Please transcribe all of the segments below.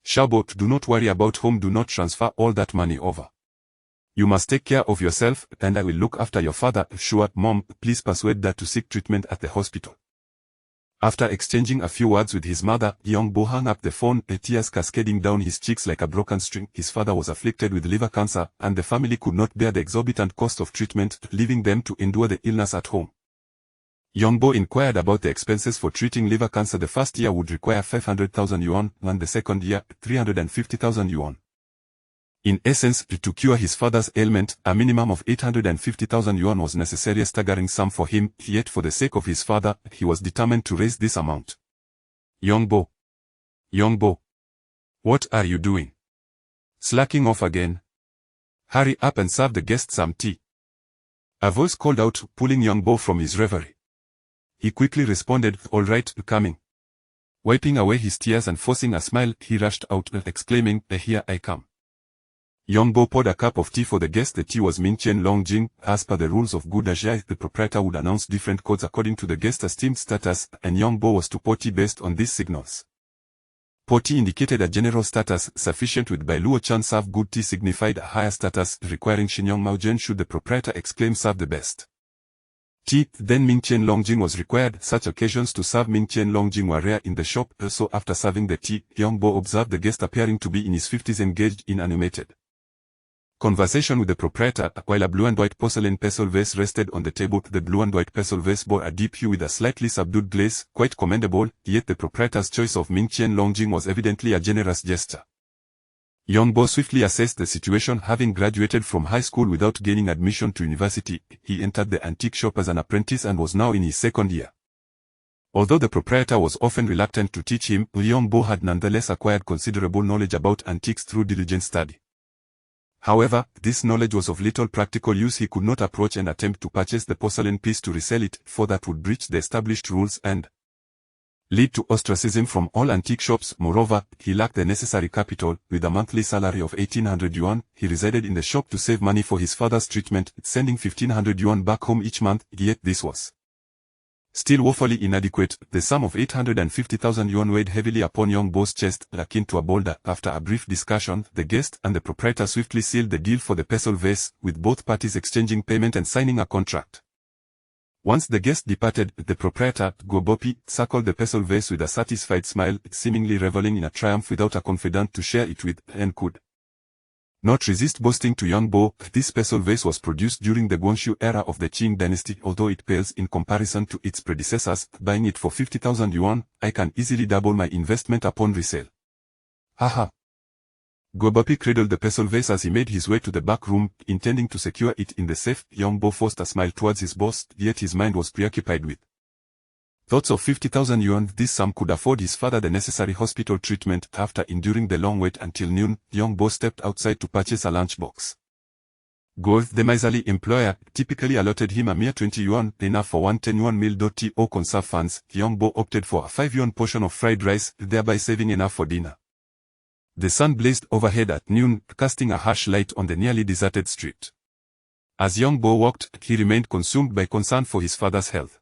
Shabo, do not worry about home, do not transfer all that money over. You must take care of yourself, and I will look after your father. Sure, Mom, please persuade Dad to seek treatment at the hospital. After exchanging a few words with his mother, young Bo hung up the phone, tears cascading down his cheeks like a broken string. His father was afflicted with liver cancer, and the family could not bear the exorbitant cost of treatment, leaving them to endure the illness at home. Young Bo inquired about the expenses for treating liver cancer. The first year would require 500,000 yuan, and the second year, 350,000 yuan. In essence, to cure his father's ailment, a minimum of 850,000 yuan was necessary, a staggering sum for him, yet for the sake of his father, he was determined to raise this amount. Young Bo, what are you doing? Slacking off again? Hurry up and serve the guests some tea. A voice called out, pulling young Bo from his reverie. He quickly responded, all right, coming. Wiping away his tears and forcing a smile, he rushed out, exclaiming, here I come. Young Bo poured a cup of tea for the guest. The tea was Minchen Longjing. As per the rules of good Asia, the proprietor would announce different codes according to the guest's esteemed status, and Young Bo was to pour tea based on these signals. Pour tea indicated a general status, sufficient with Bai Luo Chan. Serve good tea signified a higher status, requiring Shinyong Maojen should the proprietor exclaim serve the best. Tea, then Minchen Longjing was required. Such occasions to serve Minchen Longjing were rare in the shop, so after serving the tea, Young Bo observed the guest appearing to be in his 50s engaged in animated conversation with the proprietor, while a blue and white porcelain pestle vase rested on the table. The blue and white pestle vase bore a deep hue with a slightly subdued glaze, quite commendable, yet the proprietor's choice of Minchen Longjing was evidently a generous gesture. Young Bo swiftly assessed the situation. Having graduated from high school without gaining admission to university, he entered the antique shop as an apprentice and was now in his second year. Although the proprietor was often reluctant to teach him, Young Bo had nonetheless acquired considerable knowledge about antiques through diligent study. However, this knowledge was of little practical use. He could not approach and attempt to purchase the porcelain piece to resell it, for that would breach the established rules and lead to ostracism from all antique shops. Moreover, he lacked the necessary capital. With a monthly salary of 1800 yuan, he resided in the shop to save money for his father's treatment, sending 1500 yuan back home each month, yet this was still woefully inadequate. The sum of 850,000 yuan weighed heavily upon Young Bo's chest, akin to a boulder. After a brief discussion, the guest and the proprietor swiftly sealed the deal for the pestle vase, with both parties exchanging payment and signing a contract. Once the guest departed, the proprietor, Gobopi, circled the pestle vase with a satisfied smile, seemingly reveling in a triumph without a confidant to share it with, and could not resist boasting to Young Bo. This pestle vase was produced during the Guangxu era of the Qing dynasty. Although it pales in comparison to its predecessors, buying it for 50,000 yuan, I can easily double my investment upon resale. Haha. Gobopi cradled the pestle vase as he made his way to the back room, intending to secure it in the safe. Young Bo forced a smile towards his boss, yet his mind was preoccupied with thoughts of 50,000 yuan. This sum could afford his father the necessary hospital treatment. After enduring the long wait until noon, Young Bo stepped outside to purchase a lunchbox. Gold, the miserly employer, typically allotted him a mere 20 yuan, enough for 110 yuan meal. To conserve funds, Young Bo opted for a 5 yuan portion of fried rice, thereby saving enough for dinner. The sun blazed overhead at noon, casting a harsh light on the nearly deserted street. As Young Bo walked, he remained consumed by concern for his father's health.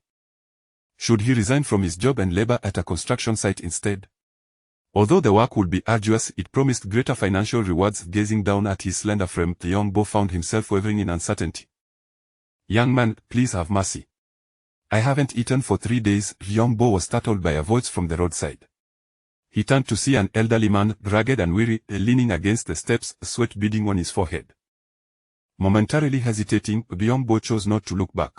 Should he resign from his job and labor at a construction site instead? Although the work would be arduous, it promised greater financial rewards. Gazing down at his slender frame, Young Bo found himself wavering in uncertainty. Young man, please have mercy. I haven't eaten for 3 days. Young Bo was startled by a voice from the roadside. He turned to see an elderly man, ragged and weary, leaning against the steps, sweat beading on his forehead. Momentarily hesitating, Young Bo chose not to look back.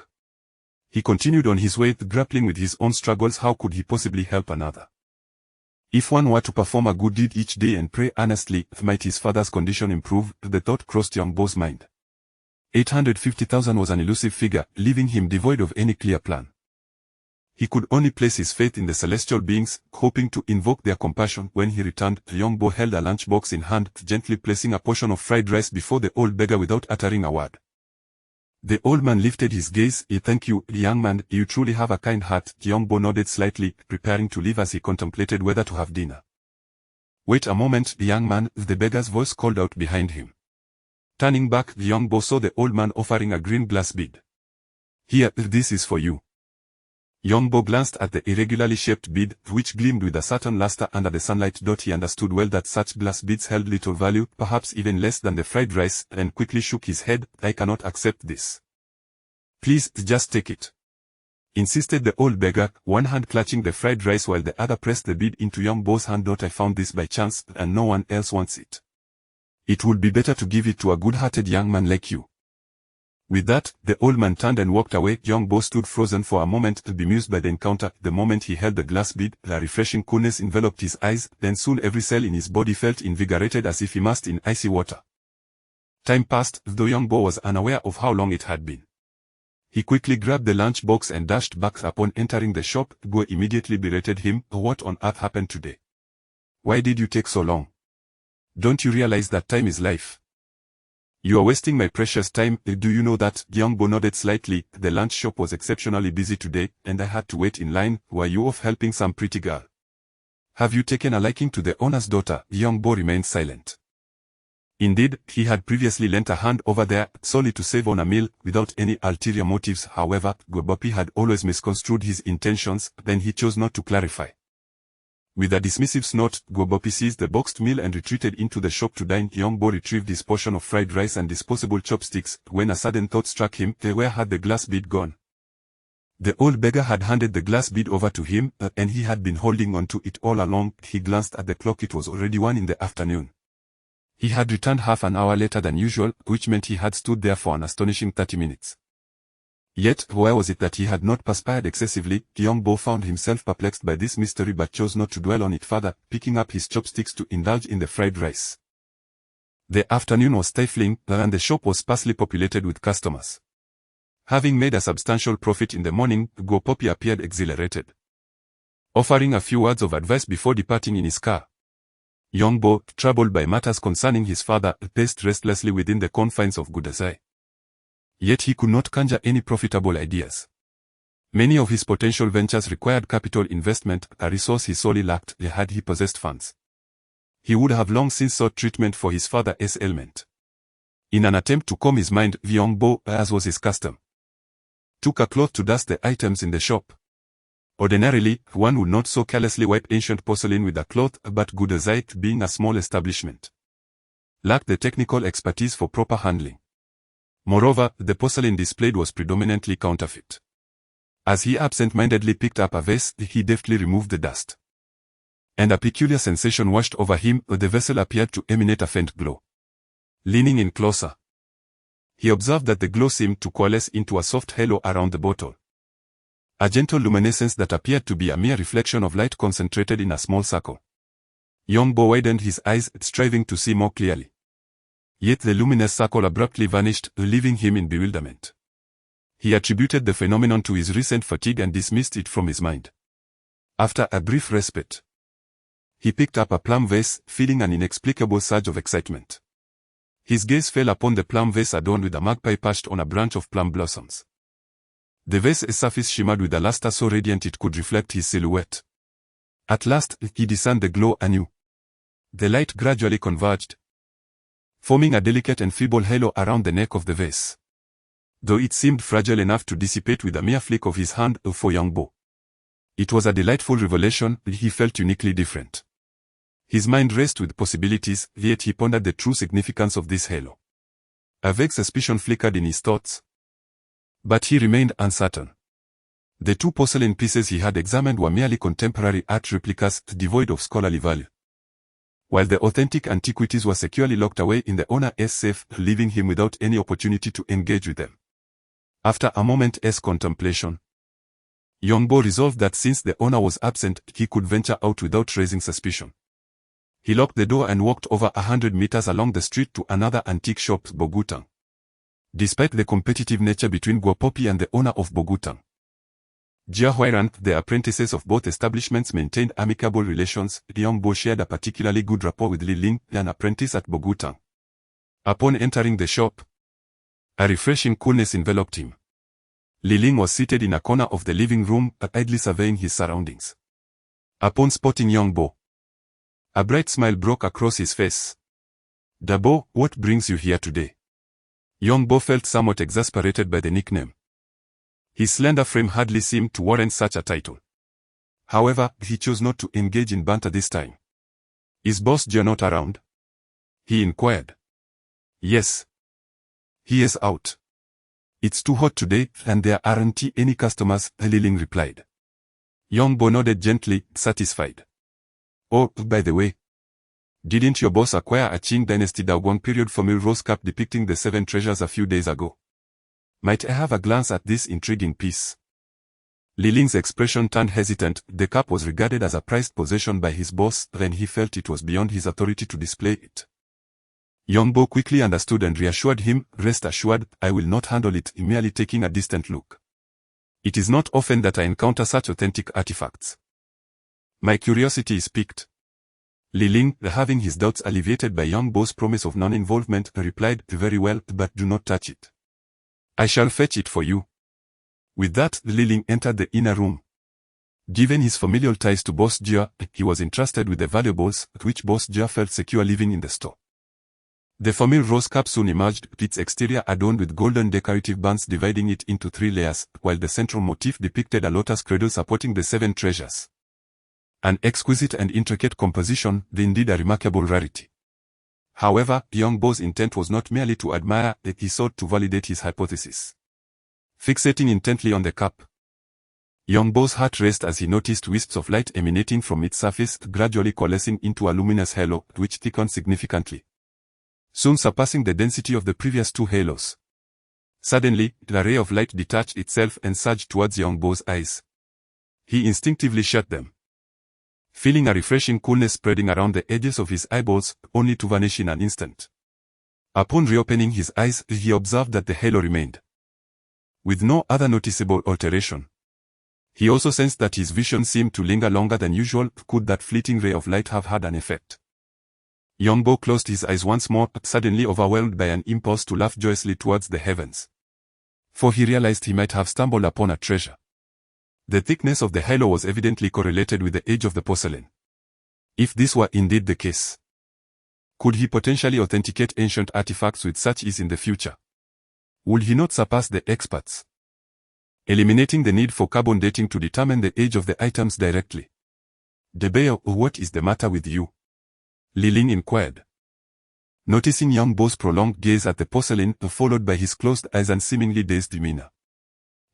He continued on his way, grappling with his own struggles. How could he possibly help another? If one were to perform a good deed each day and pray earnestly, might his father's condition improve? The thought crossed Young Bo's mind. 850,000 was an elusive figure, leaving him devoid of any clear plan. He could only place his faith in the celestial beings, hoping to invoke their compassion. When he returned, Young Bo held a lunchbox in hand, gently placing a portion of fried rice before the old beggar without uttering a word. The old man lifted his gaze. Thank you, young man, you truly have a kind heart. Young Bo nodded slightly, preparing to leave as he contemplated whether to have dinner. Wait a moment, young man, the beggar's voice called out behind him. Turning back, Young Bo saw the old man offering a green glass bead. Here, this is for you. Young Bo glanced at the irregularly shaped bead, which gleamed with a certain luster under the sunlight. He understood well that such glass beads held little value, perhaps even less than the fried rice, and quickly shook his head. I cannot accept this. Please, just take it, insisted the old beggar, one hand clutching the fried rice while the other pressed the bead into Young Bo's hand. I found this by chance, and no one else wants it. It would be better to give it to a good-hearted young man like you. With that, the old man turned and walked away. Young Bo stood frozen for a moment, bemused by the encounter. The moment he held the glass bead, a refreshing coolness enveloped his eyes, then soon every cell in his body felt invigorated as if immersed in icy water. Time passed, though Young Bo was unaware of how long it had been. He quickly grabbed the lunch box and dashed back. Upon entering the shop, Go immediately berated him. What on earth happened today? Why did you take so long? Don't you realize that time is life? You are wasting my precious time. Do you know that? Young Bo nodded slightly. The lunch shop was exceptionally busy today, and I had to wait in line. Were you off helping some pretty girl? Have you taken a liking to the owner's daughter? Young Bo remained silent. Indeed, he had previously lent a hand over there, solely to save on a meal, without any ulterior motives. However, Gbopi had always misconstrued his intentions, then he chose not to clarify. With a dismissive snort, Gbopi seized the boxed meal and retreated into the shop to dine. Young Bo retrieved his portion of fried rice and disposable chopsticks, when a sudden thought struck him. Where had the glass bead gone? The old beggar had handed the glass bead over to him, and he had been holding on to it all along. He glanced at the clock. It was already 1 in the afternoon. He had returned half an hour later than usual, which meant he had stood there for an astonishing 30 minutes. Yet, why was it that he had not perspired excessively? Young Bo found himself perplexed by this mystery but chose not to dwell on it further, picking up his chopsticks to indulge in the fried rice. The afternoon was stifling, and the shop was sparsely populated with customers. Having made a substantial profit in the morning, Gbopi appeared exhilarated. Offering a few words of advice before departing in his car, Young Bo, troubled by matters concerning his father, paced restlessly within the confines of Gudazai. Yet he could not conjure any profitable ideas. Many of his potential ventures required capital investment, a resource he sorely lacked. Had he possessed funds, he would have long since sought treatment for his father's ailment. In an attempt to calm his mind, Young Bo, as was his custom, took a cloth to dust the items in the shop. Ordinarily, one would not so carelessly wipe ancient porcelain with a cloth, but Gudazai, being a small establishment, lacked the technical expertise for proper handling. Moreover, the porcelain displayed was predominantly counterfeit. As he absent-mindedly picked up a vase, he deftly removed the dust. And a peculiar sensation washed over him. The vessel appeared to emanate a faint glow. Leaning in closer, he observed that the glow seemed to coalesce into a soft halo around the bottle. A gentle luminescence that appeared to be a mere reflection of light concentrated in a small circle. Young Bo widened his eyes, striving to see more clearly. Yet the luminous circle abruptly vanished, leaving him in bewilderment. He attributed the phenomenon to his recent fatigue and dismissed it from his mind. After a brief respite, he picked up a plum vase, feeling an inexplicable surge of excitement. His gaze fell upon the plum vase adorned with a magpie perched on a branch of plum blossoms. The vase's surface shimmered with a luster so radiant it could reflect his silhouette. At last, he discerned the glow anew. The light gradually converged, forming a delicate and feeble halo around the neck of the vase. Though it seemed fragile enough to dissipate with a mere flick of his hand, for Young Bo, it was a delightful revelation. He felt uniquely different. His mind raced with possibilities, yet he pondered the true significance of this halo. A vague suspicion flickered in his thoughts, but he remained uncertain. The 2 porcelain pieces he had examined were merely contemporary art replicas, devoid of scholarly value, while the authentic antiquities were securely locked away in the owner's safe, leaving him without any opportunity to engage with them. After a moment's contemplation, Young Bo resolved that since the owner was absent, he could venture out without raising suspicion. He locked the door and walked over 100 meters along the street to another antique shop, Bogutang. Despite the competitive nature between Gbopi and the owner of Bogutang, Jia Huairan, the apprentices of both establishments maintained amicable relations. Young Bo shared a particularly good rapport with Li Ling, an apprentice at Bogutang. Upon entering the shop, a refreshing coolness enveloped him. Li Ling was seated in a corner of the living room, idly surveying his surroundings. Upon spotting Young Bo, a bright smile broke across his face. "Dabo, what brings you here today?" Young Bo felt somewhat exasperated by the nickname. His slender frame hardly seemed to warrant such a title. However, he chose not to engage in banter this time. "Is Boss Joe not around?" he inquired. "Yes. He is out. It's too hot today, and there aren't any customers," Li-Ling replied. Young Bo nodded gently, satisfied. "Oh, by the way, didn't your boss acquire a Qing Dynasty Daogong period family rose cup depicting the 7 treasures a few days ago? Might I have a glance at this intriguing piece?" Li-Ling's expression turned hesitant. The cup was regarded as a prized possession by his boss, and he felt it was beyond his authority to display it. Young Bo quickly understood and reassured him, "Rest assured, I will not handle it," merely taking a distant look. "It is not often that I encounter such authentic artifacts. My curiosity is piqued." Li-Ling, having his doubts alleviated by Young Bo's promise of non-involvement, replied, "Very well, but do not touch it. I shall fetch it for you." With that, Li-Ling entered the inner room. Given his familial ties to Boss Jia, he was entrusted with the valuables, which Boss Jia felt secure leaving in the store. The famille rose cup soon emerged, its exterior adorned with golden decorative bands dividing it into 3 layers, while the central motif depicted a lotus cradle supporting the 7 treasures. An exquisite and intricate composition, indeed a remarkable rarity. However, Young Bo's intent was not merely to admire, he sought to validate his hypothesis. Fixating intently on the cup, Young Bo's heart raced as he noticed wisps of light emanating from its surface, gradually coalescing into a luminous halo, which thickened significantly, soon surpassing the density of the previous 2 halos. Suddenly, the ray of light detached itself and surged towards Young Bo's eyes. He instinctively shut them, feeling a refreshing coolness spreading around the edges of his eyeballs, only to vanish in an instant. Upon reopening his eyes, he observed that the halo remained, with no other noticeable alteration. He also sensed that his vision seemed to linger longer than usual. Could that fleeting ray of light have had an effect? Young Bo closed his eyes once more, suddenly overwhelmed by an impulse to laugh joyously towards the heavens. For he realized he might have stumbled upon a treasure. The thickness of the halo was evidently correlated with the age of the porcelain. If this were indeed the case, could he potentially authenticate ancient artifacts with such ease in the future? Would he not surpass the experts, eliminating the need for carbon dating to determine the age of the items directly? "Debeo, what is the matter with you?" Li-Ling inquired. Noticing Young Bo's prolonged gaze at the porcelain, followed by his closed eyes and seemingly dazed demeanor,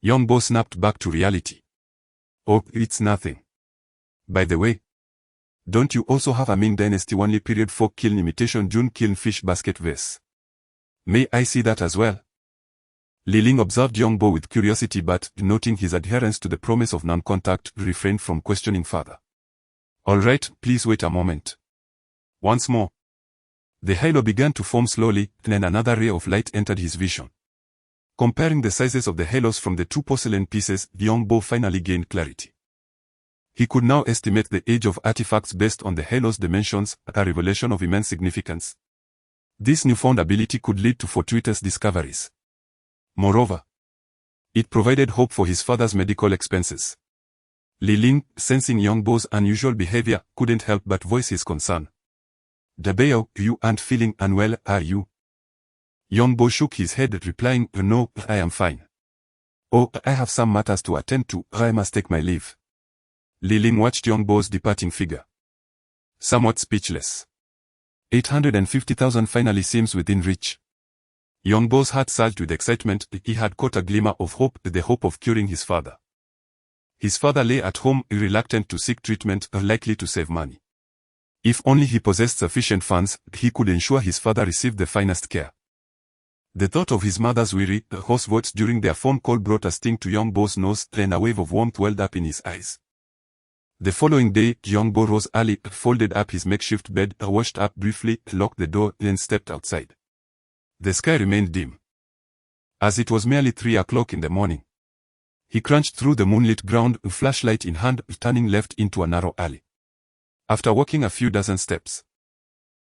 Young Bo snapped back to reality. "Oh, it's nothing. By the way, don't you also have a Ming Dynasty Wanli period folk kiln imitation June kiln fish basket vase? May I see that as well?" Li-Ling observed Young Bo with curiosity, but, noting his adherence to the promise of non-contact, refrained from questioning further. "All right, please wait a moment." Once more, the halo began to form slowly, then another ray of light entered his vision. Comparing the sizes of the halos from the 2 porcelain pieces, Young Bo finally gained clarity. He could now estimate the age of artifacts based on the halo's dimensions, a revelation of immense significance. This newfound ability could lead to fortuitous discoveries. Moreover, it provided hope for his father's medical expenses. Li-Ling, sensing Young Bo's unusual behavior, couldn't help but voice his concern. "Debeo, you aren't feeling unwell, are you?" Young Bo shook his head, replying, "No, I am fine. Oh, I have some matters to attend to, I must take my leave." Li-Ling watched Young Bo's departing figure, somewhat speechless. 850,000 finally seems within reach. Young Bo's heart surged with excitement. He had caught a glimmer of hope, the hope of curing his father. His father lay at home, reluctant to seek treatment, likely to save money. If only he possessed sufficient funds, he could ensure his father received the finest care. The thought of his mother's weary, hoarse voice during their phone call brought a sting to Young Bo's nose, then a wave of warmth welled up in his eyes. The following day, Young Bo rose early, folded up his makeshift bed, washed up briefly, locked the door, then stepped outside. The sky remained dim, as it was merely 3 o'clock in the morning. He crunched through the moonlit ground, flashlight in hand, turning left into a narrow alley. After walking a few dozen steps,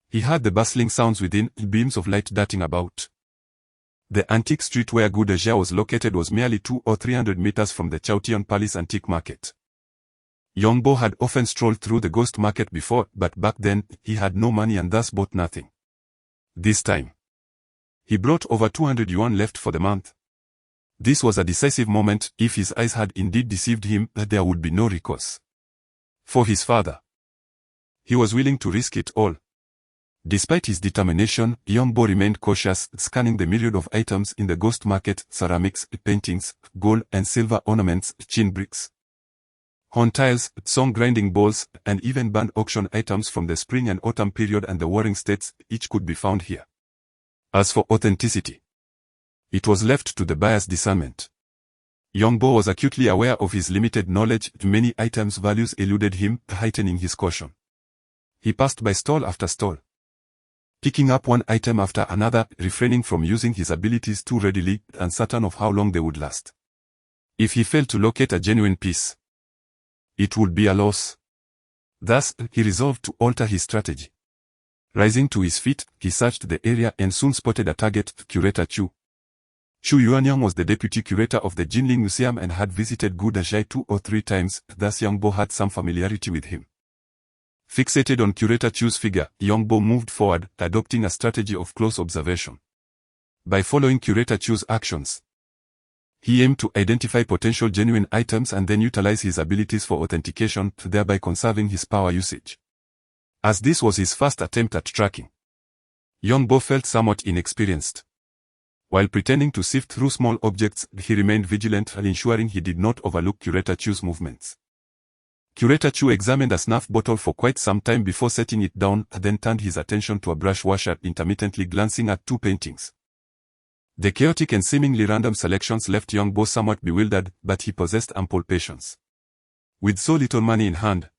he heard the bustling sounds within, beams of light darting about. The antique street where Gudejia was located was merely 200 or 300 meters from the Chaotian Palace Antique Market. Young Bo had often strolled through the ghost market before, but back then, he had no money and thus bought nothing. This time, he brought over 200 yuan left for the month. This was a decisive moment. If his eyes had indeed deceived him, there would be no recourse. For his father, he was willing to risk it all. Despite his determination, young Bo remained cautious, scanning the myriad of items in the ghost market: ceramics, paintings, gold and silver ornaments, chin bricks, horn tiles, song grinding bowls, and even band auction items from the spring and autumn period and the warring states. Each could be found here. As for authenticity, it was left to the buyer's discernment. Young Bo was acutely aware of his limited knowledge. Many items' values eluded him, heightening his caution. He passed by stall after stall, picking up one item after another, refraining from using his abilities too readily, uncertain of how long they would last. If he failed to locate a genuine piece, it would be a loss. Thus, he resolved to alter his strategy. Rising to his feet, he searched the area and soon spotted a target: Curator Chu. Chu Yuanyang was the deputy curator of the Jinling Museum and had visited Gudashai 2 or 3 times, thus young Bo had some familiarity with him. Fixated on Curator Chu's figure, young Bo moved forward, adopting a strategy of close observation. By following Curator Chu's actions, he aimed to identify potential genuine items and then utilize his abilities for authentication, thereby conserving his power usage. As this was his first attempt at tracking, young Bo felt somewhat inexperienced. While pretending to sift through small objects, he remained vigilant, ensuring he did not overlook Curator Chu's movements. Curator Chu examined a snuff bottle for quite some time before setting it down, then turned his attention to a brush washer, intermittently glancing at 2 paintings. The chaotic and seemingly random selections left young Bo somewhat bewildered, but he possessed ample patience. With so little money in hand,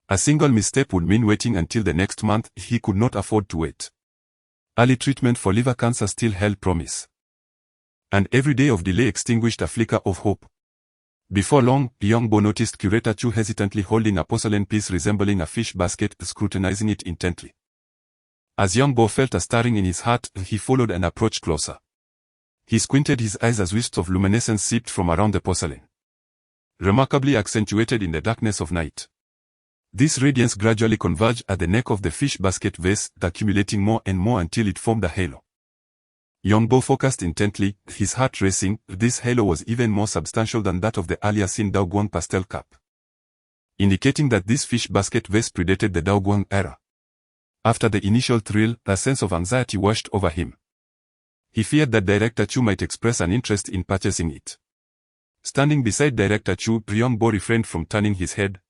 a single misstep would mean waiting until the next month. He could not afford to wait. Early treatment for liver cancer still held promise, and every day of delay extinguished a flicker of hope. Before long, young Bo noticed Curator Chu hesitantly holding a porcelain piece resembling a fish basket, scrutinizing it intently. As young Bo felt a stirring in his heart, he followed and approached closer. He squinted his eyes as wisps of luminescence seeped from around the porcelain, remarkably accentuated in the darkness of night. This radiance gradually converged at the neck of the fish basket vase, accumulating more and more until it formed a halo. Young Bo focused intently, his heart racing. This halo was even more substantial than that of the earlier seen Daoguang pastel cup, indicating that this fish basket vase predated the Daoguang era. After the initial thrill, a sense of anxiety washed over him. He feared that Director Chu might express an interest in purchasing it. Standing beside Director Chu, young Bo refrained from turning his head,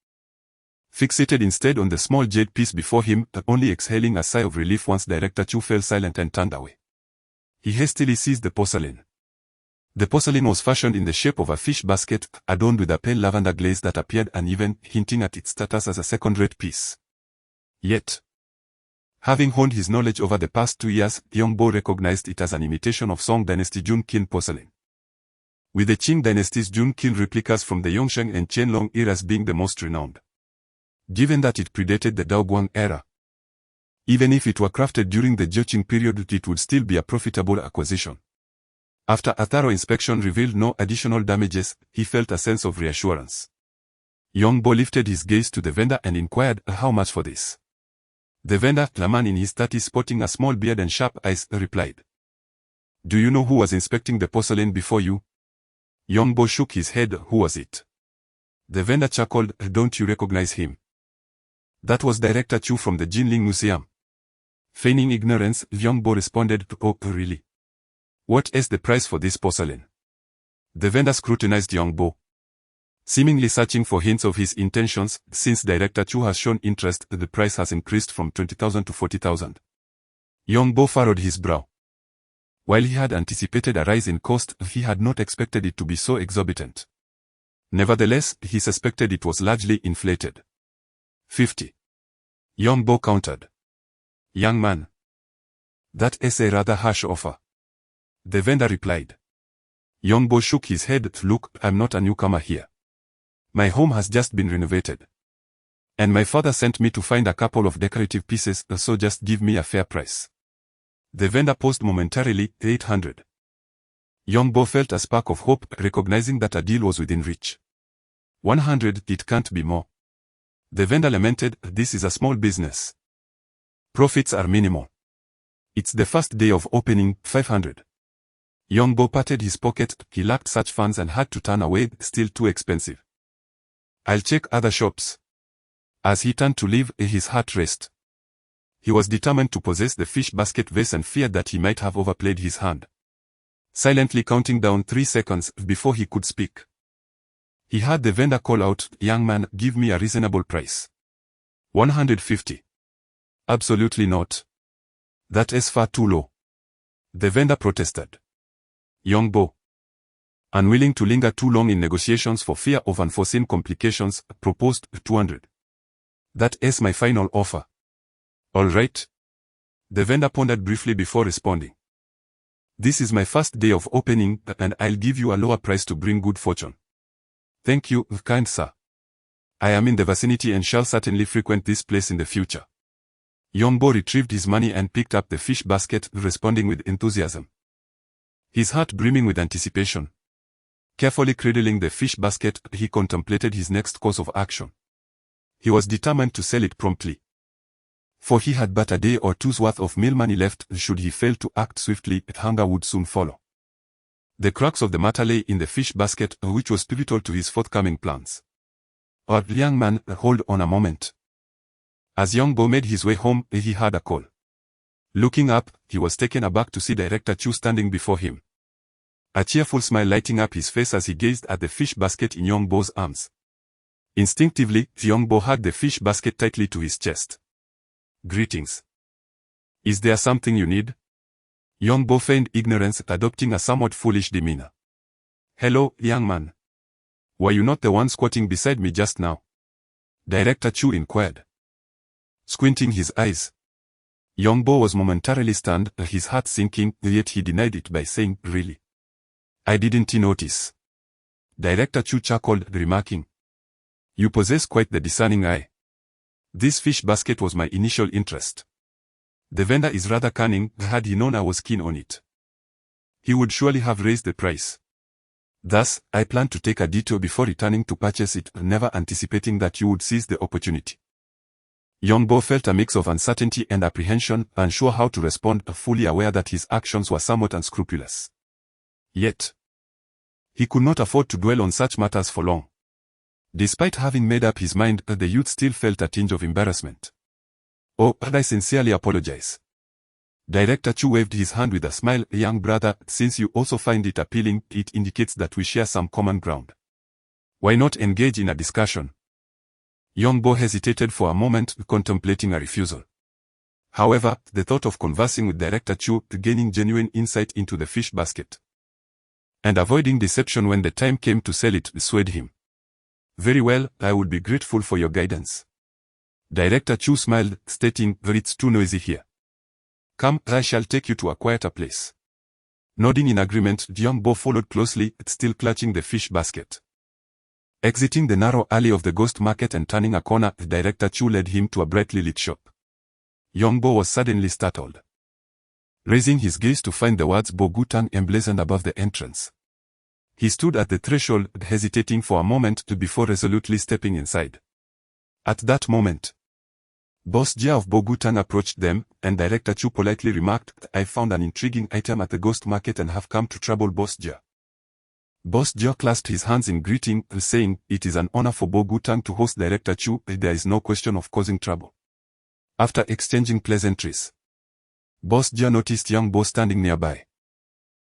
fixated instead on the small jade piece before him, only exhaling a sigh of relief once Director Chu fell silent and turned away. He hastily seized the porcelain. The porcelain was fashioned in the shape of a fish basket, adorned with a pale lavender glaze that appeared uneven, hinting at its status as a second-rate piece. Yet, having honed his knowledge over the past 2 years, young Bo recognized it as an imitation of Song Dynasty Jun-Qin porcelain, with the Qing Dynasty's Jun-Qin replicas from the Yongsheng and Qianlong eras being the most renowned. Given that it predated the Daoguang era, even if it were crafted during the Jiuqing period, it would still be a profitable acquisition. After a thorough inspection revealed no additional damages, he felt a sense of reassurance. Young Bo lifted his gaze to the vendor and inquired, "How much for this?" The vendor, a man in his 30s sporting a small beard and sharp eyes, replied, "Do you know who was inspecting the porcelain before you?" Young Bo shook his head. "Who was it?" The vendor chuckled, "Don't you recognize him? That was Director Chu from the Jinling Museum." Feigning ignorance, young Bo responded, "Oh, really? What is the price for this porcelain?" The vendor scrutinized young Bo, seemingly searching for hints of his intentions. "Since Director Chu has shown interest, the price has increased from 20,000 to 40,000. Young Bo furrowed his brow. While he had anticipated a rise in cost, he had not expected it to be so exorbitant. Nevertheless, he suspected it was largely inflated. 50. Young Bo countered. "Young man, that is a rather harsh offer." The vendor replied. Young Bo shook his head. "Look, I'm not a newcomer here. My home has just been renovated, and my father sent me to find a couple of decorative pieces, so just give me a fair price." The vendor paused momentarily. 800. Young Bo felt a spark of hope, recognizing that a deal was within reach. 100, it can't be more. The vendor lamented, "This is a small business. Profits are minimal. It's the first day of opening." 500. Young Bo patted his pocket. He lacked such funds and had to turn away, still too expensive. I'll check other shops. As he turned to leave, his heart raced. He was determined to possess the fish basket vase and feared that he might have overplayed his hand. Silently counting down 3 seconds before he could speak, he heard the vendor call out, "Young man, give me a reasonable price." 150. Absolutely not. That is far too low. The vendor protested. Young Bo, unwilling to linger too long in negotiations for fear of unforeseen complications, proposed 200. That is my final offer. All right. The vendor pondered briefly before responding. This is my first day of opening, and I'll give you a lower price to bring good fortune. Thank you, kind sir. I am in the vicinity and shall certainly frequent this place in the future. Young Bo retrieved his money and picked up the fish basket, responding with enthusiasm. His heart brimming with anticipation. Carefully cradling the fish basket, he contemplated his next course of action. He was determined to sell it promptly. For he had but a day or two's worth of meal money left. Should he fail to act swiftly, hunger would soon follow. The crux of the matter lay in the fish basket, which was pivotal to his forthcoming plans. "Oh, young man, hold on a moment." As Young Bo made his way home, he heard a call. Looking up, he was taken aback to see Director Chu standing before him. A cheerful smile lighting up his face as he gazed at the fish basket in Young Bo's arms. Instinctively, Young Bo hugged the fish basket tightly to his chest. "Greetings. Is there something you need?" Young Bo feigned ignorance, adopting a somewhat foolish demeanor. "Hello, young man. Were you not the one squatting beside me just now?" Director Chu inquired. Squinting his eyes, Young Bo was momentarily stunned, his heart sinking, yet he denied it by saying, "Really? I didn't notice." Director Chu chuckled, remarking, "You possess quite the discerning eye. This fish basket was my initial interest. The vendor is rather cunning. Had he known I was keen on it, he would surely have raised the price. Thus, I planned to take a detour before returning to purchase it, never anticipating that you would seize the opportunity." Young Bo felt a mix of uncertainty and apprehension, unsure how to respond, fully aware that his actions were somewhat unscrupulous. Yet, he could not afford to dwell on such matters for long. Despite having made up his mind, the youth still felt a tinge of embarrassment. "Oh, I sincerely apologize." Director Chu waved his hand with a smile. "Young brother, since you also find it appealing, it indicates that we share some common ground. Why not engage in a discussion?" Young Bo hesitated for a moment, contemplating a refusal. However, the thought of conversing with Director Chu, gaining genuine insight into the fish basket, and avoiding deception when the time came to sell it, swayed him. "Very well, I would be grateful for your guidance." Director Chu smiled, stating, "It's too noisy here. Come, I shall take you to a quieter place." Nodding in agreement, Young Bo followed closely, still clutching the fish basket. Exiting the narrow alley of the ghost market and turning a corner, Director Chu led him to a brightly lit shop. Young Bo was suddenly startled, raising his gaze to find the words Bo Gutang emblazoned above the entrance. He stood at the threshold, hesitating for a moment before resolutely stepping inside. At that moment, Boss Jia of Bo Gutang approached them, and Director Chu politely remarked, "I found an intriguing item at the ghost market and have come to trouble Boss Jia." Boss Jia clasped his hands in greeting, saying, "It is an honor for Bo Gutang to host Director Chu. There is no question of causing trouble." After exchanging pleasantries, Boss Jia noticed Young Bo standing nearby.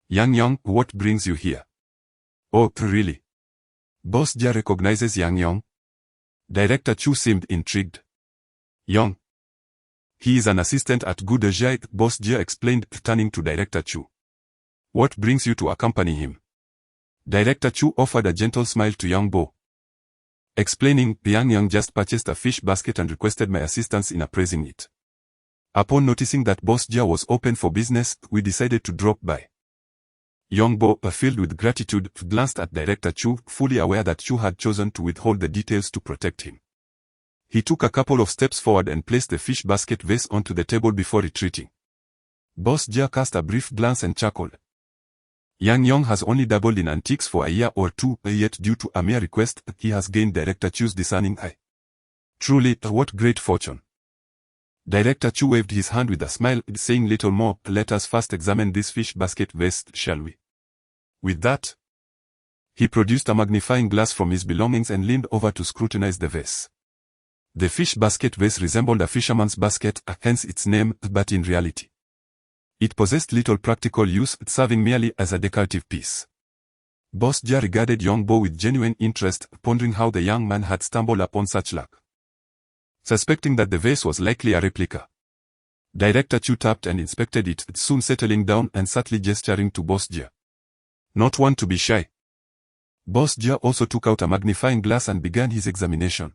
Young, what brings you here?" "Oh, really?" Boss Jia recognizes Yang. Director Chu seemed intrigued. "Young. He is an assistant at Good Jia," Boss Jia explained, turning to Director Chu. "What brings you to accompany him?" Director Chu offered a gentle smile to Young Bo, explaining, "Yang just purchased a fish basket and requested my assistance in appraising it. Upon noticing that Boss Jia was open for business, we decided to drop by." Young Bo, filled with gratitude, glanced at Director Chu, fully aware that Chu had chosen to withhold the details to protect him. He took a couple of steps forward and placed the fish basket vase onto the table before retreating. Boss Jia cast a brief glance and chuckled. Yang has only dabbled in antiques for a year or two, yet due to a mere request, he has gained Director Chu's discerning eye. Truly, what great fortune. Director Chu waved his hand with a smile, saying little more. "Let us first examine this fish basket vase, shall we?" With that, he produced a magnifying glass from his belongings and leaned over to scrutinize the vase. The fish basket vase resembled a fisherman's basket, hence its name, but in reality, it possessed little practical use, serving merely as a decorative piece. Boss Jia regarded young Bo with genuine interest, pondering how the young man had stumbled upon such luck. Suspecting that the vase was likely a replica, Director Chu tapped and inspected it, soon settling down and subtly gesturing to Boss Jia. Not one to be shy. Boss Jia also took out a magnifying glass and began his examination.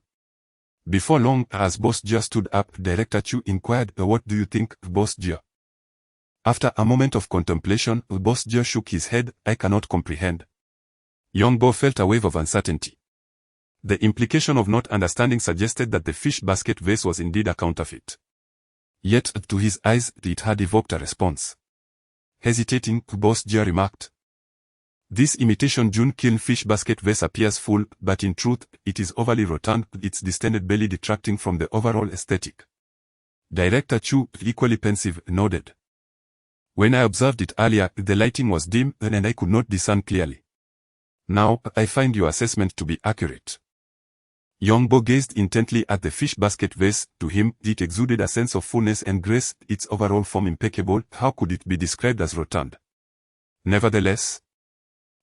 Before long, as Boss Jia stood up, Director Chu inquired, "What do you think, Boss Jia?" After a moment of contemplation, Boss Jia shook his head. "I cannot comprehend." Young Bo felt a wave of uncertainty. The implication of not understanding suggested that the fish basket vase was indeed a counterfeit. Yet, to his eyes, it had evoked a response. Hesitating, Boss Jia remarked, "This imitation June-kiln fish basket vase appears full, but in truth, it is overly rotund, its distended belly detracting from the overall aesthetic." Director Chu, equally pensive, nodded. "When I observed it earlier, the lighting was dim, and I could not discern clearly. Now, I find your assessment to be accurate." Young Bo gazed intently at the fish basket vase. To him, it exuded a sense of fullness and grace, its overall form impeccable. How could it be described as rotund? Nevertheless,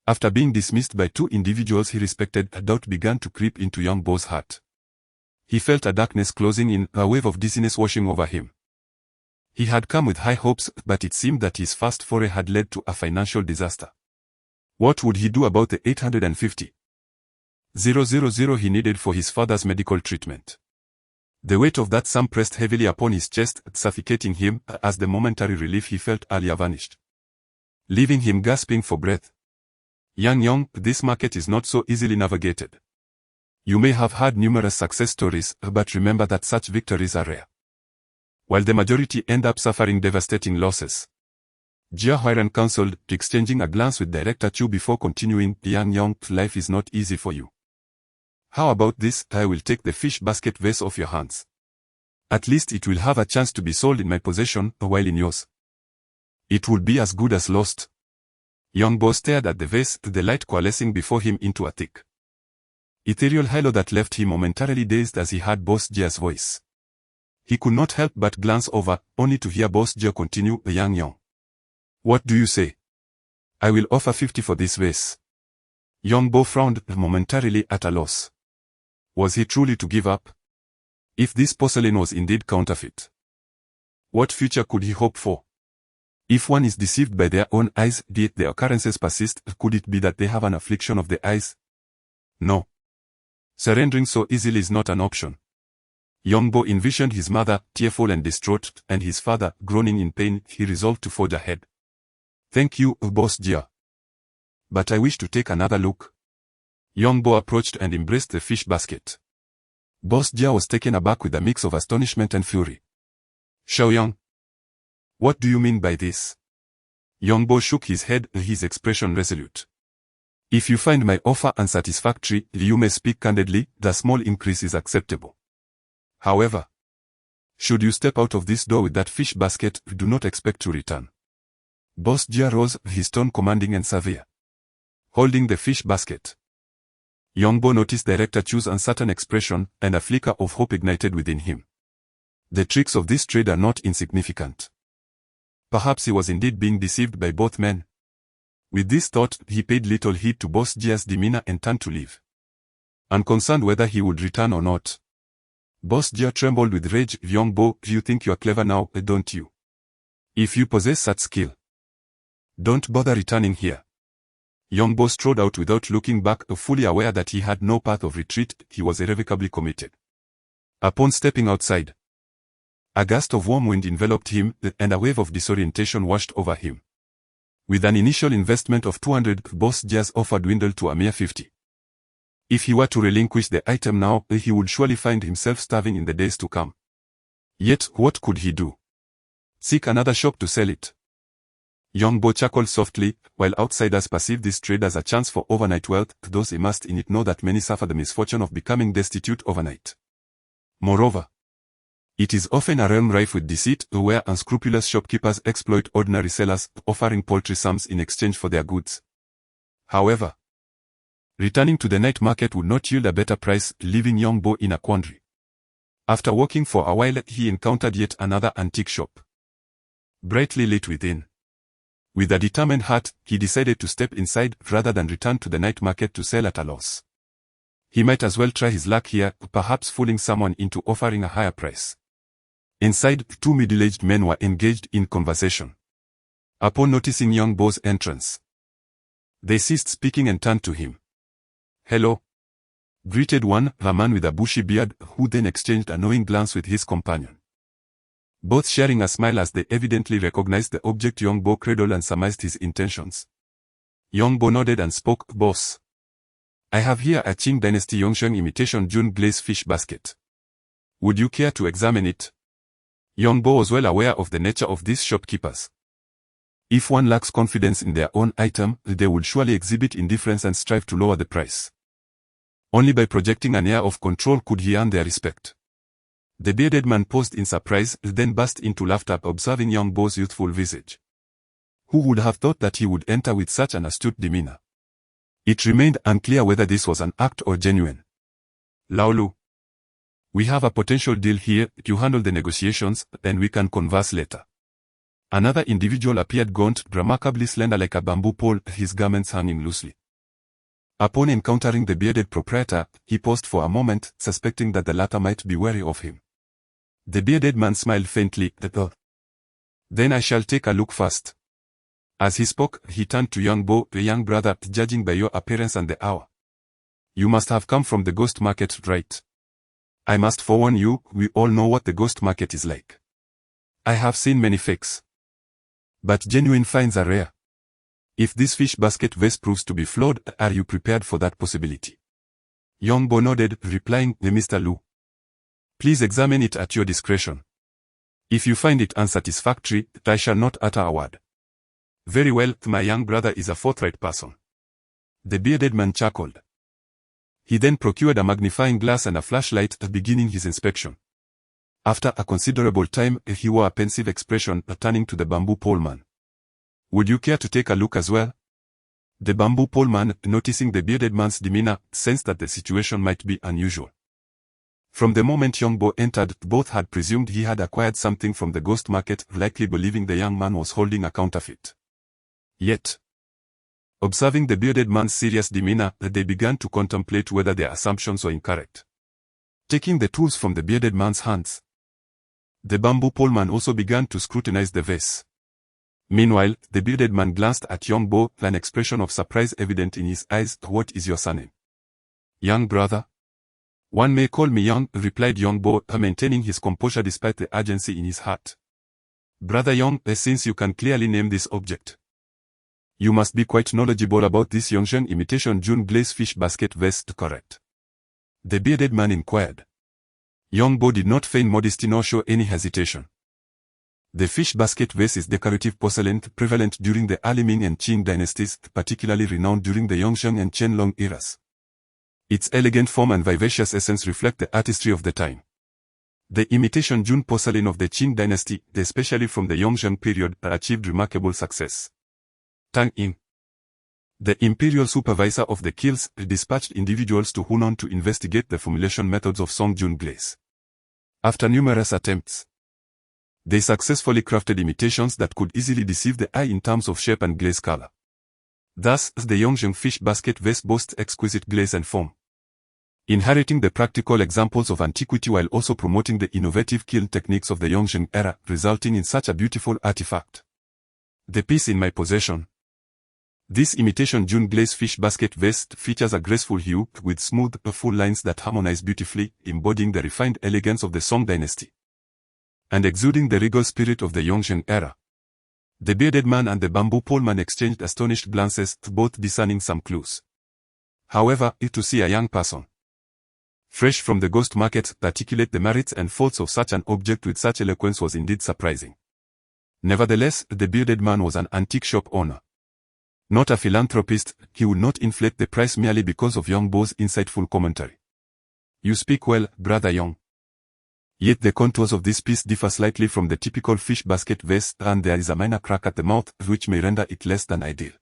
after being dismissed by two individuals he respected, a doubt began to creep into young Bo's heart. He felt a darkness closing in, a wave of dizziness washing over him. He had come with high hopes, but it seemed that his first foray had led to a financial disaster. What would he do about the 850,000 he needed for his father's medical treatment? The weight of that sum pressed heavily upon his chest, suffocating him, as the momentary relief he felt earlier vanished, leaving him gasping for breath. Young, this market is not so easily navigated. You may have had numerous success stories, but remember that such victories are rare, while the majority end up suffering devastating losses. Jia Huairan counseled, exchanging a glance with Director Chu before continuing, "Young, life is not easy for you. How about this? I will take the fish basket vase off your hands. At least it will have a chance to be sold in my possession, while in yours, it would be as good as lost." Young Bo stared at the vase, the light coalescing before him into a thick, ethereal halo that left him momentarily dazed as he heard Boss Jia's voice. He could not help but glance over, only to hear Boss Jia continue, "Young. What do you say? I will offer 50 for this vase." Young Bo frowned, momentarily at a loss. Was he truly to give up? If this porcelain was indeed counterfeit, what future could he hope for? If one is deceived by their own eyes, yet the occurrences persist, could it be that they have an affliction of the eyes? No. Surrendering so easily is not an option. Young Bo envisioned his mother, tearful and distraught, and his father, groaning in pain. He resolved to forge ahead. "Thank you, Boss Jia. But I wish to take another look." Young Bo approached and embraced the fish basket. Boss Jia was taken aback with a mix of astonishment and fury. "Xiaoyang, what do you mean by this?" Young Bo shook his head, his expression resolute. "If you find my offer unsatisfactory, you may speak candidly. The small increase is acceptable. However, should you step out of this door with that fish basket, do not expect to return." Boss Jia rose, his tone commanding and severe, holding the fish basket. Young Bo noticed Director Chu's uncertain expression, and a flicker of hope ignited within him. The tricks of this trade are not insignificant. Perhaps he was indeed being deceived by both men. With this thought, he paid little heed to Boss Jia's demeanor and turned to leave, unconcerned whether he would return or not. Boss Jia trembled with rage. "Young Bo, you think you are clever now, don't you? If you possess such skill, don't bother returning here." Young Bo strode out without looking back, fully aware that he had no path of retreat. He was irrevocably committed. Upon stepping outside, a gust of warm wind enveloped him, and a wave of disorientation washed over him. With an initial investment of 200, Boss Jia's offer dwindled to a mere 50. If he were to relinquish the item now, he would surely find himself starving in the days to come. Yet, what could he do? Seek another shop to sell it? Young Bo chuckled softly. While outsiders perceive this trade as a chance for overnight wealth, those immersed in it know that many suffer the misfortune of becoming destitute overnight. Moreover, it is often a realm rife with deceit, where unscrupulous shopkeepers exploit ordinary sellers, offering paltry sums in exchange for their goods. However, returning to the night market would not yield a better price, leaving young Bo in a quandary. After walking for a while, he encountered yet another antique shop, brightly lit within. With a determined heart, he decided to step inside rather than return to the night market to sell at a loss. He might as well try his luck here, perhaps fooling someone into offering a higher price. Inside, two middle-aged men were engaged in conversation. Upon noticing young Bo's entrance, they ceased speaking and turned to him. "Hello," greeted one, a man with a bushy beard, who then exchanged a knowing glance with his companion, both sharing a smile as they evidently recognized the object young Bo cradled and surmised his intentions. Young Bo nodded and spoke. "Boss, I have here a Qing Dynasty Yongsheng imitation June glaze fish basket. Would you care to examine it?" Young Bo was well aware of the nature of these shopkeepers. If one lacks confidence in their own item, they would surely exhibit indifference and strive to lower the price. Only by projecting an air of control could he earn their respect. The bearded man paused in surprise, then burst into laughter observing young Bo's youthful visage. Who would have thought that he would enter with such an astute demeanor? It remained unclear whether this was an act or genuine. "Laolu, we have a potential deal here, you handle the negotiations, and we can converse later." Another individual appeared gaunt, remarkably slender like a bamboo pole, his garments hanging loosely. Upon encountering the bearded proprietor, he paused for a moment, suspecting that the latter might be wary of him. The bearded man smiled faintly. "Then I shall take a look first." As he spoke, he turned to young Bo. "The young brother, judging by your appearance and the hour, you must have come from the ghost market, right? I must forewarn you, we all know what the ghost market is like. I have seen many fakes, but genuine finds are rare. If this fish basket vase proves to be flawed, are you prepared for that possibility?" Young Bo nodded, replying, "Mr. Lu, please examine it at your discretion. If you find it unsatisfactory, I shall not utter a word." "Very well, my young brother is a forthright person." The bearded man chuckled. He then procured a magnifying glass and a flashlight, beginning his inspection. After a considerable time, he wore a pensive expression, turning to the bamboo pole man. "Would you care to take a look as well?" The bamboo pole man, noticing the bearded man's demeanor, sensed that the situation might be unusual. From the moment young Bo entered, both had presumed he had acquired something from the ghost market, likely believing the young man was holding a counterfeit. Yet, observing the bearded man's serious demeanor, they began to contemplate whether their assumptions were incorrect. Taking the tools from the bearded man's hands, the bamboo pole man also began to scrutinize the vase. Meanwhile, the bearded man glanced at young Bo, an expression of surprise evident in his eyes. "What is your surname?" "Young brother." "One may call me Young," replied young Bo, maintaining his composure despite the urgency in his heart. "Brother Young, since you can clearly name this object, you must be quite knowledgeable about this Yongsheng imitation June glaze fish basket vase, correct?" the bearded man inquired. Young Bo did not feign modesty nor show any hesitation. The fish basket vase is decorative porcelain prevalent during the early Ming and Qing dynasties, particularly renowned during the Yongsheng and Qianlong eras. Its elegant form and vivacious essence reflect the artistry of the time. The imitation June porcelain of the Qing dynasty, especially from the Yongsheng period, achieved remarkable success. Tang Ying, the imperial supervisor of the kilns, dispatched individuals to Hunan to investigate the formulation methods of Song June glaze. After numerous attempts, they successfully crafted imitations that could easily deceive the eye in terms of shape and glaze color. Thus, the Yongsheng fish basket vase boasts exquisite glaze and form, inheriting the practical examples of antiquity while also promoting the innovative kiln techniques of the Yongsheng era, resulting in such a beautiful artifact. The piece in my possession. This imitation June glaze fish basket vase features a graceful hue with smooth, full lines that harmonize beautifully, embodying the refined elegance of the Song dynasty and exuding the regal spirit of the Yongsheng era. The bearded man and the bamboo pole man exchanged astonished glances, both discerning some clues. However, to see a young person, fresh from the ghost market, articulate the merits and faults of such an object with such eloquence was indeed surprising. Nevertheless, the bearded man was an antique shop owner, not a philanthropist. He would not inflate the price merely because of young Bo's insightful commentary. "You speak well, brother Young. Yet the contours of this piece differ slightly from the typical fish basket vase, and there is a minor crack at the mouth, which may render it less than ideal."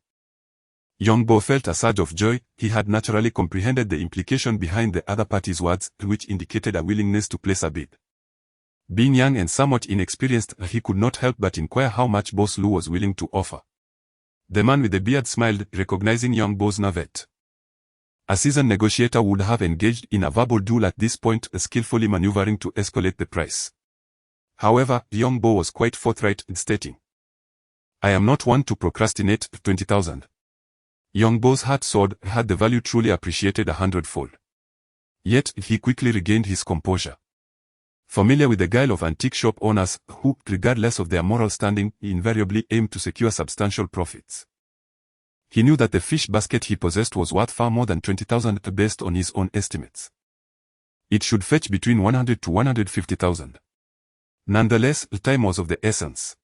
Young Bo felt a surge of joy. He had naturally comprehended the implication behind the other party's words, which indicated a willingness to place a bid. Being young and somewhat inexperienced, he could not help but inquire how much Boss Lou was willing to offer. The man with the beard smiled, recognizing young Bo's navet. A seasoned negotiator would have engaged in a verbal duel at this point, skillfully maneuvering to escalate the price. However, young Bo was quite forthright, stating, "I am not one to procrastinate. 20,000. Young Bo's heart soared. Had the value truly appreciated 100-fold. Yet, he quickly regained his composure. Familiar with the guile of antique shop owners, who, regardless of their moral standing, invariably aim to secure substantial profits. He knew that the fish basket he possessed was worth far more than 20,000 based on his own estimates. It should fetch between 100 to 150,000. Nonetheless, time was of the essence.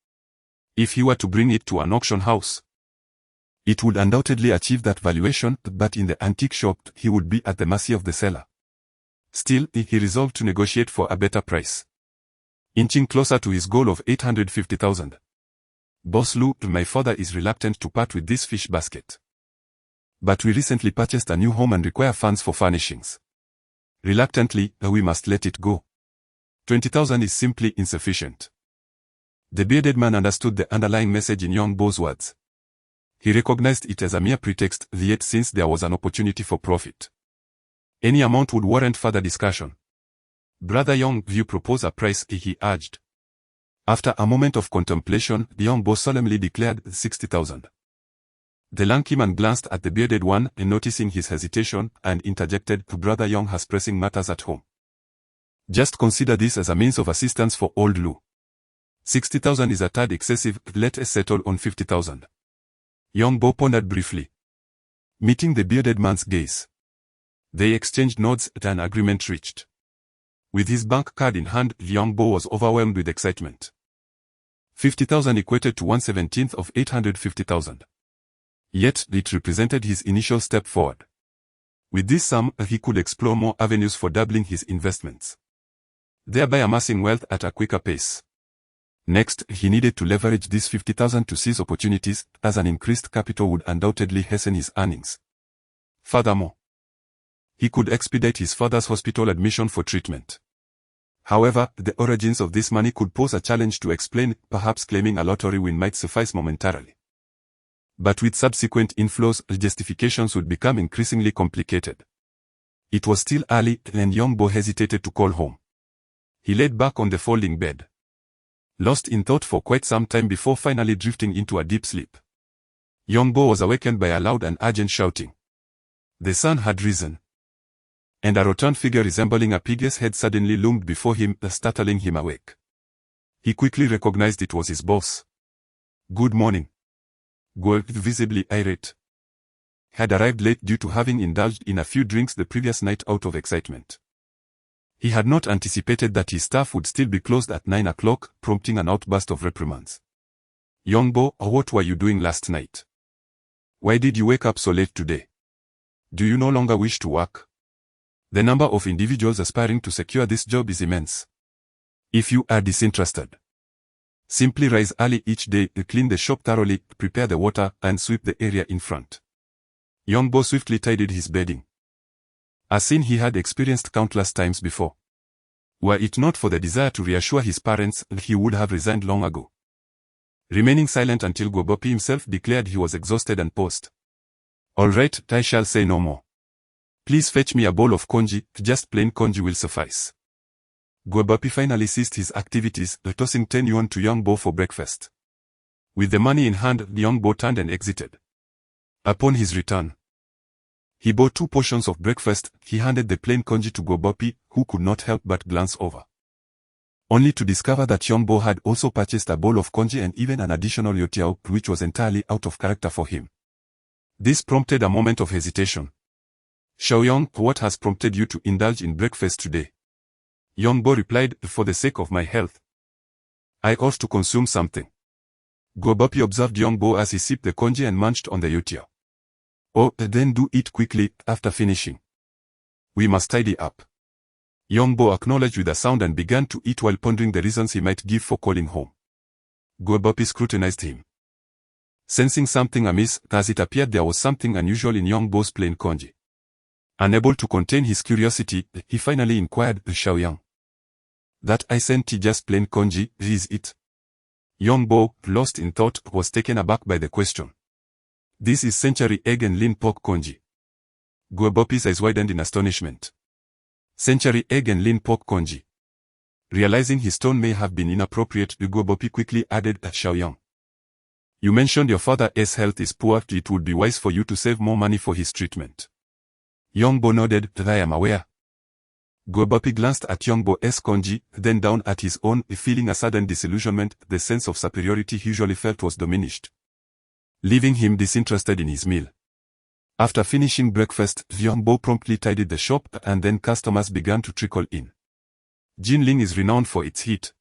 If he were to bring it to an auction house, it would undoubtedly achieve that valuation, but in the antique shop, he would be at the mercy of the seller. Still, he resolved to negotiate for a better price. Inching closer to his goal of 850,000. "Boss Lou, my father is reluctant to part with this fish basket. But we recently purchased a new home and require funds for furnishings. Reluctantly, we must let it go. 20,000 is simply insufficient." The bearded man understood the underlying message in young Bo's words. He recognized it as a mere pretext, yet since there was an opportunity for profit, any amount would warrant further discussion. "Brother Young, you propose a price," he urged. After a moment of contemplation, the young Bo solemnly declared 60,000. The lanky man glanced at the bearded one, noticing his hesitation, and interjected, "Brother Young has pressing matters at home. Just consider this as a means of assistance for old Lou. 60,000 is a tad excessive. Let us settle on 50,000. Young Bo pondered briefly, meeting the bearded man's gaze. They exchanged nods, and an agreement reached. With his bank card in hand, young Bo was overwhelmed with excitement. 50,000 equated to 1/17 of 850,000. Yet, it represented his initial step forward. With this sum, he could explore more avenues for doubling his investments, thereby amassing wealth at a quicker pace. Next, he needed to leverage this 50,000 to seize opportunities, as an increased capital would undoubtedly hasten his earnings. Furthermore, he could expedite his father's hospital admission for treatment. However, the origins of this money could pose a challenge to explain. Perhaps claiming a lottery win might suffice momentarily. But with subsequent inflows, justifications would become increasingly complicated. It was still early, and young Bo hesitated to call home. He laid back on the folding bed, lost in thought for quite some time before finally drifting into a deep sleep. Young Bo was awakened by a loud and urgent shouting. The sun had risen, and a rotund figure resembling a pig's head suddenly loomed before him, startling him awake. He quickly recognized it was his boss. "Good morning." Guo, visibly irate, had arrived late due to having indulged in a few drinks the previous night out of excitement. He had not anticipated that his staff would still be closed at 9 o'clock, prompting an outburst of reprimands. "Young Bo, what were you doing last night? Why did you wake up so late today? Do you no longer wish to work? The number of individuals aspiring to secure this job is immense. If you are disinterested, simply rise early each day, clean the shop thoroughly, prepare the water, and sweep the area in front." Young Bo swiftly tidied his bedding, a scene he had experienced countless times before. Were it not for the desire to reassure his parents, he would have resigned long ago, remaining silent until Gobopi himself declared he was exhausted and paused. "All right, I shall say no more. Please fetch me a bowl of congee. Just plain congee will suffice." Gobopi finally ceased his activities, tossing 10 yuan to young Bo for breakfast. With the money in hand, young Bo turned and exited. Upon his return, he bought 2 portions of breakfast. He handed the plain congee to Gobopi, who could not help but glance over, only to discover that young Bo had also purchased a bowl of congee and even an additional youtiao, which was entirely out of character for him. This prompted a moment of hesitation. "Xiaoyong, what has prompted you to indulge in breakfast today?" Young Bo replied, "For the sake of my health, I ought to consume something." Gobopi observed young Bo as he sipped the congee and munched on the youtiao. "Oh, then do eat quickly. After finishing, we must tidy up." Young Bo acknowledged with a sound and began to eat while pondering the reasons he might give for calling home. Gobopi scrutinized him. Sensing something amiss, as it appeared there was something unusual in Young Bo's plain kanji. Unable to contain his curiosity, he finally inquired, Xiaoyang. That I sent just plain kanji, is it? Young Bo, lost in thought, was taken aback by the question. This is century egg and lean pork kanji. Guobopi's eyes widened in astonishment. Century egg and lean pork kanji. Realizing his tone may have been inappropriate, Guobopi quickly added, Xiaoyang. You mentioned your father's health is poor, it would be wise for you to save more money for his treatment. Young Bo nodded, I am aware. Guobopi glanced at Young Bo's kanji, then down at his own, feeling a sudden disillusionment. The sense of superiority he usually felt was diminished, leaving him disinterested in his meal. After finishing breakfast, Young Bo promptly tidied the shop, and then customers began to trickle in. Jinling is renowned for its heat,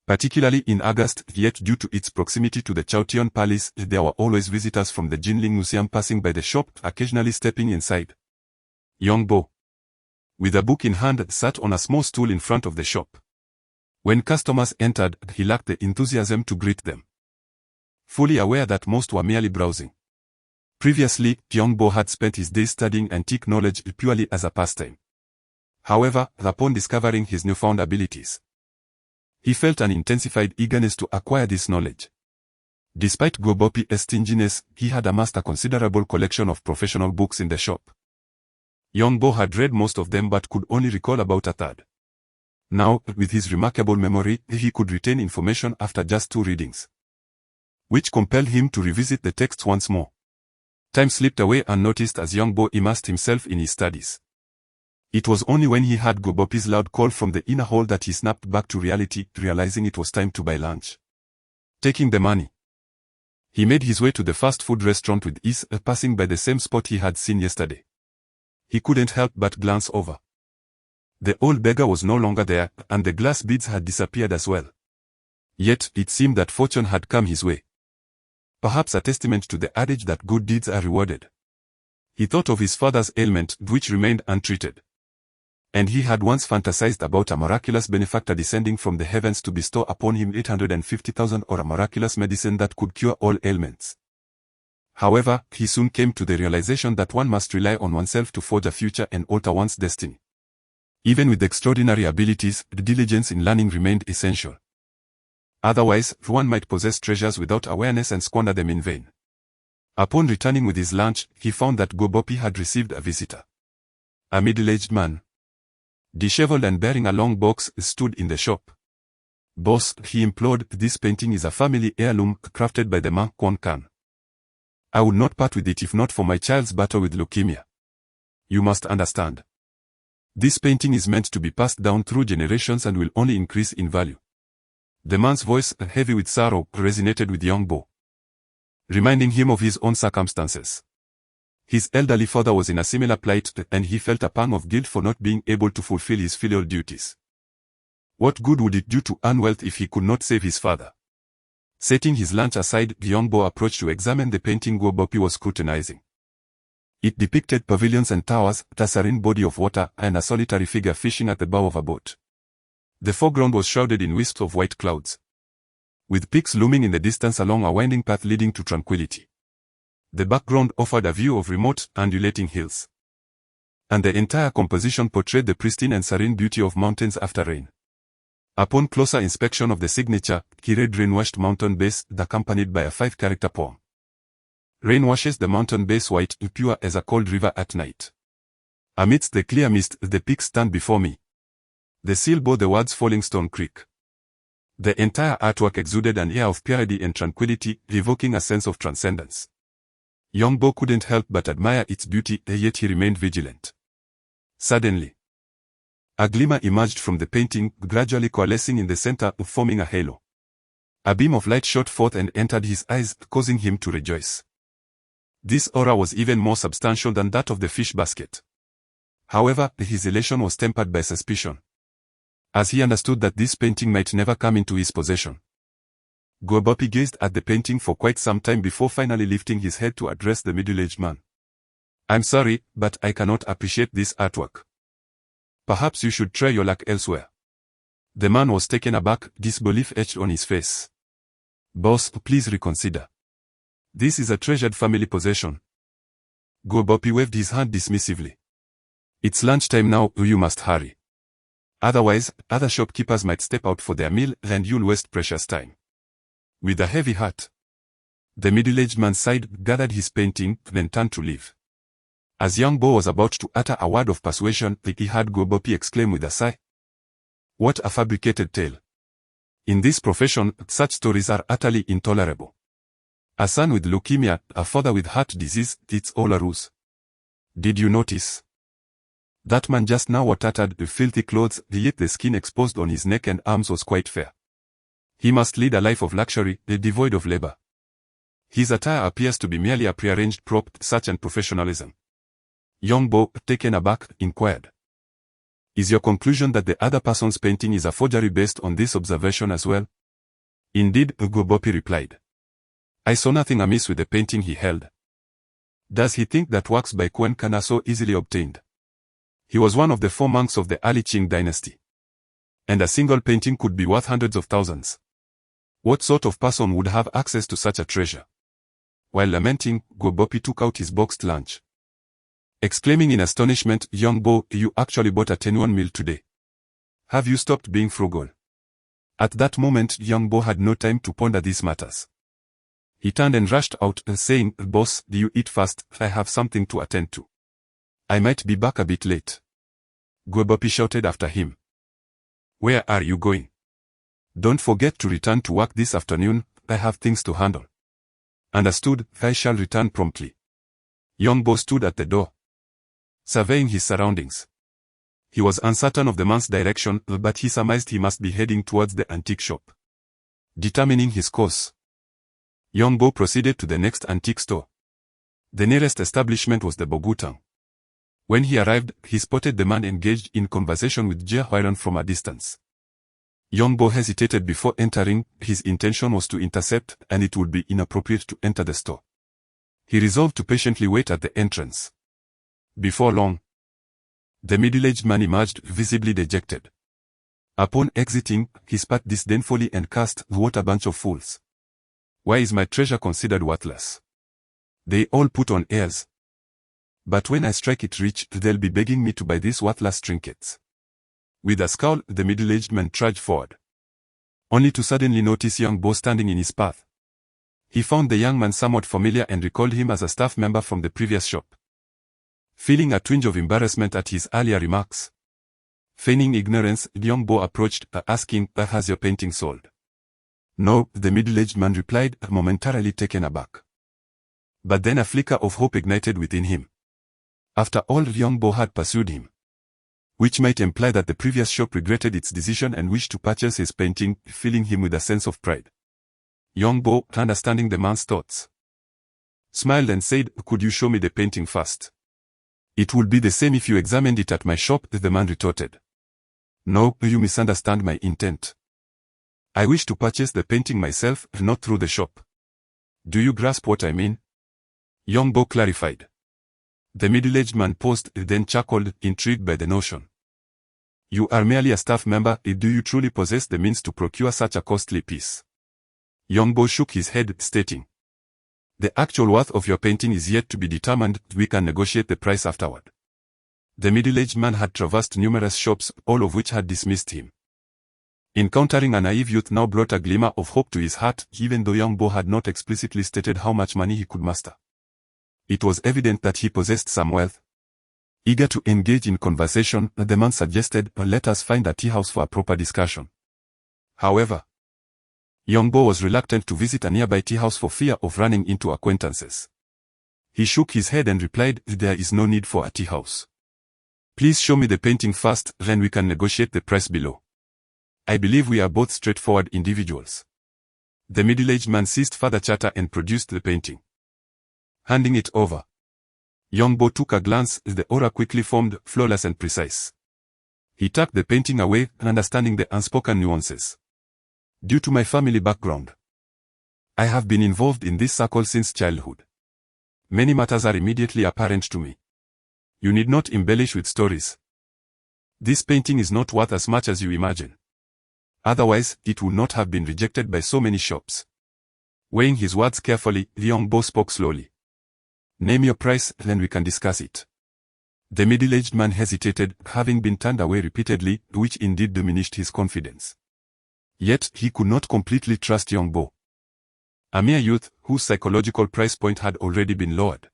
particularly in August, yet due to its proximity to the Chaotian Palace, there were always visitors from the Jinling Museum passing by the shop, occasionally stepping inside. Young Bo, with a book in hand, sat on a small stool in front of the shop. When customers entered, he lacked the enthusiasm to greet them, fully aware that most were merely browsing. Previously, Young Bo had spent his days studying antique knowledge purely as a pastime. However, upon discovering his newfound abilities, he felt an intensified eagerness to acquire this knowledge. Despite Guobopi's stinginess, he had amassed a considerable collection of professional books in the shop. Young Bo had read most of them but could only recall about a third. Now, with his remarkable memory, he could retain information after just 2 readings, which compelled him to revisit the text once more. Time slipped away unnoticed as Young Bo immersed himself in his studies. It was only when he heard Guobopi's loud call from the inner hall that he snapped back to reality, realizing it was time to buy lunch. Taking the money, he made his way to the fast food restaurant with ease, passing by the same spot he had seen yesterday. He couldn't help but glance over. The old beggar was no longer there, and the glass beads had disappeared as well. Yet, it seemed that fortune had come his way. Perhaps a testament to the adage that good deeds are rewarded. He thought of his father's ailment, which remained untreated. And he had once fantasized about a miraculous benefactor descending from the heavens to bestow upon him 850,000 or a miraculous medicine that could cure all ailments. However, he soon came to the realization that one must rely on oneself to forge a future and alter one's destiny. Even with extraordinary abilities, the diligence in learning remained essential. Otherwise, one might possess treasures without awareness and squander them in vain. Upon returning with his lunch, he found that Guobopi had received a visitor. A middle-aged man, disheveled and bearing a long box, stood in the shop. Boss, he implored, this painting is a family heirloom crafted by the monk Quan Kan. I would not part with it if not for my child's battle with leukemia. You must understand. This painting is meant to be passed down through generations and will only increase in value. The man's voice, heavy with sorrow, resonated with Young Bo, reminding him of his own circumstances. His elderly father was in a similar plight, and he felt a pang of guilt for not being able to fulfill his filial duties. What good would it do to earn wealth if he could not save his father? Setting his lunch aside, Young Bo approached to examine the painting Guobopi was scrutinizing. It depicted pavilions and towers, a serene body of water, and a solitary figure fishing at the bow of a boat. The foreground was shrouded in wisps of white clouds, with peaks looming in the distance along a winding path leading to tranquility. The background offered a view of remote, undulating hills, and the entire composition portrayed the pristine and serene beauty of mountains after rain. Upon closer inspection of the signature, he read rain-washed mountain base, accompanied by a 5-character poem. Rain washes the mountain base white, pure as a cold river at night. Amidst the clear mist, the peaks stand before me. The seal bore the words Falling Stone Creek. The entire artwork exuded an air of purity and tranquility, evoking a sense of transcendence. Young Bo couldn't help but admire its beauty, yet he remained vigilant. Suddenly, a glimmer emerged from the painting, gradually coalescing in the center, forming a halo. A beam of light shot forth and entered his eyes, causing him to rejoice. This aura was even more substantial than that of the fish basket. However, his elation was tempered by suspicion, as he understood that this painting might never come into his possession. Guobopi gazed at the painting for quite some time before finally lifting his head to address the middle-aged man. I'm sorry, but I cannot appreciate this artwork. Perhaps you should try your luck elsewhere. The man was taken aback, disbelief etched on his face. Boss, please reconsider. This is a treasured family possession. Gobopi waved his hand dismissively. It's lunchtime now, you must hurry. Otherwise, other shopkeepers might step out for their meal and you'll waste precious time. With a heavy heart, the middle-aged man sighed, gathered his painting, then turned to leave. As young Bo was about to utter a word of persuasion, he heard Gobopi exclaim with a sigh. What a fabricated tale. In this profession, such stories are utterly intolerable. A son with leukemia, a father with heart disease, it's all a ruse. Did you notice? That man just now uttered the filthy clothes, yet the skin exposed on his neck and arms was quite fair. He must lead a life of luxury, devoid of labor. His attire appears to be merely a prearranged prop, such and professionalism. Young Bo, taken aback, inquired. Is your conclusion that the other person's painting is a forgery based on this observation as well? Indeed, Gobopi replied. I saw nothing amiss with the painting he held. Does he think that works by Cuenca are so easily obtained? He was one of the 4 monks of the early Qing dynasty. And a single painting could be worth hundreds of thousands. What sort of person would have access to such a treasure? While lamenting, Gobopi took out his boxed lunch. Exclaiming in astonishment, young Bo, you actually bought a 10-yuan meal today. Have you stopped being frugal? At that moment, young Bo had no time to ponder these matters. He turned and rushed out, saying, Boss, do you eat fast? I have something to attend to. I might be back a bit late. Gobopi shouted after him. Where are you going? Don't forget to return to work this afternoon, I have things to handle. Understood, I shall return promptly. Young Bo stood at the door, surveying his surroundings. He was uncertain of the man's direction, but he surmised he must be heading towards the antique shop. Determining his course, young Bo proceeded to the next antique store. The nearest establishment was the Bogutang. When he arrived, he spotted the man engaged in conversation with Jia Huairan from a distance. Young Bo hesitated before entering. His intention was to intercept, and it would be inappropriate to enter the store. He resolved to patiently wait at the entrance. Before long, the middle-aged man emerged, visibly dejected. Upon exiting, he spat disdainfully and cursed, what a bunch of fools. Why is my treasure considered worthless? They all put on airs. But when I strike it rich, they'll be begging me to buy these worthless trinkets. With a scowl, the middle-aged man trudged forward, only to suddenly notice young Bo standing in his path. He found the young man somewhat familiar and recalled him as a staff member from the previous shop. Feeling a twinge of embarrassment at his earlier remarks, feigning ignorance, young Bo approached, asking, has your painting sold? No, the middle-aged man replied, momentarily taken aback. But then a flicker of hope ignited within him. After all, young Bo had pursued him, which might imply that the previous shop regretted its decision and wished to purchase his painting, filling him with a sense of pride. Young Bo, understanding the man's thoughts, smiled and said, could you show me the painting first? It would be the same if you examined it at my shop, the man retorted. No, you misunderstand my intent. I wish to purchase the painting myself, not through the shop. Do you grasp what I mean? Young Bo clarified. The middle-aged man paused, then chuckled, intrigued by the notion. You are merely a staff member, do you truly possess the means to procure such a costly piece? Young Bo shook his head, stating, the actual worth of your painting is yet to be determined, we can negotiate the price afterward. The middle-aged man had traversed numerous shops, all of which had dismissed him. Encountering a naive youth now brought a glimmer of hope to his heart, even though young Bo had not explicitly stated how much money he could muster. It was evident that he possessed some wealth. Eager to engage in conversation, the man suggested, let us find a tea house for a proper discussion. However, young Bo was reluctant to visit a nearby tea house for fear of running into acquaintances. He shook his head and replied, there is no need for a tea house. Please show me the painting first, then we can negotiate the price below. I believe we are both straightforward individuals. The middle-aged man ceased further chatter and produced the painting. Handing it over, young Bo took a glance. The aura quickly formed, flawless and precise. He tucked the painting away, understanding the unspoken nuances. Due to my family background, I have been involved in this circle since childhood. Many matters are immediately apparent to me. You need not embellish with stories. This painting is not worth as much as you imagine. Otherwise, it would not have been rejected by so many shops. Weighing his words carefully, the young Bo spoke slowly. Name your price, then we can discuss it. The middle-aged man hesitated, having been turned away repeatedly, which indeed diminished his confidence. Yet, he could not completely trust young Bo. A mere youth, whose psychological price point had already been lowered.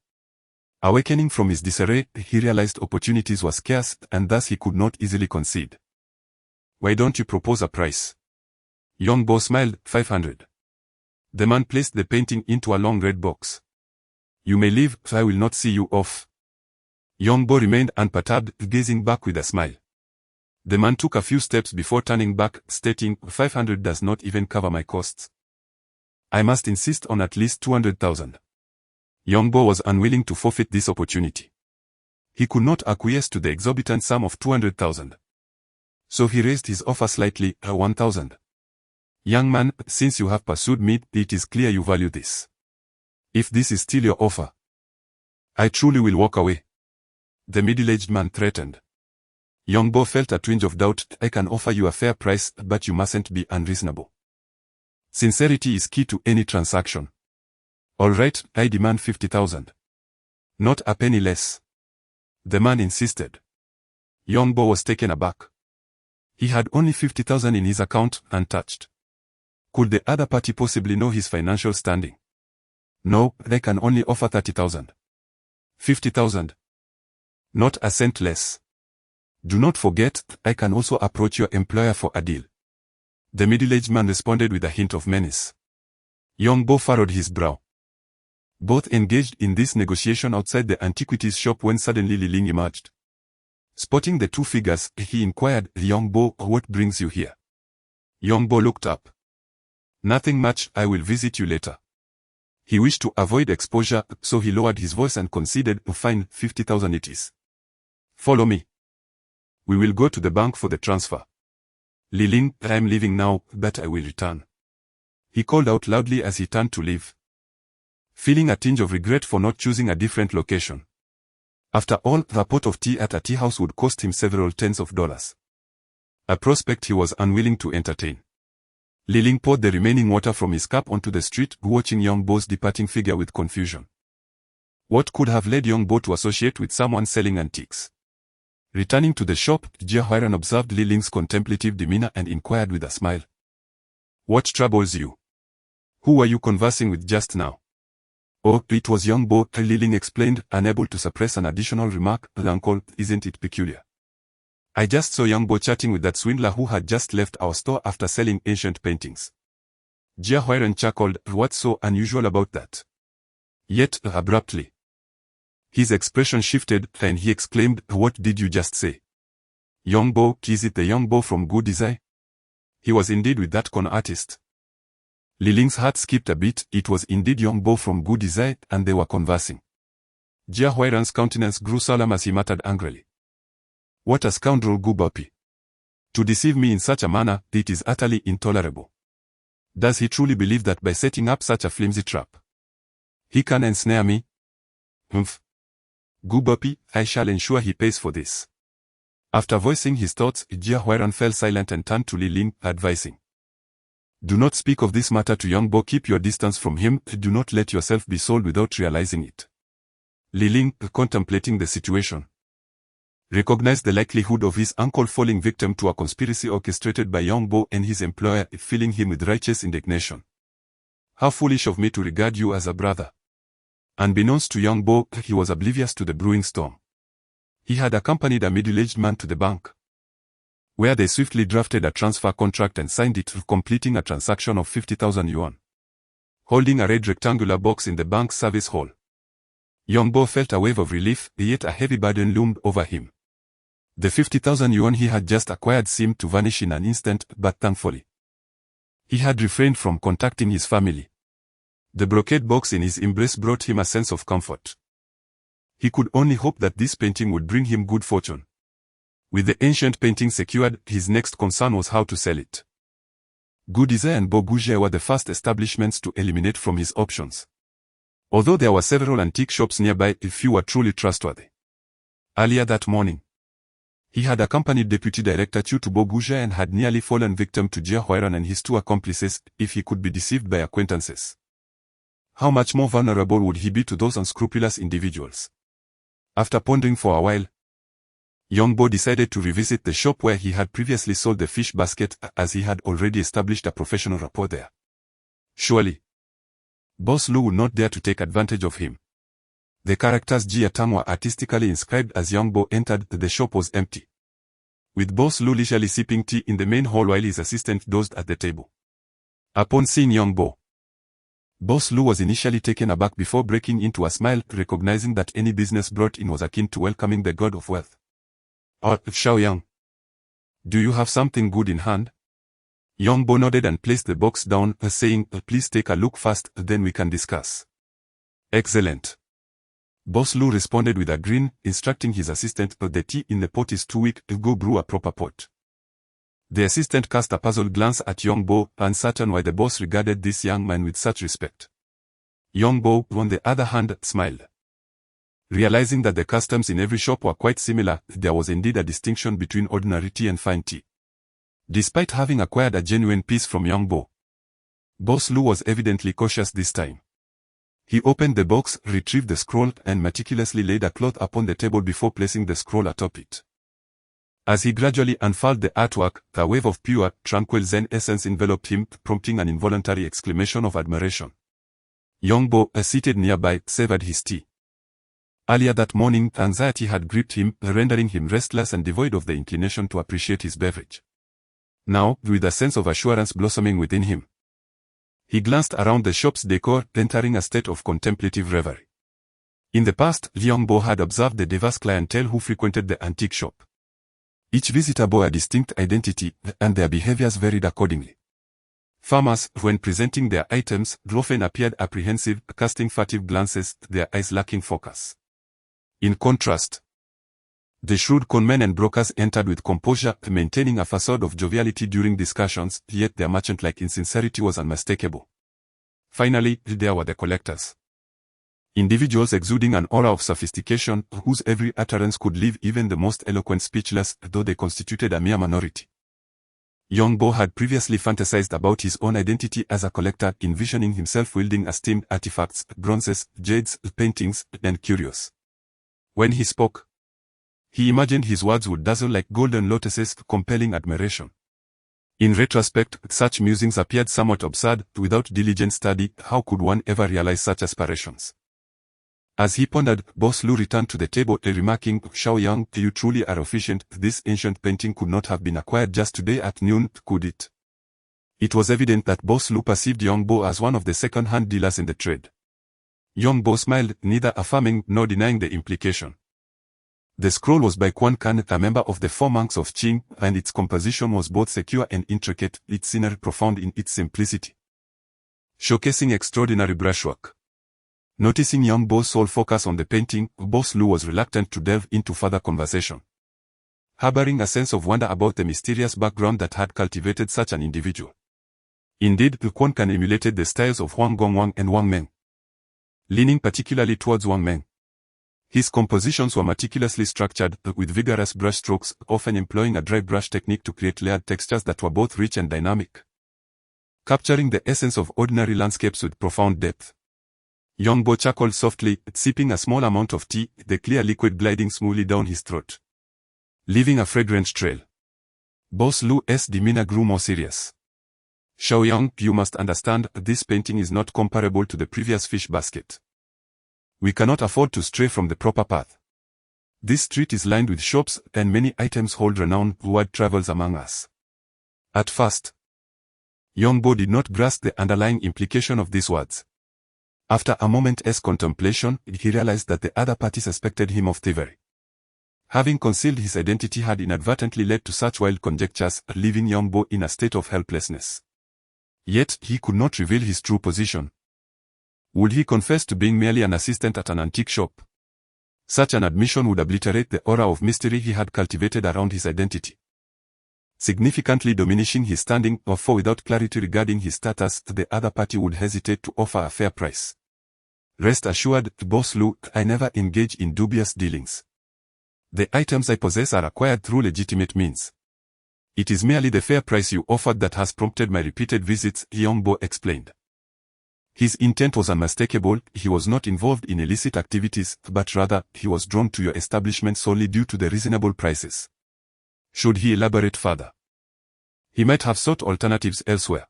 Awakening from his disarray, he realized opportunities were scarce, and thus he could not easily concede. Why don't you propose a price? Young Bo smiled. 500. The man placed the painting into a long red box. You may leave, I will not see you off. Young Bo remained unperturbed, gazing back with a smile. The man took a few steps before turning back, stating, 500 does not even cover my costs. I must insist on at least 200,000. Young Bo was unwilling to forfeit this opportunity. He could not acquiesce to the exorbitant sum of 200,000. So he raised his offer slightly, 1,000. Young man, since you have pursued me, it is clear you value this. If this is still your offer, I truly will walk away. The middle-aged man threatened. Young Bo felt a twinge of doubt. I can offer you a fair price, but you mustn't be unreasonable. Sincerity is key to any transaction. All right, I demand 50,000. Not a penny less. The man insisted. Young Bo was taken aback. He had only 50,000 in his account, untouched. Could the other party possibly know his financial standing? No, they can only offer 30,000. 50,000. Not a cent less. Do not forget, I can also approach your employer for a deal. The middle-aged man responded with a hint of menace. Young Bo furrowed his brow. Both engaged in this negotiation outside the antiquities shop when suddenly Li Ling emerged. Spotting the two figures, he inquired, Young Bo, what brings you here? Young Bo looked up. Nothing much, I will visit you later. He wished to avoid exposure, so he lowered his voice and conceded, fine, 50,000 it is. Follow me. We will go to the bank for the transfer. Li Ling, I am leaving now, but I will return. He called out loudly as he turned to leave. Feeling a tinge of regret for not choosing a different location. After all, a pot of tea at a tea house would cost him several tens of dollars. A prospect he was unwilling to entertain. Li Ling poured the remaining water from his cup onto the street, watching Young Bo's departing figure with confusion. What could have led Young Bo to associate with someone selling antiques? Returning to the shop, Jia Huairan observed Li Ling's contemplative demeanor and inquired with a smile. What troubles you? Who were you conversing with just now? Oh, it was Young Bo, Li Ling explained, unable to suppress an additional remark. Uncle, isn't it peculiar? I just saw Young Bo chatting with that swindler who had just left our store after selling ancient paintings. Jia Huairan chuckled. What's so unusual about that? Yet, abruptly, his expression shifted, and he exclaimed, what did you just say? Young Bo, is it the Young Bo from Good Design? He was indeed with that con artist. Li Ling's heart skipped a beat. It was indeed Young Bo from Good Design, and they were conversing. Jia Huairan's countenance grew solemn as he muttered angrily. What a scoundrel Gu Bapi. To deceive me in such a manner, it is utterly intolerable. Does he truly believe that by setting up such a flimsy trap, he can ensnare me? Humph. Gu Bapi, I shall ensure he pays for this. After voicing his thoughts, Jia Huairan fell silent and turned to Li Ling, advising. Do not speak of this matter to Young Bo. Keep your distance from him. Do not let yourself be sold without realizing it. Li Ling, contemplating the situation, recognized the likelihood of his uncle falling victim to a conspiracy orchestrated by Young Bo and his employer, filling him with righteous indignation. How foolish of me to regard you as a brother. Unbeknownst to Young Bo, he was oblivious to the brewing storm. He had accompanied a middle-aged man to the bank, where they swiftly drafted a transfer contract and signed it, completing a transaction of 50,000 yuan. Holding a red rectangular box in the bank's service hall, Young Bo felt a wave of relief, yet a heavy burden loomed over him. The 50,000 yuan he had just acquired seemed to vanish in an instant, but thankfully, he had refrained from contacting his family. The brocade box in his embrace brought him a sense of comfort. He could only hope that this painting would bring him good fortune. With the ancient painting secured, his next concern was how to sell it. Goodize and Bogouge were the first establishments to eliminate from his options. Although there were several antique shops nearby, few were truly trustworthy. Earlier that morning, he had accompanied Deputy Director Chu to Bogouge and had nearly fallen victim to Jia Huairan and his two accomplices, if he could be deceived by acquaintances. How much more vulnerable would he be to those unscrupulous individuals? After pondering for a while, Youngbo decided to revisit the shop where he had previously sold the fish basket, as he had already established a professional rapport there. Surely, Boss Lu would not dare to take advantage of him. The characters Jia Tang were artistically inscribed as Youngbo entered. The shop was empty, with Boss Lu leisurely sipping tea in the main hall while his assistant dozed at the table. Upon seeing Youngbo, Boss Lu was initially taken aback before breaking into a smile, recognizing that any business brought in was akin to welcoming the god of wealth. Xiaoyang, do you have something good in hand? Youngbo nodded and placed the box down, saying, please take a look first, then we can discuss. Excellent. Boss Lu responded with a grin, instructing his assistant, the tea in the pot is too weak, go brew a proper pot. The assistant cast a puzzled glance at Youngbo, uncertain why the boss regarded this young man with such respect. Youngbo, on the other hand, smiled. Realizing that the customs in every shop were quite similar, there was indeed a distinction between ordinary tea and fine tea. Despite having acquired a genuine piece from Youngbo, Boss Lu was evidently cautious this time. He opened the box, retrieved the scroll, and meticulously laid a cloth upon the table before placing the scroll atop it. As he gradually unfurled the artwork, a wave of pure, tranquil Zen essence enveloped him, prompting an involuntary exclamation of admiration. Youngbo, seated nearby, savored his tea. Earlier that morning, anxiety had gripped him, rendering him restless and devoid of the inclination to appreciate his beverage. Now, with a sense of assurance blossoming within him, he glanced around the shop's decor, entering a state of contemplative reverie. In the past, Youngbo had observed the diverse clientele who frequented the antique shop. Each visitor bore a distinct identity, and their behaviors varied accordingly. Farmers, when presenting their items, often appeared apprehensive, casting furtive glances, their eyes lacking focus. In contrast, the shrewd conmen and brokers entered with composure, maintaining a facade of joviality during discussions, yet their merchant-like insincerity was unmistakable. Finally, there were the collectors. Individuals exuding an aura of sophistication, whose every utterance could leave even the most eloquent speechless, though they constituted a mere minority. Youngbo had previously fantasized about his own identity as a collector, envisioning himself wielding esteemed artifacts, bronzes, jades, paintings, and curios. When he spoke, he imagined his words would dazzle like golden lotuses, compelling admiration. In retrospect, such musings appeared somewhat absurd. Without diligent study, how could one ever realize such aspirations? As he pondered, Boss Lu returned to the table, remarking, Xiaoyang, you truly are efficient. This ancient painting could not have been acquired just today at noon, could it? It was evident that Boss Lu perceived Youngbo as one of the second-hand dealers in the trade. Youngbo smiled, neither affirming nor denying the implication. The scroll was by Quan Kan, a member of the Four Monks of Qing, and its composition was both secure and intricate, its scenery profound in its simplicity, showcasing extraordinary brushwork. Noticing Youngbo's sole focus on the painting, Boss Lu was reluctant to delve into further conversation, harboring a sense of wonder about the mysterious background that had cultivated such an individual. Indeed, Quan Kan emulated the styles of Huang Gongwang and Wang Meng, leaning particularly towards Wang Meng. His compositions were meticulously structured, with vigorous brushstrokes, often employing a dry brush technique to create layered textures that were both rich and dynamic, capturing the essence of ordinary landscapes with profound depth. Youngbo chuckled softly, sipping a small amount of tea, the clear liquid gliding smoothly down his throat, leaving a fragrant trail. Boss Lu's demeanor grew more serious. Xiaoyang, you must understand, this painting is not comparable to the previous fish basket. We cannot afford to stray from the proper path. This street is lined with shops, and many items hold renown. Word travels among us. At first, Youngbo did not grasp the underlying implication of these words. After a moment's contemplation, he realized that the other party suspected him of thievery. Having concealed his identity had inadvertently led to such wild conjectures, leaving Youngbo in a state of helplessness. Yet, he could not reveal his true position. Would he confess to being merely an assistant at an antique shop? Such an admission would obliterate the aura of mystery he had cultivated around his identity, significantly diminishing his standing, for without clarity regarding his status, the other party would hesitate to offer a fair price. Rest assured, Boss Lu, I never engage in dubious dealings. The items I possess are acquired through legitimate means. It is merely the fair price you offered that has prompted my repeated visits, Youngbo explained. His intent was unmistakable. He was not involved in illicit activities, but rather, he was drawn to your establishment solely due to the reasonable prices. Should he elaborate further? He might have sought alternatives elsewhere.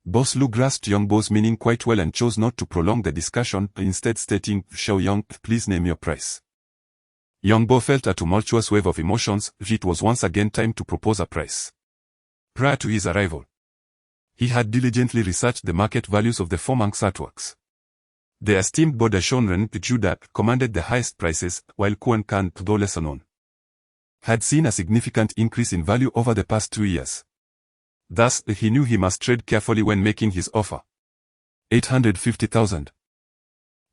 Boss Lu grasped Young Bo's meaning quite well and chose not to prolong the discussion, instead stating, "Shao Young, please name your price." Young Bo felt a tumultuous wave of emotions. It was once again time to propose a price. Prior to his arrival, he had diligently researched the market values of the four monks' artworks. The esteemed Buddha Shonren Judah commanded the highest prices, while Kuan Kan, though lesser known, had seen a significant increase in value over the past 2 years. Thus, he knew he must tread carefully when making his offer. 850,000.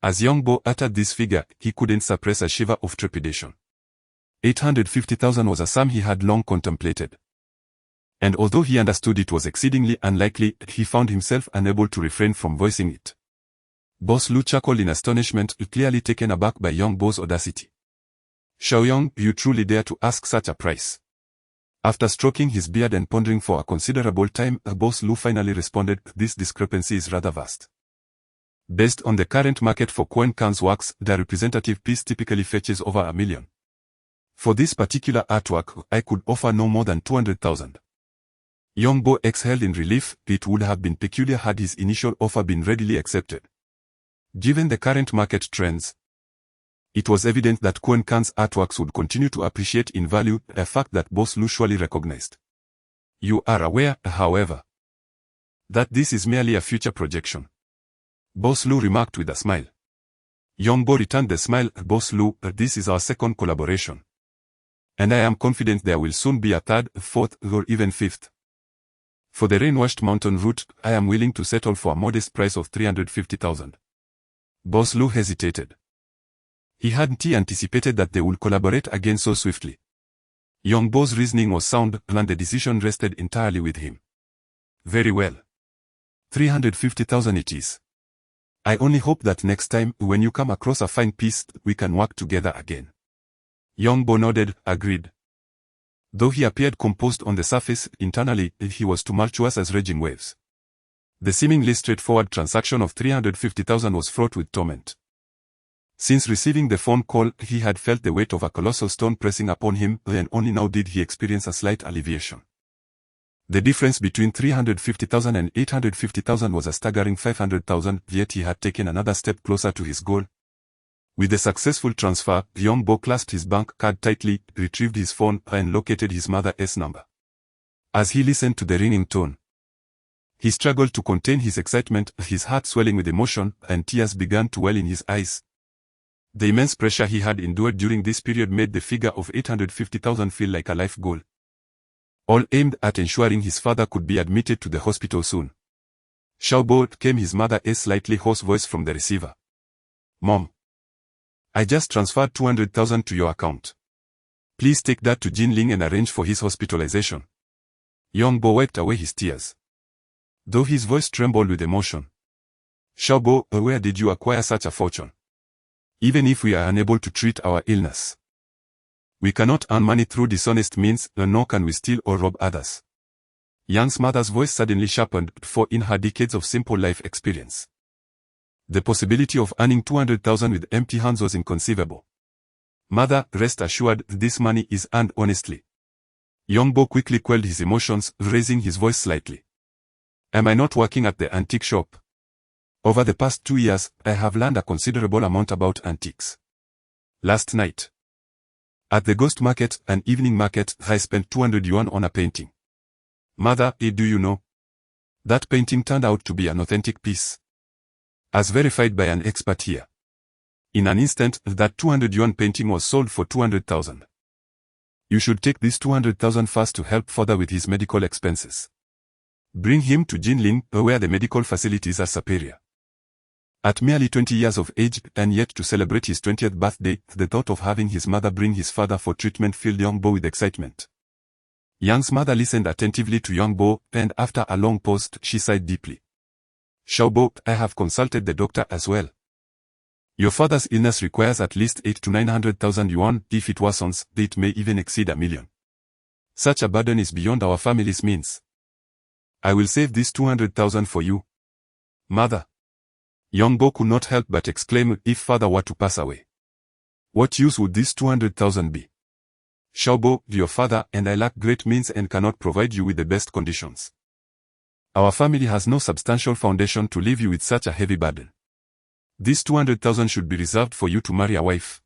As Young Bo uttered this figure, he couldn't suppress a shiver of trepidation. 850,000 was a sum he had long contemplated. And although he understood it was exceedingly unlikely, he found himself unable to refrain from voicing it. Boss Lu chuckled in astonishment, clearly taken aback by Young Bo's audacity. "Shao Young, you truly dare to ask such a price?" After stroking his beard and pondering for a considerable time, Boss Lu finally responded, "This discrepancy is rather vast. Based on the current market for Kuan Kan's works, the representative piece typically fetches over $1 million. For this particular artwork, I could offer no more than 200,000. Young Bo exhaled in relief. It would have been peculiar had his initial offer been readily accepted. Given the current market trends, it was evident that Kuan Kan's artworks would continue to appreciate in value, a fact that Boss Lu surely recognized. "You are aware, however, that this is merely a future projection," Boss Lu remarked with a smile. Young Bo returned the smile. "Boss Lu, this is our second collaboration. And I am confident there will soon be a third, fourth, or even fifth. For the rain-washed mountain route, I am willing to settle for a modest price of 350,000. Boss Lu hesitated. He hadn't anticipated that they would collaborate again so swiftly. Young Bo's reasoning was sound, and the decision rested entirely with him. "Very well. 350,000 it is. I only hope that next time, when you come across a fine piece, we can work together again." Young Bo nodded, agreed. Though he appeared composed on the surface, internally, he was tumultuous as raging waves. The seemingly straightforward transaction of 350,000 was fraught with torment. Since receiving the phone call, he had felt the weight of a colossal stone pressing upon him, and only now did he experience a slight alleviation. The difference between 350,000 and 850,000 was a staggering 500,000, yet he had taken another step closer to his goal. With the successful transfer, Young Bo clasped his bank card tightly, retrieved his phone, and located his mother's number. As he listened to the ringing tone, he struggled to contain his excitement, his heart swelling with emotion, and tears began to well in his eyes. The immense pressure he had endured during this period made the figure of 850,000 feel like a life goal. All aimed at ensuring his father could be admitted to the hospital soon. "Shao Bo," came his mother's slightly hoarse voice from the receiver. "Mom, I just transferred 200,000 to your account. Please take that to Jinling and arrange for his hospitalization." Young Bo wiped away his tears, though his voice trembled with emotion. "Shao Bo, where did you acquire such a fortune? Even if we are unable to treat our illness, we cannot earn money through dishonest means, nor can we steal or rob others." Young's mother's voice suddenly sharpened, for in her decades of simple life experience, the possibility of earning 200,000 with empty hands was inconceivable. "Mother, rest assured, this money is earned honestly." Young Bo quickly quelled his emotions, raising his voice slightly. "Am I not working at the antique shop? Over the past 2 years, I have learned a considerable amount about antiques. Last night, at the ghost market, an evening market, I spent 200 yuan on a painting. Mother, do you know? That painting turned out to be an authentic piece, as verified by an expert here. In an instant, that 200 yuan painting was sold for 200,000. You should take this 200,000 first to help further with his medical expenses. Bring him to Jinling, where the medical facilities are superior." At merely 20 years of age, and yet to celebrate his 20th birthday, the thought of having his mother bring his father for treatment filled Young Bo with excitement. Young's mother listened attentively to Young Bo, and after a long pause, she sighed deeply. "Shao Bo, I have consulted the doctor as well. Your father's illness requires at least 800,000 to 900,000 yuan. If it worsens, it may even exceed $1 million. Such a burden is beyond our family's means. I will save this 200,000 for you, Mother." Young Bo could not help but exclaim, if father were to pass away, what use would this 200,000 be? Xiaobo, your father and I lack great means and cannot provide you with the best conditions. Our family has no substantial foundation to leave you with such a heavy burden. This 200,000 should be reserved for you to marry a wife.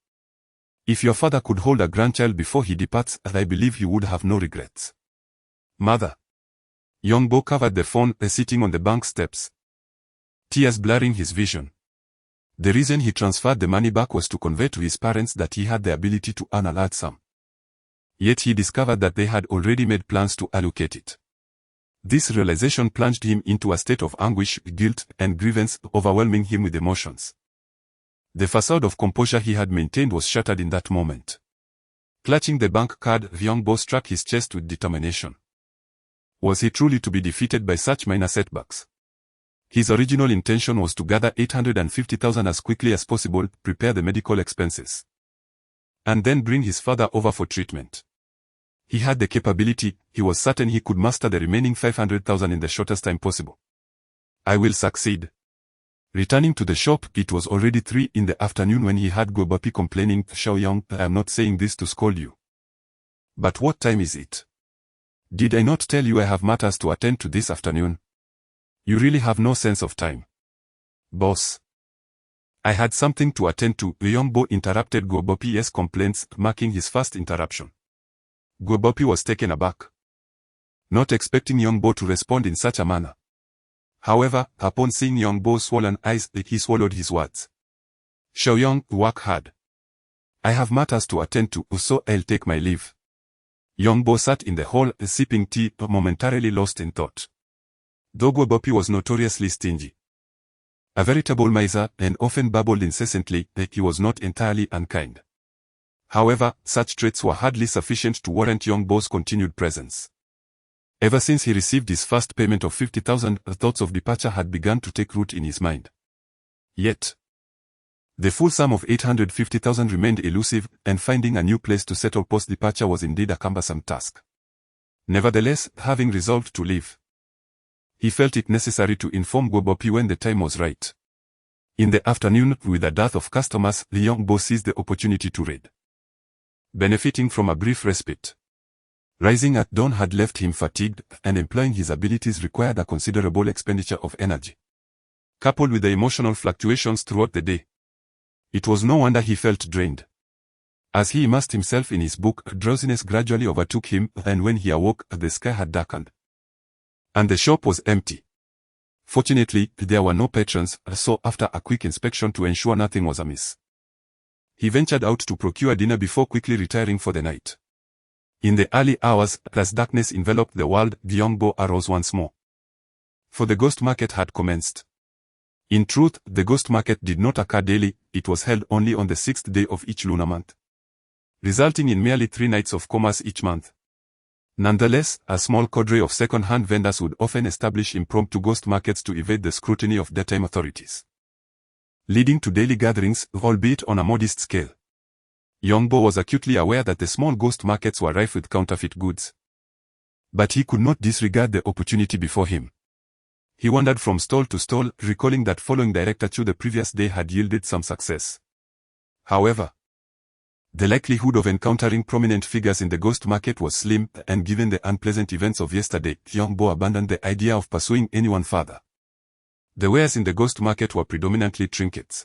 If your father could hold a grandchild before he departs, I believe he would have no regrets. Mother. Young Bo covered the phone, sitting on the bank steps, tears blurring his vision. The reason he transferred the money back was to convey to his parents that he had the ability to earn a large sum. Yet he discovered that they had already made plans to allocate it. This realization plunged him into a state of anguish, guilt, and grievance, overwhelming him with emotions. The facade of composure he had maintained was shattered in that moment. Clutching the bank card, Young Bo struck his chest with determination. Was he truly to be defeated by such minor setbacks? His original intention was to gather 850,000 as quickly as possible, prepare the medical expenses, and then bring his father over for treatment. He had the capability, he was certain he could master the remaining 500,000 in the shortest time possible. I will succeed. Returning to the shop, it was already 3 in the afternoon when he heard Guobapi complaining, Xiaoyang, I am not saying this to scold you. But what time is it? Did I not tell you I have matters to attend to this afternoon? You really have no sense of time. Boss. I had something to attend to, Young Bo interrupted Guobapi's complaints, marking his first interruption. Guobapi was taken aback, not expecting Young Bo to respond in such a manner. However, upon seeing Young Bo's swollen eyes, he swallowed his words. Xiaoyang, work hard. I have matters to attend to, so I'll take my leave. Young Bo sat in the hall, sipping tea, momentarily lost in thought. Though Guobapi was notoriously stingy, a veritable miser, and often babbled incessantly, he was not entirely unkind. However, such traits were hardly sufficient to warrant Young Bo's continued presence. Ever since he received his first payment of 50,000, thoughts of departure had begun to take root in his mind. Yet, the full sum of 850,000 remained elusive, and finding a new place to settle post-departure was indeed a cumbersome task. Nevertheless, having resolved to leave, he felt it necessary to inform Guobapi when the time was right. In the afternoon, with a dearth of customers, the Young Bo seized the opportunity to raid. Benefiting from a brief respite, rising at dawn had left him fatigued, and employing his abilities required a considerable expenditure of energy. Coupled with the emotional fluctuations throughout the day, it was no wonder he felt drained. As he immersed himself in his book, drowsiness gradually overtook him, and when he awoke, the sky had darkened, and the shop was empty. Fortunately, there were no patrons, so after a quick inspection to ensure nothing was amiss, he ventured out to procure dinner before quickly retiring for the night. In the early hours, as darkness enveloped the world, Young Bo arose once more. For the ghost market had commenced. In truth, the ghost market did not occur daily, it was held only on the 6th day of each lunar month, resulting in merely 3 nights of commerce each month. Nonetheless, a small cadre of second-hand vendors would often establish impromptu ghost markets to evade the scrutiny of daytime authorities, leading to daily gatherings, albeit on a modest scale. Young Bo was acutely aware that the small ghost markets were rife with counterfeit goods, but he could not disregard the opportunity before him. He wandered from stall to stall, recalling that following Director Chu the previous day had yielded some success. However, the likelihood of encountering prominent figures in the ghost market was slim, and given the unpleasant events of yesterday, Young Bo abandoned the idea of pursuing anyone further. The wares in the ghost market were predominantly trinkets.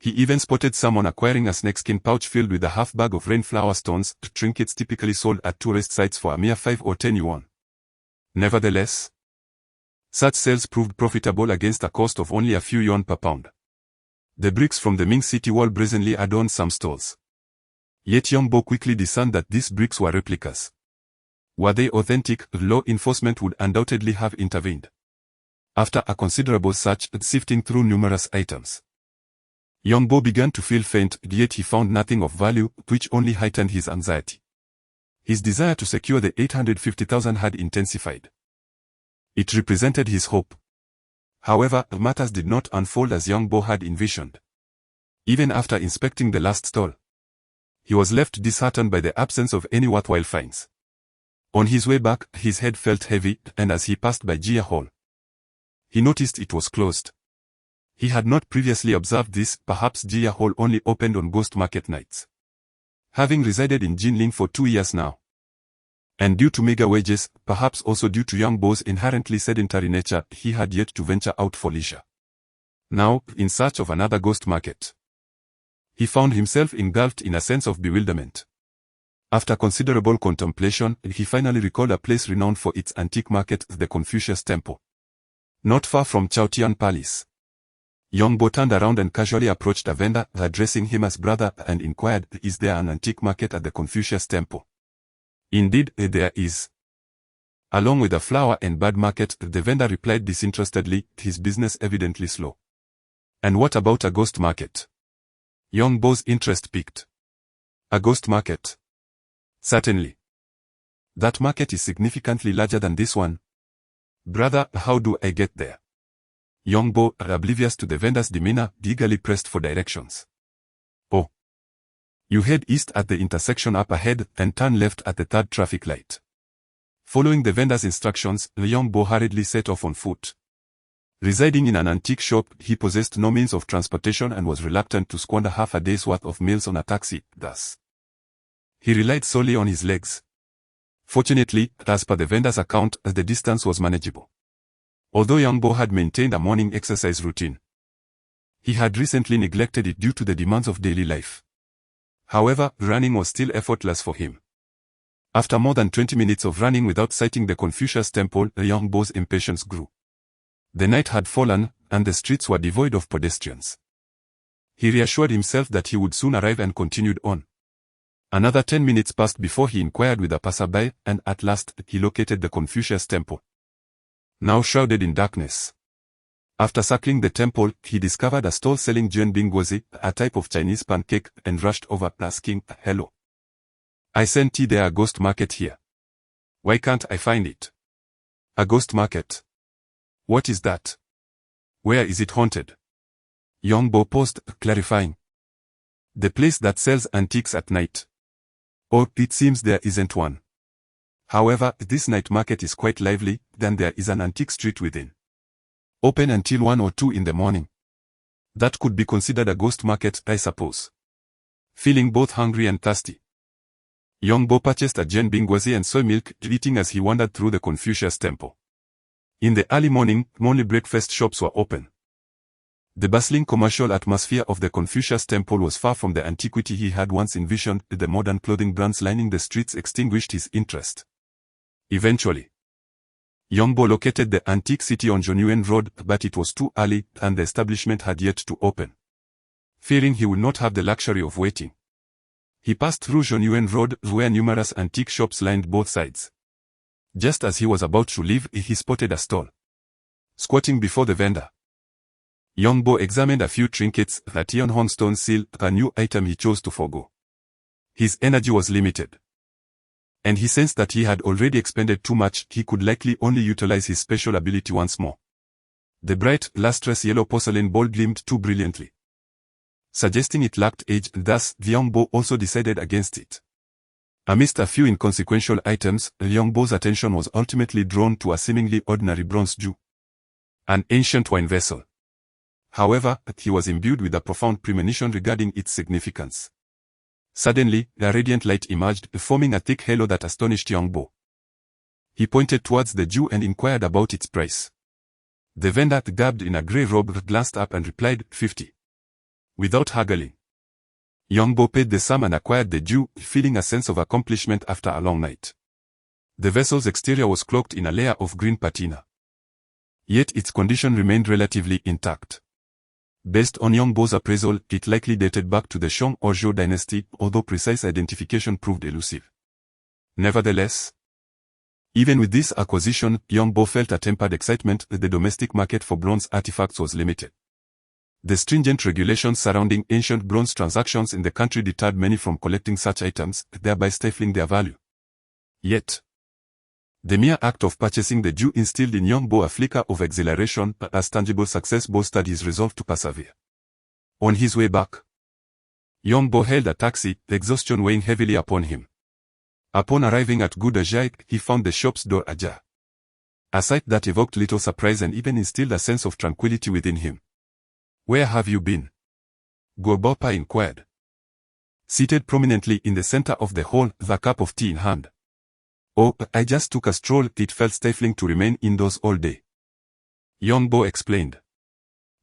He even spotted someone acquiring a snakeskin pouch filled with a half bag of rainflower stones, trinkets typically sold at tourist sites for a mere 5 or 10 yuan. Nevertheless, such sales proved profitable against a cost of only a few yuan per pound. The bricks from the Ming City wall brazenly adorned some stalls. Yet Young Bo quickly discerned that these bricks were replicas. Were they authentic, law enforcement would undoubtedly have intervened. After a considerable search, sifting through numerous items, Young Bo began to feel faint, yet he found nothing of value, which only heightened his anxiety. His desire to secure the 850,000 had intensified. It represented his hope. However, matters did not unfold as Young Bo had envisioned. Even after inspecting the last stall, he was left disheartened by the absence of any worthwhile finds. On his way back, his head felt heavy, and as he passed by Jia Hall, he noticed it was closed. He had not previously observed this. Perhaps Jia Hall only opened on ghost market nights. Having resided in Jinling for 2 years now, and due to meager wages, perhaps also due to Young Bo's inherently sedentary nature, he had yet to venture out for leisure. Now, in search of another ghost market, he found himself engulfed in a sense of bewilderment. After considerable contemplation, he finally recalled a place renowned for its antique market, the Confucius Temple, not far from Chaotian Palace. Young Bo turned around and casually approached a vendor, addressing him as brother, and inquired, "Is there an antique market at the Confucius Temple?" "Indeed, there is." Along with a flower and bird market, the vendor replied disinterestedly, his business evidently slow. "And what about a ghost market?" Young Bo's interest piqued. "A ghost market?" "Certainly. That market is significantly larger than this one." "Brother, how do I get there?" Young Bo, oblivious to the vendor's demeanor, eagerly pressed for directions. "Oh. You head east at the intersection up ahead, and turn left at the third traffic light." Following the vendor's instructions, Young Bo hurriedly set off on foot. Residing in an antique shop, he possessed no means of transportation and was reluctant to squander half a day's worth of meals on a taxi. Thus, he relied solely on his legs. Fortunately, as per the vendor's account, the distance was manageable. Although Young Bo had maintained a morning exercise routine, he had recently neglected it due to the demands of daily life. However, running was still effortless for him. After more than 20 minutes of running without sighting the Confucius Temple, Young Bo's impatience grew. The night had fallen, and the streets were devoid of pedestrians. He reassured himself that he would soon arrive and continued on. Another 10 minutes passed before he inquired with a passerby, and at last, he located the Confucius Temple, now shrouded in darkness. After circling the temple, he discovered a stall selling Juan Bingwazi, a type of Chinese pancake, and rushed over, asking, "Hello. I sent there a ghost market here. Why can't I find it?" "A ghost market? What is that? Where is it haunted?" Young Bo paused, clarifying. "The place that sells antiques at night." "Oh, it seems there isn't one. However, this night market is quite lively, then there is an antique street within. Open until 1 or 2 in the morning. That could be considered a ghost market, I suppose." Feeling both hungry and thirsty, Young Bo purchased a Jen Bingwazi and soy milk, eating as he wandered through the Confucius Temple. In the early morning, only breakfast shops were open. The bustling commercial atmosphere of the Confucius Temple was far from the antiquity he had once envisioned. The modern clothing brands lining the streets extinguished his interest. Eventually, Young Bo located the antique city on Zhonyuan Road, but it was too early, and the establishment had yet to open. Fearing he would not have the luxury of waiting, he passed through Zhonyuan Road, where numerous antique shops lined both sides. Just as he was about to leave, he spotted a stall. Squatting before the vendor, Young Bo examined a few trinkets, a Tianhong stone seal, a new item he chose to forgo. His energy was limited, and he sensed that he had already expended too much. He could likely only utilize his special ability once more. The bright, lustrous yellow porcelain bowl gleamed too brilliantly, suggesting it lacked age. Thus, Young Bo also decided against it. Amidst a few inconsequential items, Young Bo's attention was ultimately drawn to a seemingly ordinary bronze Ju, an ancient wine vessel. However, he was imbued with a profound premonition regarding its significance. Suddenly, a radiant light emerged, forming a thick halo that astonished Young Bo. He pointed towards the Jew and inquired about its price. The vendor, garbed in a grey robe, glanced up and replied, 50. Without haggling, Young Bo paid the sum and acquired the Jew, feeling a sense of accomplishment after a long night. The vessel's exterior was cloaked in a layer of green patina, yet its condition remained relatively intact. Based on Young Bo's appraisal, it likely dated back to the Shang or Zhou dynasty, although precise identification proved elusive. Nevertheless, even with this acquisition, Young Bo felt a tempered excitement. The domestic market for bronze artifacts was limited. The stringent regulations surrounding ancient bronze transactions in the country deterred many from collecting such items, thereby stifling their value. Yet, the mere act of purchasing the Jew instilled in Young Bo a flicker of exhilaration. As tangible success bolstered his resolve to persevere. On his way back, Young Bo hailed a taxi, exhaustion weighing heavily upon him. Upon arriving at Gudajai, he found the shop's door ajar, a sight that evoked little surprise and even instilled a sense of tranquility within him. Where have you been? Guobopa inquired. Seated prominently in the center of the hall, the cup of tea in hand. Oh, I just took a stroll. It felt stifling to remain indoors all day. Yongbo explained.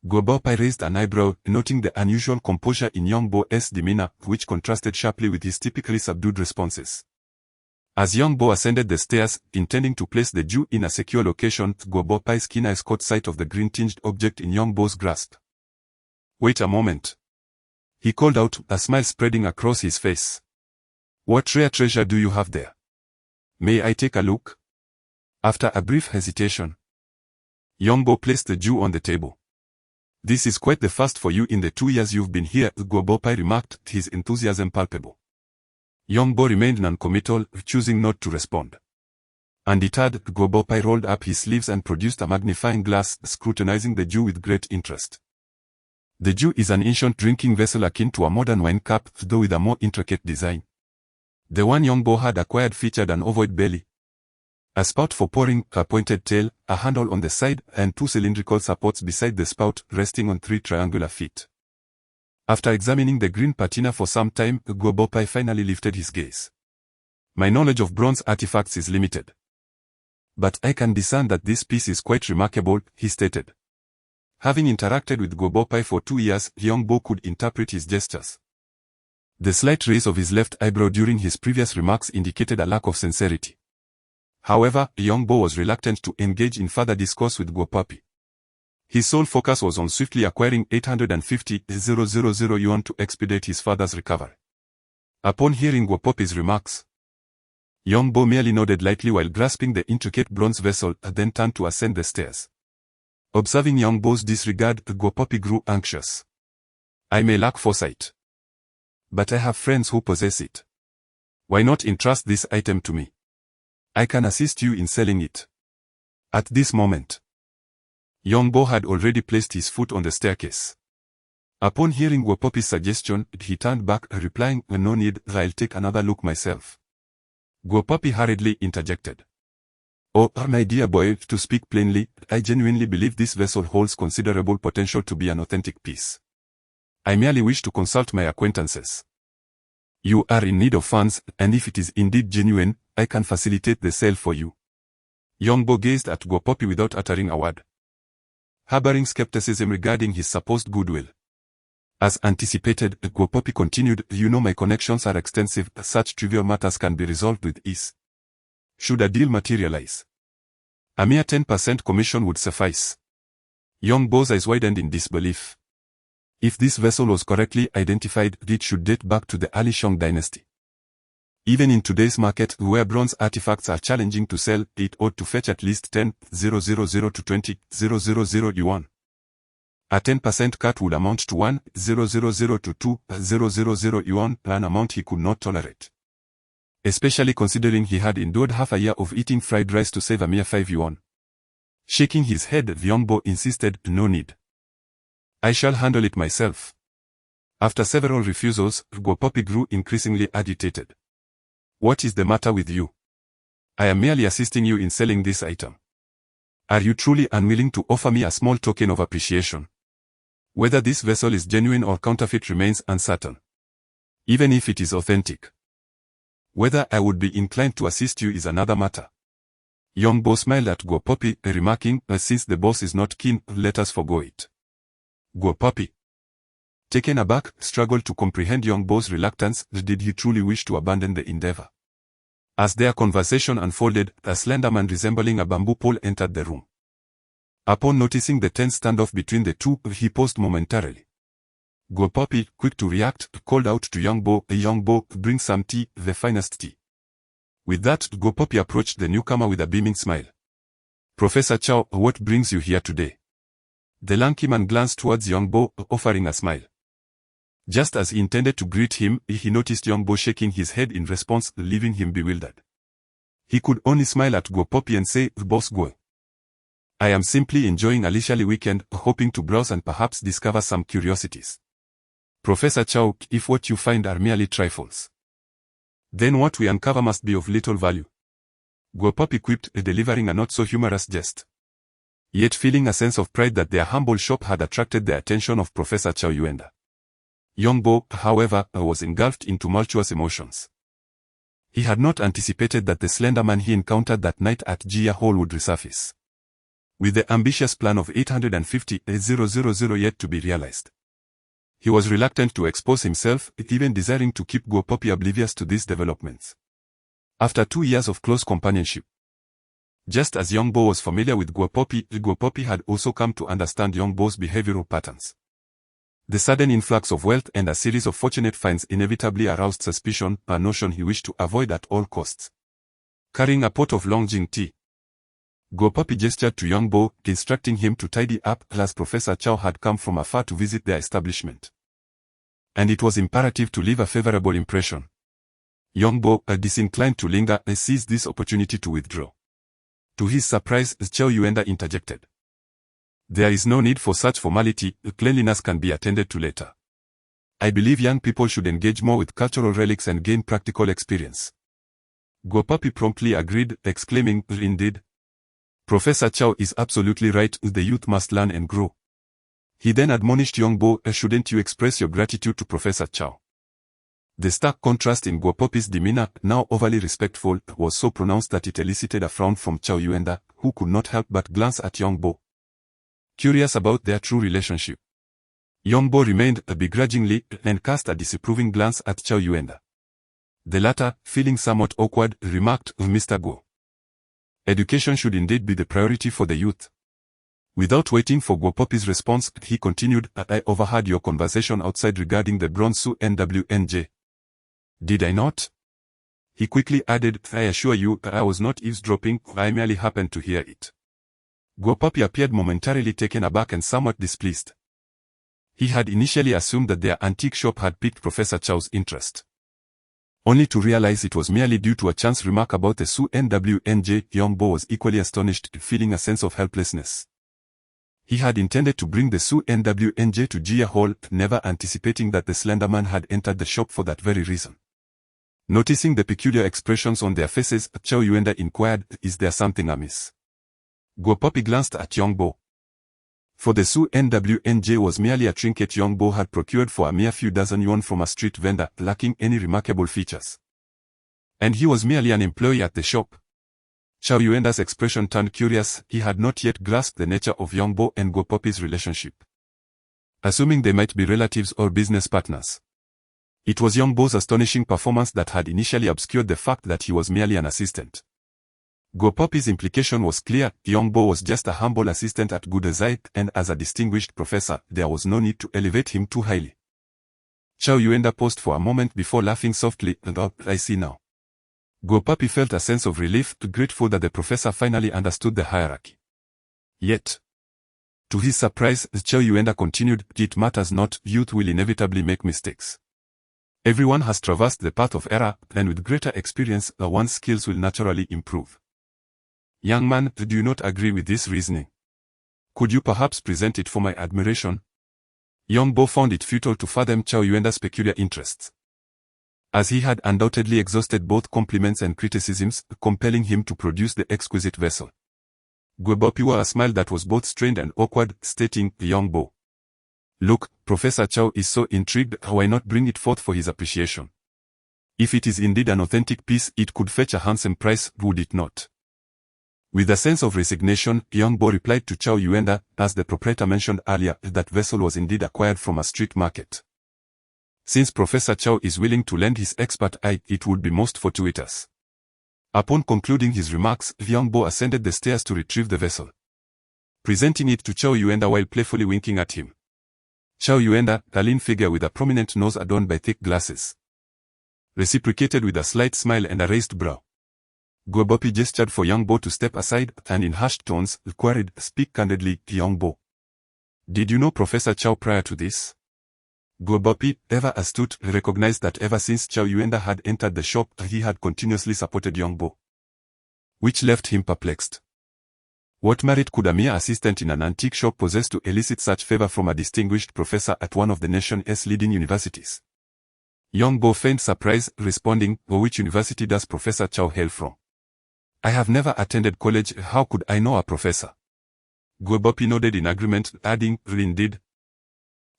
Guobopa raised an eyebrow, noting the unusual composure in Yongbo's demeanor, which contrasted sharply with his typically subdued responses. As Yongbo ascended the stairs, intending to place the Jew in a secure location, Guobopa's keen eyes caught sight of the green-tinged object in Yongbo's grasp. Wait a moment. He called out, a smile spreading across his face. What rare treasure do you have there? May I take a look? After a brief hesitation, Yongbo placed the Jew on the table. This is quite the first for you in the 2 years you've been here, Guobopa remarked, his enthusiasm palpable. Yongbo remained non-committal, choosing not to respond. Undeterred, Guobopa rolled up his sleeves and produced a magnifying glass, scrutinizing the Jew with great interest. The Jew is an ancient drinking vessel akin to a modern wine cup, though with a more intricate design. The one Yongbo had acquired featured an ovoid belly, a spout for pouring, a pointed tail, a handle on the side, and 2 cylindrical supports beside the spout, resting on 3 triangular feet. After examining the green patina for some time, Guobopa finally lifted his gaze. My knowledge of bronze artifacts is limited. But I can discern that this piece is quite remarkable, he stated. Having interacted with Guobopa for 2 years, Yongbo could interpret his gestures. The slight raise of his left eyebrow during his previous remarks indicated a lack of sincerity. However, Yongbo was reluctant to engage in further discourse with Guobopa. His sole focus was on swiftly acquiring 850,000 yuan to expedite his father's recovery. Upon hearing Guobopa's remarks, Yongbo merely nodded lightly while grasping the intricate bronze vessel, then turned to ascend the stairs. Observing Yongbo's disregard, Guobopa grew anxious. I may lack foresight, but I have friends who possess it. Why not entrust this item to me? I can assist you in selling it. At this moment, Yongbo had already placed his foot on the staircase. Upon hearing Guobopa's suggestion, he turned back, replying, no need, I'll take another look myself. Guobopa hurriedly interjected. Oh, my dear boy, to speak plainly, I genuinely believe this vessel holds considerable potential to be an authentic piece. I merely wish to consult my acquaintances. You are in need of funds, and if it is indeed genuine, I can facilitate the sale for you. Yongbo gazed at Guobopa without uttering a word, harboring skepticism regarding his supposed goodwill. As anticipated, Guobopa continued, you know my connections are extensive, such trivial matters can be resolved with ease. Should a deal materialize, a mere 10% commission would suffice. Yongbo's eyes widened in disbelief. If this vessel was correctly identified, it should date back to the early Shang dynasty. Even in today's market, where bronze artifacts are challenging to sell, it ought to fetch at least 10,000 to 20,000 yuan. A 10% cut would amount to 1,000 to 2,000 yuan, an amount he could not tolerate. Especially considering he had endured half a year of eating fried rice to save a mere 5 yuan. Shaking his head, Yongbo insisted, no need. I shall handle it myself. After several refusals, Guobopa grew increasingly agitated. What is the matter with you? I am merely assisting you in selling this item. Are you truly unwilling to offer me a small token of appreciation? Whether this vessel is genuine or counterfeit remains uncertain. Even if it is authentic. Whether I would be inclined to assist you is another matter. Yongbo smiled at Guobopa, remarking, since the boss is not keen, let us forgo it. Guobopa, taken aback, struggled to comprehend Yongbo's reluctance. Did he truly wish to abandon the endeavor? As their conversation unfolded, a slender man resembling a bamboo pole entered the room. Upon noticing the tense standoff between the two, he paused momentarily. Guobopa, quick to react, called out to Yongbo, Yongbo, bring some tea, the finest tea. With that, Guobopa approached the newcomer with a beaming smile. Professor Chow, what brings you here today? The lanky man glanced towards Yongbo, offering a smile. Just as he intended to greet him, he noticed Yongbo shaking his head in response, leaving him bewildered. He could only smile at Guobopa and say, Boss Guo. I am simply enjoying a leisurely weekend, hoping to browse and perhaps discover some curiosities. Professor Chow, if what you find are merely trifles, then what we uncover must be of little value. Guobopa quipped, delivering a not-so-humorous jest. yet feeling a sense of pride that their humble shop had attracted the attention of Professor Chow Yuenda. Young Bo, however, was engulfed in tumultuous emotions. He had not anticipated that the slender man he encountered that night at Jia Hall would resurface, with the ambitious plan of 850,000 yet to be realized. He was reluctant to expose himself, even desiring to keep Guo Poppy oblivious to these developments. After 2 years of close companionship, just as Young Bo was familiar with Guo Poppy had also come to understand Young Bo's behavioral patterns. The sudden influx of wealth and a series of fortunate finds inevitably aroused suspicion, a notion he wished to avoid at all costs. Carrying a pot of Longjing tea, Guo Poppy gestured to Young Bo, instructing him to tidy up, as Professor Chow had come from afar to visit their establishment, and it was imperative to leave a favorable impression. Young Bo, disinclined to linger, seized this opportunity to withdraw. To his surprise, Chow Yuenda interjected. "There is no need for such formality, cleanliness can be attended to later. I believe young people should engage more with cultural relics and gain practical experience." Guo Poppy promptly agreed, exclaiming, "Indeed. Professor Chow is absolutely right, the youth must learn and grow." He then admonished Young Bo, "Shouldn't you express your gratitude to Professor Chow?" The stark contrast in Guo Poppy's demeanor, now overly respectful, was so pronounced that it elicited a frown from Chow Yuenda, who could not help but glance at Young Bo, curious about their true relationship. Young Bo remained begrudgingly and cast a disapproving glance at Chow Yuenda. The latter, feeling somewhat awkward, remarked, "Mr. Guo, education should indeed be the priority for the youth." Without waiting for Guo Poppy's response, he continued, "I overheard your conversation outside regarding the bronze Su NWNJ. Did I not?" He quickly added, "I assure you, I was not eavesdropping, I merely happened to hear it." Guo Poppy appeared momentarily taken aback and somewhat displeased. He had initially assumed that their antique shop had piqued Professor Chow's interest, only to realize it was merely due to a chance remark about the Su NWNJ. Young Bo was equally astonished, feeling a sense of helplessness. He had intended to bring the Su NWNJ to Jia Hall, never anticipating that the slender man had entered the shop for that very reason. Noticing the peculiar expressions on their faces, Chow Yuenda inquired, "Is there something amiss?" Guo Poppy glanced at Young Bo. For the Su NWNJ was merely a trinket Young Bo had procured for a mere few dozen yuan from a street vendor, lacking any remarkable features. And he was merely an employee at the shop. Chow Yuenda's expression turned curious. He had not yet grasped the nature of Young Bo and Guo Poppy's relationship, assuming they might be relatives or business partners. It was Young Bo's astonishing performance that had initially obscured the fact that he was merely an assistant. Guo Poppy's implication was clear. Young Bo was just a humble assistant at Gudezai, and as a distinguished professor, there was no need to elevate him too highly. Chow Yuenda paused for a moment before laughing softly, "Oh, I see now." Guo Poppy felt a sense of relief, grateful that the professor finally understood the hierarchy. Yet, to his surprise, Chow Yuenda continued, "It matters not, youth will inevitably make mistakes. Everyone has traversed the path of error, and with greater experience, one's skills will naturally improve." Young man, do you not agree with this reasoning? Could you perhaps present it for my admiration? Young Bo found it futile to fathom Chow Yuenda's peculiar interests, as he had undoubtedly exhausted both compliments and criticisms, compelling him to produce the exquisite vessel. Guo Poppy wore a smile that was both strained and awkward, stating, "Young Bo, look, Professor Chow is so intrigued, why not bring it forth for his appreciation? If it is indeed an authentic piece, it could fetch a handsome price, would it not?" With a sense of resignation, Young Bo replied to Chow Yuenda, "As the proprietor mentioned earlier, that vessel was indeed acquired from a street market. Since Professor Chow is willing to lend his expert eye, it would be most fortuitous." Upon concluding his remarks, Young Bo ascended the stairs to retrieve the vessel, presenting it to Chow Yuenda while playfully winking at him. Chow Yuenda, a lean figure with a prominent nose adorned by thick glasses, reciprocated with a slight smile and a raised brow. Guo Poppy gestured for Young Bo to step aside, and in hushed tones, queried, "Speak candidly, Young Bo. Did you know Professor Chow prior to this?" Guo Poppy, ever astute, recognized that ever since Chow Yuenda had entered the shop, he had continuously supported Young Bo, which left him perplexed. What merit could a mere assistant in an antique shop possess to elicit such favor from a distinguished professor at one of the nation's leading universities? Young Bo feigned surprise, responding, "Which university does Professor Chow hail from? I have never attended college, how could I know a professor?" Guobopi nodded in agreement, adding, "Indeed.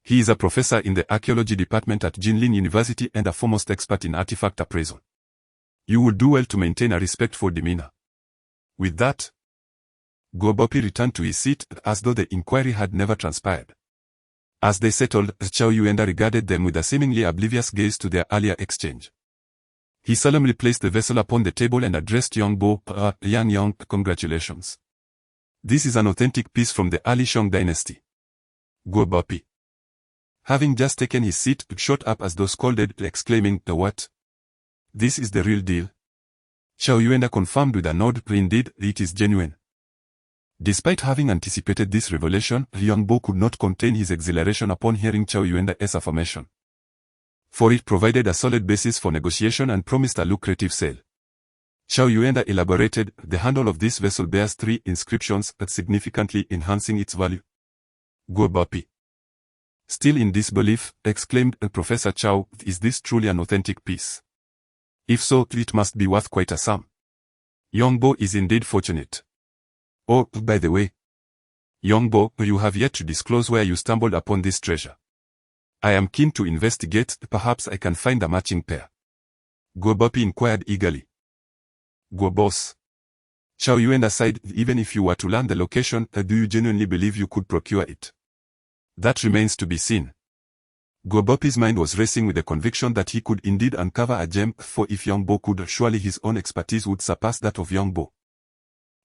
He is a professor in the archaeology department at Jinlin University and a foremost expert in artifact appraisal. You would do well to maintain a respectful demeanor." With that, Guobopi returned to his seat as though the inquiry had never transpired. As they settled, Chao Yuenda regarded them with a seemingly oblivious gaze to their earlier exchange. He solemnly placed the vessel upon the table and addressed Yongbo, Yang, "Congratulations. This is an authentic piece from the early Shang dynasty." Guobopi, having just taken his seat, shot up as though scolded, exclaiming, "What? This is the real deal?" Chao Yuenda confirmed with a nod, "Indeed, it is genuine." Despite having anticipated this revelation, Yongbo could not contain his exhilaration upon hearing Chao Yuenda's affirmation. For it provided a solid basis for negotiation and promised a lucrative sale. Chao Yuenda elaborated, "The handle of this vessel bears 3 inscriptions, significantly enhancing its value." Guobopi, still in disbelief, exclaimed, "Professor Chao, is this truly an authentic piece? If so, it must be worth quite a sum." Yongbo is indeed fortunate. "Oh, by the way, Yongbo, you have yet to disclose where you stumbled upon this treasure. I am keen to investigate, perhaps I can find a matching pair." Guobopi inquired eagerly. "Guobos," Chao Yuenda sighed, "even if you were to learn the location, do you genuinely believe you could procure it?" "That remains to be seen." Guobopi's mind was racing with the conviction that he could indeed uncover a gem, for if Yongbo could, surely his own expertise would surpass that of Yongbo,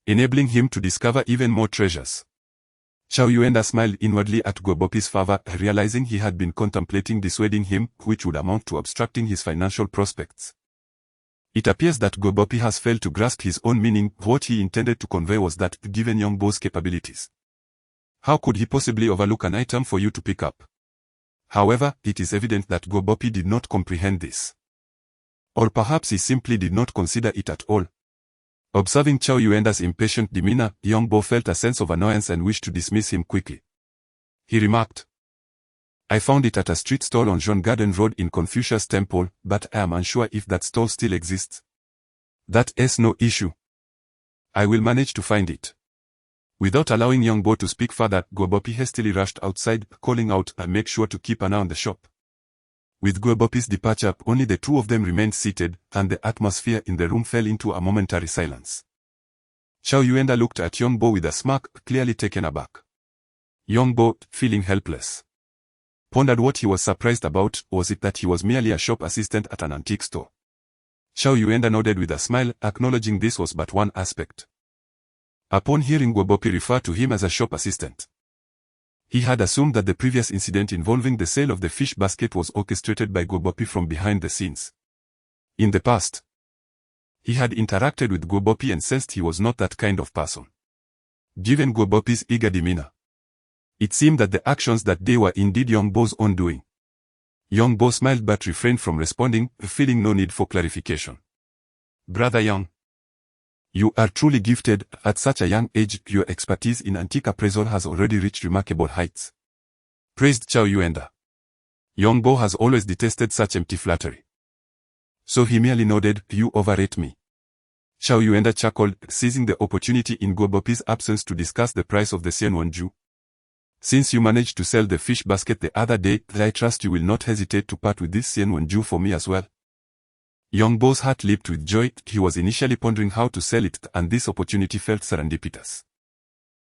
enabling him to discover even more treasures. Chao Yuenda smiled inwardly at Guobopi's favor, realizing he had been contemplating dissuading him, which would amount to obstructing his financial prospects. It appears that Guobopi has failed to grasp his own meaning. What he intended to convey was that, given Yongbo's capabilities, how could he possibly overlook an item for you to pick up? However, it is evident that Guobopi did not comprehend this. Or perhaps he simply did not consider it at all. Observing Chao Yuenda's impatient demeanor, Yongbo felt a sense of annoyance and wished to dismiss him quickly. He remarked, "I found it at a street stall on Zhong Garden Road in Confucius Temple, but I am unsure if that stall still exists." "That is no issue. I will manage to find it." Without allowing Yongbo to speak further, Guobopi hastily rushed outside, calling out, "Make sure to keep an eye on the shop." With Guobopi's departure, only the two of them remained seated, and the atmosphere in the room fell into a momentary silence. Chao Yuenda looked at Yongbo with a smirk, clearly taken aback. Yongbo, feeling helpless, pondered what he was surprised about. Was it that he was merely a shop assistant at an antique store? Chao Yuenda nodded with a smile, acknowledging this was but one aspect. Upon hearing Guobopi refer to him as a shop assistant, he had assumed that the previous incident involving the sale of the fish basket was orchestrated by Guobopi from behind the scenes. In the past, he had interacted with Guobopi and sensed he was not that kind of person. Given Guobopi's eager demeanor, it seemed that the actions that day were indeed Yongbo's own doing. Yongbo smiled but refrained from responding, feeling no need for clarification. "Brother Yang, you are truly gifted. At such a young age, your expertise in antique appraisal has already reached remarkable heights," praised Chao Yuenda. Yongbo has always detested such empty flattery, so he merely nodded. "You overrate me." Chao Yuenda chuckled, seizing the opportunity in Guobopi's absence to discuss the price of the Xianwenju. "Since you managed to sell the fish basket the other day, I trust you will not hesitate to part with this Xianwenju for me as well." Yongbo's heart leaped with joy. He was initially pondering how to sell it, and this opportunity felt serendipitous.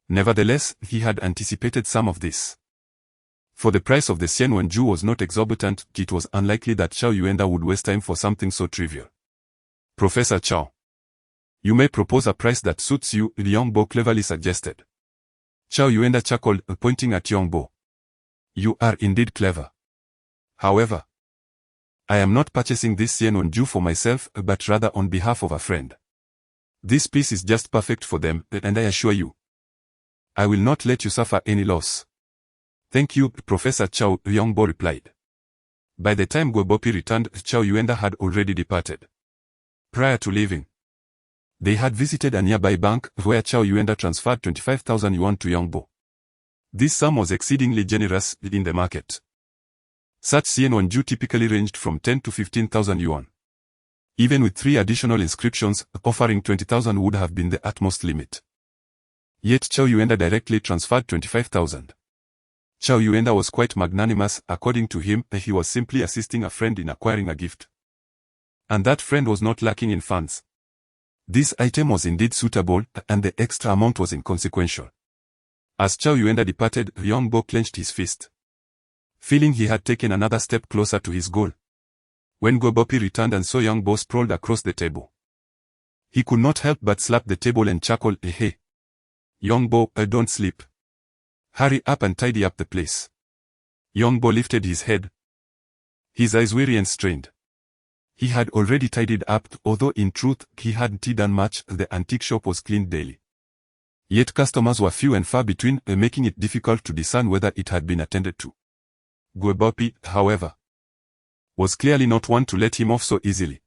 Nevertheless, he had anticipated some of this. For the price of the Xianwenju was not exorbitant, it was unlikely that Chao Yuenda would waste time for something so trivial. "Professor Chao, you may propose a price that suits you," Yongbo cleverly suggested. Chao Yuenda chuckled, pointing at Yongbo. "You are indeed clever. However, I am not purchasing this Xianwenju for myself, but rather on behalf of a friend. This piece is just perfect for them, and I assure you, I will not let you suffer any loss." "Thank you, Professor Chao," Yongbo replied. By the time Guobopi returned, Chao Yuenda had already departed. Prior to leaving, they had visited a nearby bank, where Chao Yuenda transferred 25,000 yuan to Yongbo. This sum was exceedingly generous in the market. Such Xianwenju typically ranged from 10 to 15,000 yuan. Even with 3 additional inscriptions, offering 20,000 would have been the utmost limit. Yet Chow Yuenda directly transferred 25,000. Chow Yuenda was quite magnanimous. According to him, he was simply assisting a friend in acquiring a gift. And that friend was not lacking in funds. This item was indeed suitable, and the extra amount was inconsequential. As Chow Yuenda departed, Young Bo clenched his fist, feeling he had taken another step closer to his goal. When Gobopi returned and saw Young Bo sprawled across the table, he could not help but slap the table and chuckle, "Hey, Young Bo, don't sleep. Hurry up and tidy up the place." Young Bo lifted his head, his eyes weary and strained. He had already tidied up, although in truth, he hadn't done much. The antique shop was cleaned daily. Yet customers were few and far between, making it difficult to discern whether it had been attended to. Gobopi, however, was clearly not one to let him off so easily.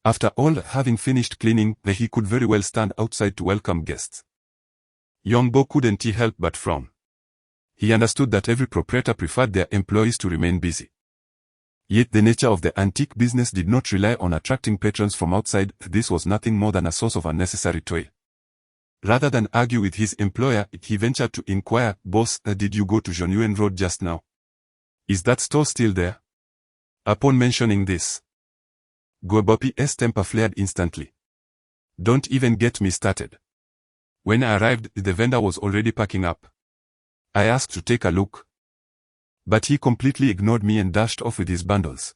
After all, having finished cleaning, he could very well stand outside to welcome guests. Young Bo couldn't help but frown. He understood that every proprietor preferred their employees to remain busy. Yet the nature of the antique business did not rely on attracting patrons from outside. This was nothing more than a source of unnecessary toil. Rather than argue with his employer, he ventured to inquire, "Boss, did you go to Zhonyuan Road just now? Is that store still there?" Upon mentioning this, Gobopi's temper flared instantly. "Don't even get me started. When I arrived, the vendor was already packing up. I asked to take a look, but he completely ignored me and dashed off with his bundles."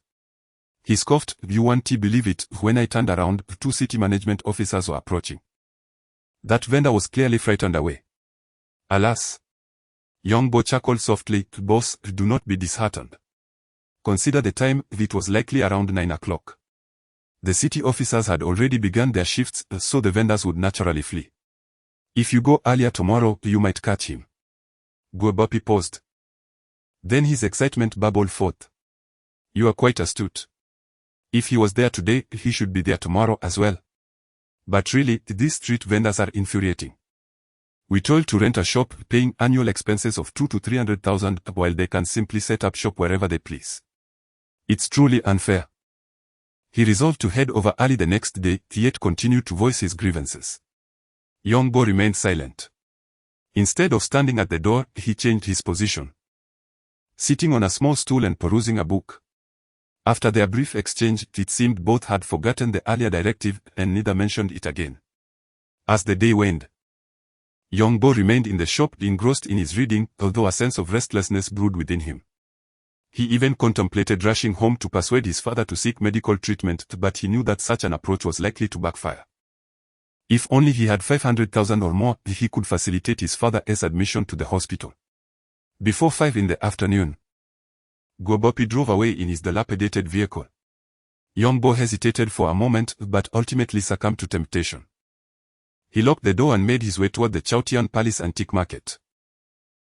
He scoffed. "You won't believe it, when I turned around, 2 city management officers were approaching. That vendor was clearly frightened away." Alas! Young Bo chuckled softly. "Boss, do not be disheartened. Consider the time, it was likely around 9 o'clock. The city officers had already begun their shifts, so the vendors would naturally flee. If you go earlier tomorrow, you might catch him." Gobopi paused. Then his excitement bubbled forth. "You are quite astute. If he was there today, he should be there tomorrow as well. But really, these street vendors are infuriating. We told to rent a shop, paying annual expenses of 200,000 to 300,000, while they can simply set up shop wherever they please. It's truly unfair." He resolved to head over early the next day, yet continued to voice his grievances. Young Bo remained silent. Instead of standing at the door, he changed his position, sitting on a small stool and perusing a book. After their brief exchange, it seemed both had forgotten the earlier directive, and neither mentioned it again. As the day waned, Young Bo remained in the shop engrossed in his reading, although a sense of restlessness brewed within him. He even contemplated rushing home to persuade his father to seek medical treatment, but he knew that such an approach was likely to backfire. If only he had 500,000 or more, he could facilitate his father's admission to the hospital. Before 5 in the afternoon, Gobopi drove away in his dilapidated vehicle. Young Bo hesitated for a moment, but ultimately succumbed to temptation. He locked the door and made his way toward the Chaotian Palace Antique Market.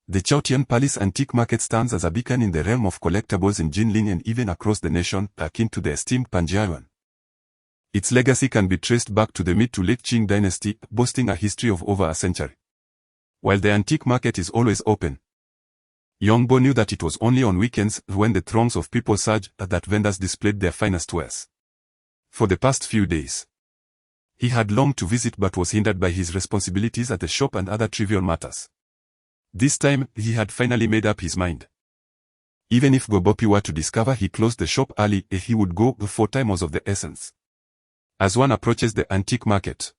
The Chaotian Palace Antique Market stands as a beacon in the realm of collectibles in Jinling and even across the nation, akin to the esteemed Panjiayuan. Its legacy can be traced back to the mid to late Qing dynasty, boasting a history of over a century. While the antique market is always open, Young Bo knew that it was only on weekends, when the throngs of people surged, that vendors displayed their finest wares. For the past few days, he had longed to visit but was hindered by his responsibilities at the shop and other trivial matters. This time, he had finally made up his mind. Even if Gobopi were to discover he closed the shop early, he would go, for time was of the essence. As one approaches the antique market,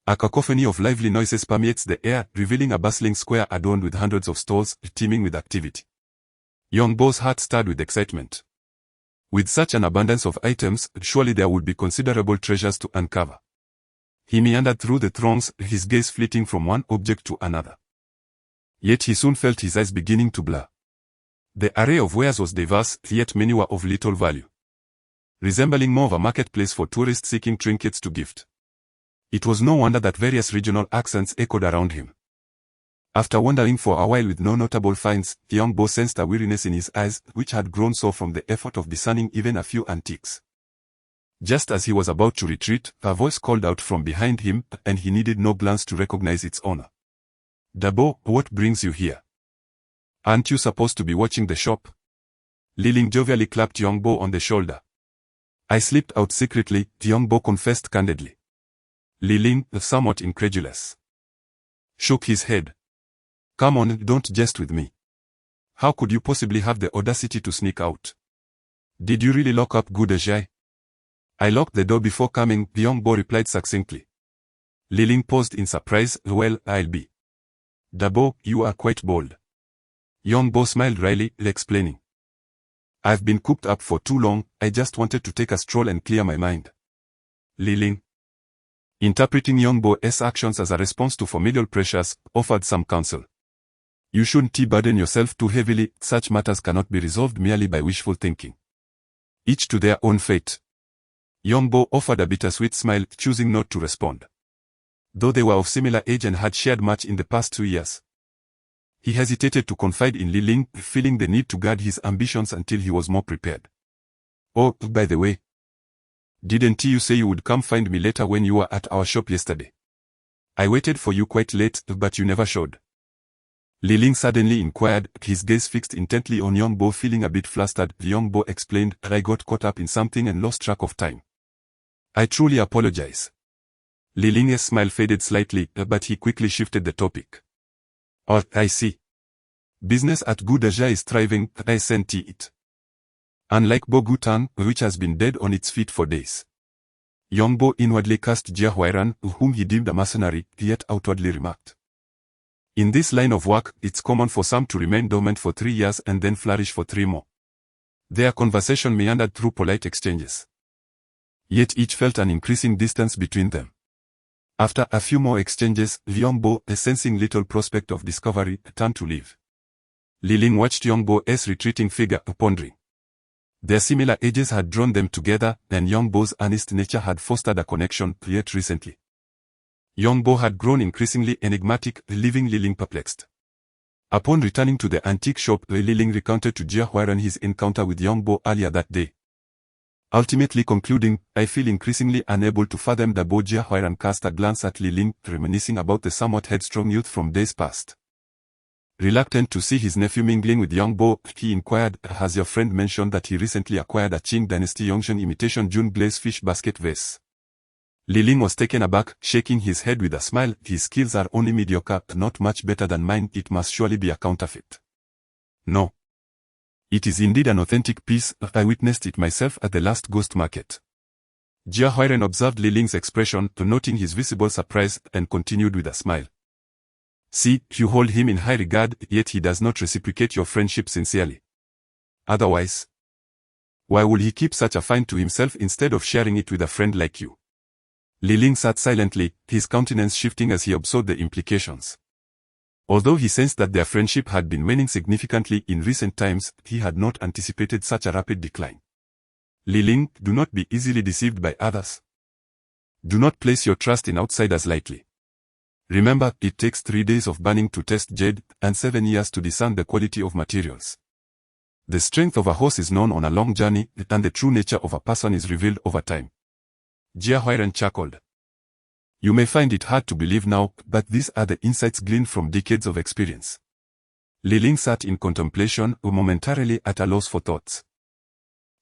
a cacophony of lively noises permeates the air, revealing a bustling square adorned with hundreds of stalls, teeming with activity. Young Bo's heart stirred with excitement. With such an abundance of items, surely there would be considerable treasures to uncover. He meandered through the throngs, his gaze flitting from one object to another. Yet he soon felt his eyes beginning to blur. The array of wares was diverse, yet many were of little value, resembling more of a marketplace for tourists seeking trinkets to gift. It was no wonder that various regional accents echoed around him. After wandering for a while with no notable finds, Young Bo sensed a weariness in his eyes, which had grown so from the effort of discerning even a few antiques. Just as he was about to retreat, a voice called out from behind him, and he needed no glance to recognize its owner. "Dabo, what brings you here? Aren't you supposed to be watching the shop?" Liling jovially clapped Young Bo on the shoulder. "I slipped out secretly," Young Bo confessed candidly. Liling, somewhat incredulous, shook his head. Come on, don't jest with me. How could you possibly have the audacity to sneak out? Did you really lock up Goodajai? I locked the door before coming, the young boy replied succinctly. Li Ling paused in surprise. Well, I'll be. Dabo, you are quite bold. Young Bo smiled wryly, explaining. I've been cooped up for too long, I just wanted to take a stroll and clear my mind. Li Ling, interpreting Young Bo's actions as a response to familial pressures, offered some counsel. You shouldn't burden yourself too heavily, such matters cannot be resolved merely by wishful thinking. Each to their own fate. Young Bo offered a bittersweet smile, choosing not to respond. Though they were of similar age and had shared much in the past 2 years. He hesitated to confide in Li Ling, feeling the need to guard his ambitions until he was more prepared. Oh, by the way. Didn't you say you would come find me later when you were at our shop yesterday? I waited for you quite late, but you never showed. Li Ling suddenly inquired, his gaze fixed intently on Young Bo. Feeling a bit flustered, Young Bo explained, I got caught up in something and lost track of time. I truly apologize. Li Ling's smile faded slightly, but he quickly shifted the topic. Oh, I see. Business at Goodajai is thriving, I sent it. Unlike Bo Gutang, which has been dead on its feet for days. Young Bo inwardly cursed Jia Huairan, whom he deemed a mercenary, yet outwardly remarked. In this line of work, it's common for some to remain dormant for 3 years and then flourish for 3 more. Their conversation meandered through polite exchanges. Yet each felt an increasing distance between them. After a few more exchanges, Young Bo, sensing little prospect of discovery, turned to leave. Li Ling watched Young Bo's retreating figure, pondering. Their similar ages had drawn them together, and Young Bo's earnest nature had fostered a connection, yet recently. Young Bo had grown increasingly enigmatic, leaving Li Ling perplexed. Upon returning to the antique shop, Li Ling recounted to Jia Huairan his encounter with Young Bo earlier that day. Ultimately concluding, I feel increasingly unable to fathom the Bo. Jia Huairan cast a glance at Li Ling, reminiscing about the somewhat headstrong youth from days past. Reluctant to see his nephew mingling with Young Bo, he inquired, has your friend mentioned that he recently acquired a Qing Dynasty Yongshan imitation June glaze fish basket vase? Li Ling was taken aback, shaking his head with a smile. His skills are only mediocre, not much better than mine. It must surely be a counterfeit. No. It is indeed an authentic piece. I witnessed it myself at the last ghost market. Jia Huairan observed Li Ling's expression, noting his visible surprise, and continued with a smile. See, you hold him in high regard, yet he does not reciprocate your friendship sincerely. Otherwise, why would he keep such a find to himself instead of sharing it with a friend like you? Li Ling sat silently, his countenance shifting as he absorbed the implications. Although he sensed that their friendship had been waning significantly in recent times, he had not anticipated such a rapid decline. Li Ling, do not be easily deceived by others. Do not place your trust in outsiders lightly. Remember, it takes 3 days of burning to test jade, and 7 years to discern the quality of materials. The strength of a horse is known on a long journey, and the true nature of a person is revealed over time. Jia Huairan chuckled. You may find it hard to believe now, but these are the insights gleaned from decades of experience. Li Ling sat in contemplation, momentarily at a loss for thoughts.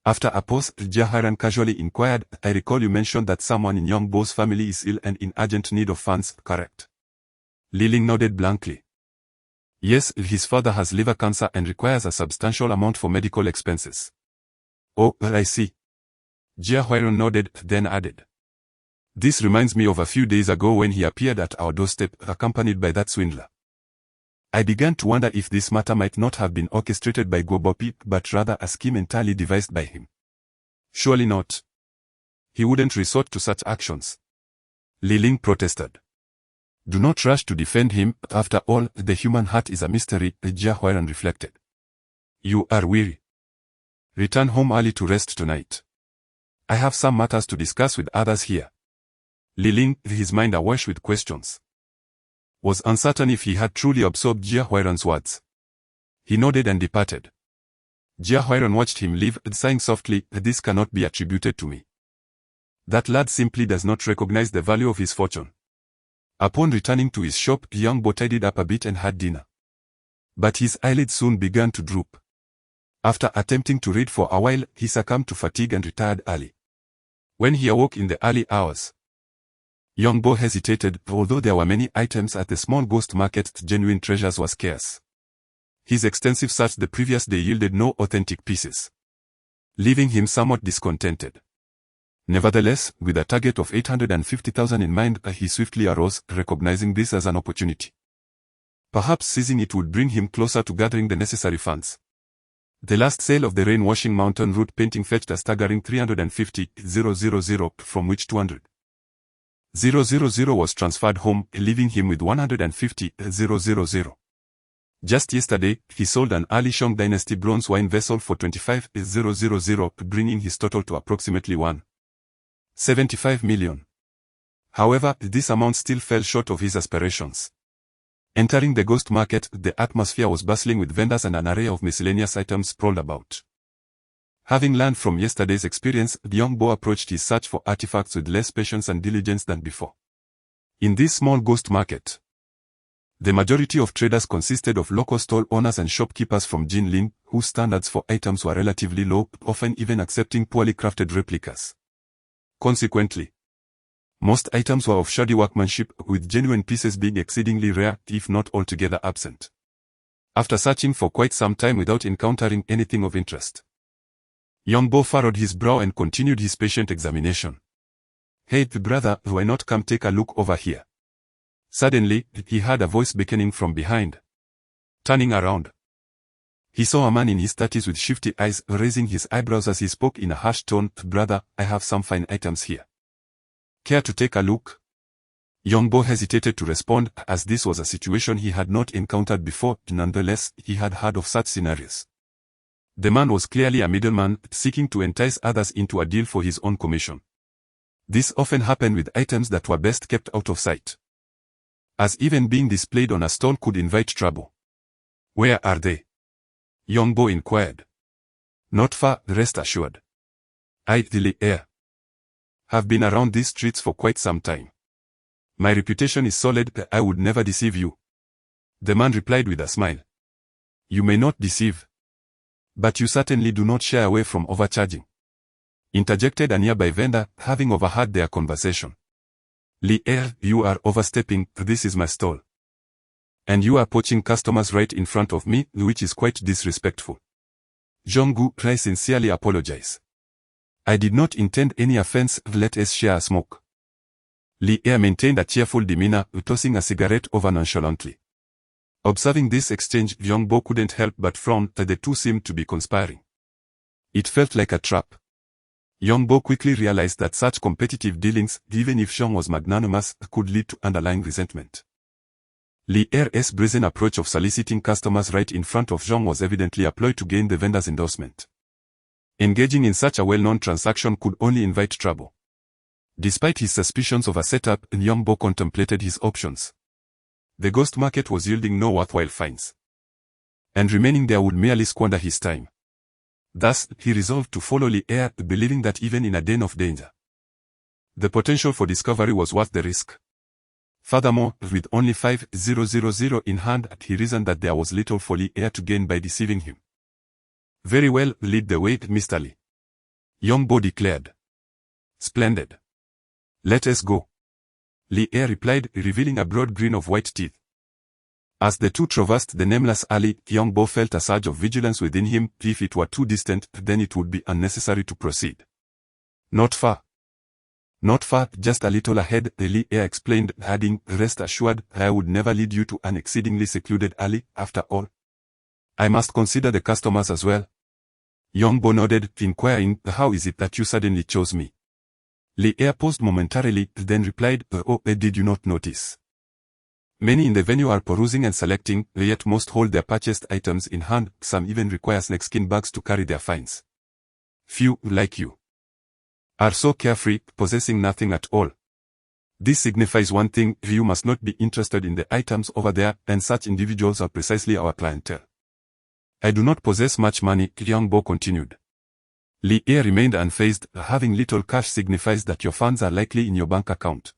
After a pause, Jia Huairan casually inquired, I recall you mentioned that someone in Young Bo's family is ill and in urgent need of funds, correct? Li Ling nodded blankly. Yes, his father has liver cancer and requires a substantial amount for medical expenses. Oh, I see. Jia Huairan nodded, then added. This reminds me of a few days ago when he appeared at our doorstep, accompanied by that swindler. I began to wonder if this matter might not have been orchestrated by Gobopi, but rather a scheme entirely devised by him. Surely not. He wouldn't resort to such actions. Li Ling protested. Do not rush to defend him, after all, the human heart is a mystery, Jia Huairan reflected. You are weary. Return home early to rest tonight. I have some matters to discuss with others here. Li Ling, his mind awash with questions, was uncertain if he had truly absorbed Jia Huairan's words. He nodded and departed. Jia Huairan watched him leave, sighing softly, this cannot be attributed to me. That lad simply does not recognize the value of his fortune. Upon returning to his shop, Young Bo tidied up a bit and had dinner. But his eyelids soon began to droop. After attempting to read for a while, he succumbed to fatigue and retired early. When he awoke in the early hours, Young Bo hesitated. Although there were many items at the small ghost market, genuine treasures were scarce. His extensive search the previous day yielded no authentic pieces, leaving him somewhat discontented. Nevertheless, with a target of 850,000 in mind, he swiftly arose, recognizing this as an opportunity. Perhaps seizing it would bring him closer to gathering the necessary funds. The last sale of the rain-washing mountain route painting fetched a staggering 350,000, from which 200,000 was transferred home, leaving him with 150,000. Just yesterday, he sold an early Shang Dynasty bronze wine vessel for 25,000, bringing his total to approximately 175 million. However, this amount still fell short of his aspirations. Entering the ghost market, the atmosphere was bustling with vendors and an array of miscellaneous items sprawled about. Having learned from yesterday's experience, Young Bo approached his search for artifacts with less patience and diligence than before. In this small ghost market, the majority of traders consisted of local stall owners and shopkeepers from Jinling, whose standards for items were relatively low, often even accepting poorly crafted replicas. Consequently, most items were of shoddy workmanship, with genuine pieces being exceedingly rare, if not altogether absent. After searching for quite some time without encountering anything of interest, Young Bo furrowed his brow and continued his patient examination. "Hey, brother, why not come take a look over here?" Suddenly, he heard a voice beckoning from behind. Turning around, he saw a man in his 30s with shifty eyes, raising his eyebrows as he spoke in a harsh tone. "Brother, I have some fine items here. Care to take a look?" Young Bo hesitated to respond, as this was a situation he had not encountered before. Nonetheless, he had heard of such scenarios. The man was clearly a middleman, seeking to entice others into a deal for his own commission. This often happened with items that were best kept out of sight, as even being displayed on a stall could invite trouble. "Where are they?" Young Bo inquired. "Not far, rest assured. I, the heir, have been around these streets for quite some time. My reputation is solid. I would never deceive you." The man replied with a smile. "You may not deceive, but you certainly do not shy away from overcharging," interjected a nearby vendor, having overheard their conversation. "Heir, you are overstepping. This is my stall, and you are poaching customers right in front of me, which is quite disrespectful." Zhonggu, I sincerely apologize. I did not intend any offense. Let us share a smoke. Heir maintained a cheerful demeanor, tossing a cigarette over nonchalantly. Observing this exchange, Young Bo couldn't help but frown. The two seemed to be conspiring. It felt like a trap. Young Bo quickly realized that such competitive dealings, even if Zhong was magnanimous, could lead to underlying resentment. Heir's brazen approach of soliciting customers right in front of Zhong was evidently a ploy to gain the vendor's endorsement. Engaging in such a well-known transaction could only invite trouble. Despite his suspicions of a setup, Young Bo contemplated his options. The ghost market was yielding no worthwhile finds, and remaining there would merely squander his time. Thus, he resolved to follow Heir, believing that even in a den of danger, the potential for discovery was worth the risk. Furthermore, with only 5,000 in hand, he reasoned that there was little for Heir to gain by deceiving him. "Very well, lead the way, Mr. Li," Young Bo declared. "Splendid. Let us go," Heir replied, revealing a broad grin of white teeth. As the two traversed the nameless alley, Young Bo felt a surge of vigilance within him. If it were too distant, then it would be unnecessary to proceed. Not far, just a little ahead," Heir explained, adding, "Rest assured, I would never lead you to an exceedingly secluded alley. After all, I must consider the customers as well." Young Bo nodded, inquiring, "How is it that you suddenly chose me?" Heir paused momentarily, then replied, "Did you not notice? Many in the venue are perusing and selecting, yet most hold their purchased items in hand. Some even require snakeskin bags to carry their finds. Few, like you, are so carefree, possessing nothing at all. This signifies one thing: you must not be interested in the items over there, and such individuals are precisely our clientele." "I do not possess much money," Young Bo continued. Heir remained unfazed. "Having little cash signifies that your funds are likely in your bank account.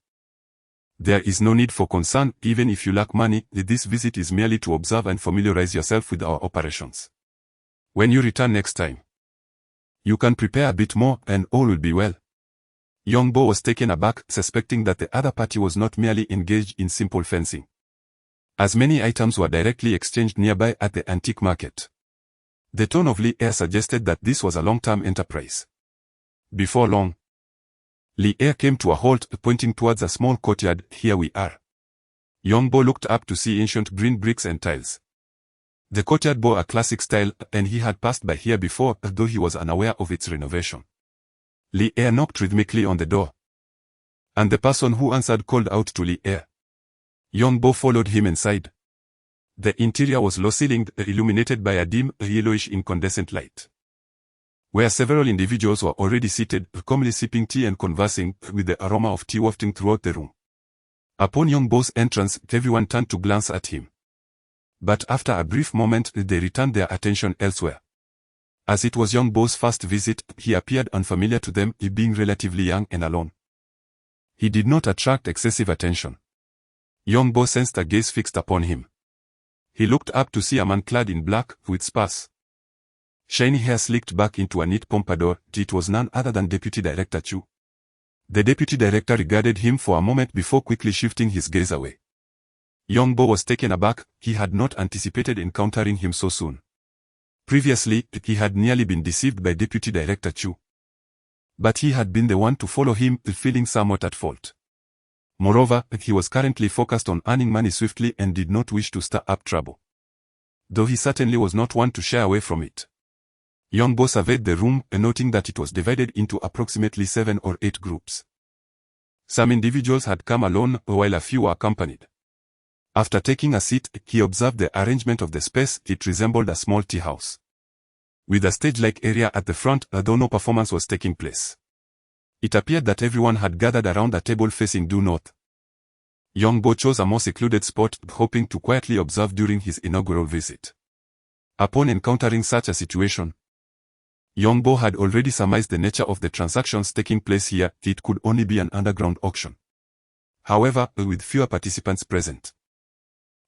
There is no need for concern, even if you lack money. This visit is merely to observe and familiarize yourself with our operations. When you return next time, you can prepare a bit more, and all will be well." Young Bo was taken aback, suspecting that the other party was not merely engaged in simple fencing, as many items were directly exchanged nearby at the antique market. The tone of Lee Air suggested that this was a long-term enterprise. Before long, Lee Air came to a halt, pointing towards a small courtyard. "Here we are." Young Bo looked up to see ancient green bricks and tiles. The courtyard bore a classic style, and he had passed by here before, though he was unaware of its renovation. Lee Air knocked rhythmically on the door, and the person who answered called out to Lee Air. Young Bo followed him inside. The interior was low-ceilinged, illuminated by a dim, yellowish incandescent light, where several individuals were already seated, calmly sipping tea and conversing, with the aroma of tea wafting throughout the room. Upon Young Bo's entrance, everyone turned to glance at him. But after a brief moment, they returned their attention elsewhere. As it was Young Bo's first visit, he appeared unfamiliar to them, being relatively young and alone. He did not attract excessive attention. Young Bo sensed a gaze fixed upon him. He looked up to see a man clad in black, with sparse, shiny hair slicked back into a neat pompadour. It was none other than Deputy Director Chu. The Deputy Director regarded him for a moment before quickly shifting his gaze away. Young Bo was taken aback. He had not anticipated encountering him so soon. Previously, he had nearly been deceived by Deputy Director Chu. But he had been the one to follow him, feeling somewhat at fault. Moreover, he was currently focused on earning money swiftly and did not wish to stir up trouble, though he certainly was not one to shy away from it. Young Bo surveyed the room, noting that it was divided into approximately 7 or 8 groups. Some individuals had come alone, while a few were accompanied. After taking a seat, he observed the arrangement of the space. It resembled a small tea house, with a stage-like area at the front, though no performance was taking place. It appeared that everyone had gathered around a table facing due north. Young Bo chose a more secluded spot, hoping to quietly observe during his inaugural visit. Upon encountering such a situation, Young Bo had already surmised the nature of the transactions taking place here. It could only be an underground auction. However, with fewer participants present,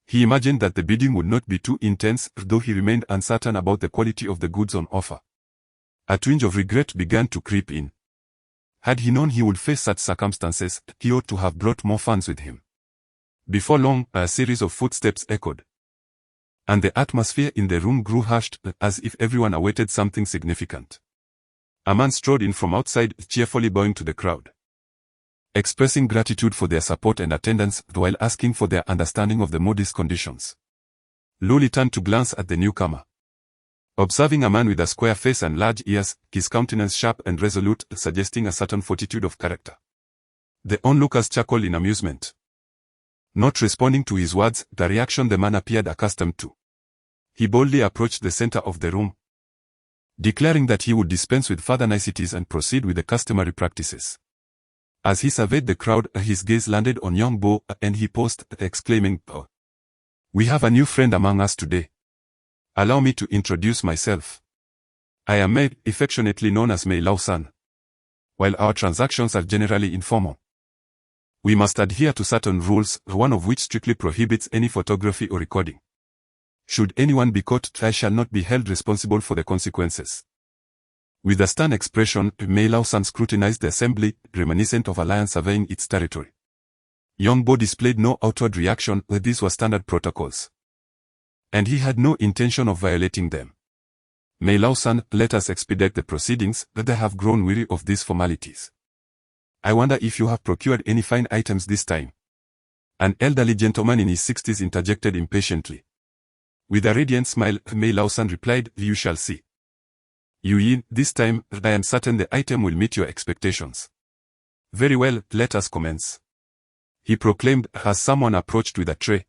he imagined that the bidding would not be too intense, though he remained uncertain about the quality of the goods on offer. A twinge of regret began to creep in. Had he known he would face such circumstances, he ought to have brought more funds with him. Before long, a series of footsteps echoed, and the atmosphere in the room grew hushed, as if everyone awaited something significant. A man strode in from outside, cheerfully bowing to the crowd, expressing gratitude for their support and attendance, while asking for their understanding of the modest conditions. Luli turned to glance at the newcomer. Observing a man with a square face and large ears, his countenance sharp and resolute, suggesting a certain fortitude of character. The onlookers chuckled in amusement. Not responding to his words, the reaction the man appeared accustomed to, he boldly approached the center of the room, declaring that he would dispense with further niceties and proceed with the customary practices. As he surveyed the crowd, his gaze landed on Young Bo, and he paused, exclaiming, "Oh, we have a new friend among us today. Allow me to introduce myself. I am Mei, affectionately known as Mei Lao-san. While our transactions are generally informal, we must adhere to certain rules, one of which strictly prohibits any photography or recording. Should anyone be caught, I shall not be held responsible for the consequences." With a stern expression, Mei Lao-san scrutinized the assembly, reminiscent of a lion surveying its territory. Young Bo displayed no outward reaction. These were standard protocols, and he had no intention of violating them. "Mei Lao-san, let us expedite the proceedings, that I have grown weary of these formalities. I wonder if you have procured any fine items this time?" An elderly gentleman in his 60s interjected impatiently. With a radiant smile, Mei Lao-san replied, "You shall see. Yu Yin, this time, I am certain the item will meet your expectations." "Very well, let us commence," he proclaimed, as someone approached with a tray,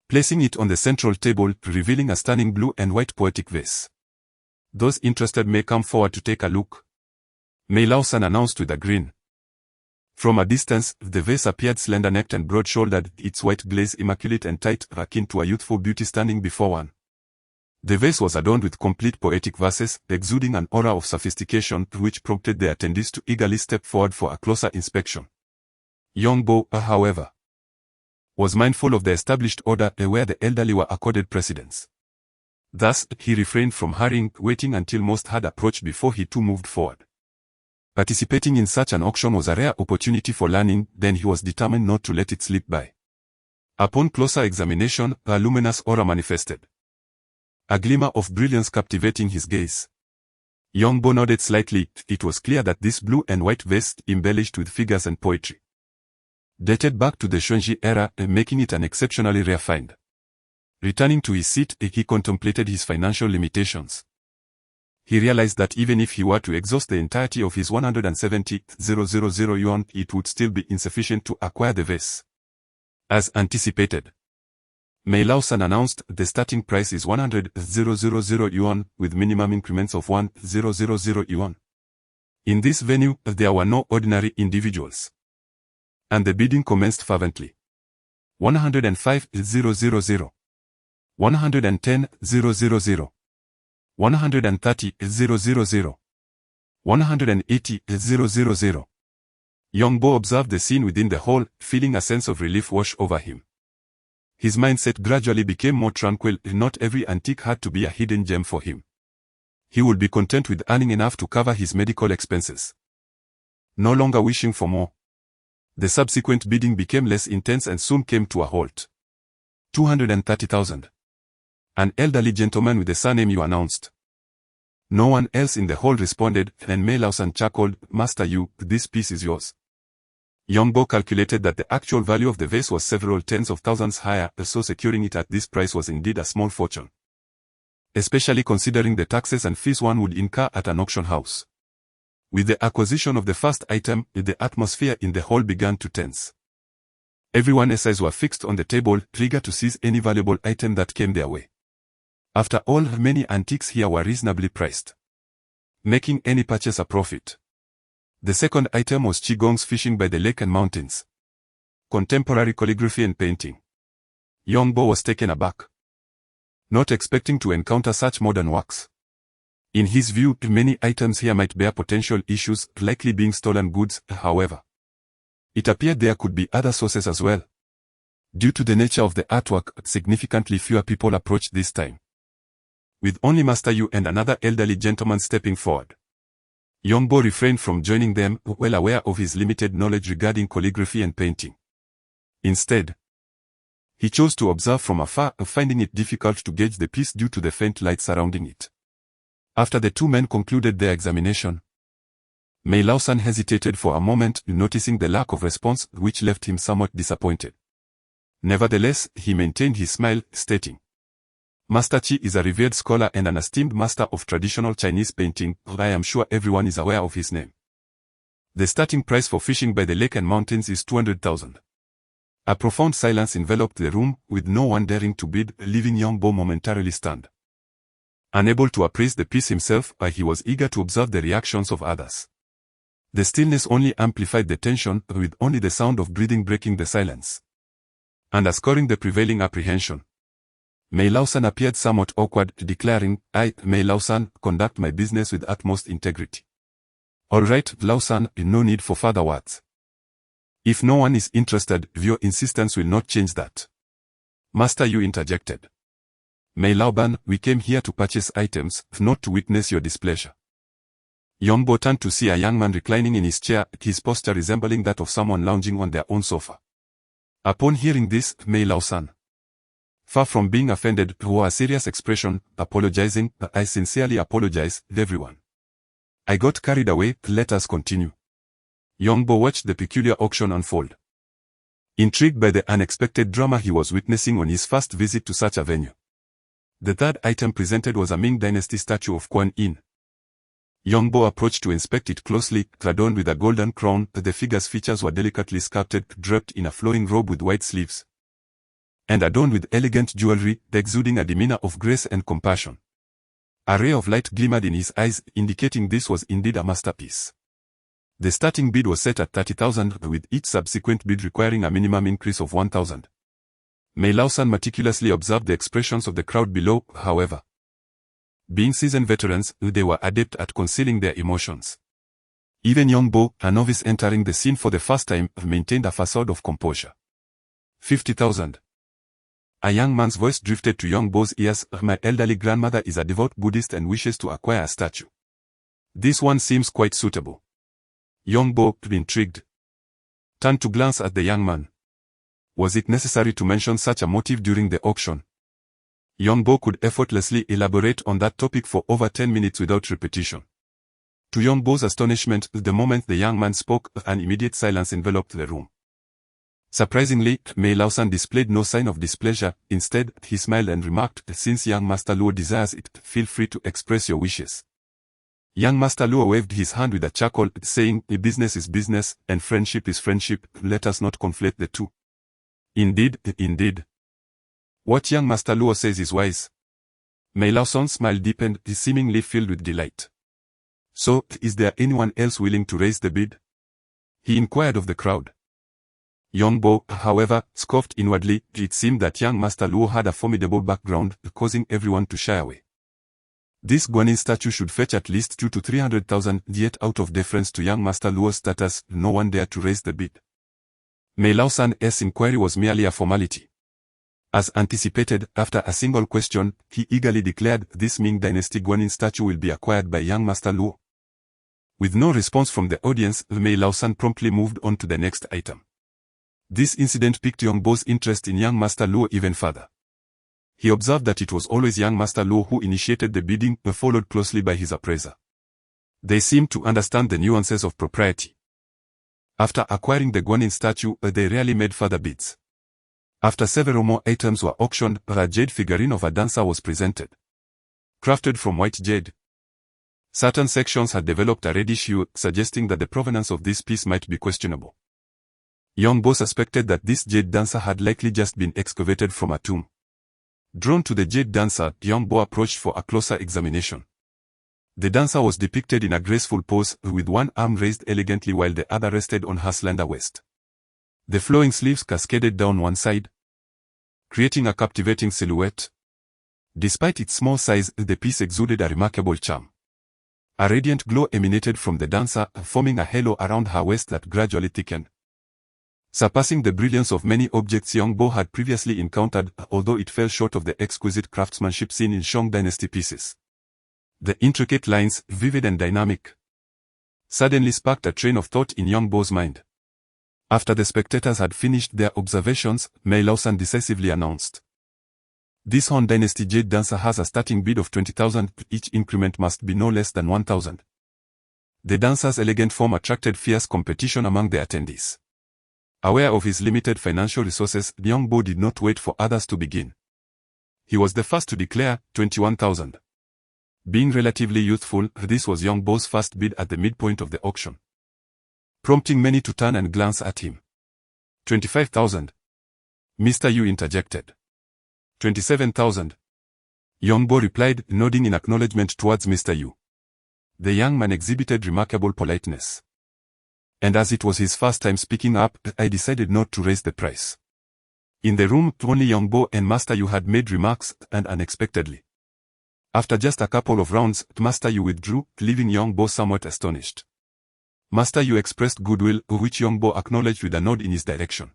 placing it on the central table, revealing a stunning blue and white poetic vase. "Those interested may come forward to take a look," Mei Lao-san announced with a grin. From a distance, the vase appeared slender-necked and broad-shouldered, its white glaze immaculate and tight, akin to a youthful beauty standing before one. The vase was adorned with complete poetic verses, exuding an aura of sophistication, which prompted the attendees to eagerly step forward for a closer inspection. Young Bo, however, was mindful of the established order where the elderly were accorded precedence. Thus, he refrained from hurrying, waiting until most had approached before he too moved forward. Participating in such an auction was a rare opportunity for learning, then he was determined not to let it slip by. Upon closer examination, a luminous aura manifested. A glimmer of brilliance captivating his gaze. Young Bo nodded slightly. It was clear that this blue and white vase, embellished with figures and poetry, dated back to the Shunji era, making it an exceptionally rare find. Returning to his seat, he contemplated his financial limitations. He realized that even if he were to exhaust the entirety of his 170,000 yuan, it would still be insufficient to acquire the vase. As anticipated, Mei Laosan announced the starting price is 100,000 yuan, with minimum increments of 1,000 yuan. In this venue, there were no ordinary individuals. And the bidding commenced fervently. 105,000, 110,000, 130,000, 180,000. Young Bo observed the scene within the hall, feeling a sense of relief wash over him. His mindset gradually became more tranquil. Not every antique had to be a hidden gem for him. He would be content with earning enough to cover his medical expenses. No longer wishing for more. The subsequent bidding became less intense and soon came to a halt. 230,000. An elderly gentleman with the surname you announced. No one else in the hall responded, and Mei Laosan chuckled, "Master Yu, this piece is yours." Young Bo calculated that the actual value of the vase was several tens of thousands higher, so securing it at this price was indeed a small fortune. Especially considering the taxes and fees one would incur at an auction house. With the acquisition of the first item, the atmosphere in the hall began to tense. Everyone's eyes were fixed on the table, eager to seize any valuable item that came their way. After all, many antiques here were reasonably priced, making any purchase a profit. The second item was Qigong's fishing by the lake and mountains. Contemporary calligraphy and painting. Young Bo was taken aback, not expecting to encounter such modern works. In his view, many items here might bear potential issues, likely being stolen goods. However, it appeared there could be other sources as well. Due to the nature of the artwork, significantly fewer people approached this time. With only Master Yu and another elderly gentleman stepping forward, Young Bo refrained from joining them, well aware of his limited knowledge regarding calligraphy and painting. Instead, he chose to observe from afar, finding it difficult to gauge the piece due to the faint light surrounding it. After the two men concluded their examination, Mei Laosan hesitated for a moment, noticing the lack of response, which left him somewhat disappointed. Nevertheless, he maintained his smile, stating, "Master Qi is a revered scholar and an esteemed master of traditional Chinese painting. I am sure everyone is aware of his name. The starting price for fishing by the lake and mountains is 200,000. A profound silence enveloped the room, with no one daring to bid, leaving Young Bo momentarily stunned. Unable to appraise the piece himself, he was eager to observe the reactions of others. The stillness only amplified the tension, with only the sound of breathing breaking the silence. Underscoring the prevailing apprehension, Mei Laosan appeared somewhat awkward, declaring, "I, Mei Laosan, conduct my business with utmost integrity." "All right, Laosan, no need for further words. If no one is interested, your insistence will not change that." Master Yu interjected. "Mei Laoban, we came here to purchase items, not to witness your displeasure." Young Bo turned to see a young man reclining in his chair, his posture resembling that of someone lounging on their own sofa. Upon hearing this, Mei Laosan, far from being offended, wore a serious expression, apologizing, "I sincerely apologize, everyone. I got carried away, let us continue." Young Bo watched the peculiar auction unfold, intrigued by the unexpected drama he was witnessing on his first visit to such a venue. The third item presented was a Ming Dynasty statue of Kuan Yin. Young Bo approached to inspect it closely, adorned with a golden crown. The figure's features were delicately sculpted, draped in a flowing robe with white sleeves, and adorned with elegant jewelry, exuding a demeanor of grace and compassion. A ray of light glimmered in his eyes, indicating this was indeed a masterpiece. The starting bid was set at 30,000, with each subsequent bid requiring a minimum increase of 1,000. Mei Laosan meticulously observed the expressions of the crowd below, however. Being seasoned veterans, they were adept at concealing their emotions. Even Young Bo, a novice entering the scene for the first time, maintained a facade of composure. 50,000. A young man's voice drifted to Young Bo's ears. "My elderly grandmother is a devout Buddhist and wishes to acquire a statue. This one seems quite suitable." Young Bo, intrigued, turned to glance at the young man. Was it necessary to mention such a motive during the auction? Young Bo could effortlessly elaborate on that topic for over 10 minutes without repetition. To Young Bo's astonishment, the moment the young man spoke, an immediate silence enveloped the room. Surprisingly, Mei Laosan displayed no sign of displeasure. Instead, he smiled and remarked, "Since young Master Luo desires it, feel free to express your wishes." Young Master Luo waved his hand with a chuckle, saying, "Business is business, and friendship is friendship. Let us not conflate the two." Indeed, indeed. What young Master Luo says is wise. Mei Laosan's smile deepened, seemingly filled with delight. "So, is there anyone else willing to raise the bid?" he inquired of the crowd. Young Bo, however, scoffed inwardly. It seemed that young Master Luo had a formidable background, causing everyone to shy away. This Guanyin statue should fetch at least 200,000 to 300,000, yet out of deference to young Master Luo's status, no one dared to raise the bid. Mei Laosan's inquiry was merely a formality. As anticipated, after a single question, he eagerly declared, "This Ming Dynasty Guanyin statue will be acquired by young Master Luo." With no response from the audience, Mei Laosan promptly moved on to the next item. This incident piqued Young Bo's interest in young Master Luo even further. He observed that it was always young Master Luo who initiated the bidding, followed closely by his appraiser. They seemed to understand the nuances of propriety. After acquiring the Guanyin statue, they rarely made further bids. After several more items were auctioned, a jade figurine of a dancer was presented. Crafted from white jade. Certain sections had developed a reddish hue, suggesting that the provenance of this piece might be questionable. Young Bo suspected that this jade dancer had likely just been excavated from a tomb. Drawn to the jade dancer, Young Bo approached for a closer examination. The dancer was depicted in a graceful pose, with one arm raised elegantly while the other rested on her slender waist. The flowing sleeves cascaded down one side, creating a captivating silhouette. Despite its small size, the piece exuded a remarkable charm. A radiant glow emanated from the dancer, forming a halo around her waist that gradually thickened, surpassing the brilliance of many objects Young Bo had previously encountered, although it fell short of the exquisite craftsmanship seen in Shang Dynasty pieces. The intricate lines, vivid and dynamic, suddenly sparked a train of thought in Young Bo's mind. After the spectators had finished their observations, Mei Laosan decisively announced, "This Han Dynasty jade dancer has a starting bid of 20,000, each increment must be no less than 1,000. The dancer's elegant form attracted fierce competition among the attendees. Aware of his limited financial resources, Young Bo did not wait for others to begin. He was the first to declare 21,000. Being relatively youthful, this was Young Bo's first bid at the midpoint of the auction, prompting many to turn and glance at him. 25,000. Mr. Yu interjected. 27,000. Young Bo replied, nodding in acknowledgement towards Mr. Yu. The young man exhibited remarkable politeness. And as it was his first time speaking up, I decided not to raise the price. In the room, only Young Bo and Master Yu had made remarks, and unexpectedly, after just a couple of rounds, Master Yu withdrew, leaving Young Bo somewhat astonished. Master Yu expressed goodwill, which Young Bo acknowledged with a nod in his direction.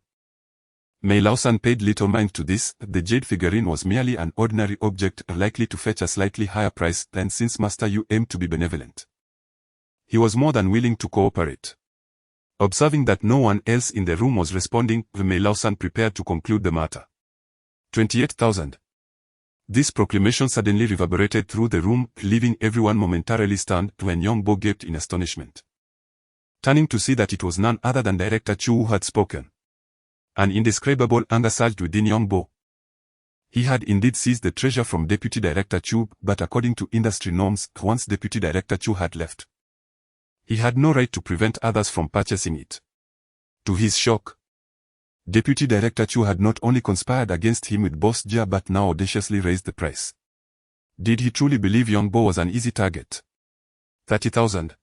Mei Laosan paid little mind to this. The jade figurine was merely an ordinary object, likely to fetch a slightly higher price, and since Master Yu aimed to be benevolent, he was more than willing to cooperate. Observing that no one else in the room was responding, Mei Laosan prepared to conclude the matter. 28,000. This proclamation suddenly reverberated through the room, leaving everyone momentarily stunned when Young Bo gaped in astonishment, turning to see that it was none other than Director Chu who had spoken. An indescribable anger surged within Young Bo. He had indeed seized the treasure from Deputy Director Chu, but according to industry norms, once Deputy Director Chu had left, he had no right to prevent others from purchasing it. To his shock, Deputy Director Chu had not only conspired against him with Boss Jia but now audaciously raised the price. Did he truly believe Young Bo was an easy target? 30,000.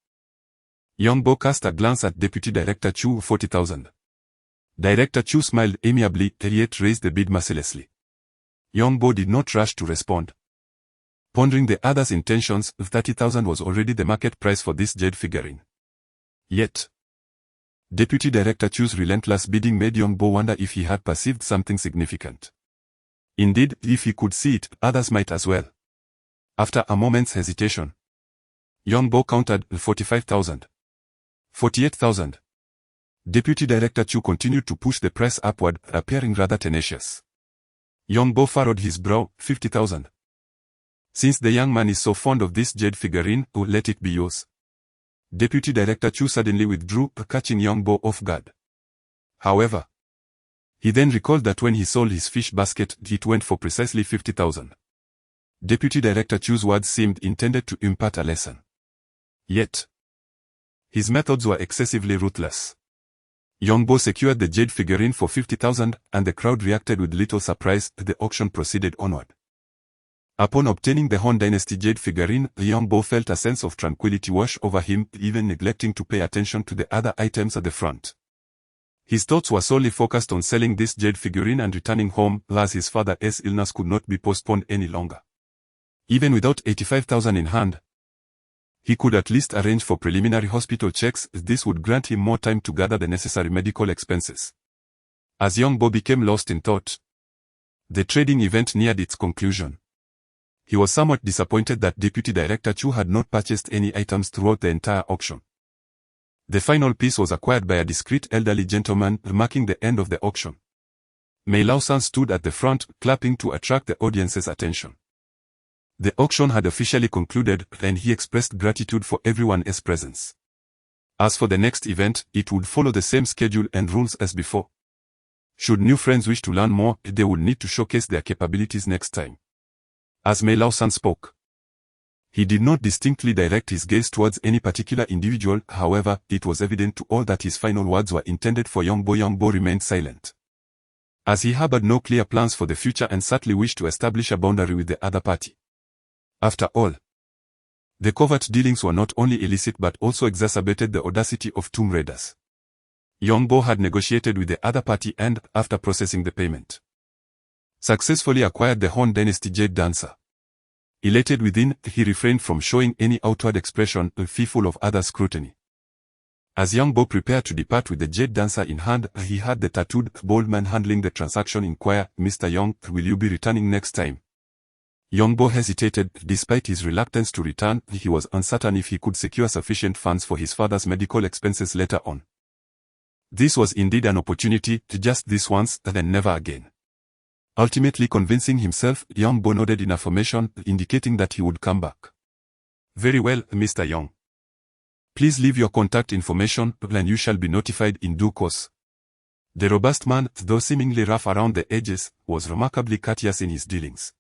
Young Bo cast a glance at Deputy Director Chu. 40,000. Director Chu smiled amiably, yet raised the bid mercilessly. Young Bo did not rush to respond. Pondering the other's intentions, 30,000 was already the market price for this jade figurine. Yet, Deputy Director Chu's relentless bidding made Young Bo wonder if he had perceived something significant. Indeed, if he could see it, others might as well. After a moment's hesitation, Young Bo countered 45,000. 48,000. Deputy Director Chu continued to push the price upward, appearing rather tenacious. Yongbo furrowed his brow. 50,000. Since the young man is so fond of this jade figurine, let it be yours. Deputy Director Chu suddenly withdrew, catching Yongbo off guard. However, he then recalled that when he sold his fish basket, it went for precisely 50,000. Deputy Director Chu's words seemed intended to impart a lesson. Yet, his methods were excessively ruthless. Yongbo secured the jade figurine for 50,000, and the crowd reacted with little surprise. The auction proceeded onward. Upon obtaining the Han Dynasty jade figurine, Yongbo felt a sense of tranquility wash over him, even neglecting to pay attention to the other items at the front. His thoughts were solely focused on selling this jade figurine and returning home, as his father's illness could not be postponed any longer. Even without 85,000 in hand, he could at least arrange for preliminary hospital checks. This would grant him more time to gather the necessary medical expenses. As Yongbo became lost in thought, the trading event neared its conclusion. He was somewhat disappointed that Deputy Director Chu had not purchased any items throughout the entire auction. The final piece was acquired by a discreet elderly gentleman, marking the end of the auction. Mei Laosan stood at the front, clapping to attract the audience's attention. The auction had officially concluded, and he expressed gratitude for everyone's presence. As for the next event, it would follow the same schedule and rules as before. Should new friends wish to learn more, they would need to showcase their capabilities next time. As Mei Laosan spoke, he did not distinctly direct his gaze towards any particular individual. However, it was evident to all that his final words were intended for Yongbo. Yongbo remained silent, as he harbored no clear plans for the future and certainly wished to establish a boundary with the other party. After all, the covert dealings were not only illicit but also exacerbated the audacity of tomb raiders. Yongbo had negotiated with the other party and, after processing the payment, successfully acquired the Han Dynasty Jade Dancer. Elated within, he refrained from showing any outward expression, fearful of other scrutiny. As Yongbo prepared to depart with the Jade Dancer in hand, he heard the tattooed, bald man handling the transaction inquire, "Mr. Yong, will you be returning next time?" Yongbo hesitated. Despite his reluctance to return, he was uncertain if he could secure sufficient funds for his father's medical expenses later on. This was indeed an opportunity, just this once, then never again. Ultimately convincing himself, Yongbo nodded in affirmation, indicating that he would come back. "Very well, Mr. Yong. Please leave your contact information, and you shall be notified in due course." The robust man, though seemingly rough around the edges, was remarkably courteous in his dealings.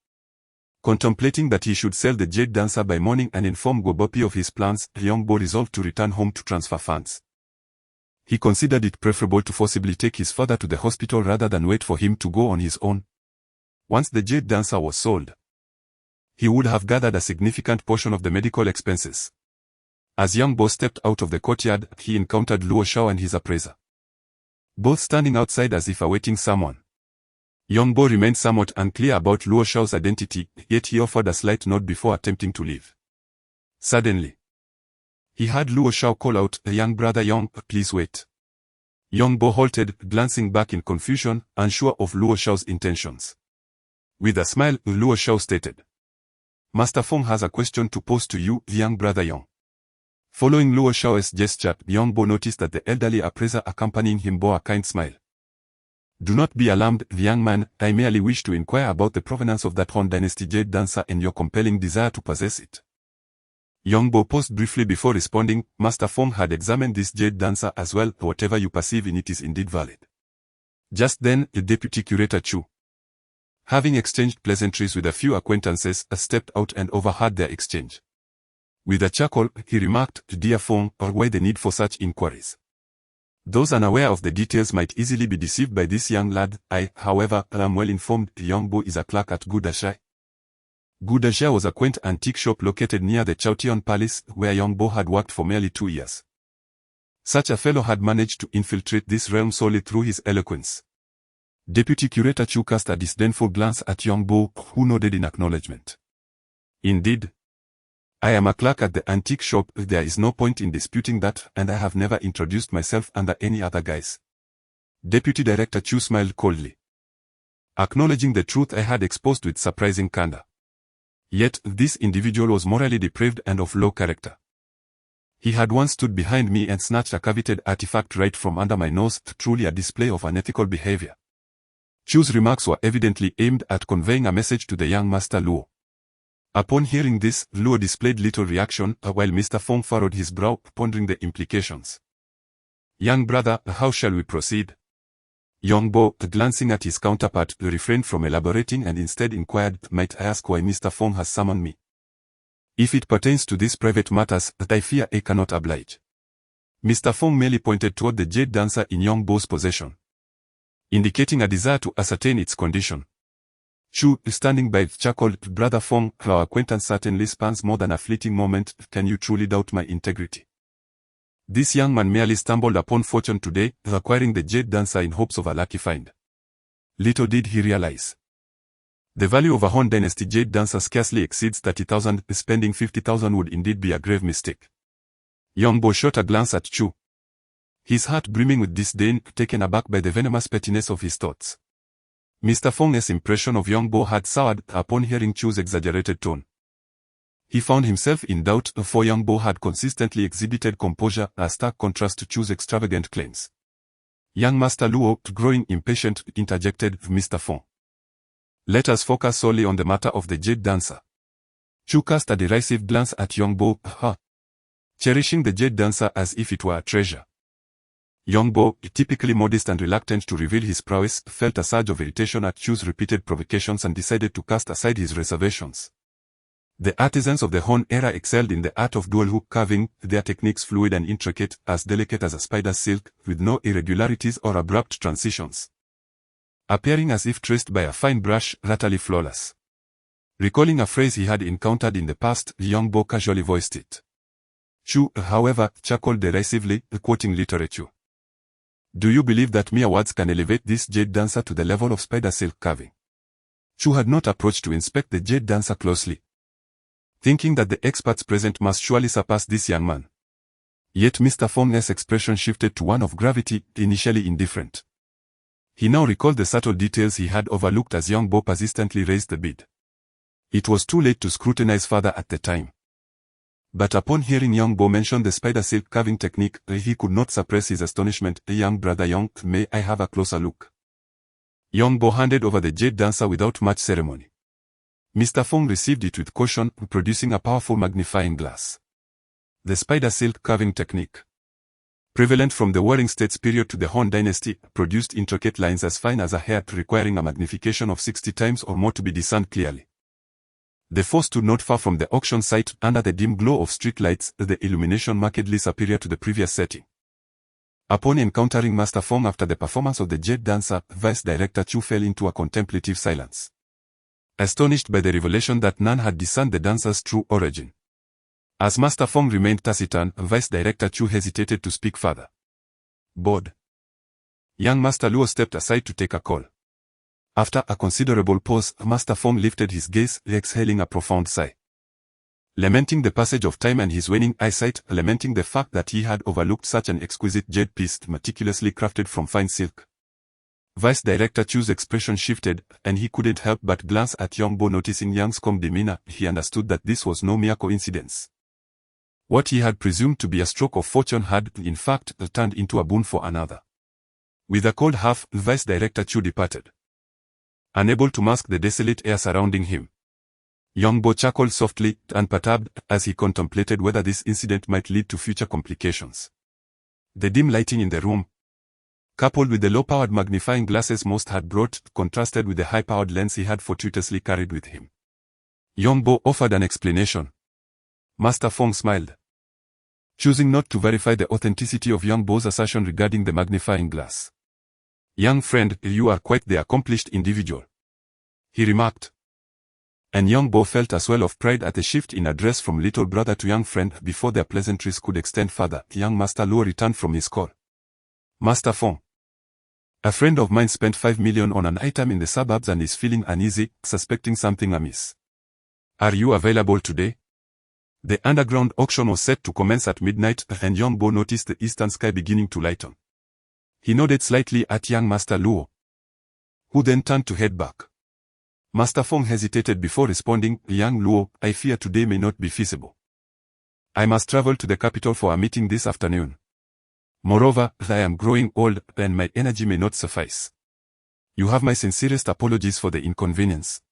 Contemplating that he should sell the Jade Dancer by morning and inform Gobopi of his plans, Yongbo resolved to return home to transfer funds. He considered it preferable to forcibly take his father to the hospital rather than wait for him to go on his own. Once the Jade Dancer was sold, he would have gathered a significant portion of the medical expenses. As Yongbo stepped out of the courtyard, he encountered Luo Shao and his appraiser, both standing outside as if awaiting someone. Yongbo remained somewhat unclear about Luo Shao's identity, yet he offered a slight nod before attempting to leave. Suddenly, he heard Luo Shao call out, "Young brother Yong, please wait." Yongbo halted, glancing back in confusion, unsure of Luo Shao's intentions. With a smile, Luo Shao stated, "Master Feng has a question to pose to you, young brother Yong." Following Luo Shao's gesture, Yongbo noticed that the elderly appraiser accompanying him bore a kind smile. "Do not be alarmed, young man, I merely wish to inquire about the provenance of that Han Dynasty Jade Dancer and your compelling desire to possess it." Yongbo paused briefly before responding, "Master Feng had examined this Jade Dancer as well. Whatever you perceive in it is indeed valid." Just then, the Deputy Curator Chu, having exchanged pleasantries with a few acquaintances, stepped out and overheard their exchange. With a chuckle, he remarked, "Dear Feng, why the need for such inquiries? Those unaware of the details might easily be deceived by this young lad. I, however, am well informed Yongbo is a clerk at Gudashai." Gudashai was a quaint antique shop located near the Chaotian Palace, where Yongbo had worked for merely 2 years. Such a fellow had managed to infiltrate this realm solely through his eloquence. Deputy Curator Chu cast a disdainful glance at Yongbo, who nodded in acknowledgement. "Indeed. I am a clerk at the antique shop. There is no point in disputing that, and I have never introduced myself under any other guise." Deputy Director Chu smiled coldly, acknowledging the truth I had exposed with surprising candor. Yet, this individual was morally depraved and of low character. He had once stood behind me and snatched a coveted artifact right from under my nose, truly a display of unethical behavior. Chu's remarks were evidently aimed at conveying a message to the young Master Luo. Upon hearing this, Luo displayed little reaction, while Mr. Fong furrowed his brow, pondering the implications. Young brother, how shall we proceed? Yongbo, glancing at his counterpart, refrained from elaborating and instead inquired, might I ask why Mr. Fong has summoned me? If it pertains to these private matters, I fear I cannot oblige. Mr. Fong merely pointed toward the jade dancer in Yongbo's possession, indicating a desire to ascertain its condition. Chu, standing by, chuckled, Brother Fong, our acquaintance certainly spans more than a fleeting moment. Can you truly doubt my integrity? This young man merely stumbled upon fortune today, acquiring the jade dancer in hopes of a lucky find. Little did he realize. The value of a Han Dynasty jade dancer scarcely exceeds 30,000, spending 50,000 would indeed be a grave mistake. Yongbo shot a glance at Chu, his heart brimming with disdain, taken aback by the venomous pettiness of his thoughts. Mr. Fong's impression of Yongbo had soured upon hearing Chu's exaggerated tone. He found himself in doubt, for Yongbo had consistently exhibited composure, a stark contrast to Chu's extravagant claims. Young Master Luo, growing impatient, interjected, Mr. Fong, let us focus solely on the matter of the jade dancer. Chu cast a derisive glance at Yongbo, cherishing the jade dancer as if it were a treasure. Yongbo, typically modest and reluctant to reveal his prowess, felt a surge of irritation at Chu's repeated provocations and decided to cast aside his reservations. The artisans of the Han era excelled in the art of dual hook carving, their techniques fluid and intricate, as delicate as a spider's silk, with no irregularities or abrupt transitions, appearing as if traced by a fine brush, utterly flawless. Recalling a phrase he had encountered in the past, Yongbo casually voiced it. Chu, however, chuckled derisively, quoting literature. Do you believe that mere words can elevate this jade dancer to the level of spider silk carving? Chu had not approached to inspect the jade dancer closely, thinking that the experts present must surely surpass this young man. Yet Mr. Fong's expression shifted to one of gravity, initially indifferent. He now recalled the subtle details he had overlooked as Yongbo persistently raised the bid. It was too late to scrutinize further at the time. But upon hearing Yongbo mention the spider silk carving technique, he could not suppress his astonishment. Young brother Yong, may I have a closer look? Yongbo handed over the jade dancer without much ceremony. Mr. Fong received it with caution, producing a powerful magnifying glass. The spider silk carving technique, prevalent from the Warring States period to the Han Dynasty, produced intricate lines as fine as a hair, requiring a magnification of 60 times or more to be discerned clearly. The four stood not far from the auction site, under the dim glow of street lights, the illumination markedly superior to the previous setting. Upon encountering Master Fong after the performance of the jade dancer, Vice Director Chu fell into a contemplative silence, astonished by the revelation that none had discerned the dancer's true origin. As Master Fong remained taciturn, Vice Director Chu hesitated to speak further. Bored, young Master Luo stepped aside to take a call. After a considerable pause, Master Fong lifted his gaze, exhaling a profound sigh, lamenting the passage of time and his waning eyesight, lamenting the fact that he had overlooked such an exquisite jade piece meticulously crafted from fine silk. Vice Director Chu's expression shifted, and he couldn't help but glance at Yongbo. Noticing Yang's calm demeanor, he understood that this was no mere coincidence. What he had presumed to be a stroke of fortune had, in fact, turned into a boon for another. With a cold huff, Vice Director Chu departed, unable to mask the desolate air surrounding him. Yongbo chuckled softly, unperturbed, as he contemplated whether this incident might lead to future complications. The dim lighting in the room, coupled with the low-powered magnifying glasses most had brought, contrasted with the high-powered lens he had fortuitously carried with him. Yongbo offered an explanation. Master Fong smiled, choosing not to verify the authenticity of Yongbo's assertion regarding the magnifying glass. Young friend, you are quite the accomplished individual, he remarked. And Yongbo felt a swell of pride at the shift in address from little brother to young friend. Before their pleasantries could extend further, young Master Luo returned from his call. Master Fong, a friend of mine spent 5 million on an item in the suburbs and is feeling uneasy, suspecting something amiss. Are you available today? The underground auction was set to commence at midnight, and Yongbo noticed the eastern sky beginning to lighten. He nodded slightly at young Master Luo, who then turned to head back. Master Fong hesitated before responding. Young Luo, I fear today may not be feasible. I must travel to the capital for a meeting this afternoon. Moreover, I am growing old, and my energy may not suffice. You have my sincerest apologies for the inconvenience.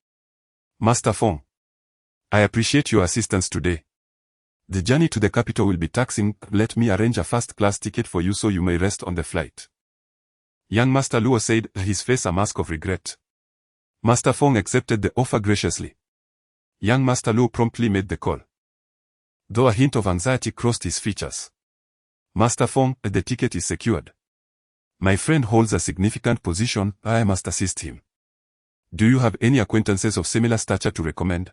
Master Fong. I appreciate your assistance today. The journey to the capital will be taxing. Let me arrange a first-class ticket for you so you may rest on the flight. Young Master Luo said, his face a mask of regret. Master Fong accepted the offer graciously. Young Master Luo promptly made the call. Though a hint of anxiety crossed his features. Master Fong, the ticket is secured. My friend holds a significant position, I must assist him. Do you have any acquaintances of similar stature to recommend?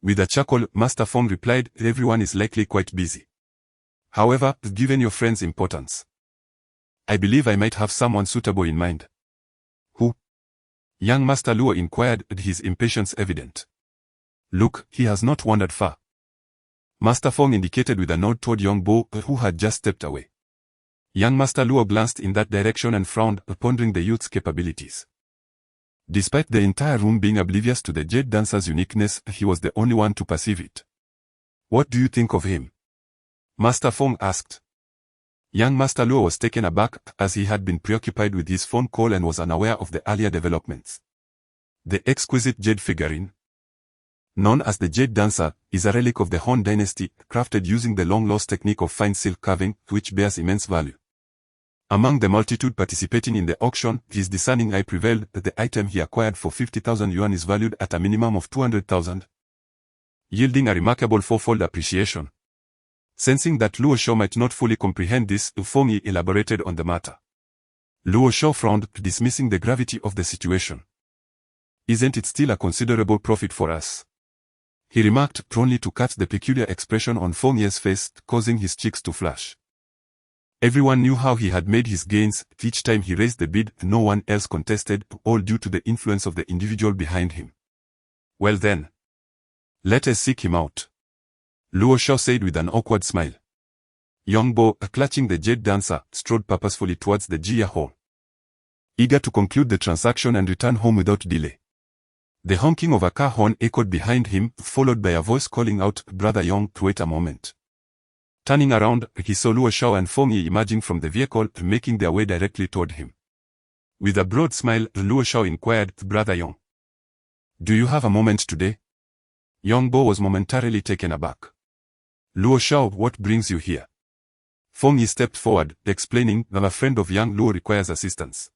With a chuckle, Master Fong replied, everyone is likely quite busy. However, given your friend's importance, I believe I might have someone suitable in mind. Who? Young Master Luo inquired, his impatience evident. Look, he has not wandered far. Master Fong indicated with a nod toward young Bo, who had just stepped away. Young Master Luo glanced in that direction and frowned, pondering the youth's capabilities. Despite the entire room being oblivious to the jade dancer's uniqueness, he was the only one to perceive it. What do you think of him? Master Fong asked. Young Master Luo was taken aback, as he had been preoccupied with his phone call and was unaware of the earlier developments. The exquisite jade figurine, known as the Jade Dancer, is a relic of the Han Dynasty, crafted using the long-lost technique of fine silk carving, which bears immense value. Among the multitude participating in the auction, his discerning eye prevailed that the item he acquired for 50,000 yuan is valued at a minimum of 200,000, yielding a remarkable fourfold appreciation. Sensing that Luo Shao might not fully comprehend this, Fong Yi elaborated on the matter. Luo Shao frowned, dismissing the gravity of the situation. Isn't it still a considerable profit for us? He remarked, prone to catch the peculiar expression on Fong Ye's face, causing his cheeks to flush. Everyone knew how he had made his gains. Each time he raised the bid, no one else contested, all due to the influence of the individual behind him. Well then, let us seek him out, Luo Shao said with an awkward smile. Young Bo, clutching the jade dancer, strode purposefully towards the Jia Hall, eager to conclude the transaction and return home without delay. The honking of a car horn echoed behind him, followed by a voice calling out, Brother Yong, wait a moment. Turning around, he saw Luo Shao and Fong Yi emerging from the vehicle, making their way directly toward him. With a broad smile, Luo Shao inquired, Brother Yong, do you have a moment today? Young Bo was momentarily taken aback. Luo Shao, what brings you here? Fong Yi stepped forward, explaining, a friend of young Luo requires assistance.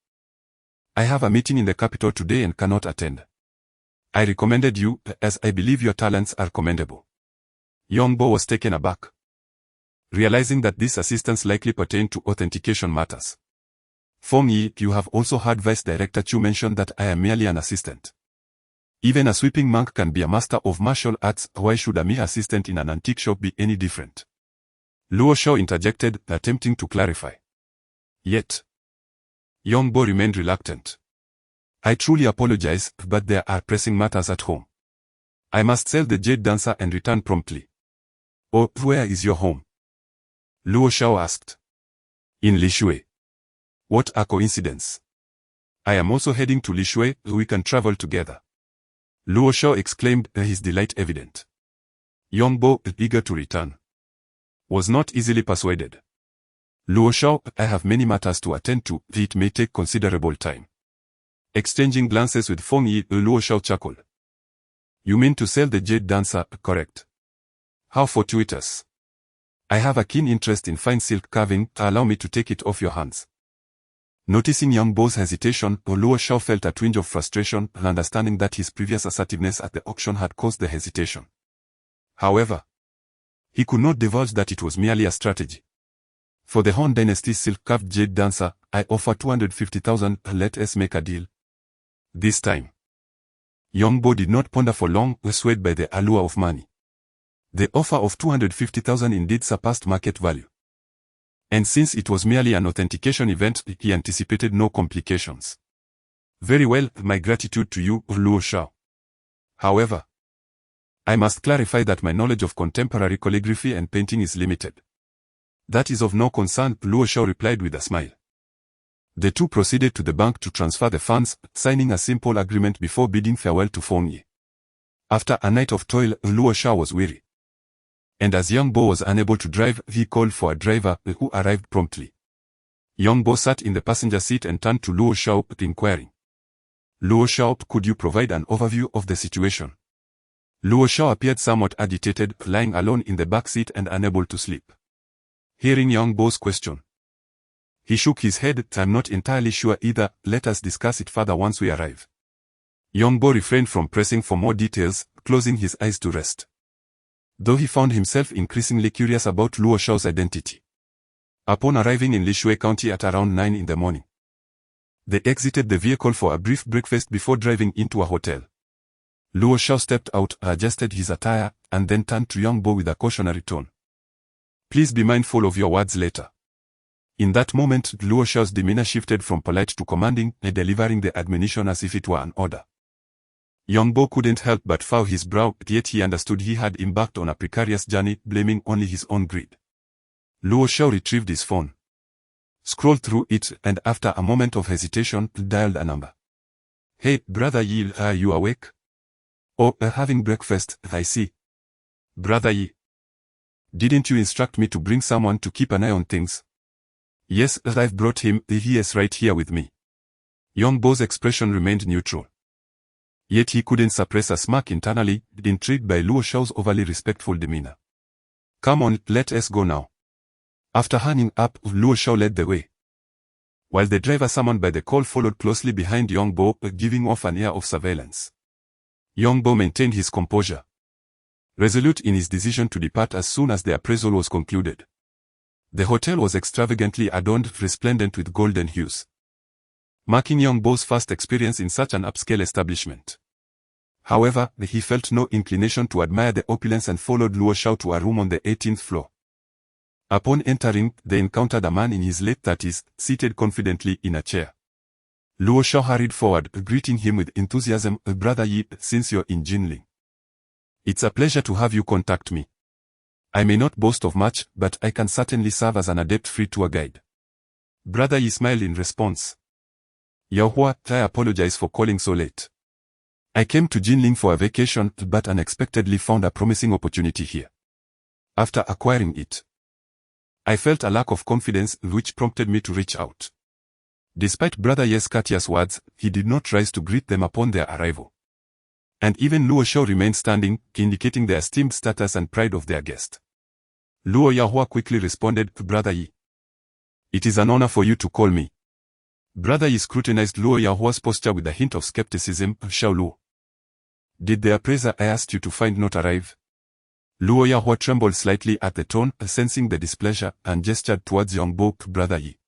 I have a meeting in the capital today and cannot attend. I recommended you, as I believe your talents are commendable. Young Bo was taken aback, realizing that this assistance likely pertained to authentication matters. Fong Yi, you have also heard Vice Director Chu mention that I am merely an assistant. Even a sweeping monk can be a master of martial arts, why should a mere assistant in an antique shop be any different? Luo Shao interjected, attempting to clarify. Yet, Young Bo remained reluctant. I truly apologize, but there are pressing matters at home. I must sell the Jade Dancer and return promptly. Oh, where is your home? Luo Shao asked. In Lishui. What a coincidence. I am also heading to Lishui, we can travel together. Luo Shao exclaimed, his delight evident. Young Bo, eager to return, was not easily persuaded. Luo Shao, I have many matters to attend to, it may take considerable time. Exchanging glances with Fong Yi, Luo Shao chuckled. You mean to sell the Jade Dancer, correct? How fortuitous. I have a keen interest in fine silk carving, allow me to take it off your hands. Noticing Young Bo's hesitation, Luo Shao felt a twinge of frustration, understanding that his previous assertiveness at the auction had caused the hesitation. However, he could not divulge that it was merely a strategy. For the Han Dynasty's silk-carved Jade Dancer, I offer 250,000, let us make a deal. This time, Young Bo did not ponder for long, swayed by the allure of money. The offer of 250,000 indeed surpassed market value. And since it was merely an authentication event, he anticipated no complications. Very well, my gratitude to you, Luo Shao. However, I must clarify that my knowledge of contemporary calligraphy and painting is limited. That is of no concern, Luo Shao replied with a smile. The two proceeded to the bank to transfer the funds, signing a simple agreement before bidding farewell to Fong Yi. After a night of toil, Luo Shao was weary. And as Young Bo was unable to drive, he called for a driver, who arrived promptly. Young Bo sat in the passenger seat and turned to Luo Xiao, inquiring, "Luo Xiao, could you provide an overview of the situation?" Luo Xiao appeared somewhat agitated, lying alone in the back seat and unable to sleep. Hearing Young Bo's question, he shook his head. "I'm not entirely sure either, let us discuss it further once we arrive." Young Bo refrained from pressing for more details, closing his eyes to rest. Though he found himself increasingly curious about Luo Xiao's identity. Upon arriving in Lishui County at around 9 in the morning, they exited the vehicle for a brief breakfast before driving into a hotel. Luo Xiao stepped out, adjusted his attire, and then turned to Young Bo with a cautionary tone. "Please be mindful of your words later." In that moment, Luo Xiao's demeanor shifted from polite to commanding, delivering the admonition as if it were an order. Young Bo couldn't help but furrow his brow, yet he understood he had embarked on a precarious journey, blaming only his own greed. Luo Xiao retrieved his phone, scrolled through it, and after a moment of hesitation, dialed a number. "Hey, Brother Yi, are you awake?" "Oh, having breakfast, I see." "Brother Yi, didn't you instruct me to bring someone to keep an eye on things?" "Yes, I've brought him, he is right here with me." Young Bo's expression remained neutral. Yet he couldn't suppress a smirk internally, intrigued by Luo Xiao's overly respectful demeanor. "Come on, let us go now." After hanging up, Luo Xiao led the way, while the driver summoned by the call followed closely behind Young Bo, giving off an air of surveillance. Young Bo maintained his composure, resolute in his decision to depart as soon as the appraisal was concluded. The hotel was extravagantly adorned, resplendent with golden hues, marking Young Bo's first experience in such an upscale establishment. However, he felt no inclination to admire the opulence and followed Luo Xiao to a room on the 18th floor. Upon entering, they encountered a man in his late 30s, seated confidently in a chair. Luo Xiao hurried forward, greeting him with enthusiasm. "Brother Yi, since you're in Jinling, it's a pleasure to have you contact me. I may not boast of much, but I can certainly serve as an adept free tour guide." Brother Yi smiled in response. "Yaohua, I apologize for calling so late. I came to Jinling for a vacation, but unexpectedly found a promising opportunity here. After acquiring it, I felt a lack of confidence, which prompted me to reach out." Despite Brother Ye's courteous words, he did not rise to greet them upon their arrival. And even Luo Xiao remained standing, indicating the esteemed status and pride of their guest. Luo Yahua quickly responded, "Brother Yi, it is an honor for you to call me." Brother Yi scrutinized Luo Yahua's posture with a hint of skepticism. "Xiao Luo, did the appraiser I asked you to find not arrive?" Luo Yahua trembled slightly at the tone, sensing the displeasure, and gestured towards Young Bo. "Brother Yi,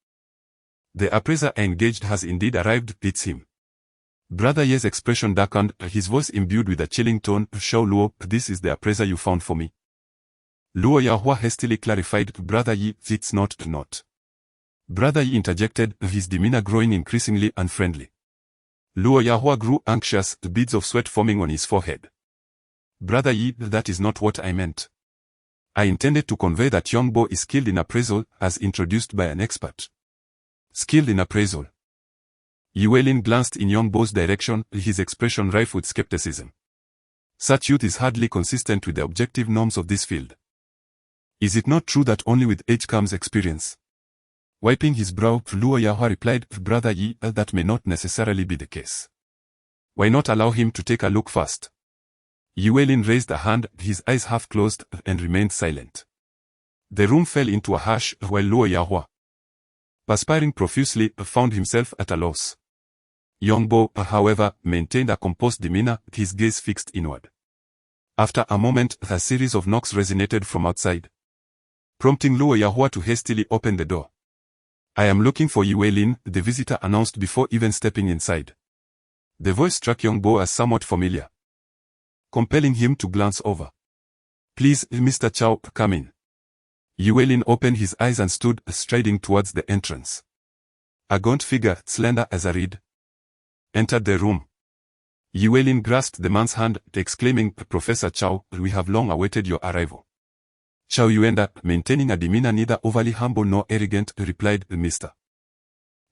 the appraiser I engaged has indeed arrived, it's him." Brother Ye's expression darkened, his voice imbued with a chilling tone. "Xiao Luo, this is the appraiser you found for me." Luo Yahua hastily clarified, "Brother Yi, it's not. Brother Yi interjected, his demeanor growing increasingly unfriendly. Luo Yahua grew anxious, beads of sweat forming on his forehead. "Brother Yi, that is not what I meant. I intended to convey that Young Bo is skilled in appraisal, as introduced by an expert." "Skilled in appraisal?" Yuelin glanced in Young Bo's direction, his expression rife with skepticism. "Such youth is hardly consistent with the objective norms of this field. Is it not true that only with age comes experience?" Wiping his brow, Luo Yahua replied, "Brother Yi, that may not necessarily be the case. Why not allow him to take a look first?" Yuelin raised a hand, his eyes half closed, and remained silent. The room fell into a hush, while Luo Yahua, perspiring profusely, found himself at a loss. Young Bo, however, maintained a composed demeanor, his gaze fixed inward. After a moment, a series of knocks resonated from outside, prompting Luo Yahua to hastily open the door. "I am looking for Yuelin," the visitor announced before even stepping inside. The voice struck Young Bo as somewhat familiar, compelling him to glance over. "Please, Mr. Chao, come in." Yuelin opened his eyes and stood, striding towards the entrance. A gaunt figure, slender as a reed, entered the room. Yuelin grasped the man's hand, exclaiming, "Professor Chao, we have long awaited your arrival." Chao Yuenda, maintaining a demeanor neither overly humble nor arrogant, replied, "Mr.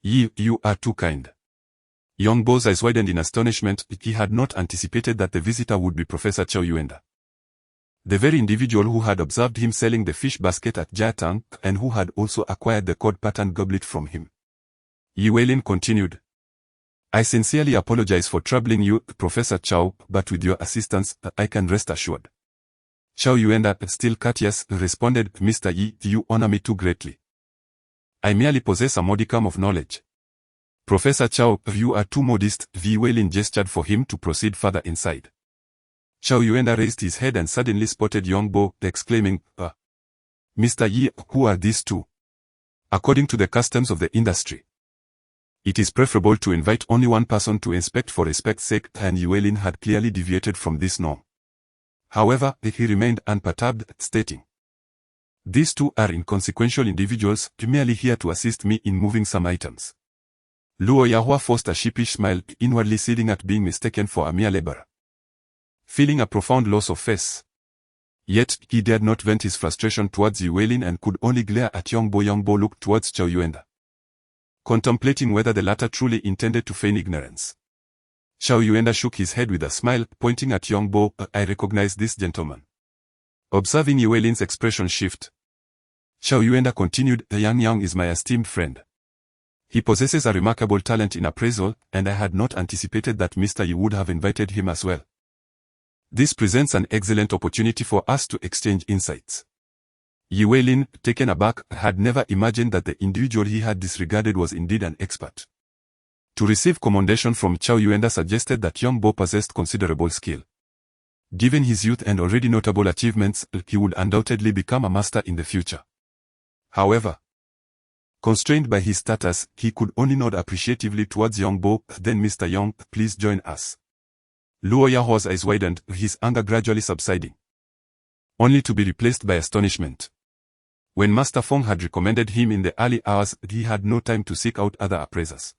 Yi, you are too kind." Young Bo's eyes widened in astonishment. He had not anticipated that the visitor would be Professor Chao Yuenda. The very individual who had observed him selling the fish basket at Jiatang and who had also acquired the cord pattern goblet from him. Yi Weilin continued. I sincerely apologize for troubling you, Professor Chow, but with your assistance, I can rest assured. Chow Yuenda, still courteous, responded, Mr. Yi, you honor me too greatly. I merely possess a modicum of knowledge. Professor Chow, you are too modest. Yi Weilin gestured for him to proceed further inside. Chow Yuenda raised his head and suddenly spotted Yongbo, exclaiming, Mr. Yi, who are these two? According to the customs of the industry, it is preferable to invite only one person to inspect for respect's sake, and Yi Weilin had clearly deviated from this norm. However, he remained unperturbed, stating, these two are inconsequential individuals, merely here to assist me in moving some items. Luo Yahua forced a sheepish smile, inwardly seething at being mistaken for a mere laborer. Feeling a profound loss of face. Yet, he dared not vent his frustration towards Yi Weilin and could only glare at Yongbo. Yongbo looked towards Chow Yuenda, contemplating whether the latter truly intended to feign ignorance. Chow Yuenda shook his head with a smile, pointing at Yongbo, I recognize this gentleman. Observing Yi Weilin's expression shift, Chow Yuenda continued, Yang is my esteemed friend. He possesses a remarkable talent in appraisal, and I had not anticipated that Mr. Yi would have invited him as well. This presents an excellent opportunity for us to exchange insights. Yi Weilin, taken aback, had never imagined that the individual he had disregarded was indeed an expert. To receive commendation from Chow Yuenda suggested that Yongbo possessed considerable skill. Given his youth and already notable achievements, he would undoubtedly become a master in the future. However, constrained by his status, he could only nod appreciatively towards Yongbo. Then Mr. Yong, please join us. Luo Yahua's eyes widened, his anger gradually subsiding, only to be replaced by astonishment. When Master Feng had recommended him in the early hours, he had no time to seek out other appraisers.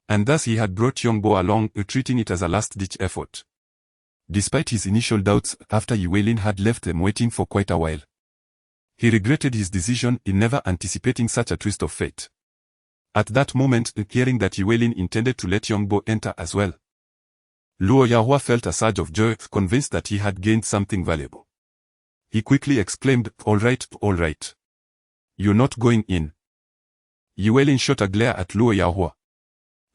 And thus he had brought Yongbo along, treating it as a last-ditch effort. Despite his initial doubts, after Yi Weilin had left them waiting for quite a while, he regretted his decision in never anticipating such a twist of fate. At that moment, hearing that Yi Weilin intended to let Yongbo enter as well, Luo Yahua felt a surge of joy, convinced that he had gained something valuable. He quickly exclaimed, all right. You're not going in. Yi Weilin shot a glare at Luo Yahua.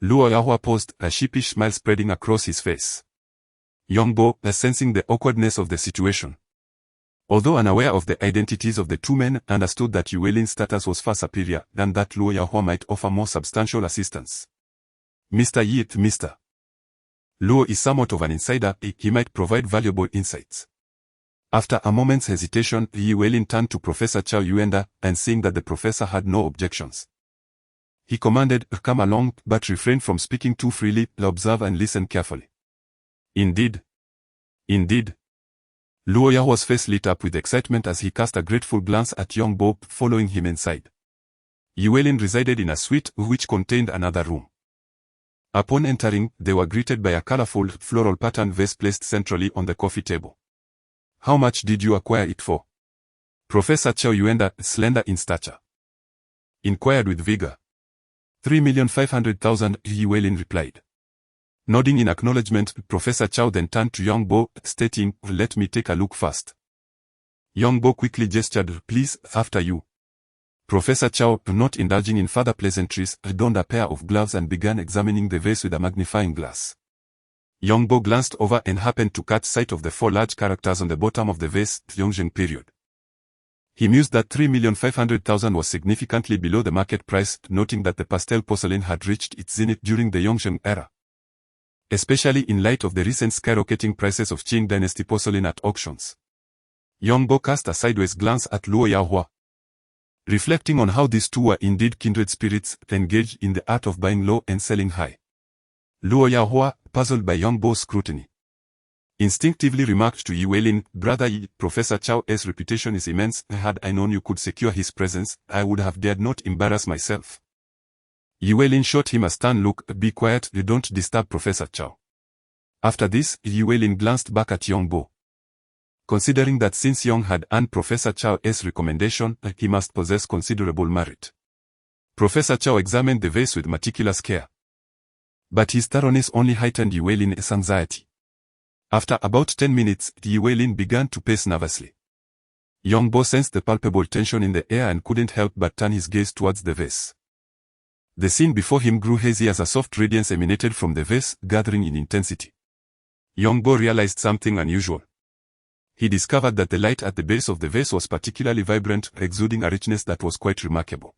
Luo Yahua paused, a sheepish smile spreading across his face. Yongbo, sensing the awkwardness of the situation, although unaware of the identities of the two men, understood that Yi Weilin's status was far superior than that Luo Yahua might offer more substantial assistance. Mr. Yi, Mr. Luo is somewhat of an insider, he might provide valuable insights. After a moment's hesitation, Yi Weilin turned to Professor Chow Yuenda, and seeing that the professor had no objections, he commanded, come along, but refrain from speaking too freely, observe and listen carefully. Indeed. Luo Yahua's face lit up with excitement as he cast a grateful glance at Yongbo, following him inside. Yi Weilin resided in a suite which contained another room. Upon entering, they were greeted by a colorful, floral pattern vase placed centrally on the coffee table. How much did you acquire it for? Professor Chow Yuenda, slender in stature, inquired with vigor. 3,500,000, Yi Weilin replied. Nodding in acknowledgement, Professor Chow then turned to Yongbo, stating, let me take a look first. Yongbo quickly gestured, please, after you. Professor Chow, not indulging in further pleasantries, donned a pair of gloves and began examining the vase with a magnifying glass. Yongbo glanced over and happened to catch sight of the 4 large characters on the bottom of the vase, Yongzheng period. He mused that 3,500,000 was significantly below the market price, noting that the pastel porcelain had reached its zenith during the Yongzheng era, especially in light of the recent skyrocketing prices of Qing dynasty porcelain at auctions. Yongbo cast a sideways glance at Luo Yahua, reflecting on how these two were indeed kindred spirits, engaged in the art of buying low and selling high. Luo Yahua, puzzled by Yongbo's scrutiny, instinctively remarked to Yi Weilin, Brother Yi, Professor Chow's reputation is immense. Had I known you could secure his presence, I would have dared not embarrass myself. Yi Weilin shot him a stern look, be quiet, you don't disturb Professor Chow. After this, Yi Weilin glanced back at Yongbo, considering that since Yong had earned Professor Chow's recommendation, he must possess considerable merit. Professor Chow examined the vase with meticulous care, but his thoroughness only heightened Yi Weilin's anxiety. After about 10 minutes, Llewellyn began to pace nervously. Yongbo sensed the palpable tension in the air and couldn't help but turn his gaze towards the vase. The scene before him grew hazy as a soft radiance emanated from the vase, gathering in intensity. Yongbo realized something unusual. He discovered that the light at the base of the vase was particularly vibrant, exuding a richness that was quite remarkable.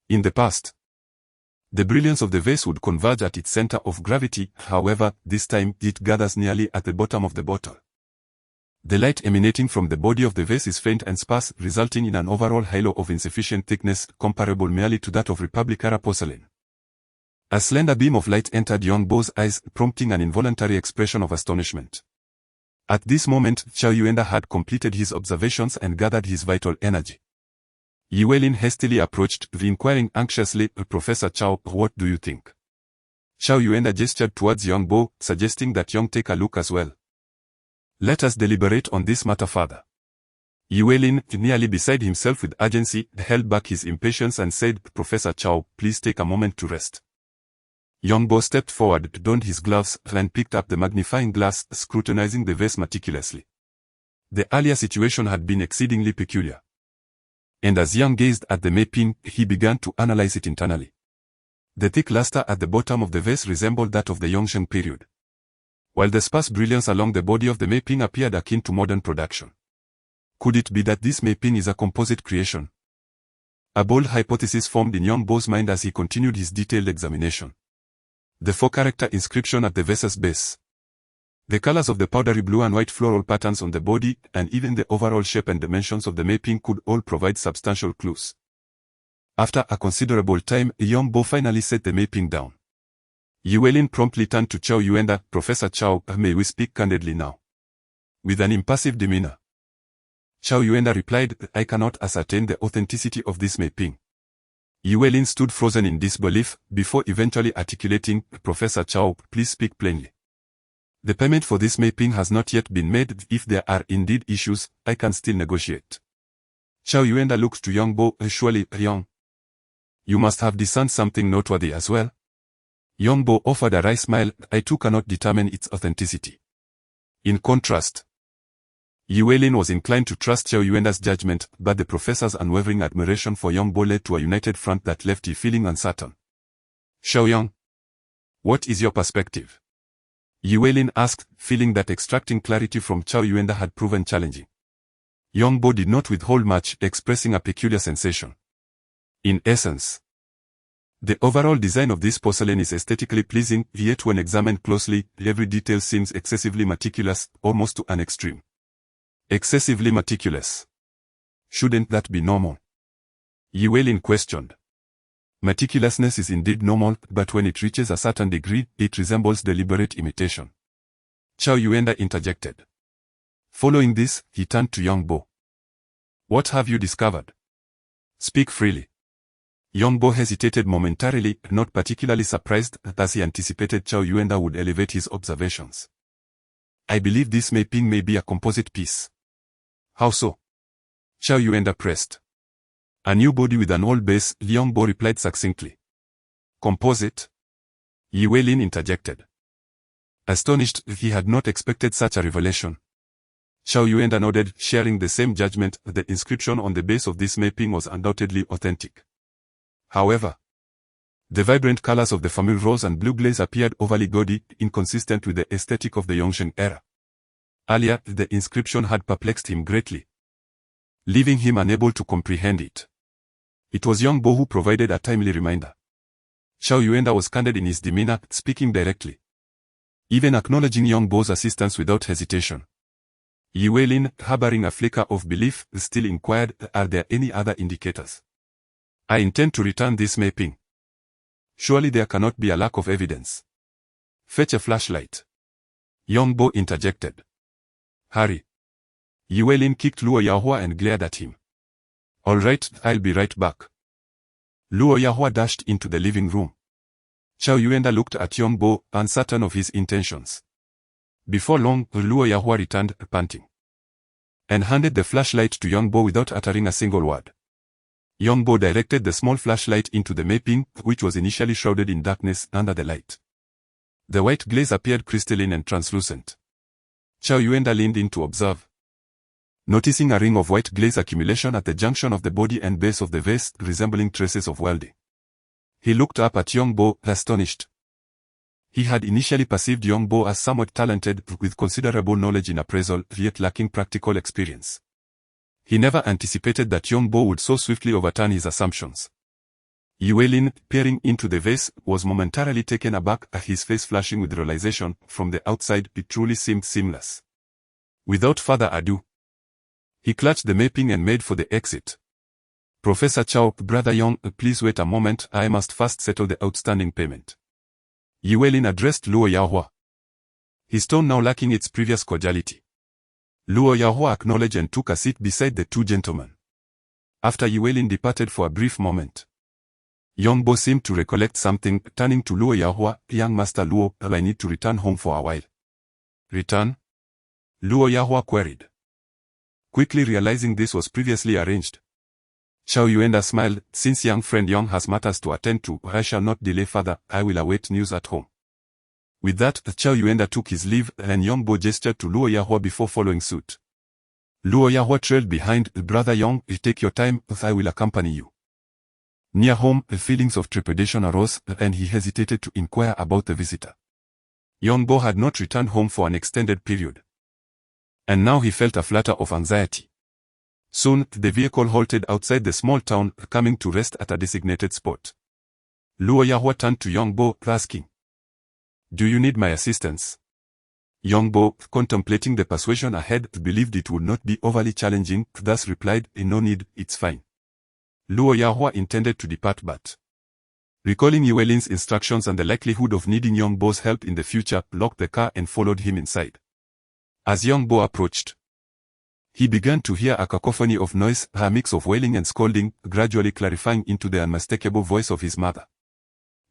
In the past, the brilliance of the vase would converge at its center of gravity, however, this time it gathers nearly at the bottom of the bottle. The light emanating from the body of the vase is faint and sparse, resulting in an overall halo of insufficient thickness, comparable merely to that of Republic-era porcelain. A slender beam of light entered Yongbo's eyes, prompting an involuntary expression of astonishment. At this moment, Xiao Yuanda had completed his observations and gathered his vital energy. Llewellyn hastily approached, inquiring anxiously, "Professor Chao, what do you think?" Xiao Yuanda gestured towards Yongbo, suggesting that Yong take a look as well. "Let us deliberate on this matter further." Llewellyn, nearly beside himself with urgency, held back his impatience and said, "Professor Chao, please take a moment to rest." Yongbo stepped forward, donned his gloves, and picked up the magnifying glass, scrutinizing the vase meticulously. The earlier situation had been exceedingly peculiar. And as Yang gazed at the mapping, he began to analyze it internally. The thick luster at the bottom of the vase resembled that of the Yongzheng period, while the sparse brilliance along the body of the mapping appeared akin to modern production. Could it be that this mapping is a composite creation? A bold hypothesis formed in Yongbo's mind as he continued his detailed examination. The four-character inscription at the vase's base, the colors of the powdery blue and white floral patterns on the body, and even the overall shape and dimensions of the mapping could all provide substantial clues. After a considerable time, Yongbo finally set the mapping down. Llewellyn promptly turned to Xiao Yuanda. "Professor Chao, may we speak candidly now?" With an impassive demeanor, Xiao Yuanda replied, "I cannot ascertain the authenticity of this mapping." Llewellyn stood frozen in disbelief, before eventually articulating, "Professor Chao, please speak plainly. The payment for this mapping has not yet been made. If there are indeed issues, I can still negotiate." Xiao Yuanda looked to Yongbo. "Surely, Yong, you must have discerned something noteworthy as well." Yongbo offered a wry smile. "I too cannot determine its authenticity." In contrast, Llewellyn was inclined to trust Xiao Yuanda's judgment, but the professor's unwavering admiration for Yongbo led to a united front that left him feeling uncertain. "Xiao Yong, what is your perspective?" Llewellyn asked, feeling that extracting clarity from Xiao Yuanda had proven challenging. Yongbo did not withhold much, expressing a peculiar sensation. "In essence, the overall design of this porcelain is aesthetically pleasing, yet when examined closely, every detail seems excessively meticulous, almost to an extreme." "Excessively meticulous. Shouldn't that be normal?" Llewellyn questioned. "Meticulousness is indeed normal, but when it reaches a certain degree, it resembles deliberate imitation," Xiao Yuanda interjected. Following this, he turned to Yongbo. "What have you discovered? Speak freely." Yongbo hesitated momentarily, not particularly surprised, as he anticipated Xiao Yuanda would elevate his observations. "I believe this mapping may be a composite piece." "How so?" Xiao Yuanda pressed. "A new body with an old base," Yongbo replied succinctly. "Composite?" Llewellyn interjected. Astonished, he had not expected such a revelation. Xiao Yuanda nodded, sharing the same judgment. The inscription on the base of this mapping was undoubtedly authentic. However, the vibrant colors of the famille rose and blue glaze appeared overly gaudy, inconsistent with the aesthetic of the Yongzheng era. Earlier, the inscription had perplexed him greatly, leaving him unable to comprehend it. It was Yongbo who provided a timely reminder. Xiao Yuanda was candid in his demeanor, speaking directly, even acknowledging Yongbo's assistance without hesitation. Llewellyn, harboring a flicker of belief, still inquired, "Are there any other indicators?" "I intend to return this mapping. Surely there cannot be a lack of evidence." "Fetch a flashlight," Yongbo interjected. "Hurry." Llewellyn kicked Luo Yahua and glared at him. "All right, I'll be right back." Luo Yahua dashed into the living room. Xiao Yuanda looked at Yongbo, uncertain of his intentions. Before long, Luo Yahua returned, panting, and handed the flashlight to Yongbo without uttering a single word. Yongbo directed the small flashlight into the mapping, which was initially shrouded in darkness under the light. The white glaze appeared crystalline and translucent. Chow Yuenda leaned in to observe. Noticing a ring of white glaze accumulation at the junction of the body and base of the vase, resembling traces of welding. He looked up at Yongbo, astonished. He had initially perceived Yongbo as somewhat talented, with considerable knowledge in appraisal, yet lacking practical experience. He never anticipated that Yongbo would so swiftly overturn his assumptions. Yuelin, peering into the vase, was momentarily taken aback, his face flashing with realization. From the outside, it truly seemed seamless. Without further ado, he clutched the mapping and made for the exit. Professor Chow, Brother Yong, please wait a moment, I must first settle the outstanding payment. Yuelin addressed Luo Yahua, his tone now lacking its previous cordiality. Luo Yahua acknowledged and took a seat beside the two gentlemen. After Yuelin departed for a brief moment, Yongbo seemed to recollect something, turning to Luo Yahua, young Master Luo, I need to return home for a while. Return? Luo Yahua queried, quickly realizing this was previously arranged. Chow Yuenda smiled, since young friend Yong has matters to attend to, I shall not delay further, I will await news at home. With that, Chow Yuenda took his leave, and Yongbo gestured to Luo Yahua before following suit. Luo Yahua trailed behind, Brother Yong, take your time, I will accompany you. Near home, feelings of trepidation arose, and he hesitated to inquire about the visitor. Yongbo had not returned home for an extended period, and now he felt a flutter of anxiety. Soon, the vehicle halted outside the small town, coming to rest at a designated spot. Luo Yahua turned to Yongbo, asking, do you need my assistance? Yongbo, contemplating the persuasion ahead, believed it would not be overly challenging, thus replied, no need, it's fine. Luo Yahua intended to depart but, recalling Yuelin's instructions and the likelihood of needing Yongbo's help in the future, locked the car and followed him inside. As Yongbo approached, he began to hear a cacophony of noise, a mix of wailing and scolding, gradually clarifying into the unmistakable voice of his mother.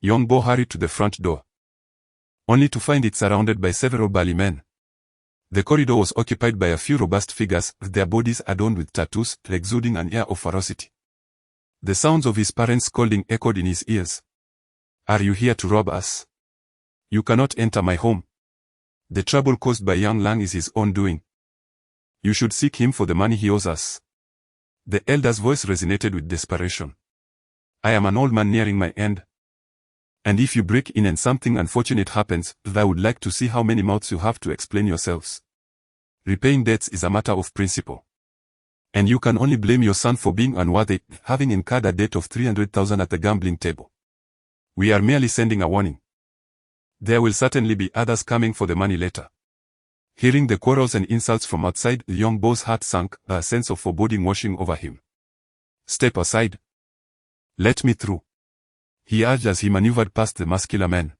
Yongbo hurried to the front door, only to find it surrounded by several burly men. The corridor was occupied by a few robust figures, their bodies adorned with tattoos, exuding an air of ferocity. The sounds of his parents' scolding echoed in his ears. Are you here to rob us? You cannot enter my home. The trouble caused by young Lang is his own doing. You should seek him for the money he owes us. The elder's voice resonated with desperation. I am an old man nearing my end. And if you break in and something unfortunate happens, I would like to see how many mouths you have to explain yourselves. Repaying debts is a matter of principle. And you can only blame your son for being unworthy, having incurred a debt of 300,000 at the gambling table. We are merely sending a warning. There will certainly be others coming for the money later. Hearing the quarrels and insults from outside, Yongbo's heart sank, a sense of foreboding washing over him. Step aside. Let me through, he urged as he maneuvered past the muscular man.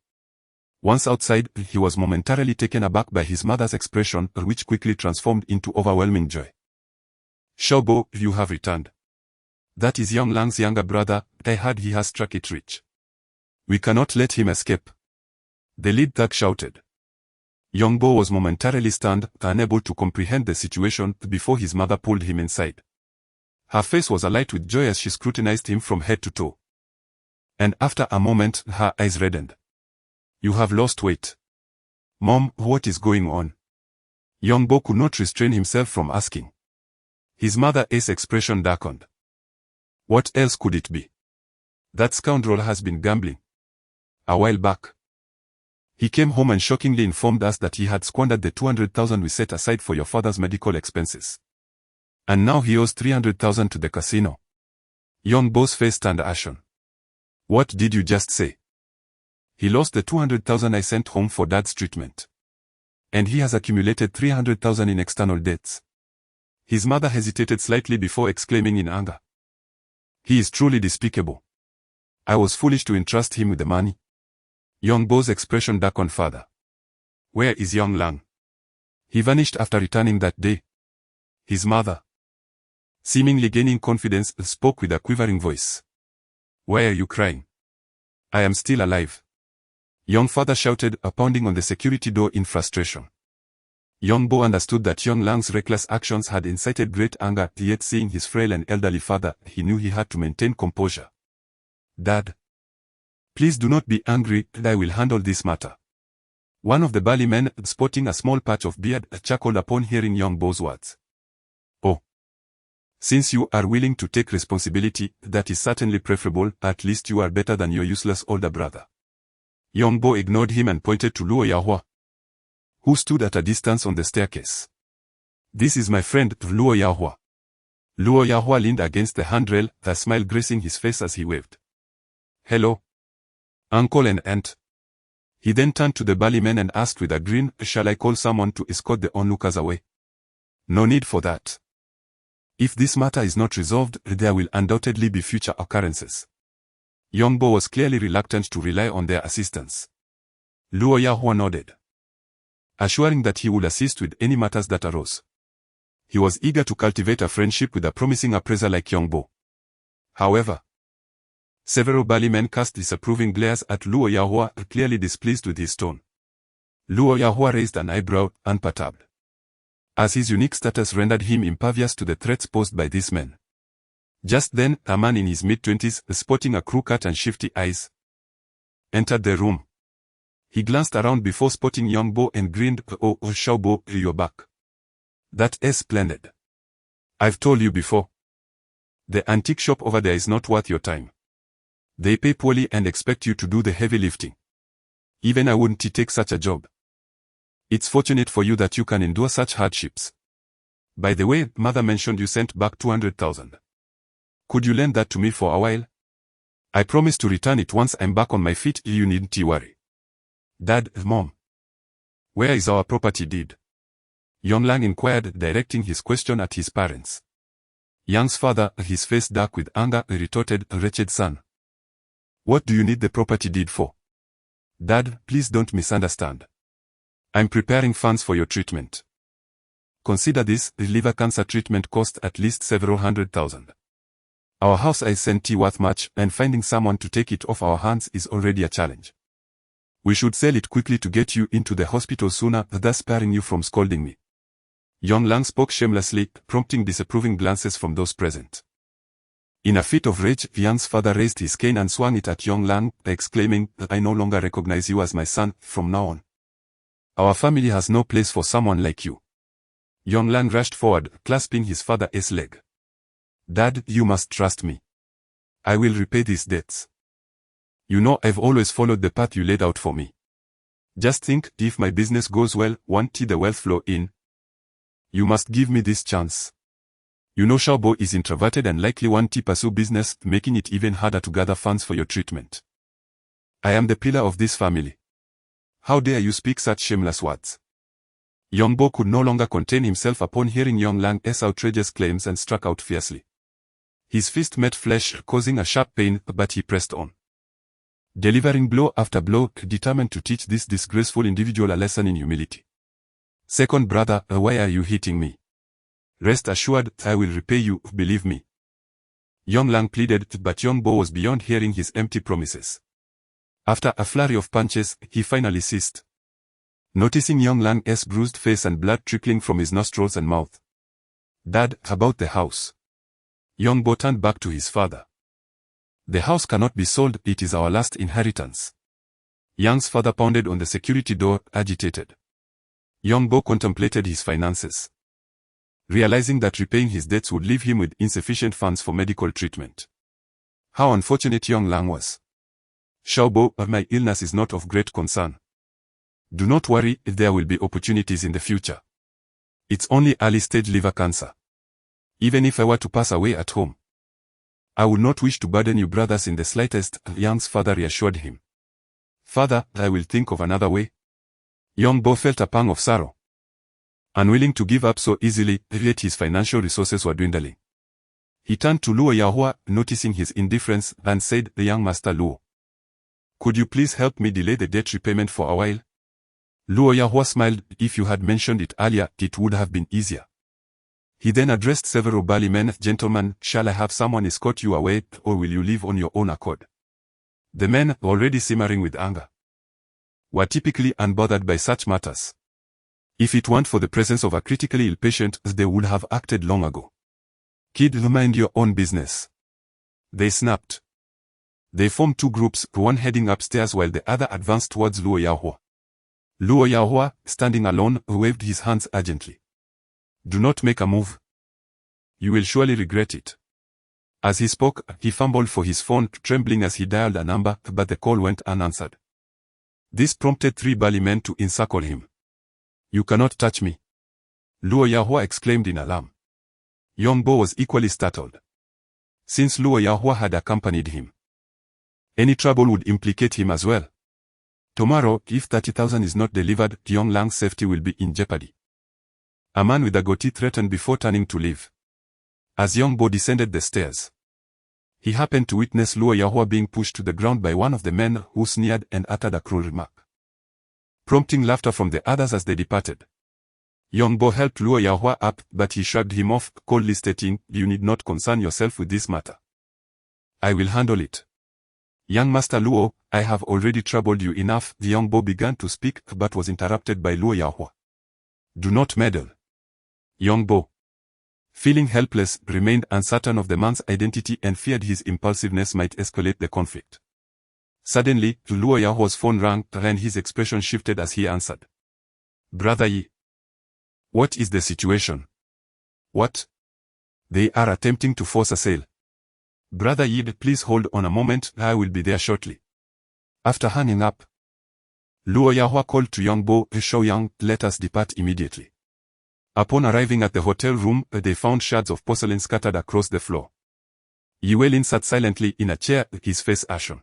Once outside, he was momentarily taken aback by his mother's expression, which quickly transformed into overwhelming joy. Shobo, you have returned. That is young Lang's younger brother, I heard he has struck it rich. We cannot let him escape. The lead thug shouted. Yongbo was momentarily stunned, unable to comprehend the situation, before his mother pulled him inside. Her face was alight with joy as she scrutinized him from head to toe. And after a moment, her eyes reddened. You have lost weight. Mom, what is going on? Yongbo could not restrain himself from asking. His mother's expression darkened. What else could it be? That scoundrel has been gambling. A while back, he came home and shockingly informed us that he had squandered the 200,000 we set aside for your father's medical expenses. And now he owes 300,000 to the casino. Yongbo's face turned ashen. What did you just say? He lost the 200,000 I sent home for Dad's treatment. And he has accumulated 300,000 in external debts. His mother hesitated slightly before exclaiming in anger. He is truly despicable. I was foolish to entrust him with the money. Yongbo's expression darkened further. Where is young Lang? He vanished after returning that day. His mother, seemingly gaining confidence, spoke with a quivering voice. Why are you crying? I am still alive. Young father shouted, pounding on the security door in frustration. Yongbo understood that young Lang's reckless actions had incited great anger, yet seeing his frail and elderly father, he knew he had to maintain composure. Dad, please do not be angry, I will handle this matter. One of the Bali men, sporting a small patch of beard, chuckled upon hearing young Bo's words. Oh. Since you are willing to take responsibility, that is certainly preferable. At least you are better than your useless older brother. Young Bo ignored him and pointed to Luo Yahua, who stood at a distance on the staircase. This is my friend, Luo Yahua. Luo Yahua leaned against the handrail, a smile gracing his face as he waved. Hello, uncle and aunt. He then turned to the Bali men and asked with a grin, shall I call someone to escort the onlookers away? No need for that. If this matter is not resolved, there will undoubtedly be future occurrences. Young Bo was clearly reluctant to rely on their assistance. Luo Yahua nodded, assuring that he would assist with any matters that arose. He was eager to cultivate a friendship with a promising appraiser like Young Bo. However, several Bali men cast disapproving glares at Luo Yahua, clearly displeased with his tone. Luo Yahua raised an eyebrow, unperturbed, as his unique status rendered him impervious to the threats posed by these men. Just then, a man in his mid-20s, sporting a crew cut and shifty eyes, entered the room. He glanced around before spotting Young Bo and grinned, Oh, Shao Bo, you're back. That's splendid. I've told you before. The antique shop over there is not worth your time. They pay poorly and expect you to do the heavy lifting. Even I wouldn't take such a job. It's fortunate for you that you can endure such hardships. By the way, mother mentioned you sent back 200,000. Could you lend that to me for a while? I promise to return it once I'm back on my feet. You needn't worry. Dad, Mom. Where is our property deed? Yonglang inquired, directing his question at his parents. Yang's father, his face dark with anger, retorted, Wretched son. What do you need the property deed for? Dad, please don't misunderstand. I'm preparing funds for your treatment. Consider this, liver cancer treatment cost at least several $100,000. Our house isn't worth much, and finding someone to take it off our hands is already a challenge. We should sell it quickly to get you into the hospital sooner, thus sparing you from scolding me. Yonglang spoke shamelessly, prompting disapproving glances from those present. In a fit of rage, Yang's father raised his cane and swung it at Yonglang, exclaiming, I no longer recognize you as my son, from now on. Our family has no place for someone like you. Yonglang rushed forward, clasping his father's leg. Dad, you must trust me. I will repay these debts. You know I've always followed the path you laid out for me. Just think, if my business goes well, won't the wealth flow in? You must give me this chance. You know Shao Bo is introverted and likely won't pursue business, making it even harder to gather funds for your treatment. I am the pillar of this family. How dare you speak such shameless words? Young Bo could no longer contain himself upon hearing Yonglang's outrageous claims and struck out fiercely. His fist met flesh, causing a sharp pain, but he pressed on, delivering blow after blow, determined to teach this disgraceful individual a lesson in humility. Second brother, why are you hitting me? Rest assured, I will repay you, believe me. Yonglang pleaded, but Young Bo was beyond hearing his empty promises. After a flurry of punches, he finally ceased. Noticing Yonglang's bruised face and blood trickling from his nostrils and mouth. Dad, about the house. Young Bo turned back to his father. The house cannot be sold, it is our last inheritance. Yang's father pounded on the security door, agitated. Young Bo contemplated his finances, realizing that repaying his debts would leave him with insufficient funds for medical treatment. How unfortunate Yonglang was. Shao Bo, my illness is not of great concern. Do not worry, there will be opportunities in the future. It's only early-stage liver cancer. Even if I were to pass away at home, I would not wish to burden you brothers in the slightest, Yang's father reassured him. Father, I will think of another way. Young Bo felt a pang of sorrow. Unwilling to give up so easily, yet his financial resources were dwindling. He turned to Luo Yahua, noticing his indifference, and said, The young master Luo, could you please help me delay the debt repayment for a while? Luo Yahua smiled. If you had mentioned it earlier, it would have been easier. He then addressed several Bali men, Gentlemen, shall I have someone escort you away, or will you leave on your own accord? The men, already simmering with anger, were typically unbothered by such matters. If it weren't for the presence of a critically ill patient, they would have acted long ago. Kid, mind your own business. They snapped. They formed two groups, one heading upstairs while the other advanced towards Luo Yahua. Luo Yahua, standing alone, waved his hands urgently. Do not make a move. You will surely regret it. As he spoke, he fumbled for his phone, trembling as he dialed a number, but the call went unanswered. This prompted 3 burly men to encircle him. You cannot touch me, Luo Yahua exclaimed in alarm. Yongbo was equally startled. Since Luo Yahua had accompanied him, any trouble would implicate him as well. Tomorrow, if 30,000 is not delivered, Yong Lang's safety will be in jeopardy. A man with a goatee threatened before turning to leave. As Yongbo descended the stairs, he happened to witness Luo Yahua being pushed to the ground by one of the men who sneered and uttered a cruel remark, prompting laughter from the others as they departed. Yongbo helped Luo Yahua up, but he shrugged him off, coldly stating, "You need not concern yourself with this matter. I will handle it. Young Master Luo, I have already troubled you enough." The Yongbo began to speak, but was interrupted by Luo Yahua. "Do not meddle." Yongbo, feeling helpless, remained uncertain of the man's identity and feared his impulsiveness might escalate the conflict. Suddenly, Luo Yahua's phone rang, and his expression shifted as he answered. "Brother Yi. What is the situation?" "What? They are attempting to force a sale." "Brother Yi, please hold on a moment, I will be there shortly." After hanging up, Luo Yahua called to Yongbo, "Shouyang, let us depart immediately." Upon arriving at the hotel room, they found shards of porcelain scattered across the floor. Yuelin sat silently in a chair, his face ashen.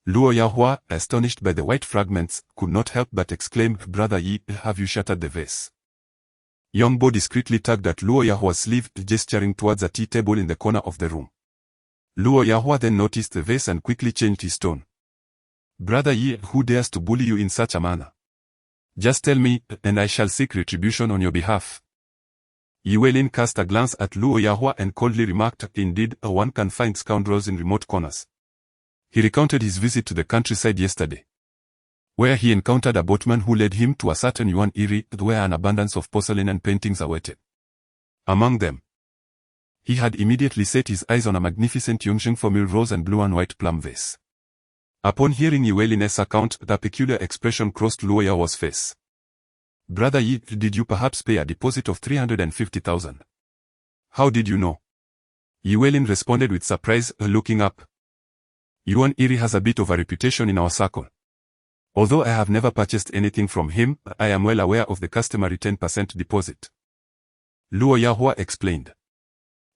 Luo Yahua, astonished by the white fragments, could not help but exclaim, "Brother Yi, have you shattered the vase?" Yongbo discreetly tugged at Luo Yahua's sleeve, gesturing towards a tea table in the corner of the room. Luo Yahua then noticed the vase and quickly changed his tone. "Brother Yi, who dares to bully you in such a manner? Just tell me, and I shall seek retribution on your behalf." Yuelin cast a glance at Luo Yahua and coldly remarked, "Indeed, one can find scoundrels in remote corners." He recounted his visit to the countryside yesterday, where he encountered a boatman who led him to a certain Yuan Iri, where an abundance of porcelain and paintings awaited. Among them, he had immediately set his eyes on a magnificent Yongsheng formule rose and blue and white plum vase. Upon hearing Yuelin's account, the peculiar expression crossed Luo Yahua's face. "Brother Yi, did you perhaps pay a deposit of 350,000? How did you know?" Yuelin responded with surprise, looking up. "Yuan Iri has a bit of a reputation in our circle. Although I have never purchased anything from him, I am well aware of the customary 10% deposit." Luo Yahua explained.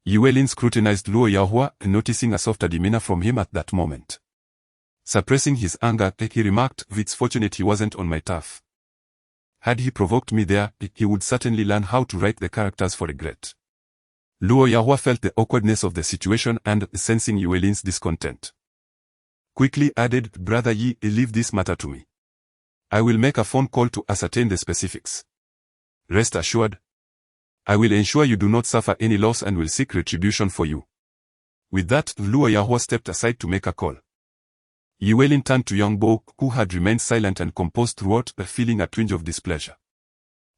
Yuelin scrutinized Luo Yahua, noticing a softer demeanor from him at that moment. Suppressing his anger, he remarked, "It's fortunate he wasn't on my turf. Had he provoked me there, he would certainly learn how to write the characters for regret." Luo Yahua felt the awkwardness of the situation and, sensing Yuelin's discontent, quickly added, "Brother Yi, leave this matter to me. I will make a phone call to ascertain the specifics. Rest assured, I will ensure you do not suffer any loss and will seek retribution for you." With that, Luo Yahua stepped aside to make a call. Yuelin turned to Yongbo, who had remained silent and composed throughout, feeling a twinge of displeasure.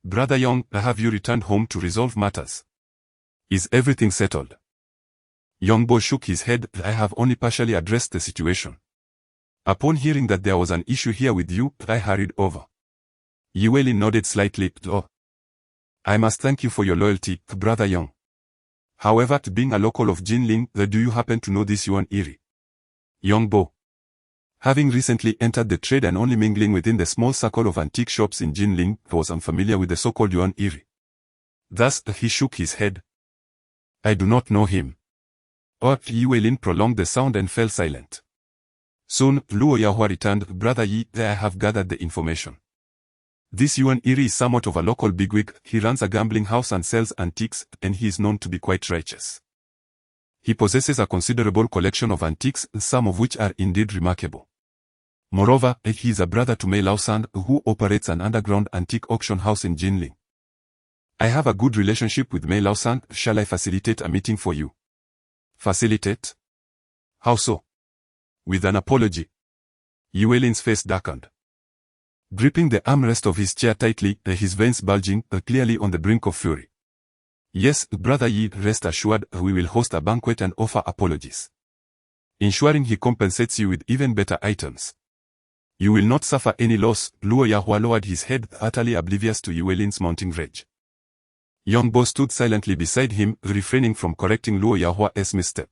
"Brother Yong, have you returned home to resolve matters? Is everything settled?" Yongbo shook his head. "I have only partially addressed the situation. Upon hearing that there was an issue here with you, I hurried over." Yuelin nodded slightly. "Oh, I must thank you for your loyalty, Brother Yong. However, being a local of Jinling, do you happen to know this Yuan Iri?" Yongbo, having recently entered the trade and only mingling within the small circle of antique shops in Jinling, was unfamiliar with the so-called Yuan Iri. Thus, he shook his head. "I do not know him." Yuelin prolonged the sound and fell silent. Soon, Luo Yahua returned. "Brother Yi, I have gathered the information. This Yuan Iri is somewhat of a local bigwig. He runs a gambling house and sells antiques, and he is known to be quite righteous. He possesses a considerable collection of antiques, some of which are indeed remarkable. Moreover, he is a brother to Mei Laosan, who operates an underground antique auction house in Jinling. I have a good relationship with Mei Laosan. Shall I facilitate a meeting for you?" "Facilitate? How so?" With an apology, Yuelin's face darkened. Gripping the armrest of his chair tightly, his veins bulging, clearly on the brink of fury. "Yes, Brother Yi, rest assured, we will host a banquet and offer apologies, ensuring he compensates you with even better items." You will not suffer any loss. Luo Yahua lowered his head, utterly oblivious to Yue Lin's mounting rage. Yongbo stood silently beside him, refraining from correcting Luo Yahua's misstep.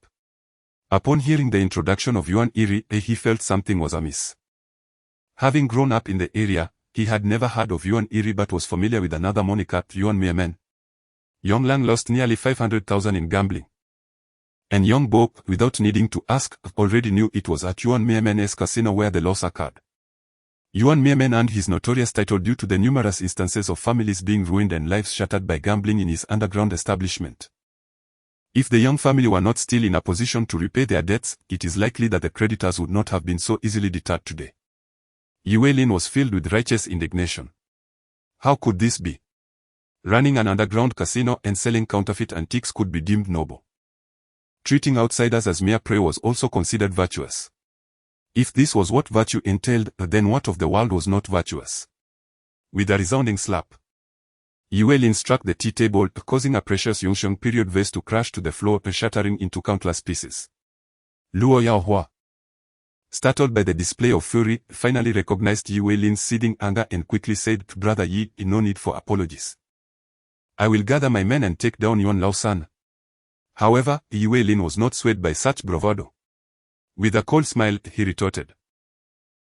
Upon hearing the introduction of Yuan Iri, he felt something was amiss. Having grown up in the area, he had never heard of Yuan Iri but was familiar with another moniker, Yuan Miemen. Yonglang lost nearly 500,000 in gambling. And Yongbo, without needing to ask, already knew it was at Yuan Miemen's casino where the loss occurred. Yuan Miemen earned his notorious title due to the numerous instances of families being ruined and lives shattered by gambling in his underground establishment. If the young family were not still in a position to repay their debts, it is likely that the creditors would not have been so easily deterred today. Yue Lin was filled with righteous indignation. How could this be? Running an underground casino and selling counterfeit antiques could be deemed noble. Treating outsiders as mere prey was also considered virtuous. If this was what virtue entailed, then what of the world was not virtuous? With a resounding slap, Yue Lin struck the tea table, causing a precious Yongsheng period vase to crash to the floor, shattering into countless pieces. Luo Yaohua, startled by the display of fury, finally recognized Yue Lin's seething anger and quickly said, "Brother Yi, no need for apologies. I will gather my men and take down Yuan Laosan." However, Yue Lin was not swayed by such bravado. With a cold smile, he retorted,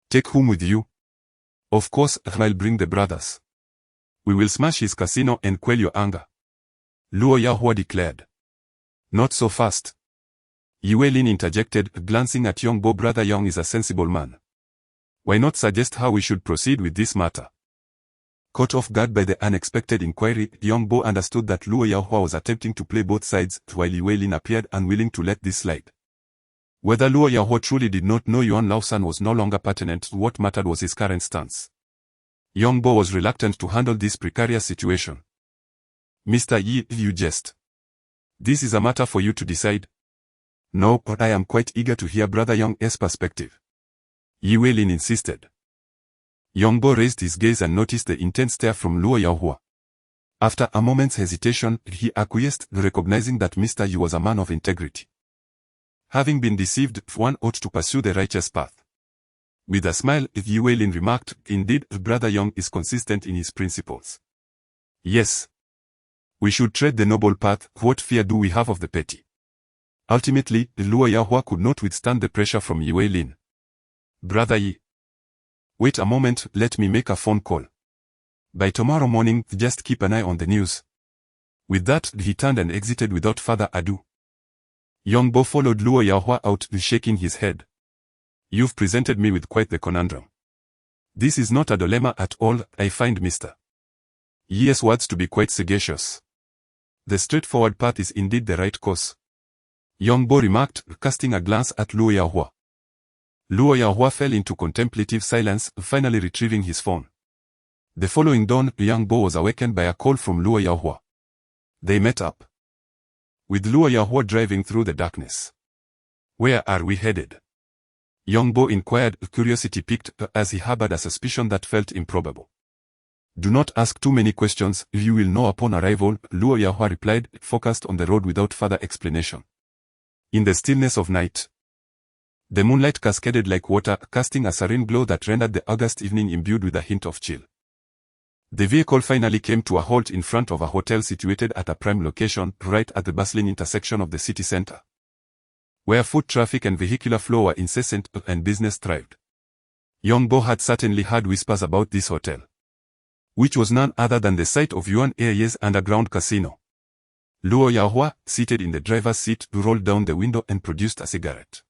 "Take whom with you?" "Of course, I'll bring the brothers. We will smash his casino and quell your anger," Luo Yahua declared. "Not so fast," Yue Lin interjected, glancing at Yongbo. "Brother Yong is a sensible man. Why not suggest how we should proceed with this matter?" Caught off guard by the unexpected inquiry, Yongbo understood that Luo Yahua was attempting to play both sides, while Yue Lin appeared unwilling to let this slide. Whether Luo Yahua truly did not know Yuan Laosan was no longer pertinent. What mattered was his current stance. Yongbo was reluctant to handle this precarious situation. "Mr. Yi, you jest. This is a matter for you to decide." "No, but I am quite eager to hear Brother Yong's perspective," Yue Lin insisted. Yongbo raised his gaze and noticed the intense stare from Luo Yahua. After a moment's hesitation, he acquiesced, recognizing that Mr. Yi was a man of integrity. Having been deceived, one ought to pursue the righteous path. With a smile, Yue Lin remarked, "Indeed, Brother Yong is consistent in his principles. Yes. We should tread the noble path. What fear do we have of the petty?" Ultimately, Luo Yahua could not withstand the pressure from Yue Lin. "Brother Yi, wait a moment, let me make a phone call. By tomorrow morning, just keep an eye on the news." With that, he turned and exited without further ado. Yongbo followed Luo Yahua out, shaking his head. "You've presented me with quite the conundrum. This is not a dilemma at all, I find Mr. Yi's words to be quite sagacious. The straightforward path is indeed the right course," Yongbo remarked, casting a glance at Luo Yahua. Luo Yahua fell into contemplative silence, finally retrieving his phone. The following dawn, Yongbo was awakened by a call from Luo Yahua. They met up. With Luo Yahua driving through the darkness. "Where are we headed?" Yongbo inquired, curiosity piqued, as he harbored a suspicion that felt improbable. "Do not ask too many questions, you will know upon arrival," Luo Yahua replied, focused on the road without further explanation. In the stillness of night, the moonlight cascaded like water, casting a serene glow that rendered the August evening imbued with a hint of chill. The vehicle finally came to a halt in front of a hotel situated at a prime location, right at the bustling intersection of the city center, where foot traffic and vehicular flow were incessant and business thrived. Yongbo had certainly heard whispers about this hotel, which was none other than the site of Yuan Ye's underground casino. Luo Yahua, seated in the driver's seat, rolled down the window and produced a cigarette.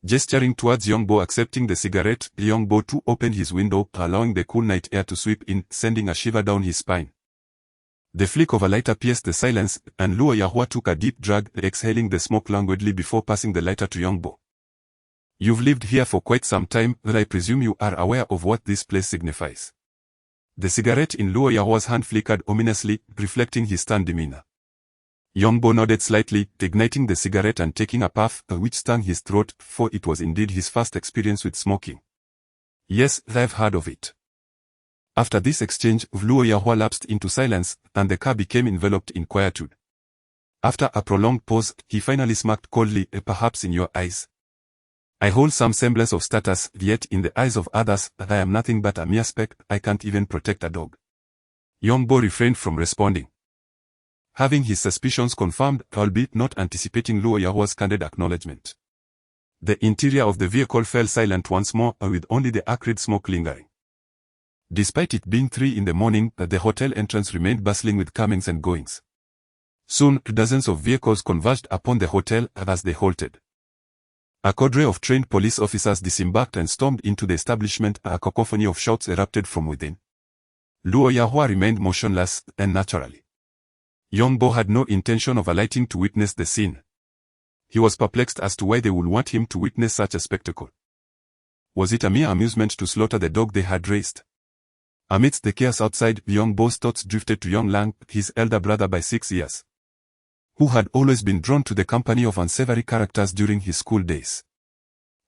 Gesturing towards Yongbo accepting the cigarette, Yongbo too opened his window, allowing the cool night air to sweep in, sending a shiver down his spine. The flick of a lighter pierced the silence, and Luo Yahua took a deep drag, exhaling the smoke languidly before passing the lighter to Yongbo. "You've lived here for quite some time, but I presume you are aware of what this place signifies." The cigarette in Luo Yahua's hand flickered ominously, reflecting his stern demeanor. Yongbo nodded slightly, igniting the cigarette and taking a puff, which stung his throat, for it was indeed his first experience with smoking. "Yes, I've heard of it." After this exchange, Luo Yahua lapsed into silence, and the car became enveloped in quietude. After a prolonged pause, he finally smirked coldly, "Perhaps in your eyes, I hold some semblance of status, yet in the eyes of others, I am nothing but a mere speck. I can't even protect a dog. Young Bo refrained from responding. Having his suspicions confirmed, albeit not anticipating Luo Yahua's candid acknowledgement. The interior of the vehicle fell silent once more, with only the acrid smoke lingering. Despite it being 3 in the morning, the hotel entrance remained bustling with comings and goings. Soon, dozens of vehicles converged upon the hotel as they halted. A cadre of trained police officers disembarked and stormed into the establishment. A cacophony of shouts erupted from within. Luo Yahua remained motionless, and naturally, Young Bo had no intention of alighting to witness the scene. He was perplexed as to why they would want him to witness such a spectacle. Was it a mere amusement to slaughter the dog they had raised? Amidst the chaos outside, Young Bo's thoughts drifted to young Lang, his elder brother by 6 years, who had always been drawn to the company of unsavory characters during his school days.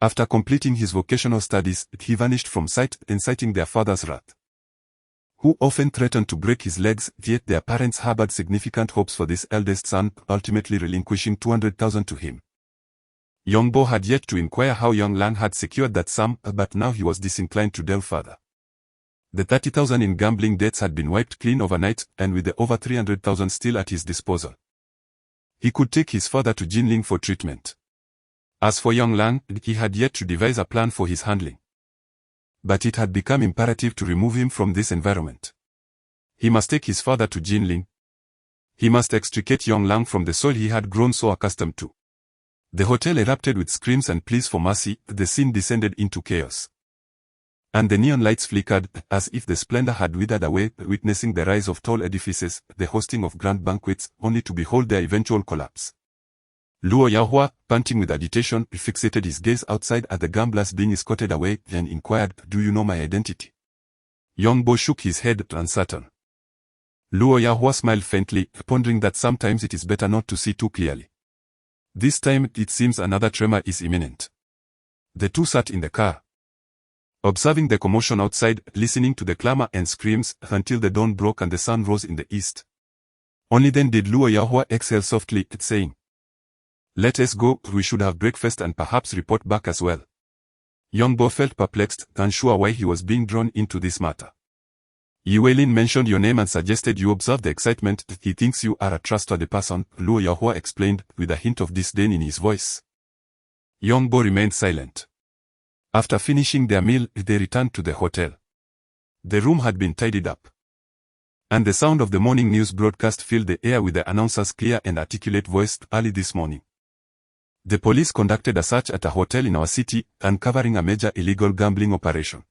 After completing his vocational studies, he vanished from sight, inciting their father's wrath, who often threatened to break his legs, yet their parents harbored significant hopes for this eldest son, ultimately relinquishing 200,000 to him. Young Bo had yet to inquire how young Lang had secured that sum, but now he was disinclined to delve further. The 30,000 in gambling debts had been wiped clean overnight, and with the over 300,000 still at his disposal, he could take his father to Jinling for treatment. As for young Lang, he had yet to devise a plan for his handling. But it had become imperative to remove him from this environment. He must take his father to Jinling. He must extricate young Lang from the soil he had grown so accustomed to. The hotel erupted with screams and pleas for mercy. The scene descended into chaos, and the neon lights flickered, as if the splendor had withered away, witnessing the rise of tall edifices, the hosting of grand banquets, only to behold their eventual collapse. Luo Yahua, panting with agitation, fixated his gaze outside at the gamblers being escorted away, and inquired, "Do you know my identity?" Young Bo shook his head, uncertain. Luo Yahua smiled faintly, pondering that sometimes it is better not to see too clearly. This time, it seems another tremor is imminent. The two sat in the car, observing the commotion outside, listening to the clamor and screams, until the dawn broke and the sun rose in the east. Only then did Luo Yahua exhale softly, saying, "Let us go, we should have breakfast and perhaps report back as well." Young Bo felt perplexed, unsure why he was being drawn into this matter. Yuelin mentioned your name and suggested you observe the excitement. He thinks you are a trustworthy person, Luo Yahua explained, with a hint of disdain in his voice. Young Bo remained silent. After finishing their meal, they returned to the hotel. The room had been tidied up, and the sound of the morning news broadcast filled the air with the announcer's clear and articulate voice. "Early this morning, the police conducted a search at a hotel in our city, uncovering a major illegal gambling operation."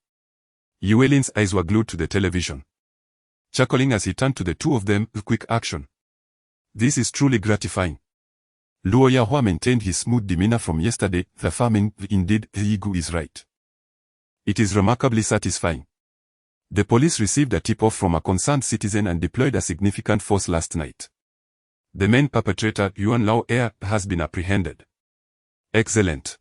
Yuelin's eyes were glued to the television, chuckling as he turned to the two of them. "Quick action. This is truly gratifying." Luo Yahua maintained his smooth demeanor from yesterday. "The farming, indeed, Yigu is right. It is remarkably satisfying. The police received a tip-off from a concerned citizen and deployed a significant force last night. The main perpetrator, Yuan Lao Air, has been apprehended." "Excellent,"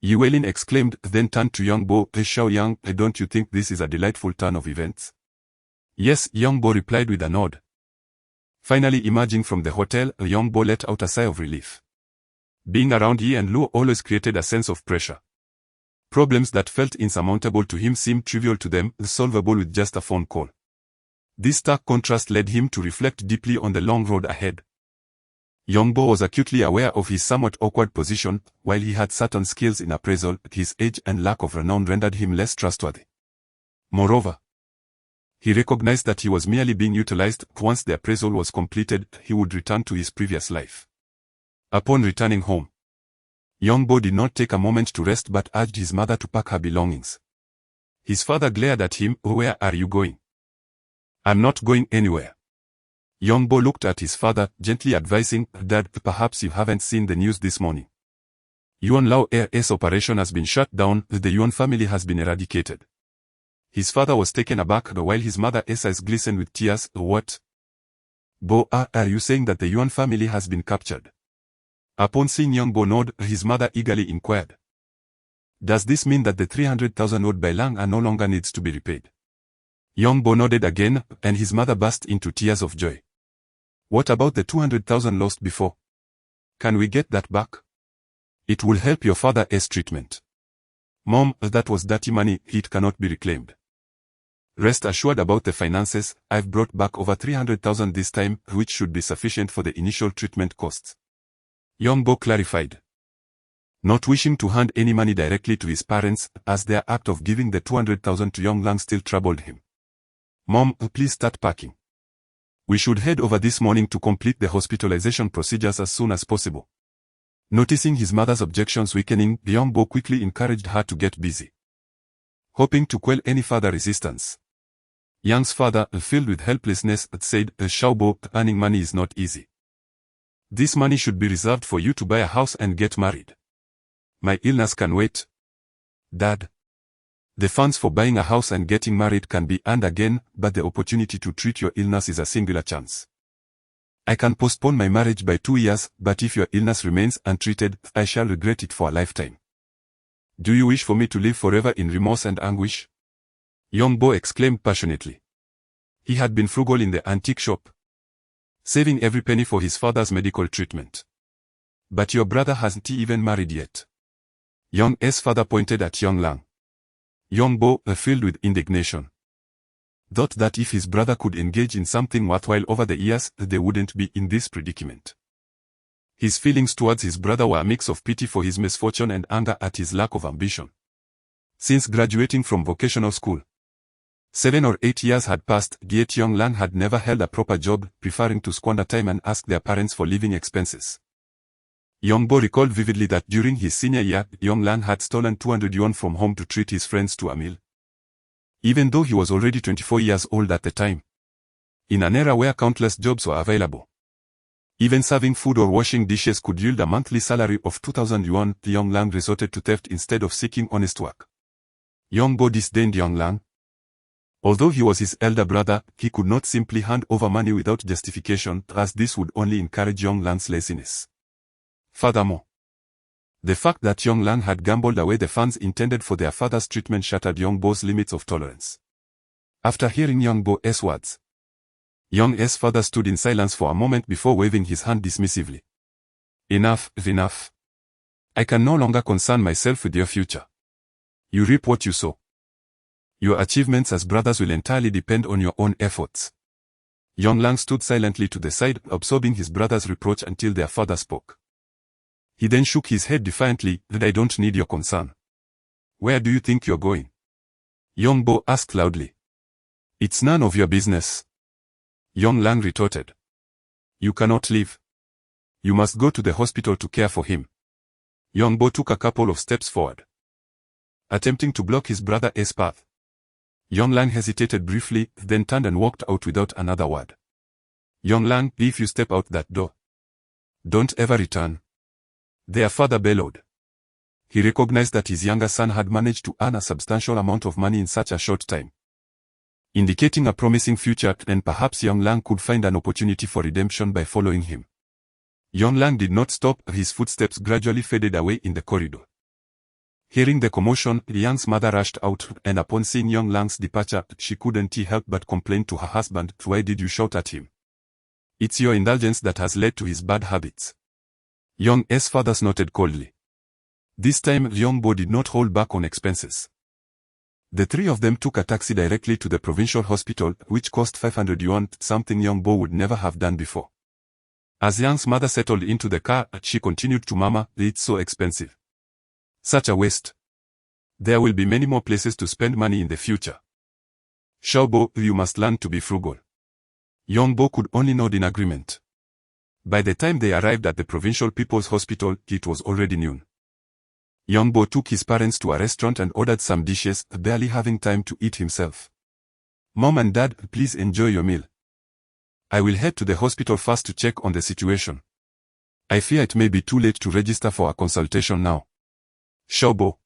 Yuelin exclaimed, then turned to Young Bo. "Xiao Yang, don't you think this is a delightful turn of events?" "Yes," Young Bo replied with a nod. Finally emerging from the hotel, Young Bo let out a sigh of relief. Being around Yi and Luo always created a sense of pressure. Problems that felt insurmountable to him seemed trivial to them, solvable with just a phone call. This stark contrast led him to reflect deeply on the long road ahead. Young Bo was acutely aware of his somewhat awkward position. While he had certain skills in appraisal, his age and lack of renown rendered him less trustworthy. Moreover, he recognized that he was merely being utilized. Once the appraisal was completed, he would return to his previous life. Upon returning home, Young Bo did not take a moment to rest but urged his mother to pack her belongings. His father glared at him. "Where are you going?" "I'm not going anywhere." Young Bo looked at his father, gently advising, "Dad, perhaps you haven't seen the news this morning. Yuan Lao Air's operation has been shut down. The Yuan family has been eradicated." His father was taken aback, while his mother's eyes glistened with tears. "What? Bo, are you saying that the Yuan family has been captured?" Upon seeing Young Bo nod, his mother eagerly inquired, "Does this mean that the 300,000 owed by Lang no longer needs to be repaid?" Young Bo nodded again, and his mother burst into tears of joy. "What about the 200,000 lost before? Can we get that back?" It will help your father's treatment. Mom, that was dirty money, it cannot be reclaimed. Rest assured about the finances, I've brought back over 300,000 this time, which should be sufficient for the initial treatment costs. Young Bo clarified. Not wishing to hand any money directly to his parents, as their act of giving the 200,000 to Young Lang still troubled him. Mom, please start packing. We should head over this morning to complete the hospitalization procedures as soon as possible. Noticing his mother's objections weakening, Young Bo quickly encouraged her to get busy. Hoping to quell any further resistance. Young's father, filled with helplessness, said, Xiaobo, earning money is not easy. This money should be reserved for you to buy a house and get married. My illness can wait. Dad. The funds for buying a house and getting married can be earned again, but the opportunity to treat your illness is a singular chance. I can postpone my marriage by 2 years, but if your illness remains untreated, I shall regret it for a lifetime. Do you wish for me to live forever in remorse and anguish? Young Bo exclaimed passionately. He had been frugal in the antique shop, saving every penny for his father's medical treatment. But your brother hasn't even married yet. Young's father pointed at Young Lang. Young Bo, filled with indignation, thought that if his brother could engage in something worthwhile over the years, they wouldn't be in this predicament. His feelings towards his brother were a mix of pity for his misfortune and anger at his lack of ambition. Since graduating from vocational school, 7 or 8 years had passed, yet Young Lang had never held a proper job, preferring to squander time and ask their parents for living expenses. Young Bo recalled vividly that during his senior year, Young Lang had stolen 200 yuan from home to treat his friends to a meal. Even though he was already 24 years old at the time. In an era where countless jobs were available. Even serving food or washing dishes could yield a monthly salary of 2,000 yuan, Young Lang resorted to theft instead of seeking honest work. Young Bo disdained Young Lang. Although he was his elder brother, he could not simply hand over money without justification, as this would only encourage Young Lang's laziness. Furthermore, the fact that Young Lang had gambled away the funds intended for their father's treatment shattered Young Bo's limits of tolerance. After hearing Young Bo's words, Young's father stood in silence for a moment before waving his hand dismissively. Enough, enough. I can no longer concern myself with your future. You reap what you sow. Your achievements as brothers will entirely depend on your own efforts. Young Lang stood silently to the side, absorbing his brother's reproach until their father spoke. He then shook his head defiantly. I don't need your concern. Where do you think you're going? Young Bo asked loudly. It's none of your business. Young Lang retorted. You cannot leave. You must go to the hospital to care for him. Young Bo took a couple of steps forward, attempting to block his brother's path. Young Lang hesitated briefly, then turned and walked out without another word. Young Lang, if you step out that door, don't ever return. Their father bellowed. He recognized that his younger son had managed to earn a substantial amount of money in such a short time, indicating a promising future, and perhaps Young Lang could find an opportunity for redemption by following him. Young Lang did not stop. His footsteps gradually faded away in the corridor. Hearing the commotion, Young's mother rushed out, and upon seeing Young Lang's departure, she couldn't help but complain to her husband. Why did you shout at him? It's your indulgence that has led to his bad habits. Young's father snorted coldly. This time, Young Bo did not hold back on expenses. The three of them took a taxi directly to the provincial hospital, which cost 500 yuan, something Young Bo would never have done before. As Young's mother settled into the car, she continued to murmur, it's so expensive. Such a waste. There will be many more places to spend money in the future. Xiaobo, you must learn to be frugal. Young Bo could only nod in agreement. By the time they arrived at the provincial people's hospital, it was already noon. Young Bo took his parents to a restaurant and ordered some dishes, barely having time to eat himself. Mom and Dad, please enjoy your meal. I will head to the hospital first to check on the situation. I fear it may be too late to register for a consultation now. Xiaobo,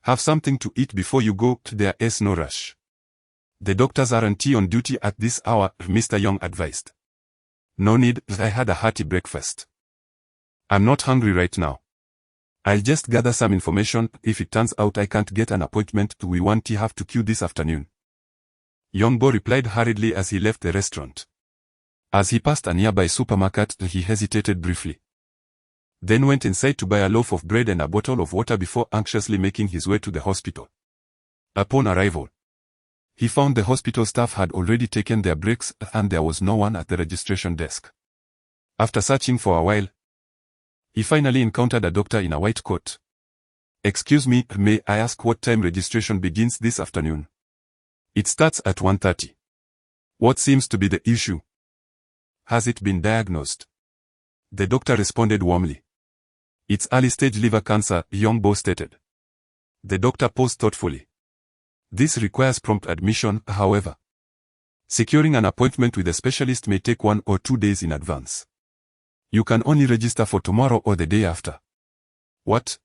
have something to eat before you go. There is no rush. The doctors aren't on duty at this hour, Mr. Young advised. No need, I had a hearty breakfast. I'm not hungry right now. I'll just gather some information. If it turns out I can't get an appointment, we won't have to queue this afternoon. Young Bo replied hurriedly as he left the restaurant. As he passed a nearby supermarket, he hesitated briefly. then went inside to buy a loaf of bread and a bottle of water before anxiously making his way to the hospital. Upon arrival, he found the hospital staff had already taken their breaks and there was no one at the registration desk. After searching for a while, he finally encountered a doctor in a white coat. "Excuse me, may I ask what time registration begins this afternoon?" "It starts at 1:30. "What seems to be the issue?" "Has it been diagnosed?" The doctor responded warmly. "It's early-stage liver cancer," Youngbo stated. The doctor paused thoughtfully. "This requires prompt admission, however. Securing an appointment with a specialist may take 1 or 2 days in advance. You can only register for tomorrow or the day after." "What?"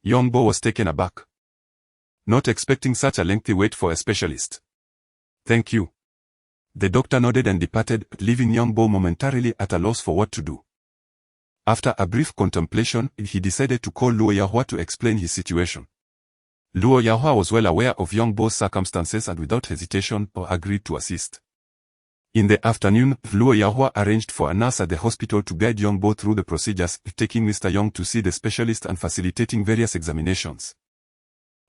Youngbo was taken aback, not expecting such a lengthy wait for a specialist. "Thank you." The doctor nodded and departed, leaving Youngbo momentarily at a loss for what to do. After a brief contemplation, he decided to call Luo Yahua to explain his situation. Luo Yahua was well aware of Youngbo's circumstances and without hesitation agreed to assist. In the afternoon, Luo Yahua arranged for a nurse at the hospital to guide Youngbo through the procedures, taking Mr. Young to see the specialist and facilitating various examinations.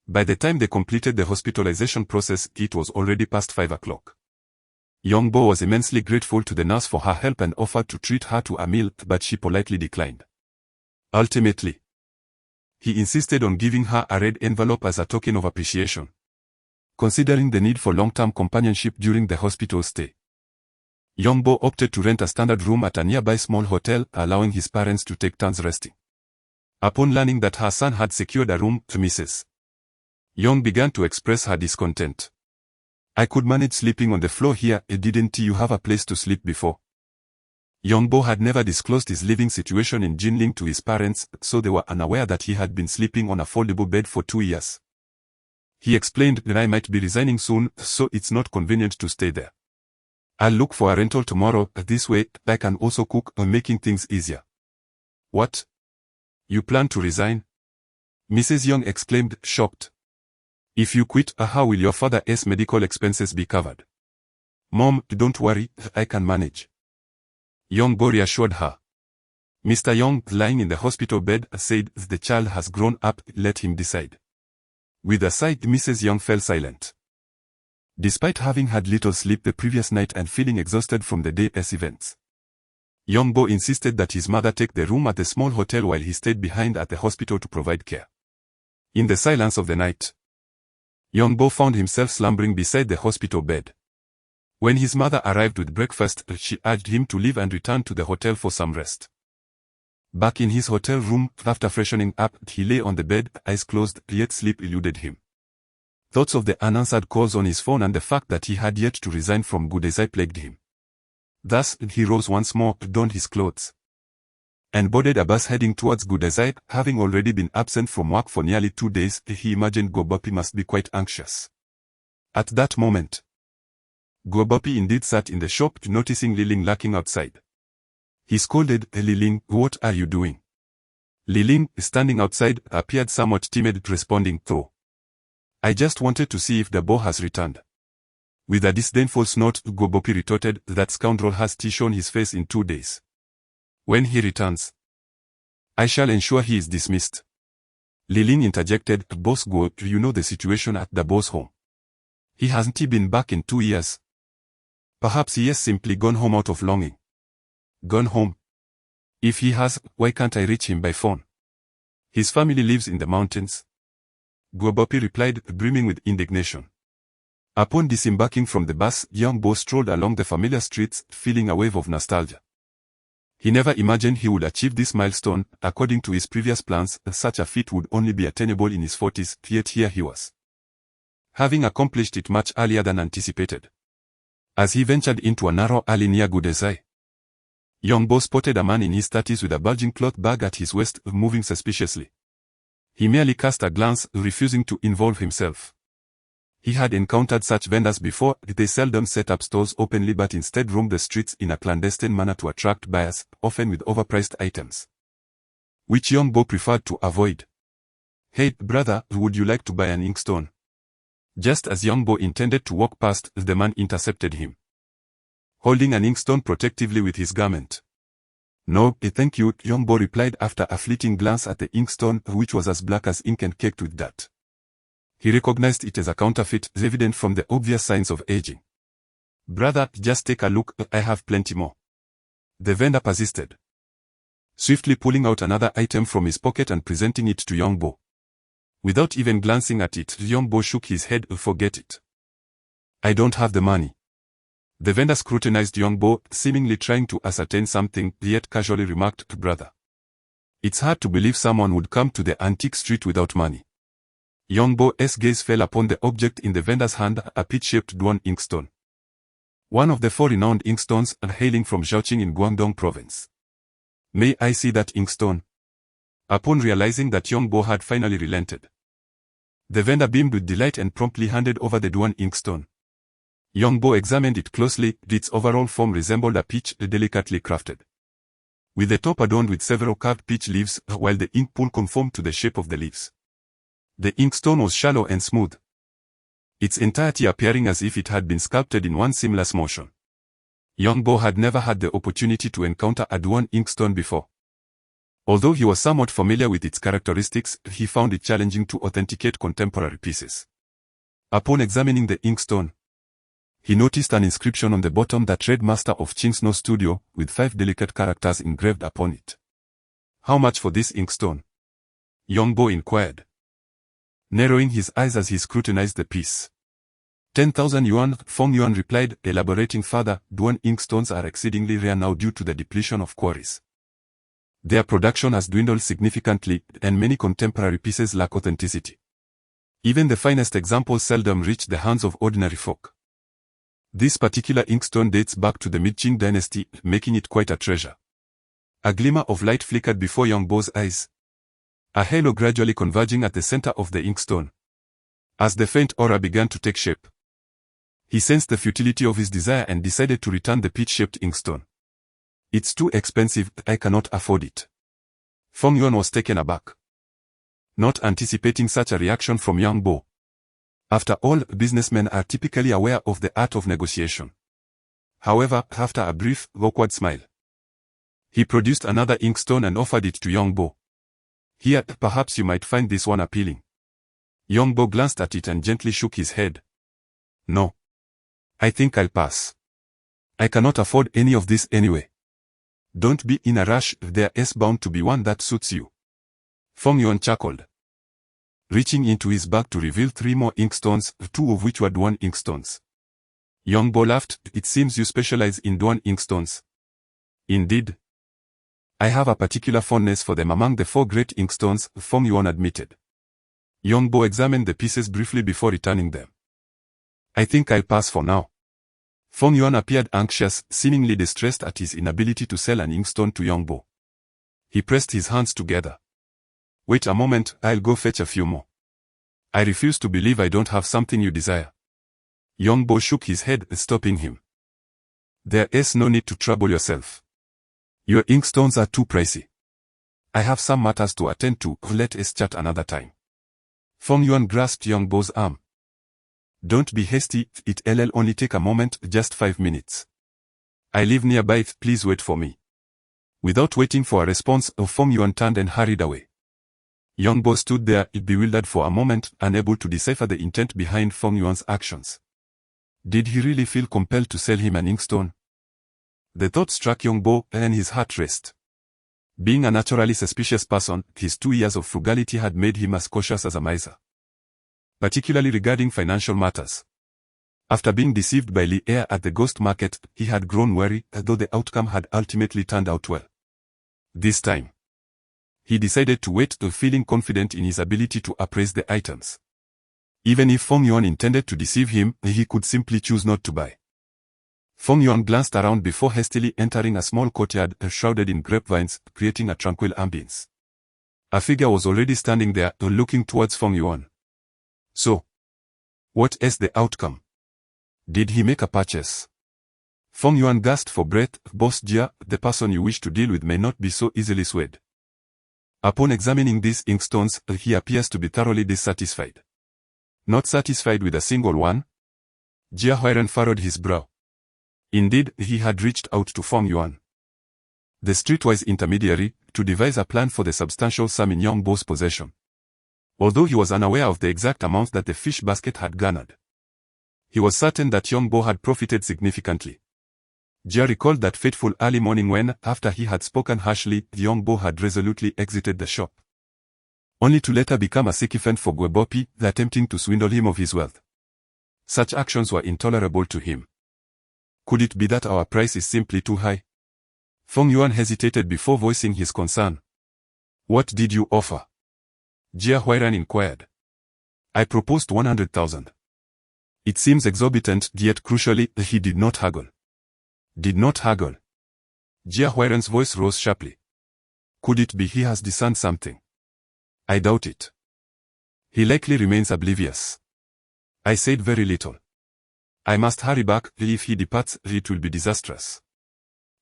By the time they completed the hospitalization process, it was already past 5 o'clock. Youngbo was immensely grateful to the nurse for her help and offered to treat her to a meal, but she politely declined. Ultimately, he insisted on giving her a red envelope as a token of appreciation, considering the need for long-term companionship during the hospital stay. Youngbo opted to rent a standard room at a nearby small hotel, allowing his parents to take turns resting. Upon learning that her son had secured a room, Mrs. Young began to express her discontent. "I could manage sleeping on the floor here, didn't you have a place to sleep before?" Youngbo had never disclosed his living situation in Jinling to his parents, so they were unaware that he had been sleeping on a foldable bed for 2 years. He explained that "I might be resigning soon, so it's not convenient to stay there. I'll look for a rental tomorrow, this way I can also cook, making things easier." "What? You plan to resign?" Mrs. Young exclaimed, shocked. "If you quit, how will your father's medical expenses be covered?" "Mom, don't worry, I can manage." Youngbo reassured her. Mr. Young, lying in the hospital bed, said, "The child has grown up, let him decide." With a sigh, Mrs. Young fell silent. Despite having had little sleep the previous night and feeling exhausted from the day's events, Youngbo insisted that his mother take the room at the small hotel while he stayed behind at the hospital to provide care. In the silence of the night, Youngbo found himself slumbering beside the hospital bed. When his mother arrived with breakfast, she urged him to leave and return to the hotel for some rest. Back in his hotel room, after freshening up, he lay on the bed, eyes closed, yet sleep eluded him. Thoughts of the unanswered calls on his phone and the fact that he had yet to resign from Gudezai plagued him. Thus, he rose once more, donned his clothes, and boarded a bus heading towards Gudezai. Having already been absent from work for nearly 2 days, he imagined Gobopi must be quite anxious. At that moment, Gobopi indeed sat in the shop, noticing Liling lurking outside. He scolded, "Liling, what are you doing?" Liling, standing outside, appeared somewhat timid, responding, "Though, I just wanted to see if the boy has returned." With a disdainful snort, Gobopi retorted, "That scoundrel has shown his face in 2 days. When he returns, I shall ensure he is dismissed." Liling interjected, "Boss Go, you know the situation at the boss home. He hasn't been back in 2 years. Perhaps he has simply gone home out of longing." "Gone home? If he has, why can't I reach him by phone? His family lives in the mountains." Gobopi replied, brimming with indignation. Upon disembarking from the bus, Youngbo strolled along the familiar streets, feeling a wave of nostalgia. He never imagined he would achieve this milestone. According to his previous plans, such a feat would only be attainable in his 40s, yet here he was, having accomplished it much earlier than anticipated. As he ventured into a narrow alley near Gudezai, Youngbo spotted a man in his 30s with a bulging cloth bag at his waist, moving suspiciously. He merely cast a glance, refusing to involve himself. He had encountered such vendors before. They seldom set up stores openly but instead roamed the streets in a clandestine manner to attract buyers, often with overpriced items, which Youngbo preferred to avoid. "Hey, brother, would you like to buy an inkstone?" Just as Youngbo intended to walk past, the man intercepted him, holding an inkstone protectively with his garment. No, thank you, Yongbo replied after a fleeting glance at the inkstone, which was as black as ink and caked with dirt. He recognized it as a counterfeit, evident from the obvious signs of aging. Brother, just take a look, I have plenty more. The vendor persisted, swiftly pulling out another item from his pocket and presenting it to Yongbo. Without even glancing at it, Yongbo shook his head. Forget it. I don't have the money. The vendor scrutinized Yongbo, seemingly trying to ascertain something, yet casually remarked, brother. It's hard to believe someone would come to the antique street without money. Yongbo's gaze fell upon the object in the vendor's hand, a peach-shaped Duan inkstone. One of the 4 renowned inkstones, hailing from Zhaoqing in Guangdong province. May I see that inkstone? Upon realizing that Yongbo had finally relented, the vendor beamed with delight and promptly handed over the Duan inkstone. Yongbo examined it closely. Its overall form resembled a peach, delicately crafted, with the top adorned with several carved peach leaves, while the ink pool conformed to the shape of the leaves. The inkstone was shallow and smooth, its entirety appearing as if it had been sculpted in one seamless motion. Yongbo had never had the opportunity to encounter a Duan inkstone before. Although he was somewhat familiar with its characteristics, he found it challenging to authenticate contemporary pieces. Upon examining the inkstone, he noticed an inscription on the bottom that read Master of Qing Snow Studio, with 5 delicate characters engraved upon it. How much for this inkstone? Yongbo inquired, narrowing his eyes as he scrutinized the piece. 10,000 yuan, Feng Yuan replied, elaborating further, Duan inkstones are exceedingly rare now due to the depletion of quarries. Their production has dwindled significantly, and many contemporary pieces lack authenticity. Even the finest examples seldom reach the hands of ordinary folk. This particular inkstone dates back to the mid-Qing dynasty, making it quite a treasure. A glimmer of light flickered before Yongbo's eyes, a halo gradually converging at the center of the inkstone. As the faint aura began to take shape, he sensed the futility of his desire and decided to return the peach-shaped inkstone. It's too expensive, I cannot afford it. Feng Yuan was taken aback, not anticipating such a reaction from Yongbo. After all, businessmen are typically aware of the art of negotiation. However, after a brief, awkward smile, he produced another inkstone and offered it to Yongbo. Here, perhaps you might find this one appealing. Yongbo glanced at it and gently shook his head. No. I think I'll pass. I cannot afford any of this anyway. Don't be in a rush, there's bound to be one that suits you. Feng Yuan chuckled, reaching into his bag to reveal 3 more inkstones, 2 of which were Duan inkstones. Yongbo laughed, it seems you specialize in Duan inkstones. Indeed. I have a particular fondness for them among the 4 great inkstones, Feng Yuan admitted. Yongbo examined the pieces briefly before returning them. I think I'll pass for now. Feng Yuan appeared anxious, seemingly distressed at his inability to sell an inkstone to Yongbo. He pressed his hands together. Wait a moment, I'll go fetch a few more. I refuse to believe I don't have something you desire. Yongbo shook his head, stopping him. There is no need to trouble yourself. Your inkstones are too pricey. I have some matters to attend to, let us chat another time. Feng Yuan grasped Yongbo's arm. Don't be hasty, it'll only take a moment, just 5 minutes. I live nearby, please wait for me. Without waiting for a response, Feng Yuan turned and hurried away. Yongbo stood there, bewildered for a moment, unable to decipher the intent behind Feng Yuan's actions. Did he really feel compelled to sell him an inkstone? The thought struck Yongbo, and his heart raced. Being a naturally suspicious person, his 2 years of frugality had made him as cautious as a miser, particularly regarding financial matters. After being deceived by Li Er at the ghost market, he had grown wary, though the outcome had ultimately turned out well. This time, he decided to wait, feeling confident in his ability to appraise the items. Even if Feng Yuan intended to deceive him, he could simply choose not to buy. Feng Yuan glanced around before hastily entering a small courtyard shrouded in grapevines, creating a tranquil ambience. A figure was already standing there, looking towards Feng Yuan. So, what is the outcome? Did he make a purchase? Feng Yuan gasped for breath. Boss Jia, the person you wish to deal with may not be so easily swayed. Upon examining these inkstones, he appears to be thoroughly dissatisfied. Not satisfied with a single one? Jia Huairen furrowed his brow. Indeed, he had reached out to Feng Yuan. the streetwise intermediary, to devise a plan for the substantial sum in young Bo's possession. Although he was unaware of the exact amount that the fish basket had garnered, he was certain that young Bo had profited significantly. Jia recalled that fateful early morning when, after he had spoken harshly, young Bo had resolutely exited the shop, only to later become a sycophant for Gwebopi, attempting to swindle him of his wealth. Such actions were intolerable to him. Could it be that our price is simply too high? Feng Yuan hesitated before voicing his concern. What did you offer? Jia Huairan inquired. I proposed 100,000. It seems exorbitant, yet crucially, he did not haggle. Did not haggle. Jia Huairan's voice rose sharply. Could it be he has discerned something? I doubt it. He likely remains oblivious. I said very little. I must hurry back, if he departs, it will be disastrous.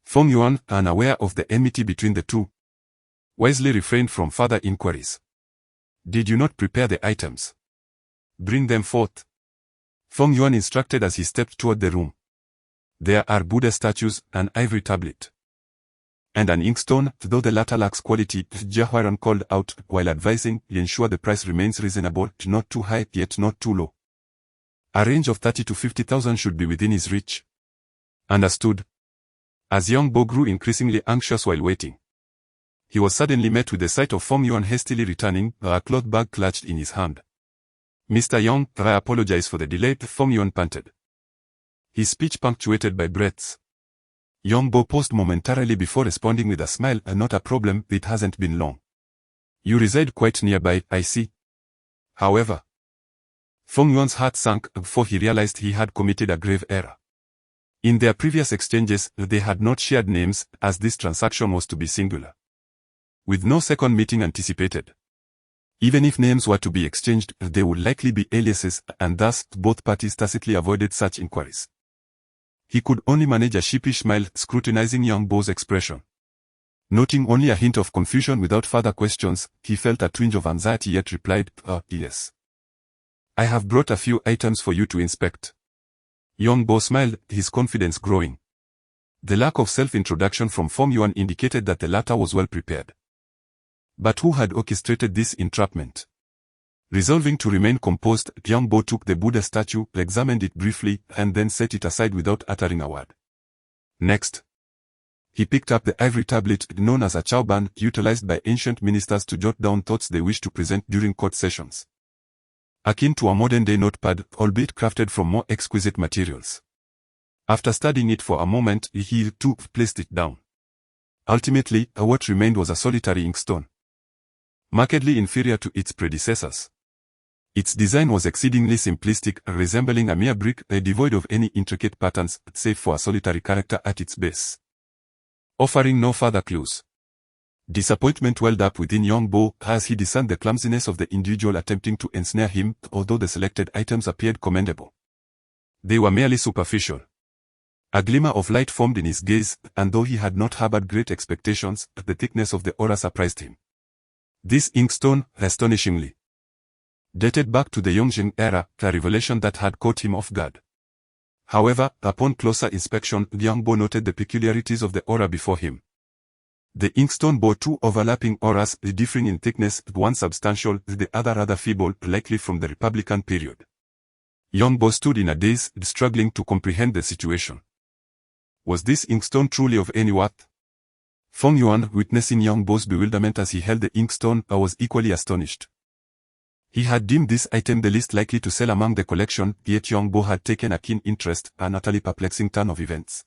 Feng Yuan, unaware of the enmity between the two, wisely refrained from further inquiries. Did you not prepare the items? Bring them forth. Feng Yuan instructed as he stepped toward the room. There are Buddha statues, an ivory tablet, and an inkstone, though the latter lacks quality, Jia Huairan called out, while advising, ensure the price remains reasonable, not too high, yet not too low. A range of 30 to 50,000 should be within his reach. Understood. As young Bo grew increasingly anxious while waiting, he was suddenly met with the sight of Feng Yuan hastily returning, a cloth bag clutched in his hand. Mr. Young, I apologize for the delay, Feng Yuan panted, his speech punctuated by breaths. Young Bo paused momentarily before responding with a smile. Not a problem, it hasn't been long. You reside quite nearby, I see. However, Feng Yuan's heart sank before he realized he had committed a grave error. In their previous exchanges, they had not shared names, as this transaction was to be singular, with no second meeting anticipated. Even if names were to be exchanged, they would likely be aliases, and thus both parties tacitly avoided such inquiries. He could only manage a sheepish smile, scrutinizing young Bo's expression. Noting only a hint of confusion without further questions, he felt a twinge of anxiety yet replied, yes. I have brought a few items for you to inspect. Young Bo smiled, his confidence growing. The lack of self-introduction from Feng Yuan indicated that the latter was well prepared. But who had orchestrated this entrapment? Resolving to remain composed, young Bo took the Buddha statue, examined it briefly, and then set it aside without uttering a word. Next, he picked up the ivory tablet known as a chauban, utilized by ancient ministers to jot down thoughts they wished to present during court sessions. Akin to a modern-day notepad, albeit crafted from more exquisite materials. After studying it for a moment, he too placed it down. Ultimately, what remained was a solitary inkstone, markedly inferior to its predecessors. Its design was exceedingly simplistic, resembling a mere brick, devoid of any intricate patterns, save for a solitary character at its base, offering no further clues. Disappointment welled up within young Bo as he discerned the clumsiness of the individual attempting to ensnare him, although the selected items appeared commendable. They were merely superficial. A glimmer of light formed in his gaze, and though he had not harbored great expectations, the thickness of the aura surprised him. This inkstone, astonishingly, dated back to the Yongjing era, a revelation that had caught him off guard. However, upon closer inspection, young Bo noted the peculiarities of the aura before him. The inkstone bore two overlapping auras, differing in thickness, one substantial, the other rather feeble, likely from the Republican period. Young Bo stood in a daze, struggling to comprehend the situation. Was this inkstone truly of any worth? Feng Yuan, witnessing young Bo's bewilderment as he held the inkstone, was equally astonished. He had deemed this item the least likely to sell among the collection, yet young Bo had taken a keen interest, an utterly perplexing turn of events.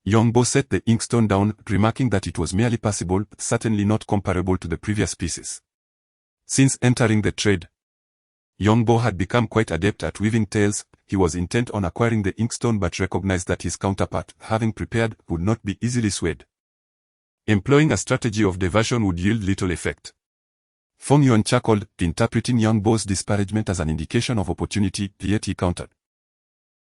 Young Bo set the inkstone down, remarking that it was merely passable, certainly not comparable to the previous pieces. Since entering the trade, young Bo had become quite adept at weaving tales. He was intent on acquiring the inkstone but recognized that his counterpart, having prepared, would not be easily swayed. Employing a strategy of diversion would yield little effect. Feng Yuan chuckled, interpreting young Bo's disparagement as an indication of opportunity, yet he countered,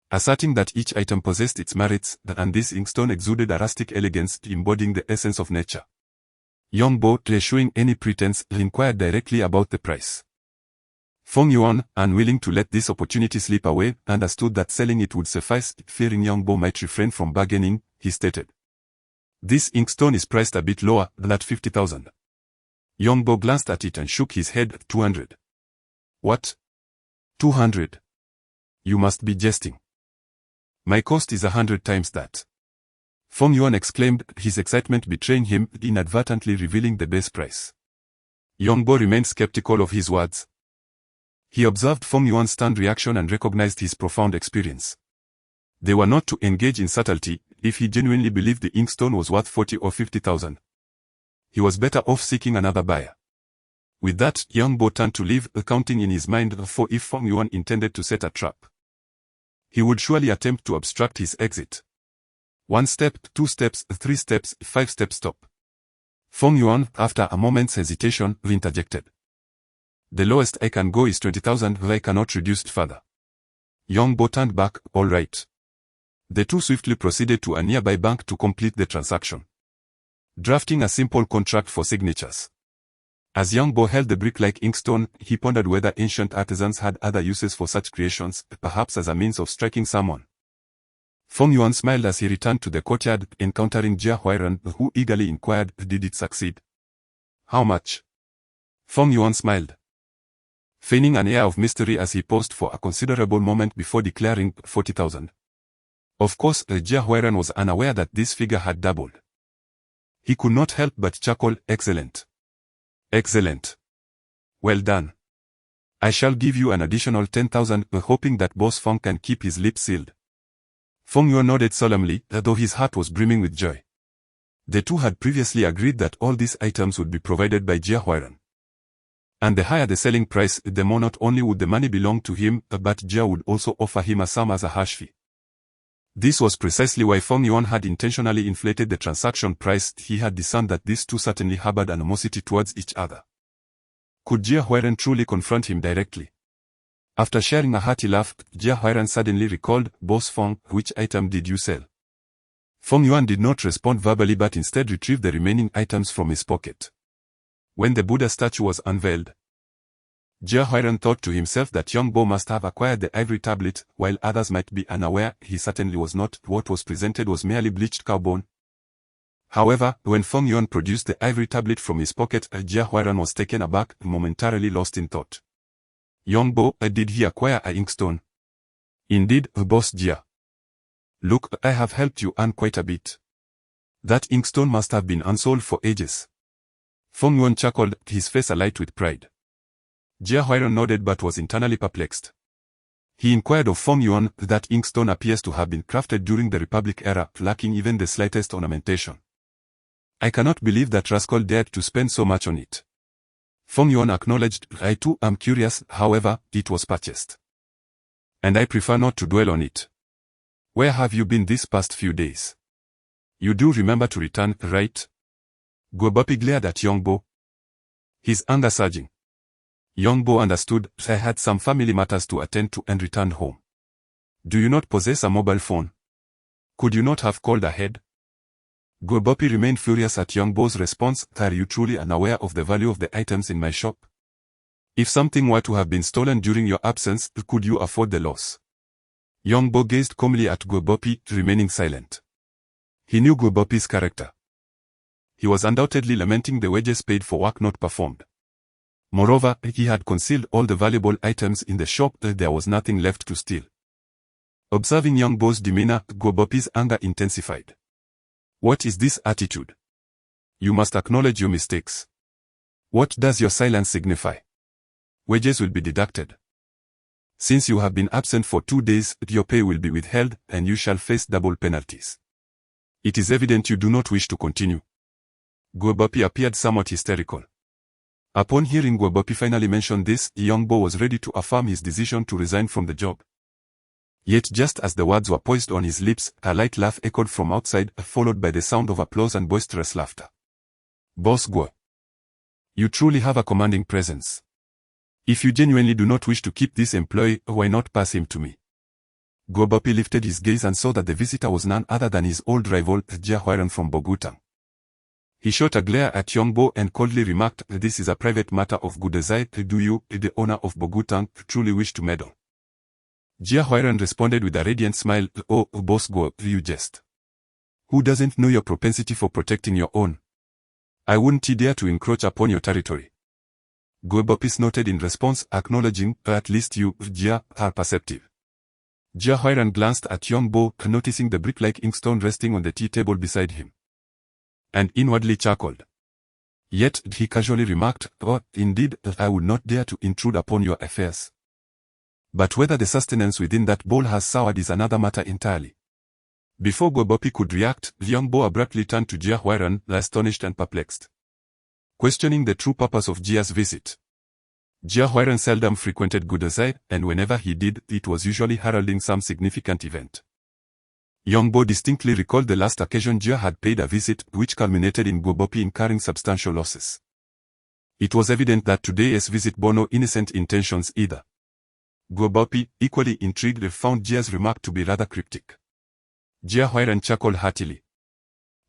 asserting that each item possessed its merits, and this inkstone exuded a rustic elegance, embodying the essence of nature. Young Bo, eschewing any pretense, inquired directly about the price. Feng Yuan, unwilling to let this opportunity slip away, understood that selling it would suffice. Fearing young Bo might refrain from bargaining, he stated, This inkstone is priced a bit lower than 50,000. Yongbo glanced at it and shook his head. 200. What? 200? You must be jesting. My cost is 100 times that. Feng Yuan exclaimed, his excitement betraying him, inadvertently revealing the base price. Yongbo remained skeptical of his words. He observed Feng Yuan's stunned reaction and recognized his profound experience. They were not to engage in subtlety. If he genuinely believed the inkstone was worth 40 or 50,000. He was better off seeking another buyer. With that, Yongbo turned to leave, accounting in his mind for if Feng Yuan intended to set a trap. He would surely attempt to obstruct his exit. 1 step, 2 steps, 3 steps, 5 steps stop. Feng Yuan, after a moment's hesitation, interjected. The lowest I can go is 20,000, I cannot reduce it further. Yongbo turned back. All right. The two swiftly proceeded to a nearby bank to complete the transaction, drafting a simple contract for signatures. As Yongbo held the brick-like inkstone, he pondered whether ancient artisans had other uses for such creations, perhaps as a means of striking someone. Feng Yuan smiled as he returned to the courtyard, encountering Jia Huairan, who eagerly inquired, did it succeed? How much? Feng Yuan smiled, feigning an air of mystery as he paused for a considerable moment before declaring 40,000. Of course, Jia Huairan was unaware that this figure had doubled. He could not help but chuckle. Excellent. Excellent. Well done. I shall give you an additional 10,000, hoping that Boss Feng can keep his lips sealed. Feng Yuan nodded solemnly, though his heart was brimming with joy. The two had previously agreed that all these items would be provided by Jia Huairan. And the higher the selling price, the more not only would the money belong to him, but Jia would also offer him a sum as a hash fee. This was precisely why Feng Yuan had intentionally inflated the transaction price. He had discerned that these two certainly harbored animosity towards each other. Could Jia Huairan truly confront him directly? After sharing a hearty laugh, Jia Huairan suddenly recalled, Boss Feng, which item did you sell? Feng Yuan did not respond verbally but instead retrieved the remaining items from his pocket. When the Buddha statue was unveiled, Jia Huairan thought to himself that Yongbo must have acquired the ivory tablet, while others might be unaware. He certainly was not. What was presented was merely bleached cow bone. However, when Feng Yuan produced the ivory tablet from his pocket, Jia Huairan was taken aback, momentarily lost in thought. Yongbo, did he acquire a inkstone? Indeed, Boss Jia. Look, I have helped you earn quite a bit. That inkstone must have been unsold for ages. Feng Yuan chuckled, his face alight with pride. Jia Huairan nodded but was internally perplexed. He inquired of Feng Yuan. That inkstone appears to have been crafted during the Republic era, lacking even the slightest ornamentation. I cannot believe that rascal dared to spend so much on it. Feng Yuan acknowledged, I too am curious, however, it was purchased. And I prefer not to dwell on it. Where have you been these past few days? You do remember to return, right? Guobapi glared at Yongbo, his anger surging. Yongbo understood. I had some family matters to attend to and returned home. Do you not possess a mobile phone? Could you not have called ahead? Guobapi remained furious at Yongbo's response. Are you truly unaware of the value of the items in my shop? If something were to have been stolen during your absence, could you afford the loss? Yongbo gazed calmly at Guobapi, remaining silent. He knew Guobapi's character. He was undoubtedly lamenting the wages paid for work not performed. Moreover, he had concealed all the valuable items in the shop. There was nothing left to steal. Observing Yongbo's demeanor, Guobapi's anger intensified. What is this attitude? You must acknowledge your mistakes. What does your silence signify? Wages will be deducted. Since you have been absent for 2 days, your pay will be withheld, and you shall face double penalties. It is evident you do not wish to continue. Guobapi appeared somewhat hysterical. Upon hearing Guobapi finally mention this, Yongbo was ready to affirm his decision to resign from the job. Yet just as the words were poised on his lips, a light laugh echoed from outside, followed by the sound of applause and boisterous laughter. Boss Guo, you truly have a commanding presence. If you genuinely do not wish to keep this employee, why not pass him to me? Guobapi lifted his gaze and saw that the visitor was none other than his old rival, Jia Huairan from Bogutang. He shot a glare at Yongbo and coldly remarked, this is a private matter of good desire. Do you, the owner of Bogutang, truly wish to meddle? Jia Huairan responded with a radiant smile, oh, Boss Guo, you jest. Who doesn't know your propensity for protecting your own? I wouldn't dare to encroach upon your territory. Gwebopis noted in response, acknowledging, at least you, Jia, are perceptive. Jia Huairan glanced at Yongbo, noticing the brick-like inkstone resting on the tea table beside him, and inwardly chuckled. Yet, he casually remarked, oh, indeed, I would not dare to intrude upon your affairs. But whether the sustenance within that bowl has soured is another matter entirely. Before Gwebopi could react, Yongbo abruptly turned to Jia Huairan, astonished and perplexed, questioning the true purpose of Jia's visit. Jia Huairan seldom frequented Gudazai, and whenever he did, it was usually heralding some significant event. Yongbo distinctly recalled the last occasion Jia had paid a visit, which culminated in Gwebopi incurring substantial losses. It was evident that today's visit bore no innocent intentions either. Gwebopi, equally intrigued, found Jia's remark to be rather cryptic. Jia Huairan chuckled heartily,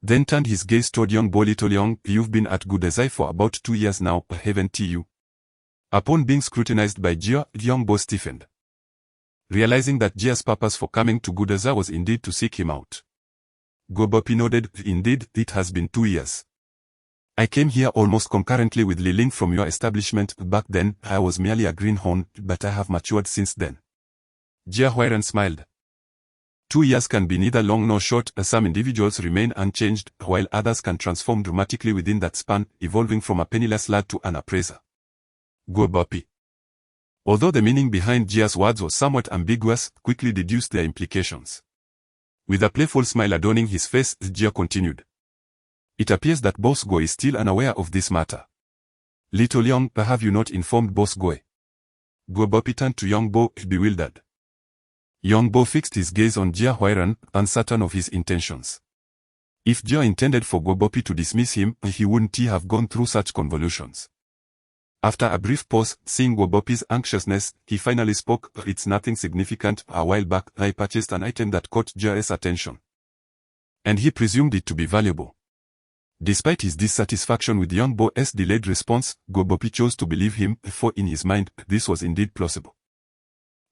then turned his gaze toward Yongbo. Little Yong, you've been at Gudazai for about 2 years now, haven't you? Upon being scrutinized by Jia, Yongbo stiffened, realizing that Jia's purpose for coming to Gudazai was indeed to seek him out. Gwebopi nodded, indeed, it has been 2 years. I came here almost concurrently with Li Ling from your establishment. Back then, I was merely a greenhorn, but I have matured since then. Jia Huairan smiled. 2 years can be neither long nor short. Some individuals remain unchanged, while others can transform dramatically within that span, evolving from a penniless lad to an appraiser. Gwebopi, although the meaning behind Jia's words was somewhat ambiguous, quickly deduced their implications. With a playful smile adorning his face, Jia continued. It appears that Boss Go is still unaware of this matter. Little Yong, have you not informed Boss Go? Gwebopi turned to Yongbo, bewildered. Yongbo fixed his gaze on Jia Huairan, uncertain of his intentions. If Jia intended for Gwebopi to dismiss him, he wouldn't have gone through such convolutions. After a brief pause, seeing Gwebopi's anxiousness, he finally spoke, it's nothing significant. A while back, I purchased an item that caught Jia's attention, and he presumed it to be valuable. Despite his dissatisfaction with Yongbo's delayed response, Gwebopi chose to believe him, for in his mind, this was indeed plausible.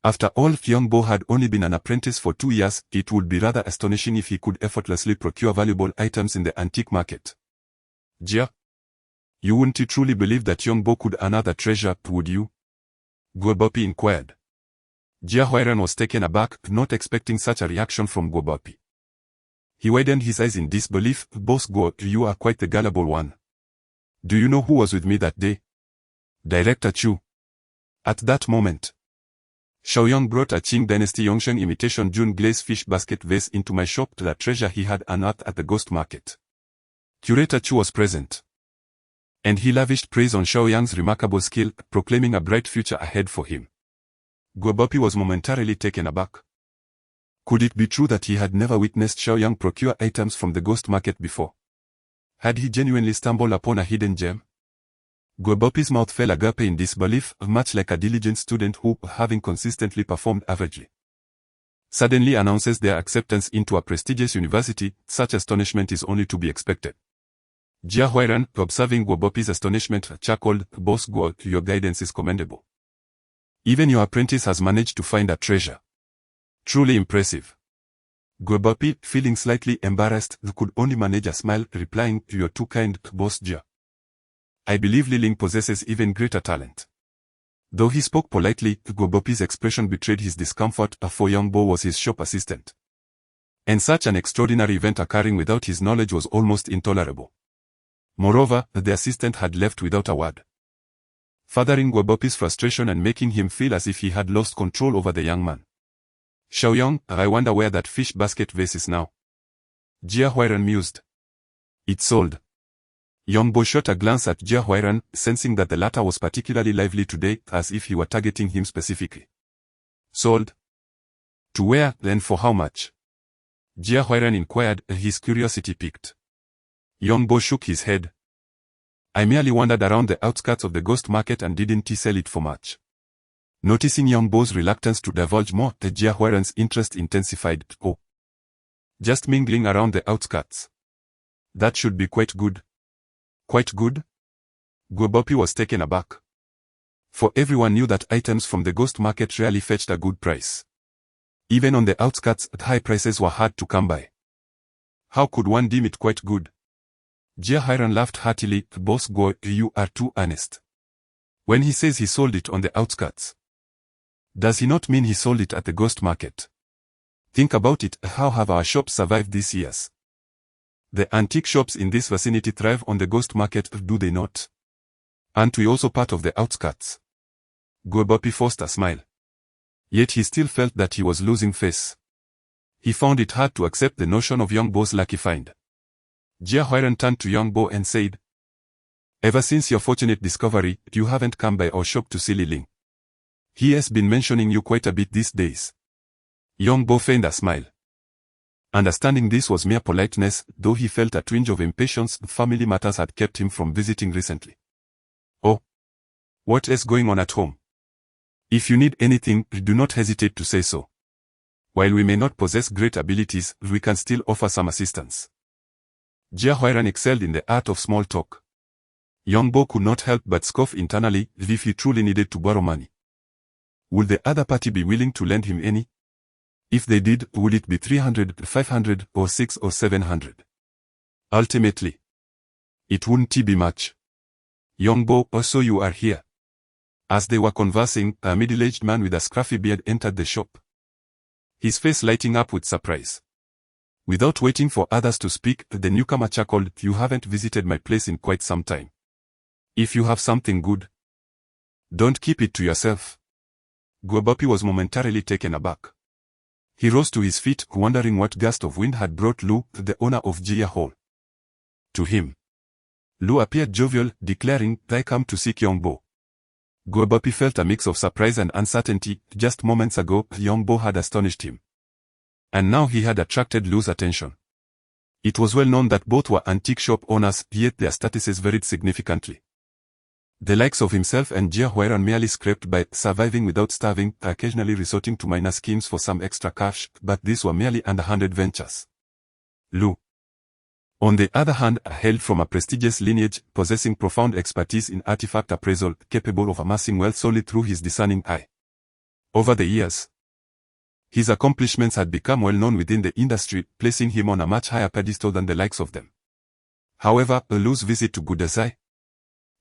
After all, Yongbo had only been an apprentice for 2 years, it would be rather astonishing if he could effortlessly procure valuable items in the antique market. Jia, you wouldn't truly believe that Yongbo could unearth a treasure, would you? Gwebopi inquired. Jia Huairan was taken aback, not expecting such a reaction from Gwebopi. He widened his eyes in disbelief. Boss Go, you are quite the gullible one. Do you know who was with me that day? Director Chu. At that moment, Xiaoyang brought a Qing Dynasty Yongsheng imitation June glaze fish basket vase into my shop, the treasure he had unearthed at the ghost market. Curator Chu was present, and he lavished praise on Xiaoyang's remarkable skill, proclaiming a bright future ahead for him. Gwebopi was momentarily taken aback. Could it be true that he had never witnessed Xiaoyang procure items from the ghost market before? Had he genuinely stumbled upon a hidden gem? Gwebopi's mouth fell agape in disbelief, much like a diligent student who, having consistently performed averagely, suddenly announces their acceptance into a prestigious university. Such astonishment is only to be expected. Jia Huairan, observing Gwebopi's astonishment, chuckled, Boss Go, your guidance is commendable. Even your apprentice has managed to find a treasure. Truly impressive. Gwebopi, feeling slightly embarrassed, could only manage a smile, replying, you're too kind, Boss Jia. I believe Li Ling possesses even greater talent. Though he spoke politely, Gwebopi's expression betrayed his discomfort, for Yongbo was his shop assistant, and such an extraordinary event occurring without his knowledge was almost intolerable. Moreover, the assistant had left without a word, furthering Gwebopi's frustration and making him feel as if he had lost control over the young man. Xiaoyang, I wonder where that fish basket vase is now. Jia Huairan mused. It's sold. Yongbo shot a glance at Jia Huairan, sensing that the latter was particularly lively today, as if he were targeting him specifically. Sold? To where, then for how much? Jia Huairan inquired, his curiosity piqued. Yongbo shook his head. I merely wandered around the outskirts of the ghost market and didn't sell it for much. Noticing Yongbo's reluctance to divulge more, Jia Huairan's interest intensified. Oh. Just mingling around the outskirts. That should be quite good. Quite good? Gwebopi was taken aback. For everyone knew that items from the ghost market rarely fetched a good price. Even on the outskirts, high prices were hard to come by. How could one deem it quite good? Jia Hiran laughed heartily. Boss Go, you are too honest. When he says he sold it on the outskirts, does he not mean he sold it at the ghost market? Think about it, how have our shops survived these years? The antique shops in this vicinity thrive on the ghost market, do they not? Aren't we also part of the outskirts? Gobopi forced a smile. Yet he still felt that he was losing face. He found it hard to accept the notion of Young Bo's lucky find. Jia Huiran turned to Young Bo and said, ever since your fortunate discovery, you haven't come by our shop to see Li Ling. He has been mentioning you quite a bit these days. Young Bo feigned a smile. Understanding this was mere politeness, though he felt a twinge of impatience. Family matters had kept him from visiting recently. Oh. What is going on at home? If you need anything, do not hesitate to say so. While we may not possess great abilities, we can still offer some assistance. Jia Huiran excelled in the art of small talk. Young Bo could not help but scoff internally if he truly needed to borrow money. Would the other party be willing to lend him any? If they did, would it be 300, 500, or 6 or 700? Ultimately, it wouldn't be much. Young Bo, so you are here. As they were conversing, a middle-aged man with a scruffy beard entered the shop. His face lighting up with surprise. Without waiting for others to speak, the newcomer chuckled, you haven't visited my place in quite some time. If you have something good, don't keep it to yourself. Gobopi was momentarily taken aback. He rose to his feet, wondering what gust of wind had brought Lu, the owner of Jia Hall, to him. Lu appeared jovial, declaring, I come to seek Young Bo. Gobopi felt a mix of surprise and uncertainty. Just moments ago, Young Bo had astonished him. And now he had attracted Lu's attention. It was well known that both were antique shop owners, yet their statuses varied significantly. The likes of himself and Jia Huiran merely scraped by, surviving without starving, occasionally resorting to minor schemes for some extra cash, but these were merely underhanded ventures. Lu, on the other hand, hailed from a prestigious lineage, possessing profound expertise in artifact appraisal, capable of amassing wealth solely through his discerning eye. Over the years, his accomplishments had become well known within the industry, placing him on a much higher pedestal than the likes of them. However, Lu's visit to Gudasai,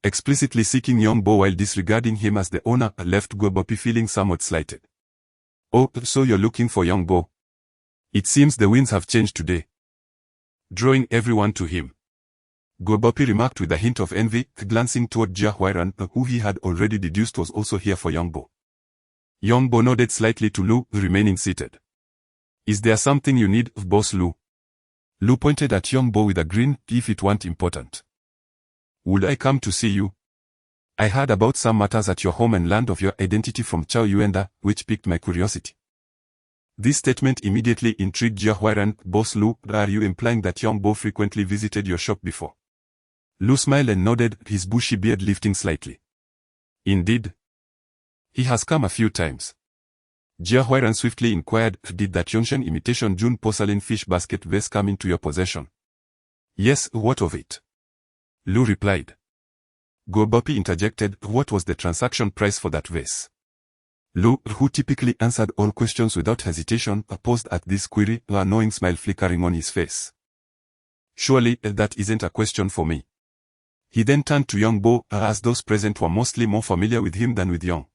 explicitly seeking Young Bo while disregarding him as the owner, left Gobopi feeling somewhat slighted. Oh, so you're looking for Young Bo? It seems the winds have changed today, drawing everyone to him. Gobopi remarked with a hint of envy, glancing toward Jia Huiran, who he had already deduced was also here for Young Bo. Young Bo nodded slightly to Lu, remaining seated. Is there something you need, Boss Lu? Lu pointed at Young Bo with a grin, if it weren't important. Would I come to see you? I heard about some matters at your home and learned of your identity from Chao Yuenda, which piqued my curiosity. This statement immediately intrigued Jia Huiran. Boss Lu, are you implying that Young Bo frequently visited your shop before? Lu smiled and nodded, his bushy beard lifting slightly. Indeed. He has come a few times. Jia Huiran swiftly inquired, did that Yongshan imitation June porcelain fish basket vase come into your possession? Yes, what of it? Lu replied. Gobopi interjected, what was the transaction price for that vase? Lu, who typically answered all questions without hesitation, paused at this query, a knowing smile flickering on his face. Surely, that isn't a question for me. He then turned to Young Bo, as those present were mostly more familiar with him than with Young.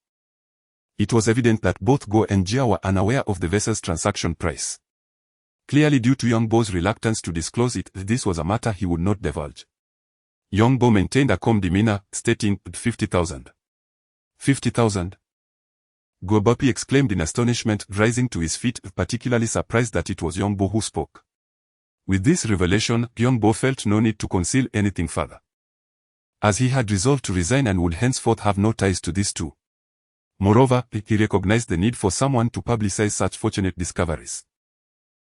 It was evident that both Go and Jia were unaware of the vessel's transaction price. Clearly due to Young Bo's reluctance to disclose it, this was a matter he would not divulge. Young Bo maintained a calm demeanor, stating, 50,000. 50,000? Gobopi exclaimed in astonishment, rising to his feet, particularly surprised that it was Young Bo who spoke. With this revelation, Young Bo felt no need to conceal anything further, as he had resolved to resign and would henceforth have no ties to these two. Moreover, he recognized the need for someone to publicize such fortunate discoveries.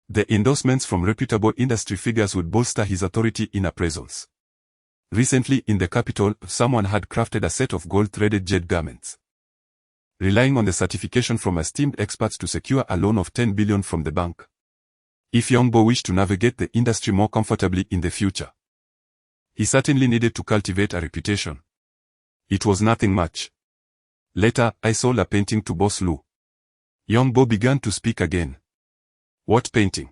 The endorsements from reputable industry figures would bolster his authority in appraisals. Recently in the capital, someone had crafted a set of gold-threaded jade garments, relying on the certification from esteemed experts to secure a loan of 10 billion from the bank. If Young Bo wished to navigate the industry more comfortably in the future, he certainly needed to cultivate a reputation. It was nothing much. Later, I sold a painting to Boss Lu. Young Bo began to speak again. What painting?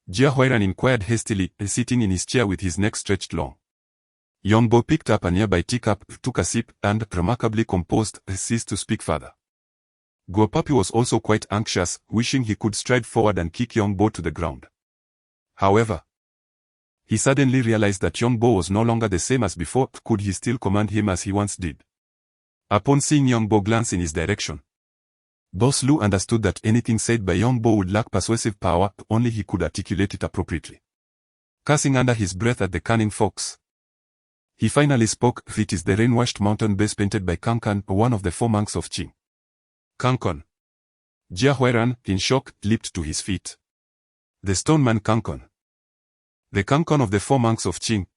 Jia Huairan inquired hastily, sitting in his chair with his neck stretched long. Yongbo picked up a nearby teacup, took a sip, and, remarkably composed, ceased to speak further. Guo Papi was also quite anxious, wishing he could stride forward and kick Yongbo to the ground. However, he suddenly realized that Yongbo was no longer the same as before. Could he still command him as he once did? Upon seeing Yongbo glance in his direction, Boss Lu understood that anything said by Yongbo would lack persuasive power, only he could articulate it appropriately. Cursing under his breath at the cunning fox, he finally spoke. It is the rain-washed mountain base painted by Kankan, one of the 4 monks of Qing. Kankan. Jia Huairan, in shock, leaped to his feet. The stone man Kankan. The Kankan of the 4 monks of Qing.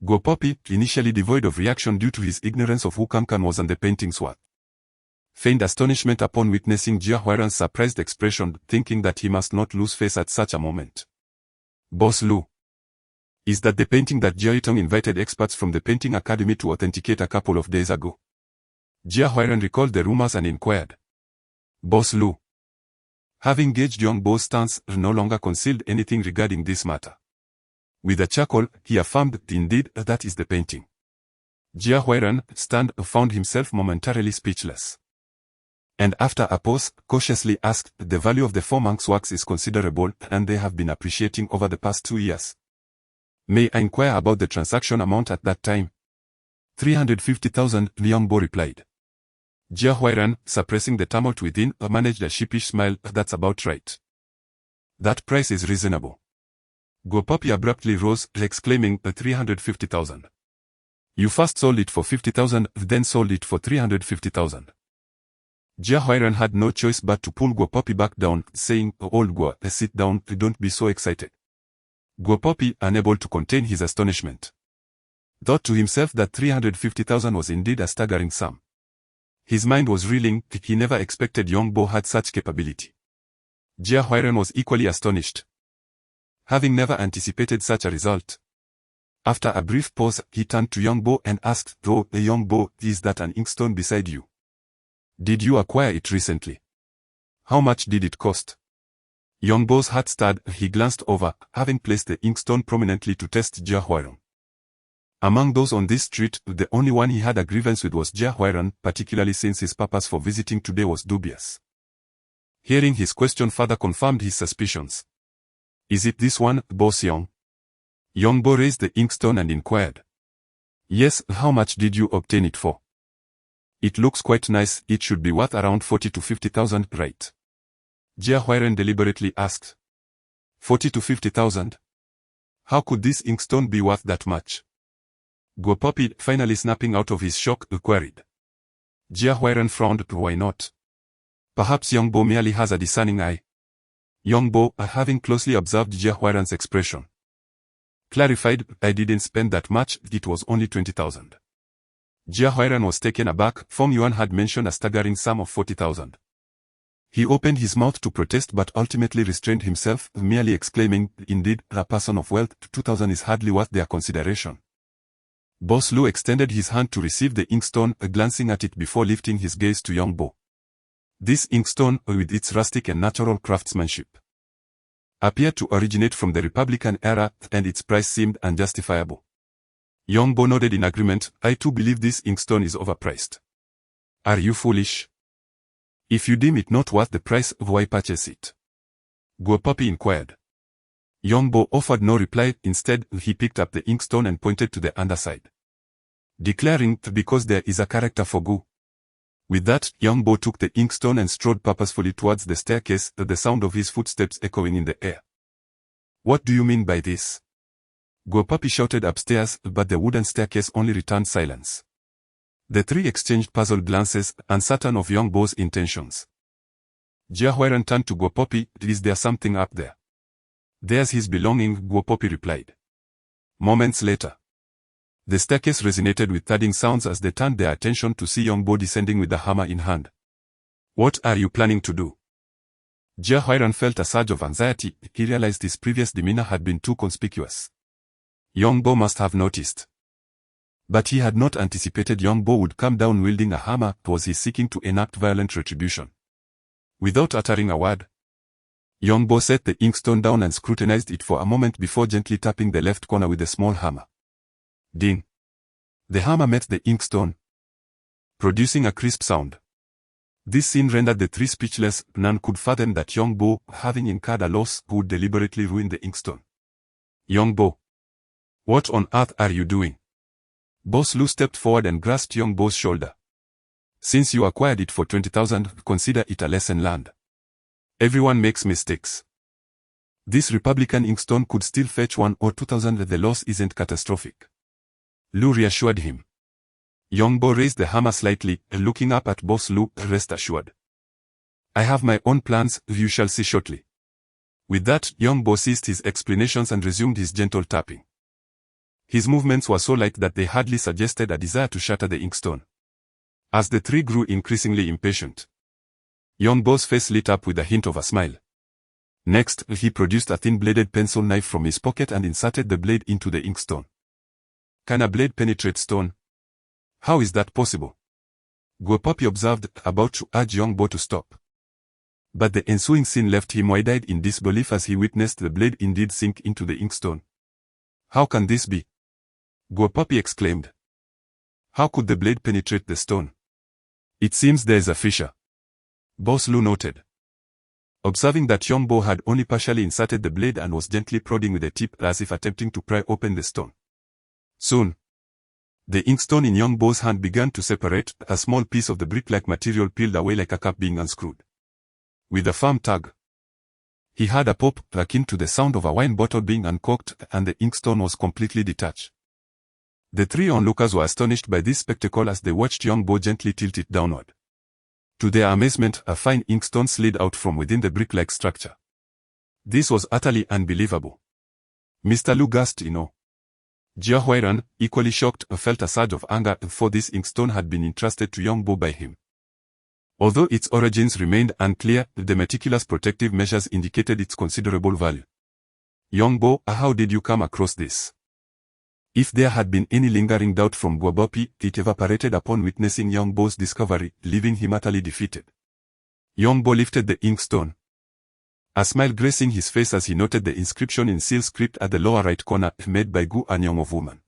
Guo Papi, initially devoid of reaction due to his ignorance of who Kankan was and the painting's worth, feigned astonishment upon witnessing Jia Huairan's surprised expression, thinking that he must not lose face at such a moment. Boss Lu. Is that the painting that Jia Yitong invited experts from the Painting Academy to authenticate a couple of days ago? Jia Huairan recalled the rumors and inquired. Boss Lu, having gauged Yongbo's stance, no longer concealed anything regarding this matter. With a chuckle, he affirmed, indeed, that is the painting. Jia Huairan, stunned, found himself momentarily speechless. And after a pause, cautiously asked, the value of the 4 monks' works is considerable, and they have been appreciating over the past 2 years. May I inquire about the transaction amount at that time? 350,000, Yongbo replied. Jia Huairan, suppressing the tumult within, managed a sheepish smile. That's about right. That price is reasonable. Guo Papi abruptly rose, exclaiming, 350,000. You first sold it for 50,000, then sold it for 350,000. Jia Huairan had no choice but to pull Guo Papi back down, saying, Old Guo, sit down, don't be so excited. Guo Papi, unable to contain his astonishment, thought to himself that 350,000 was indeed a staggering sum. His mind was reeling. He never expected Yongbo had such capability. Jia Huairan was equally astonished, having never anticipated such a result. After a brief pause, he turned to Yongbo and asked, Yongbo, is that an inkstone beside you? Did you acquire it recently? How much did it cost? Yongbo's heart stirred. He glanced over, having placed the inkstone prominently to test Jia Huairan. Among those on this street, the only one he had a grievance with was Jia Huairan, particularly since his purpose for visiting today was dubious. Hearing his question further confirmed his suspicions. Is it this one, Boss Yong? Yongbo raised the inkstone and inquired. Yes, how much did you obtain it for? It looks quite nice. It should be worth around 40 to 50,000, right? Jia Huairan deliberately asked. 40 to 50,000? How could this inkstone be worth that much? Guo Papi, finally snapping out of his shock, queried. Jia Huairan frowned. Why not? Perhaps Yongbo merely has a discerning eye. Yongbo, having closely observed Jia Huairan's expression, clarified, I didn't spend that much, it was only 20,000. Jia Huairan was taken aback. Feng Yuan had mentioned a staggering sum of 40,000. He opened his mouth to protest but ultimately restrained himself, merely exclaiming, indeed, a person of wealth, 2,000 is hardly worth their consideration. Boss Lu extended his hand to receive the inkstone, glancing at it before lifting his gaze to Yongbo. This inkstone, with its rustic and natural craftsmanship, appeared to originate from the Republican era, and its price seemed unjustifiable. Yongbo nodded in agreement. I too believe this inkstone is overpriced. Are you foolish? If you deem it not worth the price, why purchase it? Guo Papi inquired. Yongbo offered no reply. Instead, he picked up the inkstone and pointed to the underside, declaring, because there is a character for Gu. With that, Yongbo took the inkstone and strode purposefully towards the staircase, the sound of his footsteps echoing in the air. What do you mean by this? Guo Papi shouted upstairs, but the wooden staircase only returned silence. The three exchanged puzzled glances, uncertain of Yongbo's intentions. Jia Huairan turned to Guo Papi. Is there something up there? There's his belonging, Guo Papi replied. Moments later, the staircase resonated with thudding sounds as they turned their attention to see Yongbo descending with the hammer in hand. What are you planning to do? Jia Huairan felt a surge of anxiety. He realized his previous demeanor had been too conspicuous. Yongbo must have noticed. But he had not anticipated Yongbo would come down wielding a hammer. Was he seeking to enact violent retribution? Without uttering a word, Yongbo set the inkstone down and scrutinized it for a moment before gently tapping the left corner with a small hammer. Ding! The hammer met the inkstone, producing a crisp sound. This scene rendered the three speechless. None could fathom that Yongbo, having incurred a loss, would deliberately ruin the inkstone. Yongbo! What on earth are you doing? Boss Lu stepped forward and grasped Yongbo's shoulder. Since you acquired it for 20,000, consider it a lesson learned. Everyone makes mistakes. This Republican inkstone could still fetch 1 or 2,000. The loss isn't catastrophic. Lu reassured him. Yongbo raised the hammer slightly, looking up at Boss Lu. Rest assured. I have my own plans, you shall see shortly. With that, Yongbo ceased his explanations and resumed his gentle tapping. His movements were so light that they hardly suggested a desire to shatter the inkstone. As the three grew increasingly impatient, Yongbo's face lit up with a hint of a smile. Next, he produced a thin-bladed pencil knife from his pocket and inserted the blade into the inkstone. Can a blade penetrate stone? How is that possible? Guopapi observed, about to urge Yongbo to stop. But the ensuing scene left him wide-eyed in disbelief as he witnessed the blade indeed sink into the inkstone. How can this be? Guopapi exclaimed. How could the blade penetrate the stone? It seems there is a fissure. Boss Lu noted. Observing that Yongbo had only partially inserted the blade and was gently prodding with the tip as if attempting to pry open the stone. Soon, the inkstone in Yongbo's hand began to separate. A small piece of the brick-like material peeled away like a cap being unscrewed. With a firm tug, he heard a pop akin to the sound of a wine bottle being uncorked, and the inkstone was completely detached. The three onlookers were astonished by this spectacle as they watched Yongbo gently tilt it downward. To their amazement, a fine inkstone slid out from within the brick-like structure. This was utterly unbelievable. Mr. Lu gasped in awe. Jia Huairan, equally shocked, felt a surge of anger, for this inkstone had been entrusted to Yongbo by him. Although its origins remained unclear, the meticulous protective measures indicated its considerable value. Yongbo, how did you come across this? If there had been any lingering doubt from Guopapi, it evaporated upon witnessing Yongbo's discovery, leaving him utterly defeated. Yongbo lifted the inkstone. A smile gracing his face as he noted the inscription in seal script at the lower right corner, made by Gu Anyong of Woman.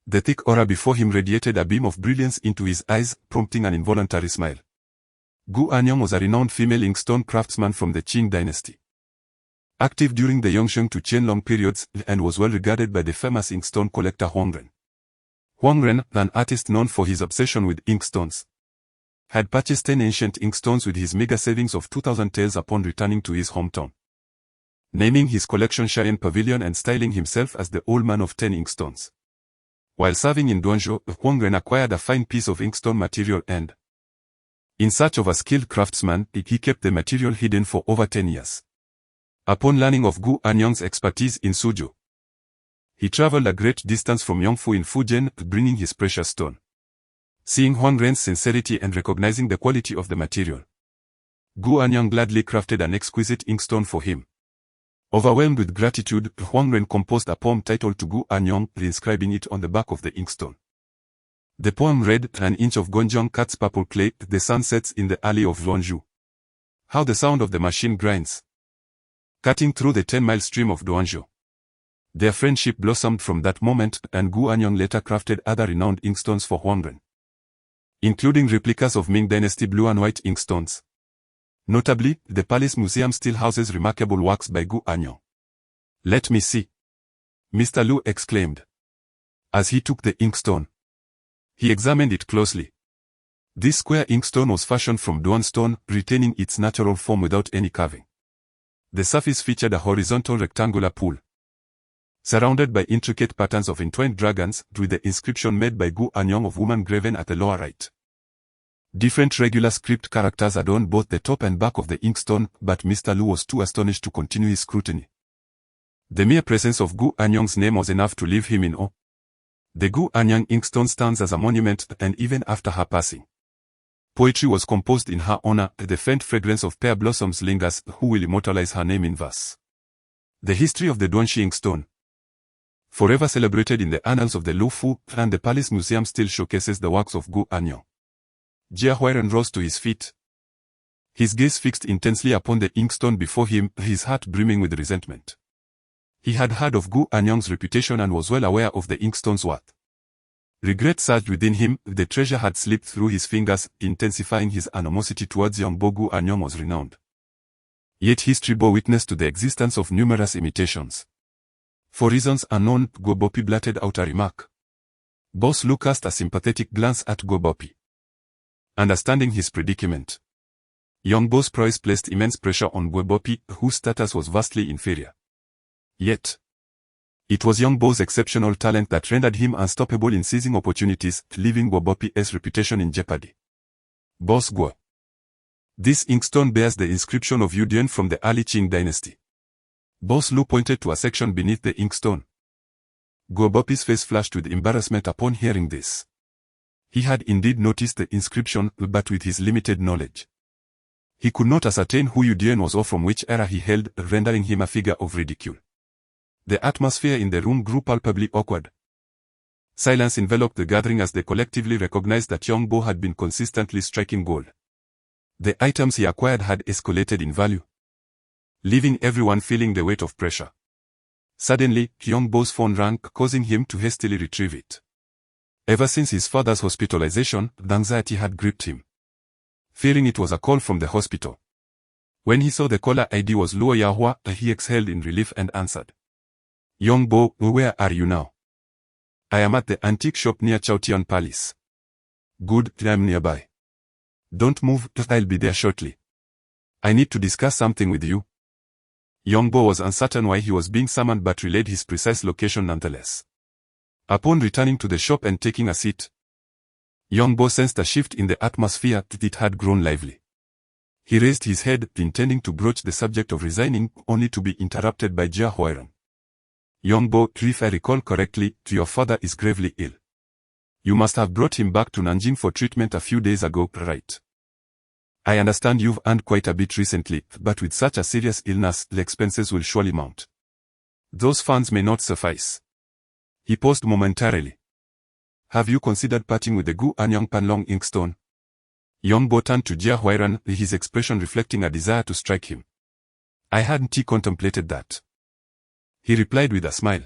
The thick aura before him radiated a beam of brilliance into his eyes, prompting an involuntary smile. Gu Anyong was a renowned female inkstone craftsman from the Qing dynasty. Active during the Yongsheng to Qianlong periods, and was well regarded by the famous inkstone collector Huang Ren. Huang Ren, an artist known for his obsession with inkstones, had purchased 10 ancient inkstones with his meager savings of 2,000 taels upon returning to his hometown. Naming his collection Cheyenne Pavilion and styling himself as the old man of 10 inkstones. While serving in Duanzhou, Huang Ren acquired a fine piece of inkstone material and, in search of a skilled craftsman, he kept the material hidden for over 10 years. Upon learning of Gu Anyong's expertise in Suzhou, he traveled a great distance from Yongfu in Fujian, bringing his precious stone. Seeing Huang Ren's sincerity and recognizing the quality of the material, Gu Anyong gladly crafted an exquisite inkstone for him. Overwhelmed with gratitude, Huang Ren composed a poem titled to Gu Anyong, inscribing it on the back of the inkstone. The poem read, "An inch of Gonjiang cuts purple clay, the sun sets in the alley of Luanzhou. How the sound of the machine grinds, cutting through the 10-mile stream of Duanzhou." Their friendship blossomed from that moment, and Gu Anyong later crafted other renowned inkstones for Huang Ren, including replicas of Ming Dynasty blue and white inkstones. Notably, the Palace Museum still houses remarkable works by Gu Anyong. "Let me see," Mr. Lu exclaimed. As he took the inkstone, he examined it closely. This square inkstone was fashioned from Duan stone, retaining its natural form without any carving. The surface featured a horizontal rectangular pool, surrounded by intricate patterns of entwined dragons, with the inscription made by Gu Anyong of Woman graven at the lower right. Different regular script characters adorned both the top and back of the inkstone, but Mr. Lu was too astonished to continue his scrutiny. The mere presence of Gu Anyong's name was enough to leave him in awe. The Gu Anyong inkstone stands as a monument, and even after her passing, poetry was composed in her honor. The faint fragrance of pear blossoms lingers. Who will immortalize her name in verse? The history of the Duanxi inkstone, forever celebrated in the annals of the Lufu, and the Palace Museum still showcases the works of Gu Anyong. Jia Huairan rose to his feet. His gaze fixed intensely upon the inkstone before him, his heart brimming with resentment. He had heard of Gu Anyong's reputation and was well aware of the inkstone's worth. Regret surged within him. The treasure had slipped through his fingers, intensifying his animosity towards Yongbo. Gu Anyong was renowned. Yet history bore witness to the existence of numerous imitations. For reasons unknown, Guobopi blurted out a remark. Boss Lu cast a sympathetic glance at Guobopi. Understanding his predicament, Yongbo's prowess placed immense pressure on Guobopi, whose status was vastly inferior. Yet, it was Yongbo's exceptional talent that rendered him unstoppable in seizing opportunities, leaving Guobopi's reputation in jeopardy. Boss Guo. This inkstone bears the inscription of Yudian from the early Qing dynasty. Boss Lu pointed to a section beneath the inkstone. Guobopi's face flushed with embarrassment upon hearing this. He had indeed noticed the inscription, but with his limited knowledge, he could not ascertain who Yudian was or from which era he hailed, rendering him a figure of ridicule. The atmosphere in the room grew palpably awkward. Silence enveloped the gathering as they collectively recognized that Yongbo had been consistently striking gold. The items he acquired had escalated in value, leaving everyone feeling the weight of pressure. Suddenly, Yongbo's phone rang, causing him to hastily retrieve it. Ever since his father's hospitalization, the anxiety had gripped him, fearing it was a call from the hospital. When he saw the caller ID was Luo Yahua, he exhaled in relief and answered. Yongbo, where are you now? I am at the antique shop near Chaotian Palace. Good, I'm nearby. Don't move, I'll be there shortly. I need to discuss something with you. Yongbo was uncertain why he was being summoned but relayed his precise location nonetheless. Upon returning to the shop and taking a seat, Yongbo sensed a shift in the atmosphere. It had grown lively. He raised his head, intending to broach the subject of resigning, only to be interrupted by Jia Huairan. Yongbo, if I recall correctly, your father is gravely ill. You must have brought him back to Nanjing for treatment a few days ago, right? I understand you've earned quite a bit recently, but with such a serious illness, the expenses will surely mount. Those funds may not suffice. He paused momentarily. Have you considered parting with the Gu Anyong Panlong inkstone? Yongbo turned to Jia Huairan, his expression reflecting a desire to strike him. I hadn't contemplated that, he replied with a smile.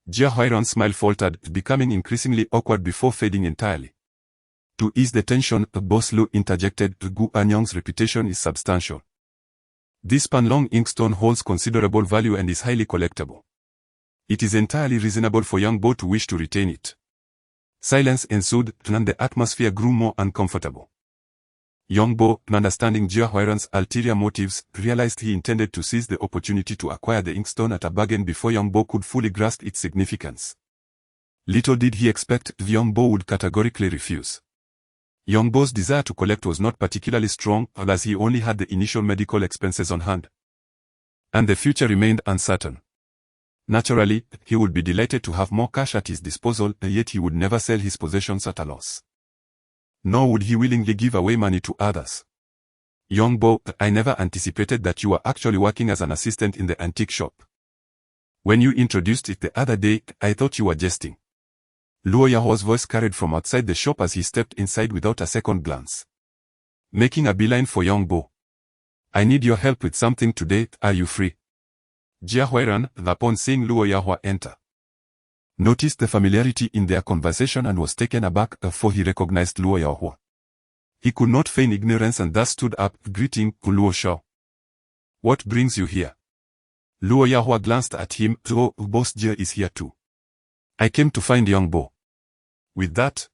Jia Huairan's smile faltered, becoming increasingly awkward before fading entirely. To ease the tension, Boss Lu interjected, Gu Anyong's reputation is substantial. This Panlong inkstone holds considerable value and is highly collectible. It is entirely reasonable for Yongbo to wish to retain it. Silence ensued, and the atmosphere grew more uncomfortable. Yongbo, understanding Jia Huairan's ulterior motives, realized he intended to seize the opportunity to acquire the inkstone at a bargain before Yongbo could fully grasp its significance. Little did he expect Yongbo would categorically refuse. Yongbo's desire to collect was not particularly strong, as he only had the initial medical expenses on hand, and the future remained uncertain. Naturally, he would be delighted to have more cash at his disposal, yet he would never sell his possessions at a loss. Nor would he willingly give away money to others. Yongbo, I never anticipated that you were actually working as an assistant in the antique shop. When you introduced it the other day, I thought you were jesting. Luo Yahua's voice carried from outside the shop as he stepped inside without a second glance, making a beeline for Yongbo. I need your help with something today, are you free? Jia Huairan, upon seeing Luo Yahua enter, noticed the familiarity in their conversation and was taken aback, for he recognized Luo Yahua. He could not feign ignorance and thus stood up, greeting Luo Shao. What brings you here? Luo Yahua glanced at him. Oh, Boss Jia is here too. I came to find Yongbo. With that,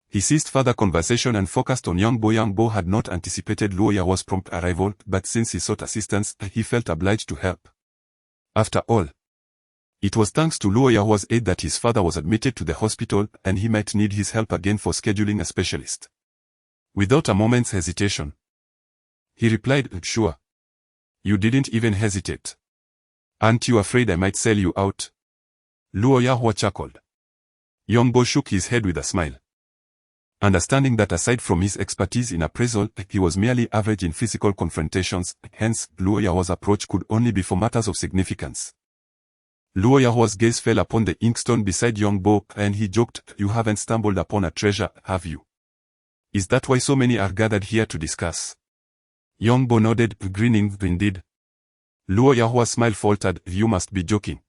he ceased further conversation and focused on Yongbo. Yongbo had not anticipated Luo Yahua's prompt arrival, but since he sought assistance, he felt obliged to help. After all, it was thanks to Luo Yahua's aid that his father was admitted to the hospital, and he might need his help again for scheduling a specialist. Without a moment's hesitation, he replied, Sure. You didn't even hesitate. Aren't you afraid I might sell you out? Luo Yahua chuckled. Yongbo shook his head with a smile, understanding that aside from his expertise in appraisal, he was merely average in physical confrontations, hence, Luo Yahua's approach could only be for matters of significance. Luo Yahua's gaze fell upon the inkstone beside Yongbo, and he joked, You haven't stumbled upon a treasure, have you? Is that why so many are gathered here to discuss? Young Bo nodded, grinning. Indeed. Luo Yahua's smile faltered. You must be joking.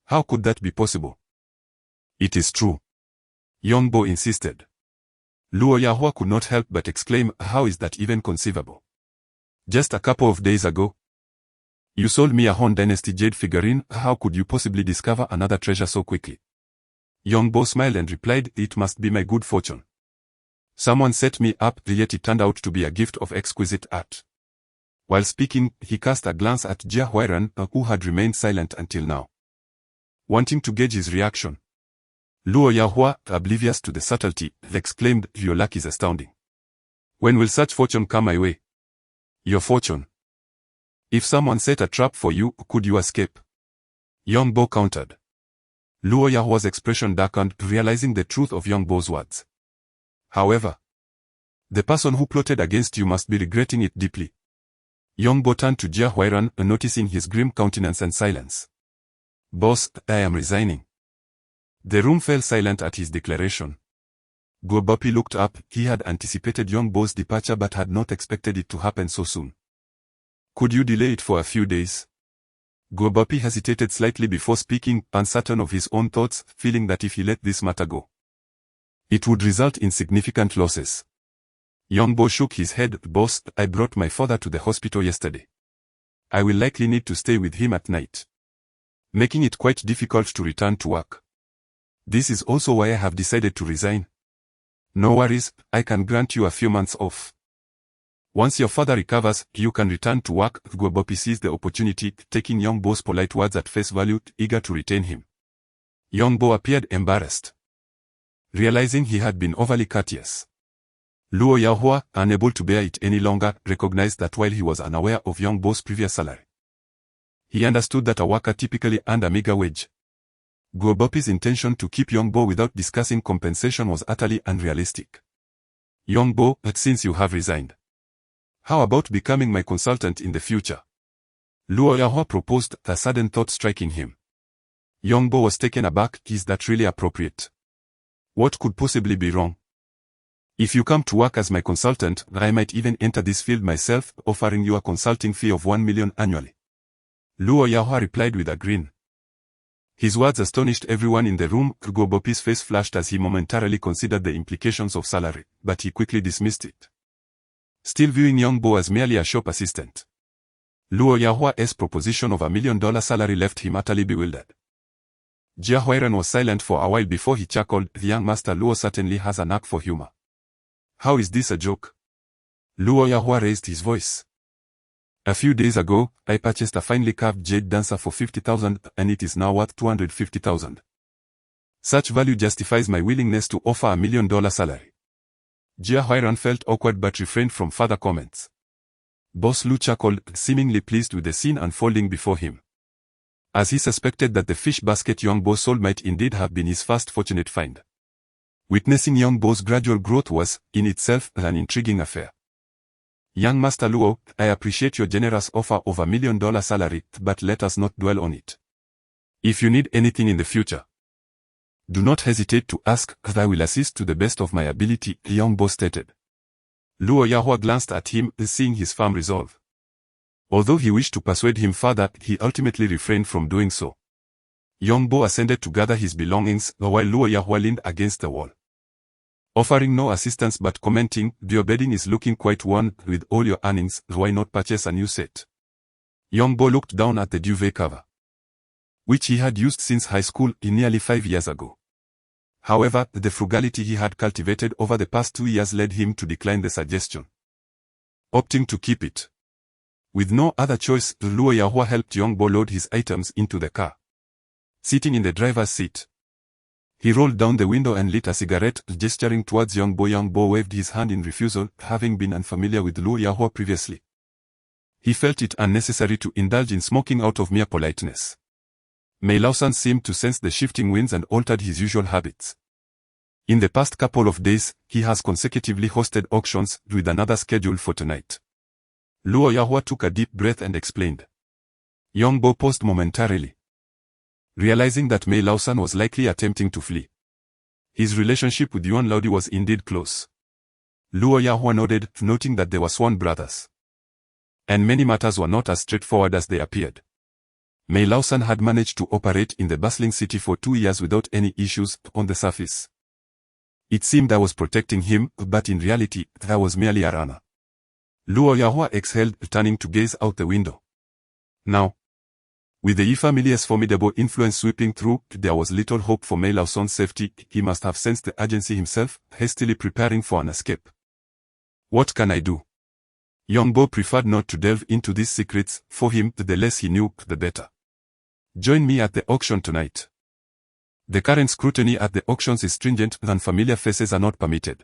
How could that be possible? It is true. Young Bo insisted. Luo Yahua could not help but exclaim, how is that even conceivable? Just a couple of days ago, you sold me a Han Dynasty jade figurine. How could you possibly discover another treasure so quickly? Young Bo smiled and replied, it must be my good fortune. Someone set me up, yet it turned out to be a gift of exquisite art. While speaking, he cast a glance at Jia Huairan, who had remained silent until now. Wanting to gauge his reaction, Luo Yahua, oblivious to the subtlety, exclaimed, your luck is astounding. When will such fortune come my way? Your fortune. If someone set a trap for you, could you escape? Young Bo countered. Luo Yahua's expression darkened, realizing the truth of Young Bo's words. However, the person who plotted against you must be regretting it deeply. Young Bo turned to Jia Huairan, noticing his grim countenance and silence. Boss, I am resigning. The room fell silent at his declaration. Guobapi looked up. He had anticipated Young Bo's departure but had not expected it to happen so soon. Could you delay it for a few days? Guobapi hesitated slightly before speaking, uncertain of his own thoughts, feeling that if he let this matter go, it would result in significant losses. Young Bo shook his head. Boss, I brought my father to the hospital yesterday. I will likely need to stay with him at night, making it quite difficult to return to work. This is also why I have decided to resign. No worries, I can grant you a few months off. Once your father recovers, you can return to work. Guobapi seized the opportunity, taking Young Bo's polite words at face value, eager to retain him. Young Bo appeared embarrassed, realizing he had been overly courteous. Luo Yahua, unable to bear it any longer, recognized that while he was unaware of Young Bo's previous salary, he understood that a worker typically earned a meager wage. Guobapi's intention to keep Young Bo without discussing compensation was utterly unrealistic. Young Bo, since you have resigned, how about becoming my consultant in the future? Luo Yahua proposed, a sudden thought striking him. Young Bo was taken aback. Is that really appropriate? What could possibly be wrong? If you come to work as my consultant, I might even enter this field myself, offering you a consulting fee of 1 million annually. Luo Yahua replied with a grin. His words astonished everyone in the room. Guobapi's face flashed as he momentarily considered the implications of salary, but he quickly dismissed it, still viewing Young Bo as merely a shop assistant. Luo Yahua's proposition of $1 million salary left him utterly bewildered. Jia Huairan was silent for a while before he chuckled. The young master Luo certainly has a knack for humor. How is this a joke? Luo Yahua raised his voice. A few days ago, I purchased a finely carved jade dancer for 50,000 and it is now worth 250,000. Such value justifies my willingness to offer $1 million salary. Jia Huairan felt awkward but refrained from further comments. Boss Lu chuckled, seemingly pleased with the scene unfolding before him, as he suspected that the fish basket Young Bo sold might indeed have been his first fortunate find. Witnessing Young Bo's gradual growth was, in itself, an intriguing affair. Young Master Luo, I appreciate your generous offer of $1 million salary, but let us not dwell on it. If you need anything in the future, do not hesitate to ask, as I will assist to the best of my ability, Young Bo stated. Luo Yahua glanced at him, seeing his firm resolve. Although he wished to persuade him further, he ultimately refrained from doing so. Young Bo ascended to gather his belongings, while Luo Yahua leaned against the wall, offering no assistance but commenting, your bedding is looking quite worn. With all your earnings, why not purchase a new set? Young Bo looked down at the duvet cover, which he had used since high school nearly 5 years ago. However, the frugality he had cultivated over the past 2 years led him to decline the suggestion, opting to keep it. With no other choice, Luo Yahua helped Young Bo load his items into the car. Sitting in the driver's seat, he rolled down the window and lit a cigarette, gesturing towards Young Bo. Young Bo waved his hand in refusal, having been unfamiliar with Luo Yahua previously. He felt it unnecessary to indulge in smoking out of mere politeness. Mei Laosan seemed to sense the shifting winds and altered his usual habits. In the past couple of days, he has consecutively hosted auctions, with another scheduled for tonight. Luo Yahua took a deep breath and explained. Young Bo paused momentarily, realizing that Mei Laosan was likely attempting to flee. His relationship with Yuan Laodi was indeed close. Luo Yahua nodded, noting that they were sworn brothers. And many matters were not as straightforward as they appeared. Mei Laosan had managed to operate in the bustling city for 2 years without any issues on the surface. It seemed I was protecting him, but in reality, I was merely a runner. Luo Yahua exhaled, turning to gaze out the window. Now, with the Yi family's formidable influence sweeping through, there was little hope for Mei Laosan's safety. He must have sensed the urgency himself, hastily preparing for an escape. What can I do? Yongbo preferred not to delve into these secrets. For him, the less he knew, the better. Join me at the auction tonight. The current scrutiny at the auctions is stringent and familiar faces are not permitted.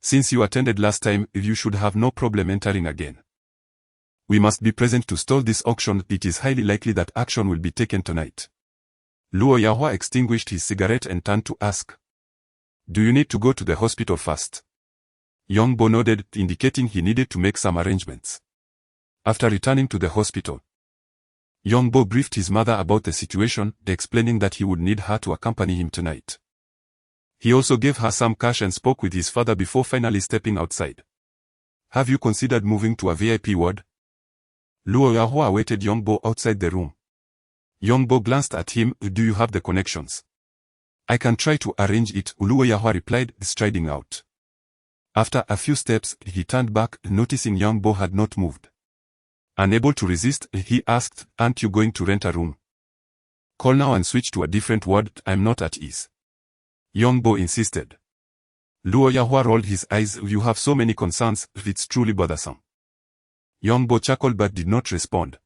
Since you attended last time, you should have no problem entering again. We must be present to stall this auction. It is highly likely that action will be taken tonight. Luo Yahua extinguished his cigarette and turned to ask. Do you need to go to the hospital first? Yongbo nodded, indicating he needed to make some arrangements. After returning to the hospital, Yongbo briefed his mother about the situation, explaining that he would need her to accompany him tonight. He also gave her some cash and spoke with his father before finally stepping outside. Have you considered moving to a VIP ward? Luo Yahua awaited Yongbo outside the room. Yongbo glanced at him. Do you have the connections? I can try to arrange it, Luo Yahua replied, striding out. After a few steps, he turned back, noticing Yongbo had not moved. Unable to resist, he asked, aren't you going to rent a room? Call now and switch to a different ward. I'm not at ease. Yongbo insisted. Luo Yahua rolled his eyes. You have so many concerns, it's truly bothersome. Yongbo chuckled but did not respond.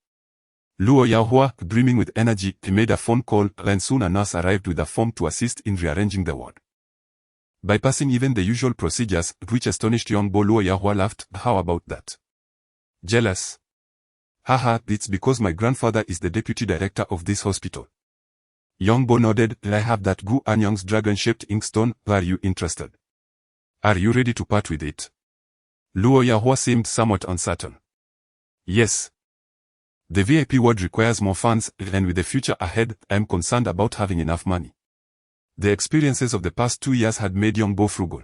Luo Yahua, brimming with energy, made a phone call, and soon a nurse arrived with a form to assist in rearranging the ward. Bypassing even the usual procedures, which astonished Yongbo, Luo Yahua laughed. How about that? Jealous? Haha, it's because my grandfather is the deputy director of this hospital. Yongbo nodded. I have that Gu Anyang's dragon-shaped inkstone. Are you interested? Are you ready to part with it? Luo Yahua seemed somewhat uncertain. Yes. The VIP ward requires more funds, and with the future ahead, I am concerned about having enough money. The experiences of the past 2 years had made Yongbo frugal.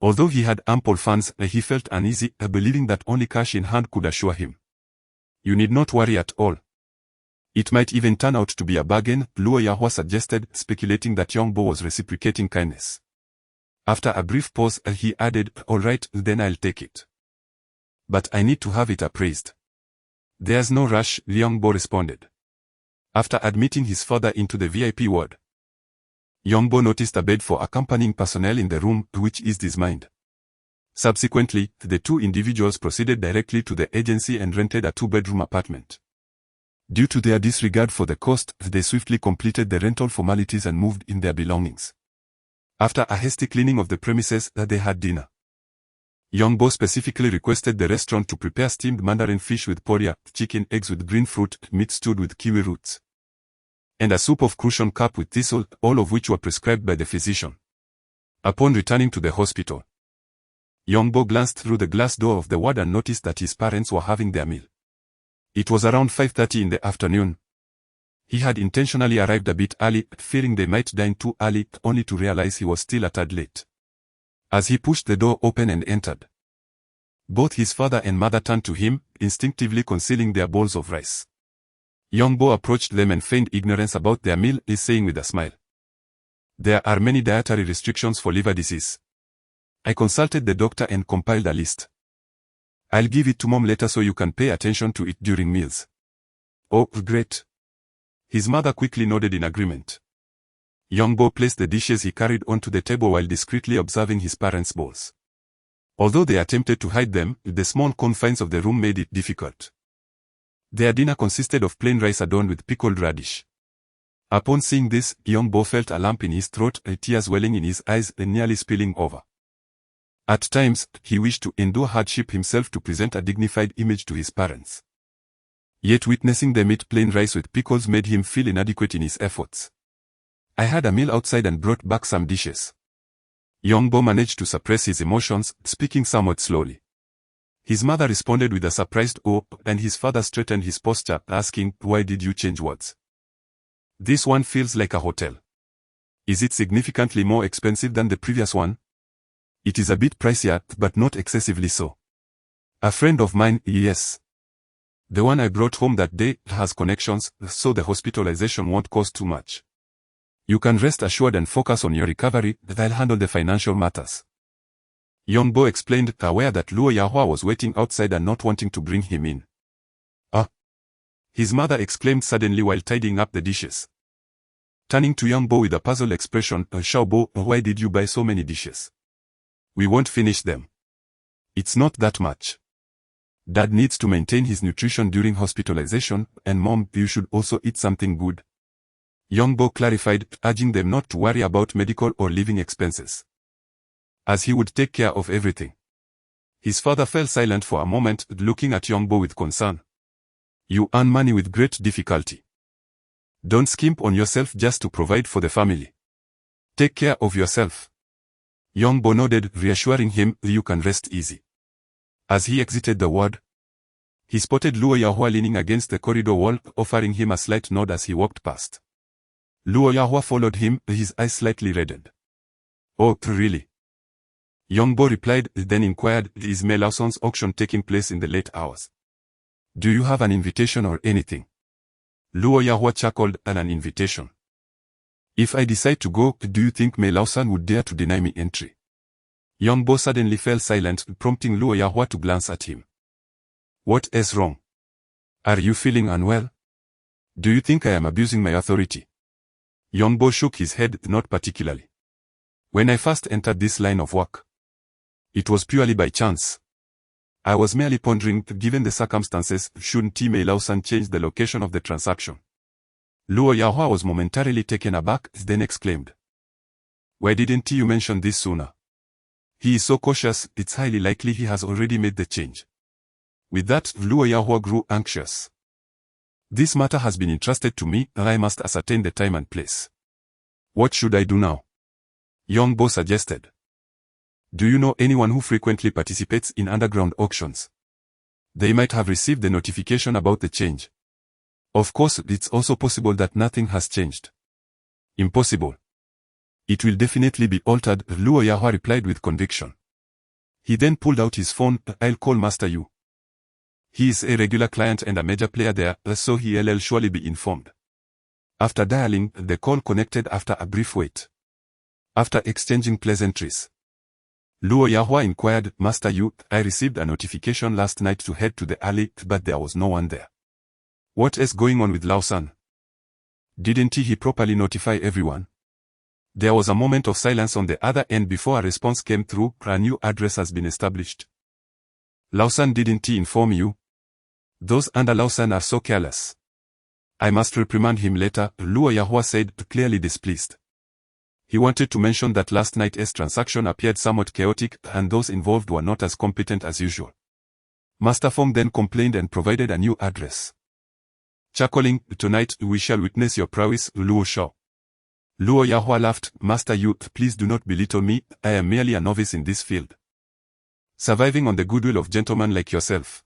Although he had ample funds, he felt uneasy, believing that only cash in hand could assure him. You need not worry at all. It might even turn out to be a bargain, Luo Yahua suggested, speculating that Yongbo was reciprocating kindness. After a brief pause, he added, all right, then I'll take it. But I need to have it appraised. There's no rush, Yongbo responded. After admitting his father into the VIP ward, Yongbo noticed a bed for accompanying personnel in the room, which eased his mind. Subsequently, the two individuals proceeded directly to the agency and rented a 2-bedroom apartment. Due to their disregard for the cost, they swiftly completed the rental formalities and moved in their belongings. After a hasty cleaning of the premises, they had dinner. Yongbo specifically requested the restaurant to prepare steamed mandarin fish with poria, chicken eggs with green fruit, meat stewed with kiwi roots, and a soup of crucian carp with thistle, all of which were prescribed by the physician. Upon returning to the hospital, Yongbo glanced through the glass door of the ward and noticed that his parents were having their meal. It was around 5:30 in the afternoon. He had intentionally arrived a bit early, fearing they might dine too early, only to realize he was still a tad late. As he pushed the door open and entered, both his father and mother turned to him, instinctively concealing their bowls of rice. Yongbo approached them and feigned ignorance about their meal, saying with a smile, there are many dietary restrictions for liver disease. I consulted the doctor and compiled a list. I'll give it to Mom later so you can pay attention to it during meals. Oh, great. His mother quickly nodded in agreement. Yongbo placed the dishes he carried onto the table while discreetly observing his parents' bowls. Although they attempted to hide them, the small confines of the room made it difficult. Their dinner consisted of plain rice adorned with pickled radish. Upon seeing this, Yongbo felt a lump in his throat, tears welling in his eyes and nearly spilling over. At times, he wished to endure hardship himself to present a dignified image to his parents. Yet witnessing them eat plain rice with pickles made him feel inadequate in his efforts. I had a meal outside and brought back some dishes. Yongbo managed to suppress his emotions, speaking somewhat slowly. His mother responded with a surprised "oh," and his father straightened his posture, asking, why did you change words? This one feels like a hotel. Is it significantly more expensive than the previous one? It is a bit pricier, but not excessively so. A friend of mine, yes. The one I brought home that day has connections, so the hospitalization won't cost too much. You can rest assured and focus on your recovery, I'll handle the financial matters. Yongbo explained, aware that Luo Yahua was waiting outside and not wanting to bring him in. Ah! His mother exclaimed suddenly while tidying up the dishes. Turning to Yongbo with a puzzled expression, Xiaobo, why did you buy so many dishes? We won't finish them. It's not that much. Dad needs to maintain his nutrition during hospitalization, and Mom, you should also eat something good. Yongbo clarified, urging them not to worry about medical or living expenses, as he would take care of everything. His father fell silent for a moment, looking at Yongbo with concern. You earn money with great difficulty. Don't skimp on yourself just to provide for the family. Take care of yourself. Yongbo nodded, reassuring him, you can rest easy. As he exited the ward, he spotted Luo Yahua leaning against the corridor wall, offering him a slight nod as he walked past. Luo Yahua followed him, his eyes slightly reddened. Oh, really? Yongbo replied, then inquired, is Mei Laoson's auction taking place in the late hours? Do you have an invitation or anything? Luo Yahua chuckled, and an invitation. If I decide to go, do you think Mei Laosan would dare to deny me entry? Yongbo suddenly fell silent, prompting Luo Yahua to glance at him. What is wrong? Are you feeling unwell? Do you think I am abusing my authority? Yongbo shook his head, not particularly. When I first entered this line of work, it was purely by chance. I was merely pondering, given the circumstances, shouldn't Mei Laosan change the location of the transaction? Luo Yahua was momentarily taken aback, then exclaimed. Why didn't you mention this sooner? He is so cautious, it's highly likely he has already made the change. With that, Luo Yahua grew anxious. This matter has been entrusted to me, and I must ascertain the time and place. What should I do now? Yongbo suggested. Do you know anyone who frequently participates in underground auctions? They might have received the notification about the change. Of course, it's also possible that nothing has changed. Impossible. It will definitely be altered, Luo Yahua replied with conviction. He then pulled out his phone, I'll call Master Yu. He is a regular client and a major player there, so he'll surely be informed. After dialing, the call connected after a brief wait. After exchanging pleasantries, Luo Yahua inquired, Master Yu, I received a notification last night to head to the alley, but there was no one there. What is going on with Laosan? Didn't he properly notify everyone? There was a moment of silence on the other end before a response came through, a new address has been established. Laosan didn't he inform you? Those under Laosan are so careless. I must reprimand him later, Luo Yahua said, clearly displeased. He wanted to mention that last night's transaction appeared somewhat chaotic, and those involved were not as competent as usual. Master Feng then complained and provided a new address. Chuckling, tonight we shall witness your prowess, Luo Shao. Luo Yahua laughed, Master Yu, please do not belittle me, I am merely a novice in this field. Surviving on the goodwill of gentlemen like yourself.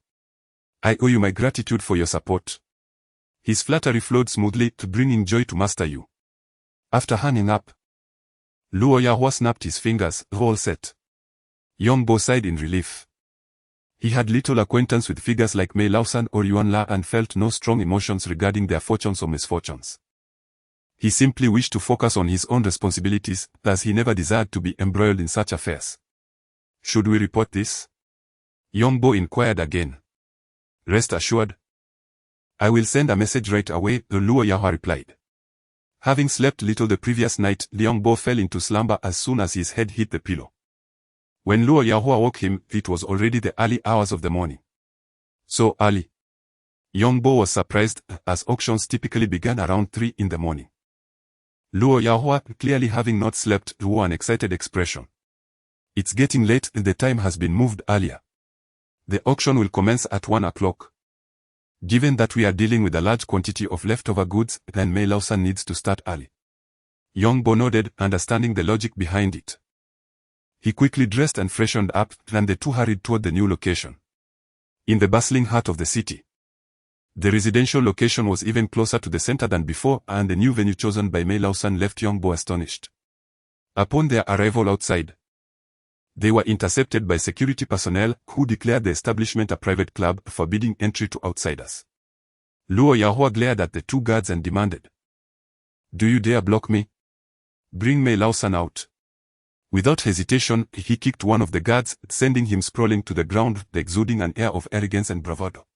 I owe you my gratitude for your support. His flattery flowed smoothly, bringing joy to Master Yu. After hanging up, Luo Yahua snapped his fingers, all set. Yongbo sighed in relief. He had little acquaintance with figures like Mei Laosan or Yuan La and felt no strong emotions regarding their fortunes or misfortunes. He simply wished to focus on his own responsibilities, thus he never desired to be embroiled in such affairs. Should we report this? Yongbo inquired again. Rest assured. I will send a message right away, Luo Yahua replied. Having slept little the previous night, Yongbo fell into slumber as soon as his head hit the pillow. When Luo Yahua woke him, it was already the early hours of the morning. So early? Yongbo was surprised, as auctions typically began around 3 in the morning. Luo Yahua, clearly having not slept, wore an excited expression. It's getting late, the time has been moved earlier. The auction will commence at 1 o'clock. Given that we are dealing with a large quantity of leftover goods, then Mei Laosan needs to start early. Yongbo nodded, understanding the logic behind it. He quickly dressed and freshened up, and the two hurried toward the new location. In the bustling heart of the city. The residential location was even closer to the center than before, and the new venue chosen by Mei Laosan left Yongbo astonished. Upon their arrival outside, They were intercepted by security personnel who declared the establishment a private club forbidding entry to outsiders. Luo Yahua glared at the two guards and demanded, "Do you dare block me? Bring Mei Laosan out." Without hesitation, he kicked one of the guards, sending him sprawling to the ground, exuding an air of arrogance and bravado.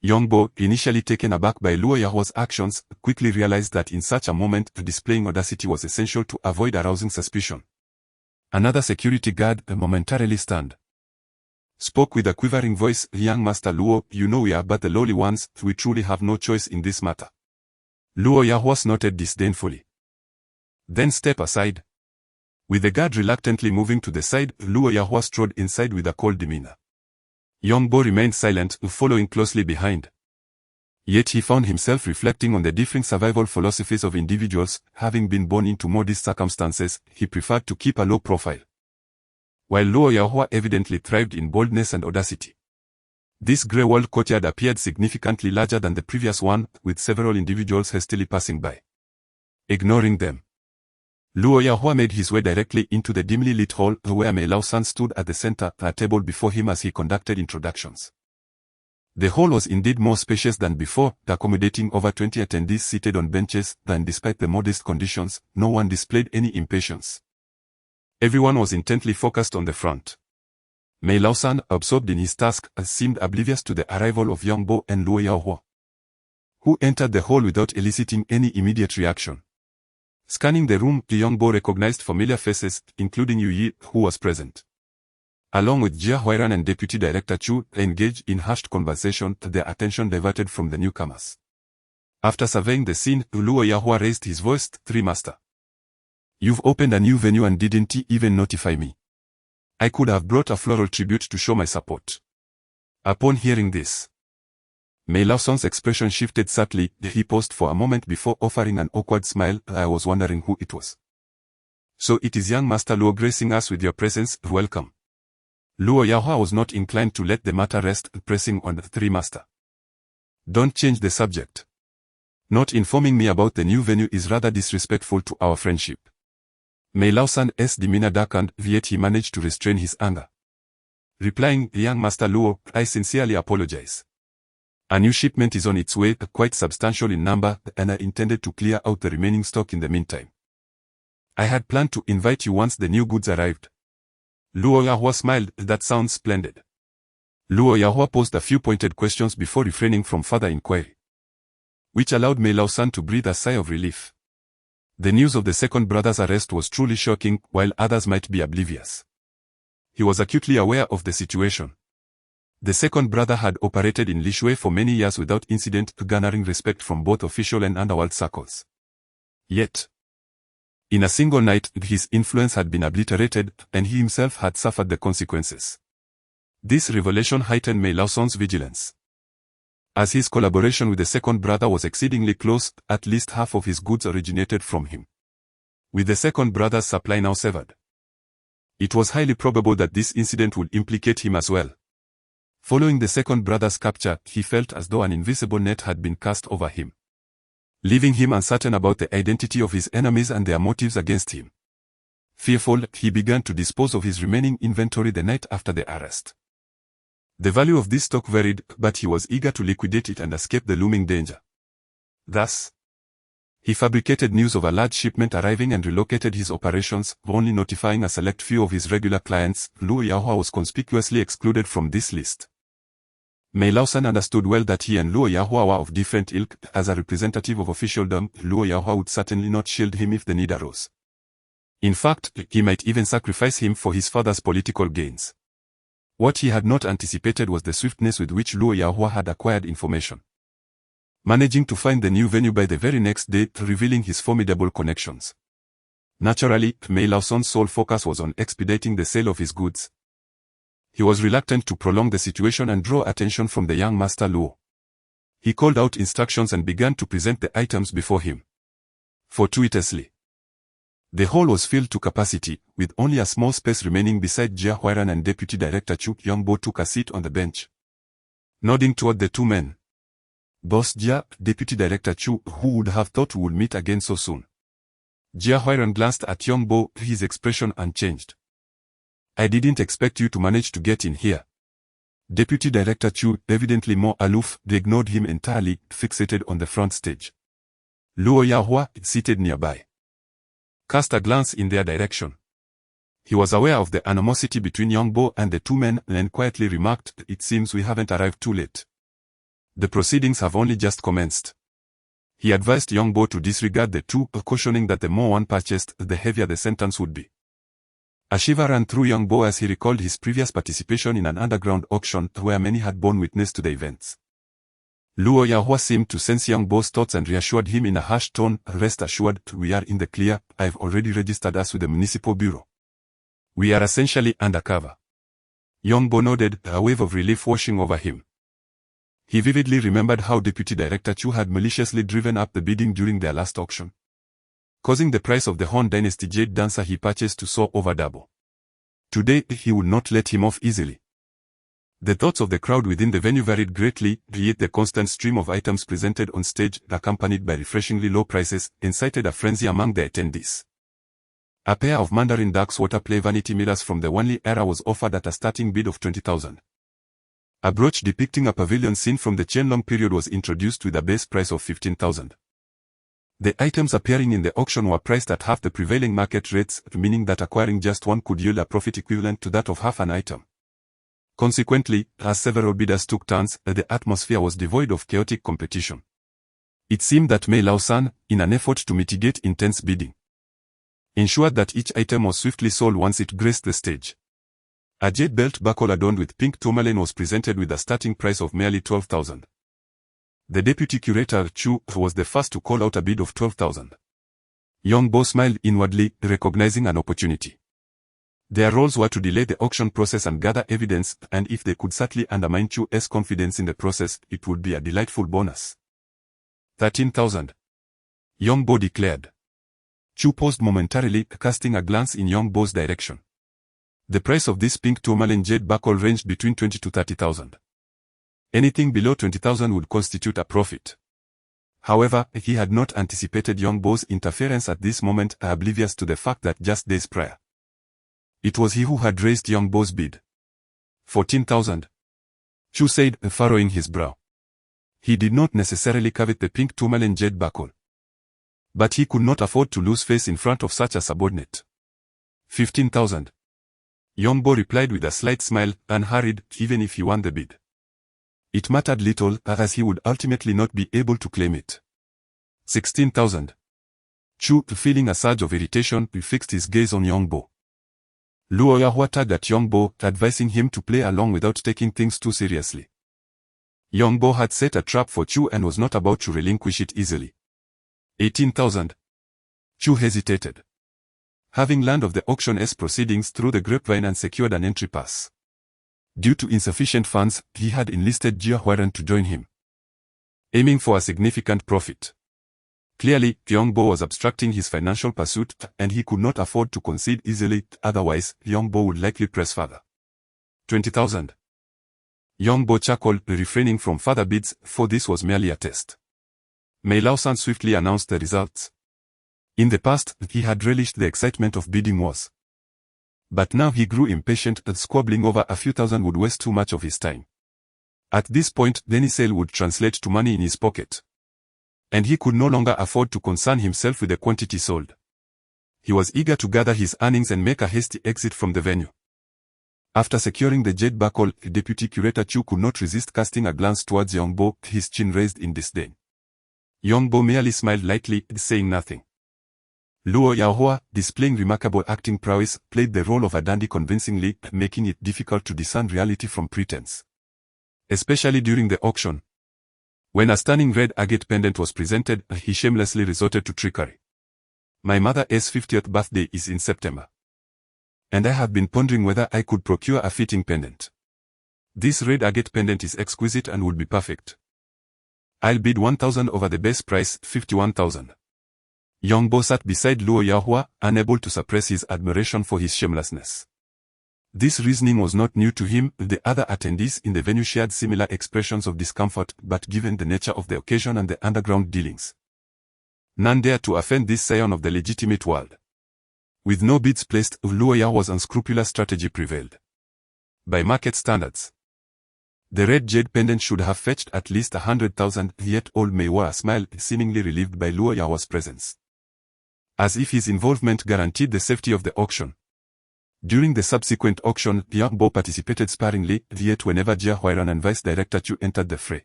Yongbo, initially taken aback by Luo Yahua's actions, quickly realized that in such a moment, displaying audacity was essential to avoid arousing suspicion. Another security guard, momentarily stunned, spoke with a quivering voice, "Young Master Luo, you know we are but the lowly ones, we truly have no choice in this matter." Luo Yahua snorted disdainfully. "Then step aside." With the guard reluctantly moving to the side, Luo Yahua strode inside with a cold demeanor. Yongbo remained silent, following closely behind. Yet he found himself reflecting on the differing survival philosophies of individuals. Having been born into modest circumstances, he preferred to keep a low profile, while Luo Yahua evidently thrived in boldness and audacity. This grey-walled courtyard appeared significantly larger than the previous one, with several individuals hastily passing by. Ignoring them, Luo Yahua made his way directly into the dimly lit hall where Mei Laosan stood at the center, a table before him as he conducted introductions. The hall was indeed more spacious than before, accommodating over 20 attendees seated on benches, and despite the modest conditions, no one displayed any impatience. Everyone was intently focused on the front. Mei Laosan, absorbed in his task, seemed oblivious to the arrival of Yongbo and Luo Yahua, who entered the hall without eliciting any immediate reaction. Scanning the room, Yongbo recognized familiar faces, including Yu Yi, who was present. Along with Jia Huairan and Deputy Director Chu, engaged in hushed conversation, their attention diverted from the newcomers. After surveying the scene, Luo Yahua raised his voice, "Three Master. You've opened a new venue and didn't even notify me. I could have brought a floral tribute to show my support." Upon hearing this, Mei Laosan's expression shifted subtly. He paused for a moment before offering an awkward smile. "I was wondering who it was." "So it is young Master Luo gracing us with your presence. Welcome." Luo Yahua was not inclined to let the matter rest, pressing on the Three Master. "Don't change the subject. Not informing me about the new venue is rather disrespectful to our friendship." Mei Laosan's demeanor darkened, yet he managed to restrain his anger. Replying, "Young Master Luo, I sincerely apologize. A new shipment is on its way, quite substantial in number, and I intended to clear out the remaining stock in the meantime. I had planned to invite you once the new goods arrived." Luo Yahua smiled. "That sounds splendid." Luo Yahua posed a few pointed questions before refraining from further inquiry, which allowed Mei Laosan to breathe a sigh of relief. The news of the second brother's arrest was truly shocking, while others might be oblivious. He was acutely aware of the situation. The second brother had operated in Lishui for many years without incident, garnering respect from both official and underworld circles. Yet, in a single night, his influence had been obliterated, and he himself had suffered the consequences. This revelation heightened Mei Laosan's vigilance. As his collaboration with the second brother was exceedingly close, at least half of his goods originated from him. With the second brother's supply now severed, it was highly probable that this incident would implicate him as well. Following the second brother's capture, he felt as though an invisible net had been cast over him, leaving him uncertain about the identity of his enemies and their motives against him. Fearful, he began to dispose of his remaining inventory the night after the arrest. The value of this stock varied, but he was eager to liquidate it and escape the looming danger. Thus, he fabricated news of a large shipment arriving and relocated his operations, only notifying a select few of his regular clients. Luo Yahua was conspicuously excluded from this list. Mei Laosan understood well that he and Luo Yahua were of different ilk. As a representative of officialdom, Luo Yahua would certainly not shield him if the need arose. In fact, he might even sacrifice him for his father's political gains. What he had not anticipated was the swiftness with which Luo Yahua had acquired information, managing to find the new venue by the very next day, revealing his formidable connections. Naturally, Mei Laosan's sole focus was on expediting the sale of his goods. He was reluctant to prolong the situation and draw attention from the young Master Luo. He called out instructions and began to present the items before him. Fortuitously, the hall was filled to capacity, with only a small space remaining beside Jia Huairan and Deputy Director Chu. Yongbo took a seat on the bench, nodding toward the two men. "Boss Jia," Deputy Director Chu, "who would have thought we would meet again so soon?" Jia Huairan glanced at Yongbo, his expression unchanged. I didn't expect you to manage to get in here. Deputy Director Chu, evidently more aloof, ignored him entirely, fixated on the front stage. Luo Yahua, seated nearby, cast a glance in their direction. He was aware of the animosity between Yongbo and the two men and quietly remarked, "It seems we haven't arrived too late. The proceedings have only just commenced." He advised Yongbo to disregard the two, cautioning that the more one purchased, the heavier the sentence would be. A shiver ran through Yongbo as he recalled his previous participation in an underground auction where many had borne witness to the events. Luo Yahua seemed to sense Yongbo's thoughts and reassured him in a hushed tone, "Rest assured, we are in the clear. I've already registered us with the municipal bureau. We are essentially undercover." Yongbo nodded, a wave of relief washing over him. He vividly remembered how Deputy Director Chu had maliciously driven up the bidding during their last auction, causing the price of the Han Dynasty jade dancer he purchased to soar over double. Today, he would not let him off easily. The thoughts of the crowd within the venue varied greatly, yet the constant stream of items presented on stage, accompanied by refreshingly low prices, incited a frenzy among the attendees. A pair of Mandarin Duck's water play vanity mirrors from the Wanli era was offered at a starting bid of 20,000. A brooch depicting a pavilion scene from the Qianlong period was introduced with a base price of 15,000. The items appearing in the auction were priced at half the prevailing market rates, meaning that acquiring just one could yield a profit equivalent to that of half an item. Consequently, as several bidders took turns, the atmosphere was devoid of chaotic competition. It seemed that Mei Lao-san, in an effort to mitigate intense bidding, ensured that each item was swiftly sold once it graced the stage. A jade belt buckle adorned with pink tourmaline was presented with a starting price of merely 12,000. The deputy curator, Chu, was the first to call out a bid of 12,000. Yongbo smiled inwardly, recognizing an opportunity. Their roles were to delay the auction process and gather evidence, and if they could subtly undermine Chu's confidence in the process, it would be a delightful bonus. 13,000. Yongbo declared. Chu paused momentarily, casting a glance in Yongbo's direction. The price of this pink tourmaline jade buckle ranged between 20 to 30,000. Anything below 20,000 would constitute a profit. However, he had not anticipated Yongbo's interference at this moment, oblivious to the fact that just days prior, it was he who had raised Yongbo's bid. 14,000. Chu said, furrowing his brow. He did not necessarily covet the pink tourmaline jade buckle, but he could not afford to lose face in front of such a subordinate. 15,000. Yongbo replied with a slight smile, unhurried, even if he won the bid. It mattered little, as he would ultimately not be able to claim it. 16,000. Chu, feeling a surge of irritation, fixed his gaze on Yongbo. Luo Yahua tugged at Yongbo, advising him to play along without taking things too seriously. Yongbo had set a trap for Chu and was not about to relinquish it easily. 18,000. Chu hesitated, having learned of the auction's proceedings through the grapevine and secured an entry pass. Due to insufficient funds, he had enlisted Jia Huaren to join him, aiming for a significant profit. Clearly, Yongbo was obstructing his financial pursuit, and he could not afford to concede easily, otherwise, Yongbo would likely press further. 20,000. Yongbo chuckled, refraining from further bids, for this was merely a test. Mei Lao-san swiftly announced the results. In the past, he had relished the excitement of bidding wars, but now he grew impatient that squabbling over a few thousand would waste too much of his time. At this point, any sale would translate to money in his pocket, and he could no longer afford to concern himself with the quantity sold. He was eager to gather his earnings and make a hasty exit from the venue. After securing the jade buckle, Deputy Curator Chu could not resist casting a glance towards Yongbo, his chin raised in disdain. Yongbo merely smiled lightly, saying nothing. Luo Yahua, displaying remarkable acting prowess, played the role of a dandy convincingly, making it difficult to discern reality from pretense, especially during the auction. When a stunning red agate pendant was presented, he shamelessly resorted to trickery. My mother's 50th birthday is in September, and I have been pondering whether I could procure a fitting pendant. This red agate pendant is exquisite and would be perfect. I'll bid 1,000 over the base price, 51,000. Yongbo sat beside Luo Yahua, unable to suppress his admiration for his shamelessness. This reasoning was not new to him. The other attendees in the venue shared similar expressions of discomfort, but given the nature of the occasion and the underground dealings, none dared to offend this scion of the legitimate world. With no bids placed, Luo Yahua's unscrupulous strategy prevailed. By market standards, the red jade pendant should have fetched at least 100,000, yet old Mei wore a smile, seemingly relieved by Luo Yahua's presence. As if his involvement guaranteed the safety of the auction. During the subsequent auction, Yang Bo participated sparingly, yet whenever Jia Huairan and Vice Director Chu entered the fray,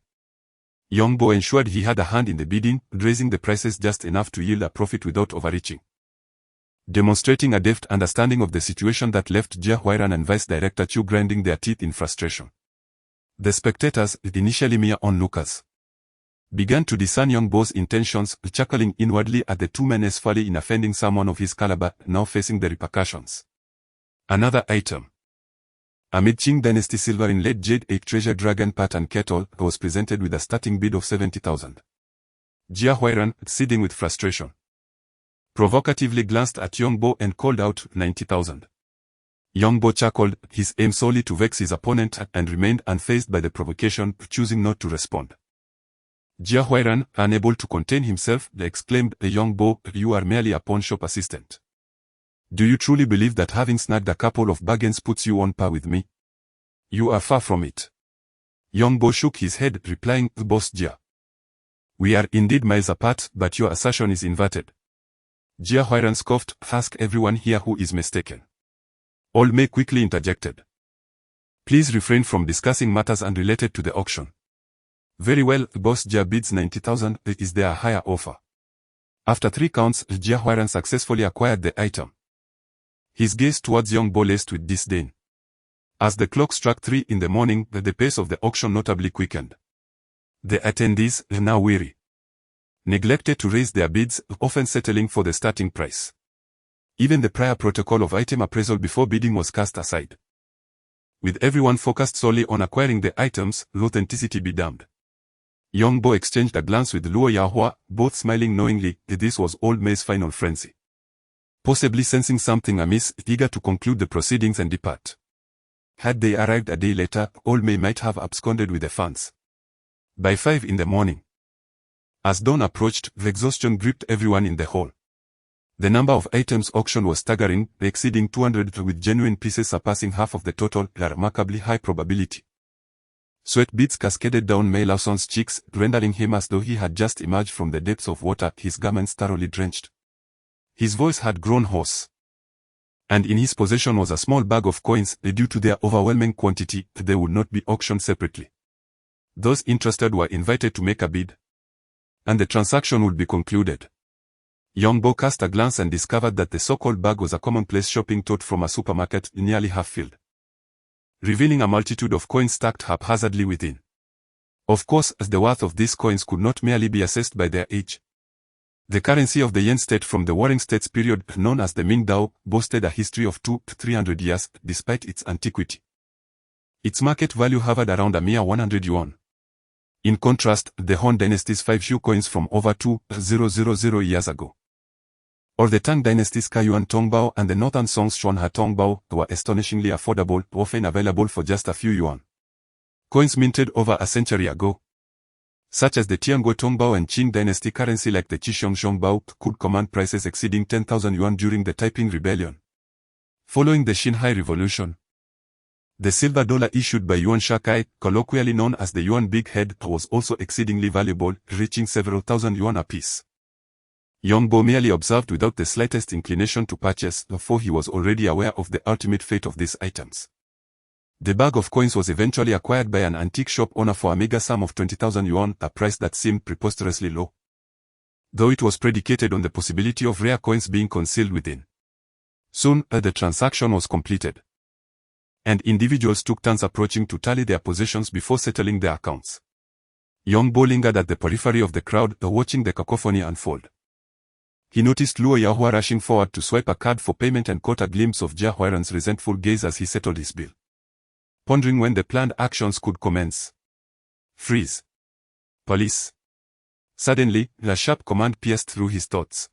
Yang Bo ensured he had a hand in the bidding, raising the prices just enough to yield a profit without overreaching. Demonstrating a deft understanding of the situation that left Jia Huairan and Vice Director Chu grinding their teeth in frustration. The spectators, initially mere onlookers, began to discern Yang Bo's intentions, chuckling inwardly at the two men's folly in offending someone of his caliber, now facing the repercussions. Another item. Amid Qing Dynasty silver inlaid jade egg treasure dragon pattern kettle was presented with a starting bid of 70,000. Jia Huairan, seething with frustration, provocatively glanced at Yang Bo and called out 90,000. Yang Bo chuckled, his aim solely to vex his opponent, and remained unfazed by the provocation, choosing not to respond. Jia Huairan, unable to contain himself, exclaimed, Yang Bo, you are merely a pawn shop assistant. Do you truly believe that having snagged a couple of bargains puts you on par with me? You are far from it. Yang Bo shook his head, replying, Boss Jia, we are indeed miles apart, but your assertion is inverted. Jia Huairan scoffed, ask everyone here who is mistaken. Old Mei quickly interjected. Please refrain from discussing matters unrelated to the auction. Very well, Boss Jia bids 90,000, is there a higher offer? After 3 counts, Jia Huairan successfully acquired the item. His gaze towards Yang Bo laced with disdain. As the clock struck 3 in the morning, the pace of the auction notably quickened. The attendees, now weary, neglected to raise their bids, often settling for the starting price. Even the prior protocol of item appraisal before bidding was cast aside. With everyone focused solely on acquiring the items, authenticity be damned. Yang Bo exchanged a glance with Luo Yahua, both smiling knowingly. This was old Mei's final frenzy. Possibly sensing something amiss, eager to conclude the proceedings and depart. Had they arrived a day later, old Mei might have absconded with the funds. By 5 in the morning, as dawn approached, exhaustion gripped everyone in the hall. The number of items auctioned was staggering, exceeding 200, with genuine pieces surpassing half of the total, a remarkably high probability. Sweat beads cascaded down Mei Laoson's cheeks, rendering him as though he had just emerged from the depths of water, his garments thoroughly drenched. His voice had grown hoarse. And in his possession was a small bag of coins. Due to their overwhelming quantity, they would not be auctioned separately. Those interested were invited to make a bid, and the transaction would be concluded. Yang Bo cast a glance and discovered that the so-called bag was a commonplace shopping tote from a supermarket, nearly half-filled, revealing a multitude of coins stacked haphazardly within. Of course, the worth of these coins could not merely be assessed by their age. The currency of the Yan state from the Warring States period, known as the Mingdao, boasted a history of 200-300 years, despite its antiquity. Its market value hovered around a mere 100 yuan. In contrast, the Han dynasty's 5 coins from over 2000 years ago, or the Tang dynasty's Kaiyuan Tongbao and the Northern Song's Xuanha Tongbao, were astonishingly affordable, often available for just a few yuan. Coins minted over a century ago, such as the Tianguo Tongbao and Qing dynasty currency like the Qishong Zhongbao, could command prices exceeding 10,000 yuan during the Taiping Rebellion. Following the Xinhai Revolution, the silver dollar issued by Yuan Shakai, colloquially known as the Yuan Big Head, was also exceedingly valuable, reaching several thousand yuan apiece. Yang Bo merely observed without the slightest inclination to purchase, for he was already aware of the ultimate fate of these items. The bag of coins was eventually acquired by an antique shop owner for a meager sum of 20,000 yuan, a price that seemed preposterously low, though it was predicated on the possibility of rare coins being concealed within. Soon, the transaction was completed, and individuals took turns approaching to tally their possessions before settling their accounts. Yang Bo lingered at the periphery of the crowd, watching the cacophony unfold. He noticed Luo Yahua rushing forward to swipe a card for payment and caught a glimpse of Jia Huairan's resentful gaze as he settled his bill, pondering when the planned actions could commence. Freeze. Police. Suddenly, a sharp command pierced through his thoughts.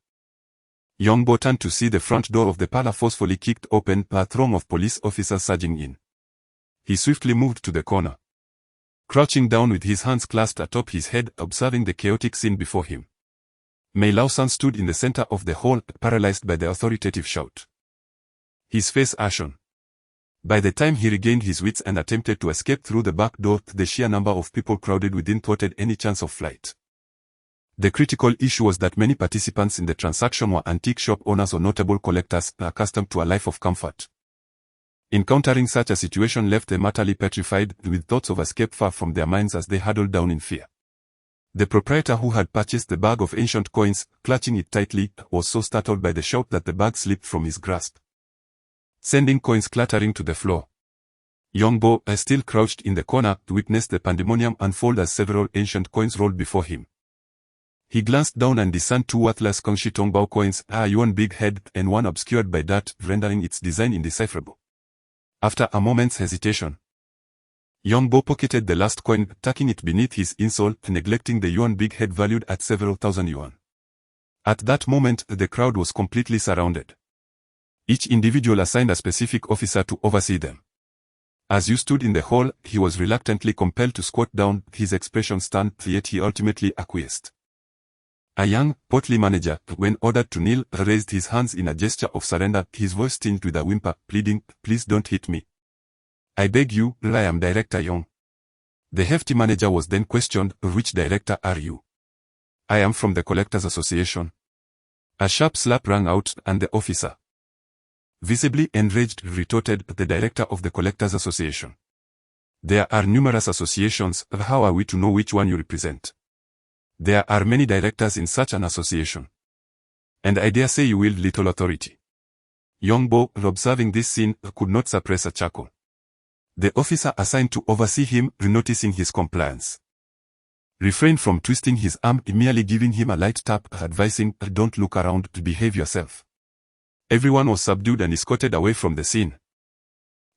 Yang Bo turned to see the front door of the parlor forcefully kicked open, a throng of police officers surging in. He swiftly moved to the corner, crouching down with his hands clasped atop his head, observing the chaotic scene before him. Mei Laosan stood in the center of the hall, paralyzed by the authoritative shout. his face ashen. By the time he regained his wits and attempted to escape through the back door, the sheer number of people crowded within thwarted any chance of flight. The critical issue was that many participants in the transaction were antique shop owners or notable collectors accustomed to a life of comfort. Encountering such a situation left them utterly petrified, with thoughts of escape far from their minds as they huddled down in fear. The proprietor, who had purchased the bag of ancient coins, clutching it tightly, was so startled by the shout that the bag slipped from his grasp, sending coins clattering to the floor. Young Bo, still crouched in the corner, witnessed the pandemonium unfold as several ancient coins rolled before him. He glanced down and discerned two worthless Kongshi Tongbao coins, a yuan big head and one obscured by dirt, rendering its design indecipherable. After a moment's hesitation, Young Bo pocketed the last coin, tucking it beneath his insole, neglecting the yuan big head valued at several thousand yuan. At that moment, the crowd was completely surrounded. Each individual assigned a specific officer to oversee them. As you stood in the hall, he was reluctantly compelled to squat down, his expression stern, yet he ultimately acquiesced. A young, portly manager, when ordered to kneel, raised his hands in a gesture of surrender, his voice tinged with a whimper, pleading, "Please don't hit me. I beg you, I am Director Young." The hefty manager was then questioned, "Which director are you?" "I am from the Collectors Association." A sharp slap rang out, and the officer, visibly enraged, retorted, "The director of the Collectors Association. There are numerous associations, how are we to know which one you represent? There are many directors in such an association. And I dare say you wield little authority." Young Bo, observing this scene, could not suppress a chuckle. The officer assigned to oversee him, noticing his compliance, refrained from twisting his arm, merely giving him a light tap, advising, "Don't look around, behave yourself." Everyone was subdued and escorted away from the scene.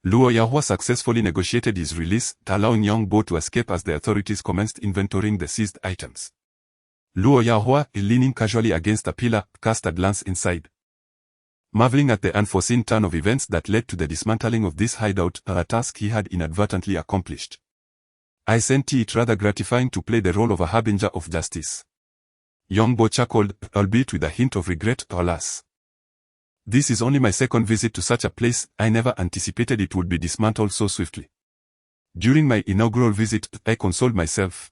Luo Yahua successfully negotiated his release, allowing Young Bo to escape as the authorities commenced inventorying the seized items. Luo Yahua, leaning casually against a pillar, cast a glance inside, marveling at the unforeseen turn of events that led to the dismantling of this hideout, a task he had inadvertently accomplished. "I sent it rather gratifying to play the role of a harbinger of justice." Young Bo chuckled, albeit with a hint of regret, "Alas. This is only my second visit to such a place, I never anticipated it would be dismantled so swiftly. During my inaugural visit, I consoled myself,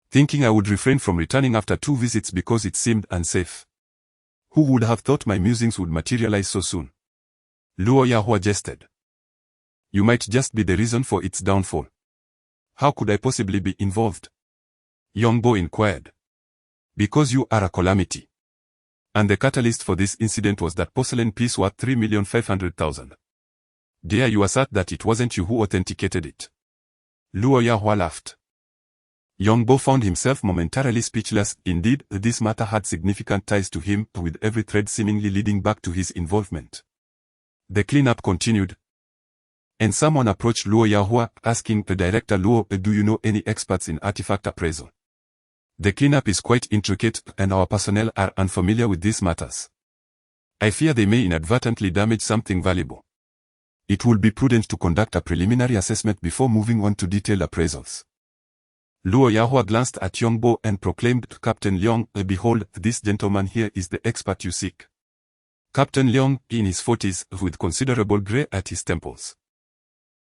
thinking I would refrain from returning after 2 visits because it seemed unsafe. Who would have thought my musings would materialize so soon?" Luo Yahua jested. "You might just be the reason for its downfall." "How could I possibly be involved?" Young Bo inquired. "Because you are a calamity. And the catalyst for this incident was that porcelain piece worth 3,500,000. Dare you assert that it wasn't you who authenticated it?" Luo Yahua laughed. Young Bo found himself momentarily speechless. Indeed, this matter had significant ties to him, with every thread seemingly leading back to his involvement. The cleanup continued, and someone approached Luo Yahua, asking, "Director Luo, do you know any experts in artifact appraisal? The cleanup is quite intricate, and our personnel are unfamiliar with these matters. I fear they may inadvertently damage something valuable. It will be prudent to conduct a preliminary assessment before moving on to detailed appraisals." Luo Yahua glanced at Young Bo and proclaimed, "Captain Leong, behold, this gentleman here is the expert you seek." Captain Leong, in his 40s, with considerable grey at his temples,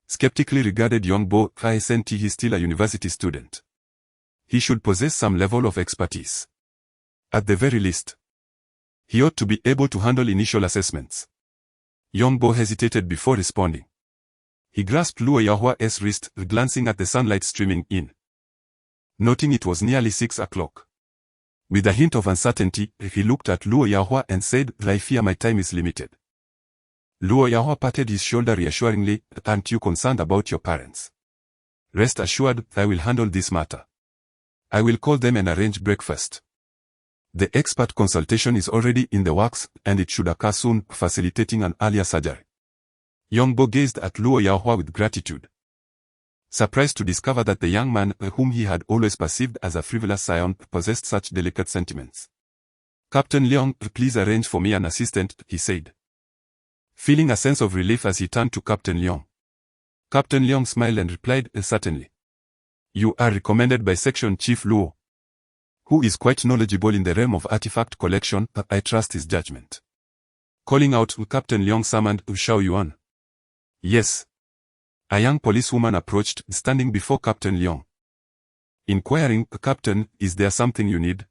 skeptically regarded Young Bo. "Isn't he still a university student? He should possess some level of expertise. At the very least, he ought to be able to handle initial assessments." Young Bo hesitated before responding. He grasped Luo Yahua's wrist, glancing at the sunlight streaming in, noting it was nearly 6 o'clock. With a hint of uncertainty, he looked at Luo Yahua and said, "I fear my time is limited." Luo Yahua patted his shoulder reassuringly, "Aren't you concerned about your parents? Rest assured, I will handle this matter. I will call them and arrange breakfast. The expert consultation is already in the works, and it should occur soon, facilitating an earlier surgery." Young Bo gazed at Luo Yahua with gratitude, surprised to discover that the young man, whom he had always perceived as a frivolous scion, possessed such delicate sentiments. "Captain Leong, please arrange for me an assistant," he said, feeling a sense of relief as he turned to Captain Leong. Captain Leong smiled and replied, "Certainly. You are recommended by Section Chief Luo, who is quite knowledgeable in the realm of artifact collection. I trust his judgment." Calling out, Captain Leong summoned Xiao Yuan. Yes. A young policewoman approached, standing before Captain Leong. Inquiring, Captain, is there something you need?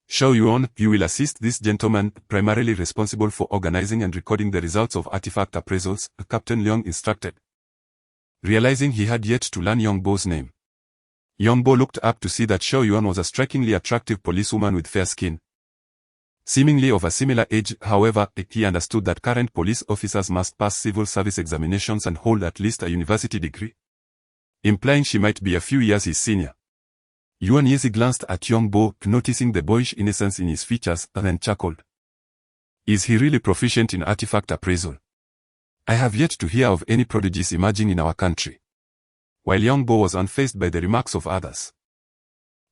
Xiao Yuan, you will assist this gentleman, primarily responsible for organizing and recording the results of artifact appraisals, Captain Leong instructed. Realizing he had yet to learn Yongbo's name, Yongbo looked up to see that Xiao Yuan was a strikingly attractive policewoman with fair skin. Seemingly of a similar age, however, he understood that current police officers must pass civil service examinations and hold at least a university degree, implying she might be a few years his senior. Yuan Yezi glanced at Yongbo, noticing the boyish innocence in his features, and then chuckled. Is he really proficient in artifact appraisal? I have yet to hear of any prodigies emerging in our country. While Yongbo was unfazed by the remarks of others,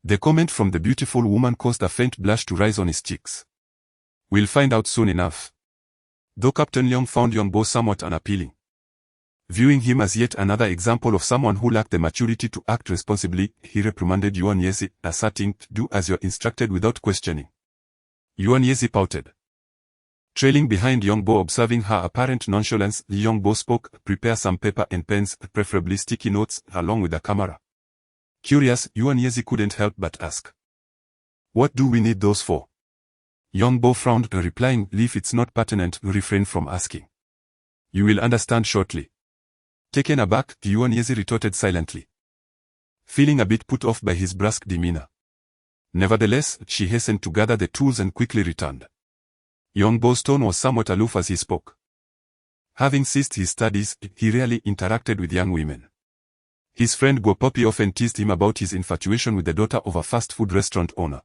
the comment from the beautiful woman caused a faint blush to rise on his cheeks. We'll find out soon enough. Though Captain Leong found Yongbo somewhat unappealing, viewing him as yet another example of someone who lacked the maturity to act responsibly, he reprimanded Yuan Yezi, asserting, do as you're instructed without questioning. Yuan Yezi pouted. Trailing behind Yongbo, observing her apparent nonchalance, Yongbo spoke, prepare some paper and pens, preferably sticky notes, along with a camera. Curious, Yuan Yezi couldn't help but ask. What do we need those for? Yongbo frowned, replying, if it's not pertinent, refrain from asking. You will understand shortly. Taken aback, Yuan Yezi retorted silently, feeling a bit put off by his brusque demeanor. Nevertheless, she hastened to gather the tools and quickly returned. Yongbo's tone was somewhat aloof as he spoke. Having ceased his studies, he rarely interacted with young women. His friend Guo Poppy often teased him about his infatuation with the daughter of a fast food restaurant owner.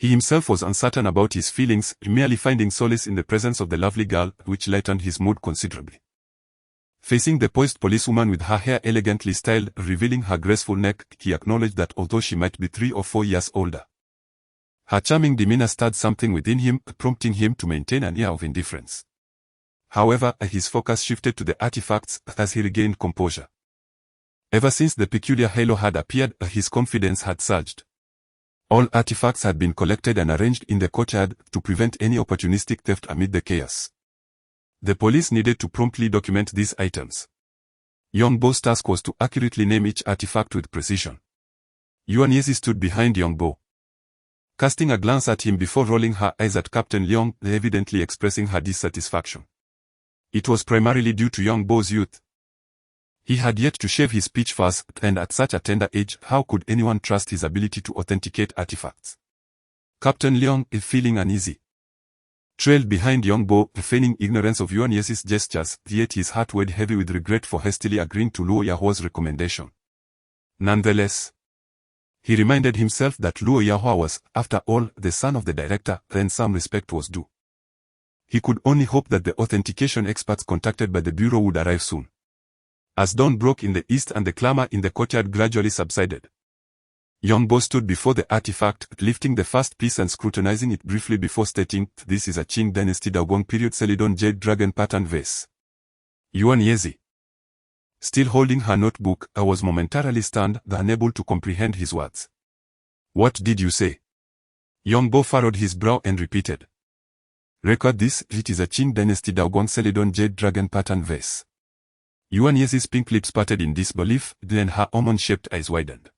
He himself was uncertain about his feelings, merely finding solace in the presence of the lovely girl, which lightened his mood considerably. Facing the poised policewoman with her hair elegantly styled, revealing her graceful neck, he acknowledged that although she might be 3 or 4 years older, her charming demeanor stirred something within him, prompting him to maintain an air of indifference. However, his focus shifted to the artifacts as he regained composure. Ever since the peculiar halo had appeared, his confidence had surged. All artifacts had been collected and arranged in the courtyard to prevent any opportunistic theft amid the chaos. The police needed to promptly document these items. Yongbo's task was to accurately name each artifact with precision. Yuan Yezi stood behind Yongbo, casting a glance at him before rolling her eyes at Captain Leong, evidently expressing her dissatisfaction. It was primarily due to Yongbo's youth. He had yet to shave his peach fuzz, and at such a tender age, how could anyone trust his ability to authenticate artifacts? Captain Leong, feeling uneasy, trailed behind Yongbo, feigning ignorance of Yuan Yezi's gestures, yet his heart weighed heavy with regret for hastily agreeing to Luo Yahua's recommendation. Nonetheless, he reminded himself that Luo Yahua was, after all, the son of the director, and some respect was due. He could only hope that the authentication experts contacted by the bureau would arrive soon. As dawn broke in the east and the clamor in the courtyard gradually subsided, Yongbo stood before the artifact, lifting the first piece and scrutinizing it briefly before stating, this is a Qing Dynasty Daogong period Celadon jade dragon pattern vase. Yuan Yezi, still holding her notebook, was momentarily stunned, unable to comprehend his words. What did you say? Yongbo furrowed his brow and repeated. Record this, it is a Qing Dynasty Daogong Celadon jade dragon pattern vase. Yuan Yezi's pink lips parted in disbelief, then her almond-shaped eyes widened.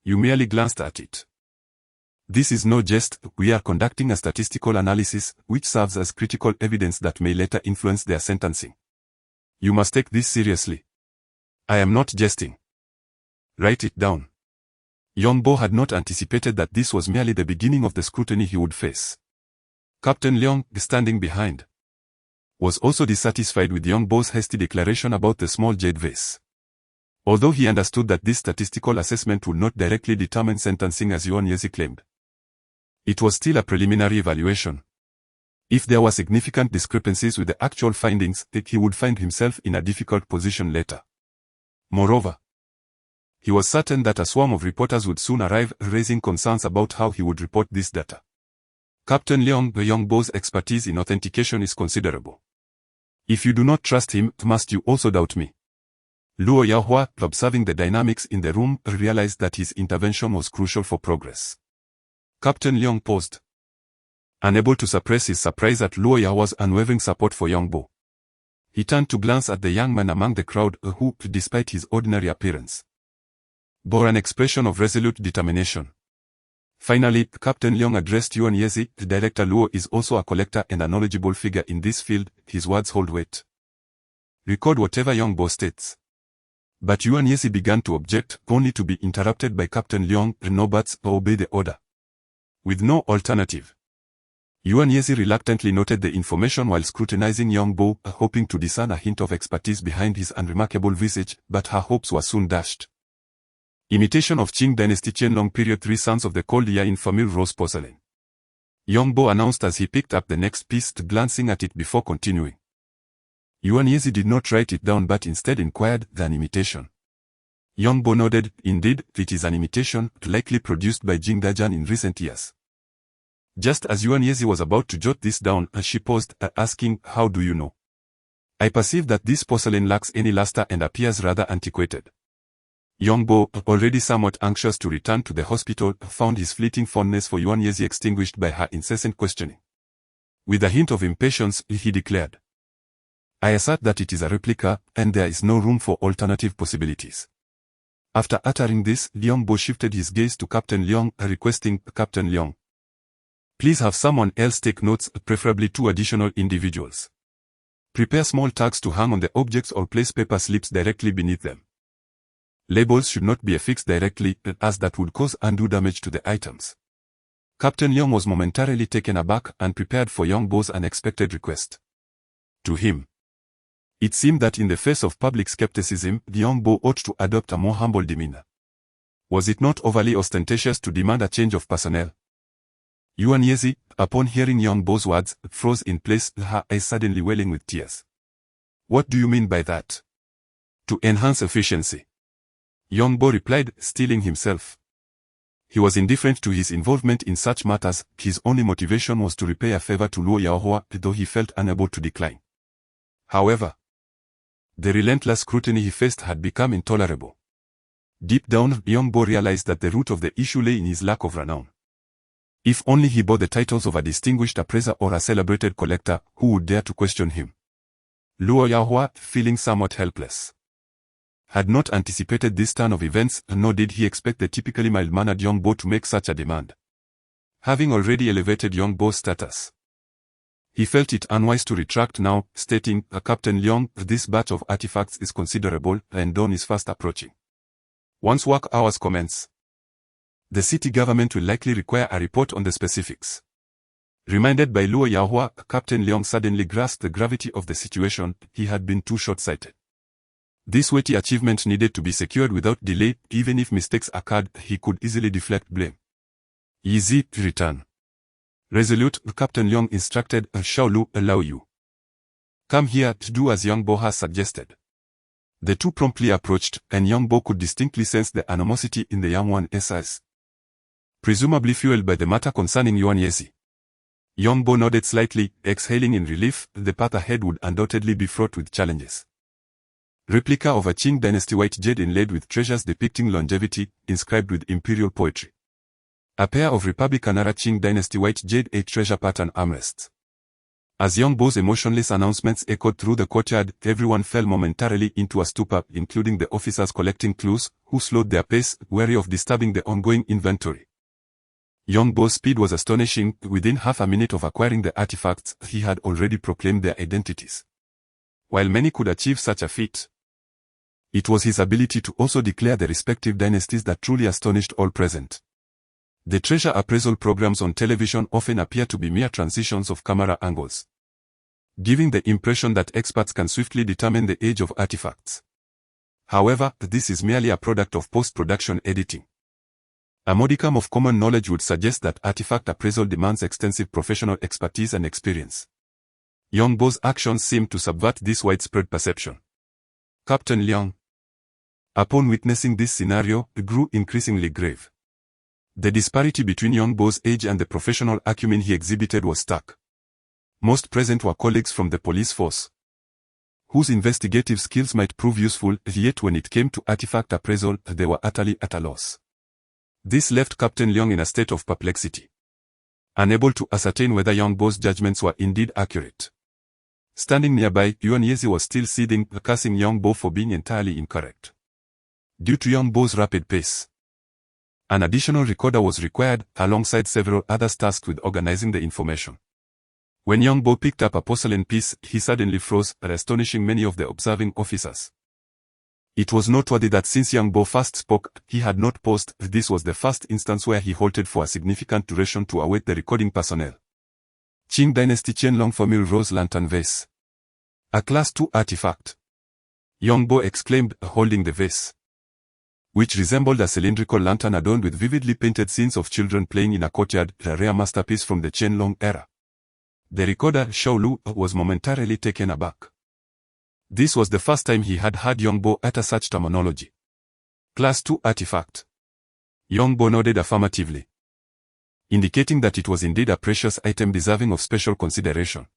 You merely glanced at it. This is no jest, we are conducting a statistical analysis, which serves as critical evidence that may later influence their sentencing. You must take this seriously. I am not jesting. Write it down. Yongbo had not anticipated that this was merely the beginning of the scrutiny he would face. Captain Leong, standing behind, was also dissatisfied with Yongbo's hasty declaration about the small jade vase. Although he understood that this statistical assessment would not directly determine sentencing as Yuan Yezi claimed, it was still a preliminary evaluation. If there were significant discrepancies with the actual findings, he would find himself in a difficult position later. Moreover, he was certain that a swarm of reporters would soon arrive, raising concerns about how he would report this data. Captain Leong Yongbo's expertise in authentication is considerable. If you do not trust him, must you also doubt me? Luo Yahua, observing the dynamics in the room, realized that his intervention was crucial for progress. Captain Leong paused, Unable to suppress his surprise at Luo Yahua's unwavering support for young Bo, he turned to glance at the young man among the crowd who, despite his ordinary appearance, bore an expression of resolute determination. Finally, Captain Leong addressed Yuan Yezi. The director Luo is also a collector and a knowledgeable figure in this field. His words hold weight. Record whatever young Bo states. But Yuan Yezi began to object, only to be interrupted by Captain Leong. No buts, obey the order. With no alternative, Yuan Yezi reluctantly noted the information while scrutinizing young Bo, hoping to discern a hint of expertise behind his unremarkable visage, but her hopes were soon dashed. Imitation of Qing Dynasty Qianlong period 3 Sons of the Cold Year in Famille Rose Porcelain. Young Bo announced as he picked up the next piece, glancing at it before continuing. Yuan Yezi did not write it down but instead inquired, an imitation. Young Bo nodded. Indeed, it is an imitation, likely produced by Jing Dajian in recent years. Just as Yuan Yezi was about to jot this down, she paused, asking, how do you know? I perceive that this porcelain lacks any luster and appears rather antiquated. Young Bo, already somewhat anxious to return to the hospital, found his fleeting fondness for Yuan Yezi extinguished by her incessant questioning. With a hint of impatience, he declared, I assert that it is a replica, and there is no room for alternative possibilities. After uttering this, Young Bo shifted his gaze to Captain Leong, requesting, Captain Leong, please have someone else take notes, preferably 2 additional individuals. Prepare small tags to hang on the objects or place paper slips directly beneath them. Labels should not be affixed directly, as that would cause undue damage to the items. Captain Leong was momentarily taken aback and prepared for Young Bo's unexpected request. To him, it seemed that in the face of public skepticism, Young Bo ought to adopt a more humble demeanor. Was it not overly ostentatious to demand a change of personnel? Yuan Yezi, upon hearing Young Bo's words, froze in place, her eyes suddenly welling with tears. What do you mean by that? To enhance efficiency. Young Bo replied, steeling himself. He was indifferent to his involvement in such matters. His only motivation was to repay a favor to Luo Yaohua, though he felt unable to decline. However, the relentless scrutiny he faced had become intolerable. Deep down, Young Bo realized that the root of the issue lay in his lack of renown. If only he bore the titles of a distinguished appraiser or a celebrated collector, who would dare to question him? Luo Yaohua, feeling somewhat helpless, had not anticipated this turn of events, nor did he expect the typically mild-mannered Young Bo to make such a demand. Having already elevated Young Bo's status, he felt it unwise to retract now, stating, Captain Leong, this batch of artifacts is considerable, and dawn is fast approaching. Once work hours commence, the city government will likely require a report on the specifics. Reminded by Luo Yaohua, Captain Leong suddenly grasped the gravity of the situation. He had been too short-sighted. This weighty achievement needed to be secured without delay. Even if mistakes occurred, he could easily deflect blame. Easy, return. Resolute, Captain Leong instructed, Shao Lu, allow you. Come here, to do as Young Bo has suggested. The two promptly approached, and Young Bo could distinctly sense the animosity in the young one's eyes. Presumably fueled by the matter concerning Yuan Yezi. Young Bo nodded slightly, exhaling in relief. The path ahead would undoubtedly be fraught with challenges. Replica of a Qing Dynasty white jade inlaid with treasures depicting longevity, inscribed with imperial poetry. A pair of Republican era Qing Dynasty white jade 8 treasure pattern armrests. As Young Bo's emotionless announcements echoed through the courtyard, everyone fell momentarily into a stupor, including the officers collecting clues, who slowed their pace, wary of disturbing the ongoing inventory. Young Bo's speed was astonishing. Within half a minute of acquiring the artifacts, he had already proclaimed their identities. While many could achieve such a feat, it was his ability to also declare the respective dynasties that truly astonished all present. The treasure appraisal programs on television often appear to be mere transitions of camera angles, giving the impression that experts can swiftly determine the age of artifacts. However, this is merely a product of post-production editing. A modicum of common knowledge would suggest that artifact appraisal demands extensive professional expertise and experience. Young Bo's actions seemed to subvert this widespread perception. Captain Leong, upon witnessing this scenario, grew increasingly grave. The disparity between Young Bo's age and the professional acumen he exhibited was stark. Most present were colleagues from the police force, whose investigative skills might prove useful, yet when it came to artifact appraisal, they were utterly at a loss. This left Captain Leong in a state of perplexity. unable to ascertain whether Young Bo's judgments were indeed accurate. Standing nearby, Yuan Yezi was still seething, cursing Young Bo for being entirely incorrect. Due to Young Bo's rapid pace, an additional recorder was required, alongside several others tasked with organizing the information. When Young Bo picked up a porcelain piece, he suddenly froze, astonishing many of the observing officers. It was noteworthy that since Young Bo first spoke, he had not paused. This was the first instance where he halted for a significant duration to await the recording personnel. Qing Dynasty Qianlong Family Rose Lantern Vase. A Class 2 artifact. Young Bo exclaimed, holding the vase, which resembled a cylindrical lantern adorned with vividly painted scenes of children playing in a courtyard, a rare masterpiece from the Qianlong era. The recorder, Xiao Lu, was momentarily taken aback. This was the first time he had heard Young Bo utter such terminology. Class 2 artifact. Young Bo nodded affirmatively, indicating that it was indeed a precious item deserving of special consideration.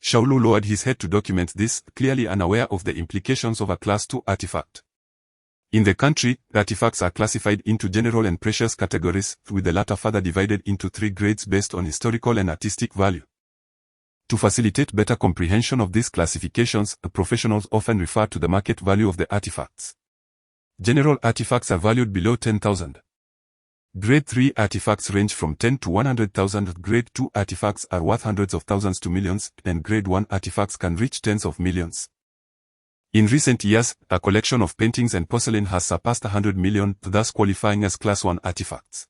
Xiao Lu lowered his head to document this, clearly unaware of the implications of a Class 2 artifact. In the country, artifacts are classified into general and precious categories, with the latter further divided into 3 grades based on historical and artistic value. To facilitate better comprehension of these classifications, professionals often refer to the market value of the artifacts. General artifacts are valued below 10,000. Grade 3 artifacts range from 10 to 100,000, Grade 2 artifacts are worth hundreds of thousands to millions, and Grade 1 artifacts can reach tens of millions. In recent years, a collection of paintings and porcelain has surpassed 100 million, thus qualifying as Class 1 artifacts.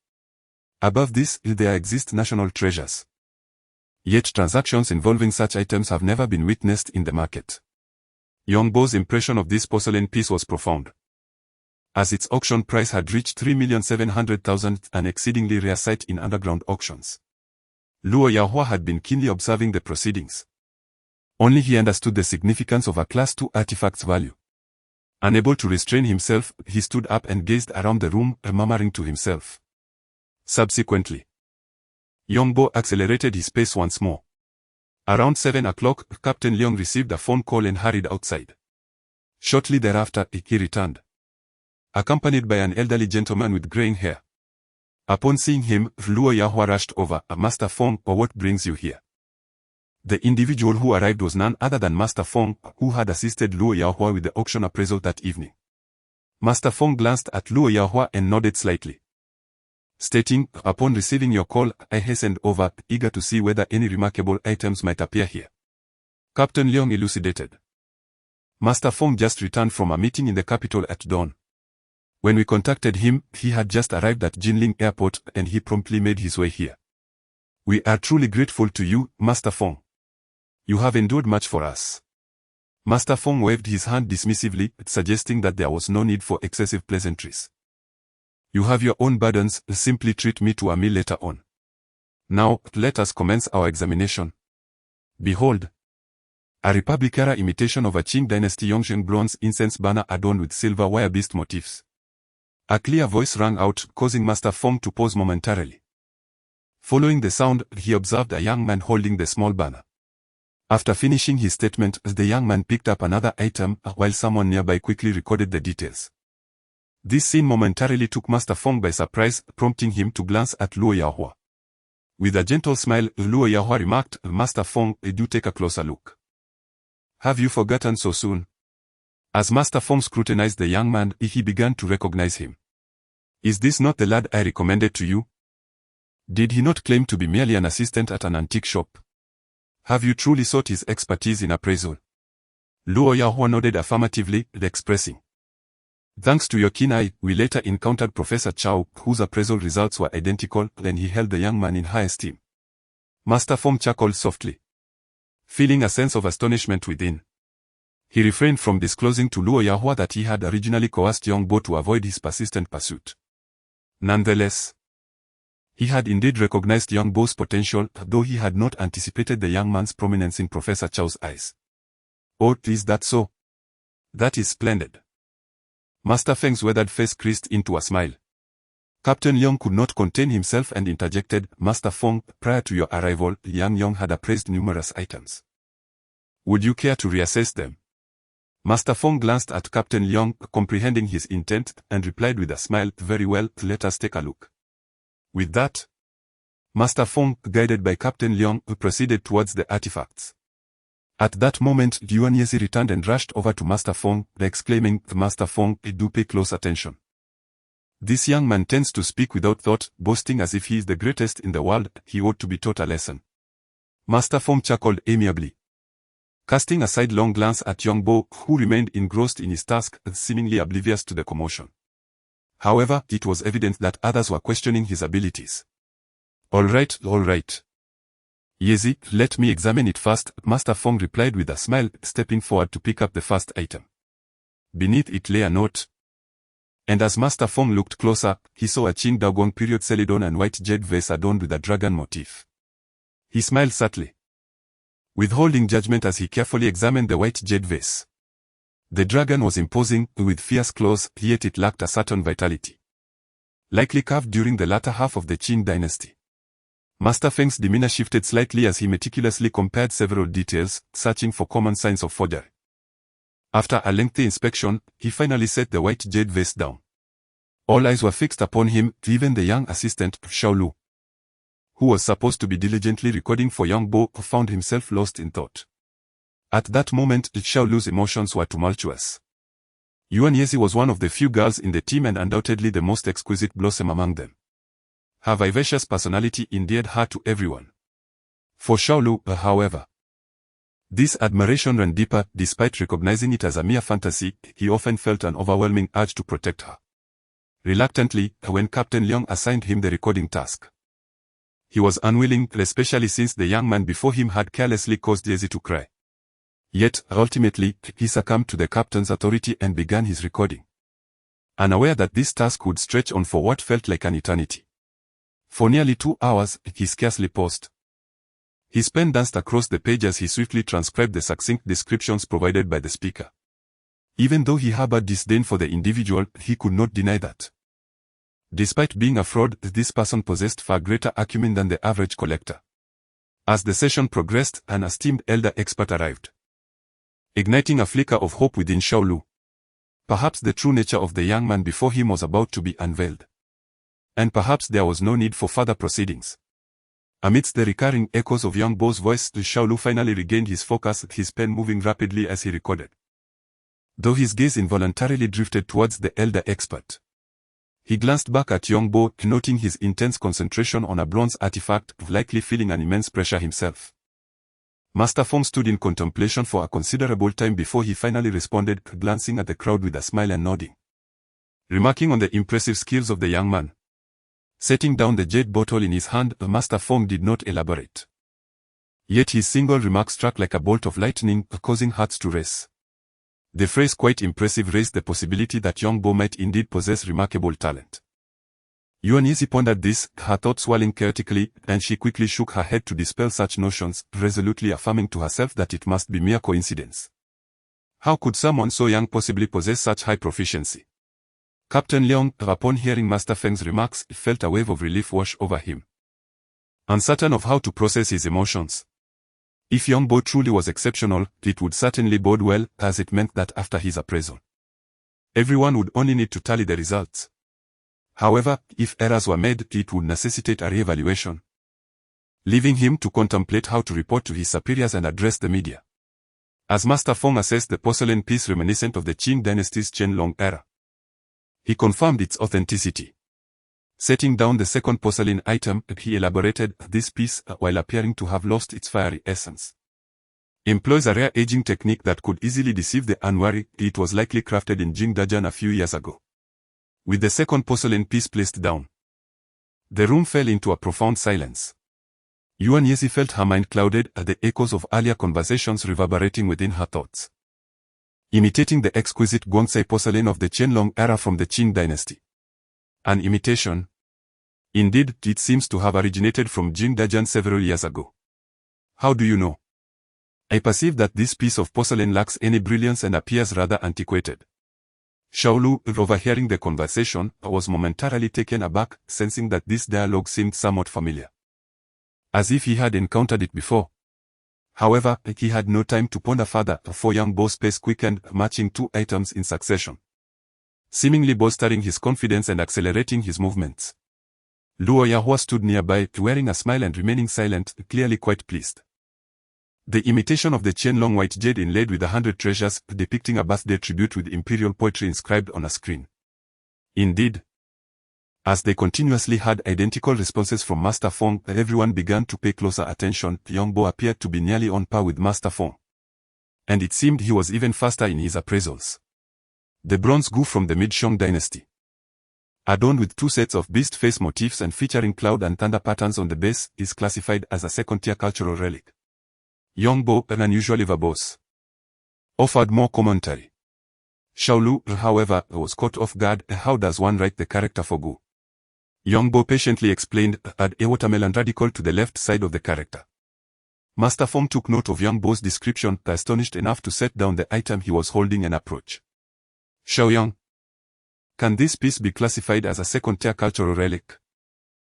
Above this, there exist national treasures. Yet transactions involving such items have never been witnessed in the market. Young Bo's impression of this porcelain piece was profound, as its auction price had reached 3,700,000, an exceedingly rare sight in underground auctions. Luo Yahua had been keenly observing the proceedings. Only he understood the significance of a Class 2 artifact's value. Unable to restrain himself, he stood up and gazed around the room, murmuring to himself. Subsequently, Young Bo accelerated his pace once more. Around 7 o'clock, Captain Leong received a phone call and hurried outside. Shortly thereafter, he returned, accompanied by an elderly gentleman with graying hair. Upon seeing him, Luo Yahua rushed over. Master Fong, or what brings you here? The individual who arrived was none other than Master Fong, who had assisted Luo Yahua with the auction appraisal that evening. Master Fong glanced at Luo Yahua and nodded slightly, stating, upon receiving your call, I hastened over, eager to see whether any remarkable items might appear here. Captain Leong elucidated. Master Fong just returned from a meeting in the capital at dawn. When we contacted him, he had just arrived at Jinling Airport, and he promptly made his way here. We are truly grateful to you, Master Fong. You have endured much for us. Master Fong waved his hand dismissively, suggesting that there was no need for excessive pleasantries. You have your own burdens, simply treat me to a meal later on. Now, let us commence our examination. Behold, a Republic-era imitation of a Qing Dynasty Yongzheng bronze incense burner adorned with silver wire beast motifs. A clear voice rang out, causing Master Fong to pause momentarily. Following the sound, he observed a young man holding the small burner. After finishing his statement, the young man picked up another item, while someone nearby quickly recorded the details. This scene momentarily took Master Fong by surprise, prompting him to glance at Luo Yahua. With a gentle smile, Luo Yahua remarked, Master Fong, do take a closer look. Have you forgotten so soon? As Master Fong scrutinized the young man, he began to recognize him. Is this not the lad I recommended to you? Did he not claim to be merely an assistant at an antique shop? Have you truly sought his expertise in appraisal? Luo Yahua nodded affirmatively, expressing, thanks to your keen eye, we later encountered Professor Chow, whose appraisal results were identical, and he held the young man in high esteem. Master Fong chuckled softly, feeling a sense of astonishment within. He refrained from disclosing to Luo Yahua that he had originally coerced Young Bo to avoid his persistent pursuit. Nonetheless, he had indeed recognized Young Bo's potential, though he had not anticipated the young man's prominence in Professor Chow's eyes. Oh, is that so? That is splendid. Master Feng's weathered face creased into a smile. Captain Leong could not contain himself and interjected, Master Fong, prior to your arrival, Yang Yong had appraised numerous items. Would you care to reassess them? Master Fong glanced at Captain Leong, comprehending his intent, and replied with a smile, very well, let us take a look. With that, Master Feng, guided by Captain Leong, proceeded towards the artifacts. At that moment, Yuan Yezi returned and rushed over to Master Feng, exclaiming, "Master Feng, do pay close attention. This young man tends to speak without thought, boasting as if he is the greatest in the world. He ought to be taught a lesson." Master Feng chuckled amiably, casting a sidelong glance at young Bo, who remained engrossed in his task, seemingly oblivious to the commotion. However, it was evident that others were questioning his abilities. All right. Yezi, let me examine it first," Master Feng replied with a smile, stepping forward to pick up the first item. Beneath it lay a note. And as Master Feng looked closer, he saw a Qing Daogong period Celadon and white jade vase adorned with a dragon motif. He smiled subtly, withholding judgment as he carefully examined the white jade vase. The dragon was imposing, with fierce claws, yet it lacked a certain vitality, likely carved during the latter half of the Qing dynasty. Master Feng's demeanor shifted slightly as he meticulously compared several details, searching for common signs of forgery. After a lengthy inspection, he finally set the white jade vase down. All eyes were fixed upon him, even the young assistant, Xiaolu, who was supposed to be diligently recording for young Bo, found himself lost in thought. At that moment, Xiaolu's emotions were tumultuous. Yuan Yezi was one of the few girls in the team and undoubtedly the most exquisite blossom among them. Her vivacious personality endeared her to everyone. For Xiaolu, however, this admiration ran deeper. Despite recognizing it as a mere fantasy, he often felt an overwhelming urge to protect her. Reluctantly, when Captain Leong assigned him the recording task, he was unwilling, especially since the young man before him had carelessly caused Yezi to cry. Yet, ultimately, he succumbed to the captain's authority and began his recording, unaware that this task would stretch on for what felt like an eternity. For nearly 2 hours, he scarcely paused. His pen danced across the page as he swiftly transcribed the succinct descriptions provided by the speaker. Even though he harbored disdain for the individual, he could not deny that, despite being a fraud, this person possessed far greater acumen than the average collector. As the session progressed, an esteemed elder expert arrived, igniting a flicker of hope within Xiaolu. Perhaps the true nature of the young man before him was about to be unveiled. And perhaps there was no need for further proceedings. Amidst the recurring echoes of young Bo's voice, Xiaolu finally regained his focus, his pen moving rapidly as he recorded. Though his gaze involuntarily drifted towards the elder expert, he glanced back at young Bo, noting his intense concentration on a bronze artifact, likely feeling an immense pressure himself. Master Feng stood in contemplation for a considerable time before he finally responded, glancing at the crowd with a smile and nodding, remarking on the impressive skills of the young man. Setting down the jade bottle in his hand, Master Feng did not elaborate. Yet his single remark struck like a bolt of lightning, causing hearts to race. The phrase "quite impressive" raised the possibility that young Bo might indeed possess remarkable talent. Yuan Yezi pondered this, her thoughts swirling chaotically, and she quickly shook her head to dispel such notions, resolutely affirming to herself that it must be mere coincidence. How could someone so young possibly possess such high proficiency? Captain Leong, upon hearing Master Feng's remarks, felt a wave of relief wash over him. Uncertain of how to process his emotions. If young Bo truly was exceptional, it would certainly bode well, as it meant that after his appraisal, everyone would only need to tally the results. However, if errors were made, it would necessitate a re-evaluation, leaving him to contemplate how to report to his superiors and address the media. As Master Feng assessed the porcelain piece reminiscent of the Qing dynasty's Qianlong era, he confirmed its authenticity. Setting down the second porcelain item, he elaborated, "This piece, while appearing to have lost its fiery essence, employs a rare aging technique that could easily deceive the unwary. It was likely crafted in Jingdajian a few years ago." With the second porcelain piece placed down, the room fell into a profound silence. Yuan Yezi felt her mind clouded at the echoes of earlier conversations reverberating within her thoughts, imitating the exquisite Guangzhou porcelain of the Qianlong era from the Qing dynasty. An imitation? Indeed, it seems to have originated from Jingdajian several years ago. How do you know? I perceive that this piece of porcelain lacks any brilliance and appears rather antiquated. Xiaolu, overhearing the conversation, was momentarily taken aback, sensing that this dialogue seemed somewhat familiar, as if he had encountered it before. However, he had no time to ponder further, for young Bo's pace quickened, matching 2 items in succession, seemingly bolstering his confidence and accelerating his movements. Luo Yahua stood nearby, wearing a smile and remaining silent, clearly quite pleased. The imitation of the Qianlong white jade inlaid with 100 treasures, depicting a birthday tribute with imperial poetry inscribed on a screen. Indeed, as they continuously had identical responses from Master Feng, everyone began to pay closer attention. Yongbo appeared to be nearly on par with Master Feng, and it seemed he was even faster in his appraisals. The bronze gu from the Mid-Shang dynasty, adorned with 2 sets of beast face motifs and featuring cloud and thunder patterns on the base, is classified as a second-tier cultural relic. Yongbo, unusually verbose, offered more commentary. Shaolu, however, was caught off guard. How does one write the character for gu? Yongbo patiently explained, add a watermelon radical to the left side of the character. Master Feng took note of Yongbo's description, astonished enough to set down the item he was holding and approach. Xiaoyang, can this piece be classified as a second-tier cultural relic?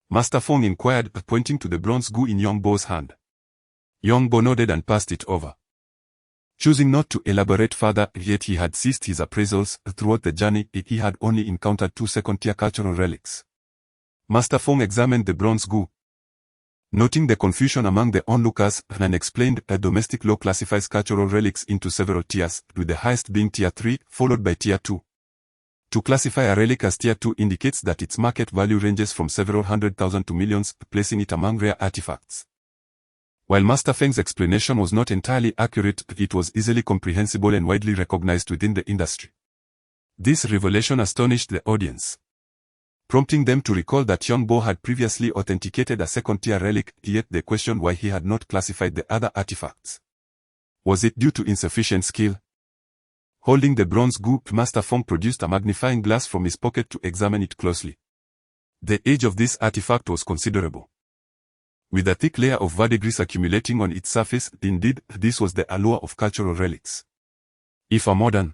Master Feng inquired, pointing to the bronze gu in Yongbo's hand. Yongbo nodded and passed it over. Choosing not to elaborate further, yet he had ceased his appraisals. Throughout the journey, he had only encountered 2 second-tier cultural relics. Master Feng examined the bronze gu, noting the confusion among the onlookers, and explained, a domestic law classifies cultural relics into several tiers, with the highest being tier 3, followed by tier 2. To classify a relic as tier 2 indicates that its market value ranges from several hundred thousand to millions, placing it among rare artifacts. While Master Feng's explanation was not entirely accurate, it was easily comprehensible and widely recognized within the industry. This revelation astonished the audience, prompting them to recall that Yongbo had previously authenticated a second-tier relic, yet they questioned why he had not classified the other artifacts. Was it due to insufficient skill? Holding the bronze gu, Master Feng produced a magnifying glass from his pocket to examine it closely. The age of this artifact was considerable, with a thick layer of verdigris accumulating on its surface. Indeed, this was the allure of cultural relics. If a modern,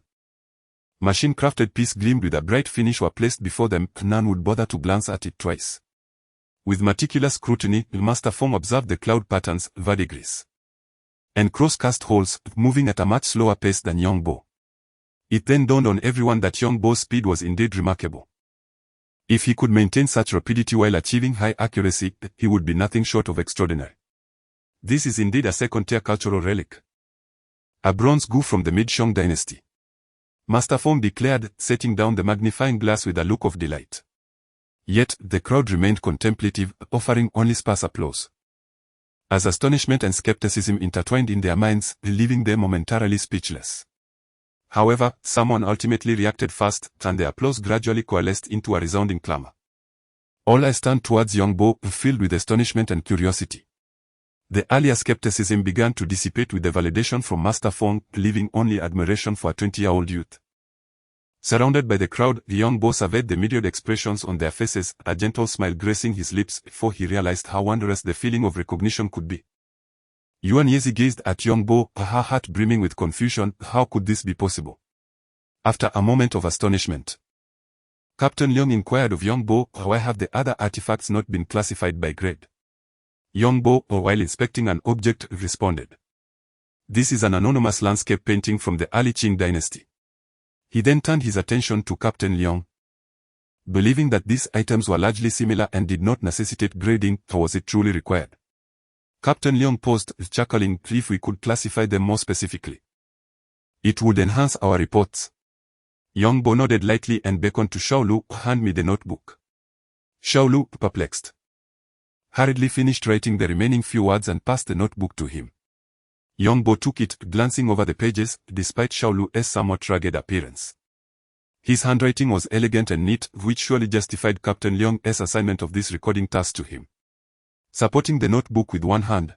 machine-crafted piece gleamed with a bright finish were placed before them, none would bother to glance at it twice. With meticulous scrutiny, Master Feng observed the cloud patterns, verdigris, and cross-cast holes, moving at a much slower pace than Yongbo. It then dawned on everyone that Yongbo's speed was indeed remarkable. If he could maintain such rapidity while achieving high accuracy, he would be nothing short of extraordinary. This is indeed a second-tier cultural relic. A bronze gu from the Mid-Shang dynasty, Master Feng declared, setting down the magnifying glass with a look of delight. Yet, the crowd remained contemplative, offering only sparse applause, as astonishment and skepticism intertwined in their minds, leaving them momentarily speechless. However, someone ultimately reacted fast, and the applause gradually coalesced into a resounding clamor. All eyes turned towards Yongbo, filled with astonishment and curiosity. The earlier skepticism began to dissipate with the validation from Master Feng, leaving only admiration for a 20-year-old youth. Surrounded by the crowd, Yongbo surveyed the myriad expressions on their faces, a gentle smile gracing his lips, before he realized how wondrous the feeling of recognition could be. Yuan Yezi gazed at Yongbo, her heart brimming with confusion. How could this be possible? After a moment of astonishment, Captain Leong inquired of Yongbo, why have the other artifacts not been classified by grade? Yongbo, while inspecting an object, responded, this is an anonymous landscape painting from the early Qing dynasty. He then turned his attention to Captain Leong. Believing that these items were largely similar and did not necessitate grading, was it truly required? Captain Leong paused, chuckling, if we could classify them more specifically, it would enhance our reports. Yongbo nodded lightly and beckoned to Shaolu, hand me the notebook. Shaolu, perplexed, hurriedly finished writing the remaining few words and passed the notebook to him. Yongbo took it, glancing over the pages, despite Shaolu's somewhat rugged appearance. His handwriting was elegant and neat, which surely justified Captain Leong's assignment of this recording task to him. Supporting the notebook with one hand,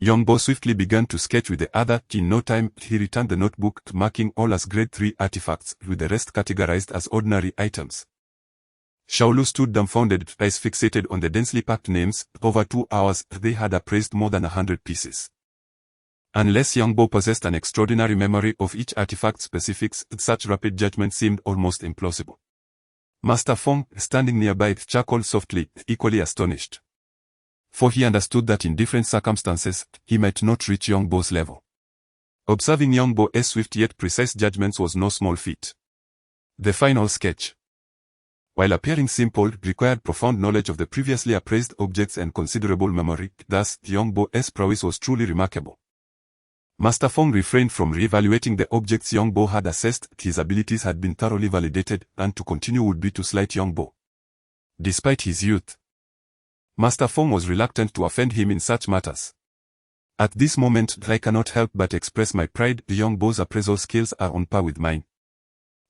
Yongbo swiftly began to sketch with the other. In no time, he returned the notebook, marking all as grade 3 artifacts, with the rest categorized as ordinary items. Shaolu stood dumbfounded, eyes fixated on the densely packed names. Over 2 hours, they had appraised more than 100 pieces. Unless Yongbo possessed an extraordinary memory of each artifact's specifics, such rapid judgment seemed almost implausible. Master Feng, standing nearby, chuckled softly, equally astonished, for he understood that in different circumstances, he might not reach Yongbo's level. Observing Yongbo's swift yet precise judgments was no small feat. The final sketch while appearing simple, required profound knowledge of the previously appraised objects and considerable memory. Thus, Yongbo's prowess was truly remarkable. Master Fong refrained from re-evaluating the objects Yongbo had assessed. His abilities had been thoroughly validated, and to continue would be to slight Yongbo. Despite his youth, Master Fong was reluctant to offend him in such matters. At this moment, I cannot help but express my pride. Yongbo's appraisal skills are on par with mine,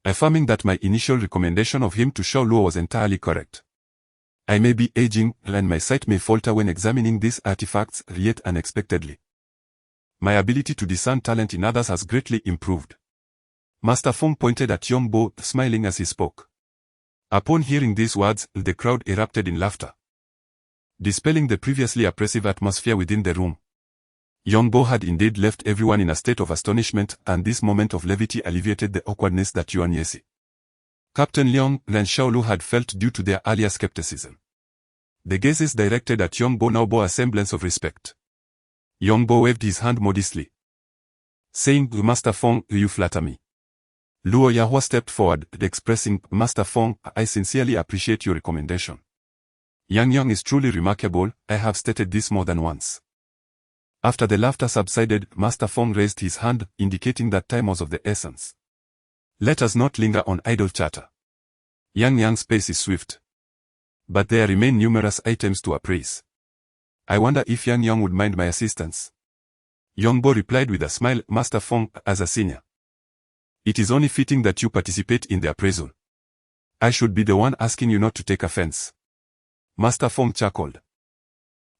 affirming that my initial recommendation of him to Xiao Luo was entirely correct. I may be aging, and my sight may falter when examining these artifacts, yet unexpectedly, my ability to discern talent in others has greatly improved. Master Fong pointed at Yongbo, smiling as he spoke. Upon hearing these words, the crowd erupted in laughter, dispelling the previously oppressive atmosphere within the room. Yongbo had indeed left everyone in a state of astonishment, and this moment of levity alleviated the awkwardness that Yuan Yesi, Captain Leong, and Xiao Lu had felt due to their earlier skepticism. The gazes directed at Yongbo now bore a semblance of respect. Yongbo waved his hand modestly, saying, "Master Fong, you flatter me." Luo Yahua stepped forward, expressing, "Master Fong, I sincerely appreciate your recommendation. Yang is truly remarkable. I have stated this more than once." After the laughter subsided, Master Fong raised his hand, indicating that time was of the essence. "Let us not linger on idle chatter. Yang's pace is swift, but there remain numerous items to appraise. I wonder if Yang would mind my assistance." Yongbo replied with a smile, "Master Fong, as a senior, it is only fitting that you participate in the appraisal. I should be the one asking you not to take offense." Master Fong chuckled.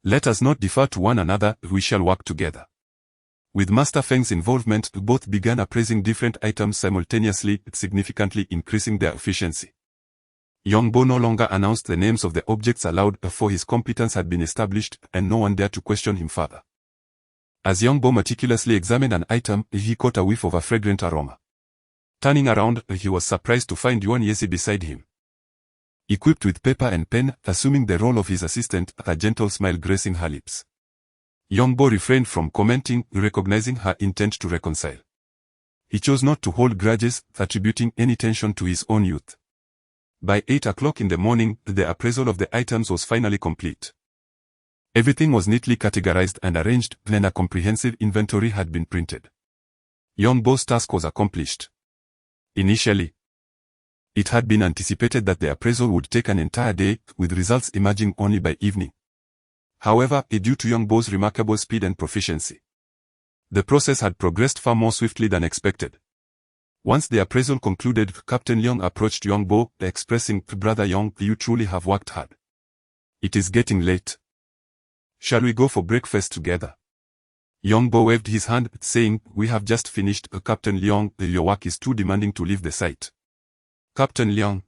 "Let us not defer to one another, we shall work together." With Master Feng's involvement, both began appraising different items simultaneously, significantly increasing their efficiency. Yongbo no longer announced the names of the objects aloud, for his competence had been established, and no one dared to question him further. As Yongbo meticulously examined an item, he caught a whiff of a fragrant aroma. Turning around, he was surprised to find Yuan Yesi beside him, equipped with paper and pen, assuming the role of his assistant, a gentle smile gracing her lips. Yongbo refrained from commenting, recognizing her intent to reconcile. He chose not to hold grudges, attributing any tension to his own youth. By 8 o'clock in the morning, the appraisal of the items was finally complete. Everything was neatly categorized and arranged, and a comprehensive inventory had been printed. Yongbo's task was accomplished. Initially, it had been anticipated that the appraisal would take an entire day, with results emerging only by evening. However, due to Yongbo's remarkable speed and proficiency, the process had progressed far more swiftly than expected. Once the appraisal concluded, Captain Leong approached Yongbo, expressing, "Brother Yong, you truly have worked hard. It is getting late. Shall we go for breakfast together?" Yongbo waved his hand, saying, "We have just finished, Captain Leong, your work is too demanding to leave the site." Captain Leong,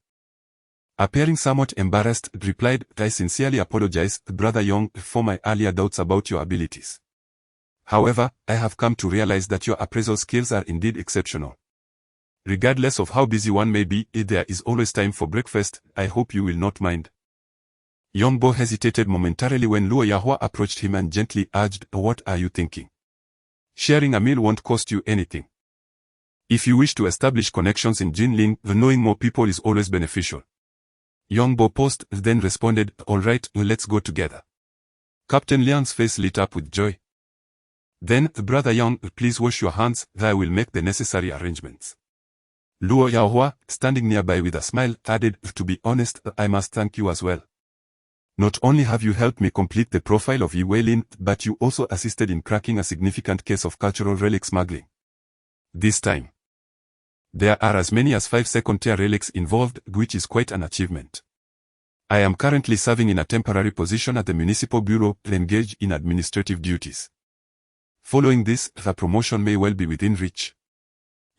appearing somewhat embarrassed, replied, "I sincerely apologize, Brother Yong, for my earlier doubts about your abilities. However, I have come to realize that your appraisal skills are indeed exceptional. Regardless of how busy one may be, there is always time for breakfast. I hope you will not mind." Yongbo hesitated momentarily when Luo Yahua approached him and gently urged, "What are you thinking? Sharing a meal won't cost you anything. If you wish to establish connections in Jinling, knowing more people is always beneficial." Yongbo paused, then responded, "All right, let's go together." Captain Liang's face lit up with joy. Then, "Brother Yang, please wash your hands, I will make the necessary arrangements." Luo Yahua, standing nearby with a smile, added, "To be honest, I must thank you as well. Not only have you helped me complete the profile of Yi Weilin, but you also assisted in cracking a significant case of cultural relic smuggling. This time, there are as many as 5 second-tier relics involved, which is quite an achievement. I am currently serving in a temporary position at the Municipal Bureau, engaged in administrative duties. Following this, the promotion may well be within reach."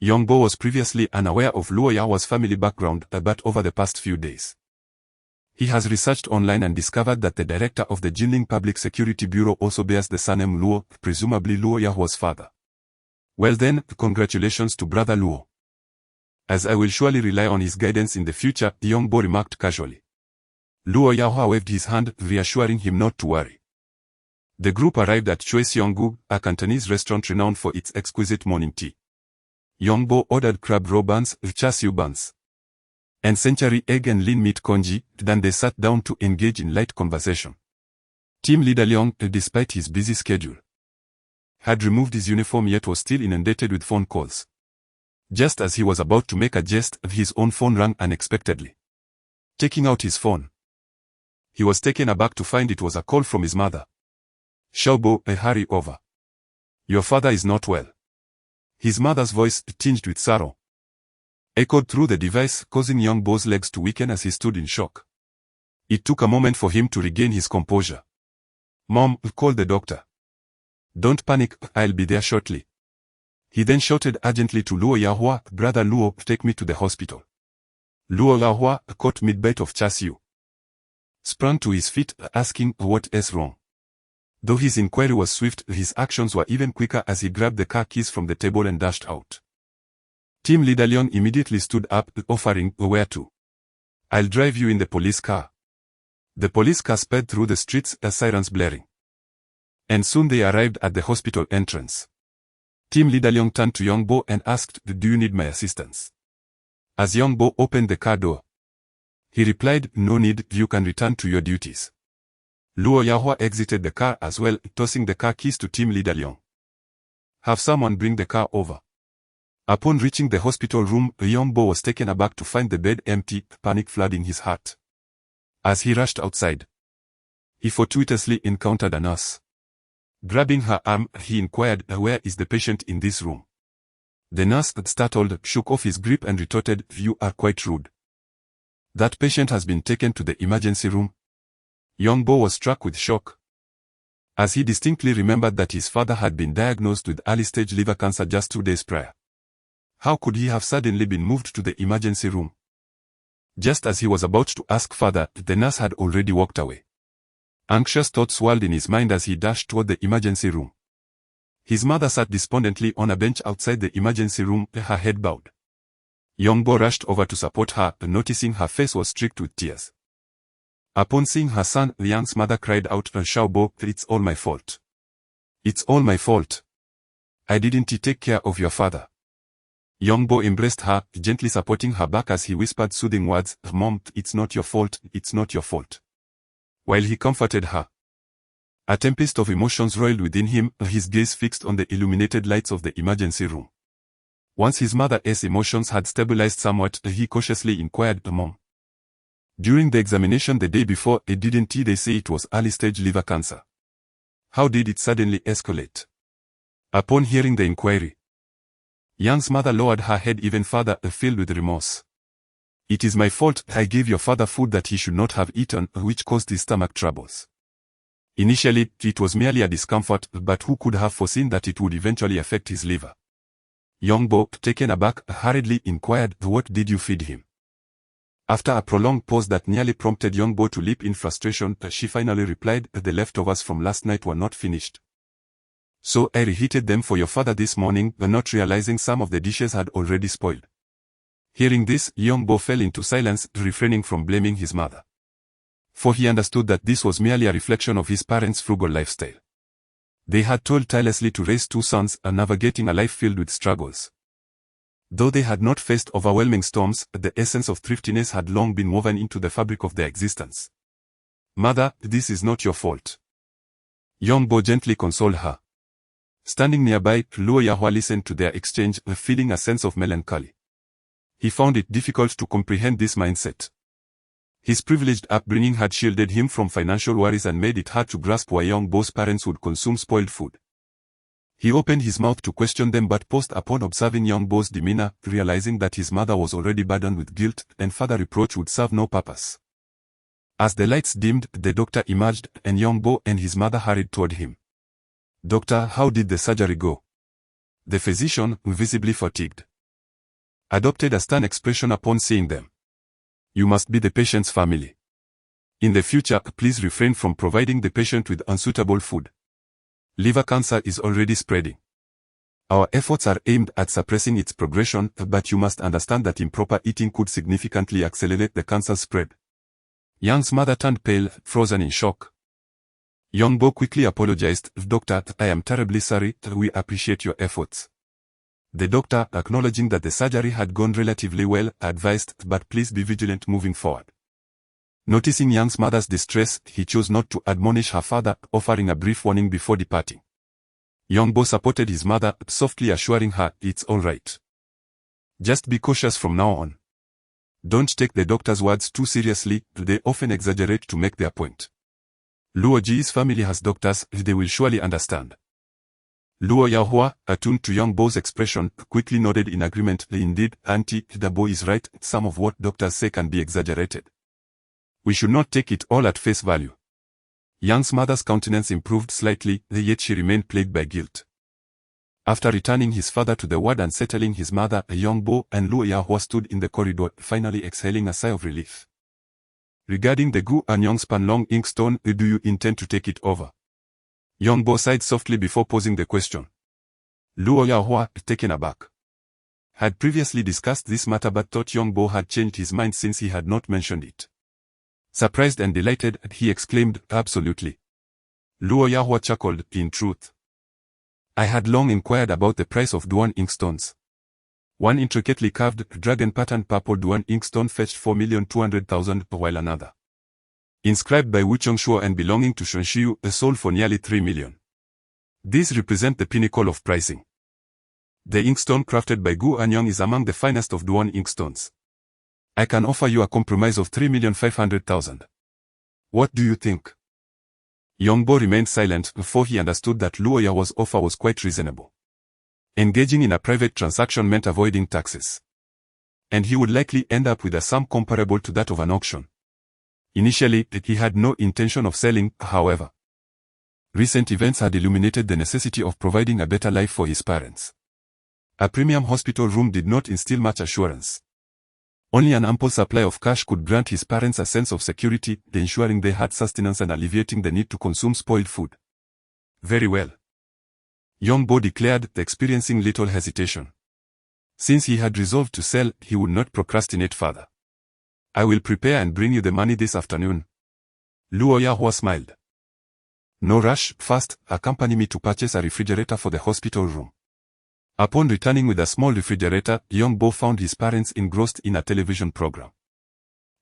Yongbo was previously unaware of Luo Yahua's family background, but over the past few days, he has researched online and discovered that the director of the Jinling Public Security Bureau also bears the surname Luo, presumably Luo Yahua's father. "Well then, congratulations to Brother Luo. As I will surely rely on his guidance in the future," Yongbo remarked casually. Luo Yahua waved his hand, reassuring him not to worry. The group arrived at Choi Seonggu, a Cantonese restaurant renowned for its exquisite morning tea. Yongbo ordered crab roe buns, char siu buns, and century egg and lean meat congee. Then they sat down to engage in light conversation. Team leader Leong, despite his busy schedule, had removed his uniform yet was still inundated with phone calls. Just as he was about to make a jest, his own phone rang unexpectedly. Taking out his phone, he was taken aback to find it was a call from his mother. Xiaobo, hurry over. Your father is not well. His mother's voice, tinged with sorrow, echoed through the device, causing young Bo's legs to weaken as he stood in shock. It took a moment for him to regain his composure. Mom, call the doctor. Don't panic, I'll be there shortly. He then shouted urgently to Luo Yahua, Brother Luo, take me to the hospital. Luo Yahua, caught mid-bite of chassis, sprang to his feet, asking what is wrong. Though his inquiry was swift, his actions were even quicker as he grabbed the car keys from the table and dashed out. Team leader Leon immediately stood up, offering, where to? I'll drive you in the police car. The police car sped through the streets, sirens blaring. And soon they arrived at the hospital entrance. Team leader Leon turned to Young Bo and asked, do you need my assistance? As Young Bo opened the car door, he replied, no need, you can return to your duties. Luo Yahua exited the car as well, tossing the car keys to team leader Leon. Have someone bring the car over. Upon reaching the hospital room, Young Bo was taken aback to find the bed empty, panic flooding his heart. As he rushed outside, he fortuitously encountered a nurse. Grabbing her arm, he inquired, where is the patient in this room? The nurse, startled, shook off his grip and retorted, you are quite rude. That patient has been taken to the emergency room. Young Bo was struck with shock, as he distinctly remembered that his father had been diagnosed with early-stage liver cancer just 2 days prior. How could he have suddenly been moved to the emergency room? Just as he was about to ask further, the nurse had already walked away. Anxious thoughts swirled in his mind as he dashed toward the emergency room. His mother sat despondently on a bench outside the emergency room, her head bowed. Young Bo rushed over to support her, noticing her face was streaked with tears. Upon seeing her son, Liang's mother cried out, Xiaobo, it's all my fault. It's all my fault. I didn't take care of your father. Young Bo embraced her, gently supporting her back as he whispered soothing words, Mom, it's not your fault, it's not your fault. While he comforted her, a tempest of emotions roiled within him, his gaze fixed on the illuminated lights of the emergency room. Once his mother's emotions had stabilized somewhat, he cautiously inquired, Mom. During the examination the day before, didn't they say it was early-stage liver cancer? How did it suddenly escalate? Upon hearing the inquiry, Young's mother lowered her head even further, filled with remorse. It is my fault, I gave your father food that he should not have eaten, which caused his stomach troubles. Initially, it was merely a discomfort, but who could have foreseen that it would eventually affect his liver? Young Bo, taken aback, hurriedly inquired, what did you feed him? After a prolonged pause that nearly prompted Young Bo to leap in frustration, she finally replied, the leftovers from last night were not finished. So I reheated them for your father this morning, not realizing some of the dishes had already spoiled. Hearing this, Young Bo fell into silence, refraining from blaming his mother. For he understood that this was merely a reflection of his parents' frugal lifestyle. They had toiled tirelessly to raise 2 sons, navigating a life filled with struggles. Though they had not faced overwhelming storms, the essence of thriftiness had long been woven into the fabric of their existence. Mother, this is not your fault. Young Bo gently consoled her. Standing nearby, Luo Yahua listened to their exchange, feeling a sense of melancholy. He found it difficult to comprehend this mindset. His privileged upbringing had shielded him from financial worries and made it hard to grasp why Young Bo's parents would consume spoiled food. He opened his mouth to question them but paused upon observing Young Bo's demeanor, realizing that his mother was already burdened with guilt, and further reproach would serve no purpose. As the lights dimmed, the doctor emerged, and Young Bo and his mother hurried toward him. Doctor, how did the surgery go? The physician, visibly fatigued, adopted a stern expression upon seeing them. You must be the patient's family. In the future, please refrain from providing the patient with unsuitable food. Liver cancer is already spreading. Our efforts are aimed at suppressing its progression, but you must understand that improper eating could significantly accelerate the cancer spread. Young's mother turned pale, frozen in shock. Young Bo quickly apologized, Doctor, I am terribly sorry, we appreciate your efforts. The doctor, acknowledging that the surgery had gone relatively well, advised, but please be vigilant moving forward. Noticing Yang's mother's distress, he chose not to admonish her father, offering a brief warning before departing. Yongbo supported his mother, softly assuring her, it's all right. Just be cautious from now on. Don't take the doctor's words too seriously, they often exaggerate to make their point. Luo Ji's family has doctors, they will surely understand. Luo Yahua, attuned to Yongbo's expression, quickly nodded in agreement. Indeed, auntie, the boy is right, some of what doctors say can be exaggerated. We should not take it all at face value. Yang's mother's countenance improved slightly, yet she remained plagued by guilt. After returning his father to the ward and settling his mother, Yongbo and Luo Yahua stood in the corridor, finally exhaling a sigh of relief. Regarding the Gu Anyong's Panlong inkstone, do you intend to take it over? Yongbo sighed softly before posing the question. Luo Yahua, taken aback, had previously discussed this matter but thought Yongbo had changed his mind since he had not mentioned it. Surprised and delighted, he exclaimed, absolutely. Luo Yahua chuckled, in truth. I had long inquired about the price of Duan inkstones. One intricately carved, dragon-patterned purple Duan inkstone fetched 4,200,000, while another, inscribed by Wu Chongshuo and belonging to Shunshiyu, sold for nearly 3 million. These represent the pinnacle of pricing. The inkstone crafted by Gu Anyong is among the finest of Duan inkstones. I can offer you a compromise of 3,500,000. What do you think? Yongbo remained silent, for he understood that Luo Yahua's offer was quite reasonable. Engaging in a private transaction meant avoiding taxes. And he would likely end up with a sum comparable to that of an auction. Initially, he had no intention of selling, however. Recent events had illuminated the necessity of providing a better life for his parents. A premium hospital room did not instill much assurance. Only an ample supply of cash could grant his parents a sense of security, ensuring they had sustenance and alleviating the need to consume spoiled food. Very well. Yongbo declared, experiencing little hesitation. Since he had resolved to sell, he would not procrastinate further. I will prepare and bring you the money this afternoon. Luo Yahua smiled. No rush, first, accompany me to purchase a refrigerator for the hospital room. Upon returning with a small refrigerator, Yongbo found his parents engrossed in a television program.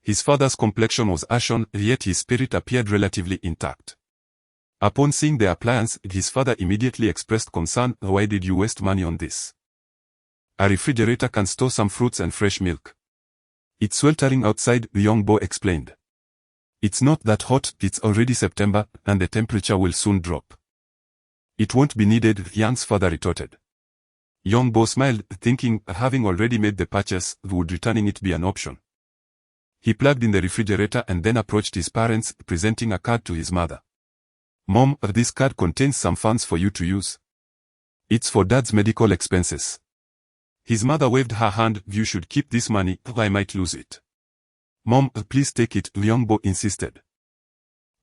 His father's complexion was ashen, yet his spirit appeared relatively intact. Upon seeing the appliance, his father immediately expressed concern. Why did you waste money on this? A refrigerator can store some fruits and fresh milk. It's sweltering outside, Yongbo explained. It's not that hot, it's already September, and the temperature will soon drop. It won't be needed, Yang's father retorted. Yongbo smiled, thinking, having already made the purchase, would returning it be an option? He plugged in the refrigerator and then approached his parents, presenting a card to his mother. Mom, this card contains some funds for you to use. It's for Dad's medical expenses. His mother waved her hand. You should keep this money, I might lose it. Mom, please take it, Yongbo insisted,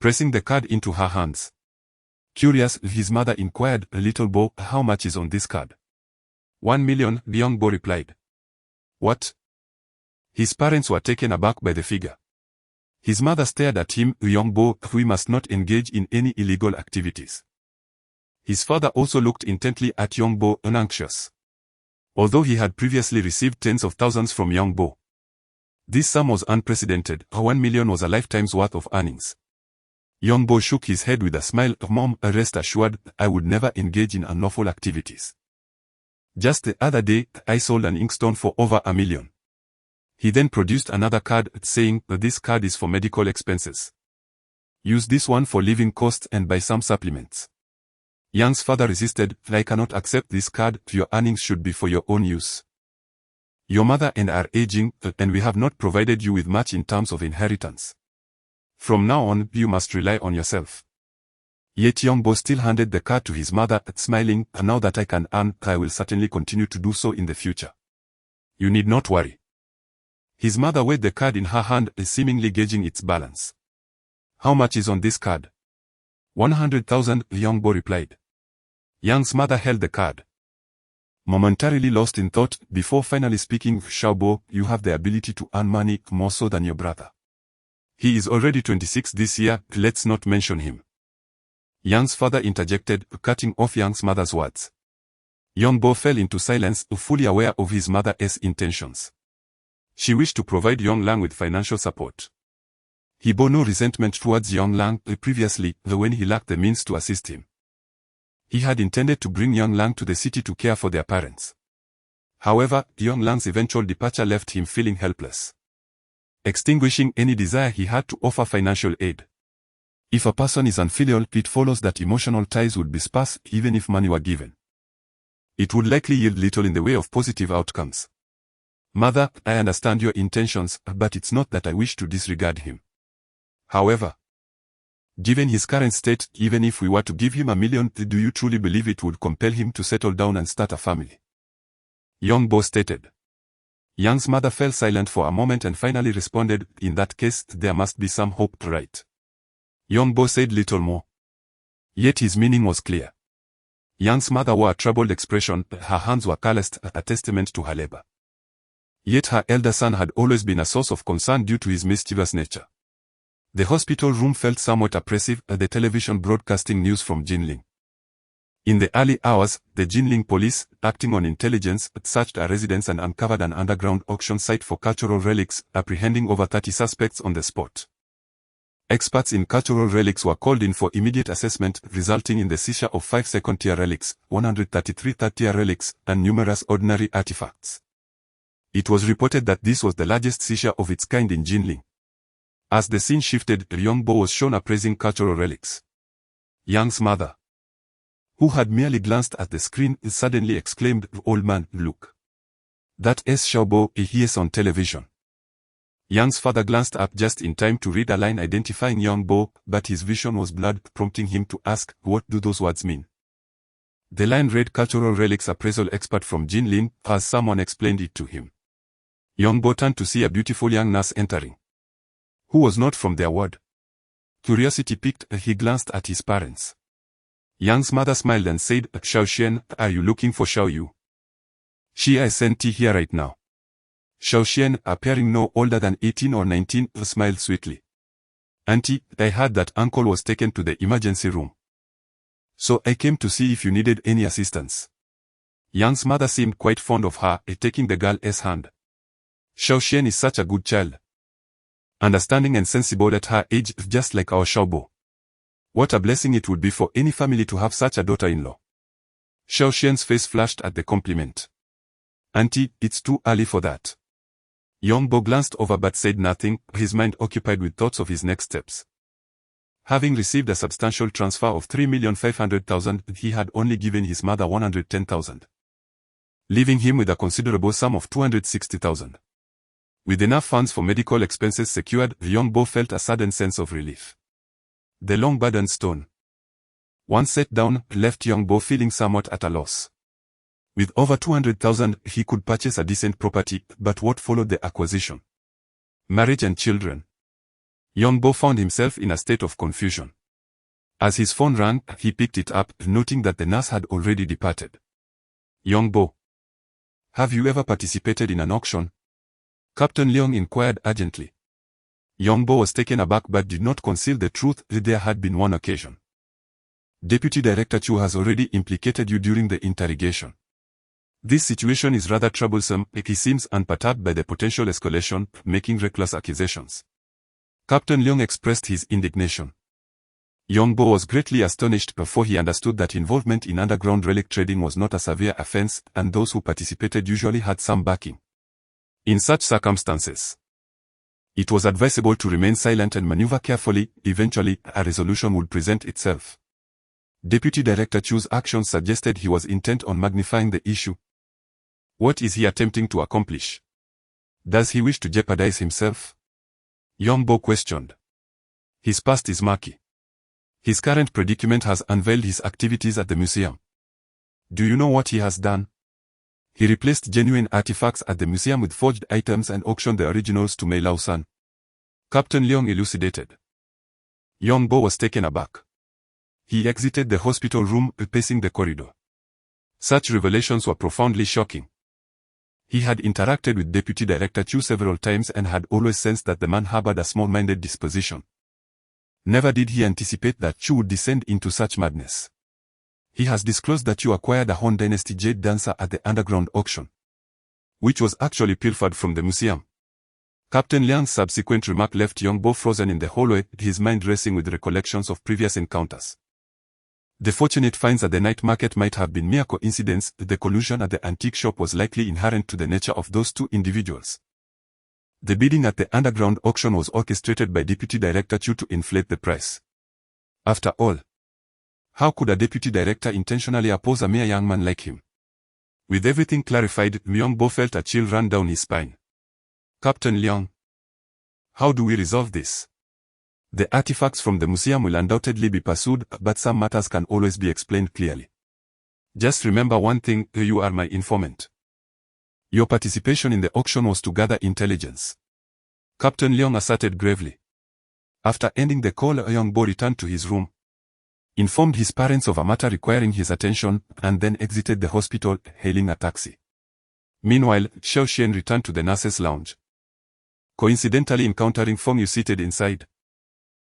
pressing the card into her hands. Curious, his mother inquired, little Bo, how much is on this card? 1 million, Yongbo replied. What? His parents were taken aback by the figure. His mother stared at him. Yongbo, we must not engage in any illegal activities. His father also looked intently at Yongbo, anxious. Although he had previously received tens of thousands from Yongbo, this sum was unprecedented. 1 million was a lifetime's worth of earnings. Yongbo shook his head with a smile. Mom, rest assured, I would never engage in unlawful activities. Just the other day, I sold an inkstone for over 1 million. He then produced another card, saying, this card is for medical expenses. Use this one for living costs and buy some supplements. Yang's father resisted. I cannot accept this card, your earnings should be for your own use. Your mother and I are aging, and we have not provided you with much in terms of inheritance. From now on, you must rely on yourself. Yet Yongbo still handed the card to his mother, smiling, now that I can earn, I will certainly continue to do so in the future. You need not worry. His mother weighed the card in her hand, seemingly gauging its balance. How much is on this card? 100,000, Yongbo replied. Yang's mother held the card, momentarily lost in thought, before finally speaking. Xiaobo, you have the ability to earn money, more so than your brother. He is already 26 this year, let's not mention him. Yang's father interjected, cutting off Yang's mother's words. Young Bo fell into silence, fully aware of his mother's intentions. She wished to provide Young Lang with financial support. He bore no resentment towards Young Lang previously, when he lacked the means to assist him. He had intended to bring Young Lang to the city to care for their parents. However, Young Lang's eventual departure left him feeling helpless, extinguishing any desire he had to offer financial aid. If a person is unfilial, it follows that emotional ties would be sparse even if money were given. It would likely yield little in the way of positive outcomes. Mother, I understand your intentions, but it's not that I wish to disregard him. However, given his current state, even if we were to give him $1 million, do you truly believe it would compel him to settle down and start a family? Young Bo stated. Young's mother fell silent for a moment and finally responded, in that case, there must be some hope, right? Young Bo said little more. Yet his meaning was clear. Young's mother wore a troubled expression, her hands were calloused, a testament to her labor. Yet her elder son had always been a source of concern due to his mischievous nature. The hospital room felt somewhat oppressive, the television broadcasting news from Jinling. In the early hours, the Jinling police, acting on intelligence, searched a residence and uncovered an underground auction site for cultural relics, apprehending over 30 suspects on the spot. Experts in cultural relics were called in for immediate assessment, resulting in the seizure of 5 second-tier relics, 133 third-tier relics, and numerous ordinary artifacts. It was reported that this was the largest seizure of its kind in Jinling. As the scene shifted, Young Bo was shown appraising cultural relics. Young's mother, who had merely glanced at the screen, suddenly exclaimed, "Old man, look. That is Xiaobo, he is on television." Young's father glanced up just in time to read a line identifying Young Bo, but his vision was blurred, prompting him to ask, "What do those words mean?" The line read, "Cultural relics appraisal expert from Jinling," as someone explained it to him. Young Bo turned to see a beautiful young nurse entering, who was not from their ward. Curiosity piqued, he glanced at his parents. Young's mother smiled and said, "Xiao Xian, are you looking for Xiao Yu? She is sent here right now." Xiao Xian, appearing no older than 18 or 19, smiled sweetly. "Auntie, I heard that uncle was taken to the emergency room. So I came to see if you needed any assistance." Young's mother seemed quite fond of her, taking the girl's hand. "Xiao Xian is such a good child. Understanding and sensible at her age, just like our Xiaobo. What a blessing it would be for any family to have such a daughter-in-law." Xiao Xian's face flashed at the compliment. "Auntie, it's too early for that." Young Bo glanced over but said nothing, his mind occupied with thoughts of his next steps. Having received a substantial transfer of 3,500,000, he had only given his mother 110,000, leaving him with a considerable sum of 260,000. With enough funds for medical expenses secured, Young Bo felt a sudden sense of relief. The long burdened stone, once set down, left Young Bo feeling somewhat at a loss. With over 200,000, he could purchase a decent property, but what followed the acquisition? Marriage and children. Young Bo found himself in a state of confusion. As his phone rang, he picked it up, noting that the nurse had already departed. "Young Bo, have you ever participated in an auction?" Captain Leong inquired urgently. Young Bo was taken aback but did not conceal the truth, there had been one occasion. "Deputy Director Chu has already implicated you during the interrogation. This situation is rather troublesome, he seems unperturbed by the potential escalation, making reckless accusations." Captain Leong expressed his indignation. Young Bo was greatly astonished before he understood that involvement in underground relic trading was not a severe offense, and those who participated usually had some backing. In such circumstances, it was advisable to remain silent and maneuver carefully. Eventually, a resolution would present itself. Deputy Director Chu's actions suggested he was intent on magnifying the issue. What is he attempting to accomplish? Does he wish to jeopardize himself? Young Bo questioned. His past is murky. His current predicament has unveiled his activities at the museum. Do you know what he has done? He replaced genuine artifacts at the museum with forged items and auctioned the originals to Mei Lao-san. Captain Leong elucidated. Young Bo was taken aback. He exited the hospital room, pacing the corridor. Such revelations were profoundly shocking. He had interacted with Deputy Director Chu several times and had always sensed that the man harbored a small-minded disposition. Never did he anticipate that Chu would descend into such madness. He has disclosed that you acquired a Han Dynasty jade dancer at the underground auction, which was actually pilfered from the museum. Captain Liang's subsequent remark left Yongbo frozen in the hallway, his mind racing with recollections of previous encounters. The fortunate finds at the night market might have been mere coincidence. The collusion at the antique shop was likely inherent to the nature of those two individuals. The bidding at the underground auction was orchestrated by Deputy Director Chu to inflate the price. After all, how could a deputy director intentionally oppose a mere young man like him? With everything clarified, Myongbo felt a chill run down his spine. Captain Liang, how do we resolve this? The artifacts from the museum will undoubtedly be pursued, but some matters can always be explained clearly. Just remember one thing, you are my informant. Your participation in the auction was to gather intelligence. Captain Liang asserted gravely. After ending the call, Yongbo returned to his room, informed his parents of a matter requiring his attention, and then exited the hospital, hailing a taxi. Meanwhile, Xiao Xian returned to the nurse's lounge, coincidentally encountering Feng Yu seated inside.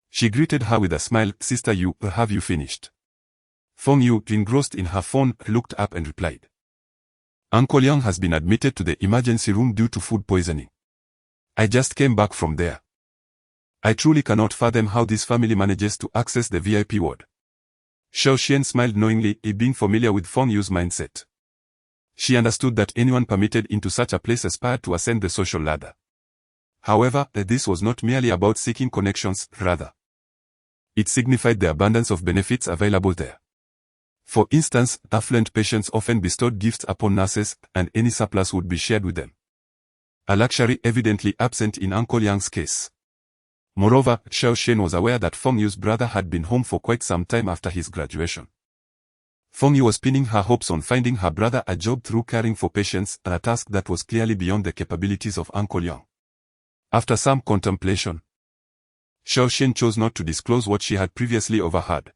She greeted her with a smile. Sister Yu, have you finished? Feng Yu, engrossed in her phone, looked up and replied. Uncle Yang has been admitted to the emergency room due to food poisoning. I just came back from there. I truly cannot fathom how this family manages to access the VIP ward. Xiao Xian smiled knowingly, being familiar with Feng Yu's mindset. She understood that anyone permitted into such a place aspired to ascend the social ladder. However, this was not merely about seeking connections, rather. It signified the abundance of benefits available there. For instance, affluent patients often bestowed gifts upon nurses, and any surplus would be shared with them. A luxury evidently absent in Uncle Yang's case. Moreover, Xiao Xian was aware that Feng Yu's brother had been home for quite some time after his graduation. Feng Yu was pinning her hopes on finding her brother a job through caring for patients, a task that was clearly beyond the capabilities of Uncle Yang. After some contemplation, Xiao Xian chose not to disclose what she had previously overheard.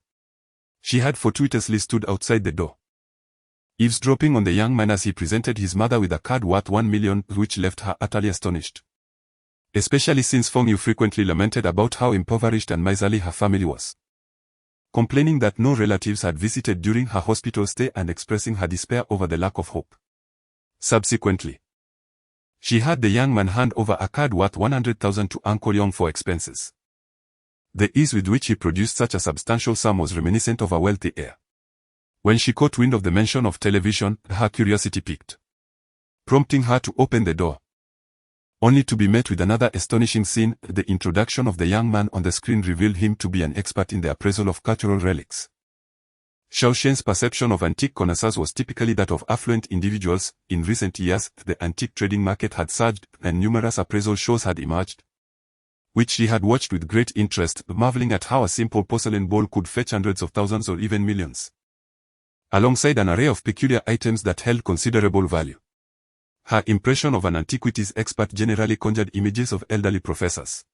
She had fortuitously stood outside the door, eavesdropping on the young man as he presented his mother with a card worth 1 million, which left her utterly astonished. Especially since Feng Yu frequently lamented about how impoverished and miserly her family was, complaining that no relatives had visited during her hospital stay and expressing her despair over the lack of hope. Subsequently, she had the young man hand over a card worth 100,000 to Uncle Yang for expenses. The ease with which he produced such a substantial sum was reminiscent of a wealthy heir. When she caught wind of the mention of television, her curiosity piqued, prompting her to open the door, only to be met with another astonishing scene. The introduction of the young man on the screen revealed him to be an expert in the appraisal of cultural relics. Xiao Xian's perception of antique connoisseurs was typically that of affluent individuals. In recent years, the antique trading market had surged, and numerous appraisal shows had emerged, which she had watched with great interest, marveling at how a simple porcelain bowl could fetch hundreds of thousands or even millions, alongside an array of peculiar items that held considerable value. Her impression of an antiquities expert generally conjured images of elderly professors,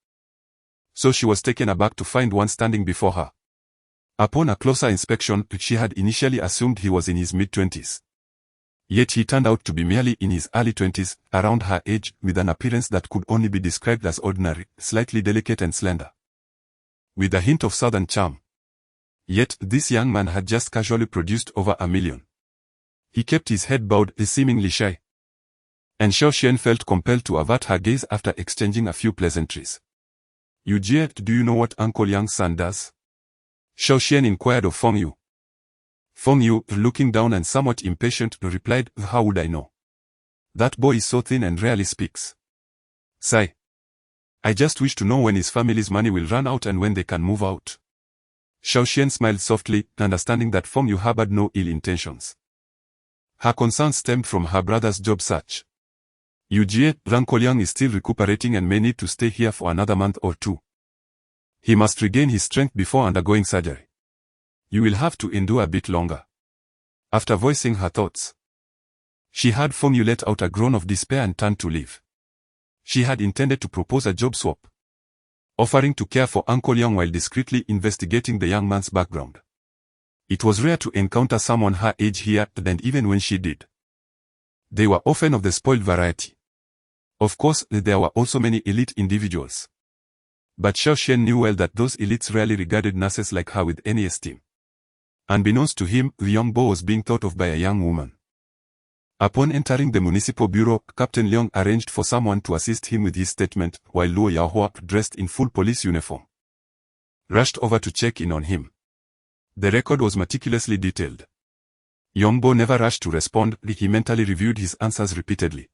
so she was taken aback to find one standing before her. Upon a closer inspection, she had initially assumed he was in his mid-20s. Yet he turned out to be merely in his early 20s, around her age, with an appearance that could only be described as ordinary, slightly delicate and slender, with a hint of southern charm. Yet this young man had just casually produced over 1 million. He kept his head bowed, seemingly shy, and Xiao Xian felt compelled to avert her gaze after exchanging a few pleasantries. "You Jie, do you know what Uncle Yang's son does?" Xiao Xian inquired of Feng Yu. Feng Yu, looking down and somewhat impatient, replied, "How would I know? That boy is so thin and rarely speaks. Sigh. I just wish to know when his family's money will run out and when they can move out." Xiao Xian smiled softly, understanding that Feng Yu harbored no ill intentions. Her concerns stemmed from her brother's job search. "Yu Jie, Uncle Yang is still recuperating and may need to stay here for another month or two. He must regain his strength before undergoing surgery. You will have to endure a bit longer." After voicing her thoughts, she heard Feng Yu let out a groan of despair and turned to leave. She had intended to propose a job swap, offering to care for Uncle Yang while discreetly investigating the young man's background. It was rare to encounter someone her age here, and even when she did, they were often of the spoiled variety. Of course, there were also many elite individuals, but Xiao Xian knew well that those elites rarely regarded nurses like her with any esteem. Unbeknownst to him, Liangbo was being thought of by a young woman. Upon entering the municipal bureau, Captain Leong arranged for someone to assist him with his statement, while Luo Yahua, dressed in full police uniform, rushed over to check in on him. The record was meticulously detailed. Yongbo never rushed to respond, he mentally reviewed his answers repeatedly,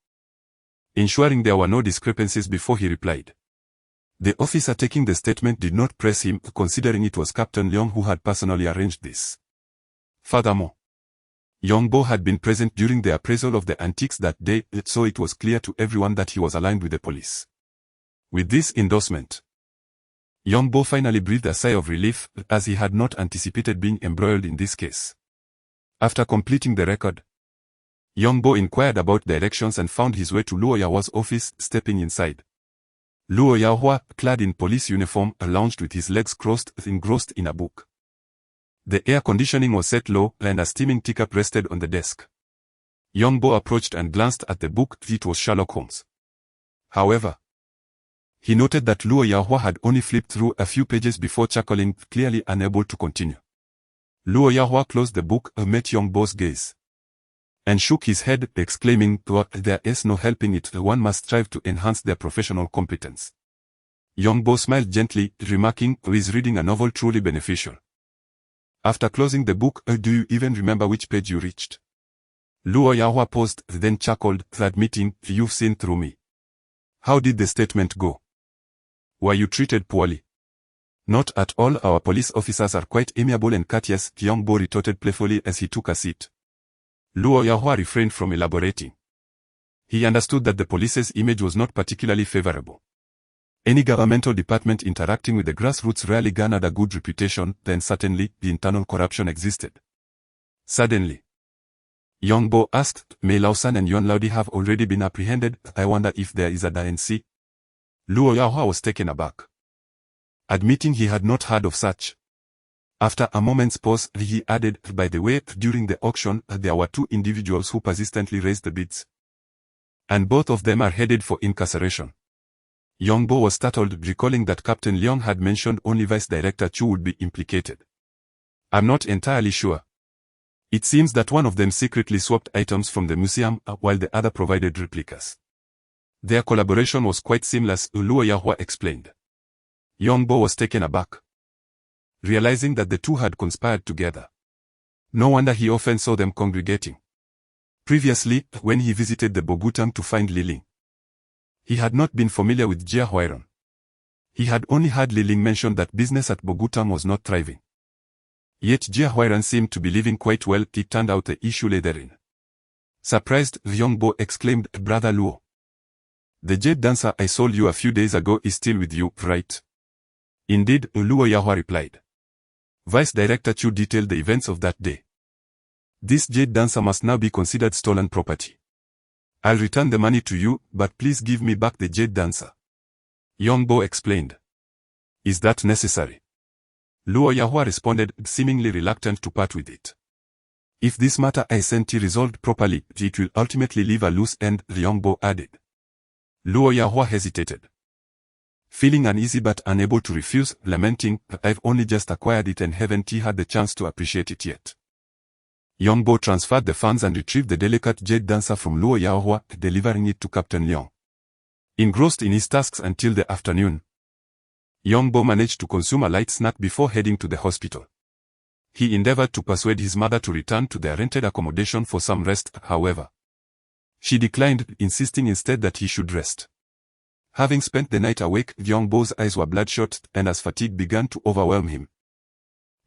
ensuring there were no discrepancies before he replied. The officer taking the statement did not press him, considering it was Captain Leong who had personally arranged this. Furthermore, Yongbo had been present during the appraisal of the antiques that day, so it was clear to everyone that he was aligned with the police. With this endorsement, Yongbo finally breathed a sigh of relief, as he had not anticipated being embroiled in this case. After completing the record, Yongbo inquired about directions and found his way to Luo Yahua's office. Stepping inside, Luo Yahua, clad in police uniform, lounged with his legs crossed, engrossed in a book. The air conditioning was set low, and a steaming teacup rested on the desk. Yongbo approached and glanced at the book. It was Sherlock Holmes. However, he noted that Luo Yahua had only flipped through a few pages before chuckling, clearly unable to continue. Luo Yahua closed the book, met Yongbo's gaze, and shook his head, exclaiming, "There is no helping it, one must strive to enhance their professional competence." Yongbo smiled gently, remarking, "Is reading a novel truly beneficial?" After closing the book, "Do you even remember which page you reached?" Luo Yahua paused, then chuckled, admitting, "You've seen through me. How did the statement go? Were you treated poorly?" "Not at all, our police officers are quite amiable and courteous," Yongbo retorted playfully as he took a seat. Luo Yahua refrained from elaborating. He understood that the police's image was not particularly favorable. Any governmental department interacting with the grassroots rarely garnered a good reputation, then certainly, the internal corruption existed. Suddenly, Yongbo asked, "May Lausan and Yuan Laudi have already been apprehended? I wonder if there is a DNC?" Luo Yahua was taken aback, admitting he had not heard of such. After a moment's pause, he added, "By the way, during the auction, there were two individuals who persistently raised the bids, and both of them are headed for incarceration." Yongbo was startled, recalling that Captain Leong had mentioned only Vice Director Chu would be implicated. "I'm not entirely sure. It seems that one of them secretly swapped items from the museum, while the other provided replicas. Their collaboration was quite seamless," Luo Yahua explained. Yongbo was taken aback, realizing that the two had conspired together. No wonder he often saw them congregating. Previously, when he visited the Bogutang to find Liling, he had not been familiar with Jia Huairan. He had only heard Liling mention that business at Bogutang was not thriving. Yet Jia Huairan seemed to be living quite well. It turned out the issue lay therein. Surprised, Yongbo exclaimed, "Brother Luo, the jade dancer I sold you a few days ago is still with you, right?" "Indeed," Luo Yahua replied. Vice Director Chu detailed the events of that day. "This jade dancer must now be considered stolen property. I'll return the money to you, but please give me back the jade dancer," Yongbo explained. "Is that necessary?" Luo Yahua responded, seemingly reluctant to part with it. "If this matter I sent you resolved properly, it will ultimately leave a loose end," Yongbo added. Luo Yahua hesitated, feeling uneasy but unable to refuse, lamenting, "I've only just acquired it and haven't had the chance to appreciate it yet." Yongbo transferred the funds and retrieved the delicate jade dancer from Luo Yahua, delivering it to Captain Leong. Engrossed in his tasks until the afternoon, Yongbo managed to consume a light snack before heading to the hospital. He endeavored to persuade his mother to return to their rented accommodation for some rest, however. She declined, insisting instead that he should rest. Having spent the night awake, Yongbo's eyes were bloodshot, and as fatigue began to overwhelm him,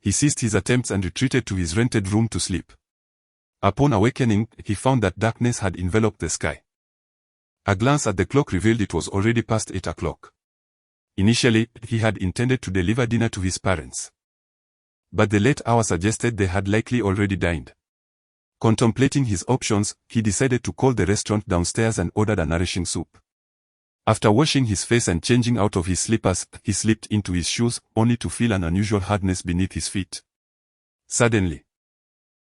he ceased his attempts and retreated to his rented room to sleep. Upon awakening, he found that darkness had enveloped the sky. A glance at the clock revealed it was already past 8 o'clock. Initially, he had intended to deliver dinner to his parents, but the late hour suggested they had likely already dined. Contemplating his options, he decided to call the restaurant downstairs and ordered a nourishing soup. After washing his face and changing out of his slippers, he slipped into his shoes, only to feel an unusual hardness beneath his feet. Suddenly,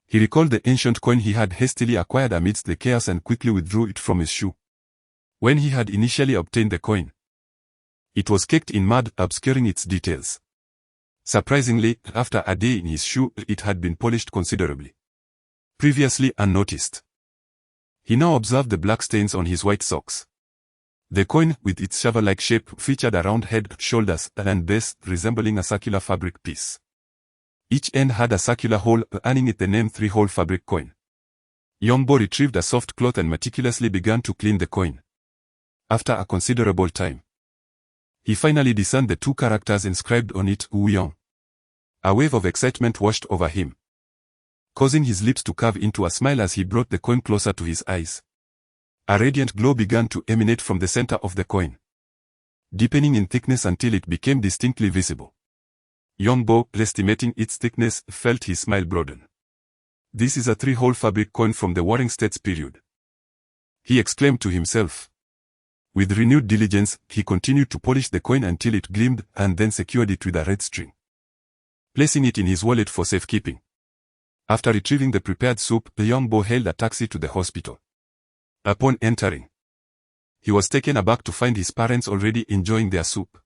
he recalled the ancient coin he had hastily acquired amidst the chaos and quickly withdrew it from his shoe. When he had initially obtained the coin, it was caked in mud, obscuring its details. Surprisingly, after a day in his shoe, it had been polished considerably. Previously unnoticed. He now observed the black stains on his white socks. The coin, with its shovel-like shape, featured a round head, shoulders, and base, resembling a circular fabric piece. Each end had a circular hole, earning it the name three-hole fabric coin. Yongbo retrieved a soft cloth and meticulously began to clean the coin. After a considerable time, he finally discerned the two characters inscribed on it, Wuyong. A wave of excitement washed over him, causing his lips to curve into a smile as he brought the coin closer to his eyes. A radiant glow began to emanate from the center of the coin, deepening in thickness until it became distinctly visible. Yongbo, estimating its thickness, felt his smile broaden. "This is a three-hole fabric coin from the Warring States period," he exclaimed to himself. With renewed diligence, he continued to polish the coin until it gleamed, and then secured it with a red string, placing it in his wallet for safekeeping. After retrieving the prepared soup, Yongbo hailed a taxi to the hospital. Upon entering, he was taken aback to find his parents already enjoying their soup.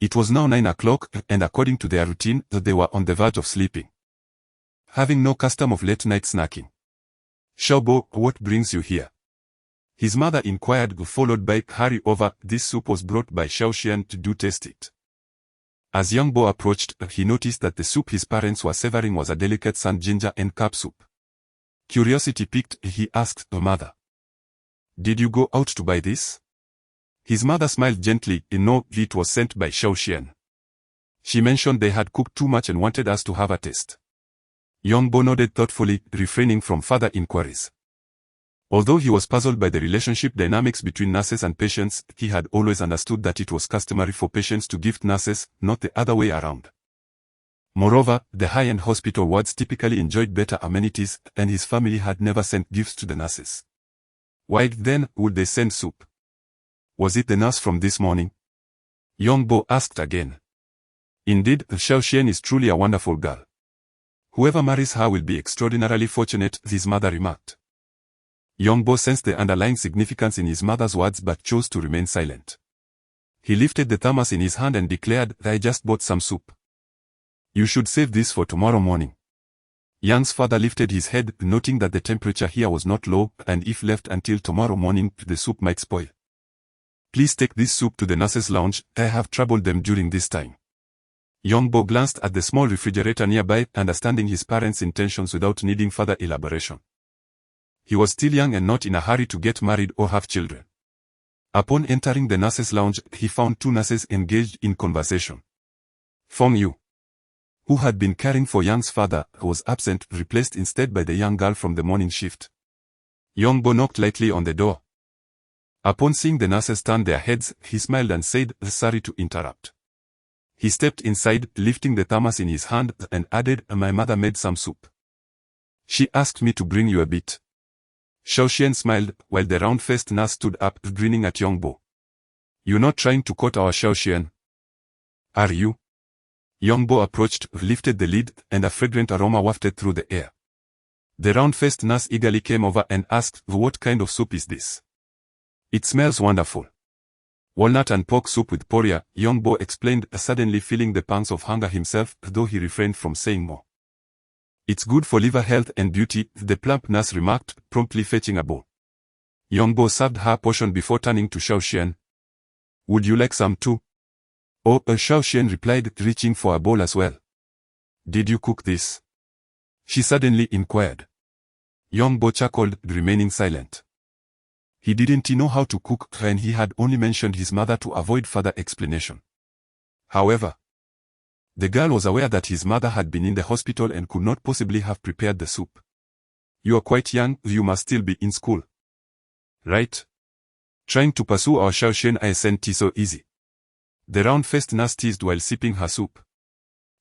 It was now 9 o'clock, and according to their routine, they were on the verge of sleeping, having no custom of late-night snacking. "Xiaobo, what brings you here?" his mother inquired, followed by, "Hurry over, this soup was brought by Xiaoxian to taste it." As Yongbo approached, he noticed that the soup his parents were savoring was a delicate sand ginger and carp soup. Curiosity piqued, he asked the mother, "Did you go out to buy this?" His mother smiled gently, "No, it was sent by Xiaoxian. She mentioned they had cooked too much and wanted us to have a taste." Yongbo nodded thoughtfully, refraining from further inquiries. Although he was puzzled by the relationship dynamics between nurses and patients, he had always understood that it was customary for patients to gift nurses, not the other way around. Moreover, the high-end hospital wards typically enjoyed better amenities, and his family had never sent gifts to the nurses. Why then would they send soup? Was it the nurse from this morning? Yongbo asked again. "Indeed, Xiaoxian is truly a wonderful girl. Whoever marries her will be extraordinarily fortunate," his mother remarked. Yongbo sensed the underlying significance in his mother's words but chose to remain silent. He lifted the thermos in his hand and declared, "I just bought some soup. You should save this for tomorrow morning." Yang's father lifted his head, noting that the temperature here was not low, and if left until tomorrow morning, the soup might spoil. "Please take this soup to the nurses' lounge, I have troubled them during this time." Yongbo glanced at the small refrigerator nearby, understanding his parents' intentions without needing further elaboration. He was still young and not in a hurry to get married or have children. Upon entering the nurses' lounge, he found two nurses engaged in conversation. Feng Yu, who had been caring for Yang's father, was absent, replaced instead by the young girl from the morning shift. Yongbo knocked lightly on the door. Upon seeing the nurses turn their heads, he smiled and said, "Sorry to interrupt." He stepped inside, lifting the thermos in his hand, and added, "My mother made some soup. She asked me to bring you a bit." Xiaoxian smiled, while the round-faced nurse stood up, grinning at Yongbo. "You're not trying to quote our Xiaoxian, are you?" Yongbo approached, lifted the lid, and a fragrant aroma wafted through the air. The round-faced nurse eagerly came over and asked, "What kind of soup is this? It smells wonderful." "Walnut and pork soup with poria," Yongbo explained, suddenly feeling the pangs of hunger himself, though he refrained from saying more. "It's good for liver health and beauty," the plump nurse remarked, promptly fetching a bowl. Yongbo served her portion before turning to Xiaoxian. "Would you like some too?" "Oh," Xiaoxian replied, reaching for a bowl as well. "Did you cook this?" she suddenly inquired. Yongbo chuckled, remaining silent. He didn't know how to cook, and he had only mentioned his mother to avoid further explanation. However, the girl was aware that his mother had been in the hospital and could not possibly have prepared the soup. "You are quite young, you must still be in school, right? Trying to pursue our Xiaoxian isn't so easy." The round-faced nurse teased while sipping her soup.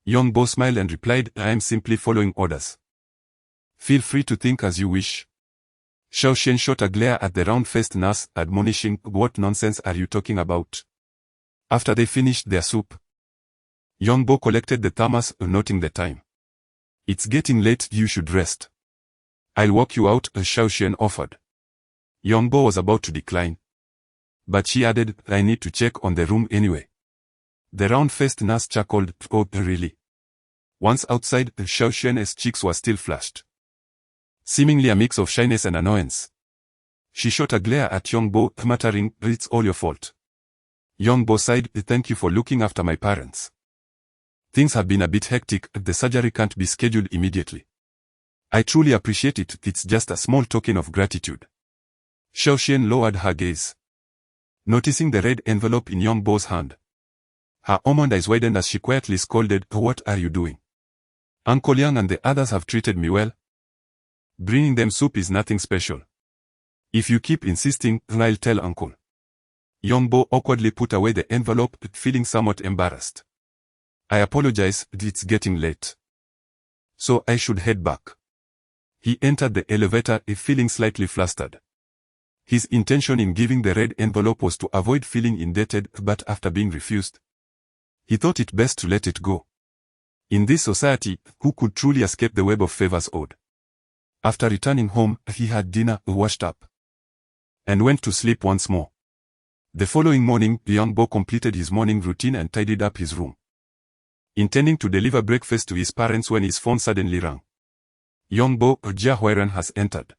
Yongbo smiled and replied, "I am simply following orders. Feel free to think as you wish." Xiaoxian shot a glare at the round-faced nurse, admonishing, "What nonsense are you talking about?" After they finished their soup, Yongbo collected the thermos, noting the time. "It's getting late, you should rest. I'll walk you out," Xiaoxian offered. Yongbo was about to decline, but she added, "I need to check on the room anyway." The round-faced nurse chuckled. Oh, really? Once outside, Xiao Xuan's cheeks were still flushed. Seemingly a mix of shyness and annoyance. She shot a glare at Yongbo, muttering, "It's all your fault." Yongbo sighed, "Thank you for looking after my parents. Things have been a bit hectic, the surgery can't be scheduled immediately. I truly appreciate it, it's just a small token of gratitude." Xiao Xian lowered her gaze, noticing the red envelope in Yongbo's hand. Her almond eyes widened as she quietly scolded, "What are you doing? Uncle Yang and the others have treated me well. Bringing them soup is nothing special. If you keep insisting, I'll tell Uncle." Yongbo awkwardly put away the envelope, feeling somewhat embarrassed. "I apologize, it's getting late. So I should head back." He entered the elevator, feeling slightly flustered. His intention in giving the red envelope was to avoid feeling indebted, but after being refused, he thought it best to let it go. In this society, who could truly escape the web of favors owed? After returning home, he had dinner, washed up, and went to sleep once more. The following morning, Yongbo completed his morning routine and tidied up his room, intending to deliver breakfast to his parents when his phone suddenly rang. "Yongbo, Jia Huiran has entered,"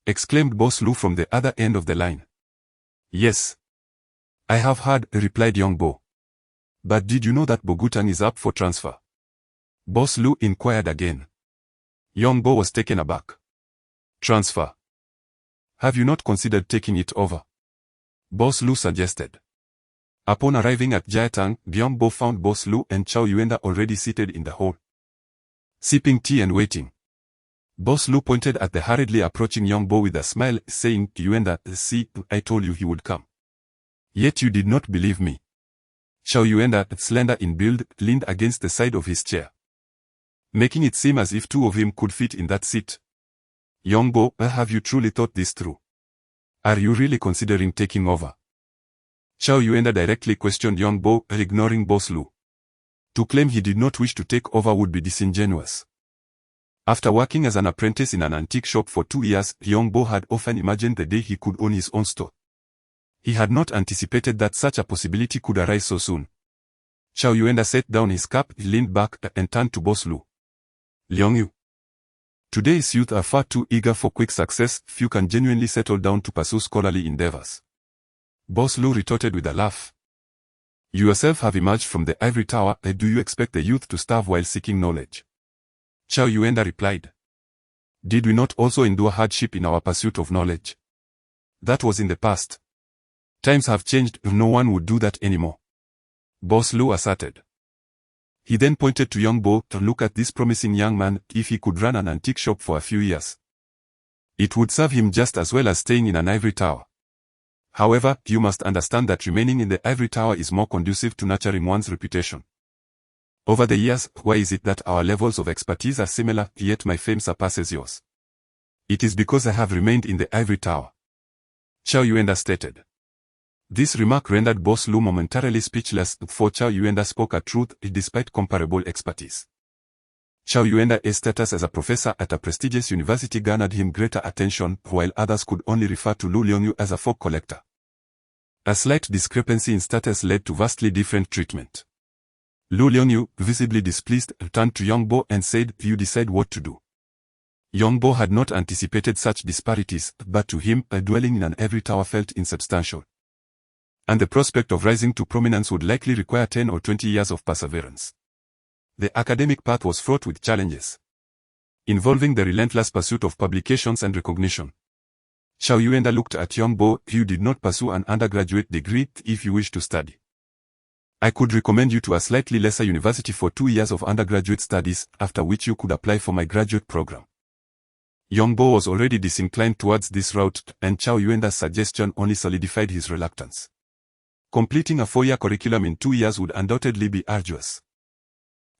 exclaimed Boss Lu from the other end of the line. "Yes, I have heard," replied Yongbo. "But did you know that Bogutang is up for transfer?" Boss Lu inquired again. Yongbo was taken aback. "Transfer? Have you not considered taking it over?" Boss Lu suggested. Upon arriving at Jiatang, Yongbo found Boss Lu and Chao Yuenda already seated in the hall, sipping tea and waiting. Boss Lu pointed at the hurriedly approaching Yongbo with a smile, saying, "Yuenda, see, I told you he would come. Yet you did not believe me." Chao Yuenda, slender in build, leaned against the side of his chair, making it seem as if two of him could fit in that seat. "Yongbo, have you truly thought this through? Are you really considering taking over?" Chao Yuenda directly questioned Yongbo, ignoring Boss Lu. To claim he did not wish to take over would be disingenuous. After working as an apprentice in an antique shop for 2 years, Yongbo had often imagined the day he could own his own store. He had not anticipated that such a possibility could arise so soon. Chao Yuenda set down his cup, leaned back, and turned to Boss Lu. "Liangyu, today's youth are far too eager for quick success, few can genuinely settle down to pursue scholarly endeavors." Boss Lu retorted with a laugh. "You yourself have emerged from the ivory tower, do you expect the youth to starve while seeking knowledge?" Chao Yuenda replied. "Did we not also endure hardship in our pursuit of knowledge? That was in the past. Times have changed, no one would do that anymore," Boss Lu asserted. He then pointed to Yongbo, to look at this promising young man, if he could run an antique shop for a few years, it would serve him just as well as staying in an ivory tower. However, you must understand that remaining in the ivory tower is more conducive to nurturing one's reputation. Over the years, why is it that our levels of expertise are similar, yet my fame surpasses yours? It is because I have remained in the ivory tower," Chao Yuenda stated. This remark rendered Boss Lu momentarily speechless, for Chao Yuenda spoke a truth despite comparable expertise. Chao Yuenda's status as a professor at a prestigious university garnered him greater attention, while others could only refer to Lu Liangyu as a folk collector. A slight discrepancy in status led to vastly different treatment. Lu Liangyu, visibly displeased, turned to Yongbo and said, "You decide what to do." Yongbo had not anticipated such disparities, but to him, dwelling in an ivory tower felt insubstantial, and the prospect of rising to prominence would likely require 10 or 20 years of perseverance. The academic path was fraught with challenges, involving the relentless pursuit of publications and recognition. Chao Yuenda looked at Yongbo. "You did not pursue an undergraduate degree if you wish to study. I could recommend you to a slightly lesser university for 2 years of undergraduate studies, after which you could apply for my graduate program." Yongbo was already disinclined towards this route, and Chao Yuenda's suggestion only solidified his reluctance. Completing a 4-year curriculum in 2 years would undoubtedly be arduous.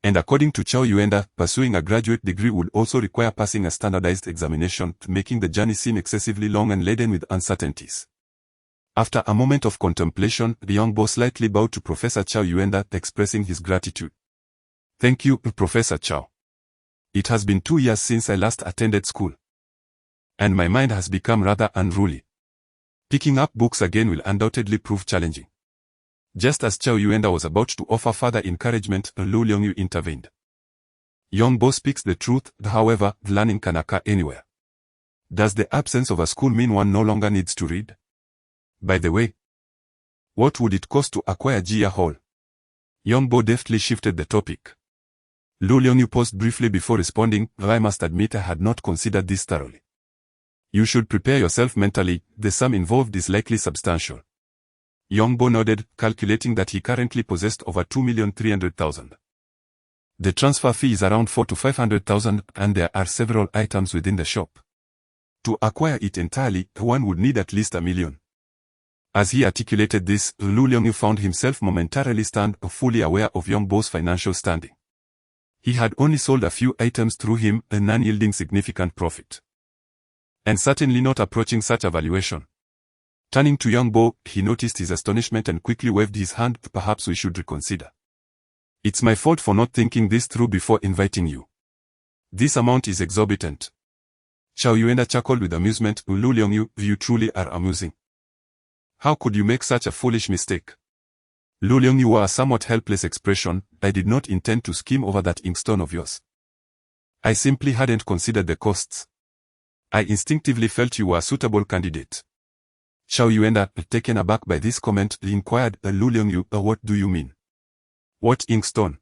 And according to Chao Yuenda, pursuing a graduate degree would also require passing a standardized examination, making the journey seem excessively long and laden with uncertainties. After a moment of contemplation, Yongbo slightly bowed to Professor Chao Yuenda, expressing his gratitude. "Thank you, Professor Chao. It has been 2 years since I last attended school, and my mind has become rather unruly. Picking up books again will undoubtedly prove challenging." Just as Chow Yuenda was about to offer further encouragement, Lu Liongyu intervened. Yongbo speaks the truth, however, learning can occur anywhere. Does the absence of a school mean one no longer needs to read? By the way, what would it cost to acquire Jia Hall? Yongbo deftly shifted the topic. Lu Liongyu paused briefly before responding, I must admit I had not considered this thoroughly. You should prepare yourself mentally, the sum involved is likely substantial. Yongbo nodded, calculating that he currently possessed over 2,300,000. The transfer fee is around 4 to 500,000 and there are several items within the shop. To acquire it entirely, one would need at least 1 million. As he articulated this, Lu Liongyu found himself momentarily stunned, fully aware of Yongbo's financial standing. He had only sold a few items through him, none yielding significant profit. And certainly not approaching such a valuation. Turning to Yongbo, he noticed his astonishment and quickly waved his hand, perhaps we should reconsider. It's my fault for not thinking this through before inviting you. This amount is exorbitant. Chow Yuenda chuckled with amusement, Lu Liongyu, you truly are amusing. How could you make such a foolish mistake? Lu Liongyu wore a somewhat helpless expression, I did not intend to skim over that inkstone of yours. I simply hadn't considered the costs. I instinctively felt you were a suitable candidate. Chow Yuenda, taken aback by this comment, inquired, Lu Liongyu, what do you mean? What inkstone?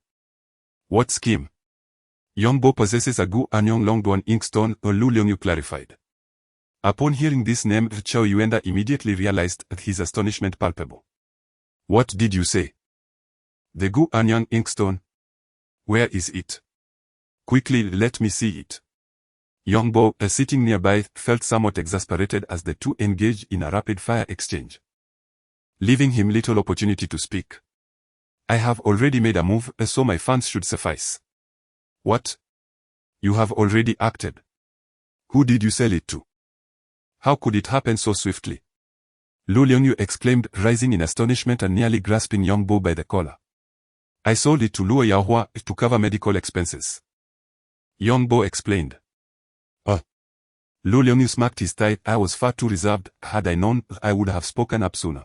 What scheme? Yongbo possesses a Gu Anyong Longduan inkstone, Lu Liongyu clarified. Upon hearing this name, Chow Yuenda immediately realized his astonishment palpable. What did you say? The Gu Anyang inkstone? Where is it? Quickly, let me see it. Yongbo, sitting nearby, felt somewhat exasperated as the two engaged in a rapid-fire exchange, leaving him little opportunity to speak. I have already made a move, so my funds should suffice. What? You have already acted. Who did you sell it to? How could it happen so swiftly? Lu Liongyu exclaimed, rising in astonishment and nearly grasping Yongbo by the collar. I sold it to Luo Yaohua to cover medical expenses. Yongbo explained. Lu Liongyu smacked his thigh, I was far too reserved, had I known, I would have spoken up sooner.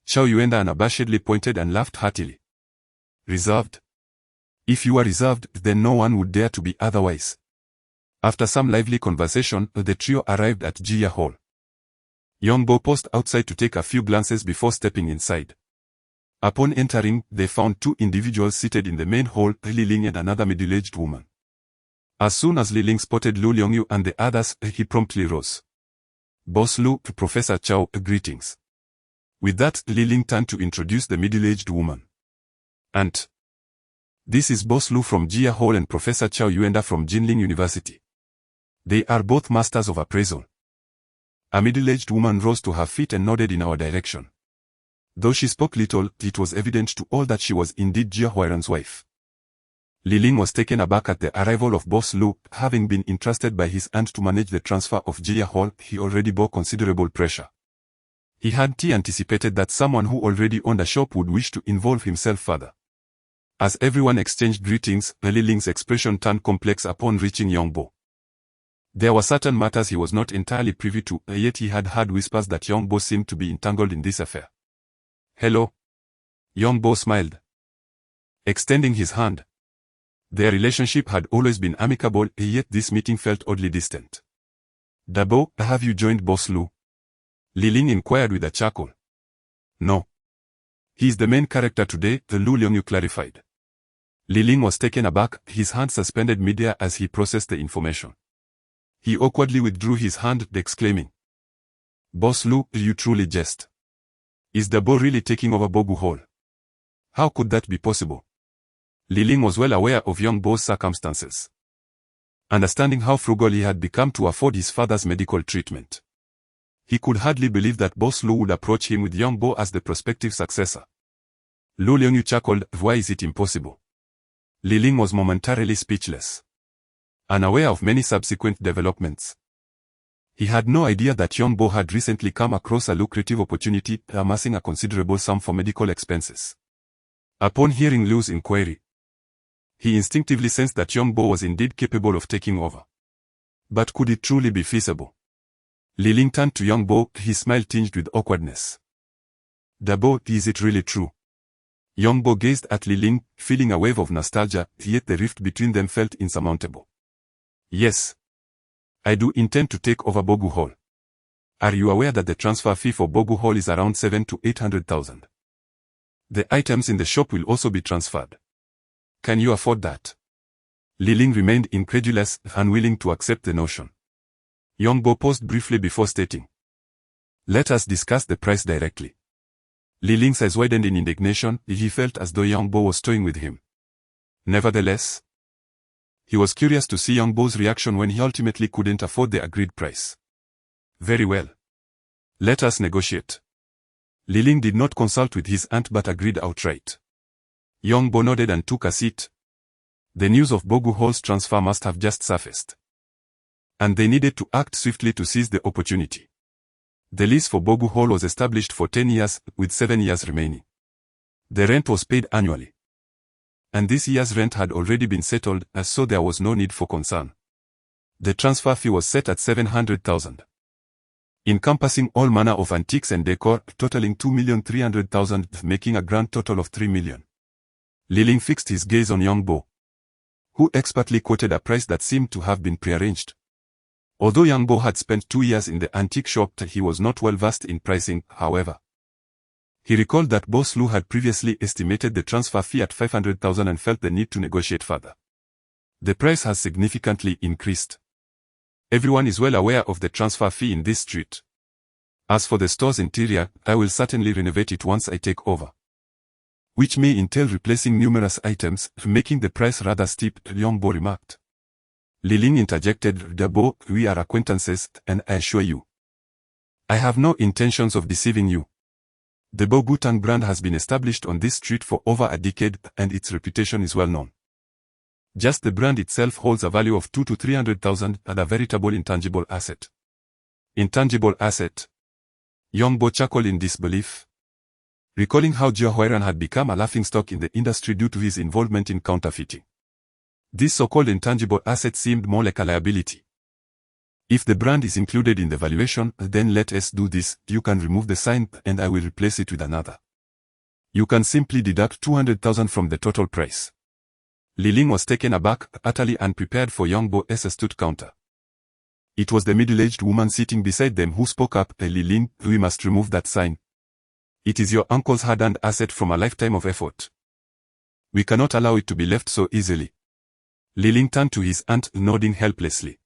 Chow Yuenda unabashedly pointed and laughed heartily. Reserved? If you are reserved, then no one would dare to be otherwise. After some lively conversation, the trio arrived at Jia Hall. Yongbo paused outside to take a few glances before stepping inside. Upon entering, they found two individuals seated in the main hall, Li Ling and another middle-aged woman. As soon as Li Ling spotted Lu Liongyu and the others, he promptly rose. Boss Lu, Professor Chow, greetings. With that, Li Ling turned to introduce the middle-aged woman. And this is Boss Lu from Jia Hall and Professor Chow Yuenda from Jinling University. They are both masters of appraisal. A middle-aged woman rose to her feet and nodded in our direction. Though she spoke little, it was evident to all that she was indeed Jia Huairan's wife. Li Ling was taken aback at the arrival of Boss Lu, having been entrusted by his aunt to manage the transfer of Jia Hall. He already bore considerable pressure. He hadn't anticipated that someone who already owned a shop would wish to involve himself further. As everyone exchanged greetings, Li Ling's expression turned complex upon reaching Yongbo. There were certain matters he was not entirely privy to, yet he had heard whispers that Yongbo seemed to be entangled in this affair. Hello? Yongbo smiled, extending his hand. Their relationship had always been amicable, yet this meeting felt oddly distant. Dabo, have you joined Boss Lu? Li Ling inquired with a chuckle. No. He is the main character today, Lu Liongyu clarified. Li Ling was taken aback, his hand suspended midair as he processed the information. He awkwardly withdrew his hand, exclaiming, Boss Lu, you truly jest. Is Dabo really taking over Bogu Hall? How could that be possible? Li Ling was well aware of Yongbo's circumstances, understanding how frugal he had become to afford his father's medical treatment. He could hardly believe that Boss Lu would approach him with Yongbo as the prospective successor. Lu Liongyu chuckled, why is it impossible? Li Ling was momentarily speechless, unaware of many subsequent developments. He had no idea that Yongbo had recently come across a lucrative opportunity, amassing a considerable sum for medical expenses. Upon hearing Lu's inquiry, he instinctively sensed that Yongbo was indeed capable of taking over. But could it truly be feasible? Li Ling turned to Yongbo, his smile tinged with awkwardness. Dabo, is it really true? Yongbo gazed at Li Ling, feeling a wave of nostalgia, yet the rift between them felt insurmountable. Yes. I do intend to take over Bogu Hall. Are you aware that the transfer fee for Bogu Hall is around 700,000 to 800,000? The items in the shop will also be transferred. Can you afford that? Li Ling remained incredulous, unwilling to accept the notion. Yongbo paused briefly before stating, "Let us discuss the price directly." Li Ling's eyes widened in indignation. He felt as though Yongbo was toying with him. Nevertheless, he was curious to see Yongbo's reaction when he ultimately couldn't afford the agreed price. Very well. Let us negotiate. Li Ling did not consult with his aunt but agreed outright. Yongbo nodded and took a seat. The news of Bogu Hall's transfer must have just surfaced. And they needed to act swiftly to seize the opportunity. The lease for Bogu Hall was established for 10 years, with 7 years remaining. The rent was paid annually. And this year's rent had already been settled, so there was no need for concern. The transfer fee was set at 700,000. Encompassing all manner of antiques and decor, totaling 2,300,000, making a grand total of 3 million. Li Ling fixed his gaze on Yongbo, who expertly quoted a price that seemed to have been prearranged. Although Yongbo had spent 2 years in the antique shop, he was not well versed in pricing, however. He recalled that Boss Lu had previously estimated the transfer fee at 500,000 and felt the need to negotiate further. The price has significantly increased. Everyone is well aware of the transfer fee in this street. As for the store's interior, I will certainly renovate it once I take over. Which may entail replacing numerous items, making the price rather steep, Yongbo remarked. Li Ling interjected, "Dabo, we are acquaintances, and I assure you, I have no intentions of deceiving you. The Bogutang brand has been established on this street for over a decade, and its reputation is well known. Just the brand itself holds a value of 200,000 to 300,000 and a veritable intangible asset." Intangible asset? Yongbo chuckled in disbelief, recalling how Jia Huairan had become a laughingstock in the industry due to his involvement in counterfeiting. This so-called intangible asset seemed more like a liability. If the brand is included in the valuation, then let us do this. You can remove the sign and I will replace it with another. You can simply deduct 200,000 from the total price. Li Ling was taken aback, utterly unprepared for Yongbo's astute counter. It was the middle-aged woman sitting beside them who spoke up. "Li Ling, we must remove that sign. It is your uncle's hard-earned asset from a lifetime of effort. We cannot allow it to be left so easily." Li Ling turned to his aunt, nodding helplessly,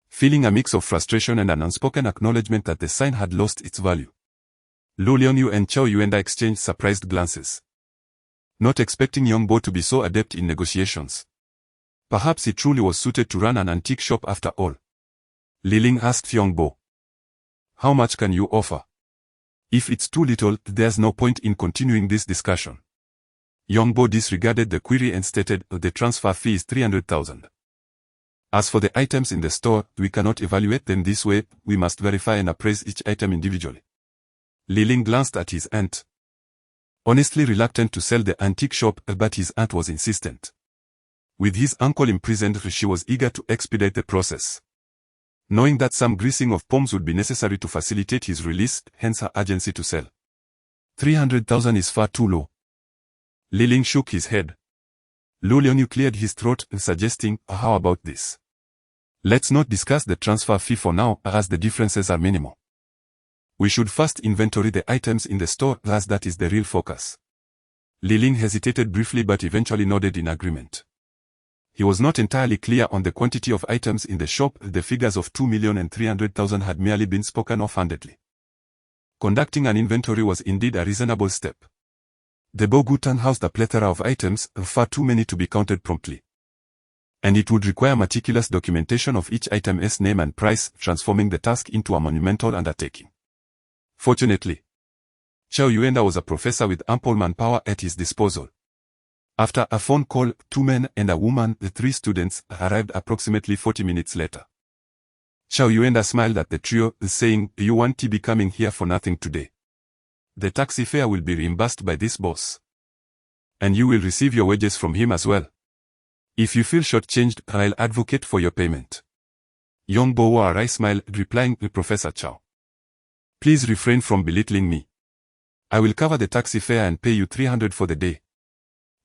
feeling a mix of frustration and an unspoken acknowledgement that the sign had lost its value. Lu Lianyu and Chao Yuenda exchanged surprised glances, not expecting Yongbo to be so adept in negotiations. Perhaps he truly was suited to run an antique shop after all. Li Ling asked Yongbo, "How much can you offer? If it's too little, there's no point in continuing this discussion." Yongbo disregarded the query and stated, "The transfer fee is 300,000. As for the items in the store, we cannot evaluate them this way, we must verify and appraise each item individually." Li Ling glanced at his aunt, honestly reluctant to sell the antique shop, but his aunt was insistent. With his uncle imprisoned, she was eager to expedite the process, knowing that some greasing of palms would be necessary to facilitate his release, hence her urgency to sell. 300,000 is far too low. Li Ling shook his head. Lu Lianyu cleared his throat, suggesting, "How about this? Let's not discuss the transfer fee for now, as the differences are minimal. We should first inventory the items in the store, as that is the real focus." Li Ling hesitated briefly but eventually nodded in agreement. He was not entirely clear on the quantity of items in the shop. The figures of 2,300,000 had merely been spoken offhandedly. Conducting an inventory was indeed a reasonable step. The Bogutang housed a plethora of items, far too many to be counted promptly. And it would require meticulous documentation of each item's name and price, transforming the task into a monumental undertaking. Fortunately, Chao Yuenda was a professor with ample manpower at his disposal. After a phone call, 2 men and a woman, the 3 students, arrived approximately 40 minutes later. Chao Yuenda smiled at the trio, saying, "You won't be coming here for nothing today. The taxi fare will be reimbursed by this boss. And you will receive your wages from him as well. If you feel shortchanged, I'll advocate for your payment." Yongbo wore a wry smile, replying, "Professor Chao, please refrain from belittling me. I will cover the taxi fare and pay you 300 for the day.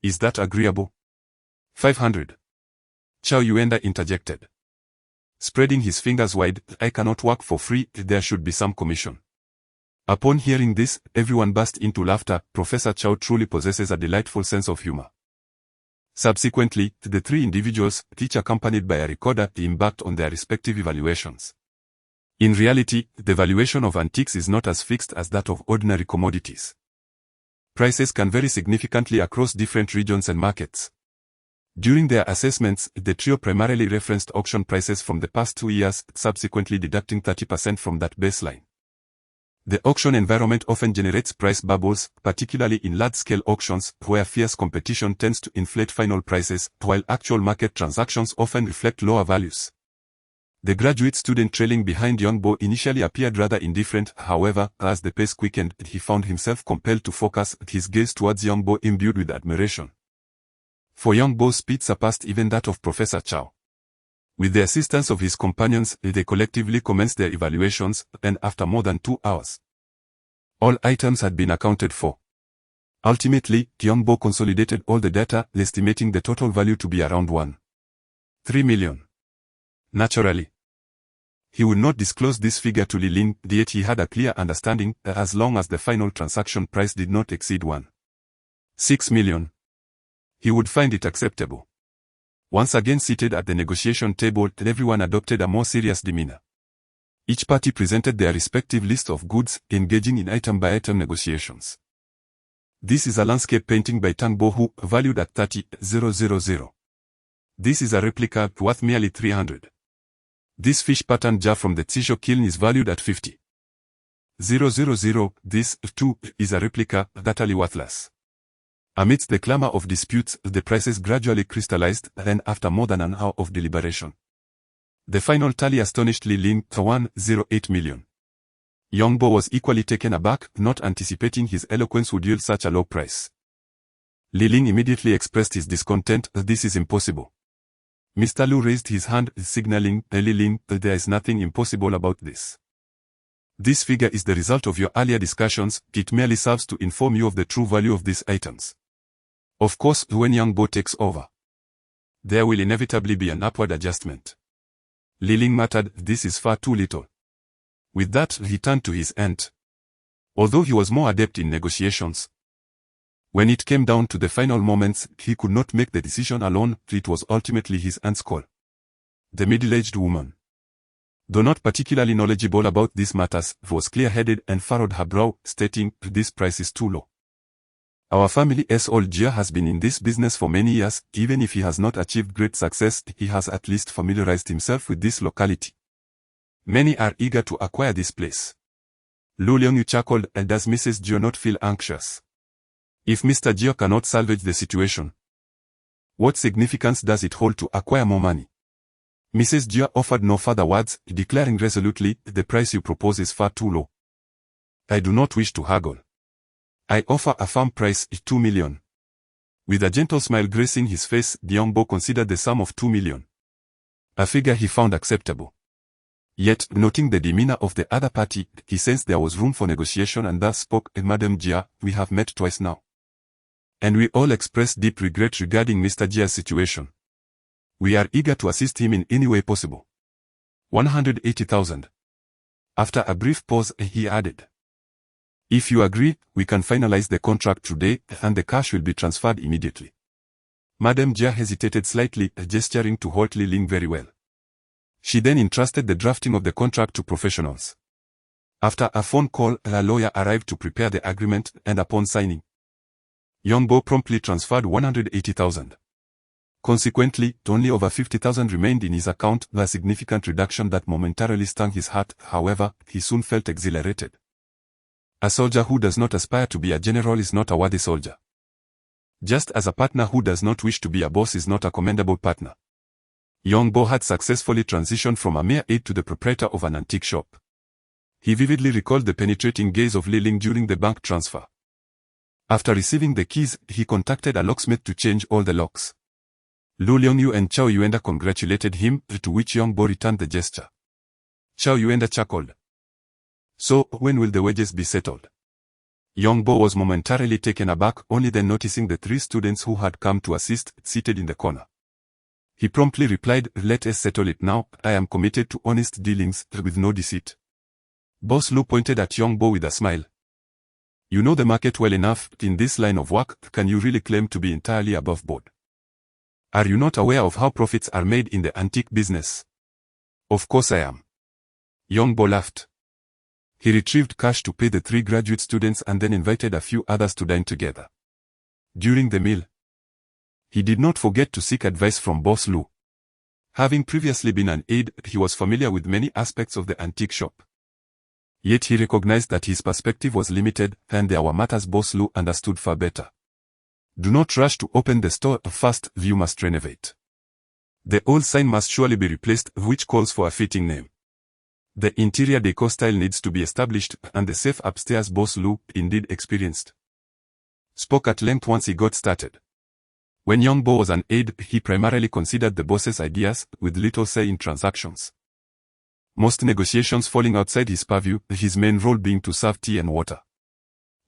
Is that agreeable? 500. Chow Yuenda interjected. Spreading his fingers wide, I cannot work for free, there should be some commission. Upon hearing this, everyone burst into laughter. Professor Chow truly possesses a delightful sense of humor. Subsequently, the three individuals, each accompanied by a recorder, embarked on their respective evaluations. In reality, the valuation of antiques is not as fixed as that of ordinary commodities. Prices can vary significantly across different regions and markets. During their assessments, the trio primarily referenced auction prices from the past 2 years, subsequently deducting 30% from that baseline. The auction environment often generates price bubbles, particularly in large-scale auctions, where fierce competition tends to inflate final prices, while actual market transactions often reflect lower values. The graduate student trailing behind Young Bo initially appeared rather indifferent. However, as the pace quickened, he found himself compelled to focus his gaze towards Young Bo imbued with admiration. For Young Bo's speed surpassed even that of Professor Chow. With the assistance of his companions, they collectively commenced their evaluations, and after more than 2 hours, all items had been accounted for. Ultimately, Young Bo consolidated all the data, estimating the total value to be around 1.3 million. Naturally, he would not disclose this figure to Li Ling, yet he had a clear understanding that as long as the final transaction price did not exceed 1.6 million, he would find it acceptable. Once again seated at the negotiation table, everyone adopted a more serious demeanor. Each party presented their respective list of goods, engaging in item-by-item negotiations. This is a landscape painting by Tang Bohu, valued at 30,000. This is a replica worth merely 300. This fish pattern jar from the Tizhou kiln is valued at 50,000. This, too, is a replica, utterly worthless. Amidst the clamor of disputes, the prices gradually crystallized, and after more than an hour of deliberation, the final tally astonished Li Ling to 108 million. Young Bo was equally taken aback, not anticipating his eloquence would yield such a low price. Li Ling immediately expressed his discontent. This is impossible. Mr. Lu raised his hand, signaling Li Ling that there is nothing impossible about this. This figure is the result of your earlier discussions. It merely serves to inform you of the true value of these items. Of course, when Young Bo takes over, there will inevitably be an upward adjustment. Li Ling muttered, this is far too little. With that, he turned to his aunt. Although he was more adept in negotiations, when it came down to the final moments, he could not make the decision alone. It was ultimately his aunt's call. The middle-aged woman, though not particularly knowledgeable about these matters, was clear-headed and furrowed her brow, stating, this price is too low. Our family's old Jia has been in this business for many years. Even if he has not achieved great success, he has at least familiarized himself with this locality. Many are eager to acquire this place. Lu Liangyu chuckled, and does Mrs. Jio not feel anxious? If Mr. Jio cannot salvage the situation, what significance does it hold to acquire more money? Mrs. Jio offered no further words, declaring resolutely, the price you propose is far too low. I do not wish to haggle. I offer a firm price, 2 million. With a gentle smile gracing his face, Young Bo considered the sum of 2 million a figure he found acceptable. Yet, noting the demeanor of the other party, he sensed there was room for negotiation and thus spoke, Madam Jia, we have met twice now, and we all expressed deep regret regarding Mr. Jia's situation. We are eager to assist him in any way possible. 180,000. After a brief pause, he added, if you agree, we can finalize the contract today, and the cash will be transferred immediately. Madam Jia hesitated slightly, gesturing to halt Li Ling very well. She then entrusted the drafting of the contract to professionals. After a phone call, a lawyer arrived to prepare the agreement, and upon signing, Young Bo promptly transferred 180,000. Consequently, only over 50,000 remained in his account, a significant reduction that momentarily stung his heart. However, he soon felt exhilarated. A soldier who does not aspire to be a general is not a worthy soldier. Just as a partner who does not wish to be a boss is not a commendable partner. Young Bo had successfully transitioned from a mere aide to the proprietor of an antique shop. He vividly recalled the penetrating gaze of Li Ling during the bank transfer. After receiving the keys, he contacted a locksmith to change all the locks. Lu Liangyu and Chow Yuenda congratulated him, to which Young Bo returned the gesture. Chow Yuenda chuckled. So, when will the wages be settled? Young Bo was momentarily taken aback, only then noticing the 3 students who had come to assist seated in the corner. He promptly replied, "Let us settle it now. I am committed to honest dealings, with no deceit." Boss Lu pointed at Young Bo with a smile. "You know the market well enough. In this line of work, can you really claim to be entirely above board? Are you not aware of how profits are made in the antique business?" "Of course I am." Young Bo laughed. He retrieved cash to pay the 3 graduate students and then invited a few others to dine together. During the meal, he did not forget to seek advice from Boss Lu. Having previously been an aide, he was familiar with many aspects of the antique shop. Yet he recognized that his perspective was limited, and there were matters Boss Lu understood far better. "Do not rush to open the store. First, you must renovate. The old sign must surely be replaced, which calls for a fitting name. The interior decor style needs to be established, and the safe upstairs Boss Lu, indeed experienced, spoke at length once he got started. When Young Bo was an aide, he primarily considered the boss's ideas, with little say in transactions. Most negotiations falling outside his purview, his main role being to serve tea and water.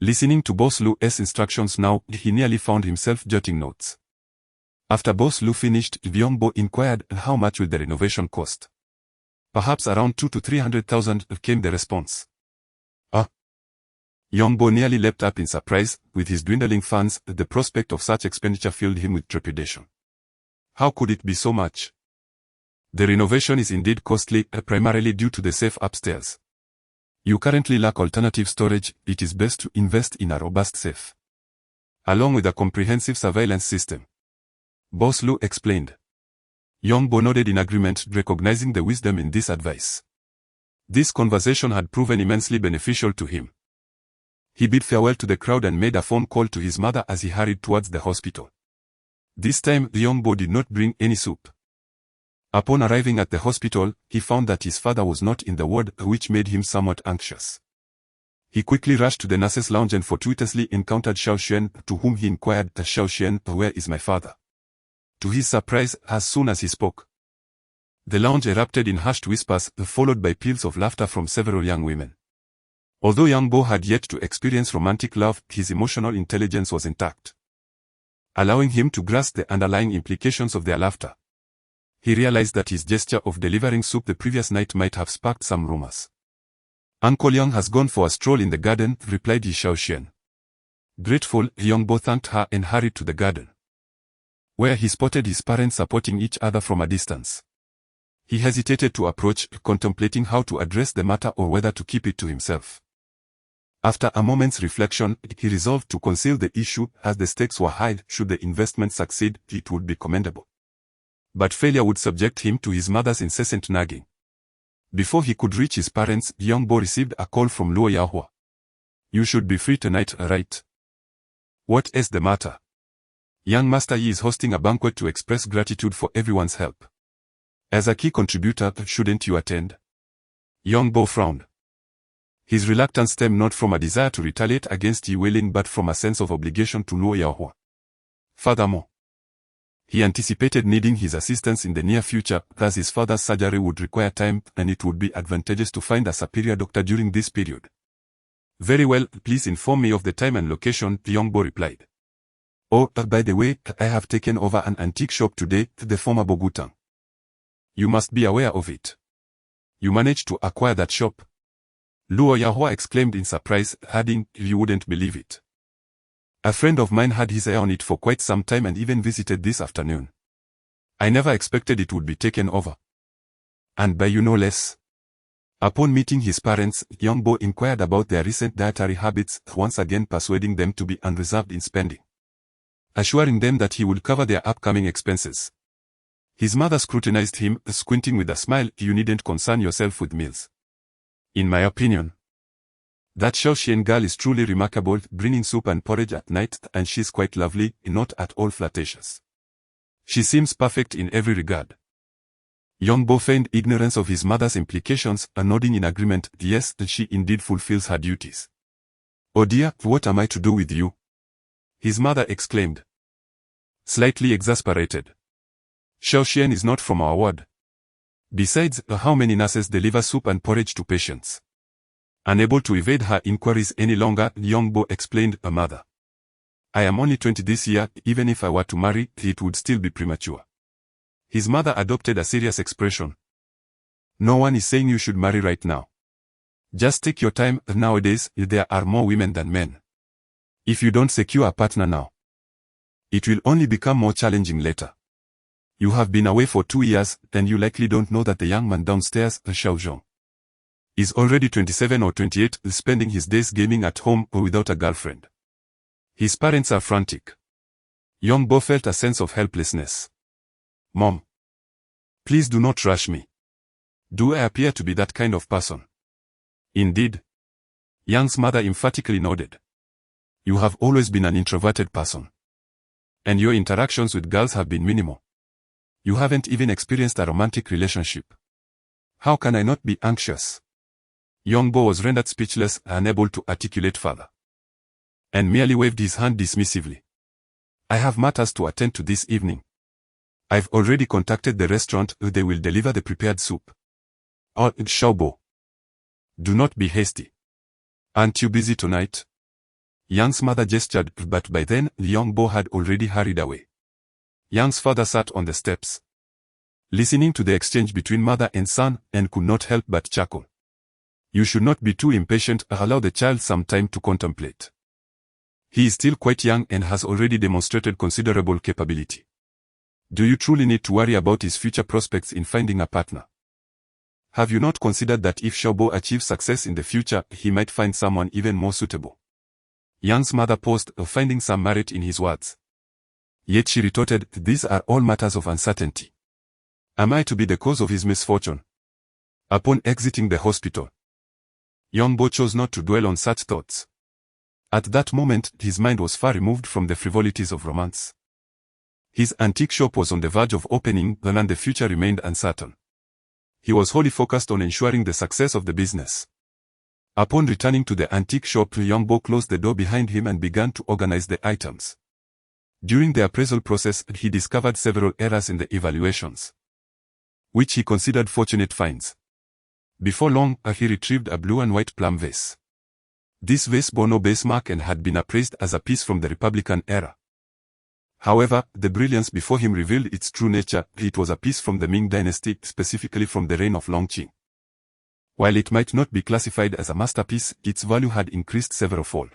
Listening to Boss Lu's instructions now, he nearly found himself jotting notes. After Boss Lu finished, Young Bo inquired, "How much will the renovation cost?" "Perhaps around 200,000 to 300,000, came the response. "Ah." Young Bo nearly leapt up in surprise. With his dwindling funds, the prospect of such expenditure filled him with trepidation. How could it be so much? "The renovation is indeed costly, primarily due to the safe upstairs. You currently lack alternative storage. It is best to invest in a robust safe, along with a comprehensive surveillance system," Boss Lu explained. Young Bo nodded in agreement, recognizing the wisdom in this advice. This conversation had proven immensely beneficial to him. He bid farewell to the crowd and made a phone call to his mother as he hurried towards the hospital. This time, Young Bo did not bring any soup. Upon arriving at the hospital, he found that his father was not in the ward, which made him somewhat anxious. He quickly rushed to the nurse's lounge and fortuitously encountered Xiao Xuan, to whom he inquired, "Xiao Xuan, where is my father?" To his surprise, as soon as he spoke, the lounge erupted in hushed whispers, followed by peals of laughter from several young women. Although Young Bo had yet to experience romantic love, his emotional intelligence was intact, allowing him to grasp the underlying implications of their laughter. He realized that his gesture of delivering soup the previous night might have sparked some rumors. "Uncle Young has gone for a stroll in the garden," replied Xiao Xuan. Grateful, Young Bo thanked her and hurried to the garden, where he spotted his parents supporting each other from a distance. He hesitated to approach, contemplating how to address the matter or whether to keep it to himself. After a moment's reflection, he resolved to conceal the issue, as the stakes were high. Should the investment succeed, it would be commendable, but failure would subject him to his mother's incessant nagging. Before he could reach his parents, Young Bo received a call from Luo Yahua. "You should be free tonight, right?" "What is the matter?" "Young Master Yi is hosting a banquet to express gratitude for everyone's help. As a key contributor, shouldn't you attend?" Young Bo frowned. His reluctance stemmed not from a desire to retaliate against Yi Weilin but from a sense of obligation to Luo Yahua. Furthermore, he anticipated needing his assistance in the near future, thus his father's surgery would require time, and it would be advantageous to find a superior doctor during this period. "Very well, please inform me of the time and location," Young Bo replied. "Oh, by the way, I have taken over an antique shop today, the former Bogutang. You must be aware of it." "You managed to acquire that shop?" Luo Yahua exclaimed in surprise, adding, "You wouldn't believe it. A friend of mine had his eye on it for quite some time and even visited this afternoon. I never expected it would be taken over. And by you no less." Upon meeting his parents, Young Bo inquired about their recent dietary habits, once again persuading them to be unreserved in spending, assuring them that he would cover their upcoming expenses. His mother scrutinized him, squinting with a smile. "You needn't concern yourself with meals. In my opinion, that Xiao Xian girl is truly remarkable, bringing soup and porridge at night, and she's quite lovely, not at all flirtatious. She seems perfect in every regard." Young Bo feigned ignorance of his mother's implications, nodding in agreement. "Yes, she indeed fulfills her duties." "Oh dear, what am I to do with you?" his mother exclaimed, slightly exasperated. "Xiao Xian is not from our ward. Besides, how many nurses deliver soup and porridge to patients? Unable to evade her inquiries any longer, young Bo explained, "A mother. I am only 20 this year, even if I were to marry, it would still be premature." His mother adopted a serious expression. "No one is saying you should marry right now. Just take your time, nowadays, there are more women than men. If you don't secure a partner now, it will only become more challenging later. You have been away for 2 years, and you likely don't know that the young man downstairs, Xiao Zhong, is already 27 or 28, spending his days gaming at home or without a girlfriend. His parents are frantic." Young Bo felt a sense of helplessness. "Mom, please do not rush me. Do I appear to be that kind of person?" "Indeed." Young's mother emphatically nodded. "You have always been an introverted person. And your interactions with girls have been minimal. You haven't even experienced a romantic relationship. How can I not be anxious?" Young Bo was rendered speechless, unable to articulate further, and merely waved his hand dismissively. "I have matters to attend to this evening. I've already contacted the restaurant, they will deliver the prepared soup." "Oh, Xiao Bo, do not be hasty. Aren't you busy tonight?" Young's mother gestured, but by then, young Bo had already hurried away. Young's father sat on the steps, listening to the exchange between mother and son, and could not help but chuckle. "You should not be too impatient, allow the child some time to contemplate. He is still quite young and has already demonstrated considerable capability. Do you truly need to worry about his future prospects in finding a partner? Have you not considered that if Xiaobo achieves success in the future, he might find someone even more suitable?" Young's mother paused, finding some merit in his words. Yet she retorted, "These are all matters of uncertainty. Am I to be the cause of his misfortune?" Upon exiting the hospital, young Bo chose not to dwell on such thoughts. At that moment, his mind was far removed from the frivolities of romance. His antique shop was on the verge of opening, and the future remained uncertain. He was wholly focused on ensuring the success of the business. Upon returning to the antique shop, young Bo closed the door behind him and began to organize the items. During the appraisal process, he discovered several errors in the evaluations, which he considered fortunate finds. Before long, he retrieved a blue and white plum vase. This vase bore no base mark and had been appraised as a piece from the Republican era. However, the brilliance before him revealed its true nature. It was a piece from the Ming dynasty, specifically from the reign of Longqing. While it might not be classified as a masterpiece, its value had increased several-fold.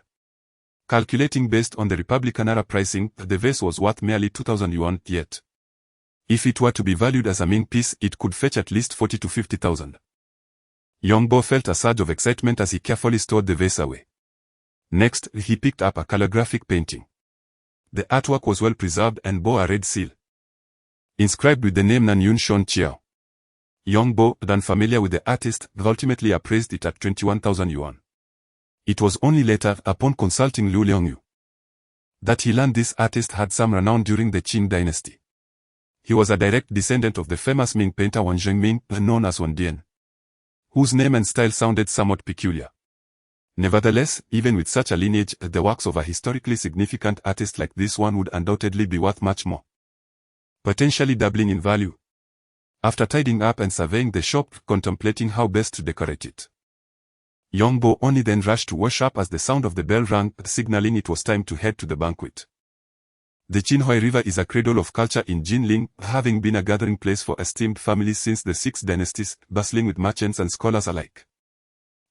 Calculating based on the Republican era pricing, the vase was worth merely 2,000 yuan, yet if it were to be valued as a Ming piece, it could fetch at least 40 to 50,000. Young Bo felt a surge of excitement as he carefully stored the vase away. Next, he picked up a calligraphic painting. The artwork was well preserved and bore a red seal, inscribed with the name Nan Yun Shon Chiao. Young Bo, then familiar with the artist, ultimately appraised it at 21,000 yuan. It was only later, upon consulting Liu Liangyu, that he learned this artist had some renown during the Qing dynasty. He was a direct descendant of the famous Ming painter Wang Zhengming, known as Wan Dian, whose name and style sounded somewhat peculiar. Nevertheless, even with such a lineage, the works of a historically significant artist like this one would undoubtedly be worth much more, potentially doubling in value. After tidying up and surveying the shop, contemplating how best to decorate it, young Bo only then rushed to wash up as the sound of the bell rang, signaling it was time to head to the banquet. The Qinhuai River is a cradle of culture in Jinling, having been a gathering place for esteemed families since the 6 dynasties, bustling with merchants and scholars alike.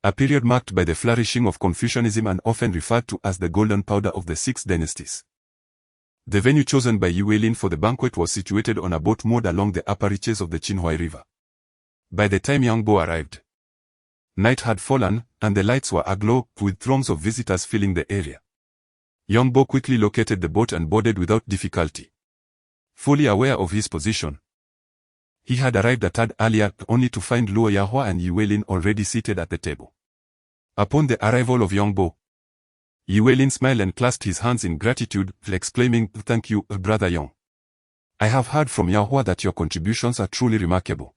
A period marked by the flourishing of Confucianism and often referred to as the golden powder of the 6 dynasties. The venue chosen by Yu Weilin for the banquet was situated on a boat moored along the upper reaches of the Qinhuai River. By the time young Bo arrived, night had fallen, and the lights were aglow, with throngs of visitors filling the area. Young Bo quickly located the boat and boarded without difficulty. Fully aware of his position, he had arrived a tad earlier, only to find Luo Yahua and Yu Weilin already seated at the table. Upon the arrival of young Bo, Yu Weilin smiled and clasped his hands in gratitude, exclaiming, "Thank you, Brother Yong. I have heard from Yahua that your contributions are truly remarkable."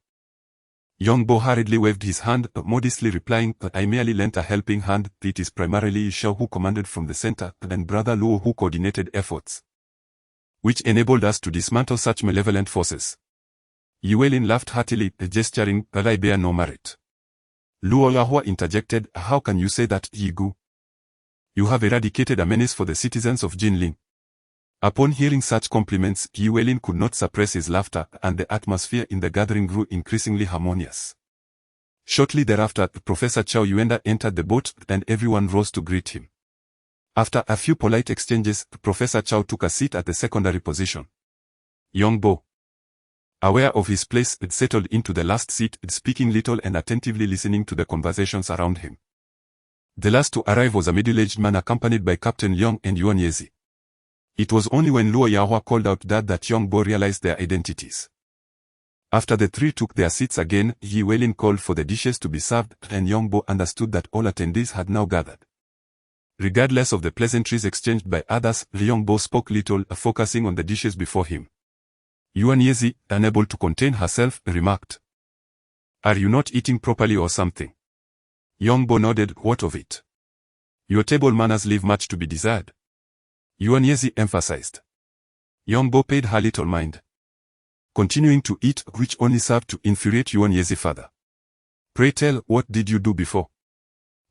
Young Bo hurriedly waved his hand, modestly replying, "I merely lent a helping hand. It is primarily Shao who commanded from the center, and Brother Luo who coordinated efforts, which enabled us to dismantle such malevolent forces." Yu Weilin laughed heartily, gesturing, "I bear no merit. Luo Yahua interjected, "How can you say that, Yi Gu? You have eradicated a menace for the citizens of Jinling." Upon hearing such compliments, Yi Weilin could not suppress his laughter, and the atmosphere in the gathering grew increasingly harmonious. Shortly thereafter, Professor Chao Yuenda entered the boat, and everyone rose to greet him. After a few polite exchanges, Professor Chao took a seat at the secondary position. Yongbo, aware of his place, settled into the last seat, speaking little and attentively listening to the conversations around him. The last to arrive was a middle-aged man accompanied by Captain Liang and Yuan Yezi. It was only when Luo Yahua called out that Yongbo realized their identities. After the three took their seats again, Yi Weilin called for the dishes to be served, and Yongbo understood that all attendees had now gathered. Regardless of the pleasantries exchanged by others, Yongbo spoke little, focusing on the dishes before him. Yuan Yezi, unable to contain herself, remarked, "Are you not eating properly or something?" Yongbo nodded. "What of it? Your table manners leave much to be desired," Yuan Yezi emphasized. Yongbo paid her little mind, continuing to eat, which only served to infuriate Yuan Yezi further. "Pray tell, what did you do before?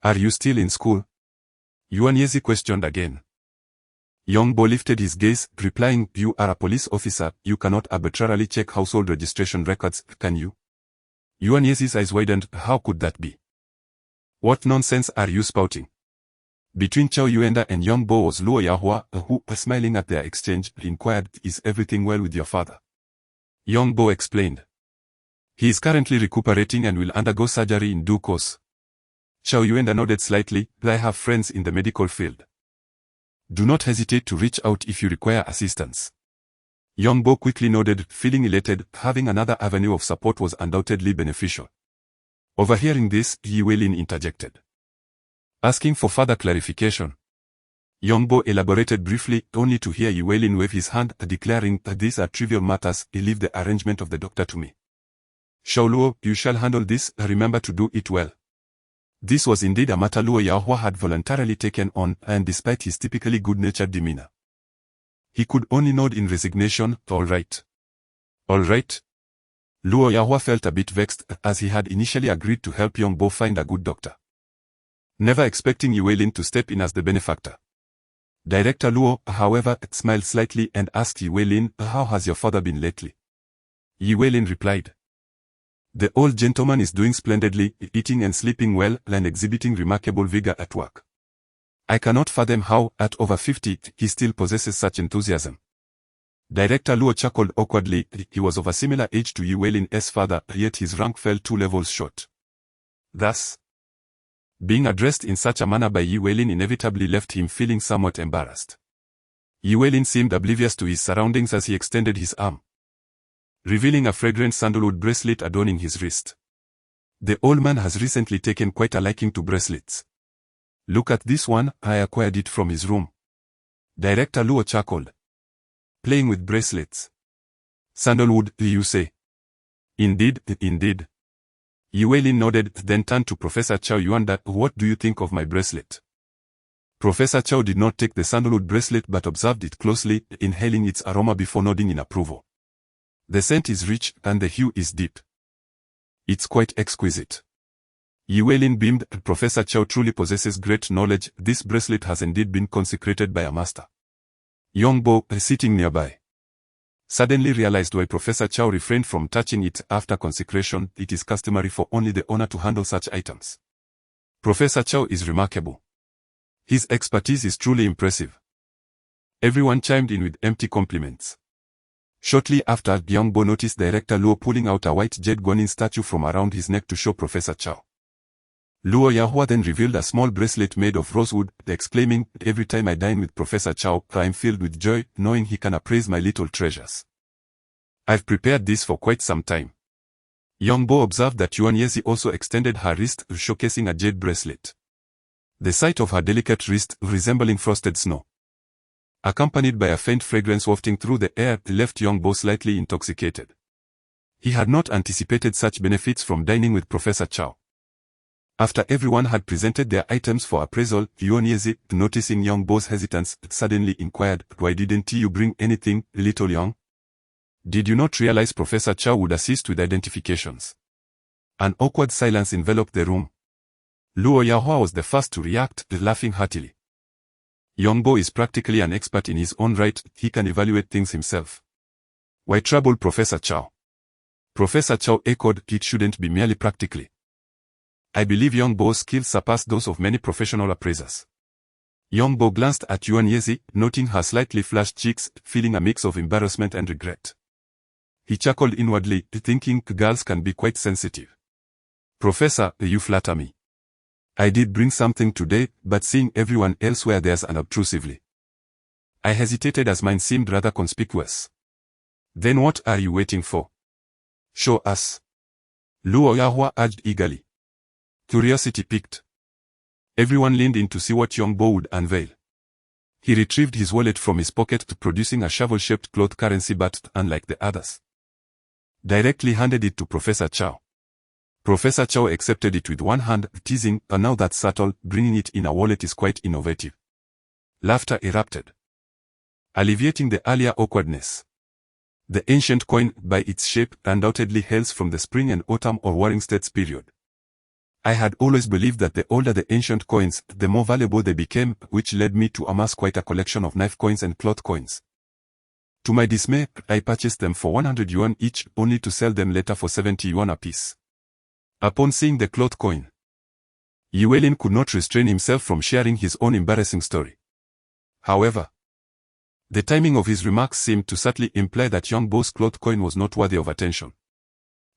Are you still in school?" Yuan Yezi questioned again. Yongbo lifted his gaze, replying, "You are a police officer, you cannot arbitrarily check household registration records, can you?" Yuan Yezi's eyes widened. "How could that be? What nonsense are you spouting?" Between Chao Yuenda and Yongbo was Luo Yahua, who, smiling at their exchange, inquired, "Is everything well with your father?" Yongbo explained, "He is currently recuperating and will undergo surgery in due course." Chao Yuenda nodded slightly. "I have friends in the medical field. Do not hesitate to reach out if you require assistance." Yongbo quickly nodded, feeling elated. Having another avenue of support was undoubtedly beneficial. Overhearing this, Yi Weilin interjected, asking for further clarification. Yongbo elaborated briefly, only to hear Yi Weilin wave his hand, declaring, "These are trivial matters, leave the arrangement of the doctor to me. Shaoluo, you shall handle this, remember to do it well." This was indeed a matter Luo Yahua had voluntarily taken on, and despite his typically good-natured demeanor, he could only nod in resignation. "All right. All right." Luo Yahua felt a bit vexed, as he had initially agreed to help Yongbo find a good doctor, never expecting Yi Weilin to step in as the benefactor. Director Luo, however, smiled slightly and asked Yi Weilin, "How has your father been lately?" Yi Weilin replied, "The old gentleman is doing splendidly, eating and sleeping well, and exhibiting remarkable vigor at work. I cannot fathom how, at over 50, he still possesses such enthusiasm." Director Luo chuckled awkwardly. He was of a similar age to Yi Weilin's father, yet his rank fell 2 levels short. Thus, being addressed in such a manner by Yi Weilin inevitably left him feeling somewhat embarrassed. Yi Weilin seemed oblivious to his surroundings as he extended his arm, revealing a fragrant sandalwood bracelet adorning his wrist. "The old man has recently taken quite a liking to bracelets. Look at this one, I acquired it from his room." Director Luo chuckled. "Playing with bracelets? Sandalwood, you say?" "Indeed, indeed." Yi Weilin nodded, then turned to Professor Chao Yuanda. "What do you think of my bracelet?" Professor Chao did not take the sandalwood bracelet but observed it closely, inhaling its aroma before nodding in approval. "The scent is rich, and the hue is deep. It's quite exquisite." Yi Weilin beamed. "Professor Chao truly possesses great knowledge. This bracelet has indeed been consecrated by a master." Yongbo, sitting nearby, suddenly realized why Professor Chao refrained from touching it. After consecration, it is customary for only the owner to handle such items. Professor Chao is remarkable. His expertise is truly impressive. Everyone chimed in with empty compliments. Shortly after, Yongbo noticed Director Luo pulling out a white jade guanin statue from around his neck to show Professor Chao. Luo Yahua then revealed a small bracelet made of rosewood, exclaiming, "Every time I dine with Professor Chao, I am filled with joy, knowing he can appraise my little treasures. I've prepared this for quite some time." Yongbo observed that Yuan Yezi also extended her wrist, showcasing a jade bracelet. The sight of her delicate wrist, resembling frosted snow, accompanied by a faint fragrance wafting through the air, left Yongbo slightly intoxicated. He had not anticipated such benefits from dining with Professor Chao. After everyone had presented their items for appraisal, Yuan Yezi, noticing Yongbo's hesitance, suddenly inquired, "Why didn't you bring anything, little Yang? Did you not realize Professor Chao would assist with identifications?" An awkward silence enveloped the room. Luo Yahua was the first to react, laughing heartily. Yongbo is practically an expert in his own right, he can evaluate things himself. Why trouble Professor Chow? Professor Chow echoed, it shouldn't be merely practically. I believe Yongbo's skills surpass those of many professional appraisers. Yongbo glanced at Yuan Yezi, noting her slightly flushed cheeks, feeling a mix of embarrassment and regret. He chuckled inwardly, thinking girls can be quite sensitive. Professor, you flatter me. I did bring something today, but seeing everyone else wear theirs unobtrusively, I hesitated as mine seemed rather conspicuous. Then what are you waiting for? Show us. Luo Yahua urged eagerly. Curiosity piqued. Everyone leaned in to see what Yongbo would unveil. He retrieved his wallet from his pocket, producing a shovel-shaped cloth currency but, unlike the others, directly handed it to Professor Chow. Professor Chow accepted it with one hand, teasing, now that's subtle, bringing it in a wallet is quite innovative. Laughter erupted, alleviating the earlier awkwardness. The ancient coin, by its shape, undoubtedly hails from the spring and autumn or warring states period. I had always believed that the older the ancient coins, the more valuable they became, which led me to amass quite a collection of knife coins and cloth coins. To my dismay, I purchased them for 100 yuan each, only to sell them later for 70 yuan apiece. Upon seeing the cloth coin, Yuelin could not restrain himself from sharing his own embarrassing story. However, the timing of his remarks seemed to subtly imply that Yongbo's cloth coin was not worthy of attention.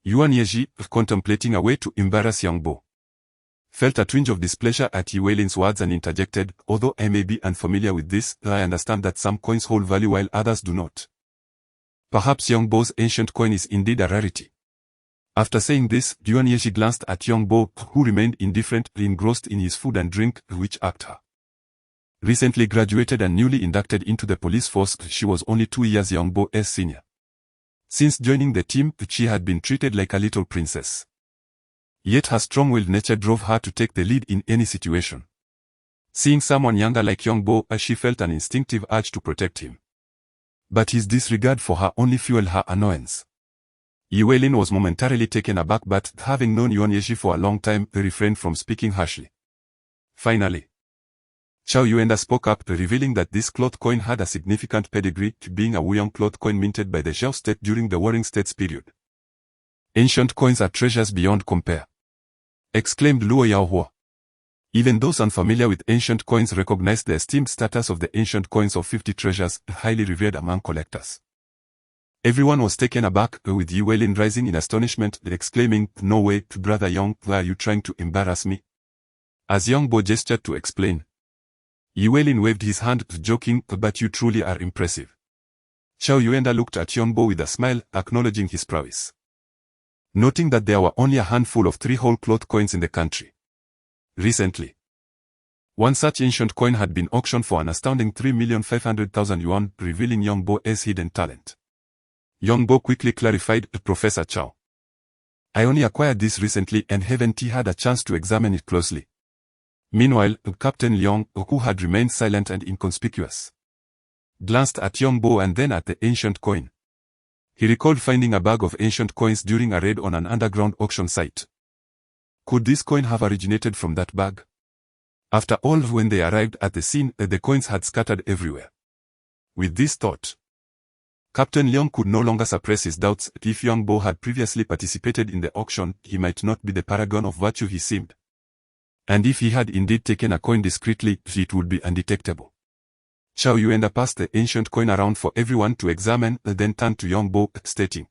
Yuan Yeji, contemplating a way to embarrass Yongbo, felt a twinge of displeasure at Yuelin's words and interjected, although I may be unfamiliar with this, I understand that some coins hold value while others do not. Perhaps Yongbo's ancient coin is indeed a rarity. After saying this, Yuan Yeji glanced at Yongbo, who remained indifferent, engrossed in his food and drink, which irked her. Recently graduated and newly inducted into the police force, she was only 2 years Yongbo's senior. Since joining the team, she had been treated like a little princess. Yet her strong-willed nature drove her to take the lead in any situation. Seeing someone younger like Yongbo, she felt an instinctive urge to protect him. But his disregard for her only fueled her annoyance. Yuelin was momentarily taken aback but, having known Yuan Yeji for a long time, refrained from speaking harshly. Finally, Chow Yuenda spoke up, revealing that this cloth coin had a significant pedigree, being a Wuyong cloth coin minted by the Zhao state during the Warring States period. Ancient coins are treasures beyond compare, exclaimed Luo Yaohua. Even those unfamiliar with ancient coins recognized the esteemed status of the ancient coins of 50 treasures, highly revered among collectors. Everyone was taken aback, with Yuelin rising in astonishment, exclaiming, "No way, Brother Yong, why are you trying to embarrass me?" As Yongbo gestured to explain, Yuelin waved his hand, joking, "But you truly are impressive." Chow Yuenda looked at Yongbo with a smile, acknowledging his prowess, noting that there were only a handful of 3 whole cloth coins in the country. Recently, one such ancient coin had been auctioned for an astounding 3,500,000 yuan, revealing Yongbo's hidden talent. Yongbo quickly clarified, "Professor Chow, I only acquired this recently and haven't had a chance to examine it closely." Meanwhile, Captain Liang, who had remained silent and inconspicuous, glanced at Yongbo and then at the ancient coin. He recalled finding a bag of ancient coins during a raid on an underground auction site. Could this coin have originated from that bag? After all, when they arrived at the scene, the coins had scattered everywhere. With this thought, Captain Liang could no longer suppress his doubts. If Yongbo had previously participated in the auction, he might not be the paragon of virtue he seemed. And if he had indeed taken a coin discreetly, it would be undetectable. Chow Yuenda passed the ancient coin around for everyone to examine, then turned to Yongbo, stating,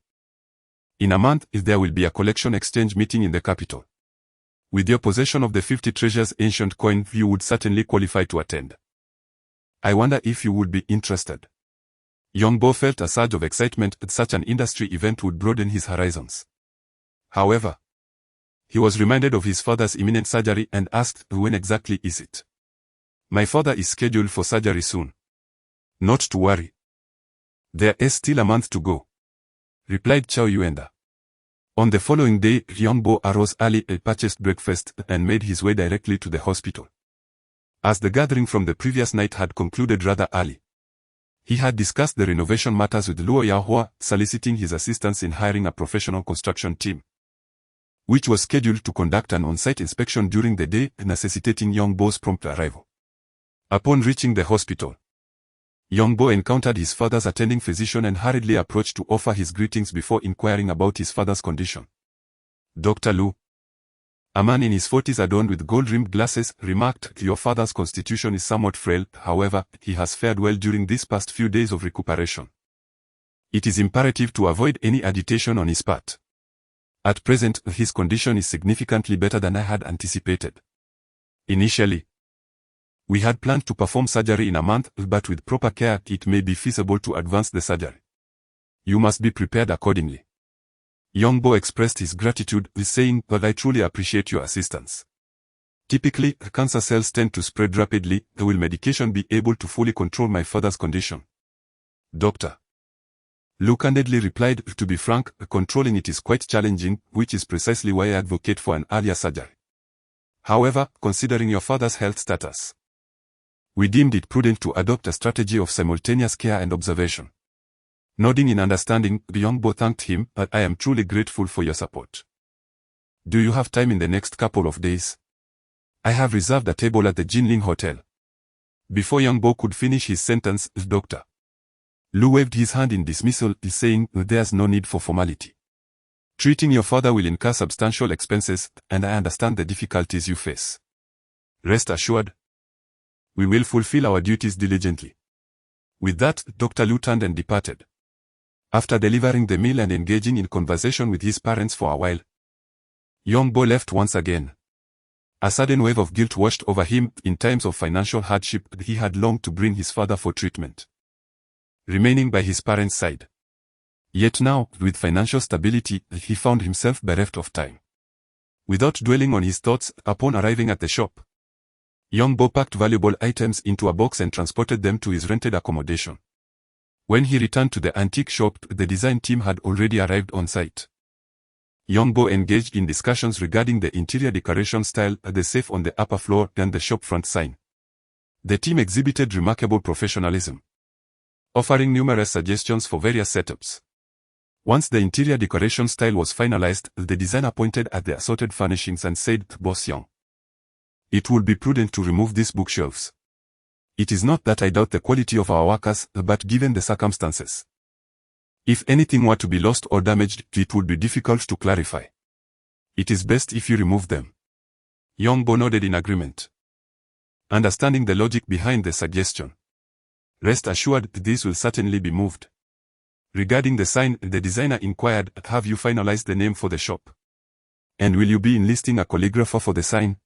"In a month, there will be a collection exchange meeting in the capital. With your possession of the 50 treasures ancient coin, you would certainly qualify to attend. I wonder if you would be interested." Yongbo felt a surge of excitement that such an industry event would broaden his horizons. However, he was reminded of his father's imminent surgery and asked, "When exactly is it?" "My father is scheduled for surgery soon." "Not to worry. There is still a month to go," replied Chow Yuenda. On the following day, Yongbo arose early, purchased breakfast, and made his way directly to the hospital. As the gathering from the previous night had concluded rather early, he had discussed the renovation matters with Luo Yahua, soliciting his assistance in hiring a professional construction team. which was scheduled to conduct an on-site inspection during the day, necessitating Young Bo's prompt arrival. Upon reaching the hospital, Young Bo encountered his father's attending physician and hurriedly approached to offer his greetings before inquiring about his father's condition. Dr. Lu, a man in his 40s adorned with gold-rimmed glasses, remarked, "Your father's constitution is somewhat frail, however, he has fared well during these past few days of recuperation. It is imperative to avoid any agitation on his part. At present, his condition is significantly better than I had anticipated. Initially, we had planned to perform surgery in a month, but with proper care, it may be feasible to advance the surgery. You must be prepared accordingly." Young Bo expressed his gratitude, saying, "But I truly appreciate your assistance. Typically, cancer cells tend to spread rapidly. Will medication be able to fully control my father's condition?" Dr. Lu candidly replied, "To be frank, controlling it is quite challenging, which is precisely why I advocate for an earlier surgery. However, considering your father's health status, we deemed it prudent to adopt a strategy of simultaneous care and observation." Nodding in understanding, Young Bo thanked him, "But I am truly grateful for your support. Do you have time in the next couple of days? I have reserved a table at the Jinling Hotel." Before Young Bo could finish his sentence, Dr. Lu waved his hand in dismissal, saying, "There's no need for formality. Treating your father will incur substantial expenses, and I understand the difficulties you face. Rest assured, we will fulfill our duties diligently." With that, Dr. Lu turned and departed. After delivering the meal and engaging in conversation with his parents for a while, Young Bo left once again. A sudden wave of guilt washed over him. In times of financial hardship, he had longed to bring his father for treatment, remaining by his parents' side. Yet now, with financial stability, he found himself bereft of time. Without dwelling on his thoughts, upon arriving at the shop, Young Bo packed valuable items into a box and transported them to his rented accommodation. When he returned to the antique shop, the design team had already arrived on site. Young Bo engaged in discussions regarding the interior decoration style, the safe on the upper floor, and the shop front sign. The team exhibited remarkable professionalism, offering numerous suggestions for various setups. Once the interior decoration style was finalized, the designer pointed at the assorted furnishings and said, "Boss Young, it would be prudent to remove these bookshelves. It is not that I doubt the quality of our workers, but given the circumstances, if anything were to be lost or damaged, it would be difficult to clarify. It is best if you remove them." Young Bo nodded in agreement, understanding the logic behind the suggestion. "Rest assured, these will certainly be moved." Regarding the sign, the designer inquired, "Have you finalized the name for the shop? And will you be enlisting a calligrapher for the sign?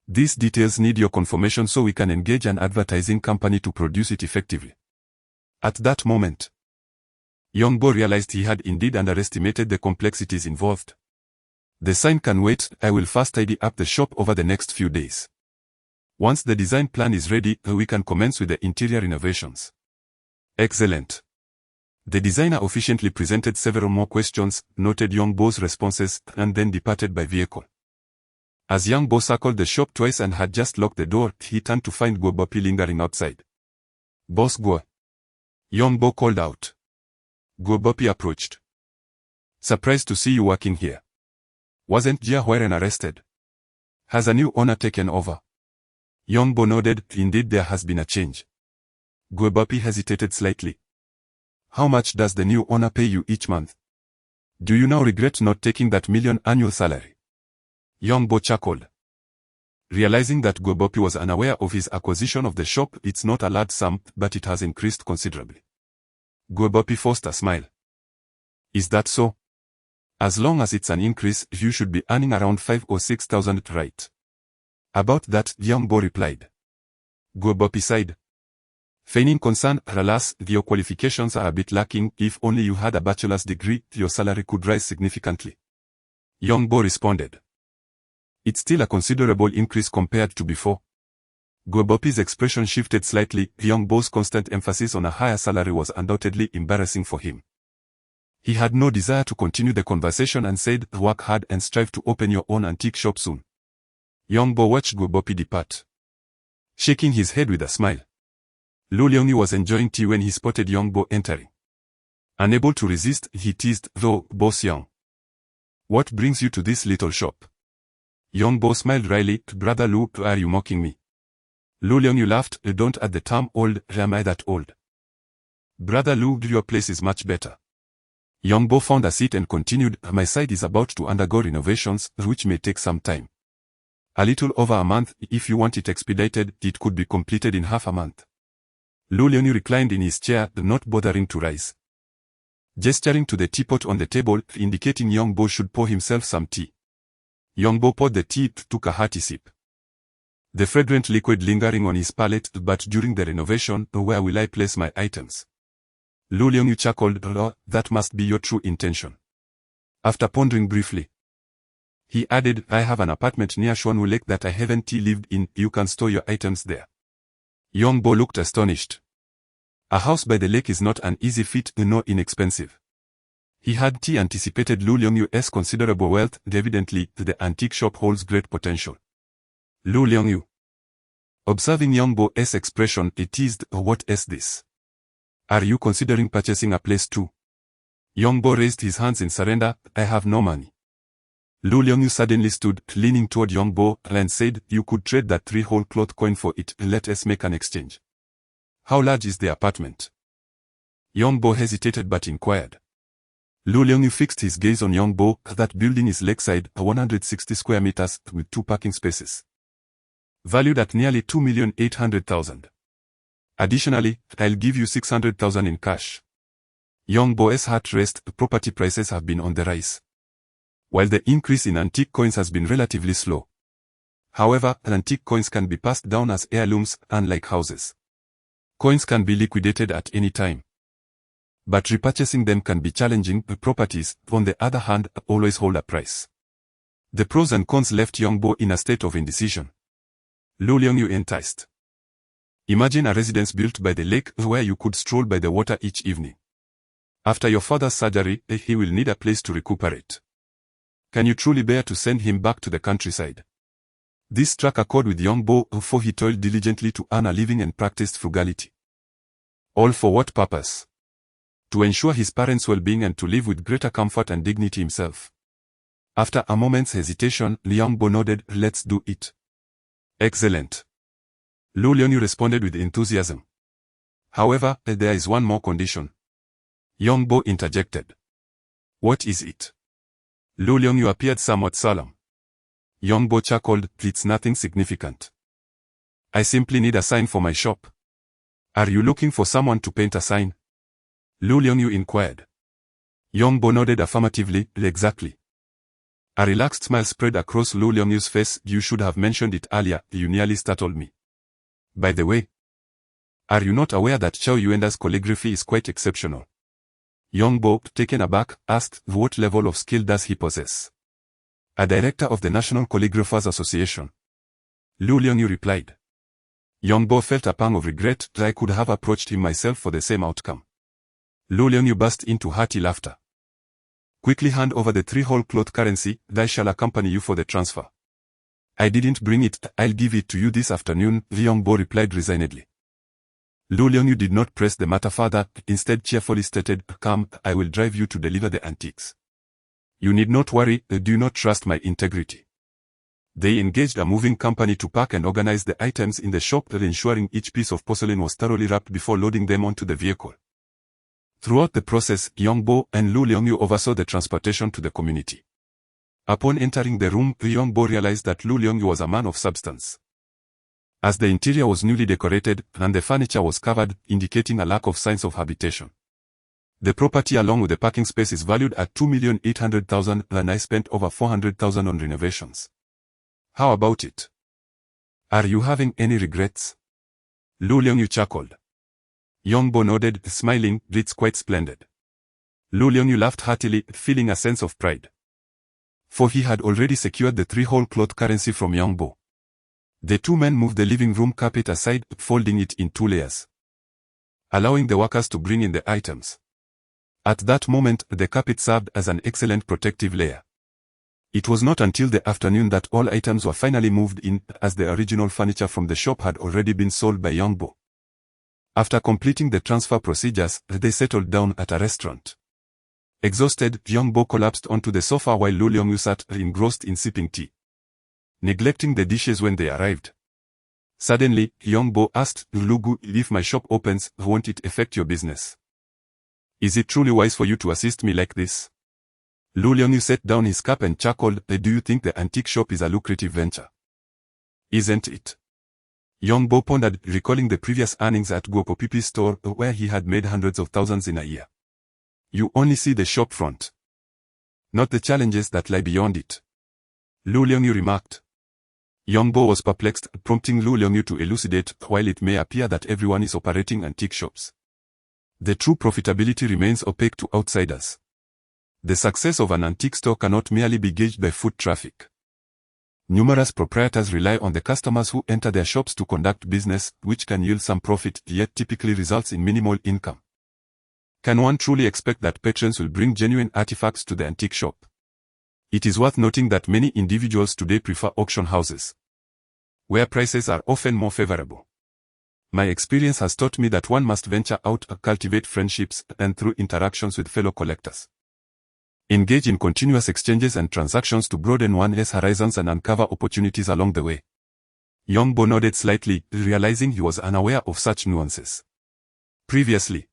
These details need your confirmation so we can engage an advertising company to produce it effectively." At that moment, Young Bo realized he had indeed underestimated the complexities involved. "The sign can wait. I will first tidy up the shop over the next few days. Once the design plan is ready, we can commence with the interior renovations." "Excellent." The designer efficiently presented several more questions, noted Young Bo's responses, and then departed by vehicle. As Young Bo circled the shop twice and had just locked the door, he turned to find Guo Bopi lingering outside. "Boss Guo," Young Bo called out. Guo Bopi approached. "Surprised to see you working here. Wasn't Jia Huaren arrested? Has a new owner taken over?" Young Bo nodded. "Indeed there has been a change." Guo Bopi hesitated slightly. "How much does the new owner pay you each month? Do you now regret not taking that million annual salary?" Young Bo chuckled, realizing that Guo Bopi was unaware of his acquisition of the shop. "It's not a large sum, but it has increased considerably." Guo Bopi forced a smile. "Is that so? As long as it's an increase, you should be earning around 5,000 or 6,000, right?" "About that," Young Bo replied. Guo Bopi sighed, feigning concern. "Alas, your qualifications are a bit lacking. If only you had a bachelor's degree, your salary could rise significantly." Young Bo responded. "It's still a considerable increase compared to before." Guo Bopi's expression shifted slightly. Young Bo's constant emphasis on a higher salary was undoubtedly embarrassing for him. He had no desire to continue the conversation and said, "Work hard and strive to open your own antique shop soon." Young Bo watched Guo Bopi depart, shaking his head with a smile. Lu Liongyi was enjoying tea when he spotted Young Bo entering. Unable to resist, he teased, "Though, Boss Young, What brings you to this little shop? Yongbo smiled wryly. Brother Lu, are you mocking me? Lu Liangyu laughed. Don't at the term old, am I that old? Brother Lu, your place is much better. Yongbo found a seat and continued, my side is about to undergo renovations, which may take some time. A little over a month. If you want it expedited, it could be completed in half a month. Lu Liangyu reclined in his chair, not bothering to rise. Gesturing to the teapot on the table, indicating Yongbo should pour himself some tea. Yongbo poured the tea, took a hearty sip. The fragrant liquid lingering on his palate. But during the renovation, where will I place my items? Lu Liangyu chuckled. Oh, that must be your true intention. After pondering briefly, he added, I have an apartment near Shuanwu Lake that I haven't lived in. You can store your items there. Yongbo looked astonished. A house by the lake is not an easy feat, nor inexpensive. He had anticipated Lu Liangyu's considerable wealth. Evidently, the antique shop holds great potential. Lu Liangyu, observing Yongbo's expression, teased, what is this? Are you considering purchasing a place too? Yongbo raised his hands in surrender. I have no money. Lu Liangyu suddenly stood, leaning toward Yongbo, and said, you could trade that 3-whole cloth coin for it. Let us make an exchange. How large is the apartment? Yongbo hesitated but inquired. Lu Liangyu fixed his gaze on Yongbo. That building is lakeside, 160 square meters, with 2 parking spaces. Valued at nearly 2,800,000. Additionally, I'll give you 600,000 in cash. Yongbo's heart raced. Property prices have been on the rise, while the increase in antique coins has been relatively slow. However, antique coins can be passed down as heirlooms, unlike houses. Coins can be liquidated at any time, but repurchasing them can be challenging. Properties, on the other hand, always hold a price. The pros and cons left Yongbo in a state of indecision. Lu Liangyu enticed. Imagine a residence built by the lake where you could stroll by the water each evening. After your father's surgery, he will need a place to recuperate. Can you truly bear to send him back to the countryside? This struck a chord with Yongbo, for he toiled diligently to earn a living and practiced frugality. All for what purpose? To ensure his parents' well-being and to live with greater comfort and dignity himself. After a moment's hesitation, Yongbo nodded, let's do it. Excellent. Lu Liangyu responded with enthusiasm. However, there is one more condition. Yongbo interjected. What is it? Lu Liangyu appeared somewhat solemn. Yongbo chuckled, it's nothing significant. I simply need a sign for my shop. Are you looking for someone to paint a sign? Lu Liangyu inquired. Yongbo nodded affirmatively, exactly. A relaxed smile spread across Lu Liangyu's face. You should have mentioned it earlier, you nearly startled me. By the way, are you not aware that Zhao Yuanda's calligraphy is quite exceptional? Yongbo, taken aback, asked, what level of skill does he possess? A director of the National Calligraphers Association. Lu Liangyu replied. Yongbo felt a pang of regret that I could have approached him myself for the same outcome. Lu Liangyu burst into hearty laughter. Quickly hand over the 3-whole cloth currency, I shall accompany you for the transfer. I didn't bring it, I'll give it to you this afternoon, Yongbo replied resignedly. Lu Liangyu did not press the matter further, instead cheerfully stated, come, I will drive you to deliver the antiques. You need not worry, do not trust my integrity. They engaged a moving company to pack and organize the items in the shop, ensuring each piece of porcelain was thoroughly wrapped before loading them onto the vehicle. Throughout the process, Yongbo and Lu Liangyu oversaw the transportation to the community. Upon entering the room, Yongbo realized that Lu Liangyu was a man of substance. As the interior was newly decorated, and the furniture was covered, indicating a lack of signs of habitation. The property along with the parking space is valued at 2,800,000 and I spent over 400,000 on renovations. How about it? Are you having any regrets? Lu Liangyu chuckled. Yongbo nodded, smiling, it's quite splendid. Lu Liangyu laughed heartily, feeling a sense of pride. For he had already secured the 3-whole cloth currency from Yongbo. The two men moved the living room carpet aside, folding it in 2 layers, allowing the workers to bring in the items. At that moment, the carpet served as an excellent protective layer. It was not until the afternoon that all items were finally moved in, as the original furniture from the shop had already been sold by Yongbo. After completing the transfer procedures, they settled down at a restaurant. Exhausted, Young Bo collapsed onto the sofa while Lu Liongyu sat engrossed in sipping tea, neglecting the dishes when they arrived. Suddenly, Young Bo asked Lugu, if my shop opens, won't it affect your business? Is it truly wise for you to assist me like this? Lu Liongyu set down his cup and chuckled, do you think the antique shop is a lucrative venture? Isn't it? Young Bo pondered, recalling the previous earnings at Guopo Pipi's store where he had made hundreds of thousands in a year. You only see the shop front, not the challenges that lie beyond it, Lu Liongyu remarked. Young Bo was perplexed, prompting Lu Liongyu to elucidate, while it may appear that everyone is operating antique shops, the true profitability remains opaque to outsiders. The success of an antique store cannot merely be gauged by foot traffic. Numerous proprietors rely on the customers who enter their shops to conduct business, which can yield some profit, yet typically results in minimal income. Can one truly expect that patrons will bring genuine artifacts to the antique shop? It is worth noting that many individuals today prefer auction houses, where prices are often more favorable. My experience has taught me that one must venture out, cultivate friendships, and through interactions with fellow collectors, engage in continuous exchanges and transactions to broaden one's horizons and uncover opportunities along the way. Young Bo nodded slightly, realizing he was unaware of such nuances. Previously,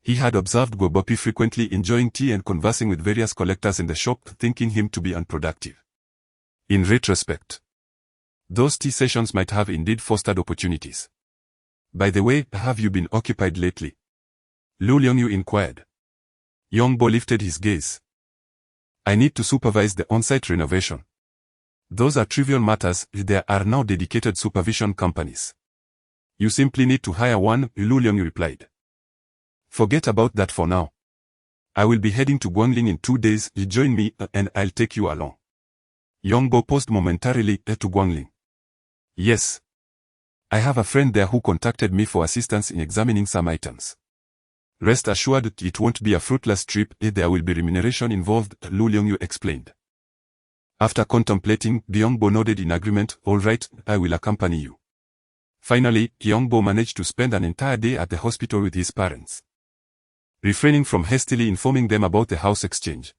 he had observed Guobopi frequently enjoying tea and conversing with various collectors in the shop, thinking him to be unproductive. In retrospect, those tea sessions might have indeed fostered opportunities. By the way, have you been occupied lately? Lu Liongyu inquired. Young Bo lifted his gaze. I need to supervise the on-site renovation. Those are trivial matters, there are now dedicated supervision companies. You simply need to hire one, Lu Liongyu replied. Forget about that for now. I will be heading to Guangling in 2 days, you join me, and I'll take you along. Young Bo paused momentarily, to Guangling. Yes. I have a friend there who contacted me for assistance in examining some items. Rest assured, it won't be a fruitless trip, there will be remuneration involved, Lu Liongyu explained. After contemplating, Young Bo nodded in agreement, all right, I will accompany you. Finally, Young Bo managed to spend an entire day at the hospital with his parents, refraining from hastily informing them about the house exchange.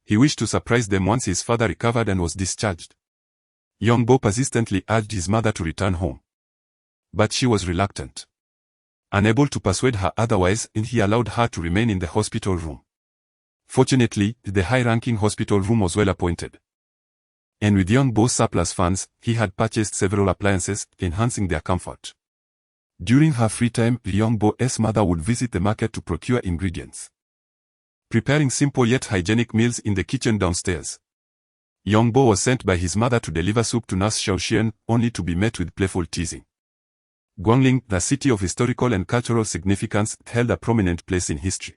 He wished to surprise them once his father recovered and was discharged. Young Bo persistently urged his mother to return home, but she was reluctant. Unable to persuade her otherwise, he allowed her to remain in the hospital room. Fortunately, the high-ranking hospital room was well appointed, and with Young Bo's surplus funds, he had purchased several appliances, enhancing their comfort. During her free time, Young Bo's mother would visit the market to procure ingredients, preparing simple yet hygienic meals in the kitchen downstairs. Young Bo was sent by his mother to deliver soup to Nurse Xiaoxian, only to be met with playful teasing. Guangling, the city of historical and cultural significance, held a prominent place in history.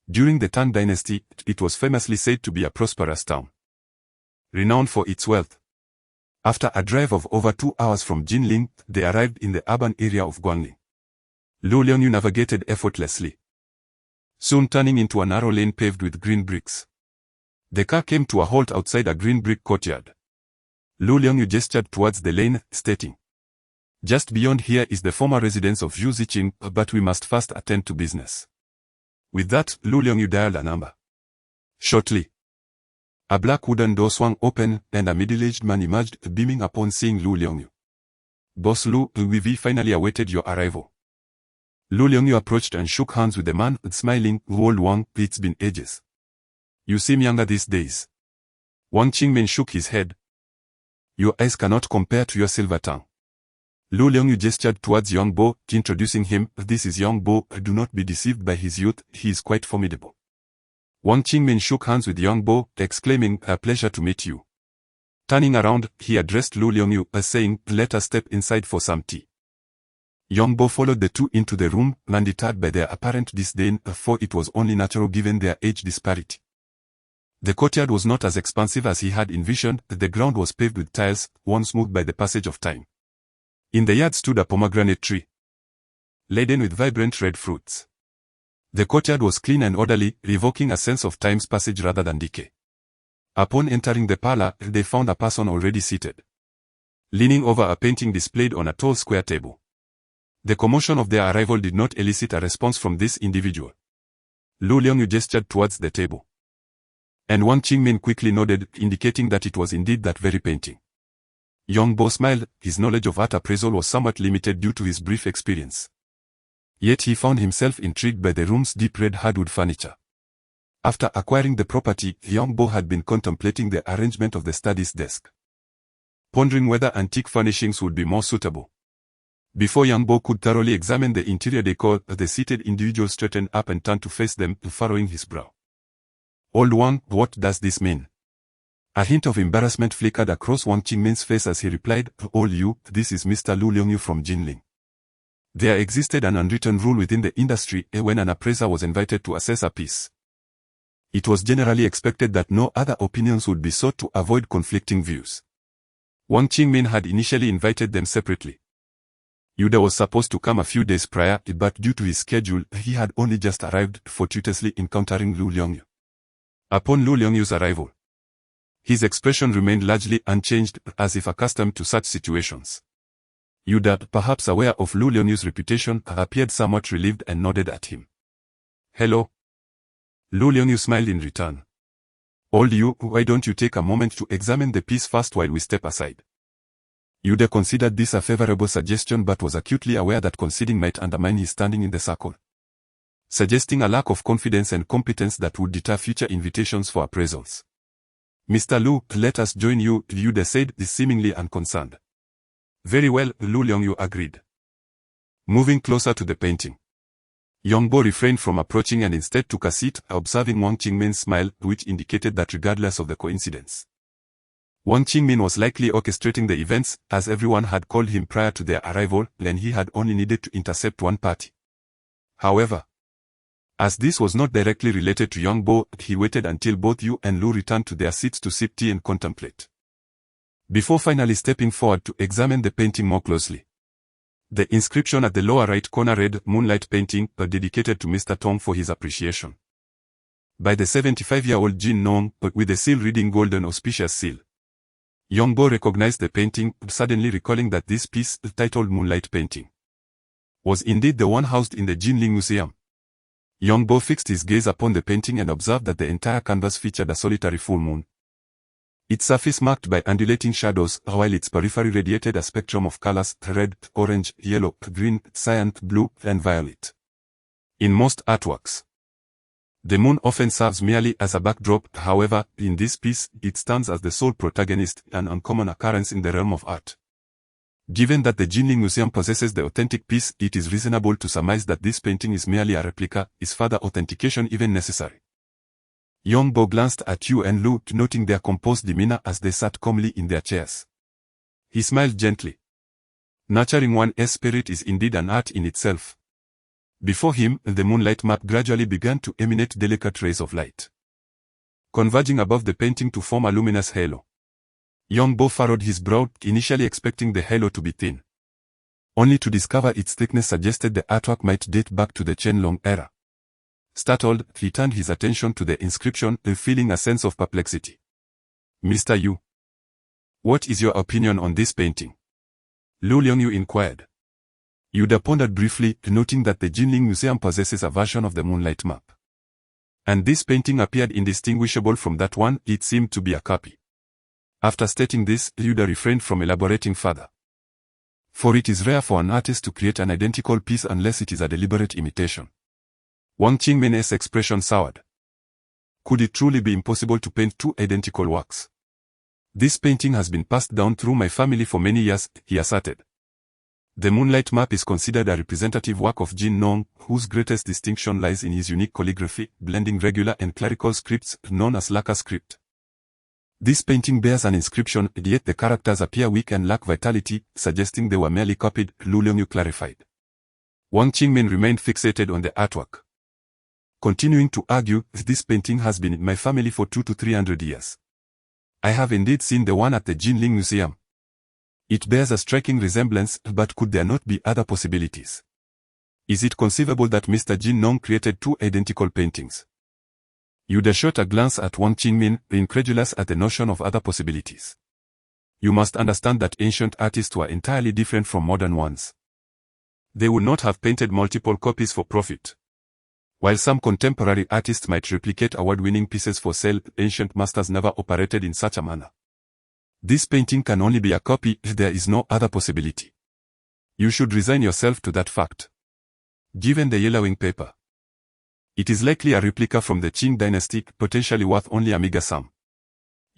During the Tang Dynasty, it was famously said to be a prosperous town, renowned for its wealth. After a drive of over 2 hours from Jinling, they arrived in the urban area of Guangling. Lu Liongyu navigated effortlessly, soon turning into a narrow lane paved with green bricks. The car came to a halt outside a green brick courtyard. Lu Liongyu gestured towards the lane, stating, just beyond here is the former residence of Zhu Ziqing, but we must first attend to business. With that, Lu Liongyu dialed a number. Shortly, a black wooden door swung open, and a middle-aged man emerged, beaming upon seeing Lu Liongyu. Boss Lu, we finally awaited your arrival. Lu Liongyu approached and shook hands with the man, smiling, Old Wang, it's been ages. You seem younger these days. Wang Qingmen shook his head. Your eyes cannot compare to your silver tongue. Lu Liongyu gestured towards Young Bo, introducing him, this is Young Bo, do not be deceived by his youth, he is quite formidable. Wang Qingmen shook hands with Young Bo, exclaiming, a pleasure to meet you. Turning around, he addressed Lu Liongyu, saying, let us step inside for some tea. Young Bo followed the two into the room, undeterred by their apparent disdain, for it was only natural given their age disparity. The courtyard was not as expansive as he had envisioned, the ground was paved with tiles, worn smooth by the passage of time. In the yard stood a pomegranate tree, laden with vibrant red fruits. The courtyard was clean and orderly, evoking a sense of time's passage rather than decay. Upon entering the parlor, they found a person already seated, leaning over a painting displayed on a tall square table. The commotion of their arrival did not elicit a response from this individual. Lu Liangyu gestured towards the table. And Wang Qingmin quickly nodded, indicating that it was indeed that very painting. Yongbo smiled. His knowledge of art appraisal was somewhat limited due to his brief experience. Yet he found himself intrigued by the room's deep red hardwood furniture. After acquiring the property, Yongbo had been contemplating the arrangement of the study's desk, pondering whether antique furnishings would be more suitable. Before Yongbo could thoroughly examine the interior decor, the seated individual straightened up and turned to face them, furrowing his brow. Old Wang, what does this mean? A hint of embarrassment flickered across Wang Qingmin's face as he replied, "All you, this is Mr. Lu Liangyu from Jinling." There existed an unwritten rule within the industry when an appraiser was invited to assess a piece. It was generally expected that no other opinions would be sought to avoid conflicting views. Wang Qingmin had initially invited them separately. Yuda was supposed to come a few days prior, but due to his schedule, he had only just arrived, fortuitously encountering Lu Liangyu. Upon Lu Liangyu's arrival, his expression remained largely unchanged, as if accustomed to such situations. Yuda, perhaps aware of Lu Liangyu's reputation, appeared somewhat relieved and nodded at him. "Hello." Lu Liangyu smiled in return. "Old you, why don't you take a moment to examine the piece first while we step aside?" Yuda considered this a favorable suggestion but was acutely aware that conceding might undermine his standing in the circle, suggesting a lack of confidence and competence that would deter future invitations for appraisals. "Mr. Lu, let us join you," Yuda said, seemingly unconcerned. "Very well," Lu Liangyu agreed. Moving closer to the painting, Yongbo refrained from approaching and instead took a seat, observing Wang Qingmin's smile, which indicated that regardless of the coincidence, Wang Qingmin was likely orchestrating the events, as everyone had called him prior to their arrival, and he had only needed to intercept one party. However, as this was not directly related to Yongbo, he waited until both Yu and Lu returned to their seats to sip tea and contemplate, before finally stepping forward to examine the painting more closely. The inscription at the lower right corner read, "Moonlight Painting, dedicated to Mr. Tong for his appreciation." By the 75-year-old Jin Nong, with the seal reading Golden Auspicious Seal. Yongbo recognized the painting, suddenly recalling that this piece, titled Moonlight Painting, was indeed the one housed in the Jinling Museum. Yongbo fixed his gaze upon the painting and observed that the entire canvas featured a solitary full moon, its surface marked by undulating shadows, while its periphery radiated a spectrum of colors: red, orange, yellow, green, cyan, blue, and violet. In most artworks, the moon often serves merely as a backdrop. However, in this piece, it stands as the sole protagonist, an uncommon occurrence in the realm of art. Given that the Jinling Museum possesses the authentic piece, it is reasonable to surmise that this painting is merely a replica. Is further authentication even necessary? Yongbo glanced at Yu and Lu, noting their composed demeanor as they sat calmly in their chairs. He smiled gently. Nurturing one's spirit is indeed an art in itself. Before him, the moonlight map gradually began to emanate delicate rays of light, converging above the painting to form a luminous halo. Yongbo furrowed his brow, initially expecting the halo to be thin, only to discover its thickness suggested the artwork might date back to the Qianlong era. Startled, he turned his attention to the inscription, feeling a sense of perplexity. "Mr. Yu, what is your opinion on this painting?" Lu Liangyu inquired. Yuda pondered briefly, noting that the Jinling Museum possesses a version of the moonlight map, and this painting appeared indistinguishable from that one. It seemed to be a copy. After stating this, Yuda refrained from elaborating further, for it is rare for an artist to create an identical piece unless it is a deliberate imitation. Wang Qingmin's expression soured. Could it truly be impossible to paint two identical works? "This painting has been passed down through my family for many years," he asserted. The moonlight map is considered a representative work of Jin Nong, whose greatest distinction lies in his unique calligraphy, blending regular and clerical scripts, known as lacquer script. This painting bears an inscription, yet the characters appear weak and lack vitality, suggesting they were merely copied, Lu Liangyu clarified. Wang Qingmin remained fixated on the artwork, continuing to argue, "This painting has been in my family for 200 to 300 years. I have indeed seen the one at the Jinling Museum. It bears a striking resemblance, but could there not be other possibilities? Is it conceivable that Mr. Jin Nong created two identical paintings?" Yuda shot a glance at Wang Qingmin, incredulous at the notion of other possibilities. "You must understand that ancient artists were entirely different from modern ones. They would not have painted multiple copies for profit. While some contemporary artists might replicate award-winning pieces for sale, ancient masters never operated in such a manner. This painting can only be a copy, there is no other possibility. You should resign yourself to that fact. Given the yellowing paper, it is likely a replica from the Qing dynasty, potentially worth only a meager sum.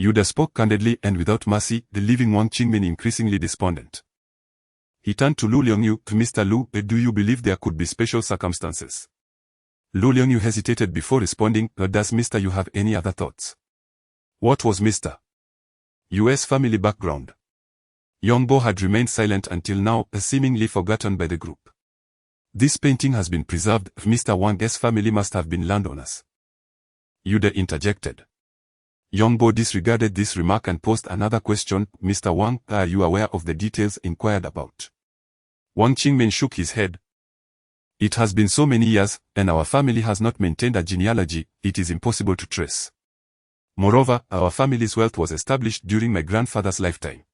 Yuda spoke candidly and without mercy, leaving Wang Qingmin increasingly despondent. He turned to Lu Liangyu. Mr. Lu, do you believe there could be special circumstances? Lu Liangyu hesitated before responding. Does Mr. Yu have any other thoughts? What was Mr. Yu's family background? Yongbo had remained silent until now, seemingly forgotten by the group. This painting has been preserved. Mr. Wang's family must have been landowners. Yuda interjected. Yongbo disregarded this remark and posed another question. Mr. Wang, are you aware of the details inquired about? Wang Qingmin shook his head. It has been so many years, and our family has not maintained a genealogy, it is impossible to trace. Moreover, our family's wealth was established during my grandfather's lifetime,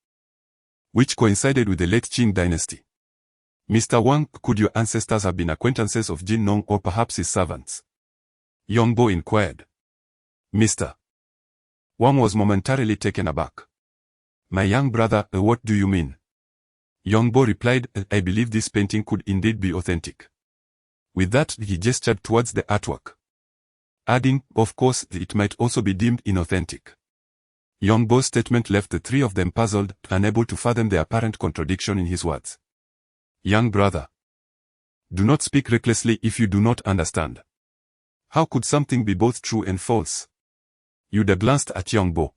which coincided with the late Qing dynasty. Mr. Wang, could your ancestors have been acquaintances of Jin Nong or perhaps his servants? Yongbo inquired. Mr. Wang was momentarily taken aback. My young brother, what do you mean? Yongbo replied, I believe this painting could indeed be authentic. With that, he gestured towards the artwork, adding, of course, it might also be deemed inauthentic. Yongbo's statement left the three of them puzzled, unable to fathom the apparent contradiction in his words. Young brother, do not speak recklessly if you do not understand. How could something be both true and false? Yuda glanced at Yongbo.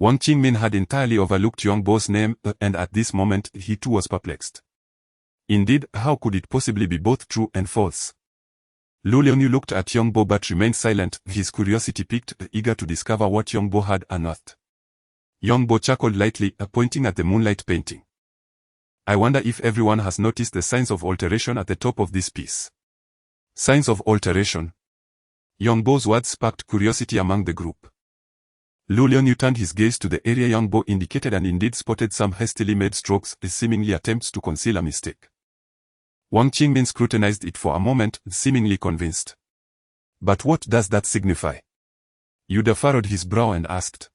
Wang Qingmin had entirely overlooked Yongbo's name, and at this moment he too was perplexed. Indeed, how could it possibly be both true and false? Lu Liangyu looked at Yongbo but remained silent, his curiosity piqued, eager to discover what Yongbo had unearthed. Yongbo chuckled lightly, pointing at the moonlight painting. I wonder if everyone has noticed the signs of alteration at the top of this piece. Signs of alteration? Yongbo's words sparked curiosity among the group. Lu Liangyu turned his gaze to the area Yongbo indicated and indeed spotted some hastily made strokes, seemingly attempts to conceal a mistake. Wang Qingmin scrutinized it for a moment, seemingly convinced. But what does that signify? Yuda furrowed his brow and asked.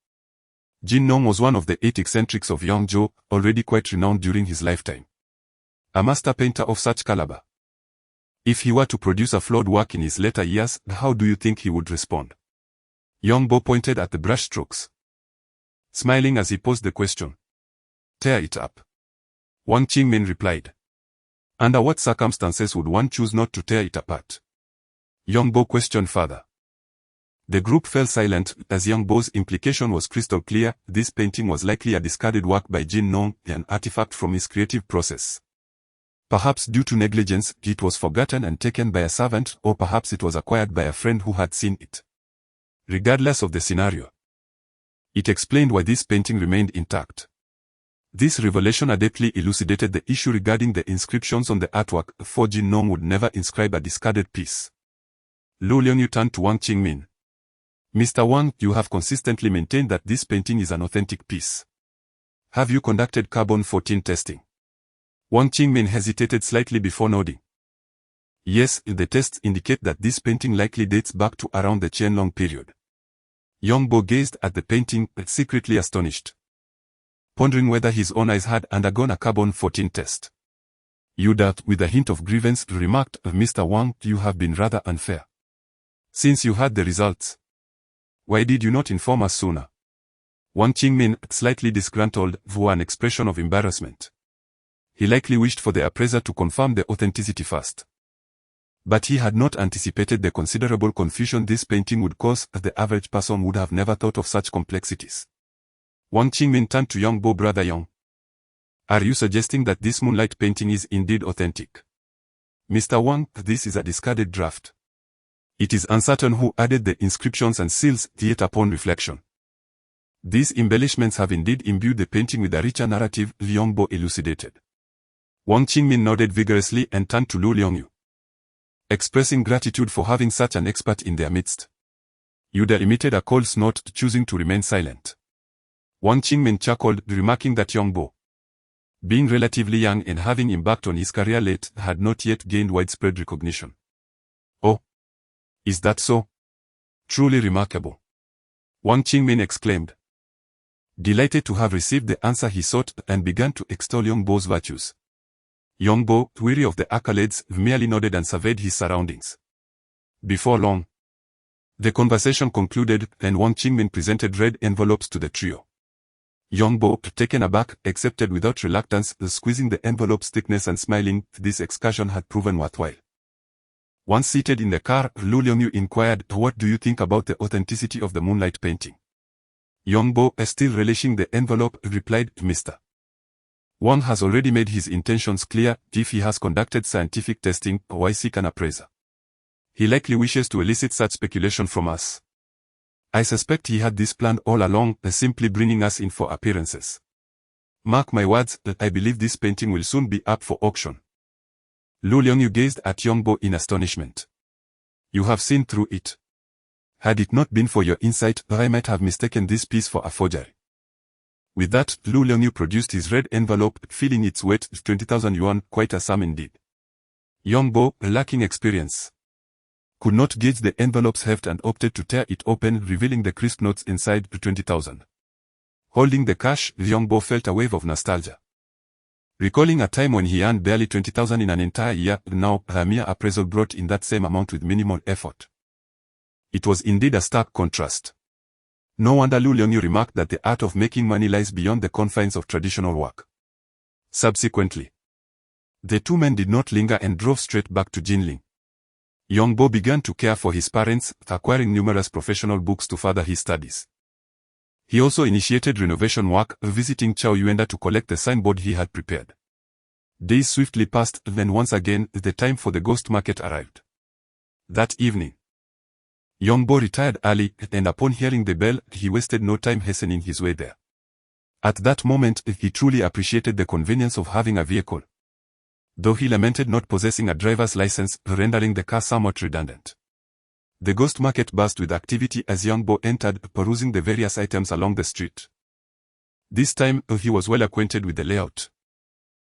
Jin Nong was one of the 8 eccentrics of Yangzhou, already quite renowned during his lifetime. A master painter of such caliber. If he were to produce a flawed work in his later years, how do you think he would respond? Yongbo pointed at the brushstrokes, smiling as he posed the question. Tear it up. Wang Qingmin replied. Under what circumstances would one choose not to tear it apart? Yongbo questioned further. The group fell silent, as Yongbo's implication was crystal clear. This painting was likely a discarded work by Jin Nong, an artifact from his creative process. Perhaps due to negligence, it was forgotten and taken by a servant, or perhaps it was acquired by a friend who had seen it. Regardless of the scenario, it explained why this painting remained intact. This revelation adeptly elucidated the issue regarding the inscriptions on the artwork, for Jin Nong would never inscribe a discarded piece. Lu Liangyu turned to Wang Qingmin. Mr. Wang, you have consistently maintained that this painting is an authentic piece. Have you conducted carbon-14 testing? Wang Qingmin hesitated slightly before nodding. Yes, the tests indicate that this painting likely dates back to around the Qianlong period. Yongbo gazed at the painting, secretly astonished, pondering whether his own eyes had undergone a carbon-14 test. Yuda, with a hint of grievance, remarked, Mr. Wang, you have been rather unfair. Since you had the results, why did you not inform us sooner? Wang Qingmin, slightly disgruntled, wore an expression of embarrassment. He likely wished for the appraiser to confirm the authenticity first. But he had not anticipated the considerable confusion this painting would cause, as the average person would have never thought of such complexities. Wang Qingmin turned to Yongbo. Brother Yong, are you suggesting that this moonlight painting is indeed authentic? Mr. Wang, this is a discarded draft. It is uncertain who added the inscriptions and seals, yet upon reflection, these embellishments have indeed imbued the painting with a richer narrative, Yongbo elucidated. Wang Qingmin nodded vigorously and turned to Lu Liangyu, expressing gratitude for having such an expert in their midst. Yuda emitted a cold snort, choosing to remain silent. Wang Qingmin chuckled, remarking that Yongbo, being relatively young and having embarked on his career late, had not yet gained widespread recognition. Oh, Is that so? Truly remarkable. Wang Qingmin exclaimed, delighted to have received the answer he sought, and began to extol Yongbo's virtues. Yongbo, weary of the accolades, merely nodded and surveyed his surroundings. Before long, the conversation concluded, and Wang Qingmin presented red envelopes to the trio. Yongbo, taken aback, accepted without reluctance, squeezing the envelope's thickness and smiling. This excursion had proven worthwhile. Once seated in the car, Lu Liongyu inquired, "What do you think about the authenticity of the moonlight painting?" Yongbo, still relishing the envelope, replied, "Mr. Wang has already made his intentions clear. If he has conducted scientific testing, why seek an appraiser? He likely wishes to elicit such speculation from us. I suspect he had this planned all along, simply bringing us in for appearances. Mark my words, I believe this painting will soon be up for auction." Lu Liongyu gazed at Yongbo in astonishment. "You have seen through it. Had it not been for your insight, I might have mistaken this piece for a forgery." With that, Lu Liongyu produced his red envelope, feeling its weight, 20,000 yuan, quite a sum indeed. Yongbo, lacking experience, could not gauge the envelope's heft and opted to tear it open, revealing the crisp notes inside, 20,000. Holding the cash, Yongbo felt a wave of nostalgia. Recalling a time when he earned barely 20,000 in an entire year, now a mere appraisal brought in that same amount with minimal effort. It was indeed a stark contrast. No wonder Lu Liongyu remarked that the art of making money lies beyond the confines of traditional work. Subsequently, the two men did not linger and drove straight back to Jinling. Yongbo began to care for his parents, acquiring numerous professional books to further his studies. He also initiated renovation work, visiting Chao Yuenda to collect the signboard he had prepared. Days swiftly passed, then once again, the time for the ghost market arrived. That evening, Yongbo retired early, and upon hearing the bell, he wasted no time hastening his way there. At that moment, he truly appreciated the convenience of having a vehicle, though he lamented not possessing a driver's license, rendering the car somewhat redundant. The ghost market buzzed with activity as Yongbo entered, perusing the various items along the street. This time, he was well acquainted with the layout.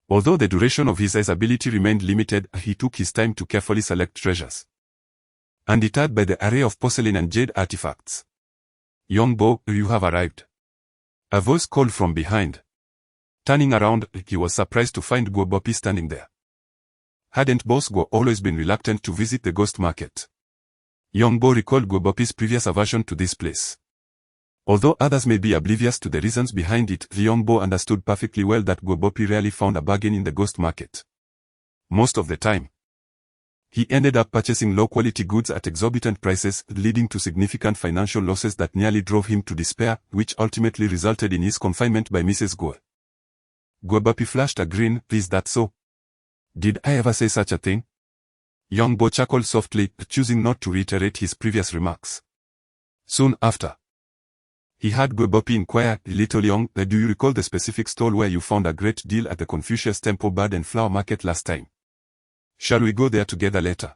Although the duration of his eyes ability remained limited, he took his time to carefully select treasures. Undeterred by the array of porcelain and jade artifacts, "Yongbo, you have arrived," a voice called from behind. Turning around, he was surprised to find Guo Bopi standing there. Hadn't Boss Guo always been reluctant to visit the ghost market? Yongbo recalled Guo Bopi's previous aversion to this place. Although others may be oblivious to the reasons behind it, Yongbo understood perfectly well that Guo Bopi rarely found a bargain in the ghost market. Most of the time, he ended up purchasing low-quality goods at exorbitant prices, leading to significant financial losses that nearly drove him to despair, which ultimately resulted in his confinement by Mrs. Guo. Guo Bopi flashed a grin. "Is that so? Did I ever say such a thing?" Yongbo chuckled softly, choosing not to reiterate his previous remarks. Soon after, he had Guo Bopi inquire, "Little Yong, do you recall the specific stall where you found a great deal at the Confucius Temple Bird and Flower Market last time? Shall we go there together later?"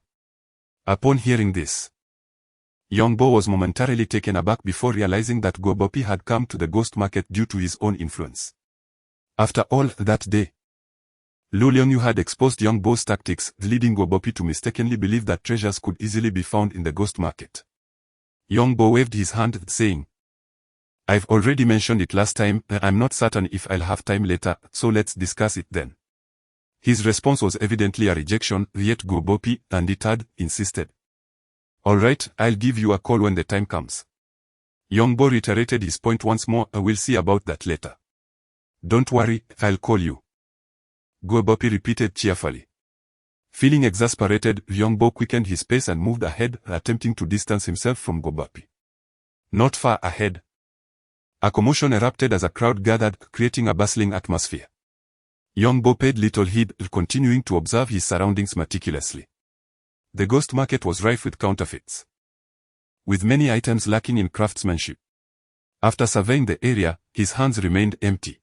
Upon hearing this, Yongbo was momentarily taken aback before realizing that Guo Bopi had come to the ghost market due to his own influence. After all, that day, Lu Liongyu had exposed Yongbo's tactics, leading Guo Bopi to mistakenly believe that treasures could easily be found in the ghost market. Yongbo waved his hand, saying, "I've already mentioned it last time, I'm not certain if I'll have time later, so let's discuss it then." His response was evidently a rejection, yet Guo Bopi, undeterred, insisted, "All right, I'll give you a call when the time comes." Yongbo reiterated his point once more, "We'll see about that later." "Don't worry, I'll call you," Guo Bopi repeated cheerfully. Feeling exasperated, Yongbo quickened his pace and moved ahead, attempting to distance himself from Guo Bopi. Not far ahead, a commotion erupted as a crowd gathered, creating a bustling atmosphere. Yongbo paid little heed, continuing to observe his surroundings meticulously. The ghost market was rife with counterfeits, with many items lacking in craftsmanship. After surveying the area, his hands remained empty.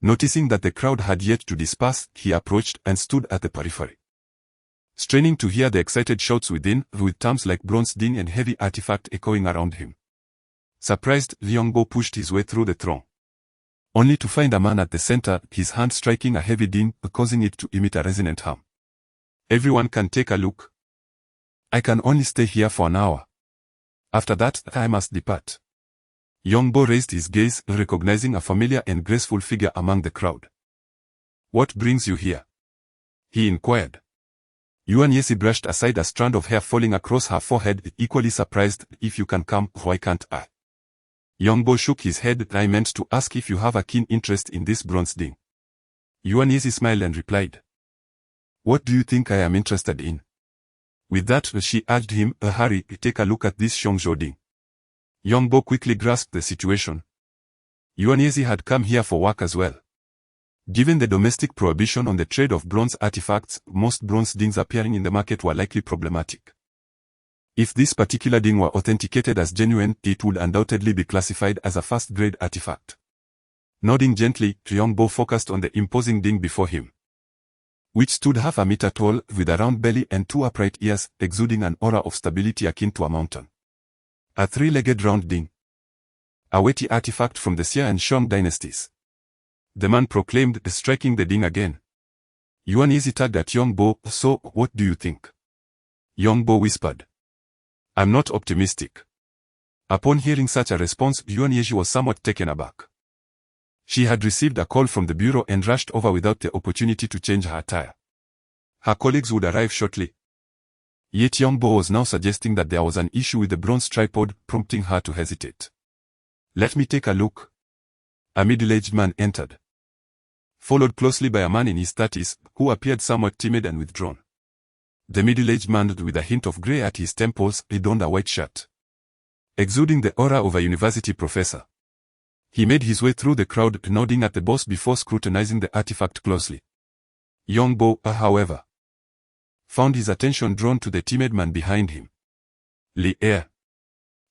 Noticing that the crowd had yet to disperse, he approached and stood at the periphery, straining to hear the excited shouts within, with terms like bronze din and heavy artifact echoing around him. Surprised, Yongbo pushed his way through the throng, only to find a man at the center, his hand striking a heavy din, causing it to emit a resonant hum. "Everyone can take a look," I can only stay here for an hour. After that, I must depart. Yongbo raised his gaze, recognizing a familiar and graceful figure among the crowd. What brings you here? He inquired. Yuan Yesi brushed aside a strand of hair falling across her forehead, equally surprised. If you can come, why can't I? Yongbo shook his head. I meant to ask if you have a keen interest in this bronze ding. Yuan Yesi smiled and replied. What do you think I am interested in? With that, she urged him, hurry, take a look at this Shongzhou ding. Yongbo quickly grasped the situation. Yuan Yesi had come here for work as well. Given the domestic prohibition on the trade of bronze artifacts, most bronze dings appearing in the market were likely problematic. If this particular ding were authenticated as genuine, it would undoubtedly be classified as a first-grade artifact. Nodding gently, Yongbo focused on the imposing ding before him, which stood half a meter tall, with a round belly and two upright ears, exuding an aura of stability akin to a mountain. A three-legged round ding. A weighty artifact from the Xia and Shang dynasties. The man proclaimed, striking the ding again. Yuan Yesi tugged at Yongbo. So, what do you think? Yongbo whispered. I'm not optimistic. Upon hearing such a response, Yuan Yesi was somewhat taken aback. She had received a call from the bureau and rushed over without the opportunity to change her attire. Her colleagues would arrive shortly. Yet Yongbo was now suggesting that there was an issue with the bronze tripod, prompting her to hesitate. Let me take a look. A middle-aged man entered, followed closely by a man in his 30s, who appeared somewhat timid and withdrawn. The middle-aged man, with a hint of grey at his temples, donned a white shirt, exuding the aura of a university professor. He made his way through the crowd, nodding at the boss before scrutinizing the artifact closely. Yongbo, however, found his attention drawn to the timid man behind him. Li Er.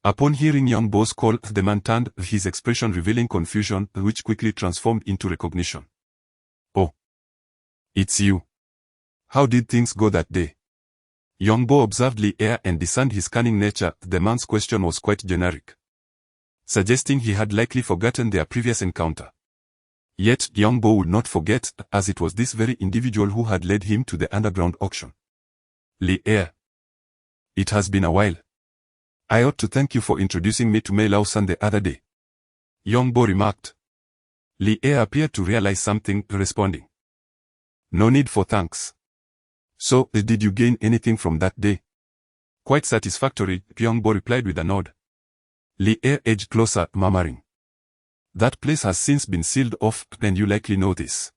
Upon hearing Yongbo's call, the man turned, his expression revealing confusion, which quickly transformed into recognition. Oh. It's you. How did things go that day? Yongbo observed Li Er and discerned his cunning nature. The man's question was quite generic, suggesting he had likely forgotten their previous encounter. Yet, Yongbo would not forget, as it was this very individual who had led him to the underground auction. Li Er. It has been a while. I ought to thank you for introducing me to Mei Lao-san the other day, Yongbo remarked. Li Er appeared to realize something, responding. No need for thanks. So, did you gain anything from that day? Quite satisfactory, Yongbo replied with a nod. Li Er edged closer, murmuring. That place has since been sealed off, and you likely know this.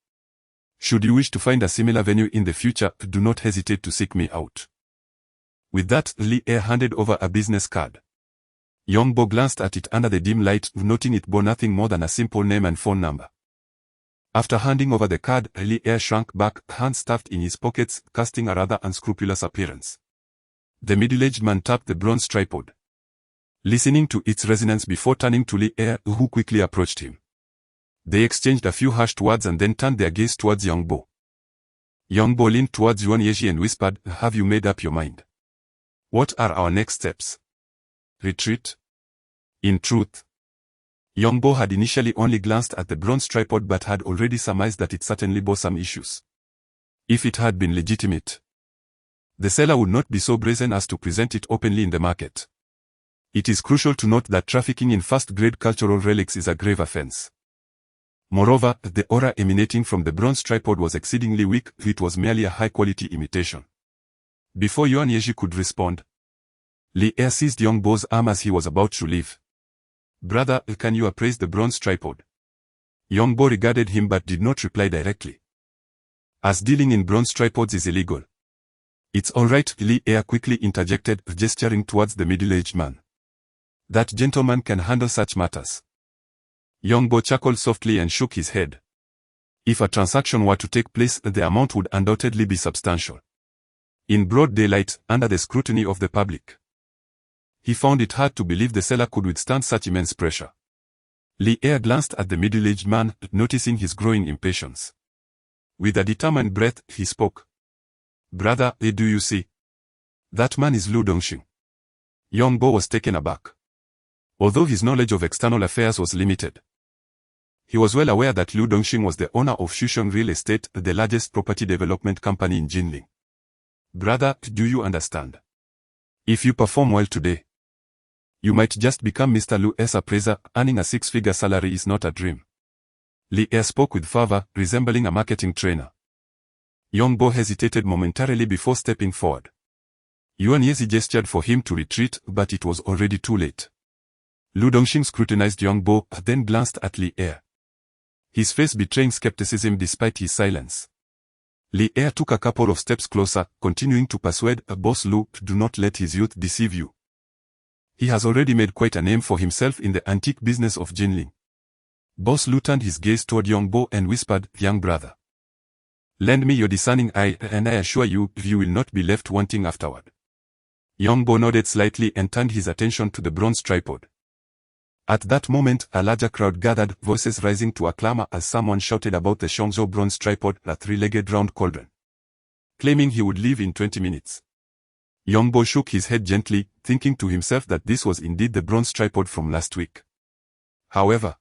Should you wish to find a similar venue in the future, do not hesitate to seek me out. With that, Li Er handed over a business card. Yongbo glanced at it under the dim light, noting it bore nothing more than a simple name and phone number. After handing over the card, Li Er shrank back, hands stuffed in his pockets, casting a rather unscrupulous appearance. The middle-aged man tapped the bronze tripod, listening to its resonance before turning to Li Er, who quickly approached him. They exchanged a few hushed words and then turned their gaze towards Yongbo. Yongbo leaned towards Yuan Yesi and whispered, have you made up your mind? What are our next steps? Retreat? In truth, Yongbo had initially only glanced at the bronze tripod but had already surmised that it certainly bore some issues. If it had been legitimate, the seller would not be so brazen as to present it openly in the market. It is crucial to note that trafficking in first-grade cultural relics is a grave offense. Moreover, the aura emanating from the bronze tripod was exceedingly weak. It was merely a high-quality imitation. Before Yuan Yesi could respond, Li Er seized Yongbo's arm as he was about to leave. Brother, can you appraise the bronze tripod? Yongbo regarded him but did not reply directly, as dealing in bronze tripods is illegal. It's alright, Li Er quickly interjected, gesturing towards the middle-aged man. That gentleman can handle such matters. Yongbo chuckled softly and shook his head. If a transaction were to take place, the amount would undoubtedly be substantial. In broad daylight, under the scrutiny of the public, he found it hard to believe the seller could withstand such immense pressure. Li Er glanced at the middle-aged man, noticing his growing impatience. With a determined breath, he spoke. Brother, do you see? That man is Lu Dongxing. Yongbo was taken aback. Although his knowledge of external affairs was limited, he was well aware that Lu Dongxing was the owner of Shusheng Real Estate, the largest property development company in Jinling. Brother, do you understand? If you perform well today, you might just become Mr. Lu's appraiser. Earning a six-figure salary is not a dream. Lee spoke with fervor, resembling a marketing trainer. Young Bo hesitated momentarily before stepping forward. Yuan Yezi gestured for him to retreat, but it was already too late. Lu Dongxing scrutinized Young Bo, then glanced at Li Er. His face betraying skepticism despite his silence. Li Er took a couple of steps closer, continuing to persuade Boss Lu, do not let his youth deceive you. He has already made quite a name for himself in the antique business of Jinling. Boss Lu turned his gaze toward Young Bo and whispered, young brother. Lend me your discerning eye, and I assure you, you will not be left wanting afterward. Young Bo nodded slightly and turned his attention to the bronze tripod. At that moment, a larger crowd gathered, voices rising to a clamor as someone shouted about the Shangzhou bronze tripod, a three-legged round cauldron, claiming he would leave in 20 minutes. Young Bo shook his head gently, thinking to himself that this was indeed the bronze tripod from last week. However,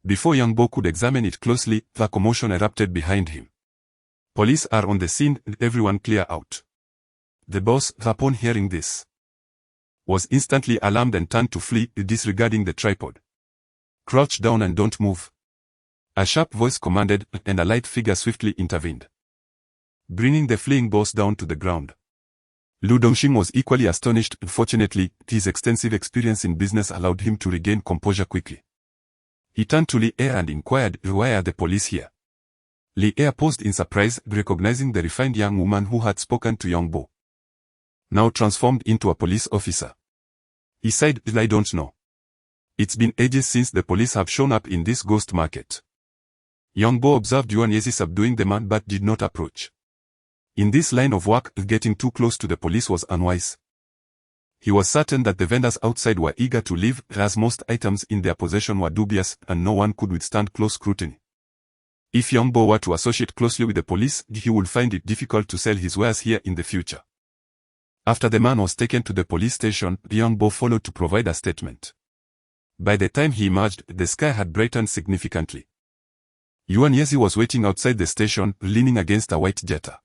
before Young Bo could examine it closely, the commotion erupted behind him. Police are on the scene, everyone clear out. The boss, upon hearing this, was instantly alarmed and turned to flee, disregarding the tripod. Crouch down and don't move. A sharp voice commanded, and a light figure swiftly intervened, bringing the fleeing boss down to the ground. Lu Dongxing was equally astonished. Fortunately, his extensive experience in business allowed him to regain composure quickly. He turned to Li Er and inquired, why are the police here? Li Er paused in surprise, recognizing the refined young woman who had spoken to Young Bo, now transformed into a police officer. He sighed, I don't know. It's been ages since the police have shown up in this ghost market. Young Bo observed Yuan Yezi subduing the man but did not approach. In this line of work, getting too close to the police was unwise. He was certain that the vendors outside were eager to leave, as most items in their possession were dubious, and no one could withstand close scrutiny. If Young Bo were to associate closely with the police, he would find it difficult to sell his wares here in the future. After the man was taken to the police station, Young Bo followed to provide a statement. By the time he emerged, the sky had brightened significantly. Yuan Yezi was waiting outside the station, leaning against a white Jetta.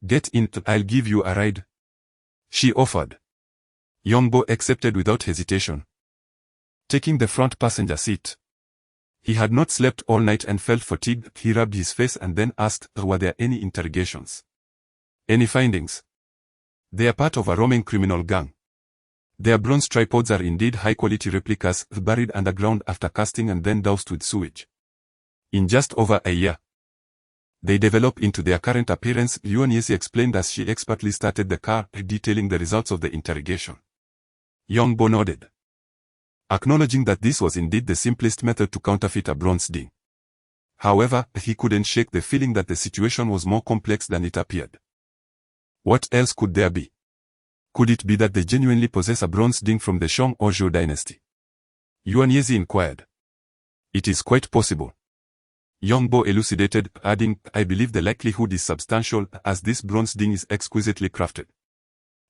Get in, I'll give you a ride, she offered. Young Bo accepted without hesitation, taking the front passenger seat. He had not slept all night and felt fatigued. He rubbed his face and then asked, were there any interrogations? Any findings? They are part of a roaming criminal gang. Their bronze tripods are indeed high-quality replicas, buried underground after casting and then doused with sewage. In just over a year, they develop into their current appearance, Yuan Yezi explained as she expertly started the car, detailing the results of the interrogation. Young Bo nodded, acknowledging that this was indeed the simplest method to counterfeit a bronze ding. However, he couldn't shake the feeling that the situation was more complex than it appeared. What else could there be? Could it be that they genuinely possess a bronze ding from the Shang or Zhou dynasty? Yuan Yezi inquired. It is quite possible, Young Bo elucidated, adding, I believe the likelihood is substantial, as this bronze ding is exquisitely crafted.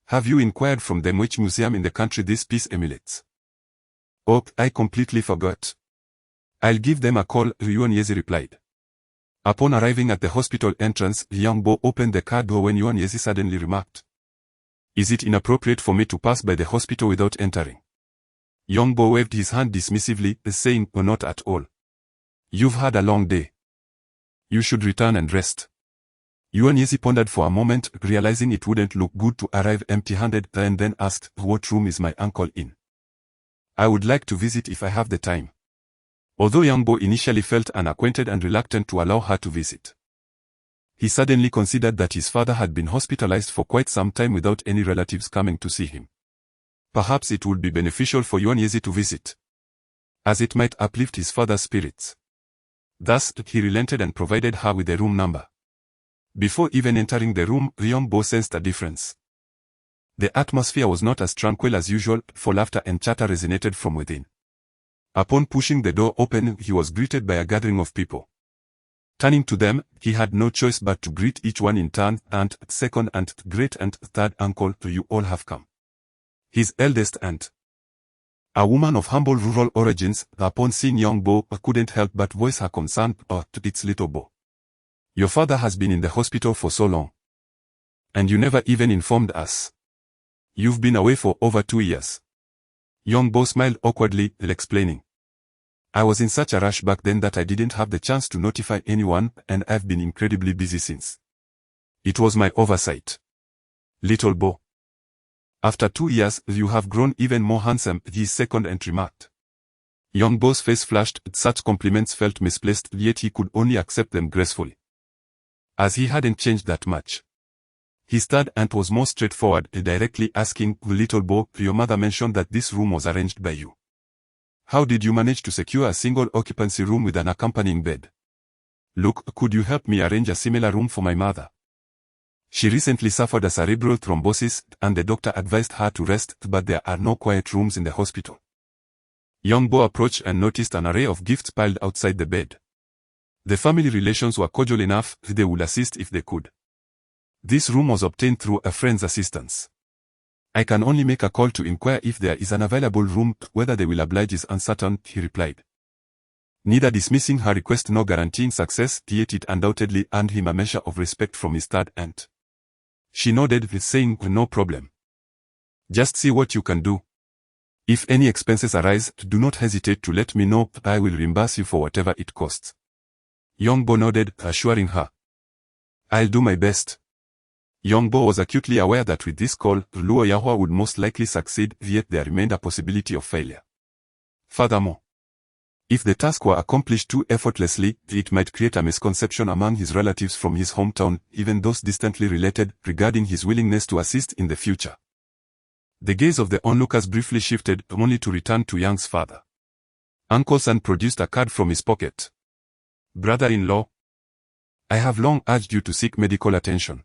Have you inquired from them which museum in the country this piece emulates? Oh, I completely forgot. I'll give them a call, Yuan Yezi replied. Upon arriving at the hospital entrance, Young Bo opened the car door when Yuan Yezi suddenly remarked, is it inappropriate for me to pass by the hospital without entering? Young Bo waved his hand dismissively, saying, oh, not at all. You've had a long day. You should return and rest. Yuan Yezi pondered for a moment, realizing it wouldn't look good to arrive empty-handed, and then asked, what room is my uncle in? I would like to visit if I have the time. Although Young Bo initially felt unacquainted and reluctant to allow her to visit, he suddenly considered that his father had been hospitalized for quite some time without any relatives coming to see him. Perhaps it would be beneficial for Yuan Yezi to visit, as it might uplift his father's spirits. Thus, he relented and provided her with a room number. Before even entering the room, Young Bo sensed a difference. The atmosphere was not as tranquil as usual, for laughter and chatter resonated from within. Upon pushing the door open, he was greeted by a gathering of people. Turning to them, he had no choice but to greet each one in turn, aunt, second aunt, great aunt, third uncle, you all have come. His eldest aunt, a woman of humble rural origins, upon seeing Young Bo, couldn't help but voice her concern, it's little Bo. Your father has been in the hospital for so long, and you never even informed us. You've been away for over 2 years. Young Bo smiled awkwardly, explaining. I was in such a rush back then that I didn't have the chance to notify anyone, and I've been incredibly busy since. It was my oversight. Little Bo. After 2 years, you have grown even more handsome, his second entry remarked. Young Bo's face flashed, such compliments felt misplaced, yet he could only accept them gracefully. As he hadn't changed that much. His third aunt was more straightforward, directly asking, Little Bo, your mother mentioned that this room was arranged by you. How did you manage to secure a single occupancy room with an accompanying bed? Look, could you help me arrange a similar room for my mother? She recently suffered a cerebral thrombosis, and the doctor advised her to rest, but there are no quiet rooms in the hospital. Young Bo approached and noticed an array of gifts piled outside the bed. The family relations were cordial enough, they would assist if they could. This room was obtained through a friend's assistance. I can only make a call to inquire if there is an available room, whether they will oblige is uncertain, he replied. Neither dismissing her request nor guaranteeing success, yet it undoubtedly earned him a measure of respect from his third aunt. She nodded, saying, no problem. Just see what you can do. If any expenses arise, do not hesitate to let me know, I will reimburse you for whatever it costs. Young Bo nodded, assuring her. I'll do my best. Young Bo was acutely aware that with this call, Luo Yahua would most likely succeed, yet there remained a possibility of failure. Furthermore, if the task were accomplished too effortlessly, it might create a misconception among his relatives from his hometown, even those distantly related, regarding his willingness to assist in the future. The gaze of the onlookers briefly shifted, only to return to Yang's father. Uncle San produced a card from his pocket. Brother-in-law, I have long urged you to seek medical attention.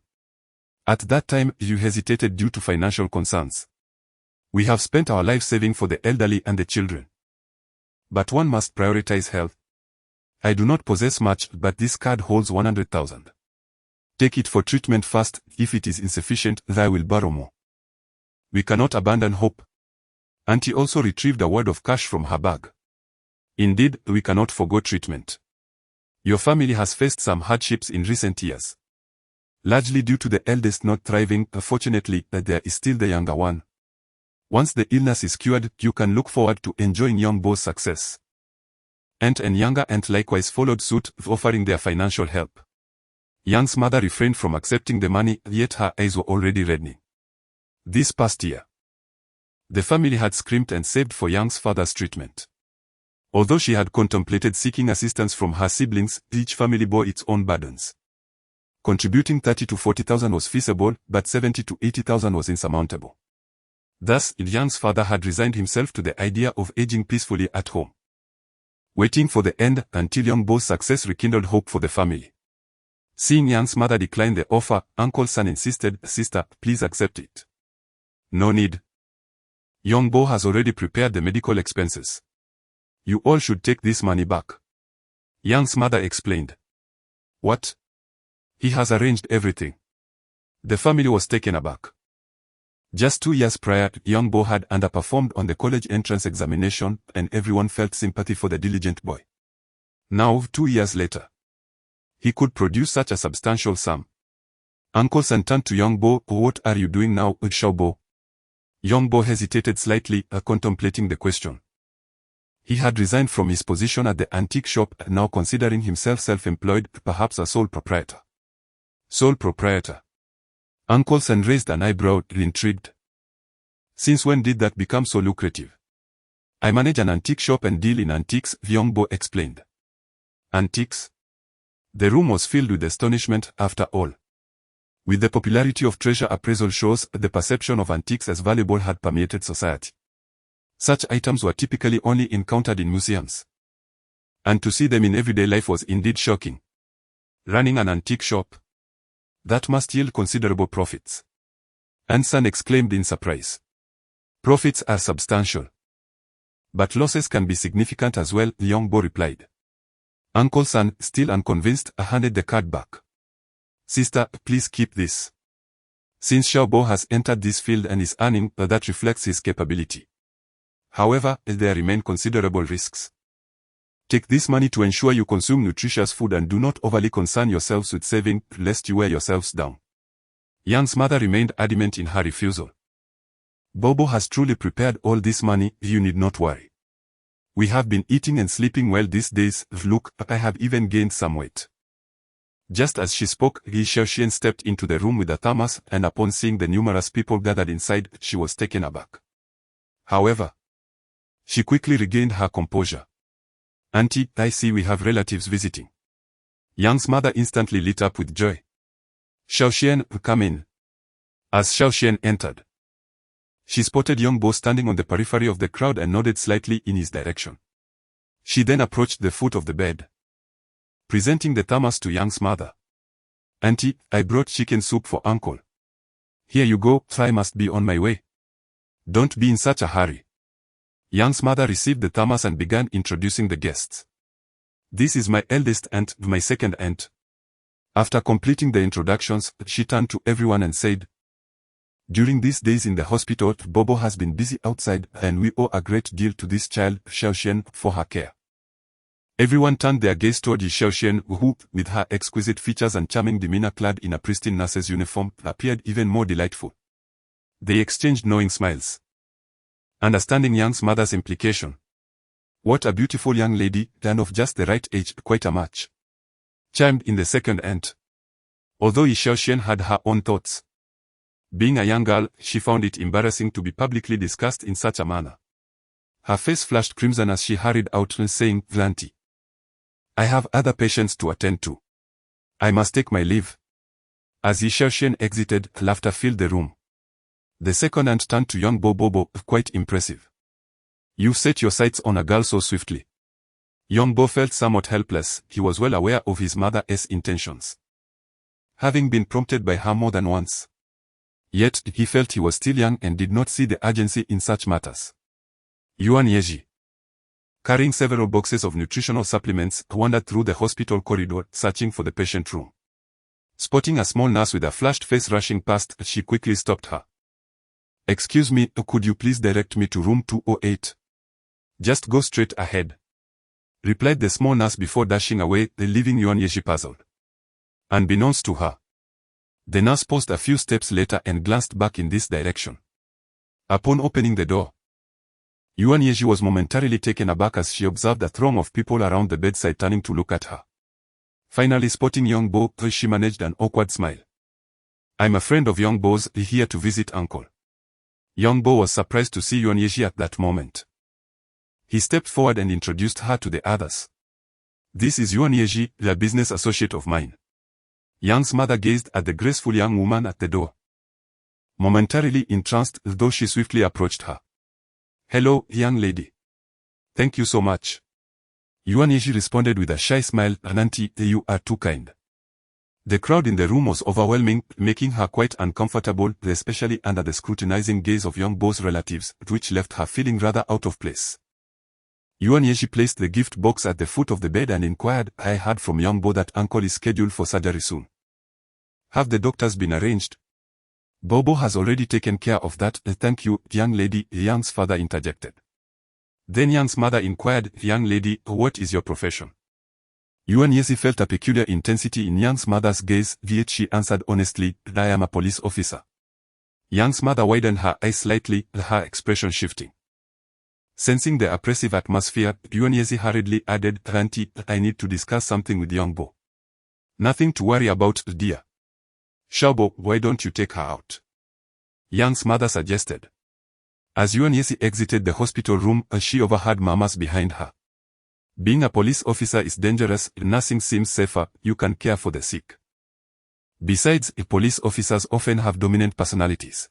At that time, you hesitated due to financial concerns. We have spent our lives saving for the elderly and the children. But one must prioritize health. I do not possess much, but this card holds 100,000. Take it for treatment first, if it is insufficient, I will borrow more. We cannot abandon hope. Auntie also retrieved a wad of cash from her bag. Indeed, we cannot forgo treatment. Your family has faced some hardships in recent years. Largely due to the eldest not thriving, fortunately, there is still the younger one. Once the illness is cured, you can look forward to enjoying Young Bo's success. Aunt and younger aunt likewise followed suit, offering their financial help. Young's mother refrained from accepting the money, yet her eyes were already reddening. This past year, the family had scrimped and saved for Young's father's treatment. Although she had contemplated seeking assistance from her siblings, each family bore its own burdens. Contributing 30 to 40,000 was feasible, but 70 to 80,000 was insurmountable. Thus, Young's father had resigned himself to the idea of aging peacefully at home, waiting for the end until Young Bo's success rekindled hope for the family. Seeing Young's mother decline the offer, Uncle San insisted, Sister, please accept it. No need. Young Bo has already prepared the medical expenses. You all should take this money back. Young's mother explained. What? He has arranged everything. The family was taken aback. Just 2 years prior, Young Bo had underperformed on the college entrance examination, and everyone felt sympathy for the diligent boy. Now, 2 years later, he could produce such a substantial sum. Uncle San turned to Young Bo. What are you doing now, Xiao Bo? Young Bo hesitated slightly, contemplating the question. He had resigned from his position at the antique shop, now considering himself self-employed, perhaps a sole proprietor. Sole proprietor. Uncle San raised an eyebrow, intrigued. Since when did that become so lucrative? I manage an antique shop and deal in antiques, Young Bo explained. Antiques? The room was filled with astonishment, after all. With the popularity of treasure appraisal shows, the perception of antiques as valuable had permeated society. Such items were typically only encountered in museums. And to see them in everyday life was indeed shocking. Running an antique shop? That must yield considerable profits. San exclaimed in surprise. Profits are substantial. But losses can be significant as well, Young Bo replied. Uncle San, still unconvinced, handed the card back. Sister, please keep this. Since Xiao Bo has entered this field and is earning, that reflects his capability. However, there remain considerable risks. Take this money to ensure you consume nutritious food and do not overly concern yourselves with saving, lest you wear yourselves down. Young's mother remained adamant in her refusal. Bobo has truly prepared all this money, you need not worry. We have been eating and sleeping well these days, look, I have even gained some weight. Just as she spoke, Xiaoxian stepped into the room with the thermos, and upon seeing the numerous people gathered inside, she was taken aback. However, she quickly regained her composure. Auntie, I see we have relatives visiting. Yang's mother instantly lit up with joy. Xiaoxian, come in. As Xiaoxian entered, she spotted Yongbo standing on the periphery of the crowd and nodded slightly in his direction. She then approached the foot of the bed, presenting the thermos to Yang's mother. Auntie, I brought chicken soup for uncle. Here you go, I must be on my way. Don't be in such a hurry. Yang's mother received the thermos and began introducing the guests. This is my eldest aunt, my second aunt. After completing the introductions, she turned to everyone and said, during these days in the hospital, Bobo has been busy outside, and we owe a great deal to this child, Xiaoxian, for her care. Everyone turned their gaze toward Xiaoxian, who, with her exquisite features and charming demeanor clad in a pristine nurse's uniform, appeared even more delightful. They exchanged knowing smiles. Understanding Yang's mother's implication. What a beautiful young lady, and of just the right age, quite a match. Chimed in the second aunt. Although Xiaoxian had her own thoughts. Being a young girl, she found it embarrassing to be publicly discussed in such a manner. Her face flushed crimson as she hurried out, saying, Auntie, I have other patients to attend to. I must take my leave. As Xiaoxian exited, laughter filled the room. The second aunt turned to young Bobo, quite impressive. You set your sights on a girl so swiftly. Young Bo felt somewhat helpless. He was well aware of his mother's intentions, having been prompted by her more than once. Yet, he felt he was still young and did not see the urgency in such matters. Yuan Yeji, carrying several boxes of nutritional supplements, wandered through the hospital corridor, searching for the patient room. Spotting a small nurse with a flushed face rushing past, she quickly stopped her. Excuse me, could you please direct me to room 208? Just go straight ahead, replied the small nurse before dashing away, leaving Yuan Yeji puzzled. Unbeknownst to her, the nurse paused a few steps later and glanced back in this direction. Upon opening the door, Yuan Yeji was momentarily taken aback as she observed a throng of people around the bedside turning to look at her. Finally spotting Young Bo, she managed an awkward smile. I'm a friend of Young Bo's, here to visit uncle. Young Bo was surprised to see Yuan Yeji at that moment. He stepped forward and introduced her to the others. This is Yuan Yeji, a business associate of mine. Yang's mother gazed at the graceful young woman at the door, momentarily entranced, though she swiftly approached her. Hello, young lady. Thank you so much. Yuan Yeji responded with a shy smile, Auntie, you are too kind. The crowd in the room was overwhelming, making her quite uncomfortable, especially under the scrutinizing gaze of Young Bo's relatives, which left her feeling rather out of place. Yuan Yeji placed the gift box at the foot of the bed and inquired, I heard from Young Bo that uncle is scheduled for surgery soon. Have the doctors been arranged? Bobo has already taken care of that, thank you, young lady, Yang's father interjected. Then Yang's mother inquired, young lady, what is your profession? Yuan Yeji felt a peculiar intensity in Yang's mother's gaze, yet she answered honestly, I am a police officer. Yang's mother widened her eyes slightly, her expression shifting. Sensing the oppressive atmosphere, Yuan Yeji hurriedly added, Auntie, I need to discuss something with Young Bo. Nothing to worry about, dear. Xiaobo, why don't you take her out? Yang's mother suggested. As Yuan Yeji exited the hospital room, she overheard murmurs behind her. Being a police officer is dangerous, nursing seems safer, you can care for the sick. Besides, police officers often have dominant personalities.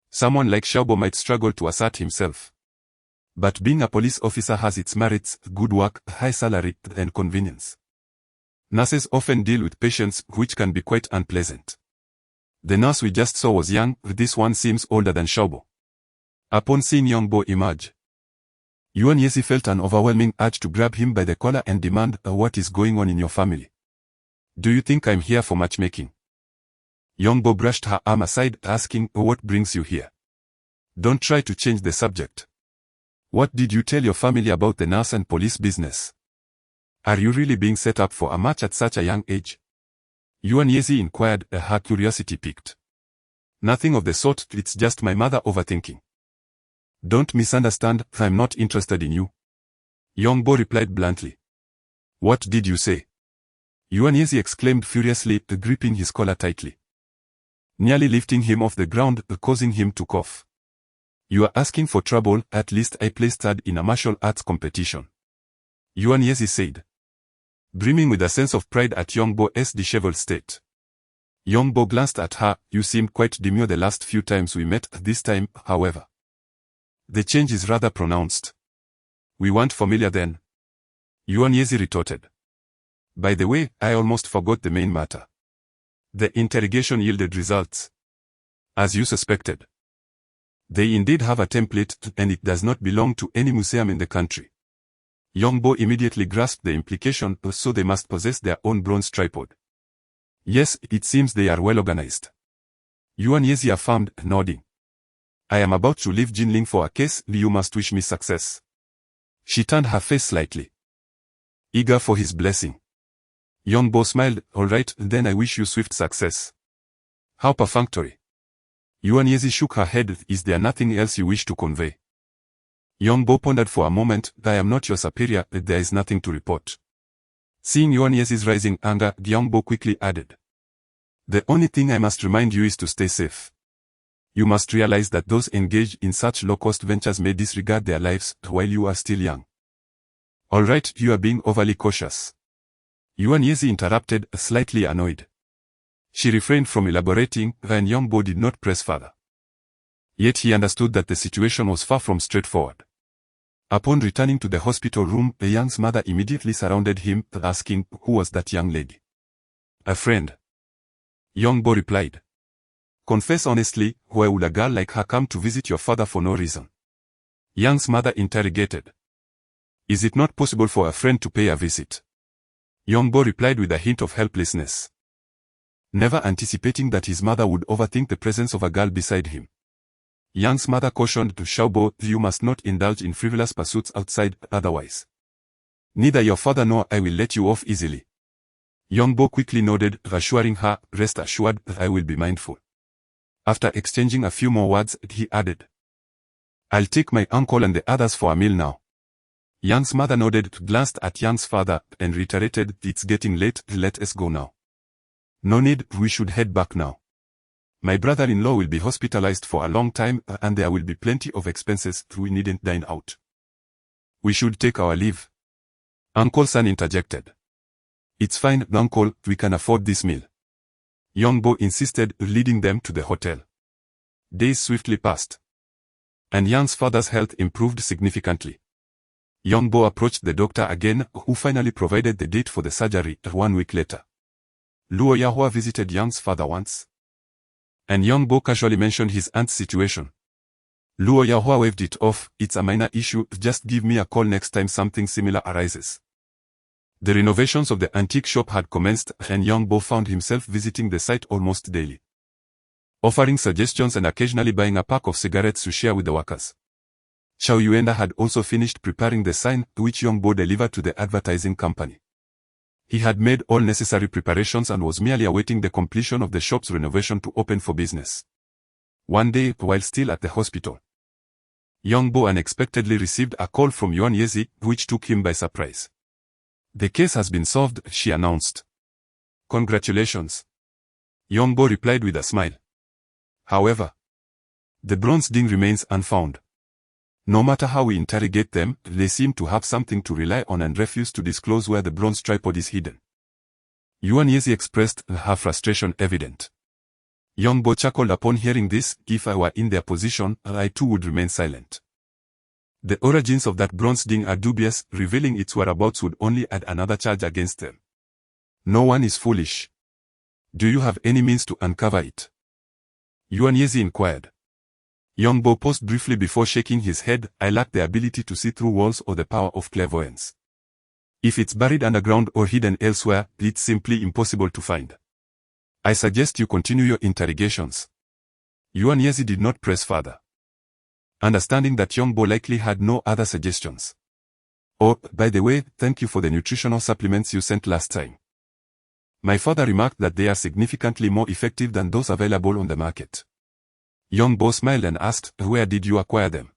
Someone like Xiaobo might struggle to assert himself. But being a police officer has its merits, good work, high salary, and convenience. Nurses often deal with patients, which can be quite unpleasant. The nurse we just saw was young, this one seems older than Xiaobo. Upon seeing Young Bo emerge, Yuan Yeji felt an overwhelming urge to grab him by the collar and demand, what is going on in your family? Do you think I'm here for matchmaking? Young Bo brushed her arm aside, asking, what brings you here? Don't try to change the subject. What did you tell your family about the nurse and police business? Are you really being set up for a match at such a young age? Yuan Yeji inquired, her curiosity piqued. Nothing of the sort, it's just my mother overthinking. Don't misunderstand, I'm not interested in you. Yongbo replied bluntly. What did you say? Yuan Yezi exclaimed furiously, gripping his collar tightly, nearly lifting him off the ground, causing him to cough. You are asking for trouble, at least I placed third in a martial arts competition. Yuan Yezi said, brimming with a sense of pride at Yongbo's disheveled state. Yongbo glanced at her. You seemed quite demure the last few times we met. This time, however, the change is rather pronounced. We weren't familiar then. Yuan Yezi retorted. By the way, I almost forgot the main matter. The interrogation yielded results. As you suspected. They indeed have a template, and it does not belong to any museum in the country. Yongbo immediately grasped the implication, so they must possess their own bronze tripod. Yes, it seems they are well organized. Yuan Yezi affirmed, nodding. I am about to leave Jinling for a case. You must wish me success. She turned her face slightly, eager for his blessing. Yongbo smiled. All right, then I wish you swift success. How perfunctory. Yuan Yezi shook her head. Is there nothing else you wish to convey? Yongbo pondered for a moment. I am not your superior, there is nothing to report. Seeing Yuan Yezi's rising anger, Yongbo quickly added. The only thing I must remind you is to stay safe. You must realize that those engaged in such low-cost ventures may disregard their lives while you are still young. All right, you are being overly cautious. Yuan Yezi interrupted, slightly annoyed. She refrained from elaborating, and Yongbo did not press further. Yet he understood that the situation was far from straightforward. Upon returning to the hospital room, the young's mother immediately surrounded him, asking, who was that young lady? A friend. Yongbo replied. Confess honestly, why would a girl like her come to visit your father for no reason? Young's mother interrogated. Is it not possible for a friend to pay a visit? Yongbo replied with a hint of helplessness, never anticipating that his mother would overthink the presence of a girl beside him. Young's mother cautioned Xiaobo, you must not indulge in frivolous pursuits outside, otherwise neither your father nor I will let you off easily. Yongbo quickly nodded, reassuring her, rest assured, I will be mindful. After exchanging a few more words, he added, I'll take my uncle and the others for a meal now. Young's mother nodded, glanced at Young's father, and reiterated, it's getting late, let us go now. No need, we should head back now. My brother-in-law will be hospitalized for a long time, and there will be plenty of expenses, we needn't dine out. We should take our leave. Uncle San interjected. It's fine, uncle, we can afford this meal. Yongbo insisted, leading them to the hotel. Days swiftly passed, and Young's father's health improved significantly. Yongbo approached the doctor again, who finally provided the date for the surgery 1 week later. Luo Yahua visited Young's father once, and Yongbo casually mentioned his aunt's situation. Luo Yahua waved it off, it's a minor issue, just give me a call next time something similar arises. The renovations of the antique shop had commenced, and Yongbo found himself visiting the site almost daily, offering suggestions and occasionally buying a pack of cigarettes to share with the workers. Xiao Yuenda had also finished preparing the sign, which Yongbo delivered to the advertising company. He had made all necessary preparations and was merely awaiting the completion of the shop's renovation to open for business. One day, while still at the hospital, Yongbo unexpectedly received a call from Yuan Yezi, which took him by surprise. The case has been solved, she announced. Congratulations. Yongbo replied with a smile. However, the bronze ding remains unfound. No matter how we interrogate them, they seem to have something to rely on and refuse to disclose where the bronze tripod is hidden. Yuan Yezi expressed, her frustration evident. Yongbo chuckled upon hearing this. If I were in their position, I too would remain silent. The origins of that bronze ding are dubious, revealing its whereabouts would only add another charge against them. No one is foolish. Do you have any means to uncover it? Yuan Yezi inquired. Yongbo paused briefly before shaking his head. I lack the ability to see through walls or the power of clairvoyance. If it's buried underground or hidden elsewhere, it's simply impossible to find. I suggest you continue your interrogations. Yuan Yezi did not press further, understanding that Yongbo likely had no other suggestions. Oh, by the way, thank you for the nutritional supplements you sent last time. My father remarked that they are significantly more effective than those available on the market. Young Bo smiled and asked, "Where did you acquire them?"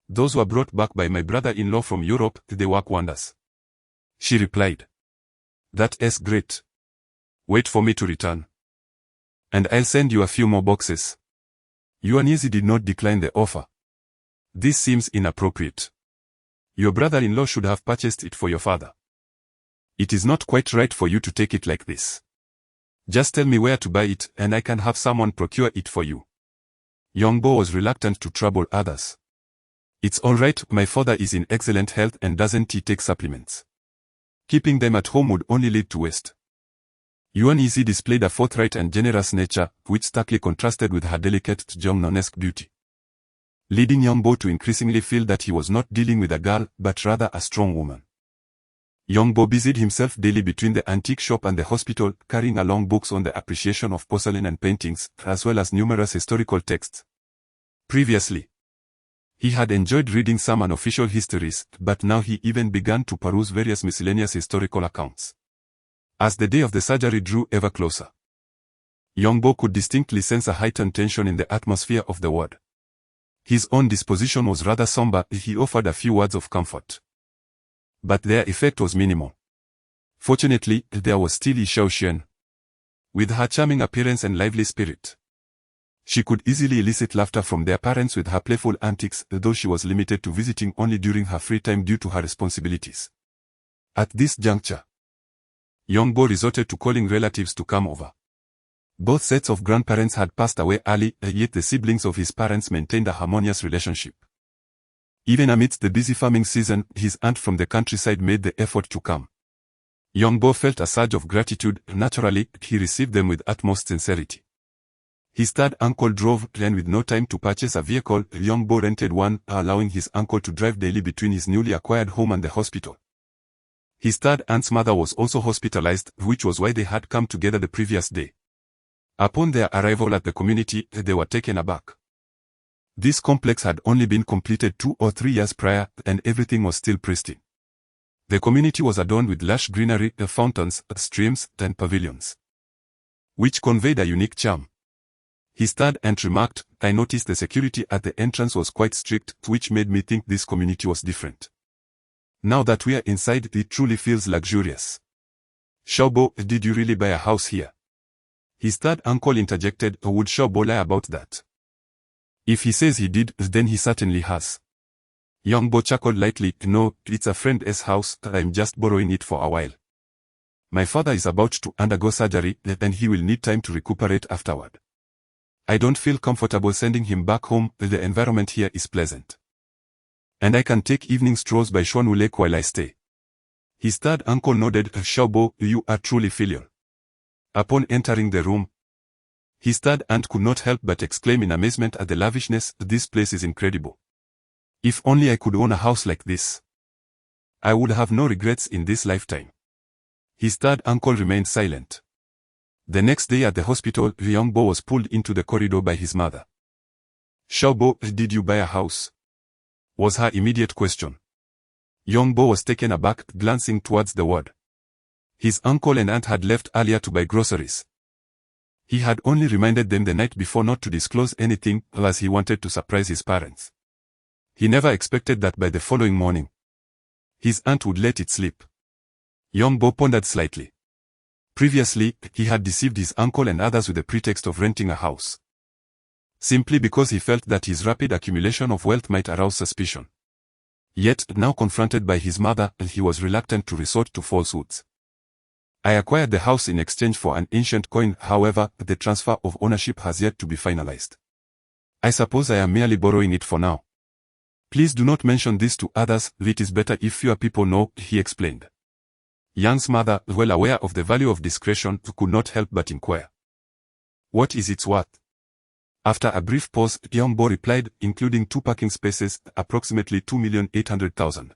"Those were brought back by my brother-in-law from Europe, they work wonders," she replied. "That's great. Wait for me to return, and I'll send you a few more boxes." Yuanyezi did not decline the offer. "This seems inappropriate. Your brother-in-law should have purchased it for your father. It is not quite right for you to take it like this. Just tell me where to buy it and I can have someone procure it for you." Young Bo was reluctant to trouble others. "It's all right, my father is in excellent health and doesn't take supplements. Keeping them at home would only lead to waste." Yuanyezi displayed a forthright and generous nature, which starkly contrasted with her delicate Jongnon-esque beauty, leading Young Bo to increasingly feel that he was not dealing with a girl, but rather a strong woman. Young Bo busied himself daily between the antique shop and the hospital, carrying along books on the appreciation of porcelain and paintings, as well as numerous historical texts. Previously, he had enjoyed reading some unofficial histories, but now he even began to peruse various miscellaneous historical accounts. As the day of the surgery drew ever closer, Young Bo could distinctly sense a heightened tension in the atmosphere of the ward. His own disposition was rather somber. He offered a few words of comfort, but their effect was minimal. Fortunately, there was still Yi Shaoxian. With her charming appearance and lively spirit, she could easily elicit laughter from their parents with her playful antics, though she was limited to visiting only during her free time due to her responsibilities. At this juncture, Young Bo resorted to calling relatives to come over. Both sets of grandparents had passed away early, yet the siblings of his parents maintained a harmonious relationship. Even amidst the busy farming season, his aunt from the countryside made the effort to come. Young Bo felt a surge of gratitude. Naturally, he received them with utmost sincerity. His third uncle drove, and with no time to purchase a vehicle, Young Bo rented one, allowing his uncle to drive daily between his newly acquired home and the hospital. His third aunt's mother was also hospitalized, which was why they had come together the previous day. Upon their arrival at the community, they were taken aback. This complex had only been completed 2 or 3 years prior, and everything was still pristine. The community was adorned with lush greenery, fountains, streams, and pavilions, which conveyed a unique charm. His third aunt remarked, "I noticed the security at the entrance was quite strict, which made me think this community was different. Now that we are inside, it truly feels luxurious." "Xiaobo, did you really buy a house here?" His third uncle interjected. "Would Xiaobo lie about that? If he says he did, then he certainly has." Young Bo chuckled lightly. "No, it's a friend's house, I'm just borrowing it for a while. My father is about to undergo surgery, and he will need time to recuperate afterward. I don't feel comfortable sending him back home, the environment here is pleasant. And I can take evening strolls by Xuanwu Lake while I stay." His third uncle nodded. "Xiaobo, you are truly filial." Upon entering the room, his third aunt could not help but exclaim in amazement at the lavishness. "This place is incredible. If only I could own a house like this. I would have no regrets in this lifetime." His third uncle remained silent. The next day at the hospital, Young Bo was pulled into the corridor by his mother. "Xiaobo, did you buy a house?" was her immediate question. Young Bo was taken aback, glancing towards the ward. His uncle and aunt had left earlier to buy groceries. He had only reminded them the night before not to disclose anything, as he wanted to surprise his parents. He never expected that by the following morning, his aunt would let it slip. Young Bo pondered slightly. Previously, he had deceived his uncle and others with the pretext of renting a house, simply because he felt that his rapid accumulation of wealth might arouse suspicion. Yet, now confronted by his mother, he was reluctant to resort to falsehoods. "I acquired the house in exchange for an ancient coin, however, the transfer of ownership has yet to be finalized. I suppose I am merely borrowing it for now. Please do not mention this to others, it is better if fewer people know," he explained. Young's mother, well aware of the value of discretion, could not help but inquire, "What is its worth?" After a brief pause, Young Bo replied, "Including 2 parking spaces, approximately 2,800,000.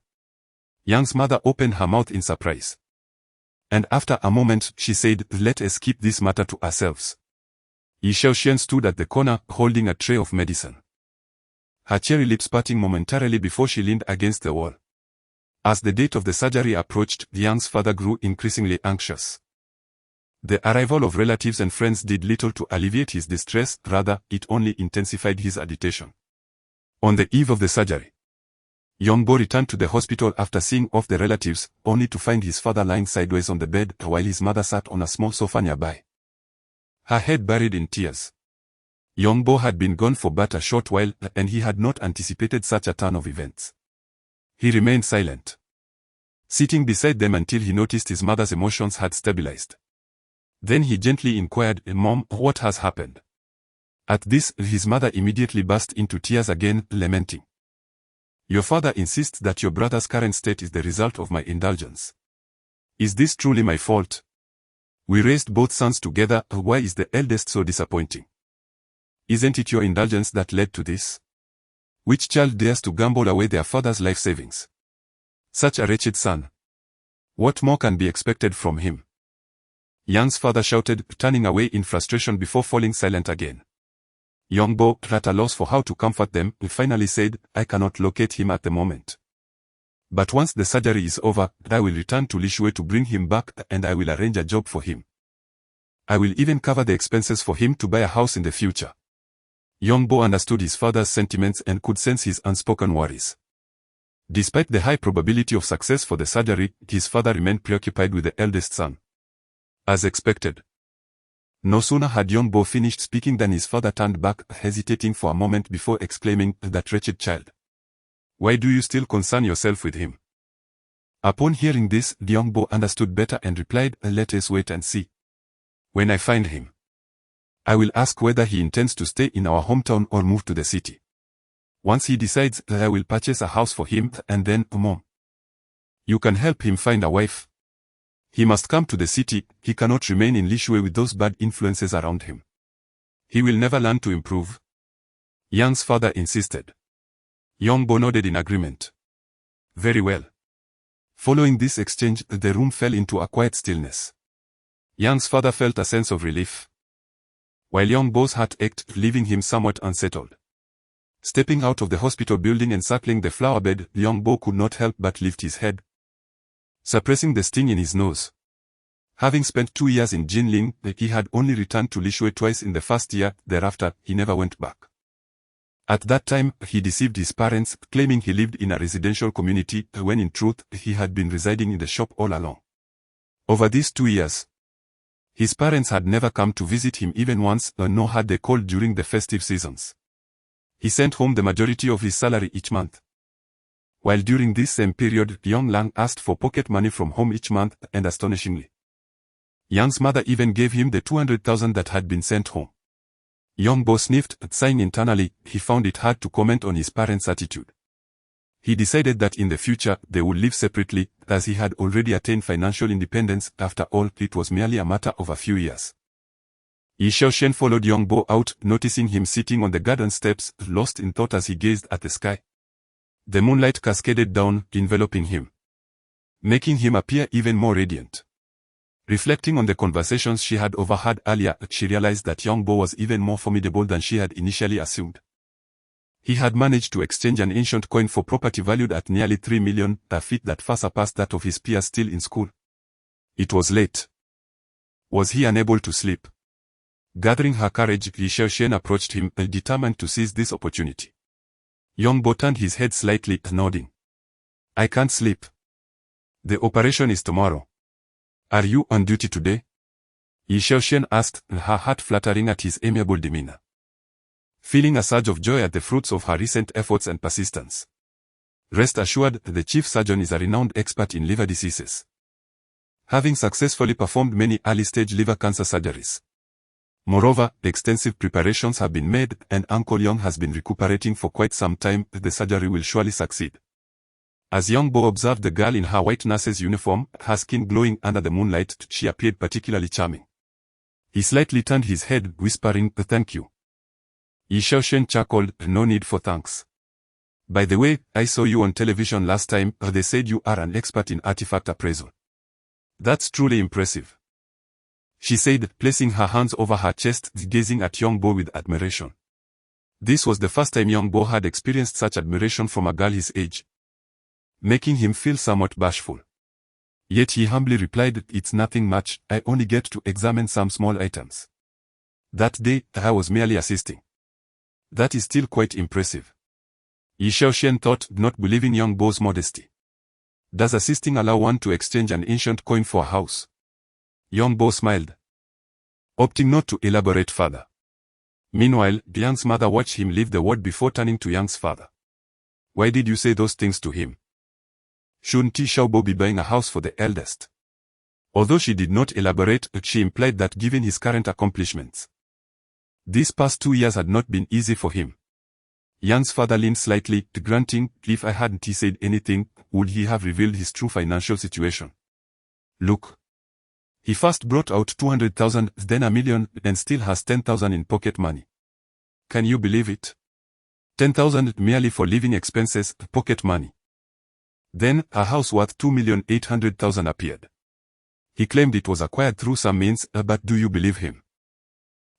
Young's mother opened her mouth in surprise. And after a moment, she said, "Let us keep this matter to ourselves." Yi Shaoxian stood at the corner, holding a tray of medicine, her cherry lips parting momentarily before she leaned against the wall. As the date of the surgery approached, Young's father grew increasingly anxious. The arrival of relatives and friends did little to alleviate his distress, rather, it only intensified his agitation. On the eve of the surgery, young Bo returned to the hospital after seeing off the relatives, only to find his father lying sideways on the bed while his mother sat on a small sofa nearby, her head buried in tears. Young Bo had been gone for but a short while, and he had not anticipated such a turn of events. He remained silent, sitting beside them until he noticed his mother's emotions had stabilized. Then he gently inquired, "Mom, what has happened?" At this, his mother immediately burst into tears again, lamenting. "Your father insists that your brother's current state is the result of my indulgence. Is this truly my fault? We raised both sons together, why is the eldest so disappointing? Isn't it your indulgence that led to this? Which child dares to gamble away their father's life savings? Such a wretched son. What more can be expected from him?" Young's father shouted, turning away in frustration before falling silent again. Young Bo, at a loss for how to comfort them, finally said, "I cannot locate him at the moment. But once the surgery is over, I will return to Lishue to bring him back, and I will arrange a job for him. I will even cover the expenses for him to buy a house in the future." Young Bo understood his father's sentiments and could sense his unspoken worries. Despite the high probability of success for the surgery, his father remained preoccupied with the eldest son. As expected, no sooner had young Bo finished speaking than his father turned back, hesitating for a moment before exclaiming, "That wretched child. Why do you still concern yourself with him?" Upon hearing this, young Bo understood better and replied, "Let us wait and see. When I find him, I will ask whether he intends to stay in our hometown or move to the city. Once he decides, I will purchase a house for him, and then, Mom, you can help him find a wife. He must come to the city, he cannot remain in Lishue with those bad influences around him. He will never learn to improve." Young's father insisted. Young Bo nodded in agreement. "Very well." Following this exchange, the room fell into a quiet stillness. Young's father felt a sense of relief, while young Bo's heart ached, leaving him somewhat unsettled. Stepping out of the hospital building and circling the flower bed, young Bo could not help but lift his head, suppressing the sting in his nose. Having spent 2 years in Jinling, he had only returned to Lishue twice in the first year. Thereafter, he never went back. At that time, he deceived his parents, claiming he lived in a residential community, when in truth, he had been residing in the shop all along. Over these 2 years, his parents had never come to visit him even once, nor had they called during the festive seasons. He sent home the majority of his salary each month. While during this same period, young Lang asked for pocket money from home each month, and astonishingly, Young's mother even gave him the 200,000 that had been sent home. Young Bo sniffed, sighing internally. He found it hard to comment on his parents' attitude. He decided that in the future, they would live separately, as he had already attained financial independence. After all, it was merely a matter of a few years. Yi Xiaoshen followed young Bo out, noticing him sitting on the garden steps, lost in thought as he gazed at the sky. The moonlight cascaded down, enveloping him, making him appear even more radiant. Reflecting on the conversations she had overheard earlier, she realized that young Bo was even more formidable than she had initially assumed. He had managed to exchange an ancient coin for property valued at nearly 3 million, a feat that far surpassed that of his peers still in school. It was late. Was he unable to sleep? Gathering her courage, Yi Xiaoshen approached him, determined to seize this opportunity. Young Bo turned his head slightly, nodding. "I can't sleep. The operation is tomorrow. Are you on duty today?" Yi Xiaoshen asked, her heart fluttering at his amiable demeanor, feeling a surge of joy at the fruits of her recent efforts and persistence. "Rest assured, the chief surgeon is a renowned expert in liver diseases, having successfully performed many early-stage liver cancer surgeries. Moreover, extensive preparations have been made, and Uncle Young has been recuperating for quite some time. The surgery will surely succeed." As young Bo observed the girl in her white nurse's uniform, her skin glowing under the moonlight, she appeared particularly charming. He slightly turned his head, whispering, "Thank you." Yi Xiaoshen chuckled, "No need for thanks. By the way, I saw you on television last time. They said you are an expert in artifact appraisal. That's truly impressive," she said, placing her hands over her chest, gazing at young Bo with admiration. This was the first time young Bo had experienced such admiration from a girl his age, making him feel somewhat bashful. Yet he humbly replied, "It's nothing much, I only get to examine some small items. That day, I was merely assisting." That is still quite impressive. Yi Xiaoxian thought, not believing young Bo's modesty. Does assisting allow one to exchange an ancient coin for a house? Young Bo smiled, opting not to elaborate further. Meanwhile, Yang's mother watched him leave the ward before turning to Yang's father. "Why did you say those things to him? Shouldn't Xiaobo be buying a house for the eldest?" Although she did not elaborate, she implied that given his current accomplishments, these past 2 years had not been easy for him. Yang's father leaned slightly, grunting, "If I hadn't said anything, would he have revealed his true financial situation? Look. He first brought out 200,000, then 1,000,000, and still has 10,000 in pocket money. Can you believe it? 10,000 merely for living expenses, pocket money. Then, a house worth 2,800,000 appeared. He claimed it was acquired through some means, but do you believe him?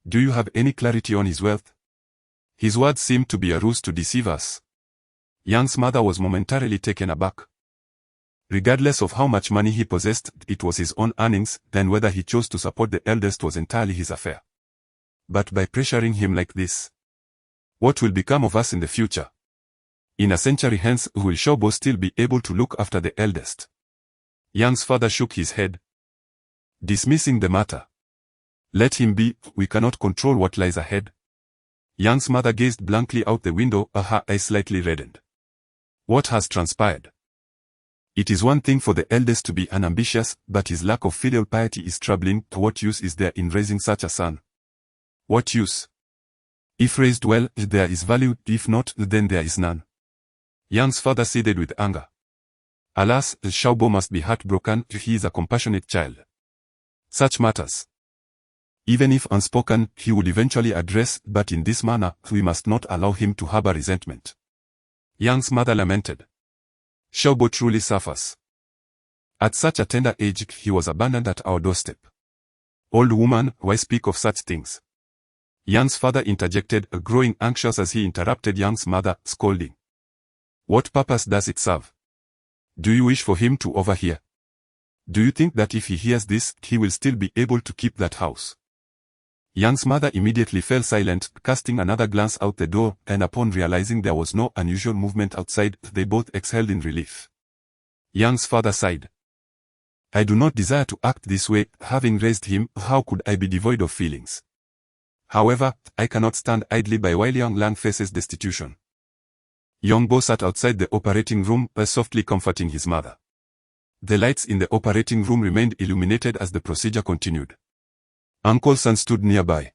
Do you have any clarity on his wealth? His words seemed to be a ruse to deceive us." Yang's mother was momentarily taken aback. Regardless of how much money he possessed, it was his own earnings, then whether he chose to support the eldest was entirely his affair. But by pressuring him like this, what will become of us in the future? In a century hence, will Xiaobo still be able to look after the eldest? Yang's father shook his head, dismissing the matter. Let him be, we cannot control what lies ahead. Yang's mother gazed blankly out the window, her eyes slightly reddened. What has transpired? It is one thing for the eldest to be unambitious, but his lack of filial piety is troubling. What use is there in raising such a son? What use? If raised well, there is value, if not, then there is none. Yang's father ceded with anger. Alas, Xiaobo must be heartbroken, he is a compassionate child. Such matters, even if unspoken, he would eventually address, but in this manner, we must not allow him to harbor resentment. Yang's mother lamented. Xiaobo truly suffers. At such a tender age, he was abandoned at our doorstep. Old woman, why speak of such things? Yang's father interjected, growing anxious as he interrupted Yang's mother, scolding. What purpose does it serve? Do you wish for him to overhear? Do you think that if he hears this, he will still be able to keep that house? Yang's mother immediately fell silent, casting another glance out the door, and upon realizing there was no unusual movement outside, they both exhaled in relief. Yang's father sighed. I do not desire to act this way, having raised him, how could I be devoid of feelings? However, I cannot stand idly by while young Lang faces destitution. Young Bo sat outside the operating room, softly comforting his mother. The lights in the operating room remained illuminated as the procedure continued. Uncle San stood nearby,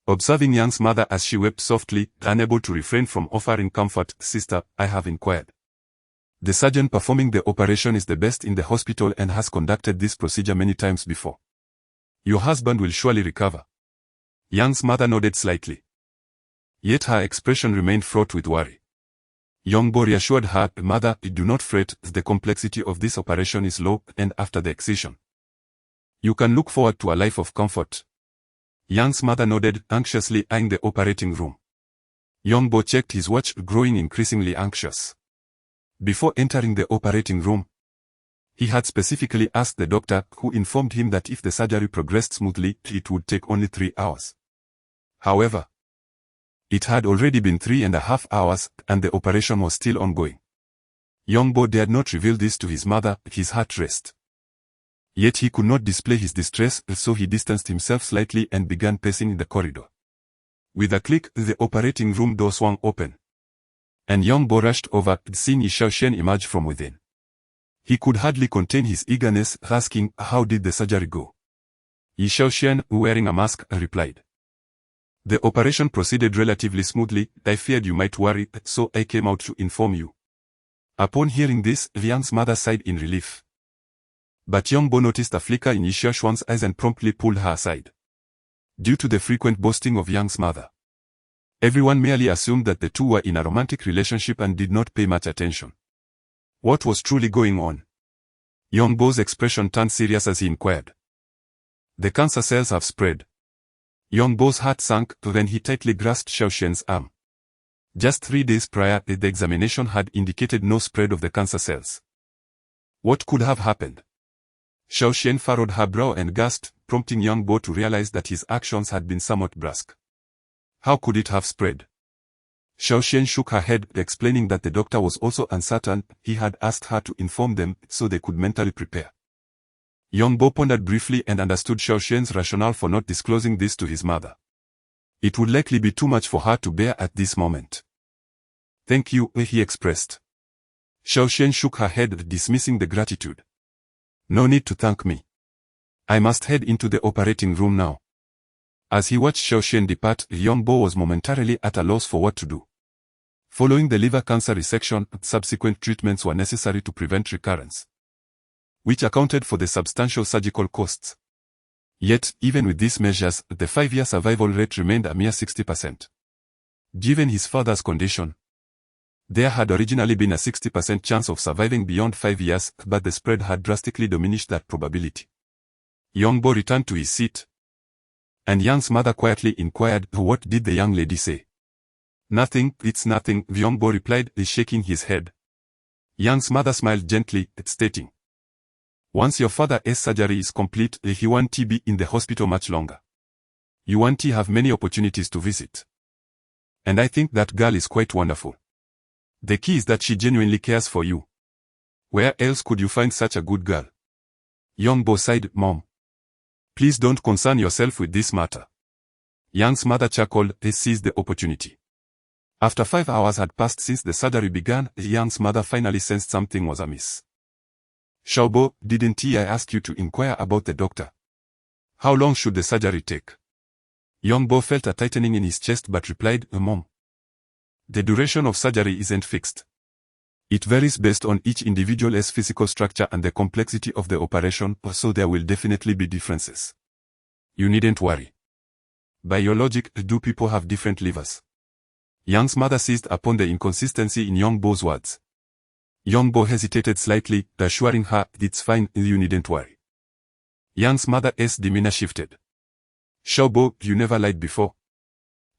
observing Yang's mother as she wept softly, unable to refrain from offering comfort. Sister, I have inquired. The surgeon performing the operation is the best in the hospital and has conducted this procedure many times before. Your husband will surely recover. Yang's mother nodded slightly. Yet her expression remained fraught with worry. Young Bo reassured her, Mother, do not fret, the complexity of this operation is low, and after the excision, you can look forward to a life of comfort. Yang's mother nodded, anxiously eyeing the operating room. Young Bo checked his watch, growing increasingly anxious. Before entering the operating room, he had specifically asked the doctor, who informed him that if the surgery progressed smoothly, it would take only 3 hours. However, it had already been 3.5 hours, and the operation was still ongoing. Young Bo dared not reveal this to his mother, his heart raced. Yet he could not display his distress, so he distanced himself slightly and began pacing in the corridor. With a click, the operating room door swung open, and Young Bo rushed over, seeing Yi Xiaoxian emerge from within. He could hardly contain his eagerness, asking, how did the surgery go? Yi Xiaoxian, wearing a mask, replied. The operation proceeded relatively smoothly. I feared you might worry, so I came out to inform you. Upon hearing this, Liang's mother sighed in relief. But Young Bo noticed a flicker in Yi Xiaoxian's eyes and promptly pulled her aside. Due to the frequent boasting of Yang's mother, everyone merely assumed that the two were in a romantic relationship and did not pay much attention. What was truly going on? Young Bo's expression turned serious as he inquired. The cancer cells have spread. Young Bo's heart sank when he tightly grasped Xiaoxian's arm. Just 3 days prior, the examination had indicated no spread of the cancer cells. What could have happened? Xiaoxian furrowed her brow and gasped, prompting young Bo to realize that his actions had been somewhat brusque. How could it have spread? Xiaoxian shook her head, explaining that the doctor was also uncertain. He had asked her to inform them so they could mentally prepare. Young Bo pondered briefly and understood Xiaoxian's rationale for not disclosing this to his mother. It would likely be too much for her to bear at this moment. Thank you, he expressed. Xiaoxian shook her head, dismissing the gratitude. No need to thank me. I must head into the operating room now. As he watched Xiaoxian depart, young Bo was momentarily at a loss for what to do. Following the liver cancer resection, subsequent treatments were necessary to prevent recurrence, which accounted for the substantial surgical costs. Yet, even with these measures, the 5-year survival rate remained a mere 60%. Given his father's condition, there had originally been a 60% chance of surviving beyond 5 years, but the spread had drastically diminished that probability. Young Bo returned to his seat, and Yang's mother quietly inquired, "What did the young lady say?" "Nothing, it's nothing," Young Bo replied, shaking his head. Yang's mother smiled gently, stating, "Once your father's surgery is complete, he won't be in the hospital much longer. You won't have many opportunities to visit. And I think that girl is quite wonderful. The key is that she genuinely cares for you. Where else could you find such a good girl?" Young Bo sighed, "Mom, please don't concern yourself with this matter." Yang's mother chuckled, seized the opportunity. After 5 hours had passed since the surgery began, Yang's mother finally sensed something was amiss. "Xiaobo, didn't I ask you to inquire about the doctor? How long should the surgery take?" Young Bo felt a tightening in his chest but replied, "Mom, the duration of surgery isn't fixed. It varies based on each individual's physical structure and the complexity of the operation, so there will definitely be differences. You needn't worry. By your logic, do people have different livers?" Yang's mother seized upon the inconsistency in Young Bo's words. Young Bo hesitated slightly, assuring her, "It's fine, you needn't worry." Yang's mother's demeanor shifted. "Xiaobo, you never lied before.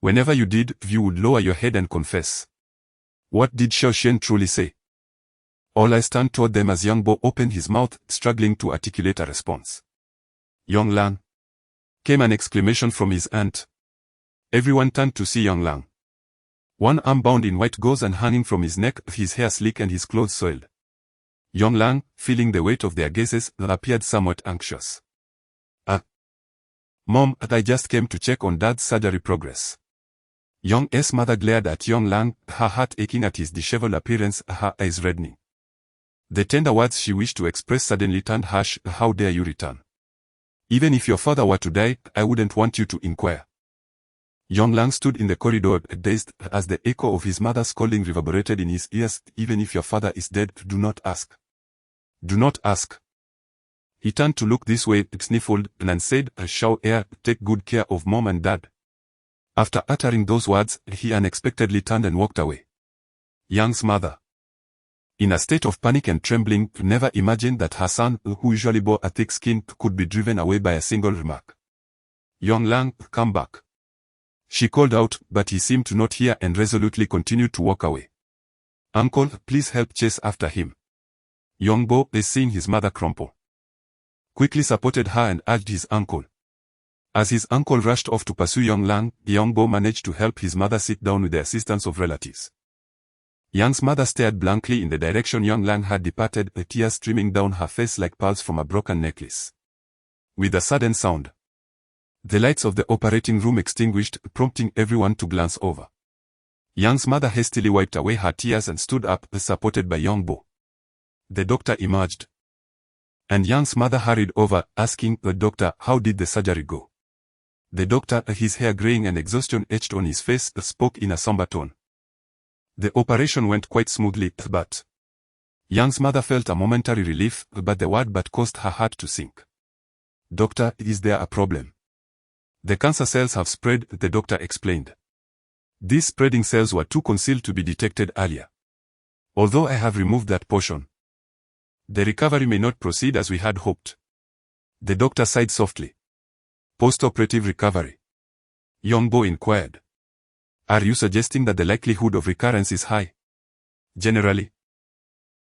Whenever you did, you would lower your head and confess. What did Xiaoxian truly say?" All eyes turned toward them as Young Bo opened his mouth, struggling to articulate a response. "Yong Lang!" came an exclamation from his aunt. Everyone turned to see Yong Lang. One arm bound in white gauze and hanging from his neck, his hair sleek and his clothes soiled. Yong Lang, feeling the weight of their gazes, appeared somewhat anxious. Mom, I just came to check on Dad's surgery progress." Young's mother glared at Yong Lang, her heart aching at his disheveled appearance, her eyes reddening. The tender words she wished to express suddenly turned harsh. "How dare you return? Even if your father were to die, I wouldn't want you to inquire." Yong Lang stood in the corridor, dazed, as the echo of his mother's scolding reverberated in his ears. "Even if your father is dead, do not ask. Do not ask." He turned to look this way, sniffled, and said, "Xiao Er, take good care of Mom and Dad." After uttering those words, he unexpectedly turned and walked away. Yang's mother, in a state of panic and trembling, never imagined that her son, who usually bore a thick skin, could be driven away by a single remark. "Yong Lang, come back," she called out, but he seemed to not hear and resolutely continued to walk away. "Uncle, please help chase after him." Young Bo, seeing his mother crumple, quickly supported her and urged his uncle. As his uncle rushed off to pursue Yong Lang, Young Bo managed to help his mother sit down with the assistance of relatives. Yang's mother stared blankly in the direction Yong Lang had departed, tears streaming down her face like pearls from a broken necklace. With a sudden sound, the lights of the operating room extinguished, prompting everyone to glance over. Yang's mother hastily wiped away her tears and stood up, supported by Young Bo. The doctor emerged, and Yang's mother hurried over, asking the doctor, "How did the surgery go?" The doctor, his hair graying and exhaustion etched on his face, spoke in a somber tone. "The operation went quite smoothly, but..." Yang's mother felt a momentary relief, but the word "but" caused her heart to sink. "Doctor, is there a problem?" "The cancer cells have spread," the doctor explained. "These spreading cells were too concealed to be detected earlier. Although I have removed that portion, the recovery may not proceed as we had hoped." The doctor sighed softly. "Post-operative recovery?" Young Bo inquired. "Are you suggesting that the likelihood of recurrence is high?" "Generally,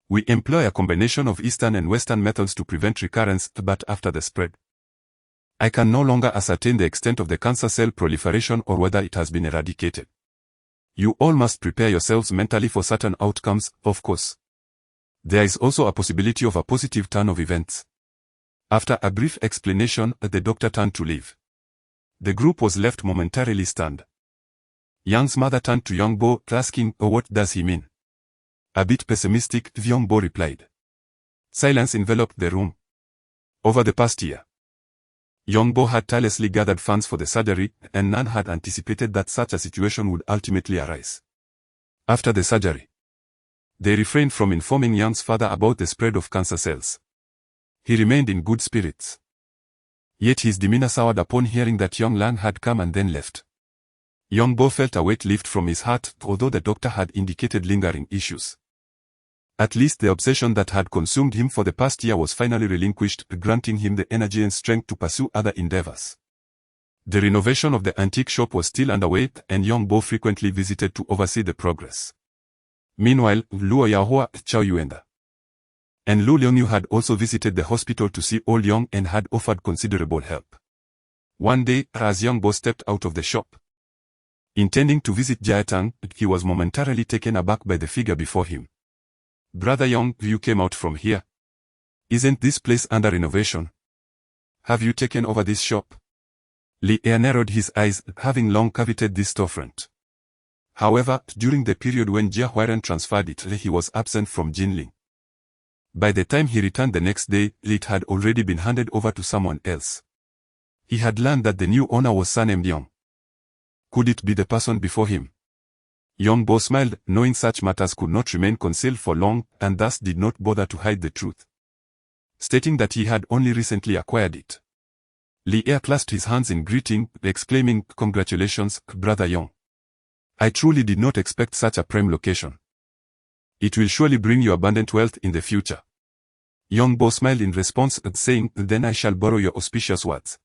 We employ a combination of Eastern and Western methods to prevent recurrence, but after the spread, I can no longer ascertain the extent of the cancer cell proliferation or whether it has been eradicated. You all must prepare yourselves mentally for certain outcomes, of course. There is also a possibility of a positive turn of events. After a brief explanation, the doctor turned to leave. The group was left momentarily stunned. Young's mother turned to young Bo, asking, "Oh, what does he mean?" A bit pessimistic, young Bo replied. Silence enveloped the room. Over the past year, young Bo had tirelessly gathered funds for the surgery, and none had anticipated that such a situation would ultimately arise. After the surgery, they refrained from informing Young's father about the spread of cancer cells. He remained in good spirits. Yet his demeanor soured upon hearing that young Lang had come and then left. Young Bo felt a weight lift from his heart, although the doctor had indicated lingering issues. At least the obsession that had consumed him for the past year was finally relinquished, granting him the energy and strength to pursue other endeavors. The renovation of the antique shop was still underway, and young Bo frequently visited to oversee the progress. Meanwhile, Luo Yaohua, Chao Yuenda, and Lu Liongyu had also visited the hospital to see old Yong and had offered considerable help. One day, as young Bo stepped out of the shop, intending to visit Jiatang, he was momentarily taken aback by the figure before him. "Brother Yong, you came out from here. Isn't this place under renovation? Have you taken over this shop?" Li Er narrowed his eyes, having long coveted this storefront. However, during the period when Jia Huairen transferred it, he was absent from Jinling. By the time he returned the next day, it had already been handed over to someone else. He had learned that the new owner was surnamed Yong. Could it be the person before him? Young Bo smiled, knowing such matters could not remain concealed for long, and thus did not bother to hide the truth, stating that he had only recently acquired it. Li Er clasped his hands in greeting, exclaiming, "Congratulations, Brother Yong. I truly did not expect such a prime location. It will surely bring you abundant wealth in the future." Young Bo smiled in response, saying, "Then I shall borrow your auspicious words."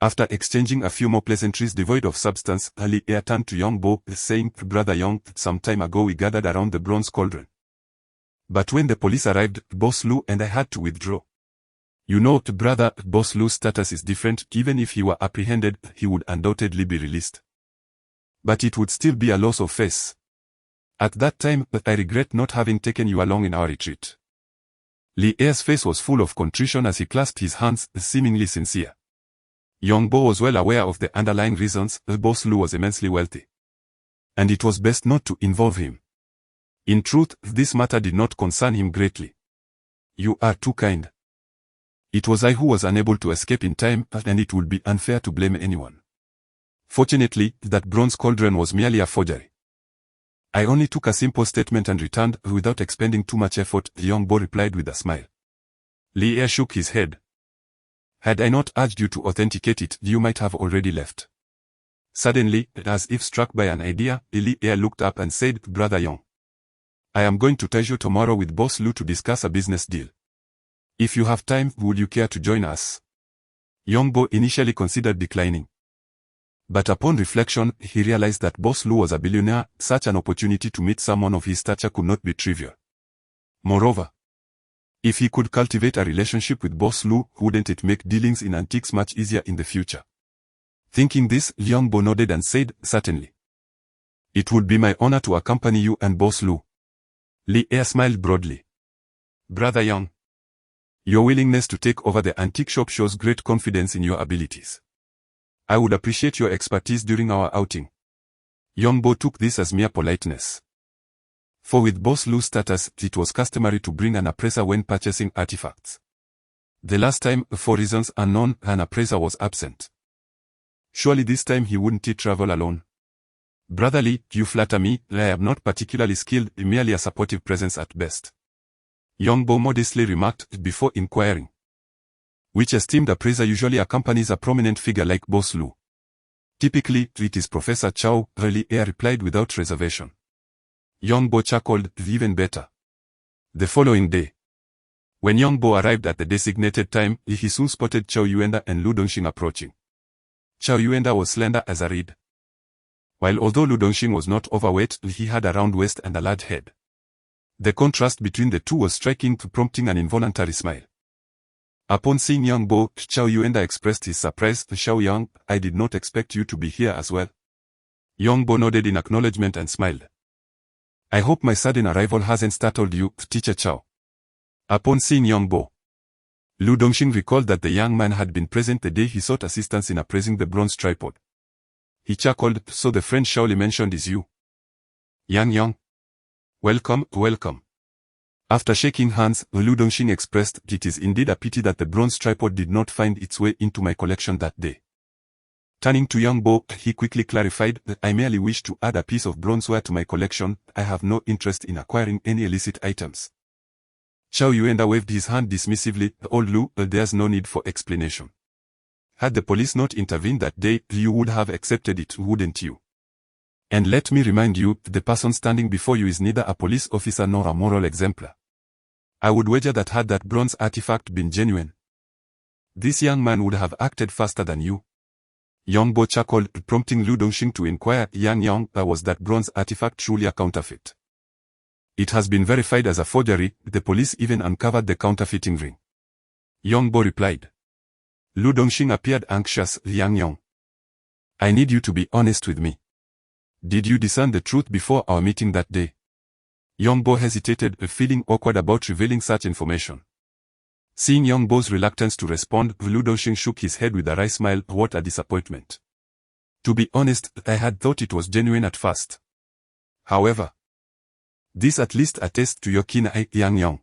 After exchanging a few more pleasantries devoid of substance, Li Er turned to young Bo, saying, "Brother Yong, some time ago we gathered around the bronze cauldron. But when the police arrived, Boss Lu and I had to withdraw. You know, brother, Boss Lu's status is different. Even if he were apprehended, he would undoubtedly be released. But it would still be a loss of face. At that time, I regret not having taken you along in our retreat." Li Er's face was full of contrition as he clasped his hands, seemingly sincere. Young Bo was well aware of the underlying reasons. Boss Lu was immensely wealthy, and it was best not to involve him. In truth, this matter did not concern him greatly. "You are too kind. It was I who was unable to escape in time, and it would be unfair to blame anyone. Fortunately, that bronze cauldron was merely a forgery. I only took a simple statement and returned, without expending too much effort," young Bo replied with a smile. Li Er shook his head. "Had I not urged you to authenticate it, you might have already left." Suddenly, as if struck by an idea, Li Er looked up and said, "Brother Yong, I am going to Taizhou tomorrow with Boss Lu to discuss a business deal. If you have time, would you care to join us?" Young Bo initially considered declining. But upon reflection, he realized that Boss Lu was a billionaire. Such an opportunity to meet someone of his stature could not be trivial. Moreover, if he could cultivate a relationship with Boss Lu, wouldn't it make dealings in antiques much easier in the future? Thinking this, Young Bo nodded and said, "Certainly. It would be my honor to accompany you and Boss Lu." Li Er smiled broadly. "Brother Young, your willingness to take over the antique shop shows great confidence in your abilities. I would appreciate your expertise during our outing." Young Bo took this as mere politeness. For with Boss Lu's status, it was customary to bring an appraiser when purchasing artifacts. The last time, for reasons unknown, an appraiser was absent. Surely this time he wouldn't travel alone. "Brother Li, you flatter me. I am not particularly skilled, merely a supportive presence at best," Young Bo modestly remarked, before inquiring, "Which esteemed appraiser usually accompanies a prominent figure like Boss Lu?" "Typically, it is Professor Chao," Li Er replied without reservation. Young Bo chuckled, "Even better." The following day, when Young Bo arrived at the designated time, he soon spotted Chao Yuenda and Lu Dongxing approaching. Chao Yuenda was slender as a reed, while although Lu Dongxing was not overweight, he had a round waist and a large head. The contrast between the two was striking, prompting an involuntary smile. Upon seeing young Bo, Chow Yuenda expressed his surprise. Xiao Yang, I did not expect you to be here as well. Young Bo nodded in acknowledgement and smiled. I hope my sudden arrival hasn't startled you, Teacher Chow. Upon seeing young Bo, Lu Dongxing recalled that the young man had been present the day he sought assistance in appraising the bronze tripod. He chuckled, so the friend Shaoli mentioned is you. Yang Yang. Welcome, welcome. After shaking hands, Lu Dongxing expressed, it is indeed a pity that the bronze tripod did not find its way into my collection that day. Turning to young Bo, he quickly clarified, I merely wish to add a piece of bronzeware to my collection. I have no interest in acquiring any illicit items. Chow Yuenda waved his hand dismissively. Old Lu, there's no need for explanation. Had the police not intervened that day, you would have accepted it, wouldn't you? And let me remind you, the person standing before you is neither a police officer nor a moral exemplar. I would wager that had that bronze artifact been genuine, this young man would have acted faster than you. Young Bo chuckled, prompting Lu Dongxing to inquire, Yang Yang, was that bronze artifact truly a counterfeit? It has been verified as a forgery. The police even uncovered the counterfeiting ring. Young Bo replied. Lu Dongxing appeared anxious. Yang Yang, I need you to be honest with me. Did you discern the truth before our meeting that day? Young Bo hesitated, feeling awkward about revealing such information. Seeing Young Bo's reluctance to respond, Lu Dongxing shook his head with a wry smile. What a disappointment. To be honest, I had thought it was genuine at first. However, this at least attests to your keen eye, Yang Yang.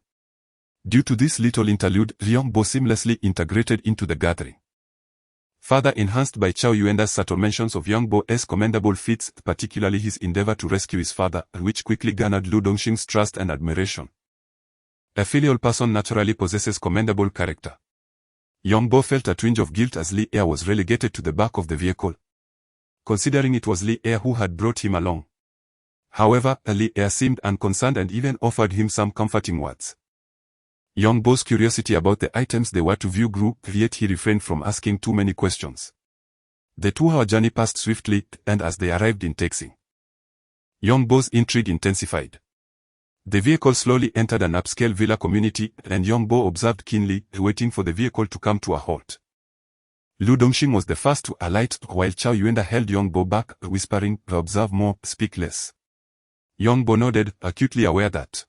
Due to this little interlude, Young Bo seamlessly integrated into the gathering. Further enhanced by Chow Yuenda's subtle mentions of Young Bo's commendable feats, particularly his endeavor to rescue his father, which quickly garnered Lu Dongxing's trust and admiration. A filial person naturally possesses commendable character. Young Bo felt a twinge of guilt as Li Air was relegated to the back of the vehicle, considering it was Li Air who had brought him along. However, Li Air seemed unconcerned and even offered him some comforting words. Young Bo's curiosity about the items they were to view grew, yet he refrained from asking too many questions. The 2-hour journey passed swiftly, and as they arrived in Texing, Young Bo's intrigue intensified. The vehicle slowly entered an upscale villa community, and Young Bo observed keenly, waiting for the vehicle to come to a halt. Lu Dongxing was the first to alight, while Chow Yuenda held Young Bo back, whispering, observe more, speak less. Young Bo nodded, acutely aware that,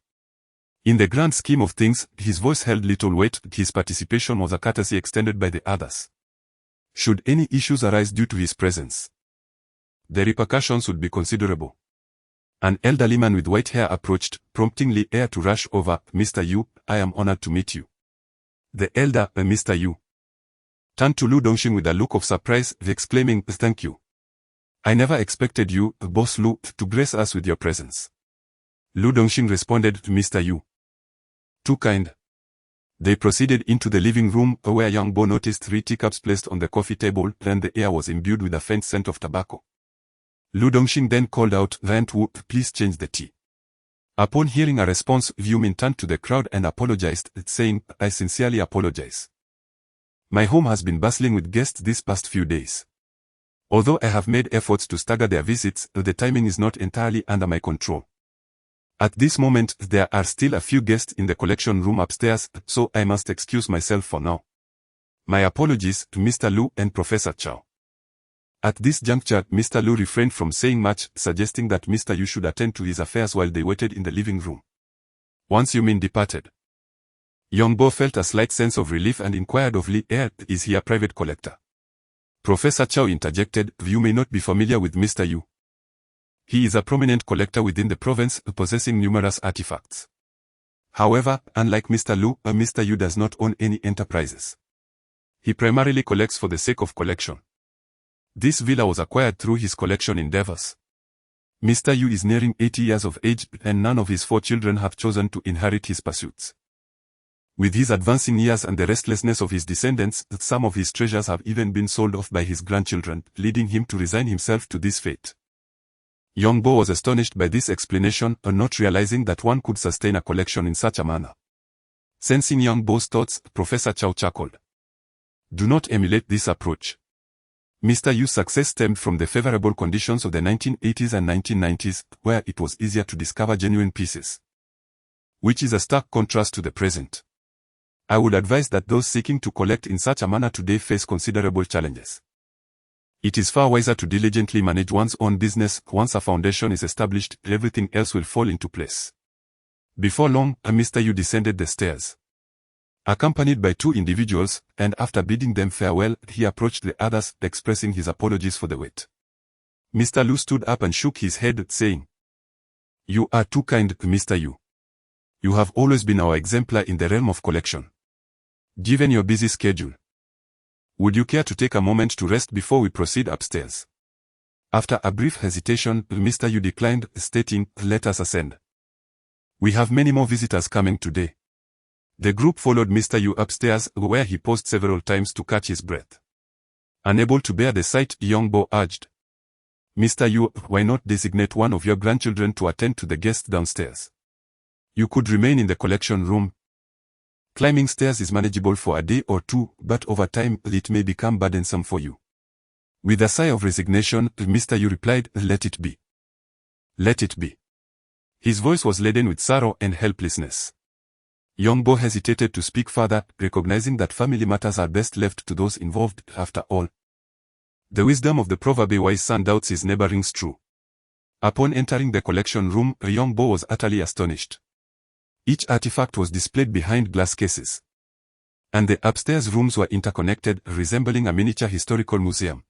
in the grand scheme of things, his voice held little weight. His participation was a courtesy extended by the others. Should any issues arise due to his presence, the repercussions would be considerable. An elderly man with white hair approached, prompting Li Air to rush over. Mr. Yu, I am honored to meet you. The elder, Mr. Yu, turned to Lu Dongxing with a look of surprise, exclaiming, thank you. I never expected you, Boss Lu, to grace us with your presence. Lu Dongxing responded to Mr. Yu. Too kind. They proceeded into the living room, where Young Bo noticed 3 teacups placed on the coffee table, and the air was imbued with a faint scent of tobacco. Lu Dongxing then called out, Vant Wu, please change the tea. Upon hearing a response, Yu Min turned to the crowd and apologized, saying, I sincerely apologize. My home has been bustling with guests these past few days. Although I have made efforts to stagger their visits, the timing is not entirely under my control. At this moment, there are still a few guests in the collection room upstairs, so I must excuse myself for now. My apologies to Mr. Lu and Professor Chow. At this juncture, Mr. Lu refrained from saying much, suggesting that Mr. Yu should attend to his affairs while they waited in the living room. Once Yu Min departed, Young Bo felt a slight sense of relief and inquired of Li Air, is he a private collector? Professor Chow interjected, you may not be familiar with Mr. Yu. He is a prominent collector within the province, possessing numerous artifacts. However, unlike Mr. Lu, Mr. Yu does not own any enterprises. He primarily collects for the sake of collection. This villa was acquired through his collection endeavors. Mr. Yu is nearing 80 years of age, and none of his 4 children have chosen to inherit his pursuits. With his advancing years and the restlessness of his descendants, some of his treasures have even been sold off by his grandchildren, leading him to resign himself to this fate. Young Bo was astonished by this explanation, not realizing that one could sustain a collection in such a manner. Sensing Young Bo's thoughts, Professor Chow chuckled. Do not emulate this approach. Mr. Yu's success stemmed from the favorable conditions of the 1980s and 1990s, where it was easier to discover genuine pieces. which is a stark contrast to the present. I would advise that those seeking to collect in such a manner today face considerable challenges. It is far wiser to diligently manage one's own business. Once a foundation is established, everything else will fall into place. Before long, Mr. Yu descended the stairs, accompanied by 2 individuals, and after bidding them farewell, he approached the others, expressing his apologies for the wait. Mr. Lu stood up and shook his head, saying, "You are too kind, Mr. Yu. You have always been our exemplar in the realm of collection. Given your busy schedule, would you care to take a moment to rest before we proceed upstairs?" After a brief hesitation, Mr. Yu declined, stating, "Let us ascend. We have many more visitors coming today." The group followed Mr. Yu upstairs, where he paused several times to catch his breath. Unable to bear the sight, Yongbo urged, "Mr. Yu, why not designate one of your grandchildren to attend to the guests downstairs? You could remain in the collection room. Climbing stairs is manageable for a day or 2, but over time, it may become burdensome for you." With a sigh of resignation, Mr. Yu replied, "Let it be. Let it be." His voice was laden with sorrow and helplessness. Yongbo hesitated to speak further, recognizing that family matters are best left to those involved. After all, the wisdom of the proverb, "A wise son doubts his neighbor," rings true. Upon entering the collection room, Yongbo was utterly astonished. Each artifact was displayed behind glass cases, and the upstairs rooms were interconnected, resembling a miniature historical museum.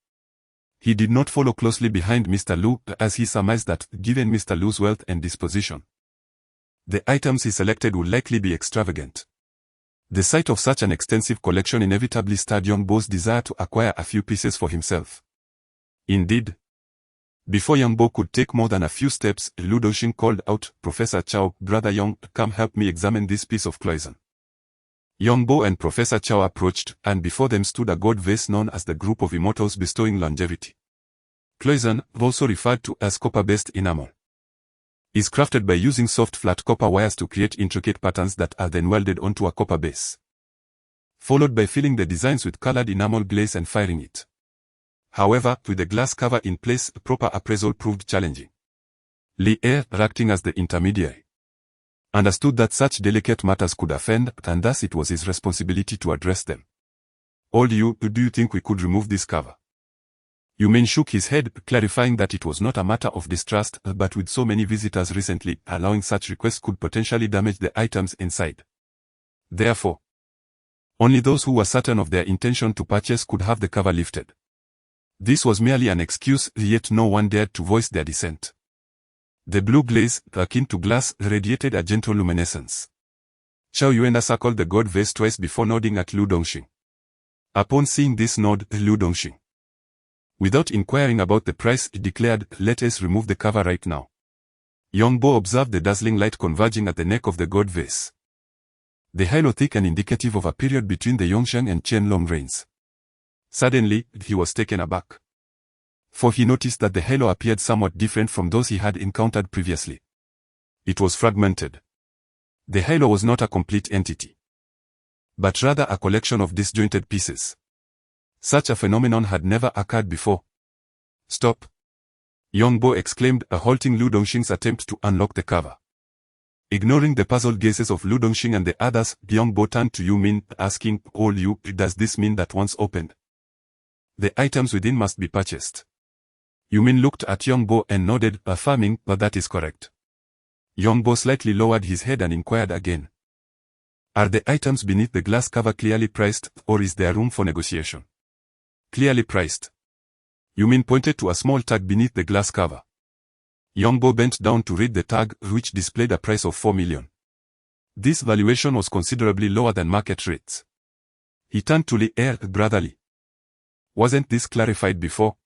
He did not follow closely behind Mr. Lu, as he surmised that, given Mr. Lu's wealth and disposition, the items he selected would likely be extravagant. The sight of such an extensive collection inevitably stirred Yongbo's desire to acquire a few pieces for himself. Indeed, before Yongbo could take more than a few steps, Lu Dongxing called out, "Professor Chao, Brother Yong, come help me examine this piece of cloison." Yongbo and Professor Chao approached, and before them stood a gold vase known as the Group of Immortals bestowing longevity. Cloison, also referred to as copper-based enamel, is crafted by using soft flat copper wires to create intricate patterns that are then welded onto a copper base, followed by filling the designs with colored enamel glaze and firing it. However, with the glass cover in place, proper appraisal proved challenging. Li Er, acting as the intermediary, understood that such delicate matters could offend, and thus it was his responsibility to address them. "Old Yu, do you think we could remove this cover?" Yu Min shook his head, clarifying that it was not a matter of distrust, but with so many visitors recently, allowing such requests could potentially damage the items inside. Therefore, only those who were certain of their intention to purchase could have the cover lifted. This was merely an excuse, yet no one dared to voice their dissent. The blue glaze, akin to glass, radiated a gentle luminescence. Chao Yuenda circled the gold vase twice before nodding at Lu Dongxing. Upon seeing this nod, Lu Dongxing, without inquiring about the price, declared, "Let us remove the cover right now." Yongbo observed the dazzling light converging at the neck of the gold vase, the halo thick and indicative of a period between the Yongzheng and Qianlong reigns. Suddenly, he was taken aback, for he noticed that the halo appeared somewhat different from those he had encountered previously. It was fragmented. The halo was not a complete entity, but rather a collection of disjointed pieces. Such a phenomenon had never occurred before. "Stop!" Yongbo exclaimed, halting Lu Dongxing's attempt to unlock the cover. Ignoring the puzzled gazes of Lu Dongxing and the others, Yongbo turned to Yu Min, asking, "Old Yu, does this mean that once opened, the items within must be purchased?" Yu Min looked at Yongbo and nodded, affirming, "But that is correct." Yongbo slightly lowered his head and inquired again, "Are the items beneath the glass cover clearly priced, or is there room for negotiation?" "Clearly priced." Yu Min pointed to a small tag beneath the glass cover. Yongbo bent down to read the tag, which displayed a price of 4 million. This valuation was considerably lower than market rates. He turned to Li Er, "Brotherly, wasn't this clarified before?"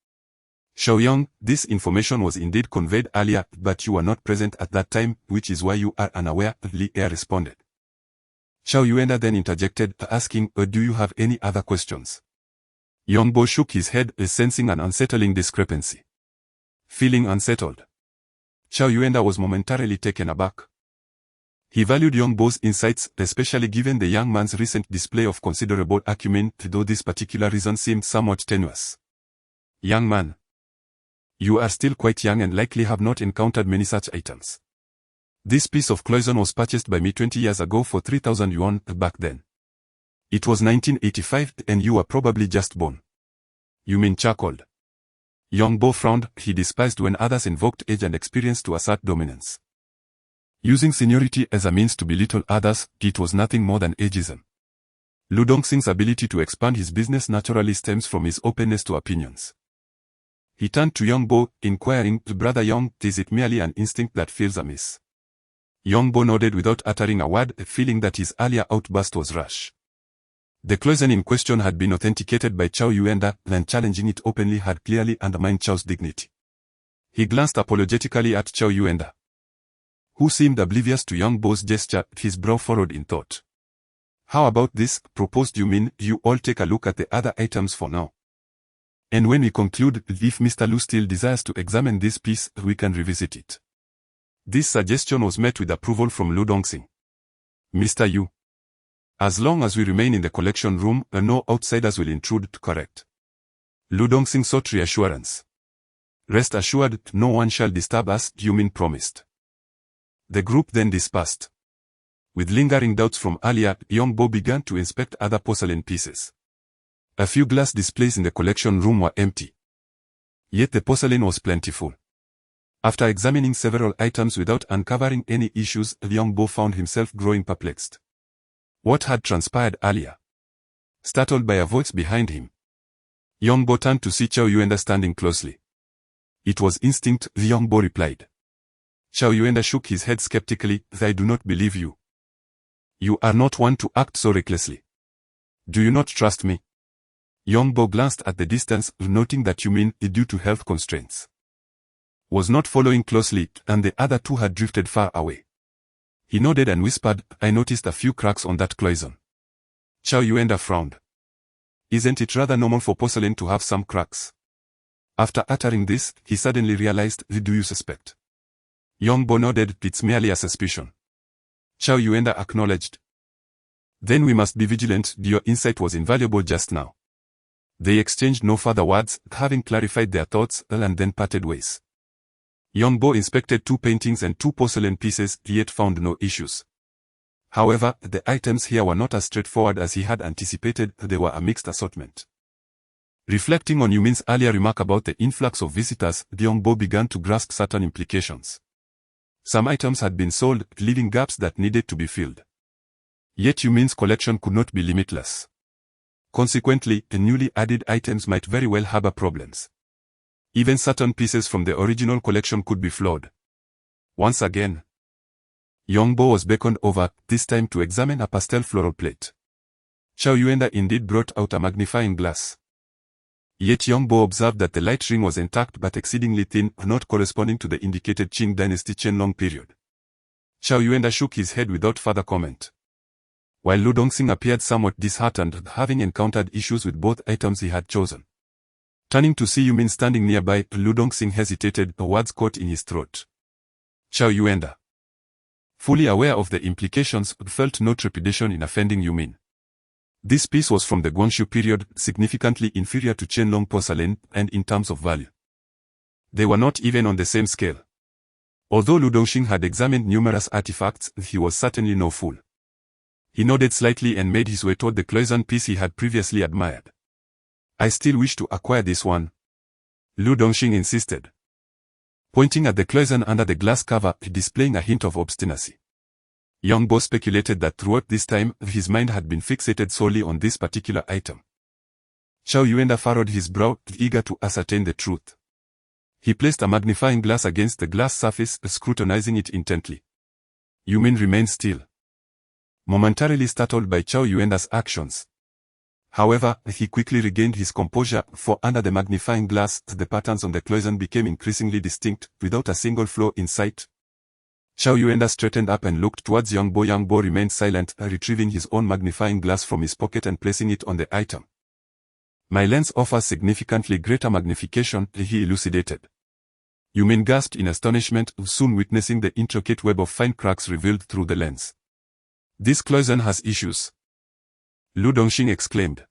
"Xiaoyang, this information was indeed conveyed earlier, but you were not present at that time, which is why you are unaware," Li Er responded. Chao Yuenda then interjected, asking, "Do you have any other questions?" Yongbo shook his head, sensing an unsettling discrepancy. Feeling unsettled, Chao Yuenda was momentarily taken aback. He valued Yongbo's insights, especially given the young man's recent display of considerable acumen, though this particular reason seemed somewhat tenuous. "Young man, you are still quite young and likely have not encountered many such items. This piece of cloison was purchased by me 20 years ago for 3,000 yuan back then. It was 1985 and you were probably just born. Yumin chuckled. Yongbo frowned. He despised when others invoked age and experience to assert dominance. Using seniority as a means to belittle others, it was nothing more than ageism. Lu Dongxing's ability to expand his business naturally stems from his openness to opinions. He turned to Yongbo, inquiring, "Brother Yong, is it merely an instinct that feels amiss?" Yongbo nodded without uttering a word, feeling that his earlier outburst was rash. The cloison in question had been authenticated by Chao Yuenda, and challenging it openly had clearly undermined Chao's dignity. He glanced apologetically at Chao Yuenda, who seemed oblivious to Yongbo's gesture, his brow furrowed in thought. "How about this?" proposed Yumin. "You all take a look at the other items for now. And when we conclude, if Mr. Lu still desires to examine this piece, we can revisit it." This suggestion was met with approval from Lu Dongxing. "Mr. Yu, as long as we remain in the collection room, no outsiders will intrude, correct?" Lu Dongxing sought reassurance. "Rest assured, no one shall disturb us," Yumin promised. The group then dispersed. With lingering doubts from earlier, Yongbo began to inspect other porcelain pieces. A few glass displays in the collection room were empty. Yet the porcelain was plentiful. After examining several items without uncovering any issues, Yongbo found himself growing perplexed. What had transpired earlier? Startled by a voice behind him, Yongbo turned to see Chao Yuenda standing closely. "It was instinct," Yongbo replied. Chao Yuenda shook his head skeptically. "I do not believe you. You are not one to act so recklessly. Do you not trust me?" Yongbo glanced at the distance, noting that Yumin, due to health constraints, was not following closely, and the other two had drifted far away. He nodded and whispered, "I noticed a few cracks on that cloison." Chao Yuenda frowned. "Isn't it rather normal for porcelain to have some cracks?" After uttering this, he suddenly realized, "Do you suspect?" Yongbo nodded. "It's merely a suspicion." Chao Yuenda acknowledged. "Then we must be vigilant. Your insight was invaluable just now." They exchanged no further words, having clarified their thoughts, and then parted ways. Yongbo inspected 2 paintings and 2 porcelain pieces, yet found no issues. However, the items here were not as straightforward as he had anticipated. They were a mixed assortment. Reflecting on Yumin's earlier remark about the influx of visitors, Yongbo began to grasp certain implications. Some items had been sold, leaving gaps that needed to be filled. Yet Yumin's collection could not be limitless. Consequently, the newly added items might very well harbor problems. Even certain pieces from the original collection could be flawed. Once again, Yongbo was beckoned over, this time to examine a pastel floral plate. Chao Yuenda indeed brought out a magnifying glass. Yet Yongbo observed that the light ring was intact but exceedingly thin, not corresponding to the indicated Qing dynasty Qianlong period. Chao Yuenda shook his head without further comment. While Lu Dongxing appeared somewhat disheartened, having encountered issues with both items he had chosen. Turning to see Yumin standing nearby, Lu Dongxing hesitated, words caught in his throat. Chao Yuenda, fully aware of the implications, felt no trepidation in offending Yumin. This piece was from the Guangxu period, significantly inferior to Qianlong porcelain, and in terms of value, they were not even on the same scale. Although Lu Dongxing had examined numerous artifacts, he was certainly no fool. He nodded slightly and made his way toward the cloison piece he had previously admired. "I still wish to acquire this one," Lu Dongxing insisted, pointing at the cloison under the glass cover, displaying a hint of obstinacy. Yongbo speculated that throughout this time, his mind had been fixated solely on this particular item. Chao Yuenda furrowed his brow, eager to ascertain the truth. He placed a magnifying glass against the glass surface, scrutinizing it intently. Yumin remained still, momentarily startled by Chao Yuenda's actions. However, he quickly regained his composure, for under the magnifying glass, the patterns on the cloison became increasingly distinct, without a single flaw in sight. Chao Yuenda straightened up and looked towards Yongbo. Yongbo remained silent, retrieving his own magnifying glass from his pocket and placing it on the item. "My lens offers significantly greater magnification," he elucidated. Yumin gasped in astonishment, soon witnessing the intricate web of fine cracks revealed through the lens. "This cloison has issues," Lu Dongxing exclaimed.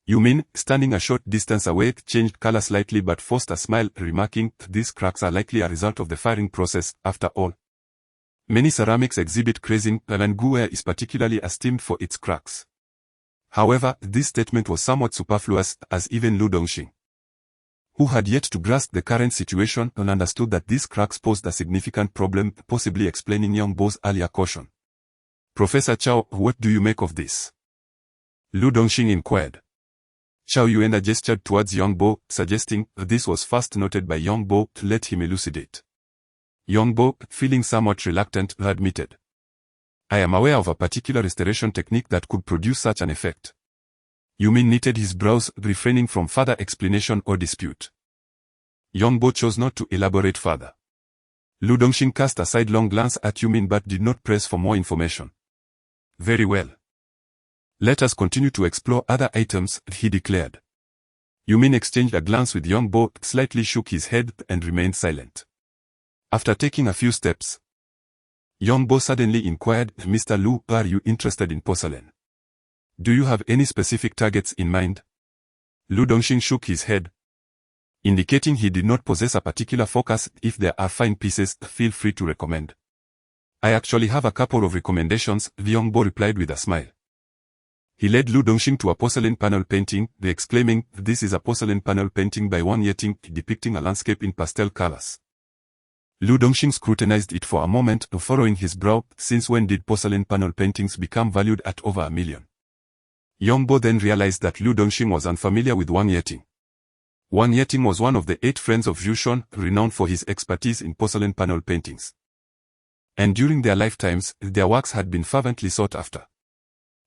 Yumin, standing a short distance away, changed color slightly but forced a smile, remarking, "These cracks are likely a result of the firing process, after all." Many ceramics exhibit crazing, and Guware is particularly esteemed for its cracks. However, this statement was somewhat superfluous, as even Lu Dongxing, who had yet to grasp the current situation and understood that these cracks posed a significant problem, possibly explaining Yongbo's earlier caution. Professor Chao, what do you make of this? Lu Dongxing inquired. Chao Yuanda gestured towards Yongbo, suggesting this was first noted by Yongbo to let him elucidate. Yongbo, feeling somewhat reluctant, admitted. I am aware of a particular restoration technique that could produce such an effect. Yumin knitted his brows, refraining from further explanation or dispute. Yongbo chose not to elaborate further. Lu Dongxing cast a sidelong glance at Yumin but did not press for more information. Very well. Let us continue to explore other items, he declared. Yumin exchanged a glance with Yongbo, slightly shook his head, and remained silent. After taking a few steps, Yongbo suddenly inquired, Mr. Lu, are you interested in porcelain? Do you have any specific targets in mind? Lu Dongxing shook his head, indicating he did not possess a particular focus. If there are fine pieces, feel free to recommend. I actually have a couple of recommendations, Yongbo replied with a smile. He led Lu Dongxing to a porcelain panel painting, exclaiming, this is a porcelain panel painting by Wang Yeting depicting a landscape in pastel colors. Lu Dongxing scrutinized it for a moment, furrowing his brow. Since when did porcelain panel paintings become valued at over $1 million? Yongbo then realized that Lu Dongxing was unfamiliar with Wang Yeting. Wang Yeting was one of the 8 friends of Yushun, renowned for his expertise in porcelain panel paintings. And during their lifetimes, their works had been fervently sought after.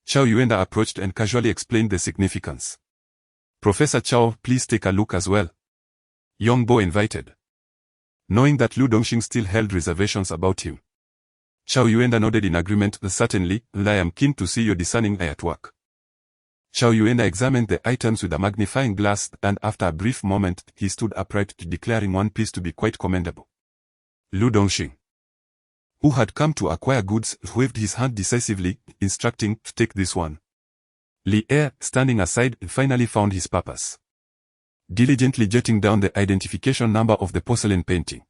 Chao Yuanda approached and casually explained the significance. Professor Chao, please take a look as well. Yongbo invited. Knowing that Lu Dongxing still held reservations about him, Chao Yuanda nodded in agreement. Certainly, I am keen to see your discerning eye at work. Chao Yuanda examined the items with a magnifying glass, and after a brief moment, he stood upright, declaring one piece to be quite commendable. Lu Dongxing, who had come to acquire goods, waved his hand decisively, instructing, take this one. Li Er, standing aside, finally found his purpose, diligently jotting down the identification number of the porcelain painting.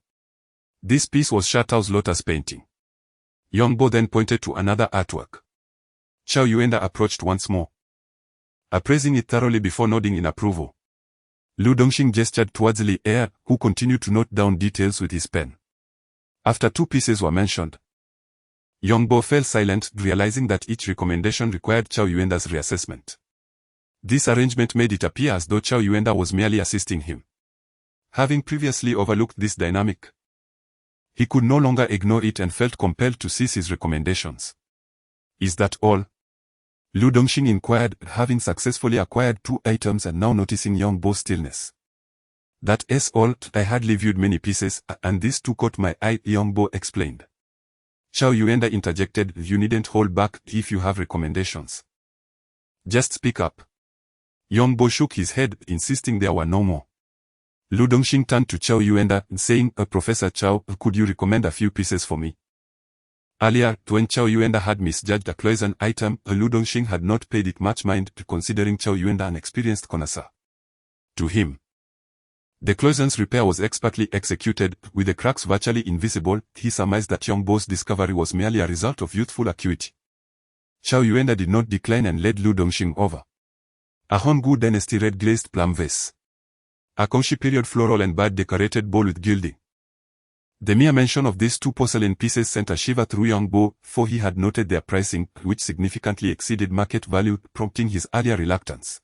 This piece was Shatao's lotus painting. Yongbo then pointed to another artwork. Chao Yuanda approached once more, appraising it thoroughly before nodding in approval. Lu Dongxing gestured towards Li Er, who continued to note down details with his pen. After 2 pieces were mentioned, Yongbo fell silent, realizing that each recommendation required Chao Yuanda's reassessment. This arrangement made it appear as though Chao Yuanda was merely assisting him. Having previously overlooked this dynamic, he could no longer ignore it and felt compelled to seize his recommendations. Is that all? Lu Dongxing inquired, having successfully acquired 2 items and now noticing Yongbo's stillness. That is all. I hardly viewed many pieces, and these 2 caught my eye, Yongbo explained. Chao Yuanda interjected, you needn't hold back if you have recommendations. Just speak up. Yongbo shook his head, insisting there were no more. Lu Dongxing turned to Chao Yuanda, saying, Professor Chao, could you recommend a few pieces for me? Earlier, when Chao Yuanda had misjudged a cloison item, Lu Dongxing had not paid it much mind, considering Chao Yuanda an experienced connoisseur. To him, the cloison's repair was expertly executed, with the cracks virtually invisible. He surmised that Yongbo's discovery was merely a result of youthful acuity. Chao Yuanda did not decline and led Lu Dongxing over a Hongwu dynasty red glazed plum vase, a Kongxi period floral and bird decorated bowl with gilding. The mere mention of these 2 porcelain pieces sent a shiver through Yongbo, for he had noted their pricing, which significantly exceeded market value, prompting his earlier reluctance.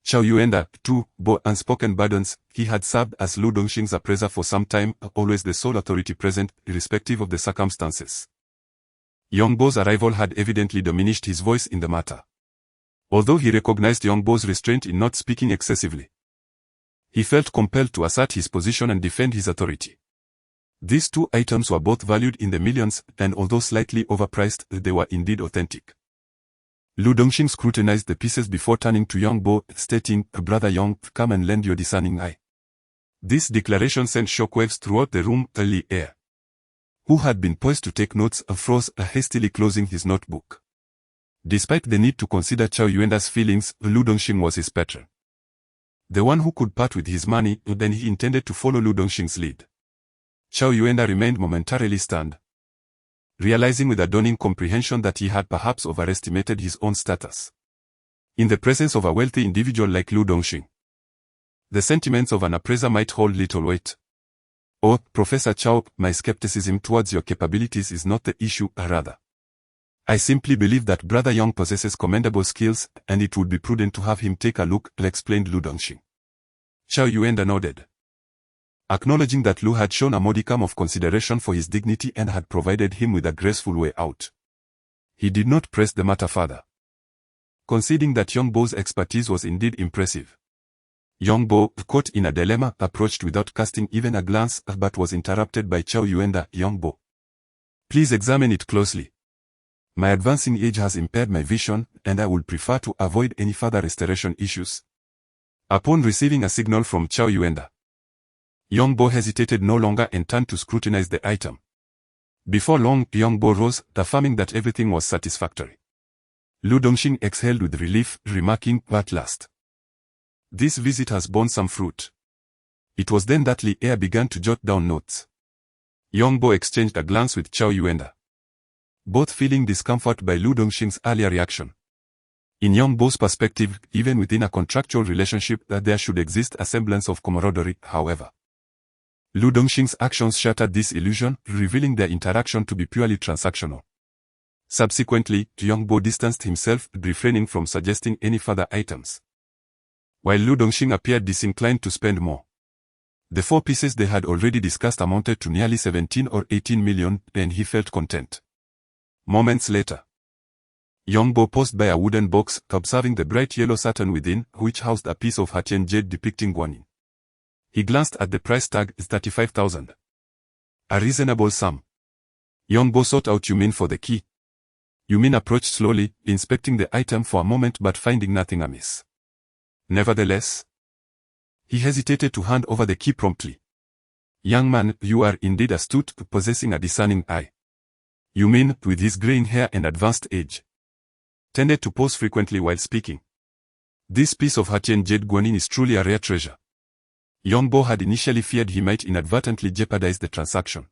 Chao Yuanda, too, bore unspoken burdens. He had served as Lu Dongxing's appraiser for some time, always the sole authority present, irrespective of the circumstances. Yongbo's arrival had evidently diminished his voice in the matter. Although he recognized Yongbo's restraint in not speaking excessively, he felt compelled to assert his position and defend his authority. These 2 items were both valued in the millions, and although slightly overpriced, they were indeed authentic. Lu Dongxing scrutinized the pieces before turning to Yongbo, stating, Brother Yong, come and lend your discerning eye. This declaration sent shockwaves throughout the room. Li Er, who had been poised to take notes, froze, hastily closing his notebook. Despite the need to consider Chao Yuanda's feelings, Lu Dongxing was his patron, the one who could part with his money, then he intended to follow Lu Dongxing's lead. Chao Yuanda remained momentarily stunned. realizing with a dawning comprehension that he had perhaps overestimated his own status. In the presence of a wealthy individual like Lu Dongxing, the sentiments of an appraiser might hold little weight. Oh, Professor Chow, my skepticism towards your capabilities is not the issue, rather. I simply believe that Brother Young possesses commendable skills, and it would be prudent to have him take a look, explained Lu Dongxing. Chow Yuenda nodded, acknowledging that Lu had shown a modicum of consideration for his dignity and had provided him with a graceful way out. He did not press the matter further, conceding that Young Bo's expertise was indeed impressive. Young Bo, caught in a dilemma, approached without casting even a glance, but was interrupted by Chow Yuenda. Young Bo, please examine it closely. My advancing age has impaired my vision, and I would prefer to avoid any further restoration issues. Upon receiving a signal from Chow Yuenda, Young Bo hesitated no longer and turned to scrutinize the item. Before long, Young Bo rose, affirming that everything was satisfactory. Lu Dongxing exhaled with relief, remarking, at last, this visit has borne some fruit. It was then that Li Air began to jot down notes. Young Bo exchanged a glance with Chow Yuenda, both feeling discomfort by Lu Dongxing's earlier reaction. In Young Bo's perspective, even within a contractual relationship, that there should exist a semblance of camaraderie, however. Lu Dongxing's actions shattered this illusion, revealing their interaction to be purely transactional. Subsequently, Young Bo distanced himself, refraining from suggesting any further items, while Lu Dongxing appeared disinclined to spend more. The 4 pieces they had already discussed amounted to nearly 17 or 18 million, and he felt content. Moments later, Young Bo paused by a wooden box, observing the bright yellow satin within, which housed a piece of Hatian jade depicting guanyin. He glanced at the price tag, 35,000. A reasonable sum. Young Bo sought out Yumin for the key. Yumin approached slowly, inspecting the item for a moment but finding nothing amiss. Nevertheless, he hesitated to hand over the key promptly. Young man, you are indeed astute, possessing a discerning eye. Yumin, with his graying hair and advanced age, tended to pause frequently while speaking. This piece of Hatian jade guanyin is truly a rare treasure. Young Bo had initially feared he might inadvertently jeopardize the transaction.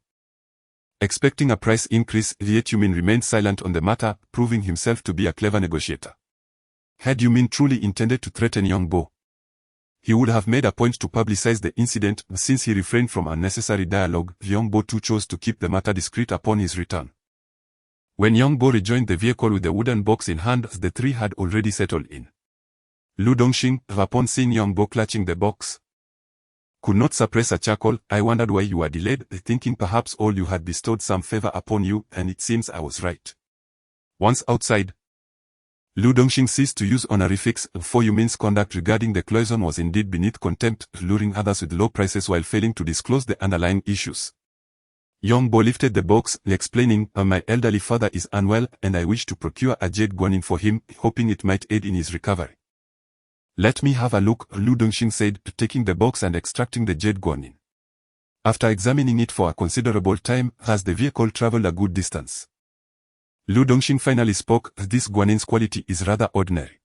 Expecting a price increase, yet Yumin remained silent on the matter, proving himself to be a clever negotiator. Had Yumin truly intended to threaten Young Bo, he would have made a point to publicize the incident. Since he refrained from unnecessary dialogue, Young Bo too chose to keep the matter discreet upon his return. When Young Bo rejoined the vehicle with the wooden box in hand, the 3 had already settled in. Lu Dongxing, upon seeing Young Bo clutching the box, could not suppress a chuckle. I wondered why you were delayed, thinking perhaps all you had bestowed some favor upon you, and it seems I was right. Once outside, Lu Dongxing ceased to use honorifics, for Yumin's conduct regarding the cloison was indeed beneath contempt, luring others with low prices while failing to disclose the underlying issues. Young Bo lifted the box, explaining, my elderly father is unwell, and I wish to procure a jade guanyin for him, hoping it might aid in his recovery. Let me have a look, Lu Dongxing said, taking the box and extracting the jade guanyin. After examining it for a considerable time, as the vehicle traveled a good distance, Lu Dongxing finally spoke. This guanyin's quality is rather ordinary.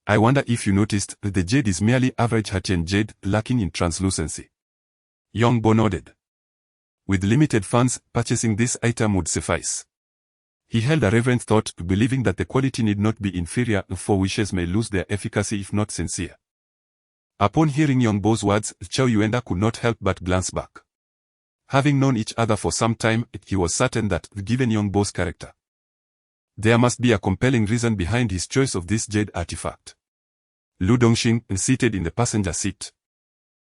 I wonder if you noticed, the jade is merely average Hatian jade, lacking in translucency. Young Bo nodded. With limited funds, purchasing this item would suffice. He held a reverent thought, believing that the quality need not be inferior, for wishes may lose their efficacy if not sincere. Upon hearing Young Bo's words, Chow Yuenda could not help but glance back. Having known each other for some time, he was certain that, given Young Bo's character, there must be a compelling reason behind his choice of this jade artifact. Lu Dongxing, seated in the passenger seat,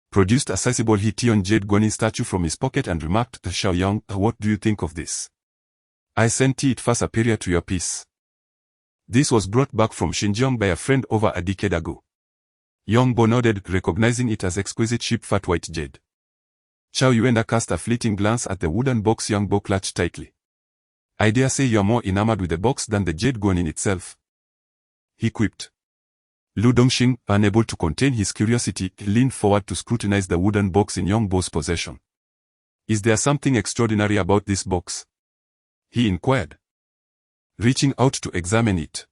produced a sizable Hitian jade guanyin statue from his pocket and remarked, Xiaoyang, what do you think of this? I sent it far superior to your piece. This was brought back from Xinjiang by a friend over a decade ago. Young Bo nodded, recognizing it as exquisite cheap fat white jade. Chow Yuenda cast a fleeting glance at the wooden box Young Bo clutched tightly. I dare say you're more enamored with the box than the jade guanyin itself, he quipped. Lu Dongxing, unable to contain his curiosity, leaned forward to scrutinize the wooden box in Young Bo's possession. Is there something extraordinary about this box? He inquired, reaching out to examine it.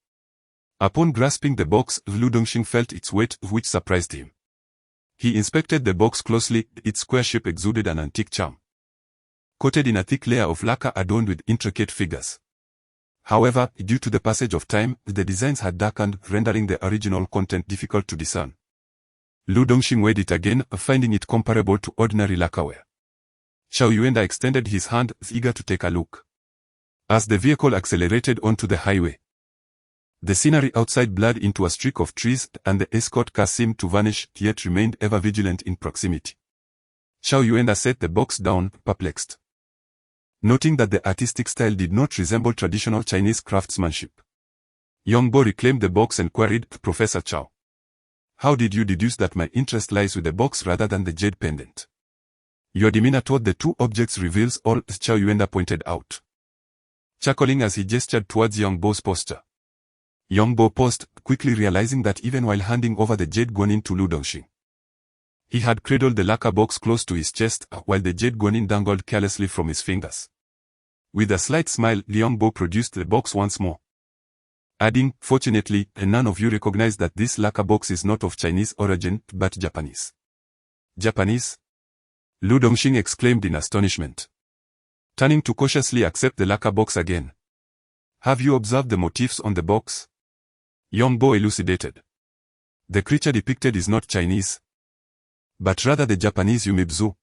Upon grasping the box, Lu Dongxing felt its weight, which surprised him. He inspected the box closely. Its square shape exuded an antique charm. coated in a thick layer of lacquer adorned with intricate figures. However, due to the passage of time, the designs had darkened, rendering the original content difficult to discern. Lu Dongxing weighed it again, finding it comparable to ordinary lacquerware. Xiao Yuanda extended his hand, eager to take a look. As the vehicle accelerated onto the highway, the scenery outside blurred into a streak of trees, and the escort car seemed to vanish, yet remained ever vigilant in proximity. Xiao Yuanda set the box down, perplexed, noting that the artistic style did not resemble traditional Chinese craftsmanship. Yongbo reclaimed the box and queried, "Professor Chao, how did you deduce that my interest lies with the box rather than the jade pendant?" "Your demeanor toward the two objects reveals all," Xiao Yuanda pointed out, chuckling as he gestured towards Yongbo's posture. Yongbo paused, quickly realizing that even while handing over the jade guanin to Lu Dongxing, he had cradled the lacquer box close to his chest, while the jade guanin dangled carelessly from his fingers. With a slight smile, Yongbo produced the box once more, adding, "Fortunately, none of you recognize that this lacquer box is not of Chinese origin, but Japanese." "Japanese?" Lu Dongxing exclaimed in astonishment, turning to cautiously accept the lacquer box again. "Have you observed the motifs on the box?" Yongbo elucidated. "The creature depicted is not Chinese, but rather the Japanese Yumibzu."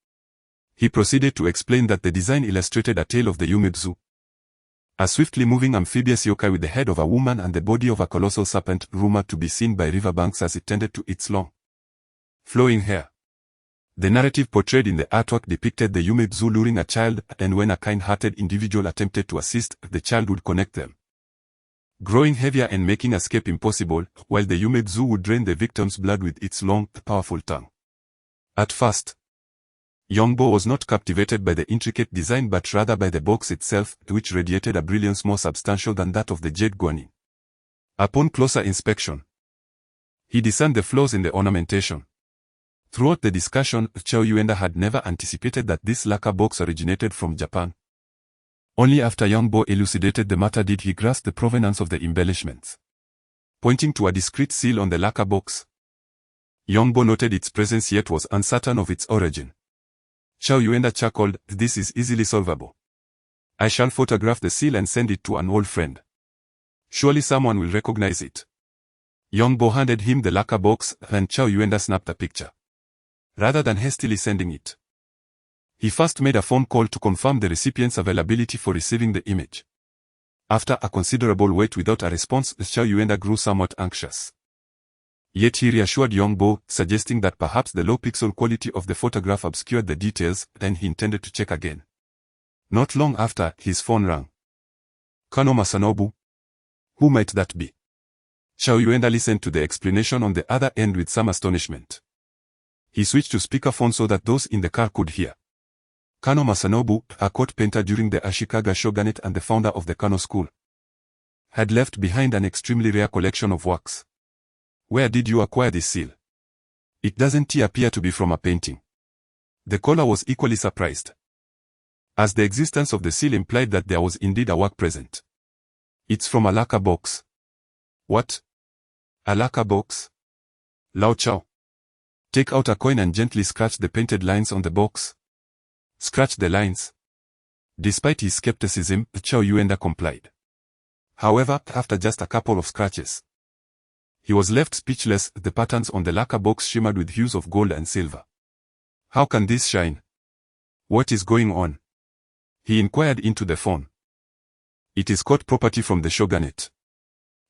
He proceeded to explain that the design illustrated a tale of the Yumibzu, a swiftly moving amphibious yokai with the head of a woman and the body of a colossal serpent, rumored to be seen by riverbanks as it tended to its long, flowing hair. The narrative portrayed in the artwork depicted the Yumibzu luring a child, and when a kind-hearted individual attempted to assist, the child would connect them, growing heavier and making escape impossible, while the Yumibzu would drain the victim's blood with its long, powerful tongue. At first, Yongbo was not captivated by the intricate design but rather by the box itself, which radiated a brilliance more substantial than that of the jade guanin. Upon closer inspection, he discerned the flaws in the ornamentation. Throughout the discussion, Xiao Yuanda had never anticipated that this lacquer box originated from Japan. Only after Yongbo elucidated the matter did he grasp the provenance of the embellishments. Pointing to a discreet seal on the lacquer box, Yongbo noted its presence yet was uncertain of its origin. Xiao Yuanda chuckled, "This is easily solvable. I shall photograph the seal and send it to an old friend. Surely someone will recognize it." Yongbo handed him the lacquer box, and Xiao Yuanda snapped a picture. Rather than hastily sending it, he first made a phone call to confirm the recipient's availability for receiving the image. After a considerable wait without a response, Xiao Yuanda grew somewhat anxious. Yet he reassured Yongbo, suggesting that perhaps the low pixel quality of the photograph obscured the details, and he intended to check again. Not long after, his phone rang. "Kano Masanobu? Who might that be?" Xiao Yuanda listened to the explanation on the other end with some astonishment. He switched to speakerphone so that those in the car could hear. "Kano Masanobu, a court painter during the Ashikaga shogunate and the founder of the Kano school, had left behind an extremely rare collection of works. Where did you acquire this seal? It doesn't appear to be from a painting." The caller was equally surprised, as the existence of the seal implied that there was indeed a work present. "It's from a lacquer box." "What? A lacquer box?" "Lao Chao, take out a coin and gently scratch the painted lines on the box." "Scratch the lines?" Despite his skepticism, Xiao Yuanda complied. However, after just a couple of scratches, he was left speechless. The patterns on the lacquer box shimmered with hues of gold and silver. "How can this shine? What is going on?" he inquired into the phone. "It is court property from the shogunate.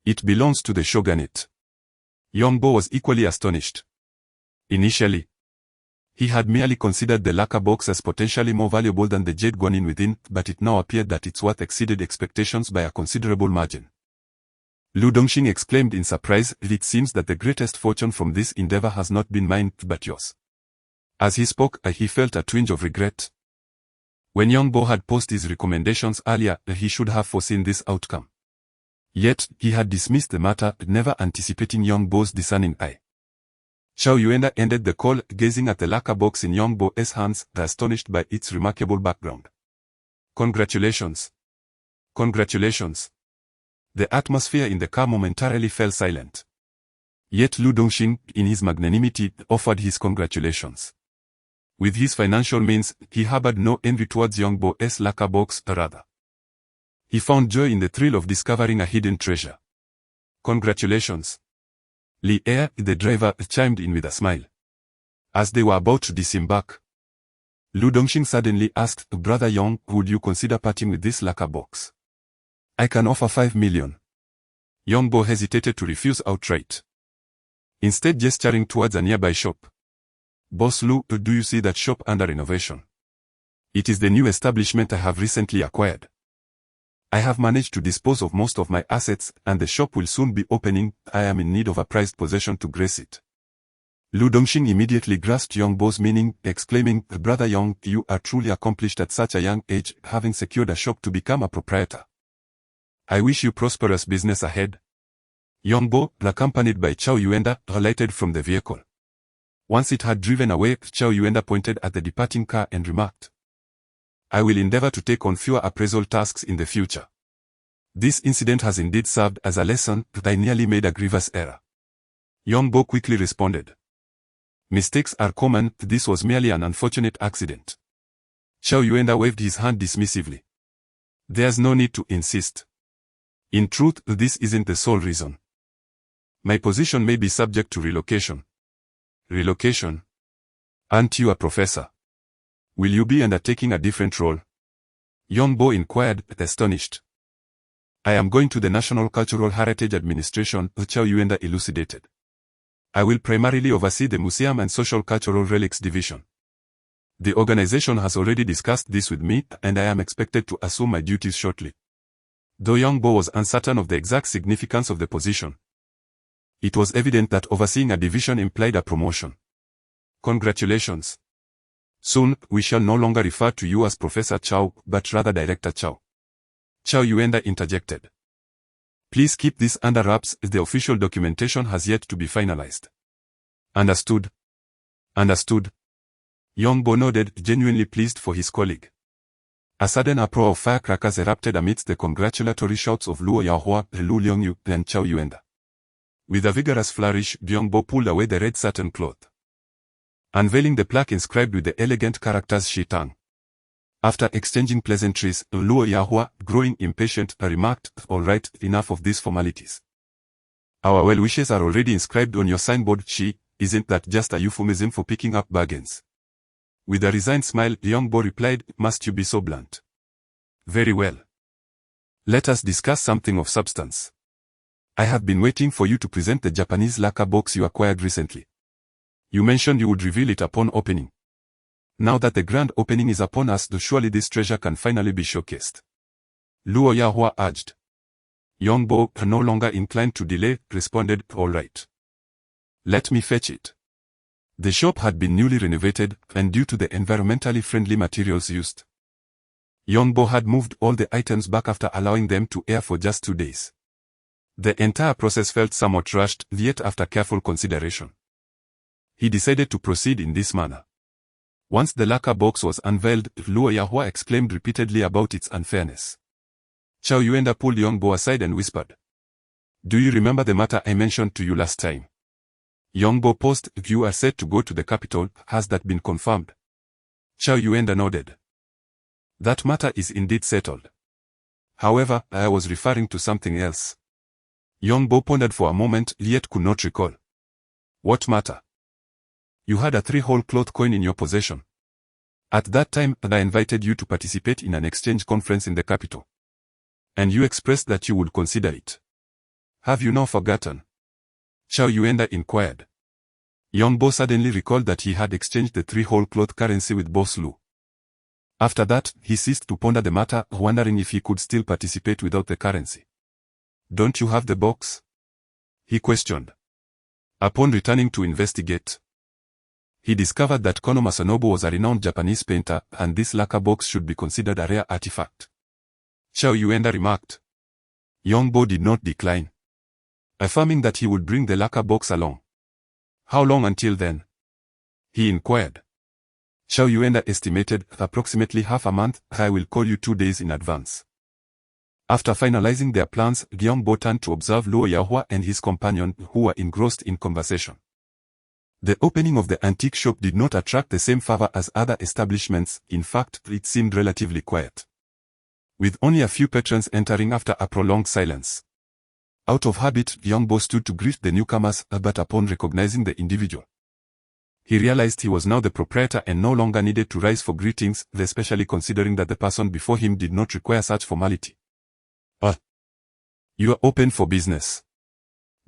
It belongs to the shogunate." Yongbo was equally astonished. Initially, he had merely considered the lacquer box as potentially more valuable than the jade guanin within, but it now appeared that its worth exceeded expectations by a considerable margin. Lu Dongxing exclaimed in surprise, "It seems that the greatest fortune from this endeavor has not been mine, but yours." As he spoke, he felt a twinge of regret. When Yongbo had posed his recommendations earlier, he should have foreseen this outcome. Yet, he had dismissed the matter, never anticipating Yongbo's discerning eye. Xiao Yuanda ended the call, gazing at the lacquer box in Yongbo's hands, astonished by its remarkable background. "Congratulations. Congratulations." The atmosphere in the car momentarily fell silent. Yet Lu Dongxing, in his magnanimity, offered his congratulations. With his financial means, he harbored no envy towards Yongbo's lacquer box, rather. He found joy in the thrill of discovering a hidden treasure. Congratulations. Li Air, the driver, chimed in with a smile. As they were about to disembark, Lu Dongxing suddenly asked, Brother Yong, would you consider parting with this lacquer box? I can offer 5 million. Yongbo hesitated to refuse outright, instead gesturing towards a nearby shop. Boss Lu, do you see that shop under renovation? It is the new establishment I have recently acquired. I have managed to dispose of most of my assets, and the shop will soon be opening. I am in need of a prized possession to grace it. Lu Dongxing immediately grasped Yongbo's meaning, exclaiming, Brother Yong, you are truly accomplished at such a young age, having secured a shop to become a proprietor. I wish you prosperous business ahead. Yongbo, accompanied by Chao Yuenda, alighted from the vehicle. Once it had driven away, Chao Yuenda pointed at the departing car and remarked, I will endeavor to take on fewer appraisal tasks in the future. This incident has indeed served as a lesson, but I nearly made a grievous error. Yongbo quickly responded, Mistakes are common, this was merely an unfortunate accident. Chao Yuenda waved his hand dismissively. There's no need to insist. In truth, this isn't the sole reason. My position may be subject to relocation. Relocation? Aren't you a professor? Will you be undertaking a different role? Yongbo inquired, astonished. I am going to the National Cultural Heritage Administration, Chao Yuenda elucidated. I will primarily oversee the Museum and Social Cultural Relics Division. The organization has already discussed this with me, and I am expected to assume my duties shortly. Though Yongbo was uncertain of the exact significance of the position, it was evident that overseeing a division implied a promotion. Congratulations. Soon, we shall no longer refer to you as Professor Chao, but rather Director Chao. Chao Yuenda interjected. Please keep this under wraps, the official documentation has yet to be finalized. Understood. Understood. Yongbo nodded, genuinely pleased for his colleague. A sudden uproar of firecrackers erupted amidst the congratulatory shouts of Luo Yahua, Lu Liongyu, and Chao Yuenda. With a vigorous flourish, Yongbo pulled away the red satin cloth, unveiling the plaque inscribed with the elegant characters Shi Tang. After exchanging pleasantries, Luo Yahua, growing impatient, remarked, All right, enough of these formalities. Our well wishes are already inscribed on your signboard, Shi, isn't that just a euphemism for picking up bargains? With a resigned smile, Yongbo replied, Must you be so blunt? Very well. Let us discuss something of substance. I have been waiting for you to present the Japanese lacquer box you acquired recently. You mentioned you would reveal it upon opening. Now that the grand opening is upon us, surely this treasure can finally be showcased. Luo Yahua urged. Yongbo, no longer inclined to delay, responded, All right. Let me fetch it. The shop had been newly renovated, and due to the environmentally friendly materials used, Yongbo had moved all the items back after allowing them to air for just 2 days. The entire process felt somewhat rushed, yet after careful consideration, he decided to proceed in this manner. Once the lacquer box was unveiled, Luo Yahua exclaimed repeatedly about its unfairness. Chao Yuenda pulled Yongbo aside and whispered, Do you remember the matter I mentioned to you last time? Yongbo paused. You are set to go to the capital, has that been confirmed? Chao Yuenda nodded. That matter is indeed settled. However, I was referring to something else. Yongbo pondered for a moment, yet could not recall. What matter? You had a 3-hole cloth coin in your possession. At that time, I invited you to participate in an exchange conference in the capital. And you expressed that you would consider it. Have you now forgotten? Chao Yuenda inquired. Yongbo suddenly recalled that he had exchanged the 3-hole cloth currency with Boss Lu. After that, he ceased to ponder the matter, wondering if he could still participate without the currency. Don't you have the box? He questioned. Upon returning to investigate, he discovered that Kono Masanobu was a renowned Japanese painter, and this lacquer box should be considered a rare artifact. Chao Yuenda remarked. Yongbo did not decline, affirming that he would bring the lacquer box along. How long until then? He inquired. Chao Yuenda estimated, approximately half a month. I will call you 2 days in advance. After finalizing their plans, Yongbo turned to observe Luo Yahua and his companion, who were engrossed in conversation. The opening of the antique shop did not attract the same favor as other establishments. In fact, it seemed relatively quiet, with only a few patrons entering after a prolonged silence. Out of habit, young Bo stood to greet the newcomers, but upon recognizing the individual, he realized he was now the proprietor and no longer needed to rise for greetings, especially considering that the person before him did not require such formality. You are open for business.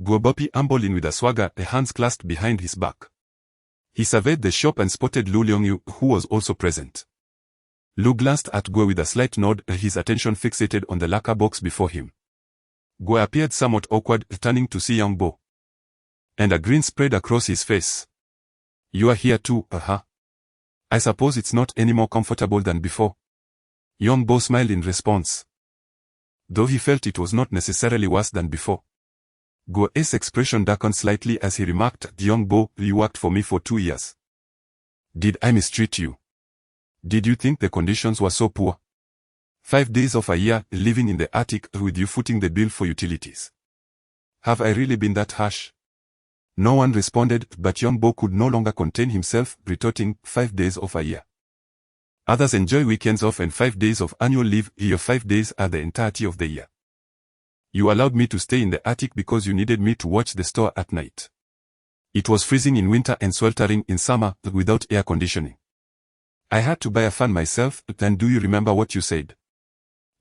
Guobopi ambled in with a swagger, the hands clasped behind his back. He surveyed the shop and spotted Lu Liongyu, who was also present. Lu glanced at Guo with a slight nod, his attention fixated on the lacquer box before him. Guo appeared somewhat awkward, turning to see young Bo, and a grin spread across his face. You are here too, I suppose it's not any more comfortable than before. Young Bo smiled in response, though he felt it was not necessarily worse than before. Guo's expression darkened slightly as he remarked, Young Bo, you worked for me for 2 years. Did I mistreat you? Did you think the conditions were so poor? 5 days of a year, living in the attic, with you footing the bill for utilities. Have I really been that harsh? No one responded, but young Bo could no longer contain himself, retorting, 5 days of a year. Others enjoy weekends off and 5 days of annual leave. Your 5 days are the entirety of the year. You allowed me to stay in the attic because you needed me to watch the store at night. It was freezing in winter and sweltering in summer, without air conditioning. I had to buy a fan myself, and do you remember what you said?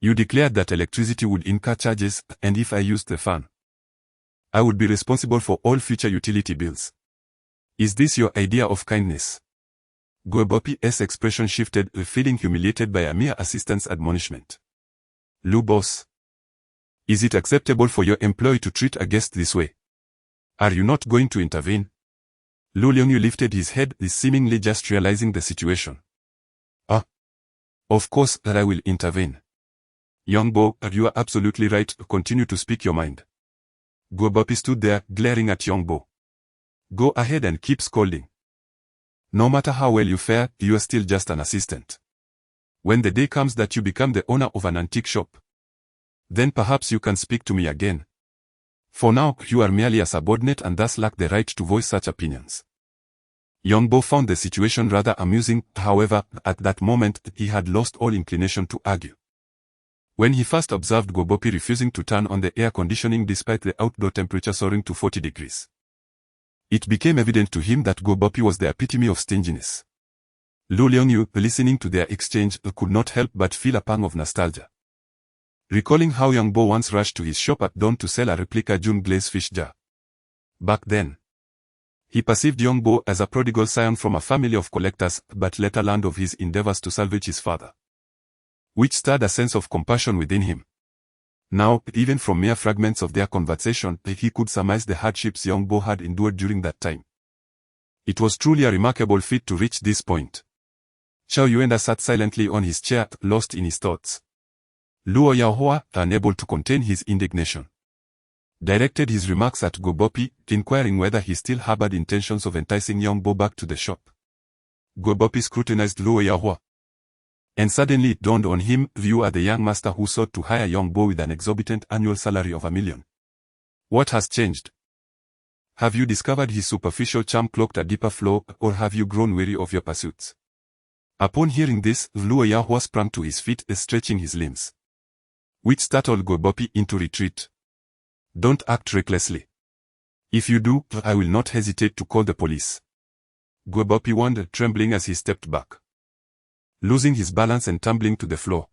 You declared that electricity would incur charges, and if I used the fan, I would be responsible for all future utility bills. Is this your idea of kindness? Guobopi's expression shifted, feeling humiliated by a mere assistant's admonishment. Lu boss. Is it acceptable for your employee to treat a guest this way? Are you not going to intervene? Lu Liongyu lifted his head, seemingly just realizing the situation. Of course that I will intervene. Young Bo, you are absolutely right, continue to speak your mind. Guobopi stood there, glaring at young Bo. Go ahead and keep scolding. No matter how well you fare, you are still just an assistant. When the day comes that you become the owner of an antique shop, then perhaps you can speak to me again. For now, you are merely a subordinate and thus lack the right to voice such opinions. Young Bo found the situation rather amusing, however, at that moment, he had lost all inclination to argue. When he first observed Guobopi refusing to turn on the air conditioning despite the outdoor temperature soaring to 40 degrees, it became evident to him that Guobopi was the epitome of stinginess. Lu Liongyu, listening to their exchange, could not help but feel a pang of nostalgia, recalling how young Bo once rushed to his shop at dawn to sell a replica June glaze fish jar. Back then, he perceived young Bo as a prodigal scion from a family of collectors, but later learned of his endeavors to salvage his father, which stirred a sense of compassion within him. Now, even from mere fragments of their conversation, he could surmise the hardships young Bo had endured during that time. It was truly a remarkable feat to reach this point. Xiao Yuenda sat silently on his chair, lost in his thoughts. Luo Yaohua, unable to contain his indignation, directed his remarks at Guobopi, inquiring whether he still harbored intentions of enticing young Bo back to the shop. Guobopi scrutinized Luo Yaohua, and suddenly it dawned on him, you are the young master who sought to hire young Bo with an exorbitant annual salary of $1 million. What has changed? Have you discovered his superficial charm cloaked a deeper flaw, or have you grown weary of your pursuits? Upon hearing this, Luo Yaohua sprang to his feet, stretching his limbs, which startled Guobopi into retreat. Don't act recklessly. If you do, I will not hesitate to call the police. Guobopi warned, trembling as he stepped back, losing his balance and tumbling to the floor.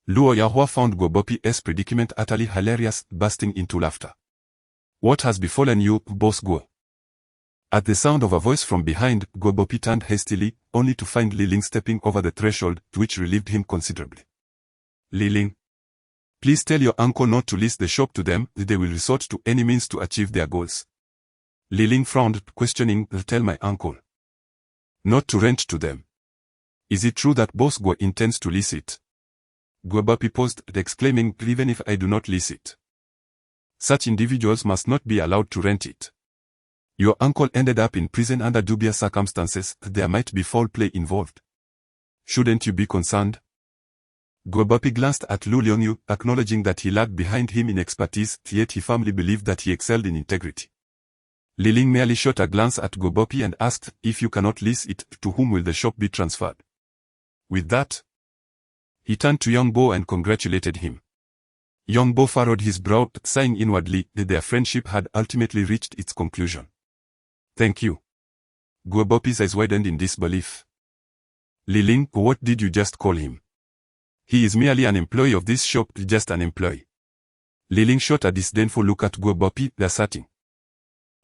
Luo Yaohua found Guobopi's predicament utterly hilarious, bursting into laughter. What has befallen you, boss Guo? At the sound of a voice from behind, Guobopi turned hastily, only to find Li Ling stepping over the threshold, which relieved him considerably. Li Ling, please tell your uncle not to lease the shop to them, they will resort to any means to achieve their goals. Li Ling frowned, questioning, tell my uncle not to rent to them. Is it true that Boss Guo intends to lease it? Guobopi paused, exclaiming, even if I do not lease it, such individuals must not be allowed to rent it. Your uncle ended up in prison under dubious circumstances, there might be foul play involved. Shouldn't you be concerned? Guobopi glanced at Lu Liongyu, acknowledging that he lagged behind him in expertise, yet he firmly believed that he excelled in integrity. Li Ling merely shot a glance at Guobopi and asked, if you cannot lease it, to whom will the shop be transferred? With that, he turned to Yongbo and congratulated him. Yongbo furrowed his brow, sighing inwardly that their friendship had ultimately reached its conclusion. Thank you. Guobopi's eyes widened in disbelief. Li Ling, what did you just call him? He is merely an employee of this shop, just an employee. Li Ling shot a disdainful look at Guobopi, asserting.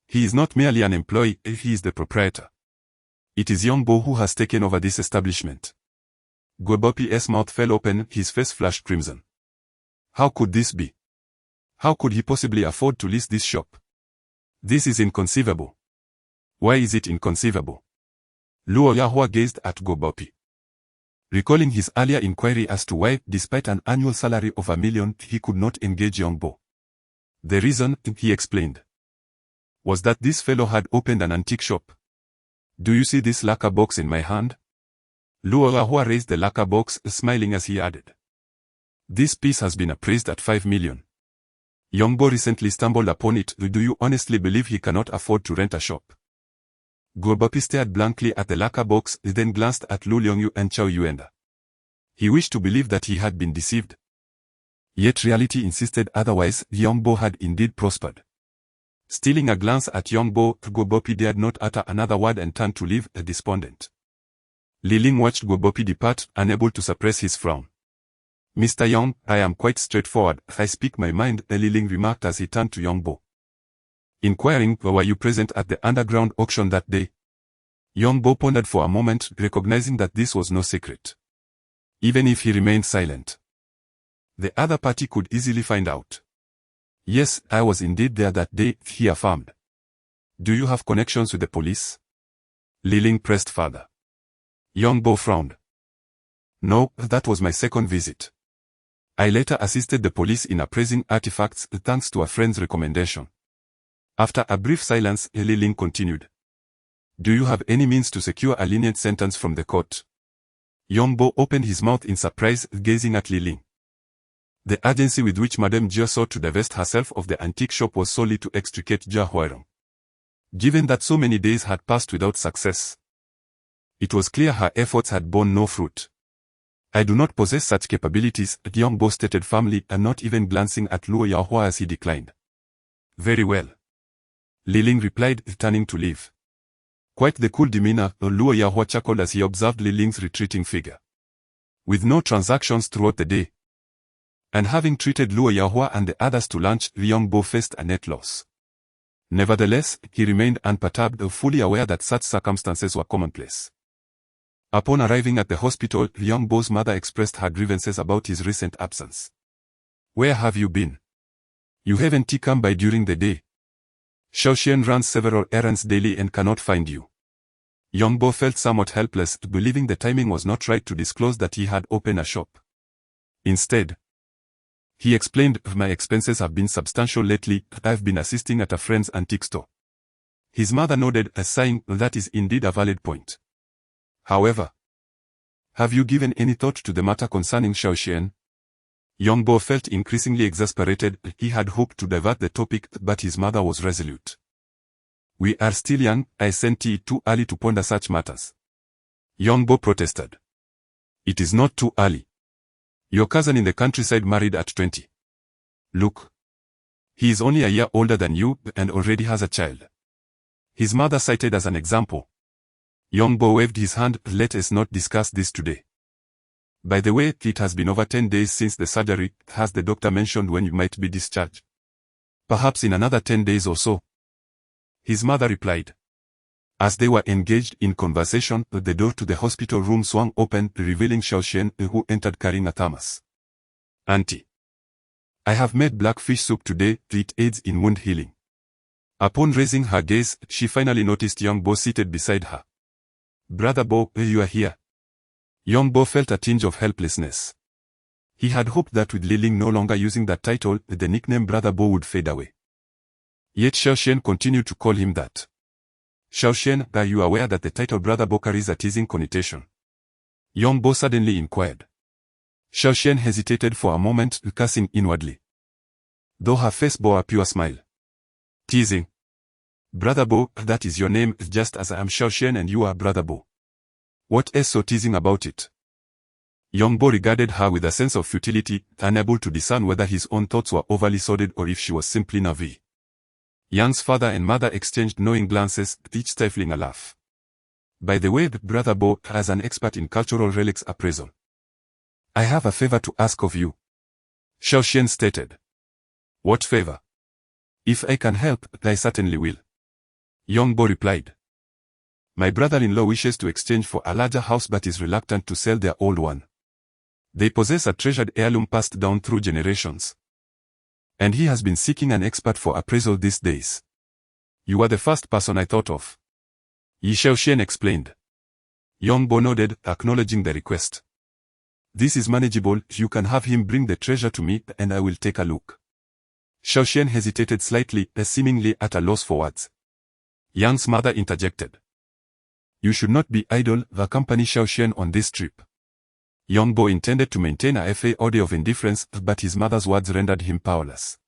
He is not merely an employee, he is the proprietor. It is Yongbo who has taken over this establishment. Guobopi's mouth fell open, his face flushed crimson. How could this be? How could he possibly afford to lease this shop? This is inconceivable. Why is it inconceivable? Luo Yahua gazed at Guobopi. Recalling his earlier inquiry as to why, despite an annual salary of $1 million, he could not engage Yongbo. The reason, he explained, was that this fellow had opened an antique shop. Do you see this lacquer box in my hand? Luo Yahua raised the lacquer box, smiling as he added. This piece has been appraised at $5 million. Yongbo recently stumbled upon it. Do you honestly believe he cannot afford to rent a shop? Guobopi stared blankly at the lacquer box, then glanced at Lu Liongyu and Chao Yuenda. He wished to believe that he had been deceived. Yet reality insisted otherwise. Yongbo had indeed prospered. Stealing a glance at Yongbo, Guobopi dared not utter another word and turned to leave, despondent. Li Ling watched Guobopi depart, unable to suppress his frown. Mr. Yong, I am quite straightforward. I speak my mind, Li Ling remarked as he turned to Yongbo. Inquiring, were you present at the underground auction that day? Yongbo pondered for a moment, recognizing that this was no secret. Even if he remained silent, the other party could easily find out. Yes, I was indeed there that day, he affirmed. Do you have connections with the police? Li Ling pressed further. Yongbo frowned. No, that was my second visit. I later assisted the police in appraising artifacts thanks to a friend's recommendation. After a brief silence, Li Ling continued. Do you have any means to secure a lenient sentence from the court? Yongbo opened his mouth in surprise, gazing at Li Ling. The urgency with which Madame Jia sought to divest herself of the antique shop was solely to extricate Jia Huairong. Given that so many days had passed without success, it was clear her efforts had borne no fruit. I do not possess such capabilities, Yongbo stated firmly, and not even glancing at Luo Yahua as he declined. Very well. Li Ling replied, turning to leave. Quite the cool demeanor, Luo Yahua chuckled as he observed Li Ling's retreating figure. With no transactions throughout the day, and having treated Luo Yahua and the others to lunch, Yongbo faced a net loss. Nevertheless, he remained unperturbed, fully aware that such circumstances were commonplace. Upon arriving at the hospital, Yongbo's mother expressed her grievances about his recent absence. Where have you been? You haven't come by during the day. Shaoxian runs several errands daily and cannot find you. Yongbo felt somewhat helpless, believing the timing was not right to disclose that he had opened a shop. Instead, he explained, my expenses have been substantial lately. I've been assisting at a friend's antique store. His mother nodded, sighing, that is indeed a valid point. However, have you given any thought to the matter concerning Shaoxian? Yongbo felt increasingly exasperated. He had hoped to divert the topic, but his mother was resolute. We are still young, I sent it too early to ponder such matters. Yongbo protested. It is not too early. Your cousin in the countryside married at 20. Look. He is only a year older than you, and already has a child. His mother cited as an example. Yongbo waved his hand, let us not discuss this today. By the way, it has been over 10 days since the surgery. Has the doctor mentioned when you might be discharged? Perhaps in another 10 days or so. His mother replied. As they were engaged in conversation, the door to the hospital room swung open, revealing Shaoxian, who entered carrying a thermos. Auntie. I have made blackfish soup today. It aids in wound healing. Upon raising her gaze, she finally noticed Yongbo seated beside her. Brother Bo, you are here. Yongbo felt a tinge of helplessness. He had hoped that with Li Ling no longer using that title, the nickname Brother Bo would fade away. Yet Shaoxian continued to call him that. Shaoxian, are you aware that the title Brother Bo carries a teasing connotation? Yongbo suddenly inquired. Shaoxian hesitated for a moment, cursing inwardly, though her face bore a pure smile. Teasing. Brother Bo, that is your name, just as I am Xiaoxian and you are Brother Bo. What is so teasing about it? Young Bo regarded her with a sense of futility, unable to discern whether his own thoughts were overly sordid or if she was simply nervy. Young's father and mother exchanged knowing glances, each stifling a laugh. By the way, Brother Bo, as an expert in cultural relics appraisal, I have a favor to ask of you, Xiaoxian stated. What favor? If I can help, I certainly will. Young Bo replied. My brother-in-law wishes to exchange for a larger house but is reluctant to sell their old one. They possess a treasured heirloom passed down through generations. And he has been seeking an expert for appraisal these days. You are the first person I thought of. Yi Xiaoxian explained. Young Bo nodded, acknowledging the request. This is manageable, you can have him bring the treasure to me and I will take a look. Xiaoxian hesitated slightly, seemingly at a loss for words. Yang's mother interjected. You should not be idle, accompany Xiaoxian on this trip. Young Bo intended to maintain a facade of indifference, but his mother's words rendered him powerless.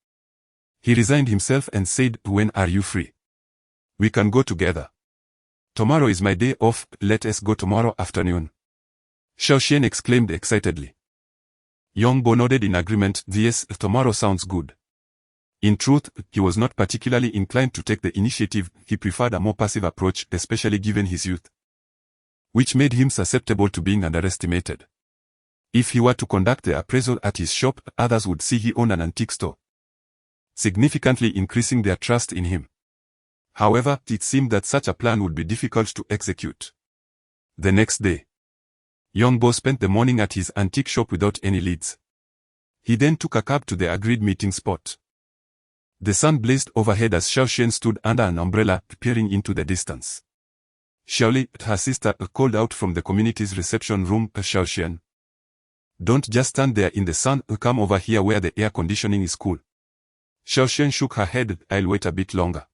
He resigned himself and said, when are you free? We can go together. Tomorrow is my day off, let us go tomorrow afternoon. Xiaoxian exclaimed excitedly. Young Bo nodded in agreement, yes, tomorrow sounds good. In truth, he was not particularly inclined to take the initiative, he preferred a more passive approach, especially given his youth, which made him susceptible to being underestimated. If he were to conduct the appraisal at his shop, others would see he owned an antique store, significantly increasing their trust in him. However, it seemed that such a plan would be difficult to execute. The next day, Young Bo spent the morning at his antique shop without any leads. He then took a cab to the agreed meeting spot. The sun blazed overhead as Xiaoxian stood under an umbrella, peering into the distance. Xiaoli, her sister, called out from the community's reception room, Xiaoxian. Don't just stand there in the sun, come over here where the air conditioning is cool. Xiaoxian shook her head, I'll wait a bit longer.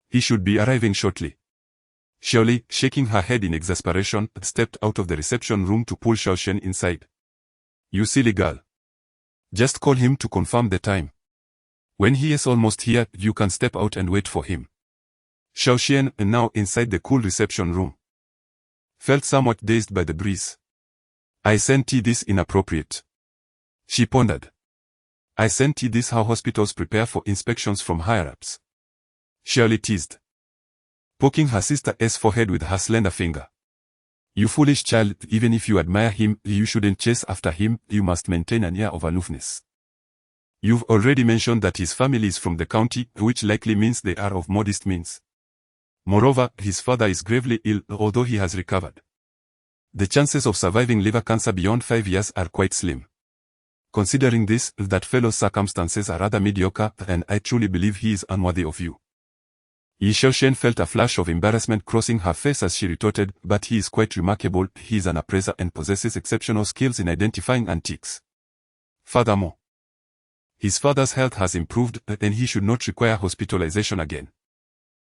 He should be arriving shortly. Xiaoli, shaking her head in exasperation, stepped out of the reception room to pull Xiaoxian inside. You silly girl. Just call him to confirm the time. When he is almost here, you can step out and wait for him. Xiaoxian, now inside the cool reception room, felt somewhat dazed by the breeze. I sent you this inappropriate. She pondered. I sent you this how hospitals prepare for inspections from higher-ups. Xiaoli teased, poking her sister's forehead with her slender finger. You foolish child, even if you admire him, you shouldn't chase after him, you must maintain an air of aloofness. You've already mentioned that his family is from the county, which likely means they are of modest means. Moreover, his father is gravely ill, although he has recovered. The chances of surviving liver cancer beyond 5 years are quite slim. Considering this, that fellow's circumstances are rather mediocre, and I truly believe he is unworthy of you. Yi Xiaoxian felt a flash of embarrassment crossing her face as she retorted, but he is quite remarkable, he is an appraiser and possesses exceptional skills in identifying antiques. Furthermore, his father's health has improved, and he should not require hospitalization again.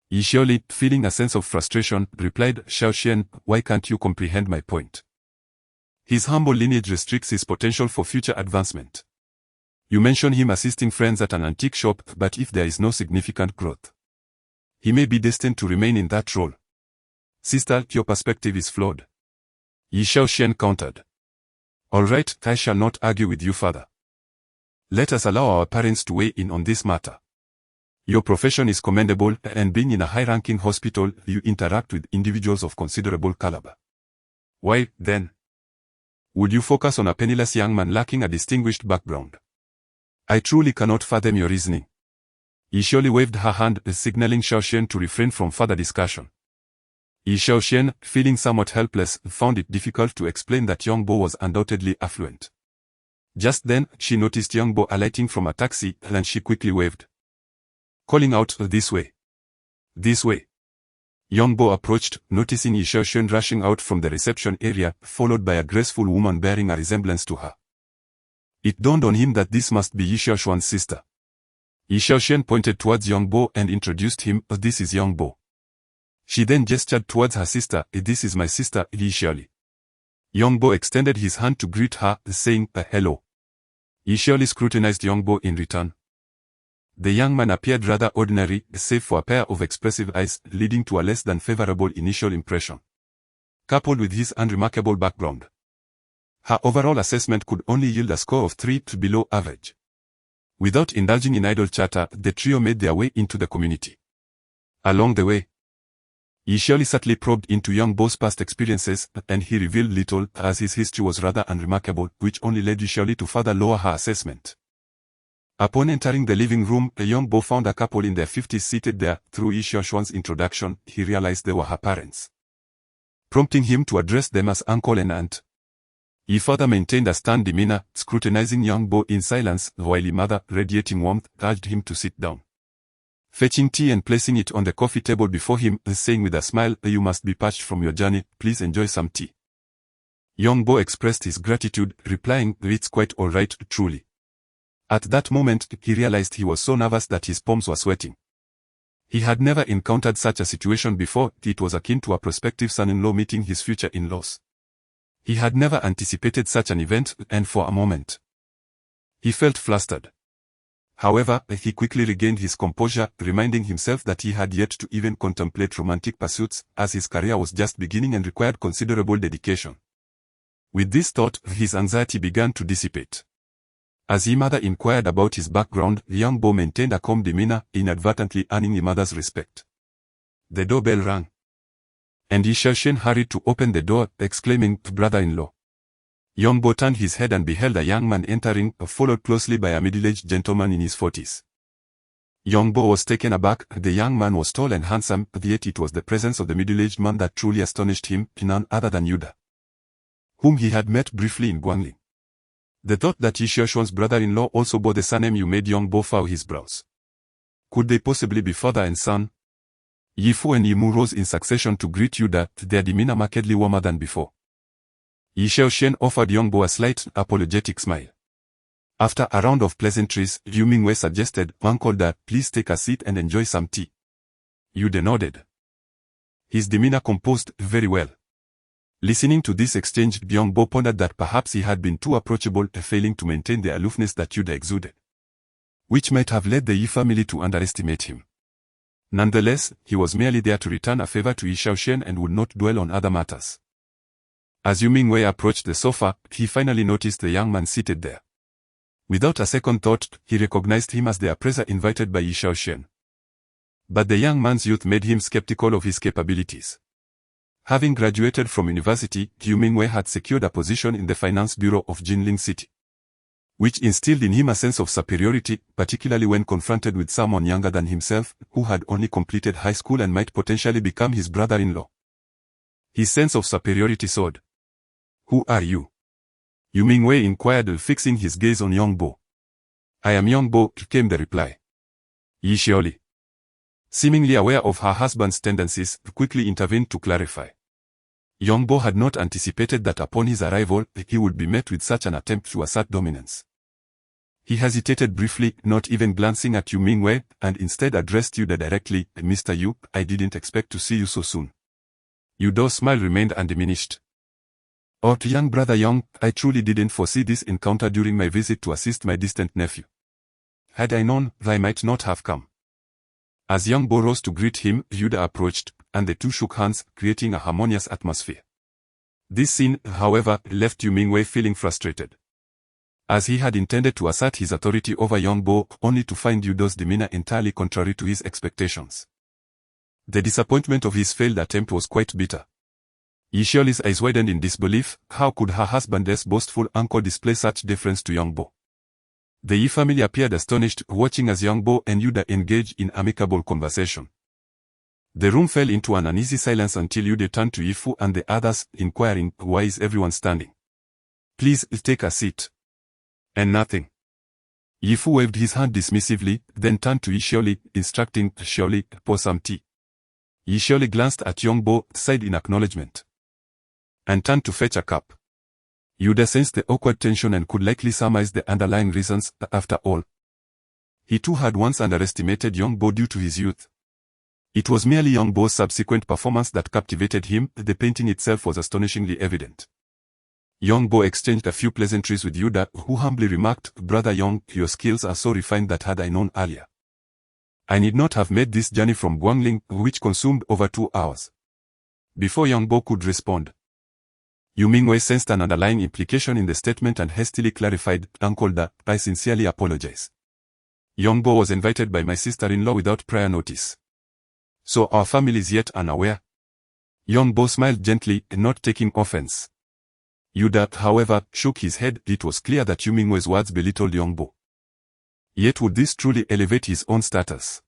Yi Xiaoli, feeling a sense of frustration, replied, Xiaoxian, why can't you comprehend my point? His humble lineage restricts his potential for future advancement. You mention him assisting friends at an antique shop, but if there is no significant growth, he may be destined to remain in that role. Sister, your perspective is flawed. Yi Xiaoxian countered. All right, I shall not argue with you further. Let us allow our parents to weigh in on this matter. Your profession is commendable, and being in a high-ranking hospital, you interact with individuals of considerable caliber. Why, then, would you focus on a penniless young man lacking a distinguished background? I truly cannot fathom your reasoning. Yi Xiaoli waved her hand, signaling Xiaoxian to refrain from further discussion. Yi Xiaoxian, feeling somewhat helpless, found it difficult to explain that Young Bo was undoubtedly affluent. Just then, she noticed Young Bo alighting from a taxi, and she quickly waved, calling out, this way. This way. Young Bo approached, noticing Yi Xiaoxian rushing out from the reception area, followed by a graceful woman bearing a resemblance to her. It dawned on him that this must be Yi Xiaoxuan's sister. Yi Xiaoxian pointed towards Young Bo and introduced him, this is Young Bo. She then gestured towards her sister, this is my sister, Yi Xiaoli. Young Bo extended his hand to greet her, saying, hello. Yi Xiaoli scrutinized Young Bo in return. The young man appeared rather ordinary, save for a pair of expressive eyes, leading to a less than favorable initial impression. Coupled with his unremarkable background, her overall assessment could only yield a score of 3 below average. Without indulging in idle chatter, the trio made their way into the community. Along the way, he surely subtly probed into young Bo's past experiences, and he revealed little, as his history was rather unremarkable, which only led Shirley to further lower her assessment. Upon entering the living room, a young Bo found a couple in their 50s seated there. Through Xuan's introduction, he realized they were her parents, prompting him to address them as uncle and aunt. He further maintained a stern demeanor, scrutinizing young Bo in silence, while his mother, radiating warmth, urged him to sit down, fetching tea and placing it on the coffee table before him, saying with a smile, "You must be parched from your journey, please enjoy some tea." Young Bo expressed his gratitude, replying, "It's quite all right, truly." At that moment, he realized he was so nervous that his palms were sweating. He had never encountered such a situation before. It was akin to a prospective son-in-law meeting his future in-laws. He had never anticipated such an event, and for a moment, he felt flustered. However, he quickly regained his composure, reminding himself that he had yet to even contemplate romantic pursuits, as his career was just beginning and required considerable dedication. With this thought, his anxiety began to dissipate. As his mother inquired about his background, young Bo maintained a calm demeanor, inadvertently earning his mother's respect. The doorbell rang, and Xiaoxian hurried to open the door, exclaiming, "Brother-in-law." Young Bo turned his head and beheld a young man entering, followed closely by a middle-aged gentleman in his 40s. Young Bo was taken aback. The young man was tall and handsome, yet it was the presence of the middle-aged man that truly astonished him, none other than Yuda, whom he had met briefly in Guangling. The thought that Xiaoxian's brother-in-law also bore the surname Yu made young Bo furrow his brows. Could they possibly be father and son? Yi Fu and Yi Mu rose in succession to greet Yuda, their demeanor markedly warmer than before. Xiaoxian offered young Bo a slight, apologetic smile. After a round of pleasantries, Yu Mingwei suggested, "Uncle Da, please take a seat and enjoy some tea." Yuda nodded, his demeanor composed. "Very well." Listening to this exchange, young Bo pondered that perhaps he had been too approachable, failing to maintain the aloofness that Yuda exuded, which might have led the Yi family to underestimate him. Nonetheless, he was merely there to return a favor to Xiaoxian and would not dwell on other matters. As Yu Mingwei approached the sofa, he finally noticed the young man seated there. Without a second thought, he recognized him as the appraiser invited by Xiaoxian. But the young man's youth made him skeptical of his capabilities. Having graduated from university, Yu Mingwei had secured a position in the finance bureau of Jinling City, which instilled in him a sense of superiority, particularly when confronted with someone younger than himself, who had only completed high school and might potentially become his brother-in-law. His sense of superiority soared. "Who are you?" Yu Mingwei inquired, fixing his gaze on young Bo. "I am young Bo," came the reply. Yi Xiaoli, seemingly aware of her husband's tendencies, quickly intervened to clarify. Young Bo had not anticipated that upon his arrival, he would be met with such an attempt to assert dominance. He hesitated briefly, not even glancing at Yu Mingwei, and instead addressed Yuda directly, "Mr. Yu, I didn't expect to see you so soon." Yuda's smile remained undiminished. "Oh, young brother Young, I truly didn't foresee this encounter during my visit to assist my distant nephew. Had I known, I might not have come." As young Bo rose to greet him, Yuda approached, and the two shook hands, creating a harmonious atmosphere. This scene, however, left Yu Mingwei feeling frustrated, as he had intended to assert his authority over young Bo, only to find Yuda's demeanor entirely contrary to his expectations. The disappointment of his failed attempt was quite bitter. Yi Xiaoli's eyes widened in disbelief. How could her husband's boastful uncle display such deference to young Bo? The Yi family appeared astonished, watching as young Bo and Yuda engaged in amicable conversation. The room fell into an uneasy silence until Yuda turned to Yi Fu and the others, inquiring, "Why is everyone standing? Please, take a seat." "And nothing." Yi Fu waved his hand dismissively, then turned to Yi Xiaoli, instructing, "Xiaoli, pour some tea." Yi Xiaoli glanced at young Bo, sighed in acknowledgement, and turned to fetch a cup. Yuda sensed the awkward tension and could likely surmise the underlying reasons. After all, he too had once underestimated young Bo due to his youth. It was merely young Bo's subsequent performance that captivated him. The painting itself was astonishingly evident. Young Bo exchanged a few pleasantries with Yuda, who humbly remarked, "Brother Young, your skills are so refined that had I known earlier, I need not have made this journey from Guangling, which consumed over 2 hours. Before Yongbo could respond, Yu Mingwei sensed an underlying implication in the statement and hastily clarified, Uncle Da, I sincerely apologize. Yongbo was invited by my sister-in-law without prior notice. So our family is yet unaware. Yongbo smiled gently, not taking offense. Yuda, however, shook his head. It was clear that Yu Mingwei's words belittled Yongbo. Yet would this truly elevate his own status?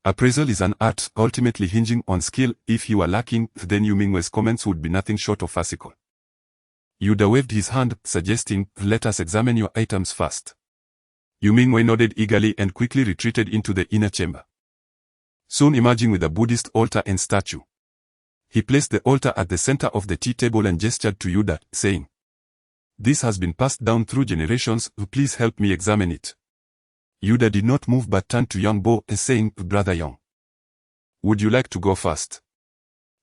Appraisal is an art, ultimately hinging on skill. If he were lacking, then Yu Mingwei's comments would be nothing short of farcical. Yuda waved his hand, suggesting, let us examine your items first. Yu Mingwei nodded eagerly and quickly retreated into the inner chamber. Soon emerging with a Buddhist altar and statue. He placed the altar at the center of the tea table and gestured to Yuda, saying, this has been passed down through generations, please help me examine it. Yuda did not move but turned to Yongbo, saying, Brother Yong, would you like to go first?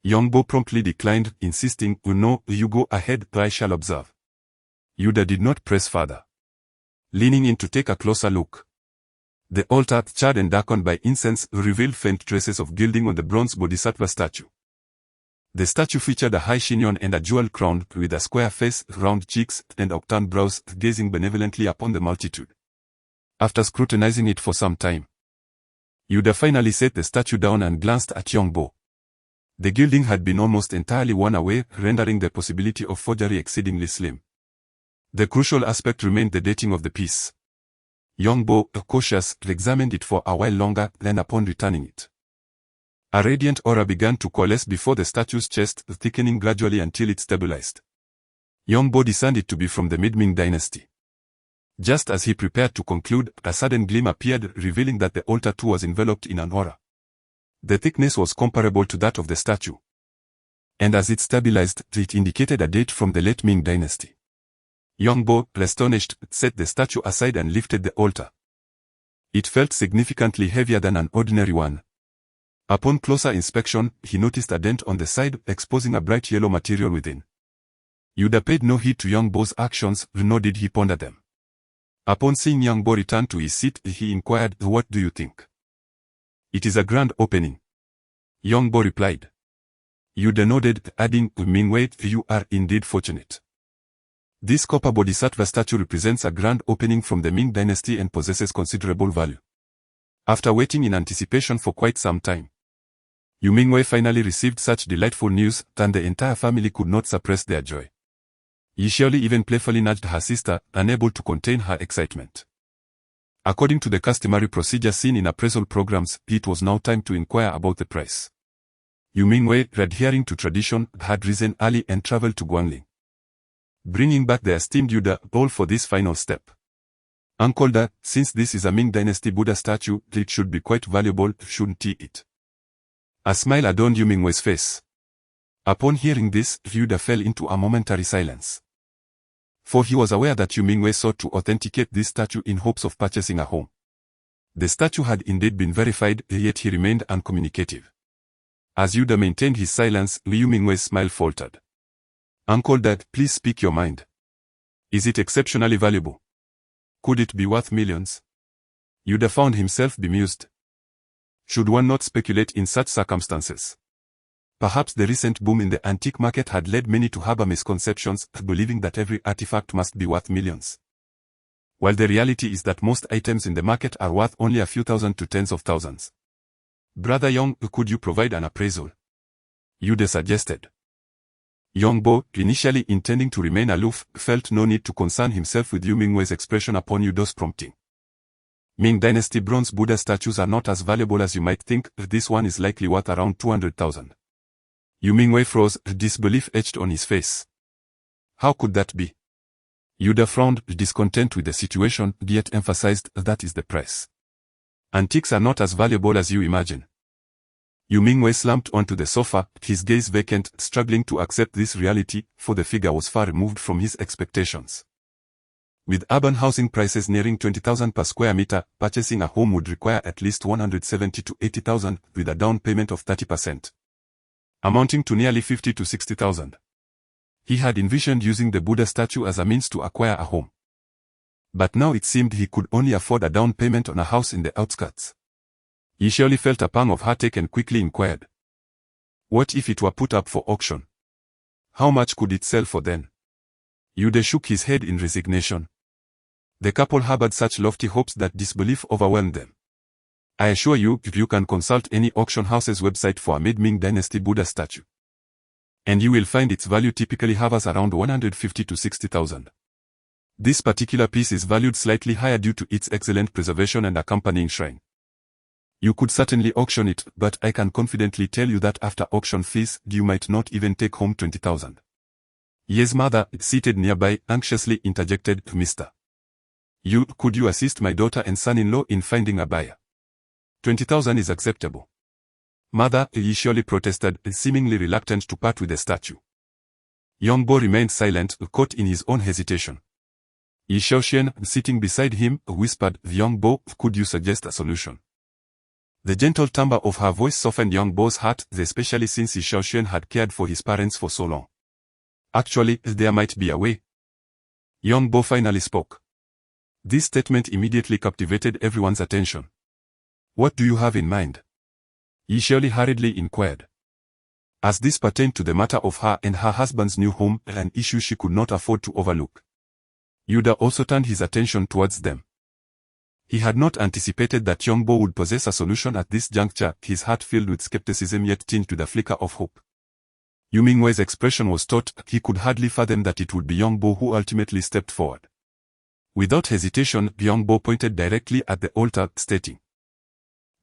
Yongbo promptly declined, insisting, no, you go ahead, I shall observe. Yuda did not press further. Leaning in to take a closer look. The altar, charred and darkened by incense, revealed faint traces of gilding on the bronze bodhisattva statue. The statue featured a high chignon and a jewel crown, with a square face, round cheeks, and upturned brows, gazing benevolently upon the multitude. After scrutinizing it for some time, Yuda finally set the statue down and glanced at Yongbo. The gilding had been almost entirely worn away, rendering the possibility of forgery exceedingly slim. The crucial aspect remained the dating of the piece. Yongbo, cautious, examined it for a while longer, then upon returning it, a radiant aura began to coalesce before the statue's chest, thickening gradually until it stabilized. Yongbo discerned it to be from the mid-Ming dynasty. Just as he prepared to conclude, a sudden gleam appeared, revealing that the altar too was enveloped in an aura. The thickness was comparable to that of the statue. And as it stabilized, it indicated a date from the late Ming dynasty. Yongbo, astonished, set the statue aside and lifted the altar. It felt significantly heavier than an ordinary one. Upon closer inspection, he noticed a dent on the side, exposing a bright yellow material within. Yuda paid no heed to Yongbo's actions, nor did he ponder them. Upon seeing Yongbo return to his seat, he inquired, what do you think? It is a grand opening. Yongbo replied. Yuda nodded, adding, Mingwei, you are indeed fortunate. This copper bodhisattva statue represents a grand opening from the Ming dynasty and possesses considerable value. After waiting in anticipation for quite some time, Yu Mingwei finally received such delightful news that the entire family could not suppress their joy. Yishioli even playfully nudged her sister, unable to contain her excitement. According to the customary procedure seen in appraisal programs, it was now time to inquire about the price. Yu Mingwei, adhering to tradition, had risen early and traveled to Guangling, bringing back the esteemed Yuda, all for this final step. Uncle Da, since this is a Ming dynasty Buddha statue, it should be quite valuable, shouldn't it? A smile adorned Yu Mingwei's face. Upon hearing this, Yuda fell into a momentary silence. For he was aware that Yu Mingwei sought to authenticate this statue in hopes of purchasing a home. The statue had indeed been verified, yet he remained uncommunicative. As Yuda maintained his silence, Yu Mingwei's smile faltered. Uncle Dad, please speak your mind. Is it exceptionally valuable? Could it be worth millions? Yuda found himself bemused. Should one not speculate in such circumstances? Perhaps the recent boom in the antique market had led many to harbor misconceptions, believing that every artifact must be worth millions. While the reality is that most items in the market are worth only a few thousand to tens of thousands. Brother Yong, could you provide an appraisal? Yuda suggested. Yongbo, initially intending to remain aloof, felt no need to concern himself with Yu Mingwei's expression upon Yudo's prompting. Ming dynasty bronze Buddha statues are not as valuable as you might think. This one is likely worth around 200,000. Yu Mingwei froze, disbelief etched on his face. How could that be? Yuda frowned, discontent with the situation, yet emphasized, that is the price. Antiques are not as valuable as you imagine. Yu Mingwei slumped onto the sofa, his gaze vacant, struggling to accept this reality, for the figure was far removed from his expectations. With urban housing prices nearing 20,000 per square meter, purchasing a home would require at least 170 to 80,000, with a down payment of 30%. Amounting to nearly 50 to 60,000. He had envisioned using the Buddha statue as a means to acquire a home. But now it seemed he could only afford a down payment on a house in the outskirts. He surely felt a pang of heartache and quickly inquired. What if it were put up for auction? How much could it sell for then? Yude shook his head in resignation. The couple harbored such lofty hopes that disbelief overwhelmed them. I assure you, you can consult any auction house's website for a mid-Ming Dynasty Buddha statue, and you will find its value typically hovers around 150 to 60,000. This particular piece is valued slightly higher due to its excellent preservation and accompanying shrine. You could certainly auction it, but I can confidently tell you that after auction fees, you might not even take home 20,000. Ye's mother, seated nearby, anxiously interjected, Mr. Yu, could you assist my daughter and son-in-law in finding a buyer? 20,000 is acceptable. Mother, Yi surely protested, seemingly reluctant to part with the statue. Yongbo remained silent, caught in his own hesitation. Yi Xiaoxian, sitting beside him, whispered, Yongbo, could you suggest a solution? The gentle timbre of her voice softened Yongbo's heart, especially since Yi Xiaoxian had cared for his parents for so long. Actually, there might be a way. Yongbo finally spoke. This statement immediately captivated everyone's attention. What do you have in mind? Yi surely hurriedly inquired. As this pertained to the matter of her and her husband's new home, an issue she could not afford to overlook. Yuda also turned his attention towards them. He had not anticipated that Yongbo would possess a solution at this juncture, his heart filled with skepticism yet tinged with a flicker of hope. Yu Mingwei's expression was taut, he could hardly fathom that it would be Yongbo who ultimately stepped forward. Without hesitation, Yongbo pointed directly at the altar, stating,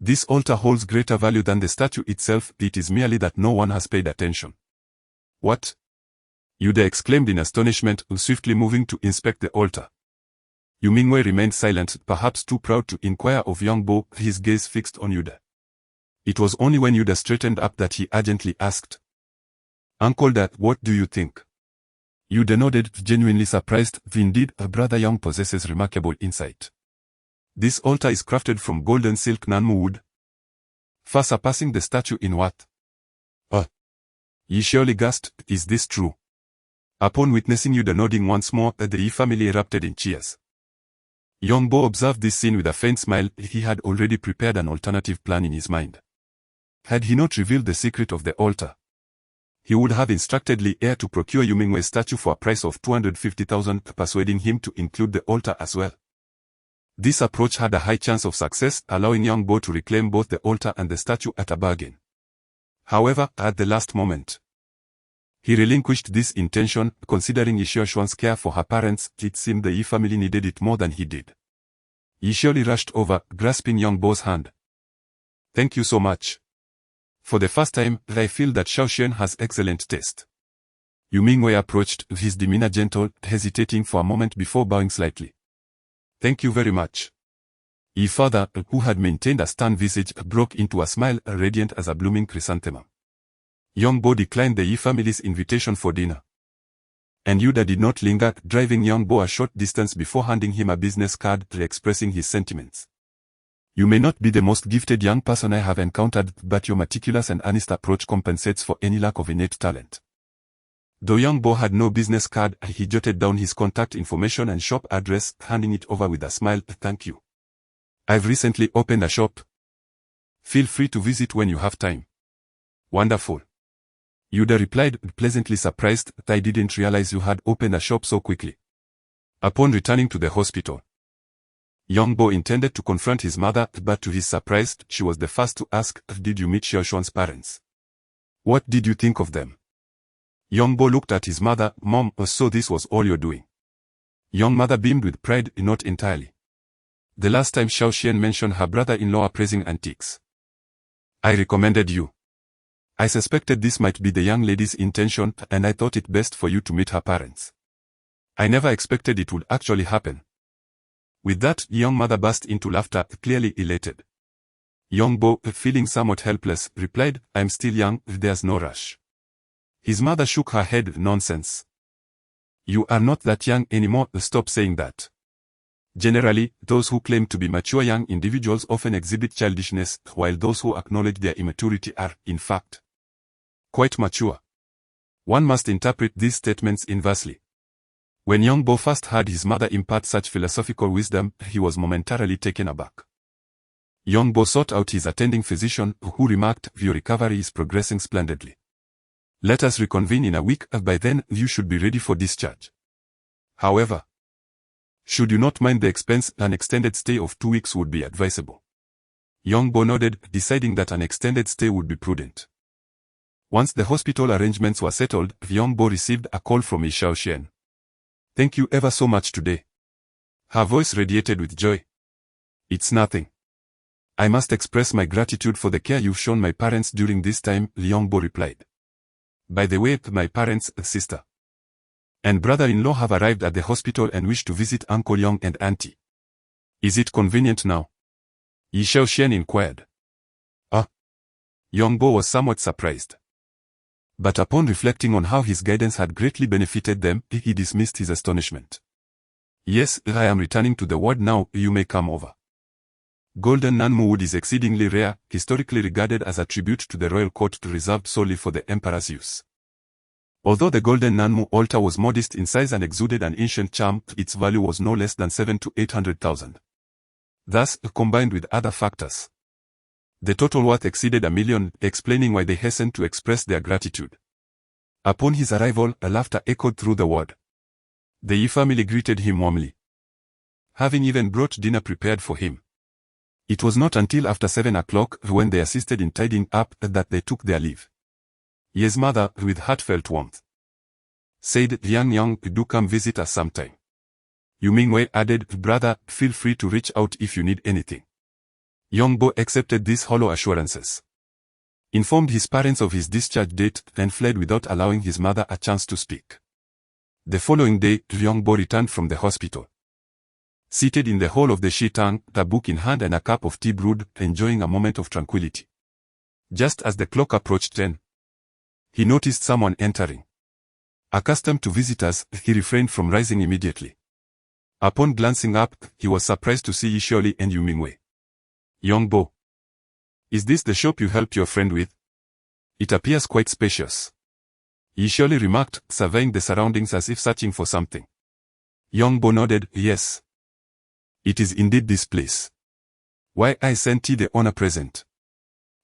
This altar holds greater value than the statue itself, it is merely that no one has paid attention. What? Yude exclaimed in astonishment, swiftly moving to inspect the altar. Yu Mingwei remained silent, perhaps too proud to inquire of Yongbo, his gaze fixed on Yude. It was only when Yude straightened up that he urgently asked, Uncle Dad, what do you think? Yude nodded, genuinely surprised. Indeed, Brother Yang possesses remarkable insight. This altar is crafted from golden silk Nanmu wood, far surpassing the statue in worth. Yi surely gasped, is this true? Upon witnessing Yude nodding once more, the Yi family erupted in cheers. Yongbo observed this scene with a faint smile. He had already prepared an alternative plan in his mind. Had he not revealed the secret of the altar, he would have instructed Li Heir to procure Yu Mingwei's statue for a price of 250,000, persuading him to include the altar as well. This approach had a high chance of success, allowing Yongbo to reclaim both the altar and the statue at a bargain. However, at the last moment, he relinquished this intention, considering Yi Xiaoxian's care for her parents. It seemed the Yi family needed it more than he did. Yi surely rushed over, grasping Yongbo's hand. Thank you so much. For the first time, I feel that Xiaoxian has excellent taste. Yu Mingwei approached, his demeanor gentle, hesitating for a moment before bowing slightly. Thank you very much. Yi father, who had maintained a stern visage, broke into a smile radiant as a blooming chrysanthemum. Yongbo declined the Yi family's invitation for dinner. And Yuda did not linger, driving Yongbo a short distance before handing him a business card expressing his sentiments. You may not be the most gifted young person I have encountered, but your meticulous and earnest approach compensates for any lack of innate talent. Though Yongbo had no business card, he jotted down his contact information and shop address, handing it over with a smile. Thank you. I've recently opened a shop. Feel free to visit when you have time. Wonderful. Yuda replied, pleasantly surprised. I didn't realize you had opened a shop so quickly. Upon returning to the hospital, Yongbo intended to confront his mother, but to his surprise, she was the first to ask, did you meet Xiaoxuan's parents? What did you think of them? Yongbo looked at his mother. Mom, so this was all you're doing? Young mother beamed with pride. Not entirely. The last time Xiaoxian mentioned her brother-in-law appraising antiques, I recommended you. I suspected this might be the young lady's intention, and I thought it best for you to meet her parents. I never expected it would actually happen. With that, young mother burst into laughter, clearly elated. Yongbo, feeling somewhat helpless, replied, I'm still young, there's no rush. His mother shook her head. Nonsense. You are not that young anymore. Stop saying that. Generally, those who claim to be mature young individuals often exhibit childishness, while those who acknowledge their immaturity are, in fact, quite mature. One must interpret these statements inversely. When Yongbo first heard his mother impart such philosophical wisdom, he was momentarily taken aback. Young Bo sought out his attending physician, who remarked, "Your recovery is progressing splendidly. Let us reconvene in a week, by then you should be ready for discharge. However, should you not mind the expense, an extended stay of 2 weeks would be advisable." Young Bo nodded, deciding that an extended stay would be prudent. Once the hospital arrangements were settled, Young Bo received a call from Xiao Xian. "Thank you ever so much today." Her voice radiated with joy. "It's nothing. I must express my gratitude for the care you've shown my parents during this time," Young Bo replied. "By the way, my parents, sister, and brother-in-law have arrived at the hospital and wish to visit Uncle Yong and Auntie. Is it convenient now?" Xiao Xian inquired. Young Bo was somewhat surprised. But upon reflecting on how his guidance had greatly benefited them, he dismissed his astonishment. "Yes, I am returning to the ward now, you may come over." Golden Nanmu wood is exceedingly rare, historically regarded as a tribute to the royal court reserved solely for the emperor's use. Although the Golden Nanmu altar was modest in size and exuded an ancient charm, its value was no less than 700,000 to 800,000. Thus, combined with other factors, the total worth exceeded $1 million, explaining why they hastened to express their gratitude. Upon his arrival, a laughter echoed through the ward. The Yi family greeted him warmly, having even brought dinner prepared for him. It was not until after 7 o'clock, when they assisted in tidying up, that they took their leave. Ye's mother, with heartfelt warmth, said, Yang, do come visit us sometime." Yu Mingwei added, "Brother, feel free to reach out if you need anything." Young Bo accepted these hollow assurances, informed his parents of his discharge date, and fled without allowing his mother a chance to speak. The following day, Young Bo returned from the hospital. Seated in the hall of the Shitang, a book in hand and a cup of tea brewed, enjoying a moment of tranquility. Just as the clock approached 10, he noticed someone entering. Accustomed to visitors, he refrained from rising immediately. Upon glancing up, he was surprised to see Yisholi and Yu Mingwei. "Young Bo, is this the shop you helped your friend with? It appears quite spacious." Yisholi remarked, surveying the surroundings as if searching for something. Young Bo nodded, "Yes. It is indeed this place." "Why I sent the owner present?"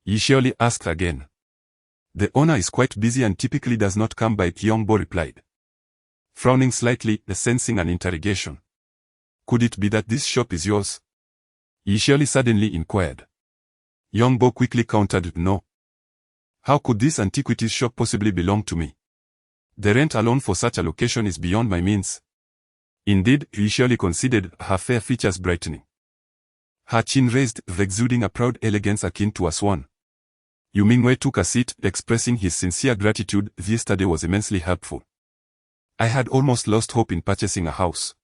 Yisholi asked again. "The owner is quite busy and typically does not come by," Young Bo replied, frowning slightly, sensing an interrogation. "Could it be that this shop is yours?" Yisholi suddenly inquired. Young Bo quickly countered, "No. How could this antiquities shop possibly belong to me? The rent alone for such a location is beyond my means." Indeed, Yisholi considered, her fair features brightening. Her chin raised, exuding a proud elegance akin to a swan. Yu Mingwei took a seat, expressing his sincere gratitude. "Yesterday was immensely helpful. I had almost lost hope in purchasing a house."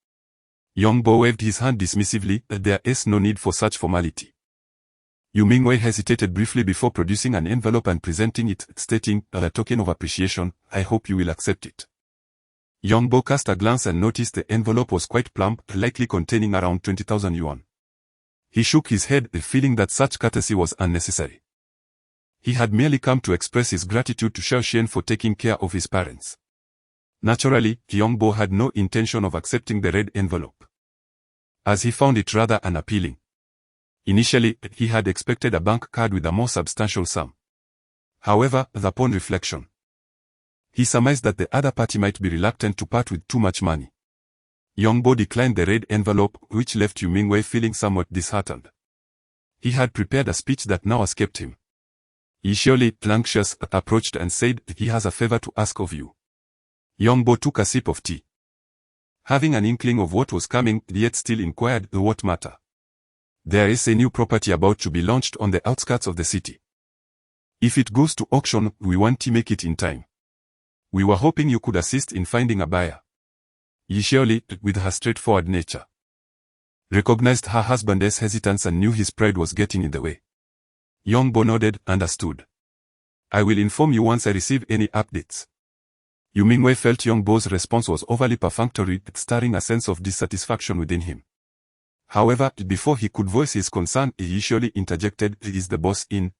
Young Bo waved his hand dismissively, "There is no need for such formality." Yu Mingwei hesitated briefly before producing an envelope and presenting it, stating, "A token of appreciation, I hope you will accept it." Young Bo cast a glance and noticed the envelope was quite plump, likely containing around 20,000 yuan. He shook his head, feeling that such courtesy was unnecessary. He had merely come to express his gratitude to Xiao Xian for taking care of his parents. Naturally, Young Bo had no intention of accepting the red envelope, as he found it rather unappealing. Initially, he had expected a bank card with a more substantial sum. However, upon reflection, he surmised that the other party might be reluctant to part with too much money. Young Bo declined the red envelope, which left Yu Mingwei feeling somewhat disheartened. He had prepared a speech that now escaped him. Yisholi, anxious, approached and said, "He has a favor to ask of you." Young Bo took a sip of tea. Having an inkling of what was coming, yet still inquired, "What matter?" "There is a new property about to be launched on the outskirts of the city. If it goes to auction, we want to make it in time. We were hoping you could assist in finding a buyer." Yisholi, with her straightforward nature, recognized her husband's hesitance and knew his pride was getting in the way. Young Bo nodded, "Understood. I will inform you once I receive any updates." Yu Mingwei felt Young Bo's response was overly perfunctory, stirring a sense of dissatisfaction within him. However, before he could voice his concern, he usually interjected, "Is the boss in?"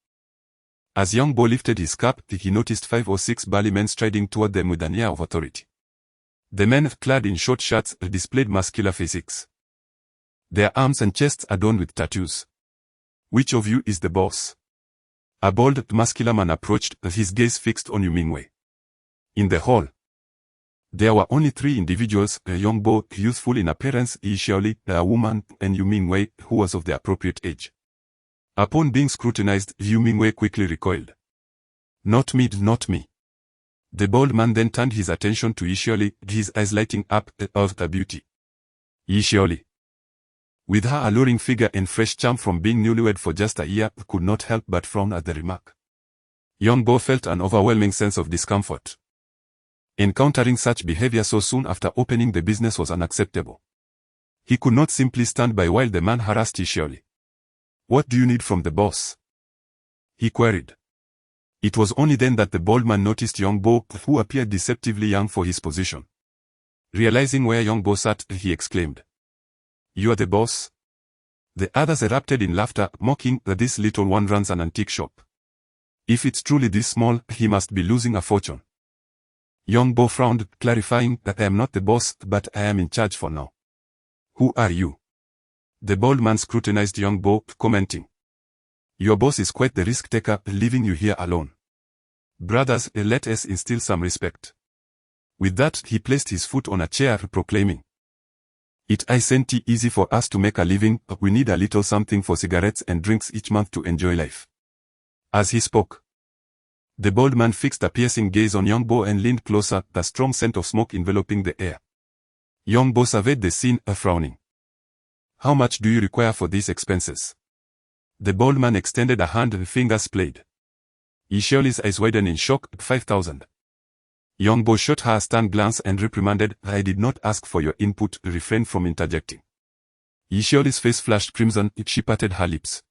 As Young Bo lifted his cap, he noticed 5 or 6 burly men striding toward them with an air of authority. The men, clad in short shirts, displayed muscular physiques, their arms and chests adorned with tattoos. Which of you is the boss? A bald, muscular man approached, his gaze fixed on Yu Mingwei. In the hall, there were only 3 individuals, a young boy, youthful in appearance, Yi Xiaoli, a woman, and Yu Mingwei, who was of the appropriate age. Upon being scrutinized, Yu Mingwei quickly recoiled. Not me, not me. The bald man then turned his attention to Yi Xiaoli, his eyes lighting up of the beauty. Yi Xiaoli, with her alluring figure and fresh charm from being newlywed for just a year, could not help but frown at the remark. Young Bo felt an overwhelming sense of discomfort. Encountering such behavior so soon after opening the business was unacceptable. He could not simply stand by while the man harassed Yi Xiaoli. What do you need from the boss? He queried. It was only then that the bald man noticed young Bo, who appeared deceptively young for his position. Realizing where young Bo sat, he exclaimed, "You are the boss?" The others erupted in laughter, mocking that this little one runs an antique shop. If it's truly this small, he must be losing a fortune. Young Bo frowned, clarifying that I am not the boss, but I am in charge for now. Who are you? The bald man scrutinized young Bo, commenting, Your boss is quite the risk taker, leaving you here alone. Brothers, let us instill some respect. With that, he placed his foot on a chair, proclaiming, It isn't easy for us to make a living, we need a little something for cigarettes and drinks each month to enjoy life. As he spoke, the bald man fixed a piercing gaze on young Bo and leaned closer, the strong scent of smoke enveloping the air. Young Bo surveyed the scene, frowning. How much do you require for these expenses? The bald man extended a hand and fingers played. Yi Xiaoli's eyes widened in shock. 5,000. Young Bo shot her a stern glance and reprimanded, I did not ask for your input, refrained from interjecting. Yi Xiaoli's face flashed crimson, she parted her lips.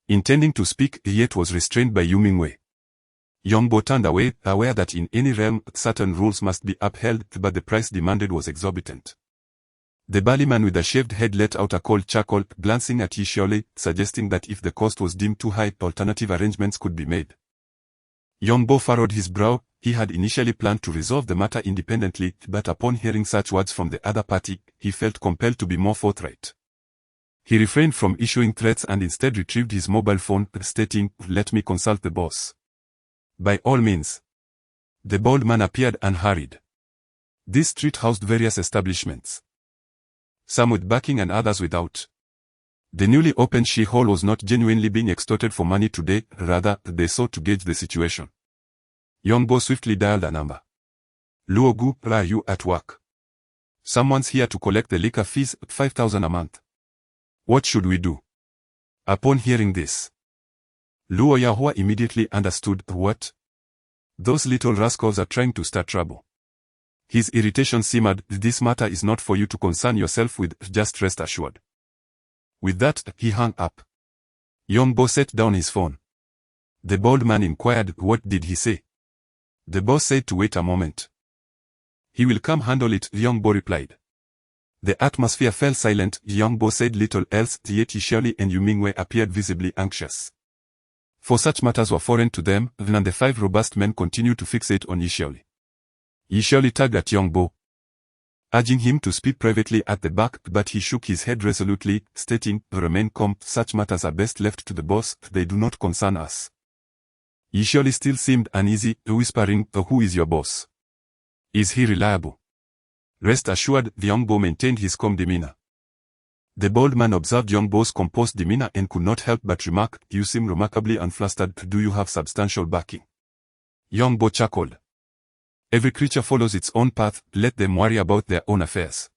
Intending to speak, yet was restrained by Yu Mingwei. Young Bo turned away, aware that in any realm, certain rules must be upheld, but the price demanded was exorbitant. The burly man with a shaved head let out a cold chuckle, glancing at Yi Xiaoli, suggesting that if the cost was deemed too high, alternative arrangements could be made. Young Bo furrowed his brow. He had initially planned to resolve the matter independently, but upon hearing such words from the other party, he felt compelled to be more forthright. He refrained from issuing threats and instead retrieved his mobile phone, stating, Let me consult the boss. By all means. The bald man appeared unhurried. This street housed various establishments, some with backing and others without. The newly opened Shi Hall was not genuinely being extorted for money today, rather, they sought to gauge the situation. Young Bo swiftly dialed a number. Luo Gu, are you at work? Someone's here to collect the liquor fees, 5,000 a month. What should we do? Upon hearing this, Luo Yahua immediately understood, what? Those little rascals are trying to start trouble. His irritation simmered, this matter is not for you to concern yourself with, just rest assured. With that, he hung up. Young Bo set down his phone. The bald man inquired, what did he say? The boss said to wait a moment. He will come handle it, Young Bo replied. The atmosphere fell silent. Young Bo said little else, yet Yi Xiaoli and Yu Mingwei appeared visibly anxious. For such matters were foreign to them, and the 5 robust men continued to fixate on Yi Xiaoli. Yi Xiaoli tugged at Young Bo, urging him to speak privately at the back, but he shook his head resolutely, stating, remain calm, such matters are best left to the boss, they do not concern us. Yi Xiaoli still seemed uneasy, whispering, who is your boss? Is he reliable? Rest assured, Young Bo maintained his calm demeanor. The bald man observed Young Bo's composed demeanor and could not help but remark, you seem remarkably unflustered, do you have substantial backing? Young Bo chuckled. Every creature follows its own path, let them worry about their own affairs.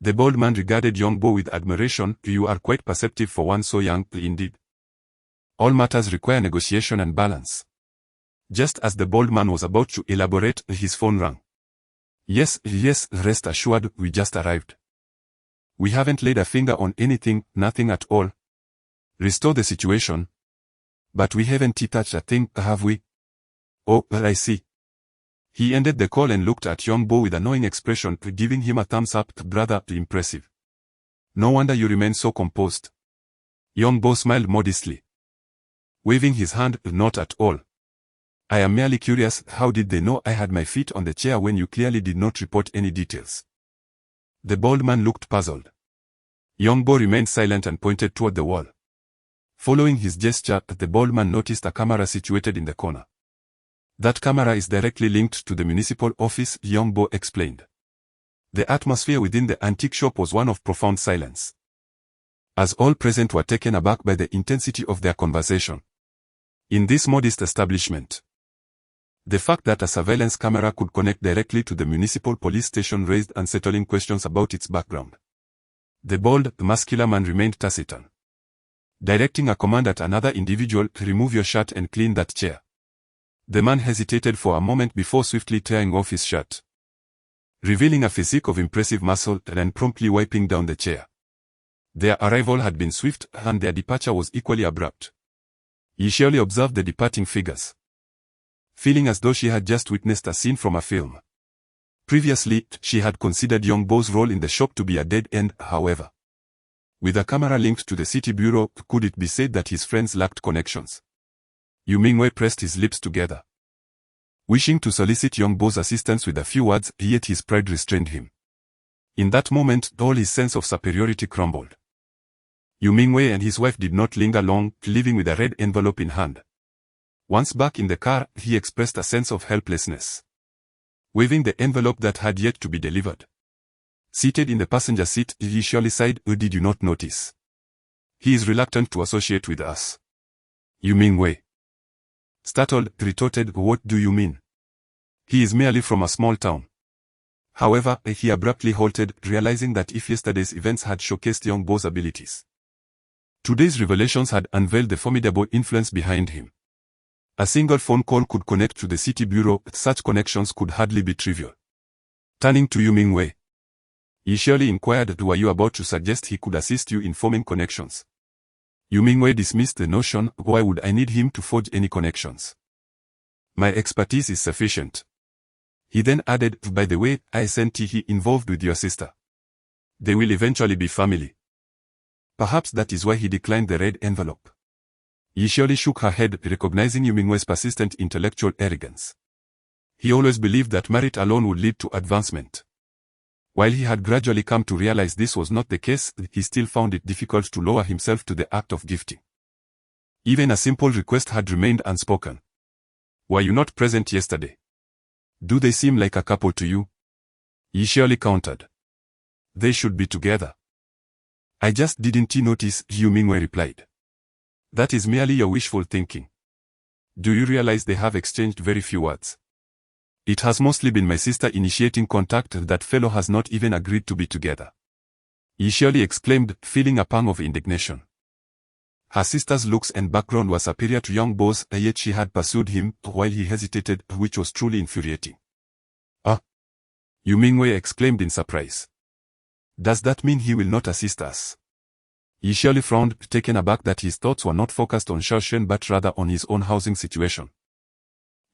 The bald man regarded Young Bo with admiration, you are quite perceptive for one so young, indeed. All matters require negotiation and balance. Just as the bald man was about to elaborate, his phone rang. Yes, rest assured, we just arrived. We haven't laid a finger on anything, nothing at all. Restore the situation. But we haven't touched a thing, have we? Oh, I see. He ended the call and looked at Young Bo with a knowing expression, giving him a thumbs up, brother, impressive. No wonder you remain so composed. Young Bo smiled modestly, waving his hand, not at all. I am merely curious, how did they know I had my feet on the chair when you clearly did not report any details? The bald man looked puzzled. Young Bo remained silent and pointed toward the wall. Following his gesture, the bald man noticed a camera situated in the corner. That camera is directly linked to the municipal office, Yongbo explained. The atmosphere within the antique shop was one of profound silence, as all present were taken aback by the intensity of their conversation. In this modest establishment, the fact that a surveillance camera could connect directly to the municipal police station raised unsettling questions about its background. The bald, muscular man remained taciturn, directing a command at another individual, "Remove your shirt and clean that chair." The man hesitated for a moment before swiftly tearing off his shirt, revealing a physique of impressive muscle, and promptly wiping down the chair. Their arrival had been swift, and their departure was equally abrupt. He surely observed the departing figures, feeling as though she had just witnessed a scene from a film. Previously, she had considered Yongbo's role in the shop to be a dead end, however. With a camera linked to the city bureau, could it be said that his friends lacked connections? Yu Mingwei pressed his lips together, wishing to solicit Yongbo's assistance with a few words, yet his pride restrained him. In that moment, all his sense of superiority crumbled. Yu Mingwei and his wife did not linger long, leaving with a red envelope in hand. Once back in the car, he expressed a sense of helplessness, waving the envelope that had yet to be delivered. Seated in the passenger seat, he surely sighed, "Oh, did you not notice? He is reluctant to associate with us." Yu Mingwei, startled, retorted, "What do you mean? He is merely from a small town." However, he abruptly halted, realizing that if yesterday's events had showcased Yongbo's abilities, today's revelations had unveiled the formidable influence behind him. A single phone call could connect to the city bureau. Such connections could hardly be trivial. Turning to Yu Mingwei, he surely inquired, "Were you about to suggest he could assist you in forming connections?" Yu Mingwei dismissed the notion. "Why would I need him to forge any connections? My expertise is sufficient." He then added, "By the way, isn't he involved with your sister? They will eventually be family." Perhaps that is why he declined the red envelope. He surely shook her head, recognizing Yu Mingwei's persistent intellectual arrogance. He always believed that merit alone would lead to advancement. While he had gradually come to realize this was not the case, he still found it difficult to lower himself to the act of gifting. Even a simple request had remained unspoken. "Were you not present yesterday? Do they seem like a couple to you?" He surely countered. "They should be together." "I just didn't notice," Yu Mingwei replied. "That is merely your wishful thinking. Do you realize they have exchanged very few words? It has mostly been my sister initiating contact. That fellow has not even agreed to be together." He surely exclaimed, feeling a pang of indignation. Her sister's looks and background were superior to Yongbo's, yet she had pursued him, while he hesitated, which was truly infuriating. "Ah!" Yu Mingwei exclaimed in surprise. "Does that mean he will not assist us?" He surely frowned, taken aback that his thoughts were not focused on Shaoshen but rather on his own housing situation.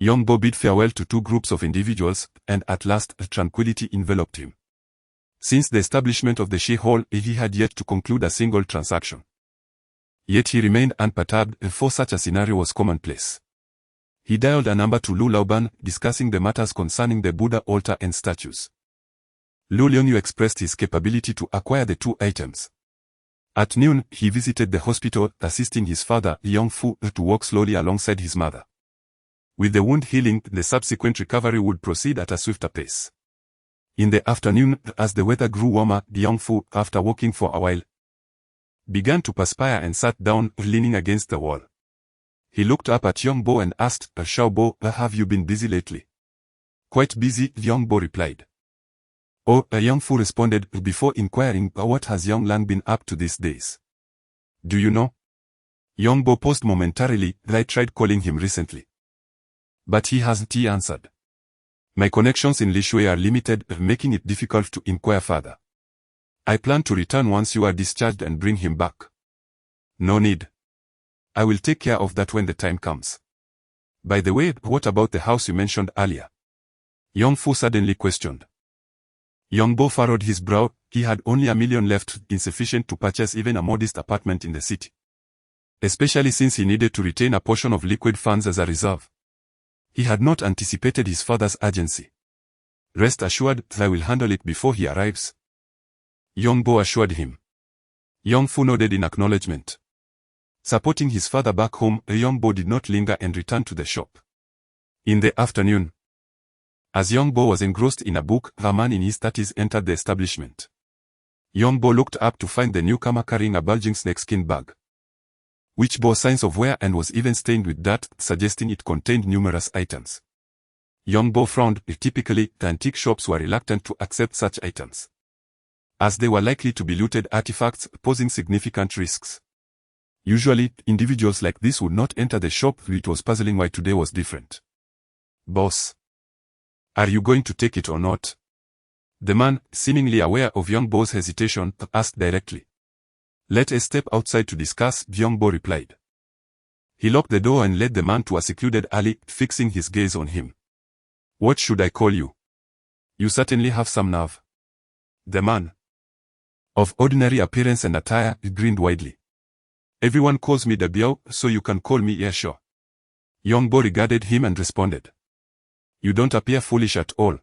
Yongbo bid farewell to two groups of individuals, and at last, tranquility enveloped him. Since the establishment of the Shi Hall, he had yet to conclude a single transaction. Yet he remained unperturbed, for such a scenario was commonplace. He dialed a number to Lu Laoban, discussing the matters concerning the Buddha altar and statues. Lu Liangyu expressed his capability to acquire the two items. At noon, he visited the hospital, assisting his father, Yongfu, to walk slowly alongside his mother. With the wound healing, the subsequent recovery would proceed at a swifter pace. In the afternoon, as the weather grew warmer, Yongfu, after walking for a while, began to perspire and sat down, leaning against the wall. He looked up at Yongbo and asked, "Xiaobo, have you been busy lately?" "Quite busy," Yongbo replied. "Oh," Yongfu responded, before inquiring, "What has Yonglang been up to these days? Do you know?" Yongbo paused momentarily. "I tried calling him recently, but he hasn't," he answered. "My connections in Lishui are limited, making it difficult to inquire further. I plan to return once you are discharged and bring him back." "No need. I will take care of that when the time comes. By the way, what about the house you mentioned earlier?" Yongfu suddenly questioned. Yongbo furrowed his brow. He had only 1 million left, insufficient to purchase even a modest apartment in the city, especially since he needed to retain a portion of liquid funds as a reserve. He had not anticipated his father's urgency. "Rest assured, I will handle it before he arrives," Yongbo assured him. Yongfu nodded in acknowledgement. Supporting his father back home, Yongbo did not linger and returned to the shop. In the afternoon, as Yongbo was engrossed in a book, a man in his 30s entered the establishment. Yongbo looked up to find the newcomer carrying a bulging snakeskin bag, which bore signs of wear and was even stained with dirt, suggesting it contained numerous items. Yongbo frowned. Typically, the antique shops were reluctant to accept such items, as they were likely to be looted artifacts, posing significant risks. Usually, individuals like this would not enter the shop. It was puzzling why today was different. "Boss, are you going to take it or not?" The man, seemingly aware of Yongbo's hesitation, asked directly. "Let us step outside to discuss," Yongbo replied. He locked the door and led the man to a secluded alley, fixing his gaze on him. "What should I call you? You certainly have some nerve." The man, of ordinary appearance and attire, grinned widely. "Everyone calls me the Biao, so you can call me Aisha." Yongbo regarded him and responded. "You don't appear foolish at all."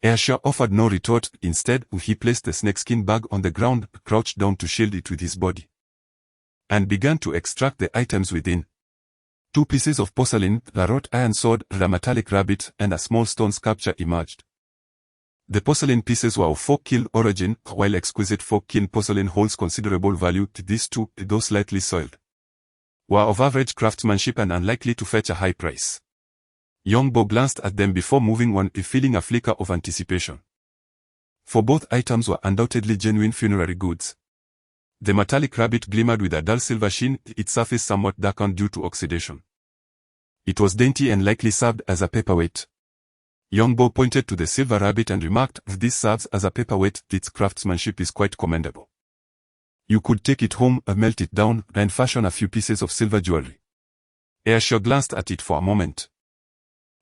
Aisha offered no retort. Instead, he placed the snakeskin bag on the ground, crouched down to shield it with his body, and began to extract the items within. 2 pieces of porcelain, a wrought iron sword, a metallic rabbit, and a small stone sculpture emerged. The porcelain pieces were of folk-kiln origin, while exquisite folk-kiln porcelain holds considerable value. These two, though slightly soiled, were of average craftsmanship and unlikely to fetch a high price. Yongbo glanced at them before moving on, feeling a flicker of anticipation. For both items were undoubtedly genuine funerary goods. The metallic rabbit glimmered with a dull silver sheen, its surface somewhat darkened due to oxidation. It was dainty and likely served as a paperweight. Yongbo pointed to the silver rabbit and remarked, "This serves as a paperweight. Its craftsmanship is quite commendable. You could take it home, melt it down, and fashion a few pieces of silver jewelry." Aisha glanced at it for a moment,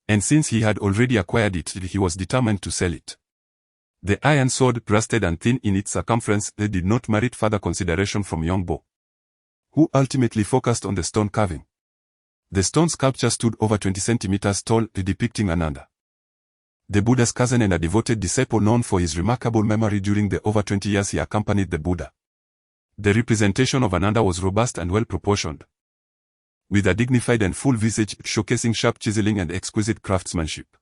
and since he had already acquired it, he was determined to sell it. The iron sword, rusted and thin in its circumference, did not merit further consideration from Yongbo, who ultimately focused on the stone carving. The stone sculpture stood over 20 centimeters tall, depicting Ananda, the Buddha's cousin and a devoted disciple known for his remarkable memory during the over 20 years he accompanied the Buddha. The representation of Ananda was robust and well-proportioned, with a dignified and full visage showcasing sharp chiseling and exquisite craftsmanship.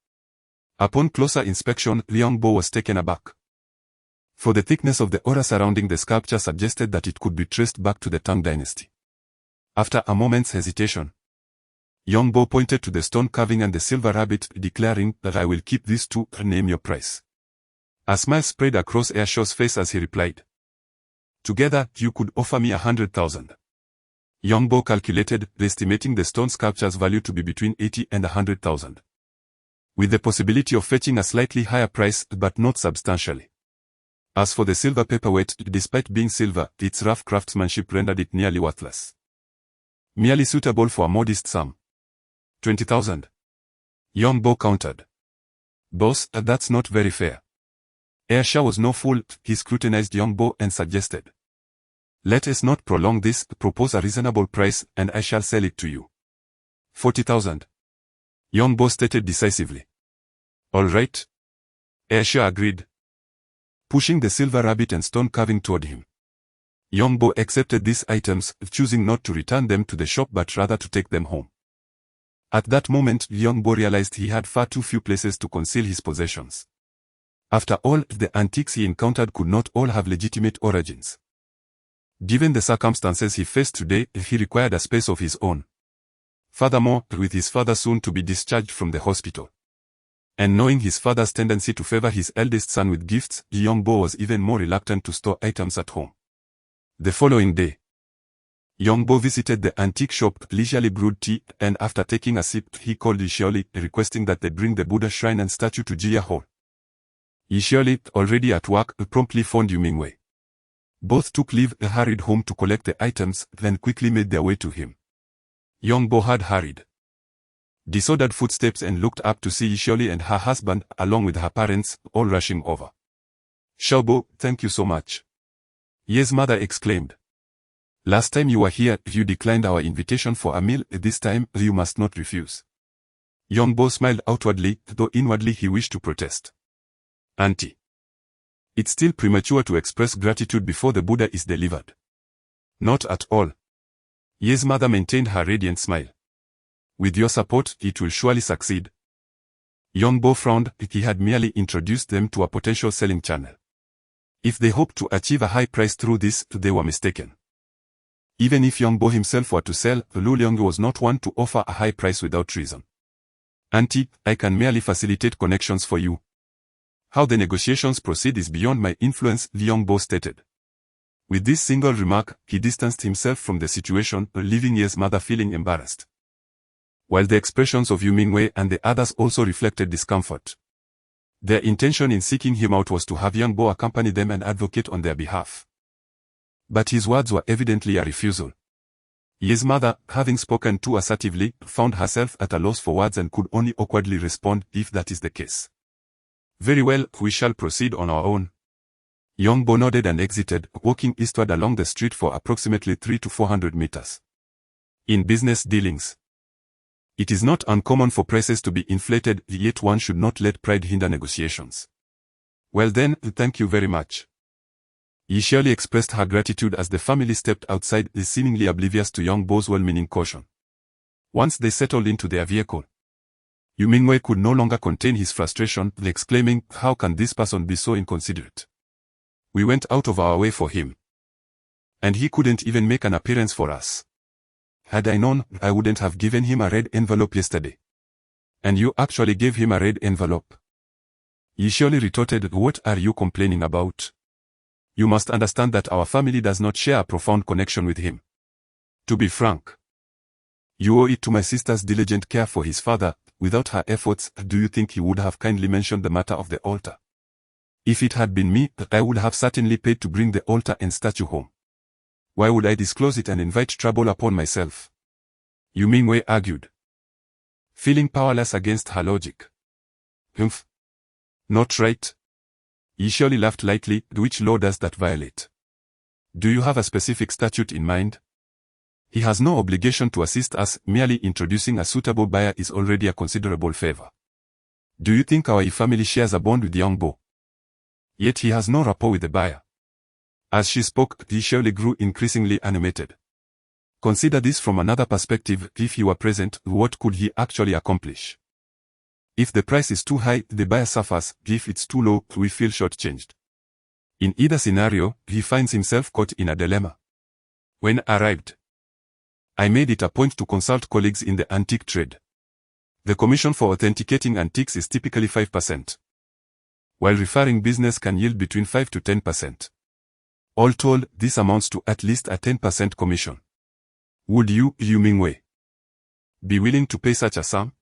Upon closer inspection, Yongbo was taken aback, for the thickness of the aura surrounding the sculpture suggested that it could be traced back to the Tang dynasty. After a moment's hesitation, Yongbo pointed to the stone carving and the silver rabbit, declaring that "I will keep these two. Name your price." A smile spread across Aisha's face as he replied, "Together, you could offer me 100,000. Yongbo calculated, estimating the stone sculpture's value to be between 80 and 100,000. With the possibility of fetching a slightly higher price, but not substantially. As for the silver paperweight, despite being silver, its rough craftsmanship rendered it nearly worthless. Merely suitable for a modest sum. 20,000. Yongbo countered. "Boss, that's not very fair." Aisha was no fool. He scrutinized Yongbo and suggested, "Let us not prolong this. Propose a reasonable price, and I shall sell it to you." 40,000. Yongbo stated decisively. "All right." Aisha agreed, pushing the silver rabbit and stone carving toward him. Yongbo accepted these items, choosing not to return them to the shop but rather to take them home. At that moment, Yongbo realized he had far too few places to conceal his possessions. After all, the antiques he encountered could not all have legitimate origins. Given the circumstances he faced today, he required a space of his own. Furthermore, with his father soon to be discharged from the hospital, and knowing his father's tendency to favor his eldest son with gifts, Yongbo was even more reluctant to store items at home. The following day, Yongbo visited the antique shop, leisurely brewed tea, and after taking a sip, he called Ishioli, requesting that they bring the Buddha shrine and statue to Jia Hall. Ishioli, already at work, promptly phoned Yumingwei. Both took leave, hurried home to collect the items, then quickly made their way to him. Yongbo had hurried, disordered footsteps and looked up to see Ishioli and her husband, along with her parents, all rushing over. "Shaobo, thank you so much." Ye's mother exclaimed. "Last time you were here, you declined our invitation for a meal. This time, you must not refuse." Yongbo smiled outwardly, though inwardly he wished to protest. "Auntie, it's still premature to express gratitude before the Buddha is delivered." "Not at all." Ye's mother maintained her radiant smile. With your support, it will surely succeed. Yongbo frowned. He had merely introduced them to a potential selling channel. If they hoped to achieve a high price through this, they were mistaken. Even if Yongbo himself were to sell, Lu Liang was not one to offer a high price without reason. Auntie, I can merely facilitate connections for you. How the negotiations proceed is beyond my influence, Yongbo stated. With this single remark, he distanced himself from the situation, leaving Ye's mother feeling embarrassed. While the expressions of Yu Mingwei and the others also reflected discomfort. Their intention in seeking him out was to have Yongbo accompany them and advocate on their behalf. But his words were evidently a refusal. Ye's mother, having spoken too assertively, found herself at a loss for words and could only awkwardly respond, if that is the case. Very well, we shall proceed on our own. Yongbo nodded and exited, walking eastward along the street for approximately 300 to 400 meters. In business dealings, it is not uncommon for prices to be inflated, yet one should not let pride hinder negotiations. Well then, thank you very much. Yi surely expressed her gratitude as the family stepped outside, seemingly oblivious to Yongbo's well-meaning caution. Once they settled into their vehicle, Yu Mingwei could no longer contain his frustration, exclaiming, how can this person be so inconsiderate? We went out of our way for him. And he couldn't even make an appearance for us. Had I known, I wouldn't have given him a red envelope yesterday. And you actually gave him a red envelope. Yi surely retorted, what are you complaining about? You must understand that our family does not share a profound connection with him. To be frank, you owe it to my sister's diligent care for his father. Without her efforts, do you think he would have kindly mentioned the matter of the altar? If it had been me, I would have certainly paid to bring the altar and statue home. Why would I disclose it and invite trouble upon myself? Yu Mingwei argued, feeling powerless against her logic. Humph. Not right. Yi surely laughed lightly, which law does that violate? Do you have a specific statute in mind? He has no obligation to assist us, merely introducing a suitable buyer is already a considerable favor. Do you think our Yi family shares a bond with Yongbo? Yet he has no rapport with the buyer. As she spoke, Yi surely grew increasingly animated. Consider this from another perspective. If he were present, what could he actually accomplish? If the price is too high, the buyer suffers. If it's too low, we feel shortchanged. In either scenario, he finds himself caught in a dilemma. When arrived, I made it a point to consult colleagues in the antique trade. The commission for authenticating antiques is typically 5%, while referring business can yield between 5 to 10%. All told, this amounts to at least a 10% commission. Would you, Yu Mingwei, be willing to pay such a sum?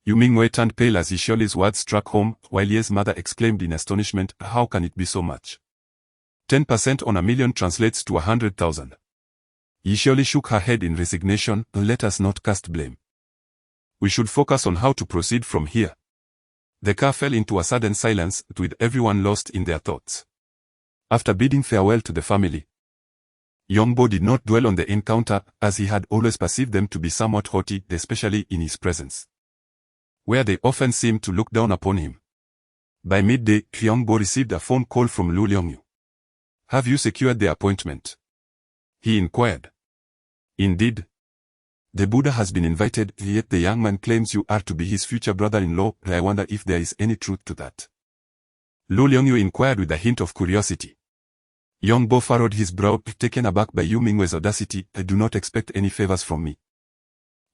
Yu Mingwei turned pale as Yi surely's words struck home, while Ye's mother exclaimed in astonishment, how can it be so much? 10% on 1 million translates to 100,000. Yi surely shook her head in resignation, let us not cast blame. We should focus on how to proceed from here. The car fell into a sudden silence, with everyone lost in their thoughts. After bidding farewell to the family, Yongbo did not dwell on the encounter, as he had always perceived them to be somewhat haughty, especially in his presence, where they often seemed to look down upon him. By midday, Yongbo received a phone call from Lu Liangyu. Have you secured the appointment? He inquired. Indeed. The Buddha has been invited, yet the young man claims you are to be his future brother-in-law. I wonder if there is any truth to that. Lu Liangyu inquired with a hint of curiosity. Yongbo furrowed his brow, taken aback by Yu Mingwei's audacity. I do not expect any favors from me.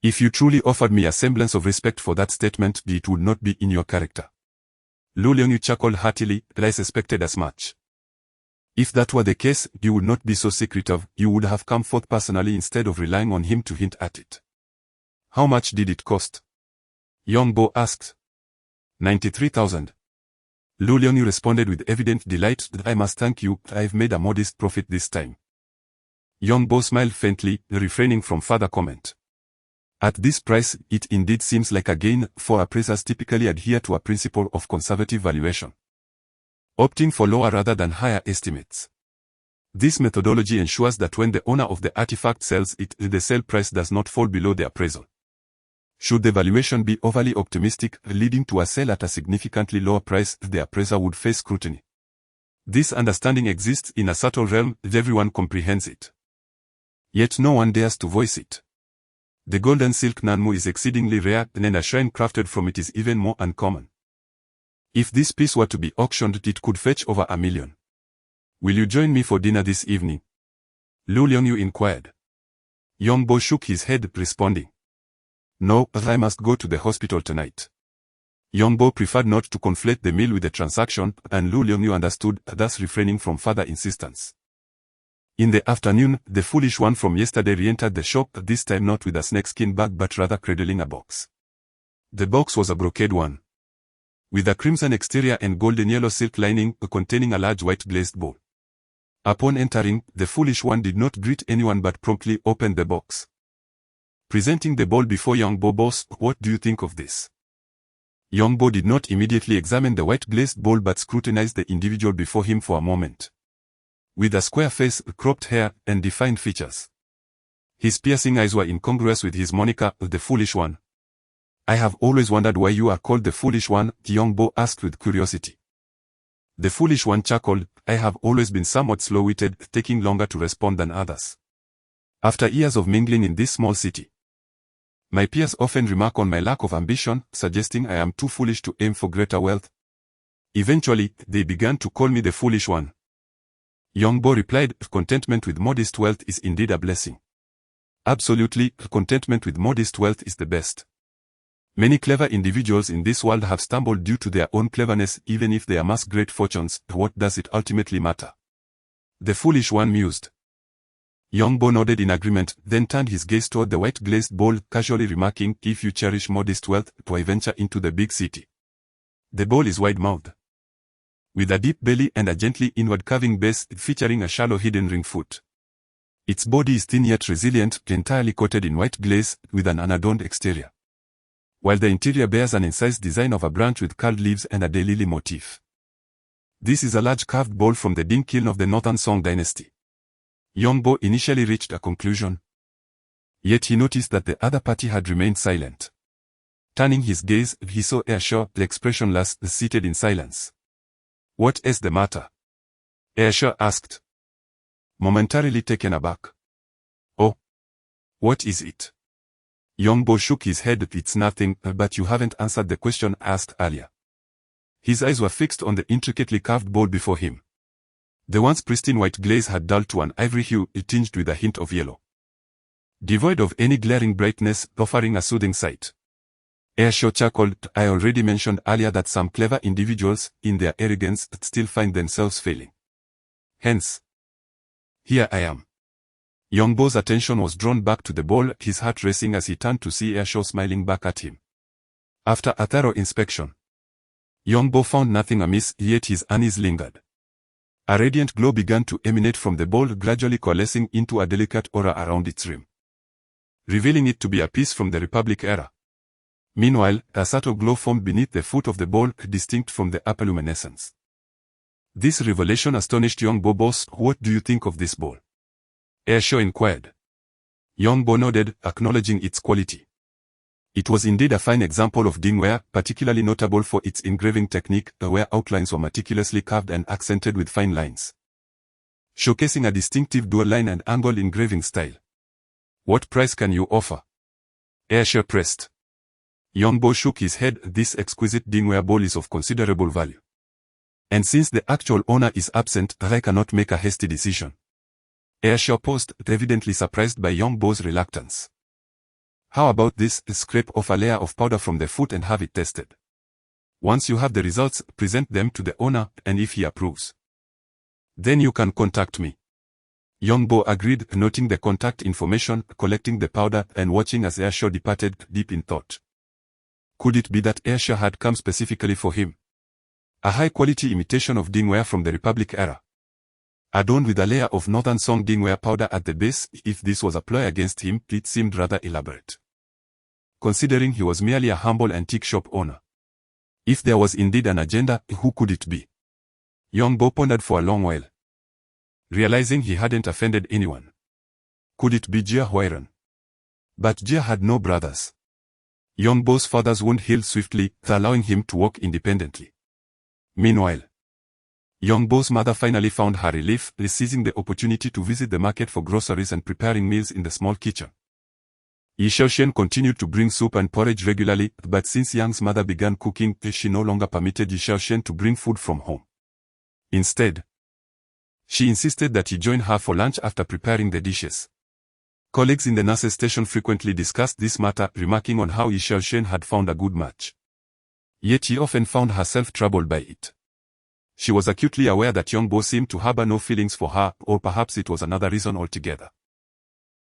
If you truly offered me a semblance of respect for that statement, it would not be in your character. Lu Liangyu chuckled heartily, I suspected as much. If that were the case, you would not be so secretive. You would have come forth personally instead of relying on him to hint at it. How much did it cost? Yongbo asked. 93,000. Lu Liangyu responded with evident delight. I must thank you, I've made a modest profit this time. Yongbo smiled faintly, refraining from further comment. At this price, it indeed seems like a gain, for appraisers typically adhere to a principle of conservative valuation, opting for lower rather than higher estimates. This methodology ensures that when the owner of the artifact sells it, the sale price does not fall below the appraisal. Should the valuation be overly optimistic, leading to a sale at a significantly lower price, the appraiser would face scrutiny. This understanding exists in a subtle realm, everyone comprehends it. Yet no one dares to voice it. The golden silk nanmu is exceedingly rare, and a shrine crafted from it is even more uncommon. If this piece were to be auctioned, it could fetch over $1 million. Will you join me for dinner this evening? Lu Liangyu inquired. Yongbo shook his head, responding, No, I must go to the hospital tonight. Yongbo preferred not to conflate the meal with the transaction, and Lu Liangyu understood, thus refraining from further insistence. In the afternoon, the foolish one from yesterday re-entered the shop, this time not with a snakeskin bag but rather cradling a box. The box was a brocade one, with a crimson exterior and golden yellow silk lining, containing a large white glazed bowl. Upon entering, the foolish one did not greet anyone but promptly opened the box. Presenting the bowl before Yongbo, Boss, what do you think of this? Yongbo did not immediately examine the white glazed bowl but scrutinized the individual before him for a moment. With a square face, cropped hair, and defined features. His piercing eyes were incongruous with his moniker, the Foolish One. I have always wondered why you are called the Foolish One, Yongbo asked with curiosity. The Foolish One chuckled, I have always been somewhat slow-witted, taking longer to respond than others. After years of mingling in this small city, my peers often remark on my lack of ambition, suggesting I am too foolish to aim for greater wealth. Eventually, they began to call me the Foolish One. Yongbo replied, contentment with modest wealth is indeed a blessing. Absolutely, contentment with modest wealth is the best. Many clever individuals in this world have stumbled due to their own cleverness. Even if they amass great fortunes, what does it ultimately matter? The Foolish One mused. Yongbo nodded in agreement, then turned his gaze toward the white glazed bowl, casually remarking, if you cherish modest wealth, why venture into the big city? The bowl is wide-mouthed, with a deep belly and a gently inward-curving base featuring a shallow hidden ring foot. Its body is thin yet resilient, entirely coated in white glaze, with an unadorned exterior, while the interior bears an incised design of a branch with curled leaves and a daylily motif. This is a large carved bowl from the Ding kiln of the Northern Song dynasty. Yongbo initially reached a conclusion. Yet he noticed that the other party had remained silent. Turning his gaze, he saw Airshaw, the expressionless, seated in silence. What is the matter? Airshaw asked, momentarily taken aback. Oh. What is it? Yongbo shook his head. It's nothing, but you haven't answered the question I asked earlier. His eyes were fixed on the intricately carved bowl before him. The once pristine white glaze had dulled to an ivory hue, tinged with a hint of yellow. Devoid of any glaring brightness, offering a soothing sight. Airshaw chuckled. I already mentioned earlier that some clever individuals, in their arrogance, still find themselves failing. Hence, here I am. Yongbo's attention was drawn back to the bowl, his heart racing as he turned to see Airshaw smiling back at him. After a thorough inspection, Yongbo found nothing amiss, yet his unease lingered. A radiant glow began to emanate from the bowl, gradually coalescing into a delicate aura around its rim, revealing it to be a piece from the Republic era. Meanwhile, a subtle glow formed beneath the foot of the bowl, distinct from the upper luminescence. This revelation astonished Yongbo. Boss, what do you think of this bowl? Airshaw inquired. Yongbo nodded, acknowledging its quality. It was indeed a fine example of dingware, particularly notable for its engraving technique, where outlines were meticulously carved and accented with fine lines, showcasing a distinctive dual line and angle engraving style. What price can you offer? Airshaw pressed. Yongbo shook his head. This exquisite dingware bowl is of considerable value. And since the actual owner is absent, I cannot make a hasty decision. Airshaw paused, evidently surprised by Yongbo's reluctance. How about this? Scrape off a layer of powder from the foot and have it tested. Once you have the results, present them to the owner, and if he approves, then you can contact me. Yongbo agreed, noting the contact information, collecting the powder, and watching as Airshaw departed, deep in thought. Could it be that Airshaw had come specifically for him? A high-quality imitation of dingware from the Republic era, adorned with a layer of Northern Song dingware powder at the base. If this was a ploy against him, it seemed rather elaborate, considering he was merely a humble antique shop owner. If there was indeed an agenda, who could it be? Yongbo pondered for a long while, realizing he hadn't offended anyone. Could it be Jia Huairan? But Jia had no brothers. Yongbo's father's wound healed swiftly, allowing him to walk independently. Meanwhile, Young Bo's mother finally found her relief, seizing the opportunity to visit the market for groceries and preparing meals in the small kitchen. Yi Xiaoxian continued to bring soup and porridge regularly, but since Yang's mother began cooking, she no longer permitted Yi Xiaoxian to bring food from home. Instead, she insisted that he join her for lunch after preparing the dishes. Colleagues in the nurse's station frequently discussed this matter, remarking on how Yi Xiaoxian had found a good match. Yet she often found herself troubled by it. She was acutely aware that Young Bo seemed to harbor no feelings for her, or perhaps it was another reason altogether.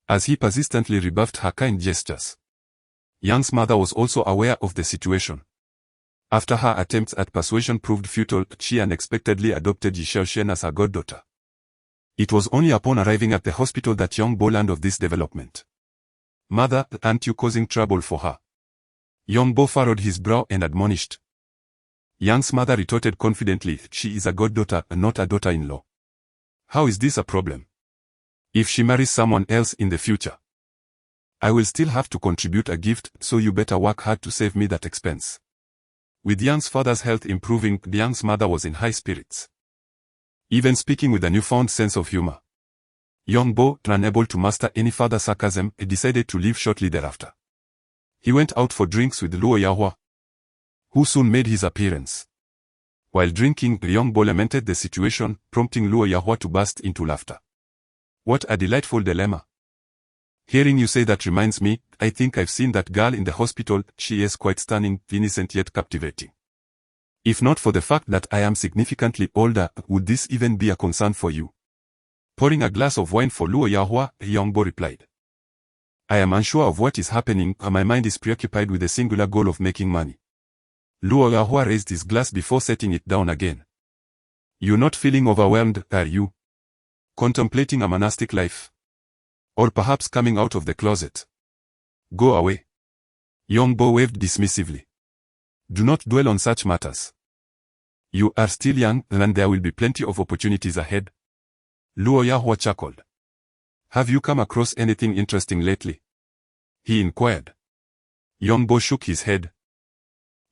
As he persistently rebuffed her kind gestures, Yang's mother was also aware of the situation. After her attempts at persuasion proved futile, she unexpectedly adopted Yi Xiaoxian as her goddaughter. It was only upon arriving at the hospital that Young Bo learned of this development. "Mother, aren't you causing trouble for her?" Young Bo furrowed his brow and admonished. Yang's mother retorted confidently, "She is a goddaughter, not a daughter-in-law. How is this a problem? If she marries someone else in the future, I will still have to contribute a gift, so you better work hard to save me that expense." With Yang's father's health improving, Yang's mother was in high spirits. Even speaking with a newfound sense of humor, Young Bo, unable to master any further sarcasm, decided to leave shortly thereafter. He went out for drinks with Luo Yahua, who soon made his appearance. While drinking, Young Bo lamented the situation, prompting Luo Yahua to burst into laughter. "What a delightful dilemma. Hearing you say that reminds me, I think I've seen that girl in the hospital. She is quite stunning, innocent yet captivating. If not for the fact that I am significantly older, would this even be a concern for you?" Pouring a glass of wine for Luo Yahua, Young Bo replied, "I am unsure of what is happening, and my mind is preoccupied with the singular goal of making money." Luo Yahua raised his glass before setting it down again. "You're not feeling overwhelmed, are you? Contemplating a monastic life? Or perhaps coming out of the closet? Go away." Young Bo waved dismissively. "Do not dwell on such matters. You are still young, and there will be plenty of opportunities ahead." Luo Yahua chuckled. "Have you come across anything interesting lately?" he inquired. Young Bo shook his head,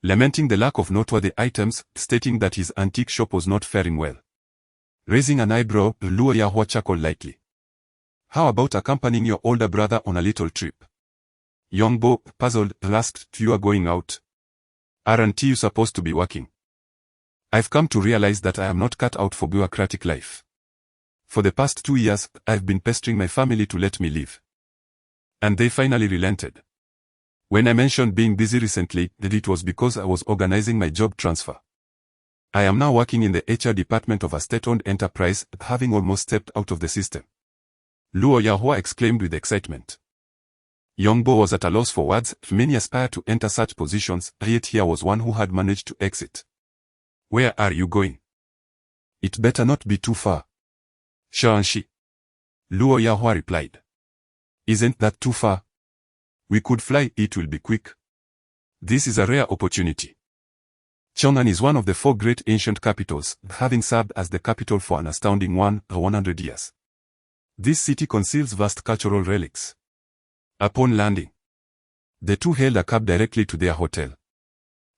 lamenting the lack of noteworthy items, stating that his antique shop was not faring well. Raising an eyebrow, Luo Yahua chuckled lightly. "How about accompanying your older brother on a little trip?" Young Bo, puzzled, asked, "You are going out? Aren't you supposed to be working?" "I've come to realize that I am not cut out for bureaucratic life. For the past 2 years, I've been pestering my family to let me leave. And they finally relented. When I mentioned being busy recently, it was because I was organizing my job transfer. I am now working in the HR department of a state-owned enterprise, having almost stepped out of the system." Luo Yahua exclaimed with excitement. Young Bo was at a loss for words. Many aspire to enter such positions, yet here was one who had managed to exit. "Where are you going?" "It better not be too far." "Shaanxi," Luo Yahua replied. "Isn't that too far? We could fly, it will be quick. This is a rare opportunity." Chang'an is one of the 4 great ancient capitals, having served as the capital for an astounding 100 years. This city conceals vast cultural relics. Upon landing, the two hailed a cab directly to their hotel.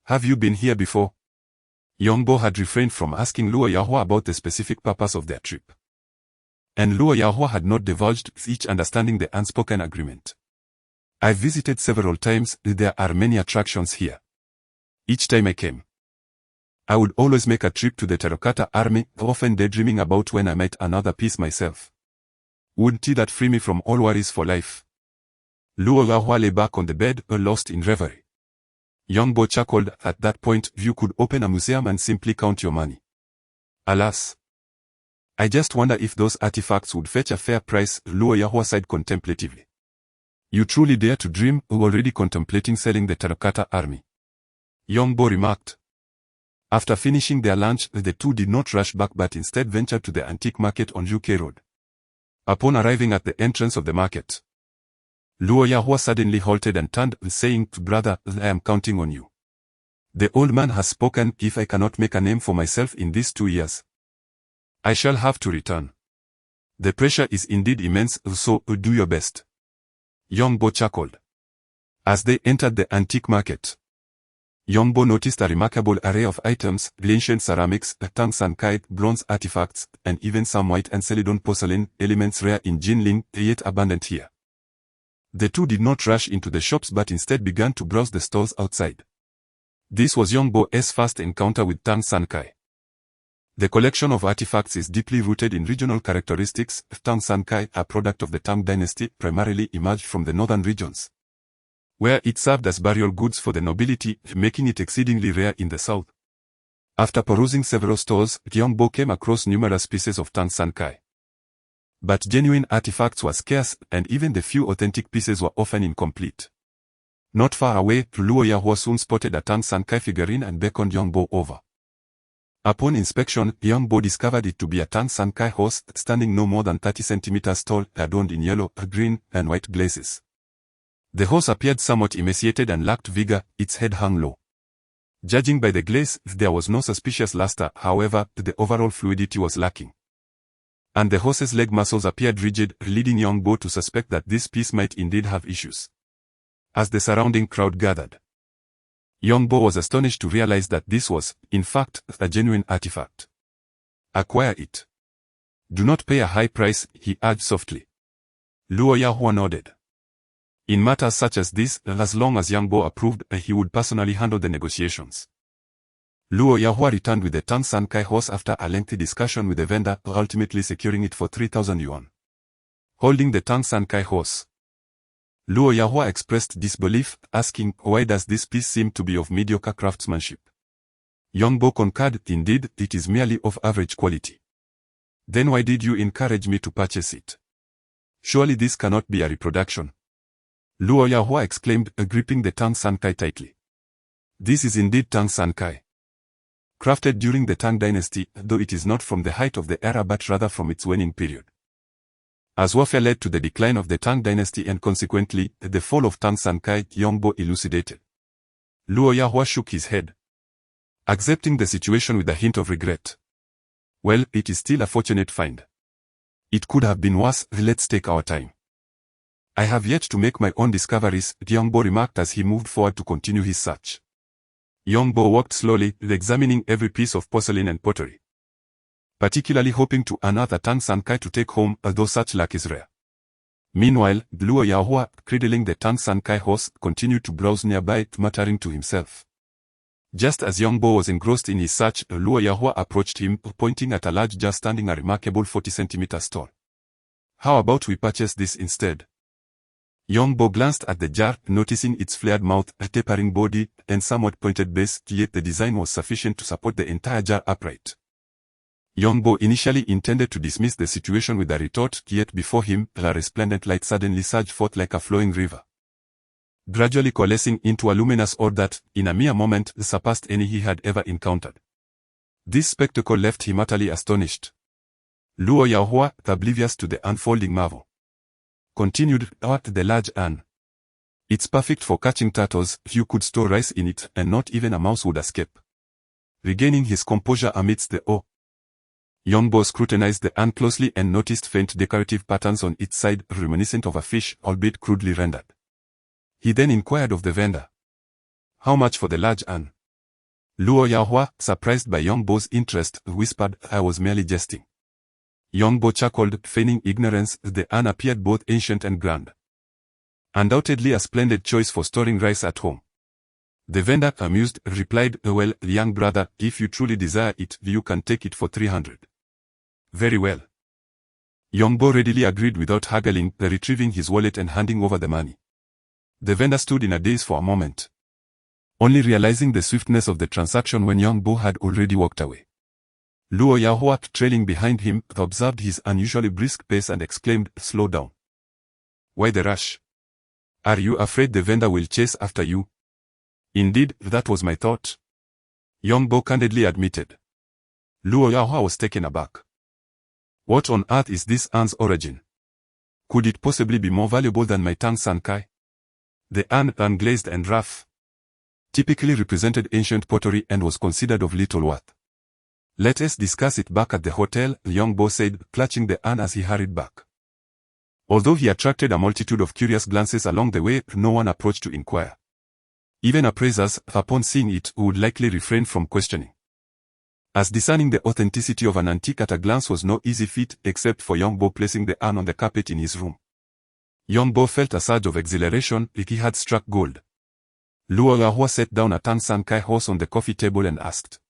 "Have you been here before?" Young Bo had refrained from asking Luo Yahua about the specific purpose of their trip. And Luo Yahua had not divulged, each understanding the unspoken agreement. "I've visited several times, there are many attractions here. Each time I came, I would always make a trip to the terracotta army, often daydreaming about when I might another piece myself. Wouldn't that free me from all worries for life?" Luo Yahua lay back on the bed, lost in reverie. Young Bo chuckled. "At that point, you could open a museum and simply count your money. Alas, I just wonder if those artifacts would fetch a fair price." Luo Yahua sighed contemplatively. "You truly dare to dream, already contemplating selling the terracotta army," Young Bo remarked. After finishing their lunch, the two did not rush back but instead ventured to the antique market on UK Road. Upon arriving at the entrance of the market, Luo Yahua suddenly halted and turned, saying, "Brother, I am counting on you. The old man has spoken. If I cannot make a name for myself in these 2 years, I shall have to return. The pressure is indeed immense, so do your best." Young Bo chuckled. As they entered the antique market, Yongbo noticed a remarkable array of items, ancient ceramics, Tang-san-kai, bronze artifacts, and even some white and Celadon porcelain, elements rare in Jinling, yet abundant here. The two did not rush into the shops but instead began to browse the stores outside. This was Yongbo's first encounter with Tang-san-kai. The collection of artifacts is deeply rooted in regional characteristics. Tang-san-kai, a product of the Tang dynasty, primarily emerged from the northern regions, where it served as burial goods for the nobility, making it exceedingly rare in the south. After perusing several stores, Yongbo came across numerous pieces of Tang-san-kai. But genuine artifacts were scarce, and even the few authentic pieces were often incomplete. Not far away, Luo Yahua soon spotted a Tang-san-kai figurine and beckoned Yongbo over. Upon inspection, Yongbo discovered it to be a Tang-san-kai horse, standing no more than 30 centimeters tall, adorned in yellow, green, and white glazes. The horse appeared somewhat emaciated and lacked vigor, its head hung low. Judging by the glaze, there was no suspicious luster, however, the overall fluidity was lacking. And the horse's leg muscles appeared rigid, leading Yongbo to suspect that this piece might indeed have issues. As the surrounding crowd gathered, Yongbo was astonished to realize that this was, in fact, a genuine artifact. Acquire it. Do not pay a high price, he urged softly. Luo Yahua nodded. In matters such as this, as long as Yongbo approved, he would personally handle the negotiations. Luo Yahua returned with the Tang-san-kai horse after a lengthy discussion with the vendor, ultimately securing it for 3,000 yuan. Holding the Tang-san-kai horse, Luo Yahua expressed disbelief, asking, why does this piece seem to be of mediocre craftsmanship? Yongbo concurred, indeed, it is merely of average quality. Then why did you encourage me to purchase it? Surely this cannot be a reproduction. Luo Yahua exclaimed, gripping the Tang-san-kai tightly. This is indeed Tang-san-kai. Crafted during the Tang dynasty, though it is not from the height of the era but rather from its waning period. As warfare led to the decline of the Tang dynasty and consequently, the fall of Tang-san-kai, Yongbo elucidated. Luo Yahua shook his head, accepting the situation with a hint of regret. Well, it is still a fortunate find. It could have been worse, let's take our time. I have yet to make my own discoveries, Yongbo remarked as he moved forward to continue his search. Yongbo walked slowly, examining every piece of porcelain and pottery, particularly hoping to unearth a Tang-san-kai to take home, although such luck is rare. Meanwhile, Luo Yahua, cradling the Tang-san-kai horse, continued to browse nearby, muttering to himself. Just as Yongbo was engrossed in his search, Luo Yahua approached him, pointing at a large jar standing a remarkable 40 centimeters tall. How about we purchase this instead? Yongbo glanced at the jar, noticing its flared mouth, tapering body, and somewhat pointed base, yet the design was sufficient to support the entire jar upright. Yongbo initially intended to dismiss the situation with a retort, yet before him, a resplendent light suddenly surged forth like a flowing river, gradually coalescing into a luminous orb that, in a mere moment, surpassed any he had ever encountered. This spectacle left him utterly astonished. Luo Yahua, oblivious to the unfolding marvel, continued, at the large urn. It's perfect for catching turtles, you could store rice in it, and not even a mouse would escape. Regaining his composure amidst the awe, Yongbo scrutinized the urn closely and noticed faint decorative patterns on its side, reminiscent of a fish, albeit crudely rendered. He then inquired of the vendor, how much for the large urn? Luo Yahua, surprised by Yongbo's interest, whispered, I was merely jesting. Yongbo chuckled, feigning ignorance. The urn appeared both ancient and grand. Undoubtedly a splendid choice for storing rice at home. The vendor, amused, replied, well, young brother, if you truly desire it, you can take it for 300. Very well. Yongbo readily agreed without haggling, retrieving his wallet and handing over the money. The vendor stood in a daze for a moment, only realizing the swiftness of the transaction when Yongbo had already walked away. Luo Yahua, trailing behind him, observed his unusually brisk pace and exclaimed, slow down. Why the rush? Are you afraid the vendor will chase after you? Indeed, that was my thought, Yongbo candidly admitted. Luo Yahua was taken aback. What on earth is this urn's origin? Could it possibly be more valuable than my Tang-san-kai? The urn, unglazed and rough, typically represented ancient pottery and was considered of little worth. Let us discuss it back at the hotel, Yongbo said, clutching the urn as he hurried back. Although he attracted a multitude of curious glances along the way, no one approached to inquire. Even appraisers, upon seeing it, would likely refrain from questioning, as discerning the authenticity of an antique at a glance was no easy feat except for Young Bo placing the urn on the carpet in his room. Young Bo felt a surge of exhilaration like he had struck gold. Luo Yahua set down a Tang San Kai horse on the coffee table and asked,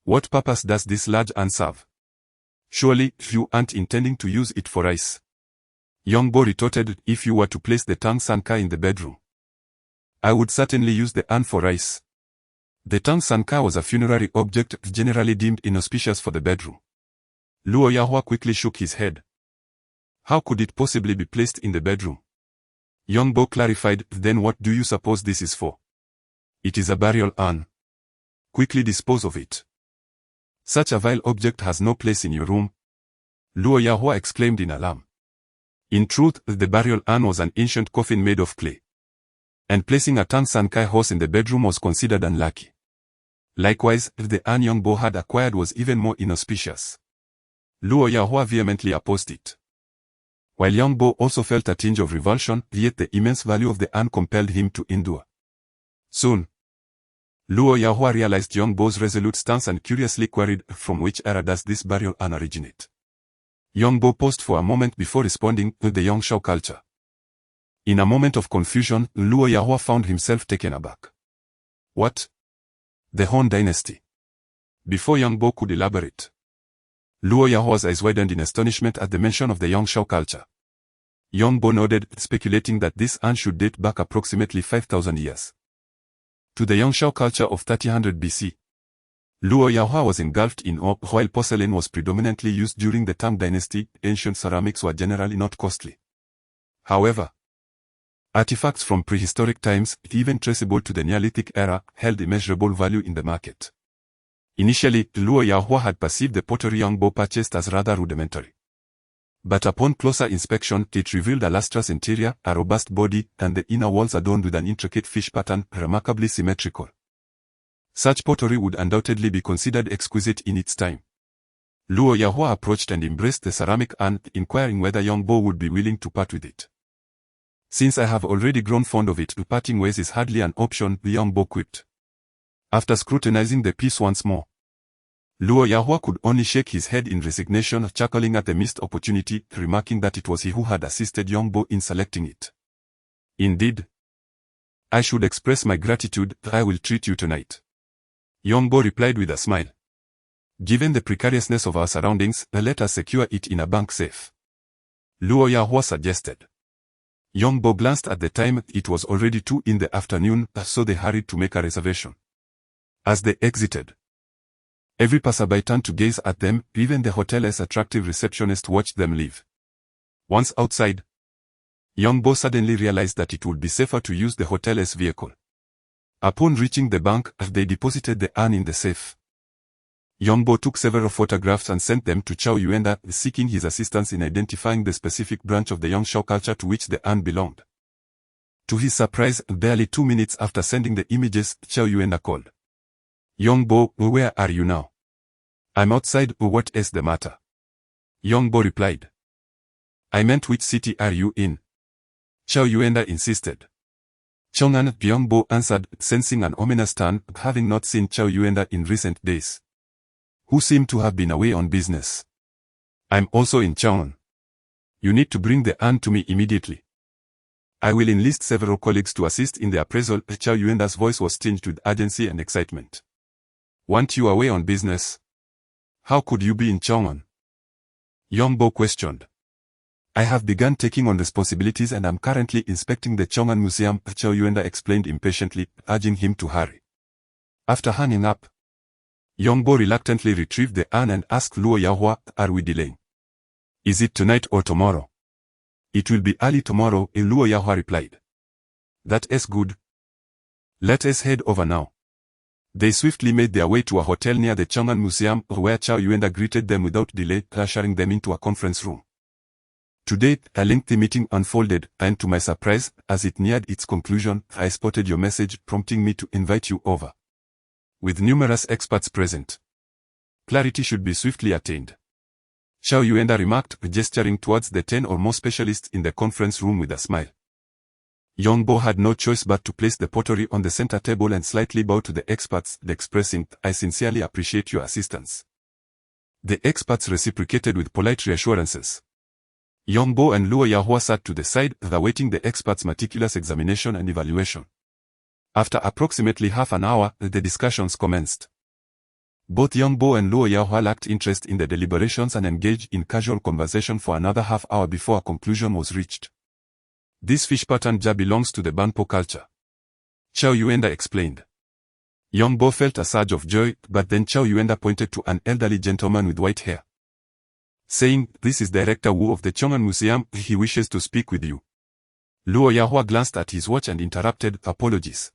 "What purpose does this large urn serve? Surely, you aren't intending to use it for rice?" Young Bo retorted, "If you were to place the Tang San Kai in the bedroom, I would certainly use the urn for rice." The Tang San Kai was a funerary object generally deemed inauspicious for the bedroom. Luo Yahua quickly shook his head. How could it possibly be placed in the bedroom? Young Bo clarified, "Then what do you suppose this is for?" "It is a burial urn. Quickly dispose of it. Such a vile object has no place in your room," Luo Yahua exclaimed in alarm. In truth, the burial urn was an ancient coffin made of clay, and placing a Tang San Kai horse in the bedroom was considered unlucky. Likewise, the urn Young Bo had acquired was even more inauspicious. Luo Yahua vehemently opposed it. While Young Bo also felt a tinge of revulsion, yet the immense value of the urn compelled him to endure. Soon, Luo Yahua realized Young Bo's resolute stance and curiously queried, "From which era does this burial urn originate?" Young Bo paused for a moment before responding, "The Yongshao culture." In a moment of confusion, Luo Yahua found himself taken aback. "What? The Han dynasty?" Before Young Bo could elaborate, Luo Yahua's eyes widened in astonishment at the mention of the Yongshao culture. Young Bo nodded, speculating that this urn should date back approximately 5,000 years to the Yongshao culture of 3000 BC. Luo Yahua was engulfed in awe. While porcelain was predominantly used during the Tang dynasty, ancient ceramics were generally not costly. However, artifacts from prehistoric times, even traceable to the Neolithic era, held immeasurable value in the market. Initially, Luo Yahua had perceived the pottery Young Bo purchased as rather rudimentary. But upon closer inspection, it revealed a lustrous interior, a robust body, and the inner walls adorned with an intricate fish pattern, remarkably symmetrical. Such pottery would undoubtedly be considered exquisite in its time. Luo Yahua approached and embraced the ceramic urn, inquiring whether Young Bo would be willing to part with it. "Since I have already grown fond of it, parting ways is hardly an option," Young Bo quipped. After scrutinizing the piece once more, Luo Yahua could only shake his head in resignation, chuckling at the missed opportunity, remarking that it was he who had assisted Young Bo in selecting it. "Indeed. I should express my gratitude. I will treat you tonight," Young Bo replied with a smile. "Given the precariousness of our surroundings, let us secure it in a bank safe," Luo Yahua suggested. Young Bo glanced at the time. It was already 2 in the afternoon, so they hurried to make a reservation. As they exited, every passerby turned to gaze at them. Even the hotel's attractive receptionist watched them leave. Once outside, Young Bo suddenly realized that it would be safer to use the hotel's vehicle. Upon reaching the bank, they deposited the urn in the safe. Young Bo took several photographs and sent them to Chow Yuenda, seeking his assistance in identifying the specific branch of the Yongshao culture to which the urn belonged. To his surprise, barely 2 minutes after sending the images, Chow Yuenda called. "Young Bo, where are you now?" "I'm outside. What is the matter?" Young Bo replied. "I meant, which city are you in?" Chow Yuenda insisted. "Chong'an," Young Bo answered, sensing an ominous turn, having not seen Chow Yuenda in recent days, who seemed to have been away on business. "I'm also in Chong'an. You need to bring the urn to me immediately. I will enlist several colleagues to assist in the appraisal." Chow Yuenda's voice was tinged with urgency and excitement. "Weren't you away on business? How could you be in Chong'an?" Young Bo questioned. "I have begun taking on responsibilities and am currently inspecting the Chong'an Museum," Chow Yuenda explained impatiently, urging him to hurry. After hanging up, Young Bo reluctantly retrieved the urn and asked Luo Yahua, "Are we delaying? Is it tonight or tomorrow?" "It will be early tomorrow," Luo Yahua replied. "That is good. Let us head over now." They swiftly made their way to a hotel near the Chong'an Museum, where Chow Yuenda greeted them without delay, ushering them into a conference room. Today, a lengthy meeting unfolded, and to my surprise, as it neared its conclusion, I spotted your message prompting me to invite you over. With numerous experts present, clarity should be swiftly attained, Chow Yuenda remarked, gesturing towards the 10 or more specialists in the conference room with a smile. Yongbo had no choice but to place the pottery on the center table and slightly bow to the experts, expressing, "I sincerely appreciate your assistance." The experts reciprocated with polite reassurances. Yongbo and Luo Yahua sat to the side, awaiting the experts' meticulous examination and evaluation. After approximately half an hour, the discussions commenced. Both Yongbo and Luo Yahua lacked interest in the deliberations and engaged in casual conversation for another half hour before a conclusion was reached. "This fish pattern jar belongs to the Banpo culture," Chao Yuenda explained. Yongbo felt a surge of joy, but then Chao Yuenda pointed to an elderly gentleman with white hair, saying, "This is Director Wu of the Chong'an Museum, he wishes to speak with you." Luo Yahua glanced at his watch and interrupted, "Apologies.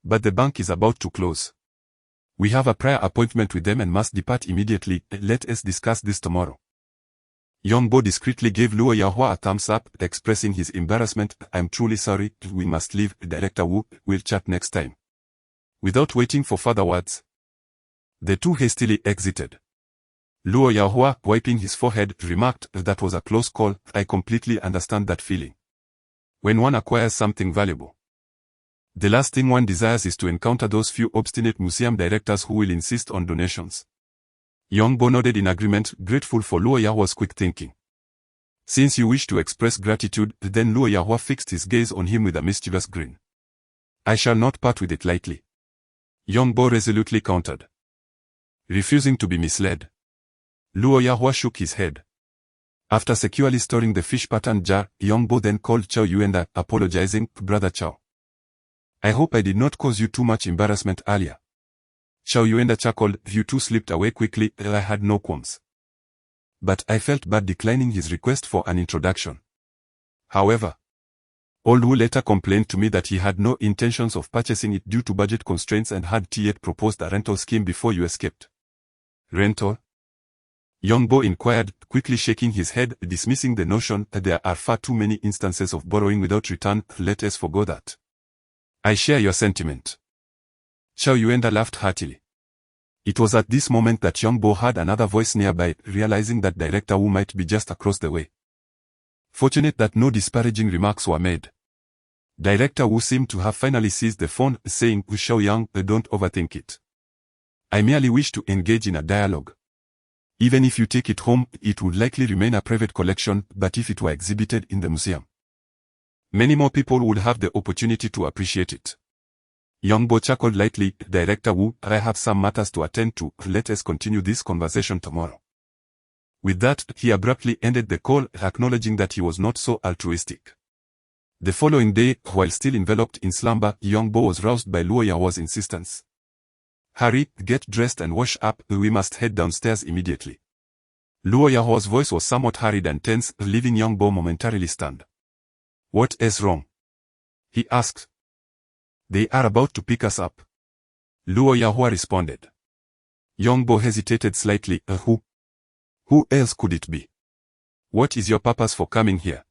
But the bank is about to close. We have a prior appointment with them and must depart immediately. Let us discuss this tomorrow." Yongbo discreetly gave Luo Yahua a thumbs up, expressing his embarrassment. "I'm truly sorry, we must leave. Director Wu, we'll chat next time." Without waiting for further words, the two hastily exited. Luo Yahua, wiping his forehead, remarked, "That was a close call. I completely understand that feeling. When one acquires something valuable, the last thing one desires is to encounter those few obstinate museum directors who will insist on donations." Yongbo nodded in agreement, grateful for Luo Yahua's quick thinking. "Since you wish to express gratitude," then Luo Yahua fixed his gaze on him with a mischievous grin. "I shall not part with it lightly," Yongbo resolutely countered, refusing to be misled. Luo Yahua shook his head. After securely storing the fish pattern jar, Yongbo then called Chao Yuenda, apologizing, "Brother Chao, I hope I did not cause you too much embarrassment earlier." Chao Yuenda chuckled, "You two slipped away quickly. I had no qualms. But I felt bad declining his request for an introduction. However, Old Wu later complained to me that he had no intentions of purchasing it due to budget constraints and had yet proposed a rental scheme before you escaped." "Rental?" Yongbo inquired, quickly shaking his head, dismissing the notion that there are far too many instances of borrowing without return. "Let us forgo that. I share your sentiment." Chao Yuenda laughed heartily. It was at this moment that Yongbo heard another voice nearby, realizing that Director Wu might be just across the way. Fortunate that no disparaging remarks were made. Director Wu seemed to have finally seized the phone, saying, "Shao Yang, don't overthink it. I merely wish to engage in a dialogue. Even if you take it home, it would likely remain a private collection, but if it were exhibited in the museum, many more people would have the opportunity to appreciate it." Yongbo chuckled lightly, "Director Wu, I have some matters to attend to. Let us continue this conversation tomorrow." With that, he abruptly ended the call, acknowledging that he was not so altruistic. The following day, while still enveloped in slumber, Yongbo was roused by Luo Yahua's insistence. "Hurry, get dressed and wash up. We must head downstairs immediately." Luo Yahua's voice was somewhat hurried and tense, leaving Yongbo momentarily stunned. "What is wrong?" he asked. "They are about to pick us up," Luo Yahua responded. Yongbo hesitated slightly. Who else could it be? What is your purpose for coming here?"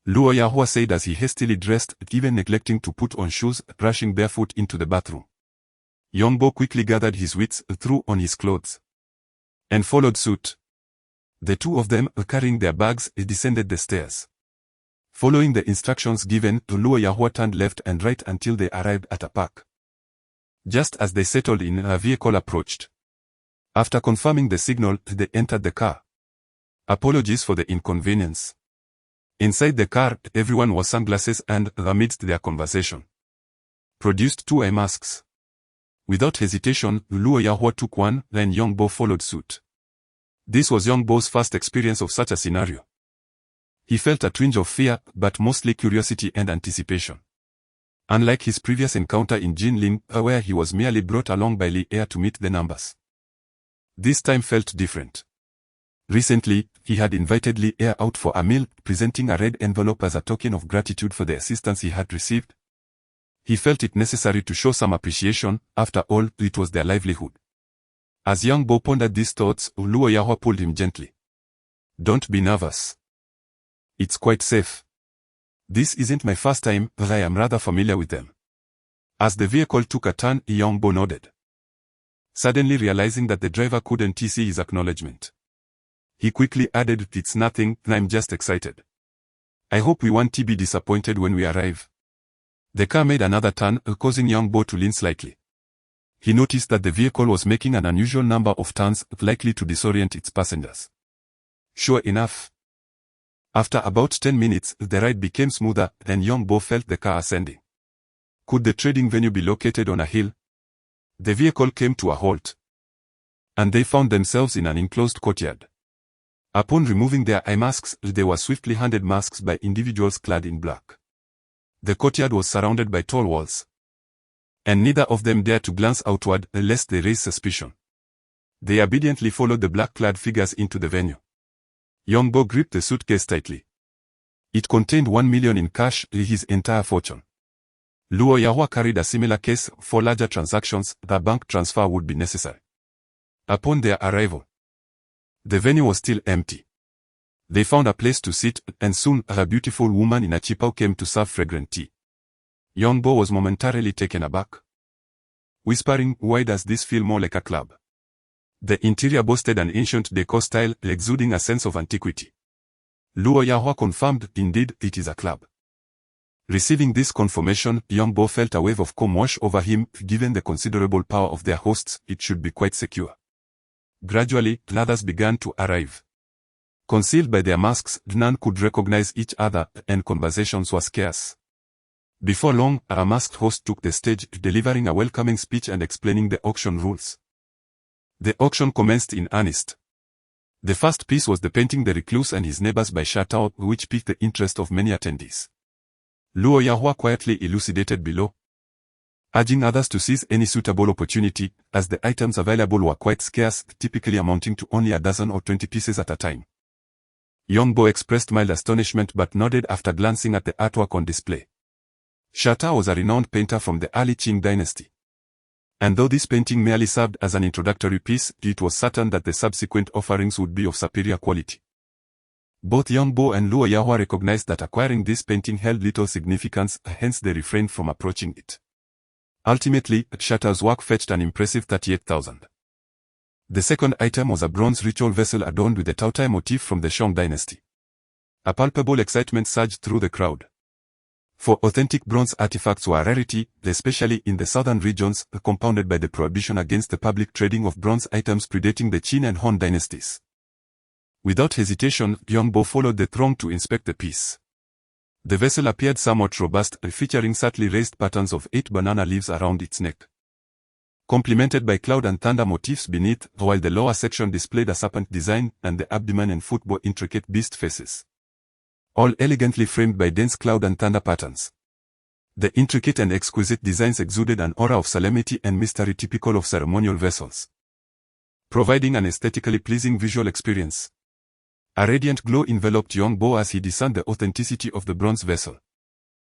Luo Yahua said as he hastily dressed, even neglecting to put on shoes, rushing barefoot into the bathroom. Yongbo quickly gathered his wits, threw on his clothes, and followed suit. The two of them, carrying their bags, descended the stairs. Following the instructions given, Luo Yahua turned left and right until they arrived at a park. Just as they settled in, a vehicle approached. After confirming the signal, they entered the car. Apologies for the inconvenience. Inside the car, everyone wore sunglasses and, amidst their conversation, produced two eye masks. Without hesitation, Luo Yahua took one, then Yongbo followed suit. This was Yongbo's first experience of such a scenario. He felt a twinge of fear, but mostly curiosity and anticipation. Unlike his previous encounter in Jinling, where he was merely brought along by Li Air to meet the numbers, this time felt different. Recently, he had invited Li Air out for a meal, presenting a red envelope as a token of gratitude for the assistance he had received. He felt it necessary to show some appreciation. After all, it was their livelihood. As Yongbo pondered these thoughts, Luo Yahua pulled him gently. "Don't be nervous. It's quite safe. This isn't my first time, but I am rather familiar with them." As the vehicle took a turn, Yongbo nodded, suddenly realizing that the driver couldn't see his acknowledgement. He quickly added, "It's nothing, I'm just excited. I hope we won't be disappointed when we arrive. The car made another turn, causing Young Bo to lean slightly. He noticed that the vehicle was making an unusual number of turns, likely to disorient its passengers. Sure enough. After about 10 minutes, the ride became smoother, and Young Bo felt the car ascending. Could the trading venue be located on a hill? The vehicle came to a halt, and they found themselves in an enclosed courtyard. Upon removing their eye masks, they were swiftly handed masks by individuals clad in black. The courtyard was surrounded by tall walls, and neither of them dared to glance outward, lest they raise suspicion. They obediently followed the black-clad figures into the venue. Young Bo gripped the suitcase tightly. It contained 1 million in cash, his entire fortune. Luo Yahua carried a similar case. For larger transactions, the bank transfer would be necessary. Upon their arrival, the venue was still empty. They found a place to sit, and soon a beautiful woman in a chipao came to serve fragrant tea. Young Bo was momentarily taken aback, whispering, "Why does this feel more like a club?" The interior boasted an ancient decor style, exuding a sense of antiquity. Luo Yahua confirmed, "Indeed, it is a club." Receiving this confirmation, Young Bo felt a wave of calm wash over him. Given the considerable power of their hosts, it should be quite secure. Gradually, others began to arrive. Concealed by their masks, none could recognize each other, and conversations were scarce. Before long, a masked host took the stage, delivering a welcoming speech and explaining the auction rules. The auction commenced in earnest. The first piece was the painting The Recluse and His Neighbors by Shatao, which piqued the interest of many attendees. Luo Yahua quietly elucidated below, urging others to seize any suitable opportunity, as the items available were quite scarce, typically amounting to only a dozen or 20 pieces at a time. Young Bo expressed mild astonishment but nodded after glancing at the artwork on display. Shatao was a renowned painter from the early Qing dynasty. And though this painting merely served as an introductory piece, it was certain that the subsequent offerings would be of superior quality. Both Young Bo and Luo Yahua recognized that acquiring this painting held little significance, hence they refrained from approaching it. Ultimately, Shatao's work fetched an impressive 38,000. The second item was a bronze ritual vessel adorned with the Taotai motif from the Shang dynasty. A palpable excitement surged through the crowd. For authentic bronze artifacts were a rarity, especially in the southern regions, compounded by the prohibition against the public trading of bronze items predating the Qin and Han dynasties. Without hesitation, Young Bo followed the throng to inspect the piece. The vessel appeared somewhat robust, featuring subtly raised patterns of 8 banana leaves around its neck, complemented by cloud and thunder motifs beneath, while the lower section displayed a serpent design, and the abdomen and foot bore intricate beast faces, all elegantly framed by dense cloud and thunder patterns. The intricate and exquisite designs exuded an aura of solemnity and mystery typical of ceremonial vessels, providing an aesthetically pleasing visual experience. A radiant glow enveloped Young Bo as he discerned the authenticity of the bronze vessel.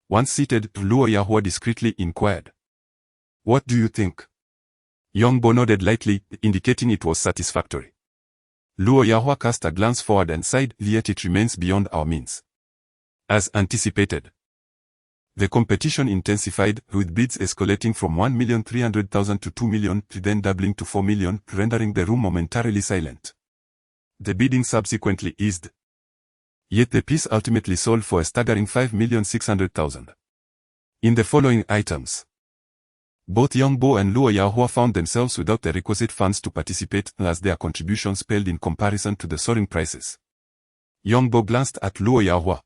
Once seated, Luo Yahua discreetly inquired, "What do you think?" Young Bo nodded lightly, indicating it was satisfactory. Luo Yahua cast a glance forward and sighed, "Yet it remains beyond our means." As anticipated, the competition intensified, with bids escalating from 1,300,000 to 2 million, then doubling to 4 million, rendering the room momentarily silent. The bidding subsequently eased. Yet the piece ultimately sold for a staggering 5,600,000. In the following items, both Young Bo and Luo Yahua found themselves without the requisite funds to participate, as their contributions paled in comparison to the soaring prices. Young Bo glanced at Luo Yahua,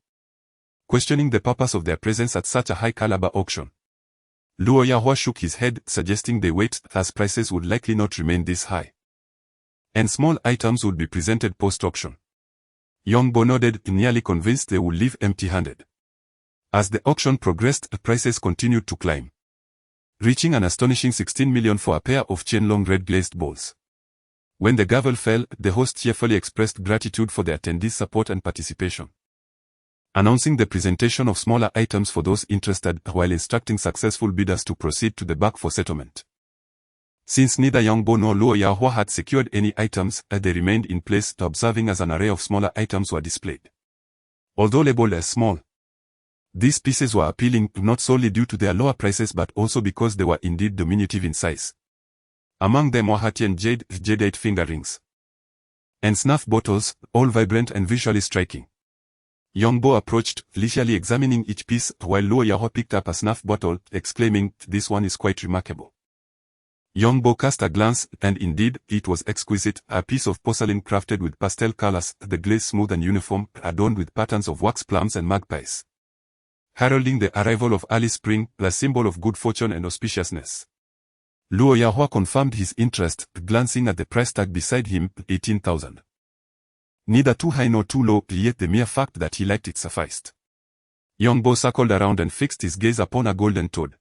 questioning the purpose of their presence at such a high-caliber auction. Luo Yahua shook his head, suggesting they wait, as prices would likely not remain this high, and small items would be presented post-auction. Young Bo nodded, nearly convinced they would leave empty-handed. As the auction progressed, prices continued to climb, reaching an astonishing 16 million for a pair of chain-long red glazed bowls. When the gavel fell, the host cheerfully expressed gratitude for the attendees' support and participation, announcing the presentation of smaller items for those interested, while instructing successful bidders to proceed to the back for settlement. Since neither Young Bo nor Luo Yahua had secured any items, they remained in place, observing as an array of smaller items were displayed. Although labeled as small, these pieces were appealing, not solely due to their lower prices but also because they were indeed diminutive in size. Among them were Hatian jade, jadeite finger rings, and snuff bottles, all vibrant and visually striking. Yongbo approached, leisurely examining each piece, while Luo Yahua picked up a snuff bottle, exclaiming, "This one is quite remarkable." Yongbo cast a glance, and indeed, it was exquisite, a piece of porcelain crafted with pastel colors, the glaze smooth and uniform, adorned with patterns of wax plums and magpies, heralding the arrival of early spring, the symbol of good fortune and auspiciousness. Luo Yahua confirmed his interest, glancing at the price tag beside him, 18,000. Neither too high nor too low, yet the mere fact that he liked it sufficed. Yongbo circled around and fixed his gaze upon a golden toad,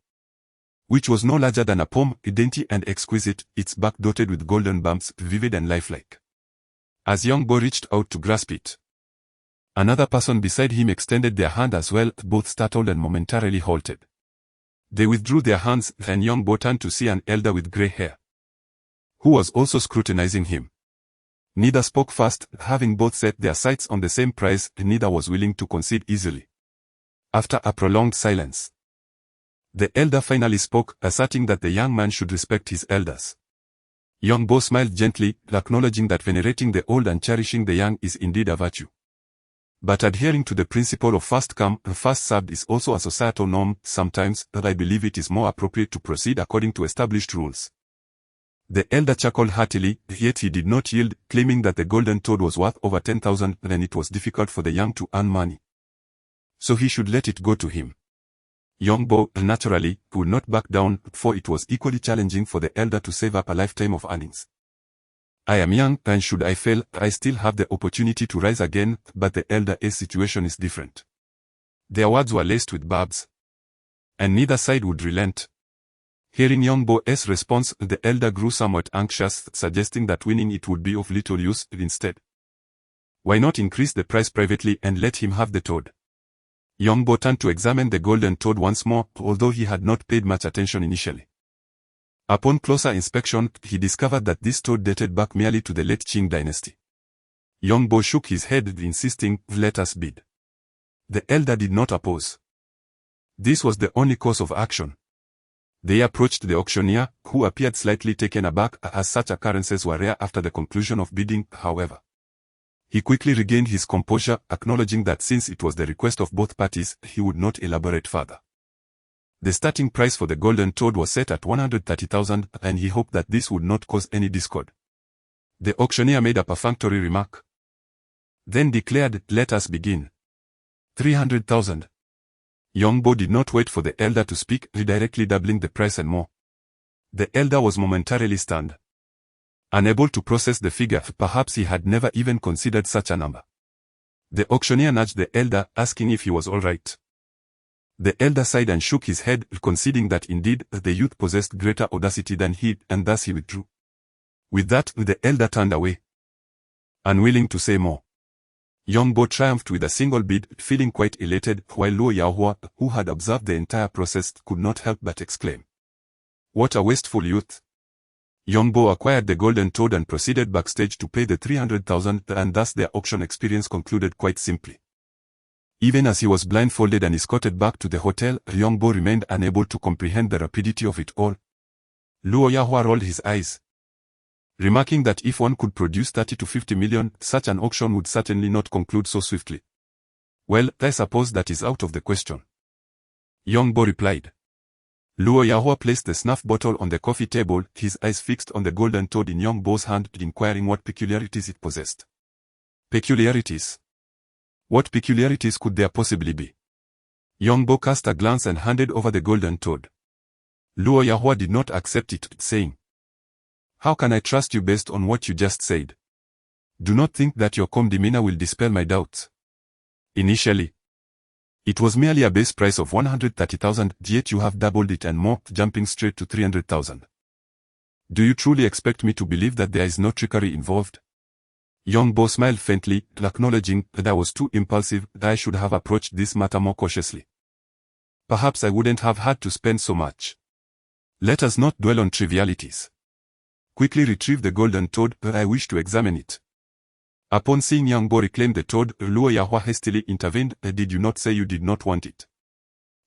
which was no larger than a palm, dainty and exquisite, its back dotted with golden bumps, vivid and lifelike. As Yongbo reached out to grasp it, another person beside him extended their hand as well, both startled and momentarily halted. They withdrew their hands, and Yongbo turned to see an elder with grey hair, who was also scrutinizing him. Neither spoke fast, having both set their sights on the same prize, neither was willing to concede easily. After a prolonged silence, the elder finally spoke, asserting that the young man should respect his elders. Yongbo smiled gently, acknowledging that venerating the old and cherishing the young is indeed a virtue. But adhering to the principle of first come, first served is also a societal norm. Sometimes, I believe it is more appropriate to proceed according to established rules. The elder chuckled heartily, yet he did not yield, claiming that the golden toad was worth over 10,000 and it was difficult for the young to earn money, so he should let it go to him. Yongbo, naturally, would not back down, for it was equally challenging for the elder to save up a lifetime of earnings. "I am young, and should I fail, I still have the opportunity to rise again, but the elder's situation is different." Their words were laced with barbs, and neither side would relent. Hearing Yongbo's response, the elder grew somewhat anxious, suggesting that winning it would be of little use. Instead, why not increase the price privately and let him have the toad? Yongbo turned to examine the golden toad once more, although he had not paid much attention initially. Upon closer inspection, he discovered that this toad dated back merely to the late Qing dynasty. Yongbo shook his head, insisting, "Let us bid." The elder did not oppose. This was the only course of action. They approached the auctioneer, who appeared slightly taken aback, as such occurrences were rare after the conclusion of bidding. However, he quickly regained his composure, acknowledging that since it was the request of both parties, he would not elaborate further. The starting price for the golden toad was set at 130,000, and he hoped that this would not cause any discord. The auctioneer made a perfunctory remark, then declared, "Let us begin. 300,000. Yongbo did not wait for the elder to speak, directly doubling the price and more. The elder was momentarily stunned, unable to process the figure. Perhaps he had never even considered such a number. The auctioneer nudged the elder, asking if he was all right. The elder sighed and shook his head, conceding that indeed, the youth possessed greater audacity than he, and thus he withdrew. With that, the elder turned away, unwilling to say more. Yongbo triumphed with a single bid, feeling quite elated, while Luo Yahua, who had observed the entire process, could not help but exclaim, "What a wasteful youth." Yongbo acquired the golden toad and proceeded backstage to pay the 300,000, and thus their auction experience concluded quite simply. Even as he was blindfolded and escorted back to the hotel, Yongbo remained unable to comprehend the rapidity of it all. Luo Yahua rolled his eyes, remarking that if one could produce 30 to 50 million, such an auction would certainly not conclude so swiftly. "Well, I suppose that is out of the question," Yongbo replied. Luo Yahua placed the snuff bottle on the coffee table, his eyes fixed on the golden toad in Yongbo's hand, inquiring what peculiarities it possessed. Peculiarities? What peculiarities could there possibly be? Yongbo cast a glance and handed over the golden toad. Luo Yahua did not accept it, saying, "How can I trust you based on what you just said? Do not think that your calm demeanor will dispel my doubts. Initially, it was merely a base price of 130,000, yet you have doubled it and more, jumping straight to 300,000. Do you truly expect me to believe that there is no trickery involved?" Yongbo smiled faintly, acknowledging that I was too impulsive, that I should have approached this matter more cautiously. Perhaps I wouldn't have had to spend so much. Let us not dwell on trivialities. Quickly retrieve the golden toad, I wish to examine it. Upon seeing Yongbo reclaim the toad, Luo Yahua hastily intervened, "Did you not say you did not want it?"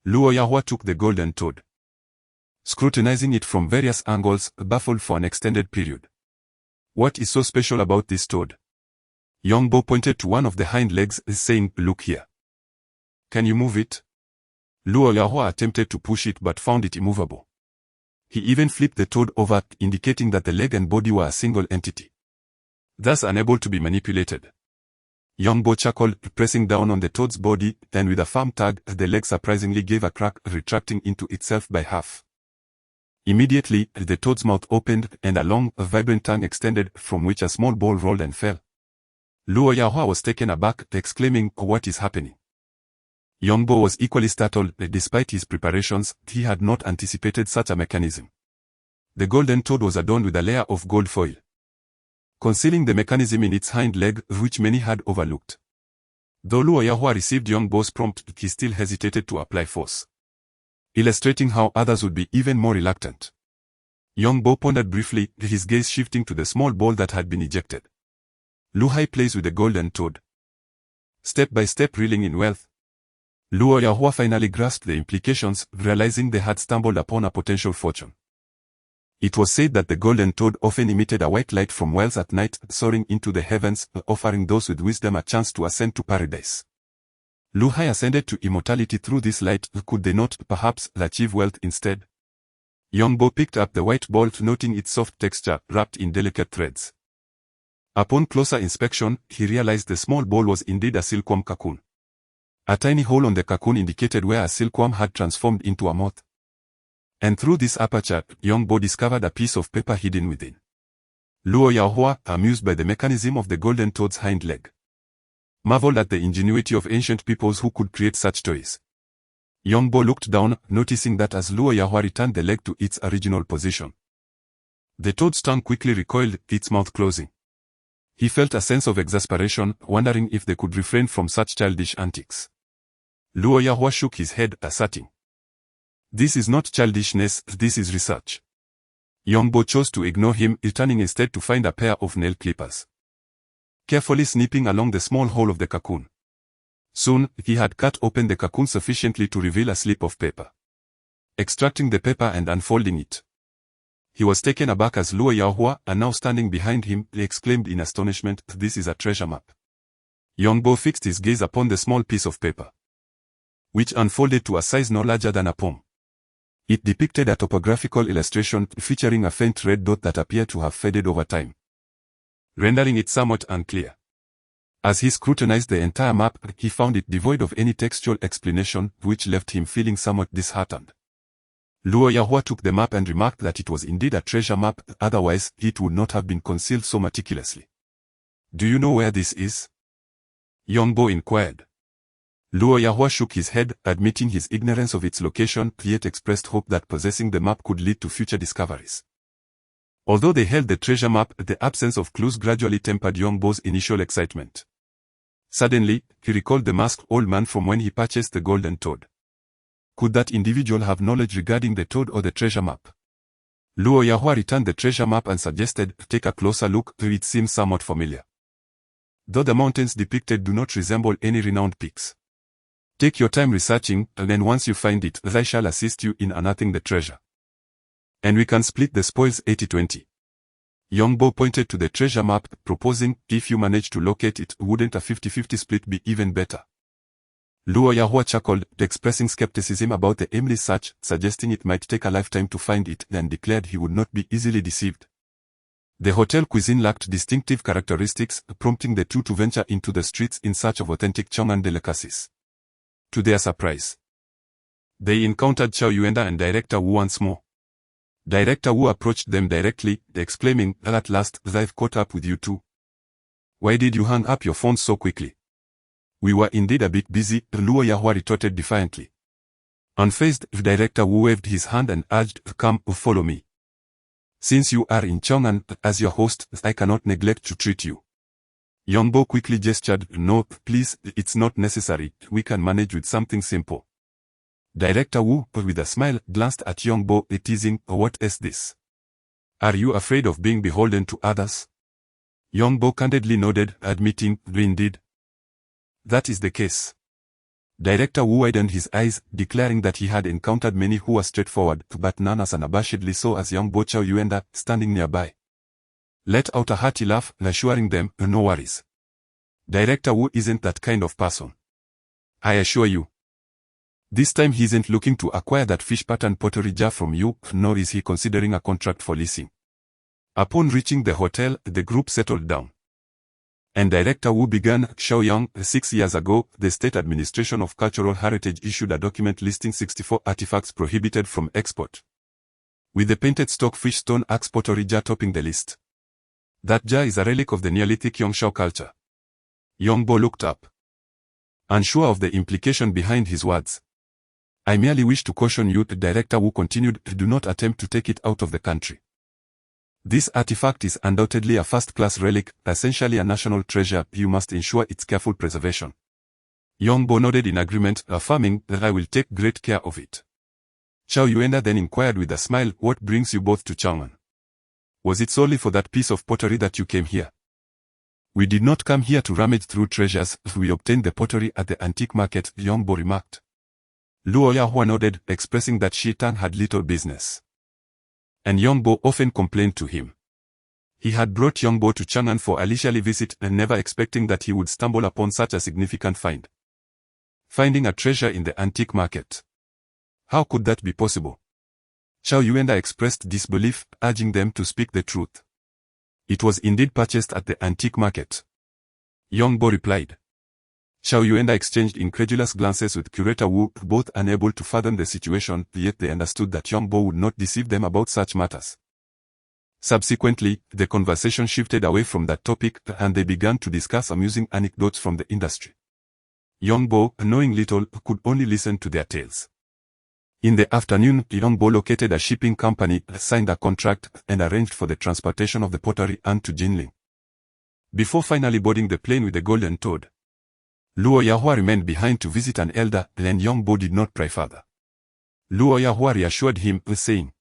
Luo Yahua took the golden toad, scrutinizing it from various angles, baffled for an extended period. "What is so special about this toad?" Yongbo pointed to one of the hind legs, saying, "Look here." can you move it? Luo Yahua attempted to push it but found it immovable. He even flipped the toad over, indicating that the leg and body were a single entity, thus unable to be manipulated. Yongbo chuckled, pressing down on the toad's body, and with a firm tug, the leg surprisingly gave a crack, retracting into itself by half. Immediately, the toad's mouth opened, and a long, vibrant tongue extended, from which a small ball rolled and fell. Luo Yahua was taken aback, exclaiming, "What is happening?" Yongbo was equally startled. Despite his preparations, he had not anticipated such a mechanism. The golden toad was adorned with a layer of gold foil, concealing the mechanism in its hind leg, which many had overlooked. Though Luo Yahua received Yongbo's prompt, he still hesitated to apply force, illustrating how others would be even more reluctant. Yongbo pondered briefly, his gaze shifting to the small ball that had been ejected. Lu Hai plays with the golden toad, step by step reeling in wealth. Luo Yahua finally grasped the implications, realizing they had stumbled upon a potential fortune. It was said that the golden toad often emitted a white light from wells at night, soaring into the heavens, offering those with wisdom a chance to ascend to paradise. Lu Hai ascended to immortality through this light. Could they not, perhaps, achieve wealth instead? Yongbo picked up the white ball, noting its soft texture, wrapped in delicate threads. Upon closer inspection, he realized the small ball was indeed a silkworm cocoon. A tiny hole on the cocoon indicated where a silkworm had transformed into a moth. And through this aperture, Yongbo discovered a piece of paper hidden within. Luo Yahua, amused by the mechanism of the golden toad's hind leg, marveled at the ingenuity of ancient peoples who could create such toys. Yongbo looked down, noticing that as Luo Yahua returned the leg to its original position, the toad's tongue quickly recoiled, its mouth closing. He felt a sense of exasperation, wondering if they could refrain from such childish antics. Luo Yahua shook his head, asserting, "This is not childishness, this is research." Yongbo chose to ignore him, returning instead to find a pair of nail clippers, carefully snipping along the small hole of the cocoon. Soon, he had cut open the cocoon sufficiently to reveal a slip of paper. Extracting the paper and unfolding it, he was taken aback as Luo Yahua, now standing behind him, exclaimed in astonishment, "This is a treasure map." Yongbo fixed his gaze upon the small piece of paper, which unfolded to a size no larger than a palm. It depicted a topographical illustration featuring a faint red dot that appeared to have faded over time, rendering it somewhat unclear. As he scrutinized the entire map, he found it devoid of any textual explanation, which left him feeling somewhat disheartened. Luo Yahua took the map and remarked that it was indeed a treasure map, otherwise it would not have been concealed so meticulously. "Do you know where this is?" Yongbo inquired. Luo Yahua shook his head, admitting his ignorance of its location, yet expressed hope that possessing the map could lead to future discoveries. Although they held the treasure map, the absence of clues gradually tempered Yongbo's initial excitement. Suddenly, he recalled the masked old man from when he purchased the golden toad. Could that individual have knowledge regarding the toad or the treasure map? Luo Yahua returned the treasure map and suggested, "Take a closer look, it seems somewhat familiar. Though the mountains depicted do not resemble any renowned peaks. Take your time researching, and then once you find it, I shall assist you in unearthing the treasure. And we can split the spoils 80-20. Yongbo pointed to the treasure map, proposing, "If you manage to locate it, wouldn't a 50-50 split be even better?" Luo Yahua chuckled, expressing skepticism about the aimless search, suggesting it might take a lifetime to find it, and declared he would not be easily deceived. The hotel cuisine lacked distinctive characteristics, prompting the two to venture into the streets in search of authentic Chong'an delicacies. To their surprise, they encountered Chow Yuenda and Director Wu once more. Director Wu approached them directly, exclaiming, "At last, I've caught up with you too. Why did you hang up your phones so quickly?" "We were indeed a bit busy," Luo Yahua retorted defiantly. Unfazed, Director Wu waved his hand and urged, "Come, follow me. Since you are in Chong'an, as your host, I cannot neglect to treat you." Yongbo quickly gestured, "No, please, it's not necessary, we can manage with something simple." Director Wu, with a smile, glanced at Yongbo, teasing, "What is this? Are you afraid of being beholden to others?" Yongbo candidly nodded, admitting, "Indeed. That is the case." Director Wu widened his eyes, declaring that he had encountered many who were straightforward, but none as unabashedly so as young Bo Chow Yuenda, standing nearby. Let out a hearty laugh, assuring them, "No worries. Director Wu isn't that kind of person. I assure you, This time he isn't looking to acquire that fish pattern pottery jar from you, nor is he considering a contract for leasing. Upon reaching the hotel, the group settled down. And Director Wu began. Shaoyang, 6 years ago, the State Administration of Cultural Heritage issued a document listing 64 artifacts prohibited from export, with the painted stock fish stone axe pottery jar topping the list. That jar is a relic of the Neolithic Yongshao culture. Yongbo looked up, unsure of the implication behind his words. I merely wish to caution you, Director Wu continued, do not attempt to take it out of the country. This artifact is undoubtedly a first-class relic, essentially a national treasure. You must ensure its careful preservation. Yongbo nodded in agreement, affirming that I will take great care of it. Zhao Yuenda then inquired with a smile, what brings you both to Chang'an? Was it solely for that piece of pottery that you came here? We did not come here to rummage through treasures. We obtained the pottery at the antique market, Yongbo remarked. Luo Yahua nodded, expressing that Shi Tang had little business. And Yongbo often complained to him. He had brought Yongbo to Chang'an for a leisurely visit and never expecting that he would stumble upon such a significant find. Finding a treasure in the antique market. How could that be possible? Zhao Yuenda expressed disbelief, urging them to speak the truth. It was indeed purchased at the antique market. Yongbo replied. Zhao Yuenda exchanged incredulous glances with Curator Wu, both unable to fathom the situation, yet they understood that Yongbo would not deceive them about such matters. Subsequently, the conversation shifted away from that topic, and they began to discuss amusing anecdotes from the industry. Yongbo, knowing little, could only listen to their tales. In the afternoon, Yongbo located a shipping company, signed a contract, and arranged for the transportation of the pottery and to Jinling. Before finally boarding the plane with the golden toad, Luo Yahua remained behind to visit an elder, and Yongbo did not pry further. Luo Yahua reassured him, saying,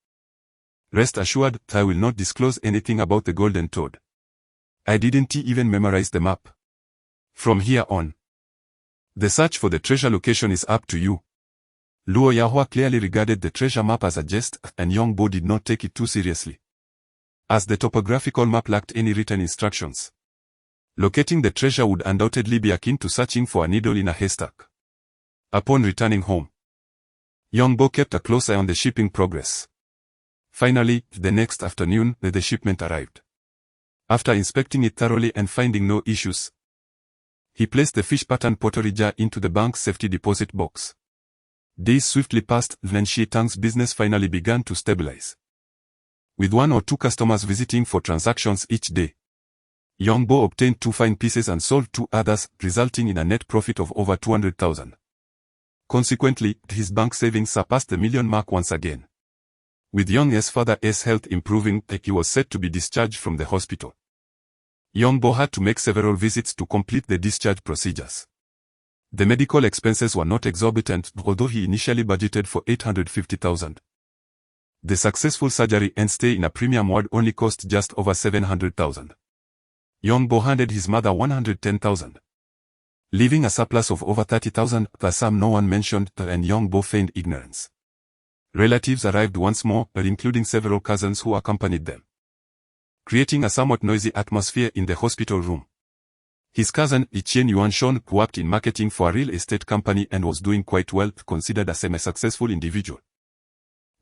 Rest assured, I will not disclose anything about the golden toad. I didn't even memorize the map. From here on, the search for the treasure location is up to you. Luo Yahua clearly regarded the treasure map as a jest, and Yongbo did not take it too seriously, as the topographical map lacked any written instructions. Locating the treasure would undoubtedly be akin to searching for a needle in a haystack. Upon returning home, Yongbo kept a close eye on the shipping progress. Finally, the next afternoon, the shipment arrived. After inspecting it thoroughly and finding no issues, he placed the fish pattern pottery jar into the bank's safety deposit box. Days swiftly passed, and Shi Tang's business finally began to stabilize, with 1 or 2 customers visiting for transactions each day. Yongbo obtained 2 fine pieces and sold 2 others, resulting in a net profit of over 200,000. Consequently, his bank savings surpassed the million mark once again. With Yong's father's health improving, he was set to be discharged from the hospital. Yongbo had to make several visits to complete the discharge procedures. The medical expenses were not exorbitant, although he initially budgeted for 850,000. The successful surgery and stay in a premium ward only cost just over 700,000. Yongbo handed his mother 110,000, leaving a surplus of over 30,000, a sum no one mentioned, and Yongbo feigned ignorance. Relatives arrived once more, including several cousins who accompanied them, creating a somewhat noisy atmosphere in the hospital room. His cousin, Qian Yuanshon, worked in marketing for a real estate company and was doing quite well, considered a semi-successful individual.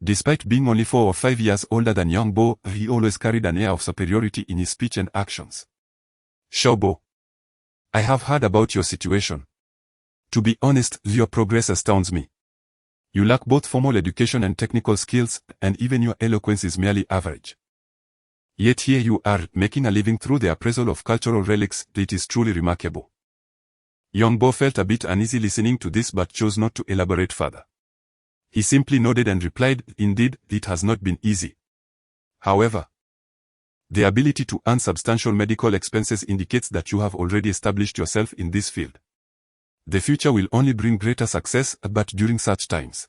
Despite being only 4 or 5 years older than Yongbo, he always carried an air of superiority in his speech and actions. Xiaobo, I have heard about your situation. To be honest, your progress astounds me. You lack both formal education and technical skills, and even your eloquence is merely average. Yet here you are, making a living through the appraisal of cultural relics. It is truly remarkable. Yongbo felt a bit uneasy listening to this but chose not to elaborate further. He simply nodded and replied, Indeed, it has not been easy. However, the ability to earn substantial medical expenses indicates that you have already established yourself in this field. The future will only bring greater success, but during such times,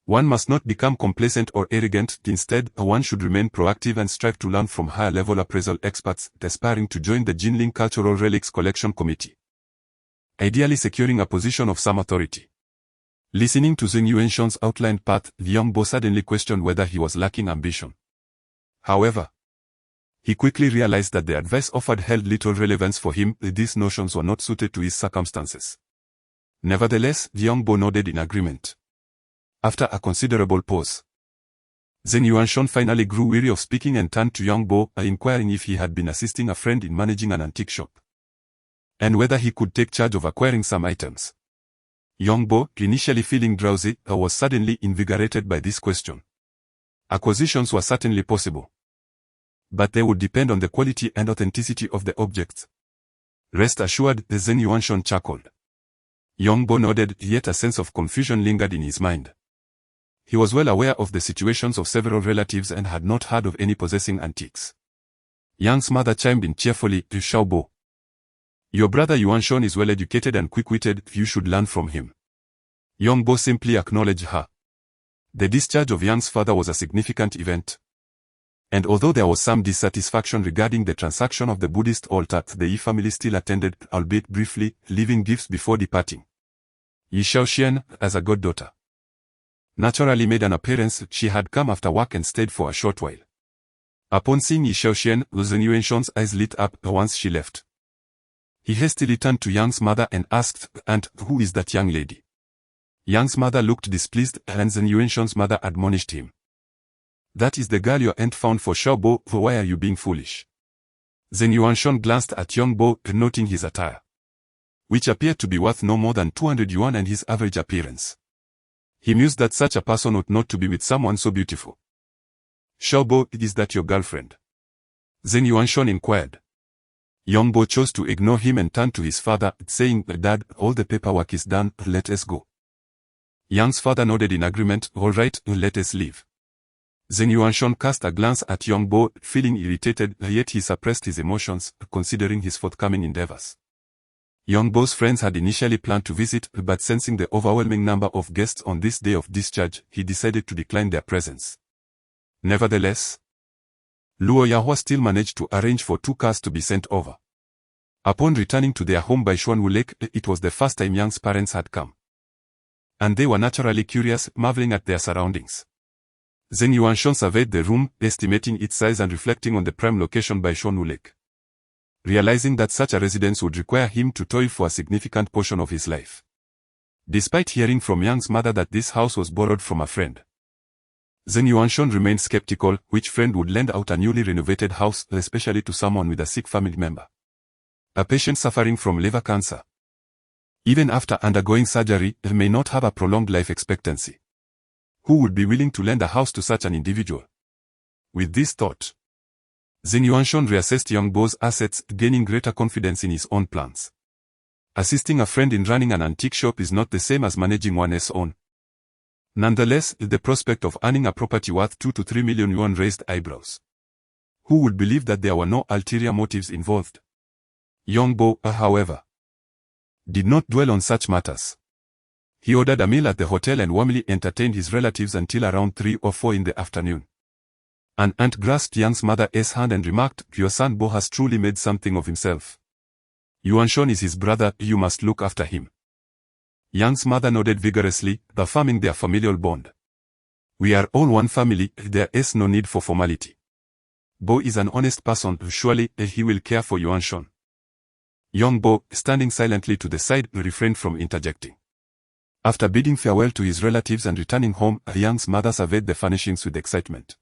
one must not become complacent or arrogant. Instead, one should remain proactive and strive to learn from higher-level appraisal experts, aspiring to join the Jinling Cultural Relics Collection Committee, ideally securing a position of some authority. Listening to Zheng Yuanshon's outlined path, Yongbo suddenly questioned whether he was lacking ambition. However, he quickly realized that the advice offered held little relevance for him. These notions were not suited to his circumstances. Nevertheless, the young Bo nodded in agreement. After a considerable pause, Zheng Yuanshun finally grew weary of speaking and turned to young Bo, inquiring if he had been assisting a friend in managing an antique shop, and whether he could take charge of acquiring some items. Young Bo, initially feeling drowsy, was suddenly invigorated by this question. Acquisitions were certainly possible, but they would depend on the quality and authenticity of the objects. Rest assured, Zheng Yuanshun chuckled. Young Bo nodded, yet a sense of confusion lingered in his mind. He was well aware of the situations of several relatives and had not heard of any possessing antiques. Yang's mother chimed in cheerfully, Xiao Bo, your brother Yuanshun is well educated and quick-witted, you should learn from him. Young Bo simply acknowledged her. The discharge of Yang's father was a significant event, and although there was some dissatisfaction regarding the transaction of the Buddhist altar, the Yi family still attended, albeit briefly, leaving gifts before departing. Yi Xiaoxian, as a goddaughter, naturally made an appearance. She had come after work and stayed for a short while. Upon seeing Yi Xiaoxian, Zheng Yuanshun's eyes lit up once she left. He hastily turned to Yang's mother and asked, Aunt, who is that young lady? Yang's mother looked displeased, and Zheng Yuanshun's mother admonished him. That is the girl your aunt found for Xiao Bo, why are you being foolish? Zheng Yuanshun glanced at young Bo, noting his attire, which appeared to be worth no more than 200 yuan and his average appearance. He mused that such a person ought not to be with someone so beautiful. Xiao Bo, is that your girlfriend? Zheng Yuanshun inquired. Young Bo chose to ignore him and turned to his father, saying, Dad, all the paperwork is done, let us go. Yang's father nodded in agreement, all right, let us leave. Zheng Yuanshun cast a glance at young Bo, feeling irritated, yet he suppressed his emotions, considering his forthcoming endeavors. Young Bo's friends had initially planned to visit, but sensing the overwhelming number of guests on this day of discharge, he decided to decline their presence. Nevertheless, Luo Yahua still managed to arrange for 2 cars to be sent over. Upon returning to their home by Xuanwu Lake, it was the first time Yang's parents had come, and they were naturally curious, marveling at their surroundings. Zheng Yuanshun surveyed the room, estimating its size and reflecting on the prime location by Xuanwu Lake, realizing that such a residence would require him to toil for a significant portion of his life. Despite hearing from Yang's mother that this house was borrowed from a friend, Zheng Yuanshun remained skeptical which friend would lend out a newly renovated house, especially to someone with a sick family member, a patient suffering from liver cancer. Even after undergoing surgery, he may not have a prolonged life expectancy. Who would be willing to lend a house to such an individual? With this thought, Zheng Yuanshun reassessed young Bo's assets, gaining greater confidence in his own plans. Assisting a friend in running an antique shop is not the same as managing one's own. Nonetheless, the prospect of earning a property worth 2 to 3 million yuan raised eyebrows. Who would believe that there were no ulterior motives involved? Young Bo, however, did not dwell on such matters. He ordered a meal at the hotel and warmly entertained his relatives until around 3 or 4 in the afternoon. An aunt grasped Yang's mother's hand and remarked, Your son Bo has truly made something of himself. Yuanshun is his brother, you must look after him. Yang's mother nodded vigorously, affirming their familial bond. We are all one family, there is no need for formality. Bo is an honest person, surely he will care for Yuanshun. Young Bo, standing silently to the side, refrained from interjecting. After bidding farewell to his relatives and returning home, Yang's mother surveyed the furnishings with excitement,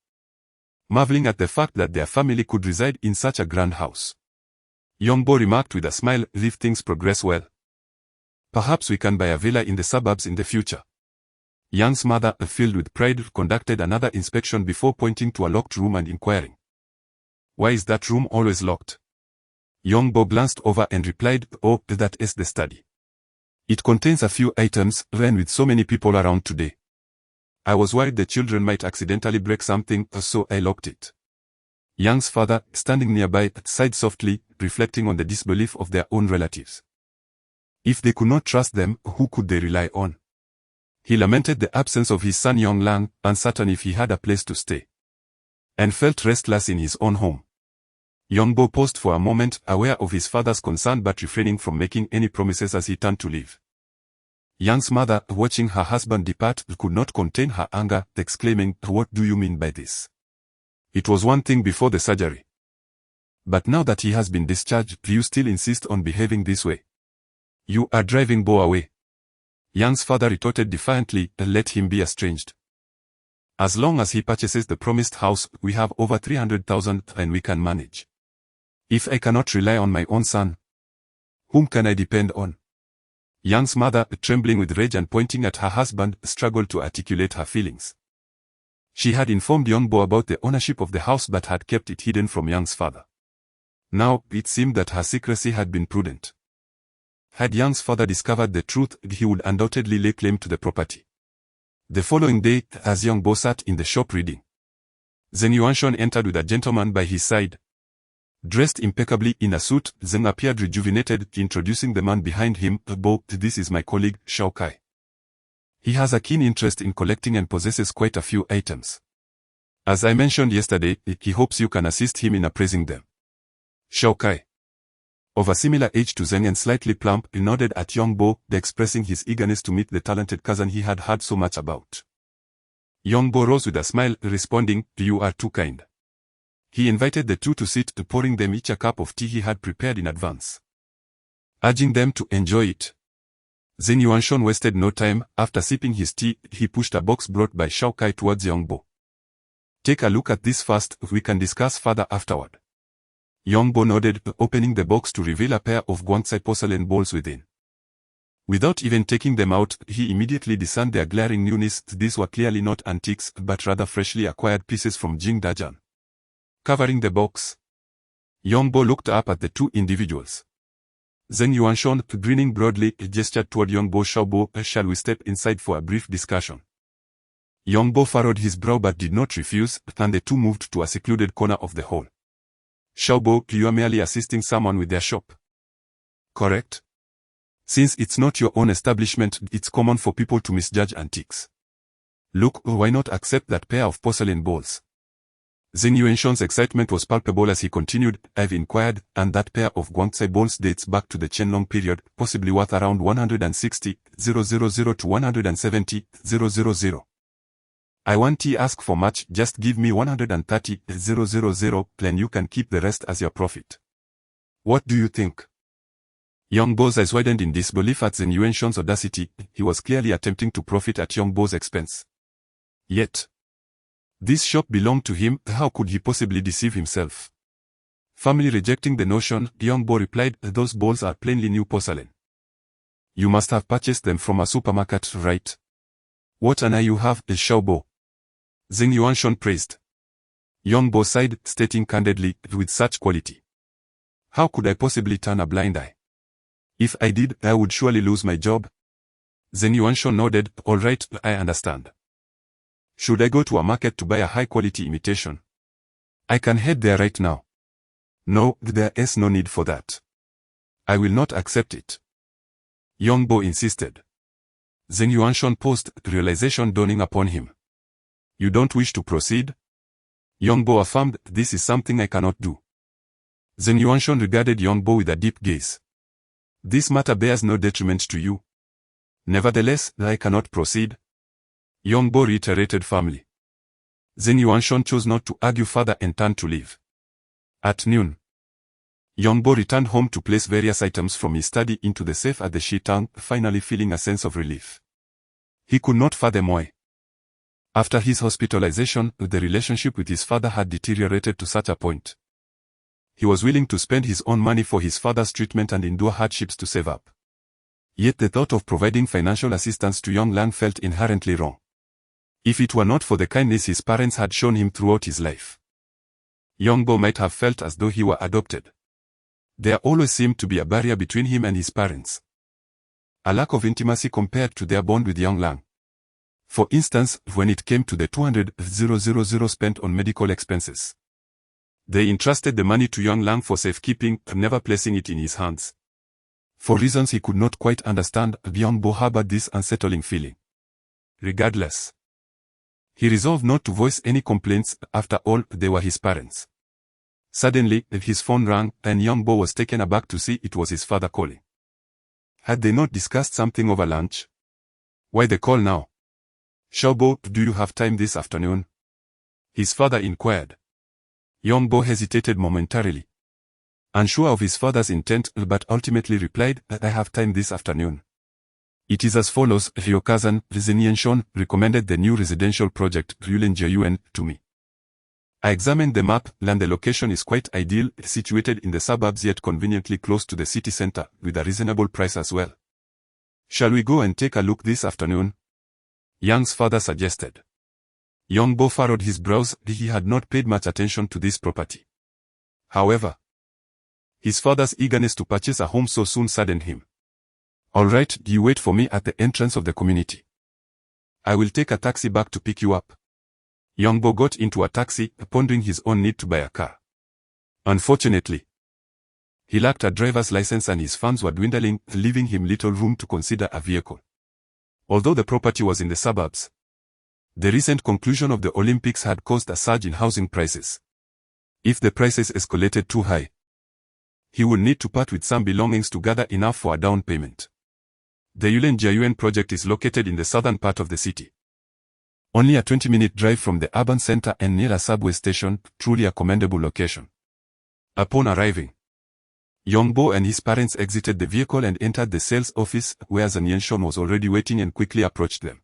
marveling at the fact that their family could reside in such a grand house. Young Bo remarked with a smile, if things progress well, perhaps we can buy a villa in the suburbs in the future. Yang's mother, filled with pride, conducted another inspection before pointing to a locked room and inquiring, Why is that room always locked? Young Bo glanced over and replied, Oh, that is the study. It contains a few items, and with so many people around today, I was worried the children might accidentally break something, so I locked it. Yang's father, standing nearby, sighed softly, reflecting on the disbelief of their own relatives. If they could not trust them, who could they rely on? He lamented the absence of his son Yong Lang, uncertain if he had a place to stay, and felt restless in his own home. Young Bo paused for a moment, aware of his father's concern but refraining from making any promises as he turned to leave. Yang's mother, watching her husband depart, could not contain her anger, exclaiming, What do you mean by this? It was one thing before the surgery, but now that he has been discharged, you still insist on behaving this way. You are driving Bo away. Yang's father retorted defiantly, let him be estranged. As long as he purchases the promised house, we have over 300,000 and we can manage. If I cannot rely on my own son, whom can I depend on? Yang's mother, trembling with rage and pointing at her husband, struggled to articulate her feelings. She had informed Yongbo about the ownership of the house but had kept it hidden from Yang's father. Now, it seemed that her secrecy had been prudent. Had Yang's father discovered the truth, he would undoubtedly lay claim to the property. The following day, as Yongbo sat in the shop reading, Zheng Yuanshun entered with a gentleman by his side. Dressed impeccably in a suit, Zheng appeared rejuvenated, introducing the man behind him. Bo, this is my colleague, Shao Kai. He has a keen interest in collecting and possesses quite a few items. As I mentioned yesterday, he hopes you can assist him in appraising them. Shao Kai, of a similar age to Zheng and slightly plump, nodded at Yongbo, expressing his eagerness to meet the talented cousin he had heard so much about. Yongbo rose with a smile, responding, "You are too kind." He invited the two to sit, pouring them each a cup of tea he had prepared in advance. Urging them to enjoy it. Zheng Yuanshun wasted no time. After sipping his tea, he pushed a box brought by Shao Kai towards Yongbo. "Take a look at this first, we can discuss further afterward." Yongbo nodded, opening the box to reveal a pair of Guangzhou porcelain bowls within. Without even taking them out, he immediately discerned their glaring newness. These were clearly not antiques, but rather freshly acquired pieces from Jingdajian. Covering the box, Yongbo looked up at the two individuals. Zheng Yuanshun, grinning broadly, gestured toward Yongbo. "Shaobo, shall we step inside for a brief discussion?" Yongbo furrowed his brow but did not refuse, and the two moved to a secluded corner of the hall. "Shaobo, you are merely assisting someone with their shop, correct? Since it's not your own establishment, it's common for people to misjudge antiques. Look, why not accept that pair of porcelain bowls?" Zheng Yuanshun's excitement was palpable as he continued, "I've inquired, and that pair of Guangzhou bowls dates back to the Qianlong period, possibly worth around 160,000 to 170,000. I won't ask for much, just give me 130,000, then you can keep the rest as your profit. What do you think?" Yongbo's eyes widened in disbelief at Zheng Yuanshun's audacity. He was clearly attempting to profit at Yongbo's expense. Yet, this shop belonged to him, how could he possibly deceive himself? Firmly rejecting the notion, Yongbo replied, "Those bowls are plainly new porcelain. You must have purchased them from a supermarket, right? What an eye you have, Shaobo," Zheng Yuanshun praised. Yongbo sighed, stating candidly, "With such quality, how could I possibly turn a blind eye? If I did, I would surely lose my job." Zheng Yuanshun nodded, "All right, I understand. Should I go to a market to buy a high-quality imitation? I can head there right now." "No, there is no need for that. I will not accept it," Yongbo insisted. Zheng Yuanshun paused, realization dawning upon him. "You don't wish to proceed?" Yongbo affirmed, "This is something I cannot do." Zheng Yuanshun regarded Yongbo with a deep gaze. "This matter bears no detriment to you. Nevertheless, I cannot proceed," Yongbo reiterated firmly. Zheng Yuanshun chose not to argue further and turned to leave. At noon, Yongbo returned home to place various items from his study into the safe at the Shitang, finally feeling a sense of relief. He could not fathom why. After his hospitalization, the relationship with his father had deteriorated to such a point. He was willing to spend his own money for his father's treatment and endure hardships to save up. Yet the thought of providing financial assistance to young Lang felt inherently wrong. If it were not for the kindness his parents had shown him throughout his life, Yongbo might have felt as though he were adopted. There always seemed to be a barrier between him and his parents. A lack of intimacy compared to their bond with young Lang. For instance, when it came to the 200,000 spent on medical expenses. They entrusted the money to young Lang for safekeeping, never placing it in his hands. For reasons he could not quite understand, Yongbo harbored this unsettling feeling. Regardless, he resolved not to voice any complaints. After all, they were his parents. Suddenly, his phone rang, and Yongbo was taken aback to see it was his father calling. Had they not discussed something over lunch? Why the call now? "Shaobo, do you have time this afternoon?" his father inquired. Yongbo hesitated momentarily, unsure of his father's intent, but ultimately replied, "I have time this afternoon." It is as follows: your cousin, Zenienshon, recommended the new residential project, Yulen to me. I examined the map, and the location is quite ideal, situated in the suburbs yet conveniently close to the city center, with a reasonable price as well. Shall we go and take a look this afternoon? Yang's father suggested. Yongbo furrowed his brows. He had not paid much attention to this property. However, his father's eagerness to purchase a home so soon saddened him. All right, you wait for me at the entrance of the community. I will take a taxi back to pick you up. Yongbo got into a taxi, pondering his own need to buy a car. Unfortunately, he lacked a driver's license and his funds were dwindling, leaving him little room to consider a vehicle. Although the property was in the suburbs, the recent conclusion of the Olympics had caused a surge in housing prices. If the prices escalated too high, he would need to part with some belongings to gather enough for a down payment. The Yulen project is located in the southern part of the city. Only a 20-minute drive from the urban center and near a subway station, truly a commendable location. Upon arriving, Yongbo and his parents exited the vehicle and entered the sales office, where Zenienshon was already waiting and quickly approached them.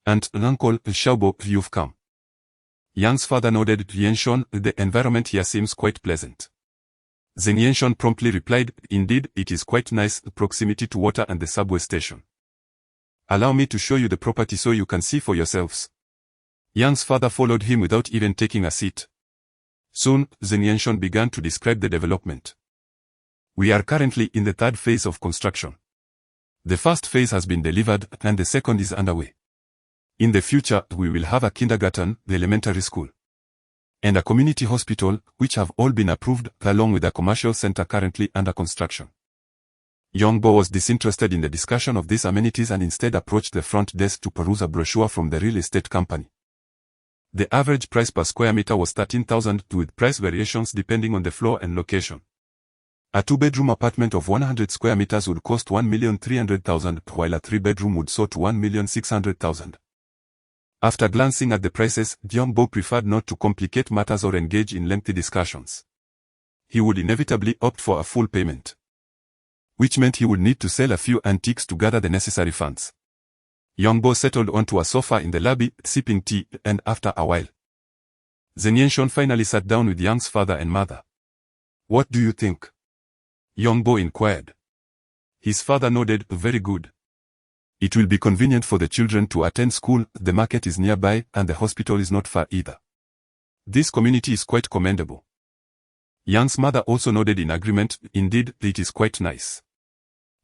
"Aunt and Uncle Xiaobo, you've come." Yang's father nodded. "Yenshon, the environment here seems quite pleasant." Zenienshon promptly replied, "Indeed, it is quite nice, proximity to water and the subway station. Allow me to show you the property so you can see for yourselves." Yang's father followed him without even taking a seat. Soon, Zenienshon began to describe the development. "We are currently in the third phase of construction. The first phase has been delivered, and the second is underway. In the future, we will have a kindergarten, the elementary school, and a community hospital, which have all been approved, along with a commercial center currently under construction." Yongbo was disinterested in the discussion of these amenities and instead approached the front desk to peruse a brochure from the real estate company. The average price per square meter was 13,000, with price variations depending on the floor and location. A two-bedroom apartment of 100 square meters would cost 1,300,000, while a three-bedroom would soar to 1,600,000. After glancing at the prices, Yongbo preferred not to complicate matters or engage in lengthy discussions. He would inevitably opt for a full payment, which meant he would need to sell a few antiques to gather the necessary funds. Yongbo settled onto a sofa in the lobby, sipping tea, and after a while, Zenienshon finally sat down with Yang's father and mother. "What do you think?" Yongbo inquired. His father nodded. "Very good. It will be convenient for the children to attend school, the market is nearby, and the hospital is not far either. This community is quite commendable." Yang's mother also nodded in agreement. "Indeed, it is quite nice.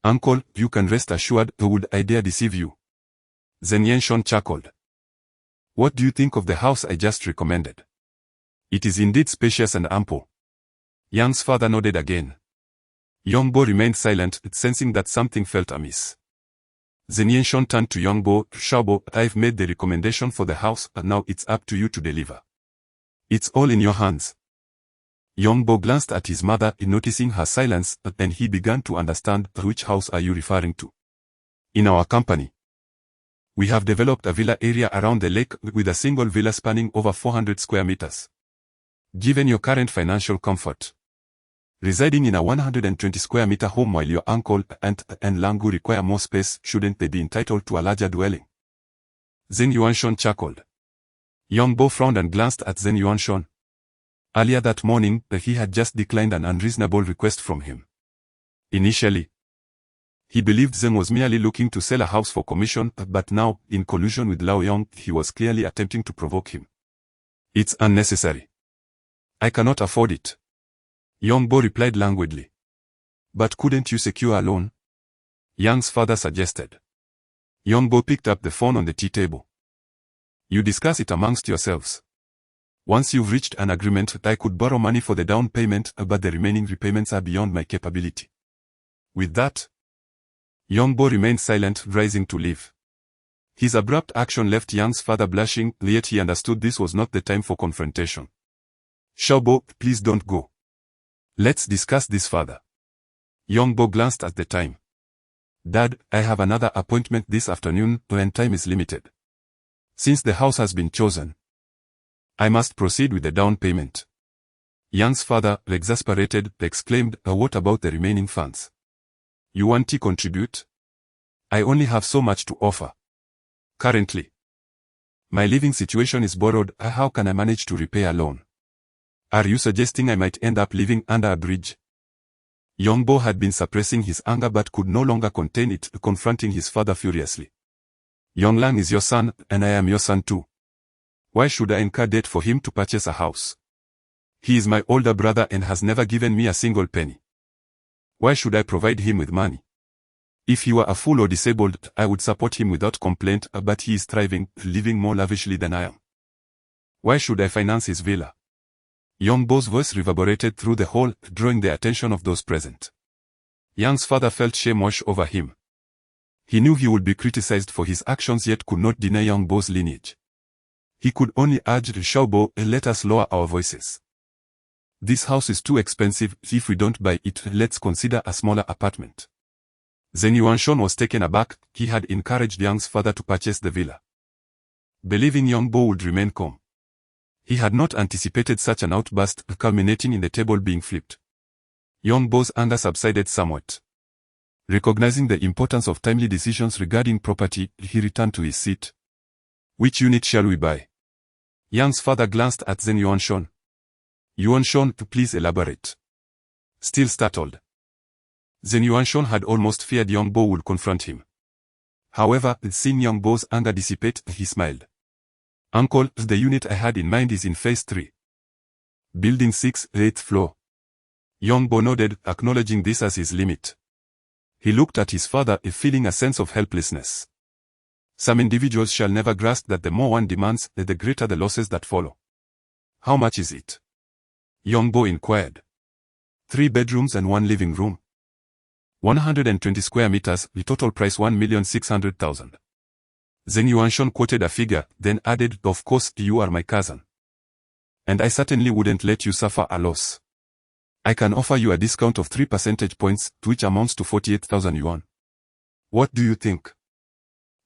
Uncle, you can rest assured, would I dare deceive you?" Zenienshon chuckled. "What do you think of the house I just recommended?" "It is indeed spacious and ample." Yang's father nodded again. Yongbo remained silent, sensing that something felt amiss. Zenienshon turned to Yongbo. "Xiaobo, I've made the recommendation for the house, but now it's up to you to deliver. It's all in your hands." Yongbo glanced at his mother, noticing her silence, and he began to understand. "Which house are you referring to?" "In our company, we have developed a villa area around the lake, with a single villa spanning over 400 square meters. Given your current financial comfort, residing in a 120 square meter home while your uncle, aunt, and Langu require more space, shouldn't they be entitled to a larger dwelling?" Zeng Yuanshon chuckled. Yongbo frowned and glanced at Zeng Yuanshon. Earlier that morning, he had just declined an unreasonable request from him. Initially, he believed Zeng was merely looking to sell a house for commission, but now, in collusion with Lao Yong, he was clearly attempting to provoke him. "It's unnecessary. I cannot afford it," Yongbo replied languidly. "But couldn't you secure a loan?" Yang's father suggested. Yongbo picked up the phone on the tea table. "You discuss it amongst yourselves. Once you've reached an agreement, I could borrow money for the down payment, but the remaining repayments are beyond my capability." With that, Yongbo remained silent, rising to leave. His abrupt action left Yang's father blushing, yet he understood this was not the time for confrontation. "Xiaobo, please don't go. Let's discuss this further." Yongbo glanced at the time. "Dad, I have another appointment this afternoon, and time is limited. Since the house has been chosen, I must proceed with the down payment." Yang's father, exasperated, exclaimed, "What about the remaining funds? You want to contribute?" I only have so much to offer. Currently, my living situation is borrowed. How can I manage to repay a loan? Are you suggesting I might end up living under a bridge? Yongbo had been suppressing his anger but could no longer contain it, confronting his father furiously. Yonglang is your son, and I am your son too. Why should I incur debt for him to purchase a house? He is my older brother and has never given me a single penny. Why should I provide him with money? If he were a fool or disabled, I would support him without complaint, but he is thriving, living more lavishly than I am. Why should I finance his villa? Yongbo's voice reverberated through the hall, drawing the attention of those present. Yang's father felt shame wash over him. He knew he would be criticized for his actions yet could not deny Yongbo's lineage. He could only urge Xiaobo, let us lower our voices. This house is too expensive. If we don't buy it, let's consider a smaller apartment. Zheng Yuanshon was taken aback. He had encouraged Yang's father to purchase the villa, believing Yongbo would remain calm. He had not anticipated such an outburst, culminating in the table being flipped. Yongbo's anger subsided somewhat. Recognizing the importance of timely decisions regarding property, he returned to his seat. Which unit shall we buy? Yang's father glanced at Zheng Yuanshon. Yuanshon, please elaborate. Still startled, Zheng Yuanshon had almost feared Yongbo would confront him. However, seeing Yongbo's anger dissipate, he smiled. Uncle, the unit I had in mind is in Phase 3. Building 6, 8th floor. Yongbo nodded, acknowledging this as his limit. He looked at his father, feeling a sense of helplessness. Some individuals shall never grasp that the more one demands, the greater the losses that follow. How much is it? Yongbo inquired. 3 bedrooms and 1 living room. 120 square meters, the total price 1,600,000. Zheng Yuanshon quoted a figure, then added, of course, you are my cousin. And I certainly wouldn't let you suffer a loss. I can offer you a discount of 3 percentage points, which amounts to 48,000 yuan. What do you think?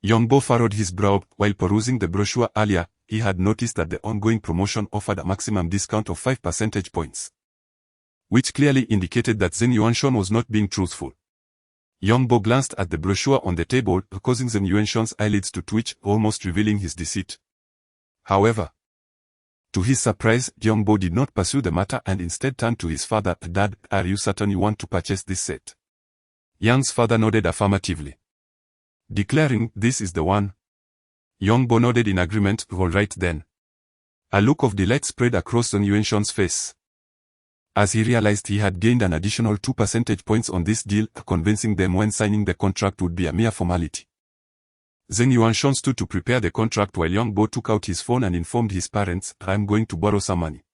Yongbo furrowed his brow. While perusing the brochure earlier, he had noticed that the ongoing promotion offered a maximum discount of 5 percentage points, which clearly indicated that Zheng Yuanshon was not being truthful. Yongbo glanced at the brochure on the table, causing Zheng Yuanshon's eyelids to twitch, almost revealing his deceit. However, to his surprise, Yongbo did not pursue the matter and instead turned to his father. Dad, are you certain you want to purchase this set? Yang's father nodded affirmatively, declaring, this is the one. Yongbo nodded in agreement. All right then. A look of delight spread across Zheng Yuanshon's face, as he realized he had gained an additional 2 percentage points on this deal, convincing them when signing the contract would be a mere formality. Zheng Yuanshon stood to prepare the contract while Yongbo took out his phone and informed his parents, I'm going to borrow some money.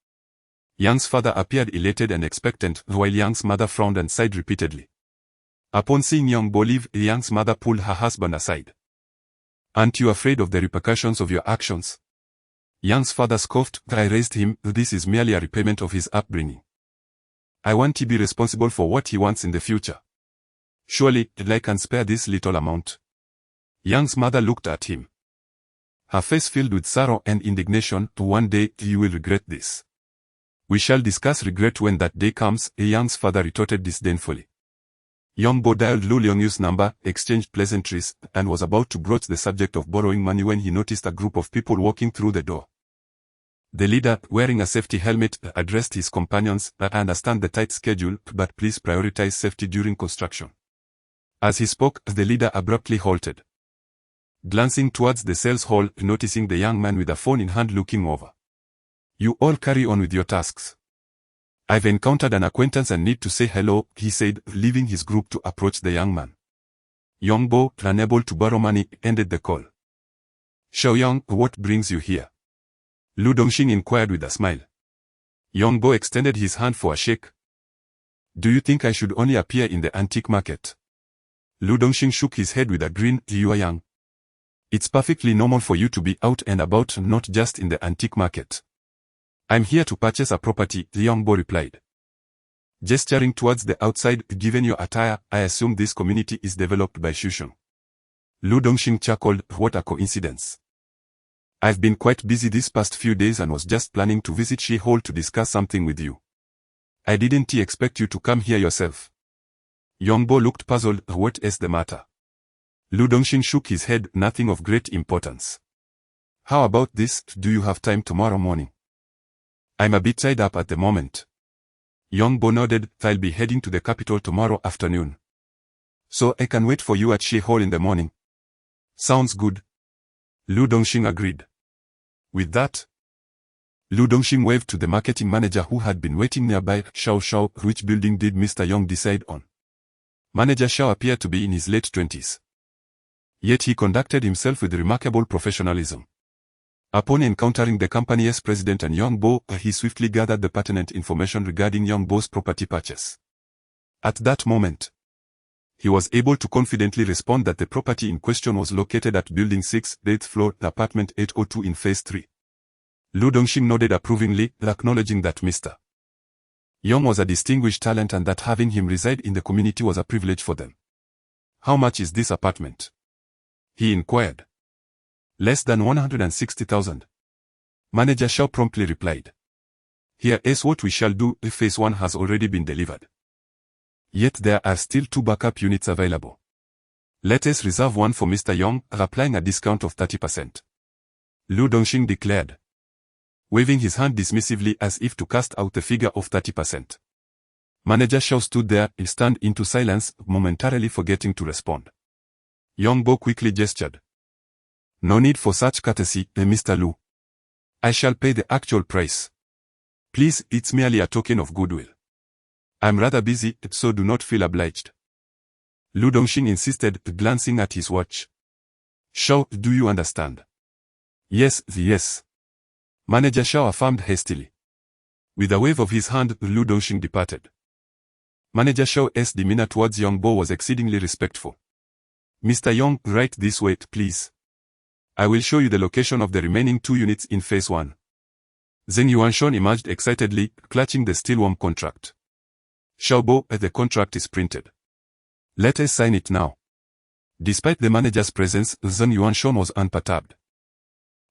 Yang's father appeared elated and expectant, while Yang's mother frowned and sighed repeatedly. Upon seeing Yongbo leave, Yang's mother pulled her husband aside. Aren't you afraid of the repercussions of your actions? Yang's father scoffed. I raised him. This is merely a repayment of his upbringing. I want to be responsible for what he wants in the future. Surely, I can spare this little amount. Yang's mother looked at him, her face filled with sorrow and indignation. One day, you will regret this. We shall discuss regret when that day comes, Yang's father retorted disdainfully. Yongbo dialed Lu Liangyu's number, exchanged pleasantries, and was about to broach the subject of borrowing money when he noticed a group of people walking through the door. The leader, wearing a safety helmet, addressed his companions. I understand the tight schedule, but please prioritize safety during construction. As he spoke, the leader abruptly halted, glancing towards the sales hall, noticing the young man with a phone in hand looking over. You all carry on with your tasks. I've encountered an acquaintance and need to say hello, he said, leaving his group to approach the young man. Yongbo, unable to borrow money, ended the call. Xiaoyang, what brings you here? Lu Dongxing inquired with a smile. Yongbo extended his hand for a shake. Do you think I should only appear in the antique market? Lu Dongxing shook his head with a grin. You are young. It's perfectly normal for you to be out and about, not just in the antique market. I'm here to purchase a property, Yongbo replied, gesturing towards the outside. Given your attire, I assume this community is developed by Shusheng. Lu Dongxing chuckled. What a coincidence. I've been quite busy these past few days and was just planning to visit Shi Hall to discuss something with you. I didn't expect you to come here yourself. Yongbo looked puzzled. What is the matter? Lu Dongxing shook his head, nothing of great importance. How about this, do you have time tomorrow morning? I'm a bit tied up at the moment. Yongbo nodded, I'll be heading to the capital tomorrow afternoon. So I can wait for you at Shi Hall in the morning. Sounds good. Lu Dongxing agreed. With that, Lu Dongxing waved to the marketing manager who had been waiting nearby. Shao, which building did Mr. Yong decide on? Manager Shao appeared to be in his late 20s. Yet he conducted himself with remarkable professionalism. Upon encountering the company's president and Yongbo, he swiftly gathered the pertinent information regarding Yongbo's property purchase. At that moment, he was able to confidently respond that the property in question was located at Building 6, 8th floor, apartment 802 in Phase 3. Lu Dongxing nodded approvingly, acknowledging that Mr. Yong was a distinguished talent and that having him reside in the community was a privilege for them. How much is this apartment? He inquired. Less than 160,000. Manager Shao promptly replied. Here is what we shall do. Phase 1 has already been delivered. Yet there are still 2 backup units available. Let us reserve one for Mr. Yong, applying a discount of 30%. Lu Dongxing declared, waving his hand dismissively as if to cast out the figure of 30%. Manager Shao stood there, stunned into silence, momentarily forgetting to respond. Yongbo quickly gestured. No need for such courtesy, Mr. Lu. I shall pay the actual price. Please, it's merely a token of goodwill. I'm rather busy, so do not feel obliged. Lu Dongxing insisted, glancing at his watch. Shao, do you understand? Yes. Manager Shao affirmed hastily. With a wave of his hand, Lu Dongxing departed. Manager Shao's demeanor towards Yongbo was exceedingly respectful. Mr. Yong, right this way, please. I will show you the location of the remaining 2 units in Phase 1. Zheng Yuanshon emerged excitedly, clutching the steel-worm contract. Xiaobo, the contract is printed. Let us sign it now. Despite the manager's presence, Zheng Yuanshon was unperturbed.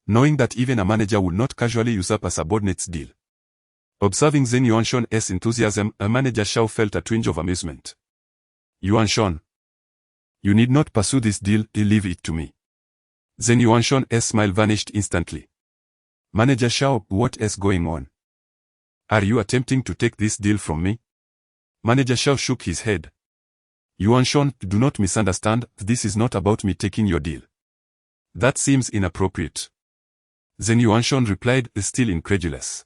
Knowing that even a manager would not casually usurp a subordinate's deal. Observing Zheng Yuanshon's enthusiasm, a manager Xiao felt a twinge of amusement. Yuanshon, you need not pursue this deal, leave it to me. Zheng Yuanshon's smile vanished instantly. Manager Xiao, what is going on? Are you attempting to take this deal from me? Manager Xiao shook his head. Yuanshon, do not misunderstand, this is not about me taking your deal. That seems inappropriate. Zheng Yuanshon replied, still incredulous.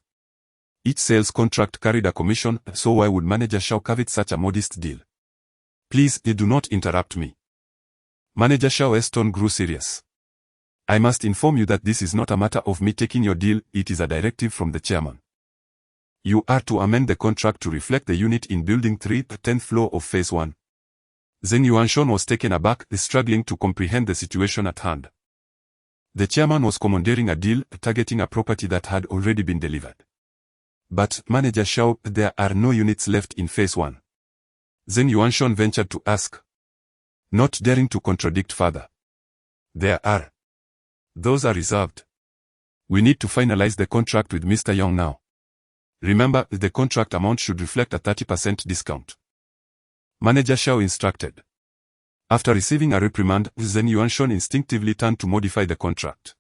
Each sales contract carried a commission, so why would Manager Xiao covet such a modest deal? Please, do not interrupt me. Manager Xiao's tone grew serious. I must inform you that this is not a matter of me taking your deal, it is a directive from the chairman. You are to amend the contract to reflect the unit in Building 3, 10th floor of Phase 1. Zheng Yuanshon was taken aback, struggling to comprehend the situation at hand. The chairman was commandeering a deal, targeting a property that had already been delivered. But, Manager Xiao, there are no units left in Phase 1. Zheng Yuanshon ventured to ask. Not daring to contradict further. There are. Those are reserved. We need to finalize the contract with Mr. Yong now. Remember, the contract amount should reflect a 30% discount. Manager Xiao instructed. After receiving a reprimand, Zheng Yuanshon instinctively turned to modify the contract.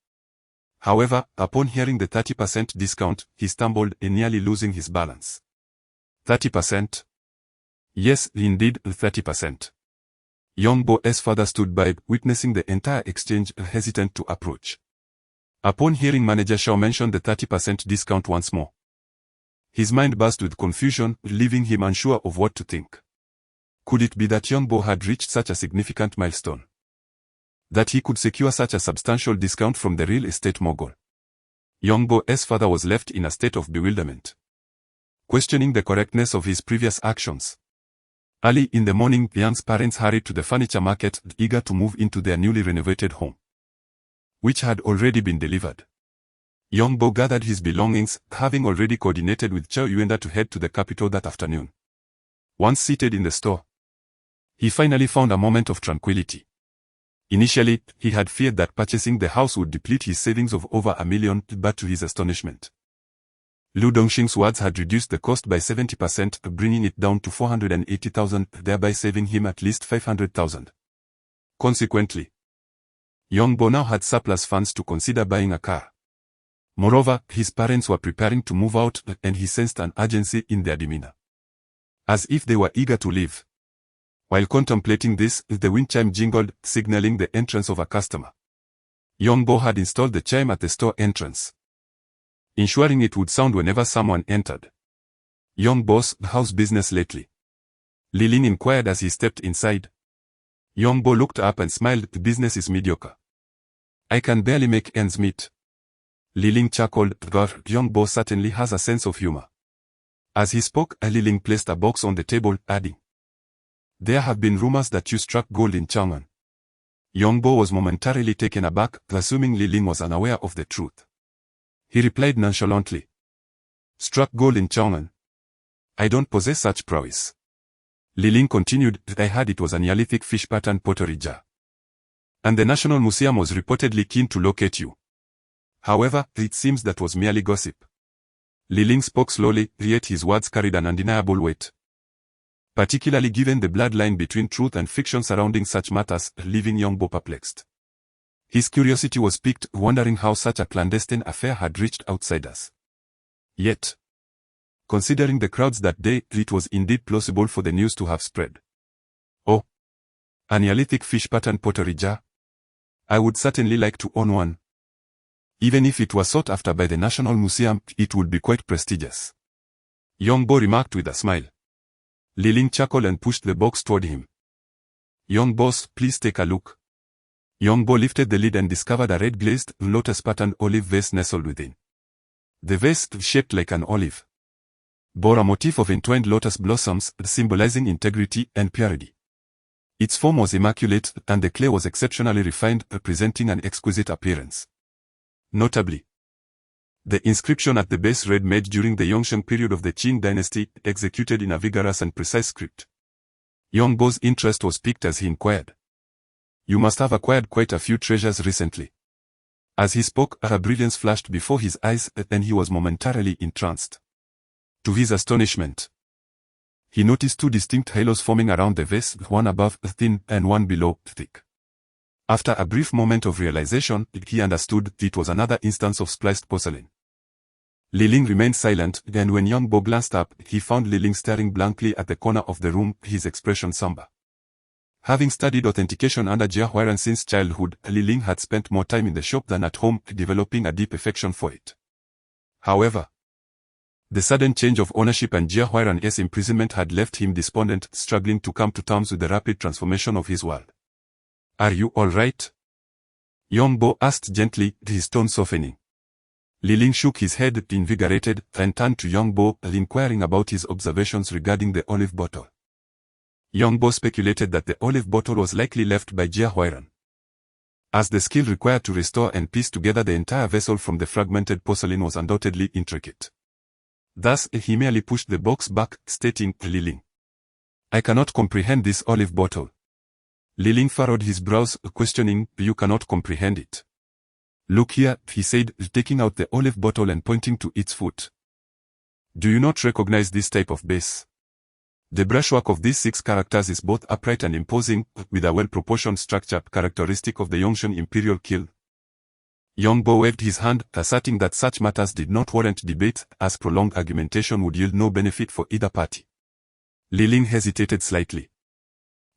However, upon hearing the 30% discount, he stumbled, nearly losing his balance. 30%? Yes, indeed, 30%. Yongbo's father stood by, witnessing the entire exchange, hesitant to approach. Upon hearing Manager Xiao mention the 30% discount once more, his mind buzzed with confusion, leaving him unsure of what to think. Could it be that Yongbo had reached such a significant milestone? That he could secure such a substantial discount from the real estate mogul? Yongbo's father was left in a state of bewilderment, questioning the correctness of his previous actions. Early in the morning, Yang's parents hurried to the furniture market, eager to move into their newly renovated home, which had already been delivered. Yongbo gathered his belongings, having already coordinated with Chao Yuenda to head to the capital that afternoon. Once seated in the store, he finally found a moment of tranquility. Initially, he had feared that purchasing the house would deplete his savings of over $1 million, but to his astonishment, Lu Dongxing's words had reduced the cost by 70%, bringing it down to $480,000, thereby saving him at least $500,000. Consequently, young Bo now had surplus funds to consider buying a car. Moreover, his parents were preparing to move out, and he sensed an urgency in their demeanor, as if they were eager to leave. While contemplating this, the wind chime jingled, signaling the entrance of a customer. Young Bo had installed the chime at the store entrance, ensuring it would sound whenever someone entered. "Young boss, how's business lately?" Li-Ling inquired as he stepped inside. Young Bo looked up and smiled. "Business is mediocre. I can barely make ends meet." Li-Ling chuckled. Young Bo certainly has a sense of humor." As he spoke, Li-Ling placed a box on the table, adding, "There have been rumors that you struck gold in Chang'an." Young Bo was momentarily taken aback, assuming Li-Ling was unaware of the truth. He replied nonchalantly, "Struck gold in Chang'an? I don't possess such prowess." Li-Ling continued, "I heard it was a Neolithic fish pattern pottery jar, and the National Museum was reportedly keen to locate you. However, it seems that was merely gossip." Li-Ling spoke slowly, yet his words carried an undeniable weight, particularly given the bloodline between truth and fiction surrounding such matters, leaving young Bo perplexed. His curiosity was piqued, wondering how such a clandestine affair had reached outsiders. Yet, considering the crowds that day, it was indeed plausible for the news to have spread. "Oh, a Neolithic fish pattern pottery jar? I would certainly like to own one. Even if it was sought after by the National Museum, it would be quite prestigious," young Bo remarked with a smile. Li-Ling chuckled and pushed the box toward him. "Young boss, please take a look." Young Bo lifted the lid and discovered a red glazed, lotus-patterned olive vase nestled within. The vase, shaped like an olive, bore a motif of entwined lotus blossoms, symbolizing integrity and purity. Its form was immaculate, and the clay was exceptionally refined, presenting an exquisite appearance. Notably, the inscription at the base read "Made during the Yongsheng period of the Qing dynasty," executed in a vigorous and precise script. Young Bo's interest was piqued as he inquired, "You must have acquired quite a few treasures recently." As he spoke, a brilliance flashed before his eyes, and he was momentarily entranced. To his astonishment, he noticed two distinct halos forming around the vase, one above, thin, and one below, thick. After a brief moment of realization, he understood it was another instance of spliced porcelain. Li-Ling remained silent, and when young Bo glanced up, he found Li-Ling staring blankly at the corner of the room, his expression somber. Having studied authentication under Jia Huairan since childhood, Li-Ling had spent more time in the shop than at home, developing a deep affection for it. However, the sudden change of ownership and Jia Huairan's imprisonment had left him despondent, struggling to come to terms with the rapid transformation of his world. "Are you all right?" young Bo asked gently, his tone softening. Li-Ling shook his head, invigorated, and turned to young Bo, inquiring about his observations regarding the olive bottle. Young Bo speculated that the olive bottle was likely left by Jia Huairan, as the skill required to restore and piece together the entire vessel from the fragmented porcelain was undoubtedly intricate. Thus, he merely pushed the box back, stating, "Li-Ling, I cannot comprehend this olive bottle." Li-Ling furrowed his brows, questioning, "You cannot comprehend it? Look here," he said, taking out the olive bottle and pointing to its foot. "Do you not recognize this type of base? The brushwork of these 6 characters is both upright and imposing, with a well-proportioned structure characteristic of the Yongsheng imperial kiln." Young Bo waved his hand, asserting that such matters did not warrant debate, as prolonged argumentation would yield no benefit for either party. Li-Ling hesitated slightly,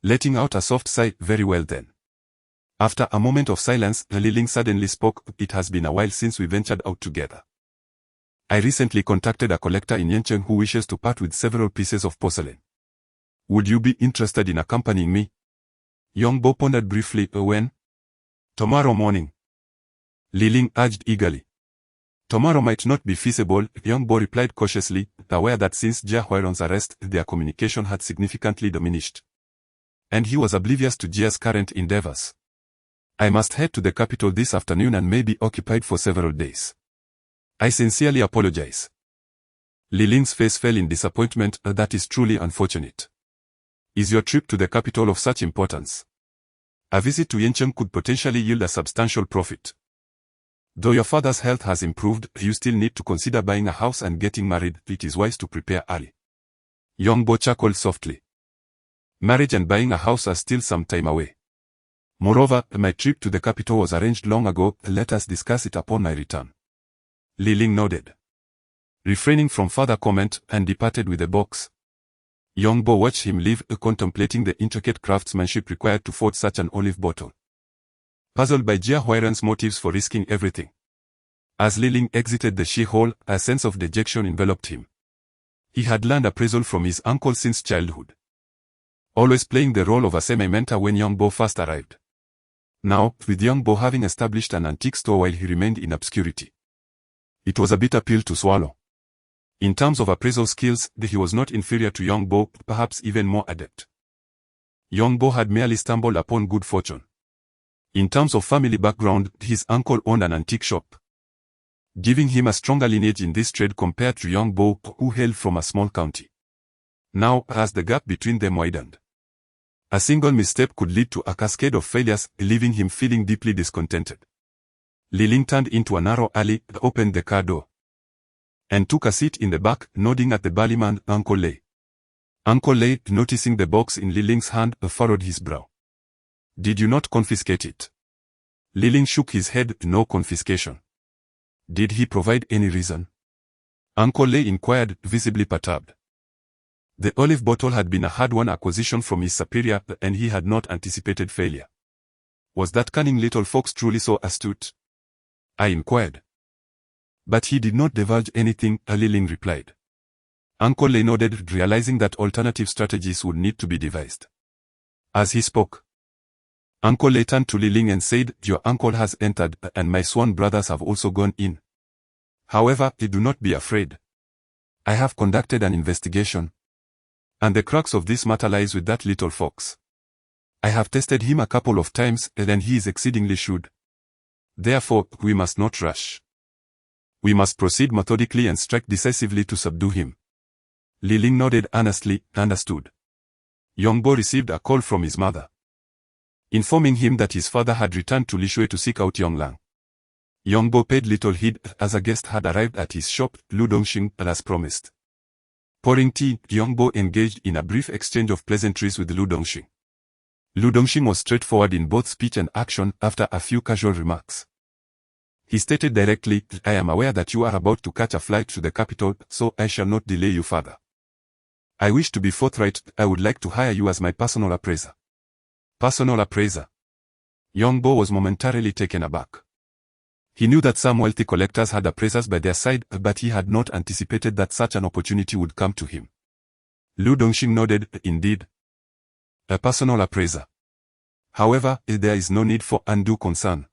letting out a soft sigh. "Very well then." After a moment of silence, Li-Ling suddenly spoke, "It has been a while since we ventured out together. I recently contacted a collector in Yancheng who wishes to part with several pieces of porcelain. Would you be interested in accompanying me?" Young Bo pondered briefly. "When?" "Tomorrow morning," Li-Ling urged eagerly. "Tomorrow might not be feasible," young Bo replied cautiously, aware that since Jia Huairan's arrest, their communication had significantly diminished, and he was oblivious to Jia's current endeavors. "I must head to the capital this afternoon and may be occupied for several days. I sincerely apologize." Li-Ling's face fell in disappointment. "That is truly unfortunate. Is your trip to the capital of such importance? A visit to Yancheng could potentially yield a substantial profit. Though your father's health has improved, you still need to consider buying a house and getting married. It is wise to prepare early." Young Bo chuckled softly. "Marriage and buying a house are still some time away. Moreover, my trip to the capital was arranged long ago. Let us discuss it upon my return. Li Ling nodded, refraining from further comment, and departed with the box. Yongbo watched him leave, contemplating the intricate craftsmanship required to forge such an olive bottle. Puzzled by Jia Huairan's motives for risking everything. As Li Ling exited the she hall, a sense of dejection enveloped him. He had learned appraisal from his uncle since childhood, always playing the role of a semi-mentor when Yongbo first arrived. Now, with Yongbo having established an antique store while he remained in obscurity, it was a bitter pill to swallow. In terms of appraisal skills, he was not inferior to Yongbo, perhaps even more adept. Yongbo had merely stumbled upon good fortune. In terms of family background, his uncle owned an antique shop, giving him a stronger lineage in this trade compared to Yongbo, who hailed from a small county. Now, as the gap between them widened, a single misstep could lead to a cascade of failures, leaving him feeling deeply discontented. Li Ling turned into a narrow alley, opened the car door, and took a seat in the back, nodding at the burly man, Uncle Lei. Uncle Lei, noticing the box in Li Ling's hand, furrowed his brow. Did you not confiscate it? Li Ling shook his head. No confiscation. Did he provide any reason? Uncle Lei inquired, visibly perturbed. The olive bottle had been a hard-won acquisition from his superior, and he had not anticipated failure. Was that cunning little fox truly so astute? I inquired. But he did not divulge anything, Li Ling replied. Uncle Lei nodded, realizing that alternative strategies would need to be devised. As he spoke, Uncle Lei turned to Li Ling and said, your uncle has entered, and my sworn brothers have also gone in. However, do not be afraid. I have conducted an investigation, and the crux of this matter lies with that little fox. I have tested him a couple of times, and he is exceedingly shrewd. Therefore, we must not rush. We must proceed methodically and strike decisively to subdue him. Li Ling nodded earnestly, understood. Yongbo received a call from his mother, informing him that his father had returned to Lishui to seek out Yonglang. Yongbo paid little heed, as a guest had arrived at his shop, Lu Dongxing, as promised. Pouring tea, Yongbo engaged in a brief exchange of pleasantries with Lu Dongxing. Lu Dongxing was straightforward in both speech and action. After a few casual remarks, he stated directly, I am aware that you are about to catch a flight to the capital, so I shall not delay you further. I wish to be forthright. I would like to hire you as my personal appraiser. Personal appraiser? Yongbo was momentarily taken aback. He knew that some wealthy collectors had appraisers by their side, but he had not anticipated that such an opportunity would come to him. Lu Dongxing nodded, indeed. A personal appraiser. However, there is no need for undue concern.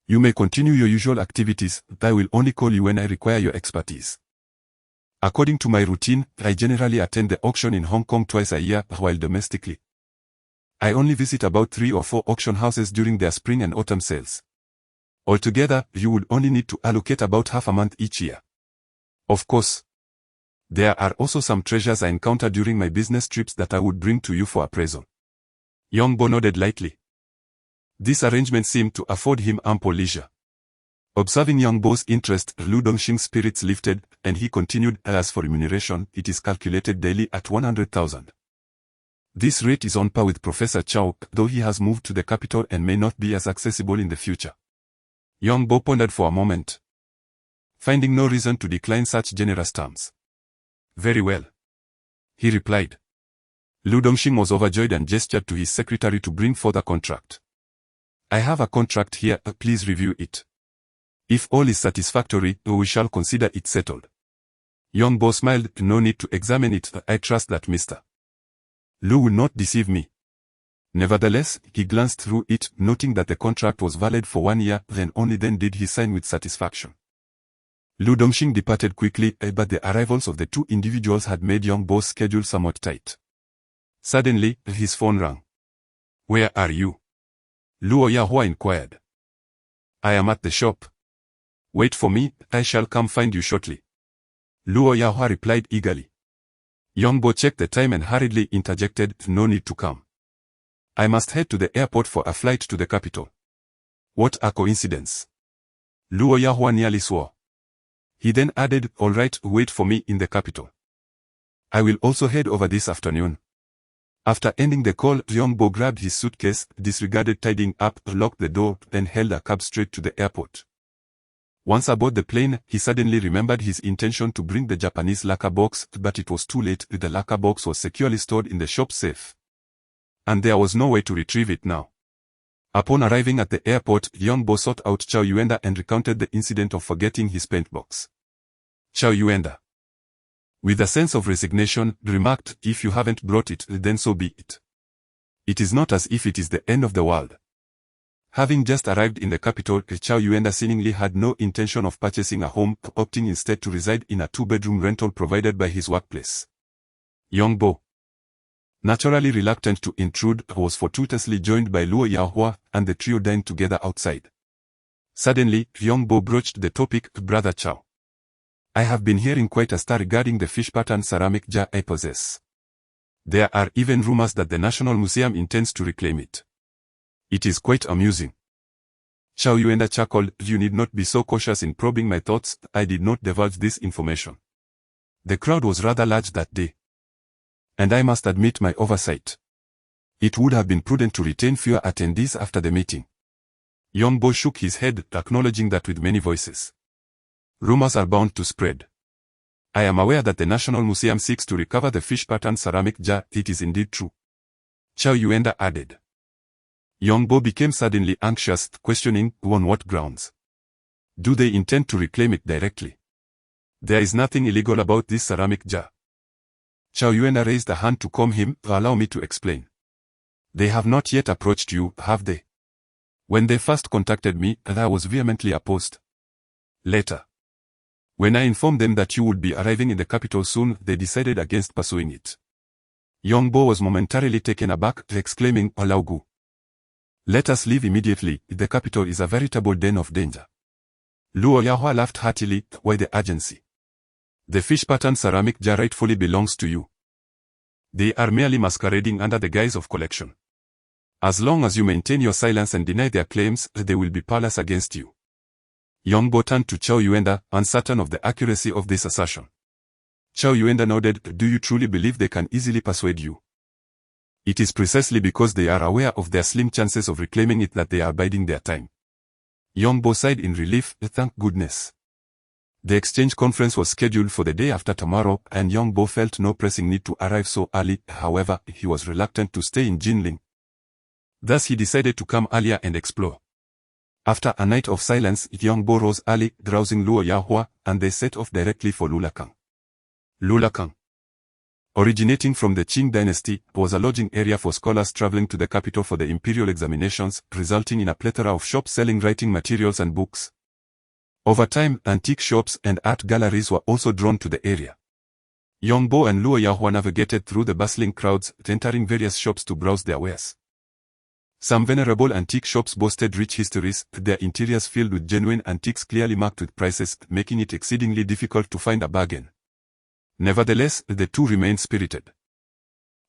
You may continue your usual activities. I will only call you when I require your expertise. According to my routine, I generally attend the auction in Hong Kong twice a year, while domestically, I only visit about 3 or 4 auction houses during their spring and autumn sales. Altogether, you would only need to allocate about half a month each year. Of course, there are also some treasures I encounter during my business trips that I would bring to you for appraisal. Yongbo nodded lightly. This arrangement seemed to afford him ample leisure. Observing Yongbo's interest, Lu Dongxing's spirits lifted, and he continued, as for remuneration, it is calculated daily at 100,000. This rate is on par with Professor Chow, though he has moved to the capital and may not be as accessible in the future. Yongbo pondered for a moment, finding no reason to decline such generous terms. Very well, he replied. Lu Dongxing was overjoyed and gestured to his secretary to bring forth a contract. I have a contract here, please review it. If all is satisfactory, we shall consider it settled. Yongbo smiled, no need to examine it, I trust that Mr. Lu will not deceive me. Nevertheless, he glanced through it, noting that the contract was valid for 1 year, and only then did he sign with satisfaction. Lu Dongxing departed quickly, but the arrivals of the 2 individuals had made Yongbo's schedule somewhat tight. Suddenly, his phone rang. Where are you? Lu Oyahua inquired. I am at the shop. Wait for me, I shall come find you shortly. Lu Oyahua replied eagerly. Yongbo checked the time and hurriedly interjected, no need to come. I must head to the airport for a flight to the capital. What a coincidence. Lu Oyahua nearly swore. He then added, all right, wait for me in the capital. I will also head over this afternoon. After ending the call, young Bo grabbed his suitcase, disregarded tidying up, locked the door, then held a cab straight to the airport. Once aboard the plane, he suddenly remembered his intention to bring the Japanese lacquer box, but it was too late. The lacquer box was securely stored in the shop safe, and there was no way to retrieve it now. Upon arriving at the airport, young Bo sought out Chow Yuenda and recounted the incident of forgetting his paint box. Chow Yuenda, with a sense of resignation, remarked, "If you haven't brought it, then so be it. It is not as if it is the end of the world." Having just arrived in the capital, Chow Yuenda seemingly had no intention of purchasing a home, opting instead to reside in a two-bedroom rental provided by his workplace. Young Bo, naturally reluctant to intrude, was fortuitously joined by Luo Yahua, and the trio dined together outside. Suddenly, young Bo broached the topic, "Brother Chow, I have been hearing quite a stir regarding the fish pattern ceramic jar I possess. There are even rumors that the National Museum intends to reclaim it. It is quite amusing." Chow Yuenda chuckled, "You need not be so cautious in probing my thoughts. I did not divulge this information." The crowd was rather large that day, and I must admit my oversight. It would have been prudent to retain fewer attendees after the meeting. Young Bo shook his head, acknowledging that with many voices, rumors are bound to spread. I am aware that the National Museum seeks to recover the fish pattern ceramic jar. It is indeed true," Chow Yuenda added. Young Bo became suddenly anxious, questioning, "On what grounds? Do they intend to reclaim it directly? There is nothing illegal about this ceramic jar." Chow Yuenda raised a hand to calm him. "Allow me to explain. They have not yet approached you, have they? When they first contacted me, I was vehemently opposed. Later, when I informed them that you would be arriving in the capital soon, they decided against pursuing it." Young Bo was momentarily taken aback, exclaiming, "Alaugu, let us leave immediately. The capital is a veritable den of danger." Luo Yahua laughed heartily. "Why the urgency? The fish pattern ceramic jar rightfully belongs to you. They are merely masquerading under the guise of collection. As long as you maintain your silence and deny their claims, they will be powerless against you." Young Bo turned to Chow Yuenda, uncertain of the accuracy of this assertion. Chow Yuenda nodded. "Do you truly believe they can easily persuade you?" "It is precisely because they are aware of their slim chances of reclaiming it that they are biding their time." Young Bo sighed in relief. "Thank goodness." The exchange conference was scheduled for the day after tomorrow, and young Bo felt no pressing need to arrive so early. However, he was reluctant to stay in Jinling. Thus he decided to come earlier and explore. After a night of silence, young Bo rose early, rousing Luo Yahua, and they set off directly for Lulakang. Lulakang, originating from the Qing dynasty, was a lodging area for scholars traveling to the capital for the imperial examinations, resulting in a plethora of shops selling writing materials and books. Over time, antique shops and art galleries were also drawn to the area. Young Bo and Luo Yahua navigated through the bustling crowds, entering various shops to browse their wares. Some venerable antique shops boasted rich histories, their interiors filled with genuine antiques clearly marked with prices, making it exceedingly difficult to find a bargain. Nevertheless, the two remained spirited.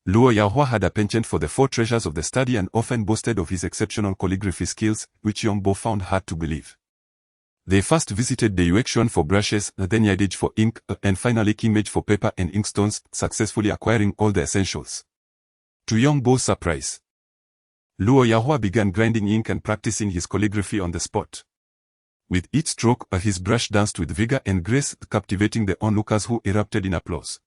Luo Yahua had a penchant for the four treasures of the study and often boasted of his exceptional calligraphy skills, which young Bo found hard to believe. They first visited the Yuexian for brushes, then Yidage for ink, and finally Qingmage for paper and inkstones, successfully acquiring all the essentials. To young Bo's surprise, Luo Yahua began grinding ink and practicing his calligraphy on the spot. With each stroke, his brush danced with vigor and grace, captivating the onlookers who erupted in applause.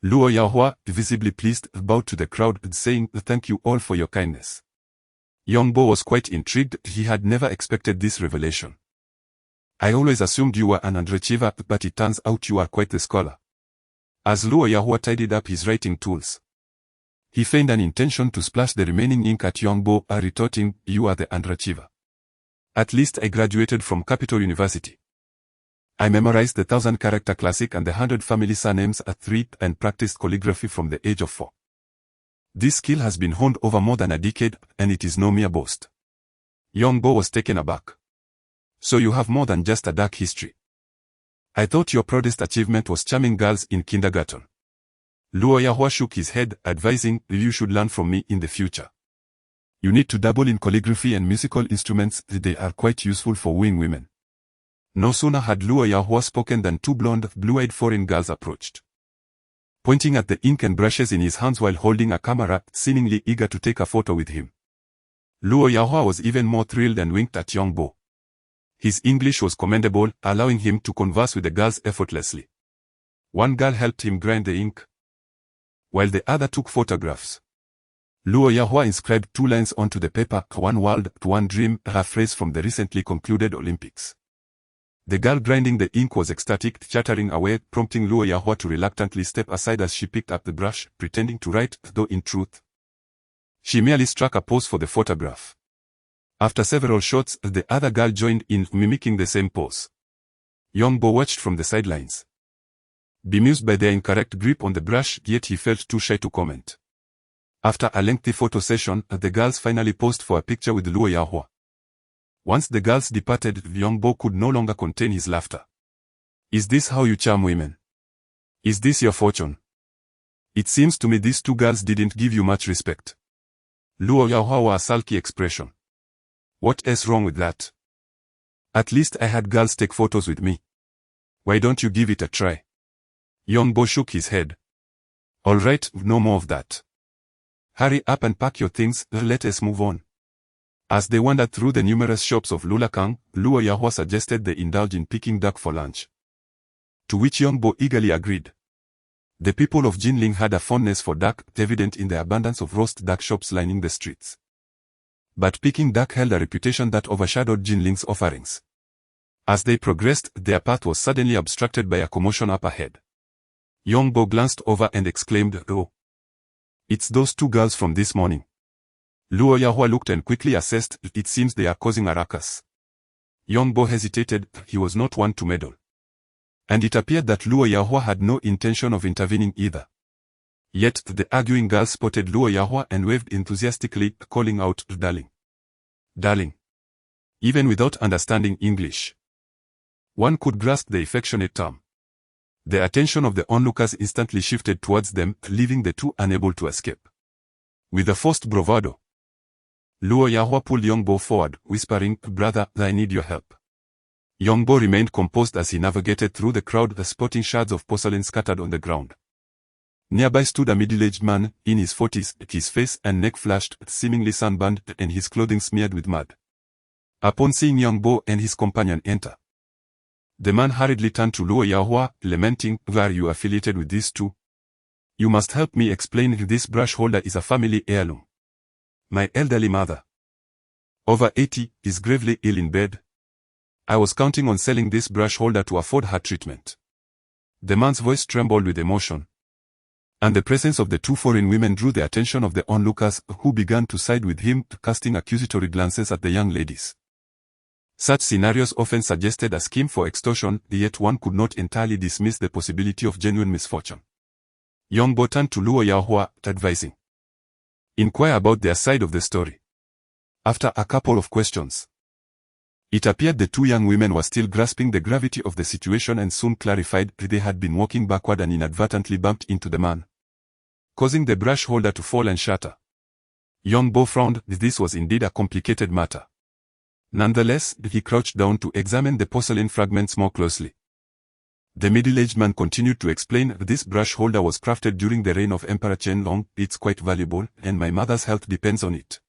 Luo Yahua, visibly pleased, bowed to the crowd, saying, "Thank you all for your kindness." Young Bo was quite intrigued. He had never expected this revelation. "I always assumed you were an underachiever, but it turns out you are quite the scholar." As Luo Yahua tidied up his writing tools, he feigned an intention to splash the remaining ink at young Bo, retorting, "You are the underachiever. At least I graduated from Capital University. I memorized the 1,000-character classic and the 100 family surnames at 3 and practiced calligraphy from the age of 4. This skill has been honed over more than a decade, and it is no mere boast." Young Bo was taken aback. "So you have more than just a dark history. I thought your proudest achievement was charming girls in kindergarten." Luo Yahua shook his head, advising, "You should learn from me in the future. You need to dabble in calligraphy and musical instruments, they are quite useful for wooing women." No sooner had Luo Yahua spoken than two blonde, blue-eyed foreign girls approached. pointing at the ink and brushes in his hands while holding a camera, seemingly eager to take a photo with him. Luo Yahua was even more thrilled and winked at young Bo. His English was commendable, allowing him to converse with the girls effortlessly. One girl helped him grind the ink, while the other took photographs. Luo Yahua inscribed 2 lines onto the paper, "One world, one dream," a phrase from the recently concluded Olympics. The girl grinding the ink was ecstatic, chattering away, prompting Luo Yahua to reluctantly step aside as she picked up the brush, pretending to write, though in truth, she merely struck a pose for the photograph. After several shots, the other girl joined in, mimicking the same pose. Young Bo watched from the sidelines, bemused by their incorrect grip on the brush, yet he felt too shy to comment. After a lengthy photo session, the girls finally posed for a picture with Luo Yahua. Once the girls departed, young Bo could no longer contain his laughter. "Is this how you charm women? Is this your fortune? It seems to me these 2 girls didn't give you much respect." Luo Yahua wore a sulky expression. "What is wrong with that? At least I had girls take photos with me. Why don't you give it a try?" Young Bo shook his head. "All right, no more of that. Hurry up and pack your things, let us move on." As they wandered through the numerous shops of Lulakang, Luo Yahua suggested they indulge in Peking duck for lunch, to which young Bo eagerly agreed. The people of Jinling had a fondness for duck, evident in the abundance of roast duck shops lining the streets. But Peking duck held a reputation that overshadowed Jinling's offerings. As they progressed, their path was suddenly obstructed by a commotion up ahead. Young Bo glanced over and exclaimed, "Oh, it's those 2 girls from this morning." Luo Yahua looked and quickly assessed, "It seems they are causing a ruckus." Young Bo hesitated, he was not one to meddle. And it appeared that Luo Yahua had no intention of intervening either. Yet the arguing girls spotted Luo Yahua and waved enthusiastically, calling out, "Darling! Darling!" Even without understanding English, one could grasp the affectionate term. The attention of the onlookers instantly shifted towards them, leaving the 2 unable to escape. With a forced bravado, Luo Yahua pulled young Bo forward, whispering, "Brother, I need your help." Young Bo remained composed as he navigated through the crowd, spotting shards of porcelain scattered on the ground. Nearby stood a middle-aged man, in his 40s, his face and neck flushed, seemingly sunburned, and his clothing smeared with mud. Upon seeing young Bo and his companion enter, the man hurriedly turned to Luo Yahua, lamenting, "Are you affiliated with these 2? You must help me explain. This brush holder is a family heirloom. My elderly mother, over 80, is gravely ill in bed. I was counting on selling this brush holder to afford her treatment." The man's voice trembled with emotion, and the presence of the 2 foreign women drew the attention of the onlookers, who began to side with him, casting accusatory glances at the young ladies. Such scenarios often suggested a scheme for extortion, yet one could not entirely dismiss the possibility of genuine misfortune. Young Bo turned to Luo Yahua, advising, "Inquire about their side of the story." After a couple of questions, it appeared the 2 young women were still grasping the gravity of the situation and soon clarified they had been walking backward and inadvertently bumped into the man, causing the brush holder to fall and shatter. Young Bo frowned. This was indeed a complicated matter. Nonetheless, he crouched down to examine the porcelain fragments more closely. The middle-aged man continued to explain, "This brush holder was crafted during the reign of Emperor Qianlong. It's quite valuable, and my mother's health depends on it."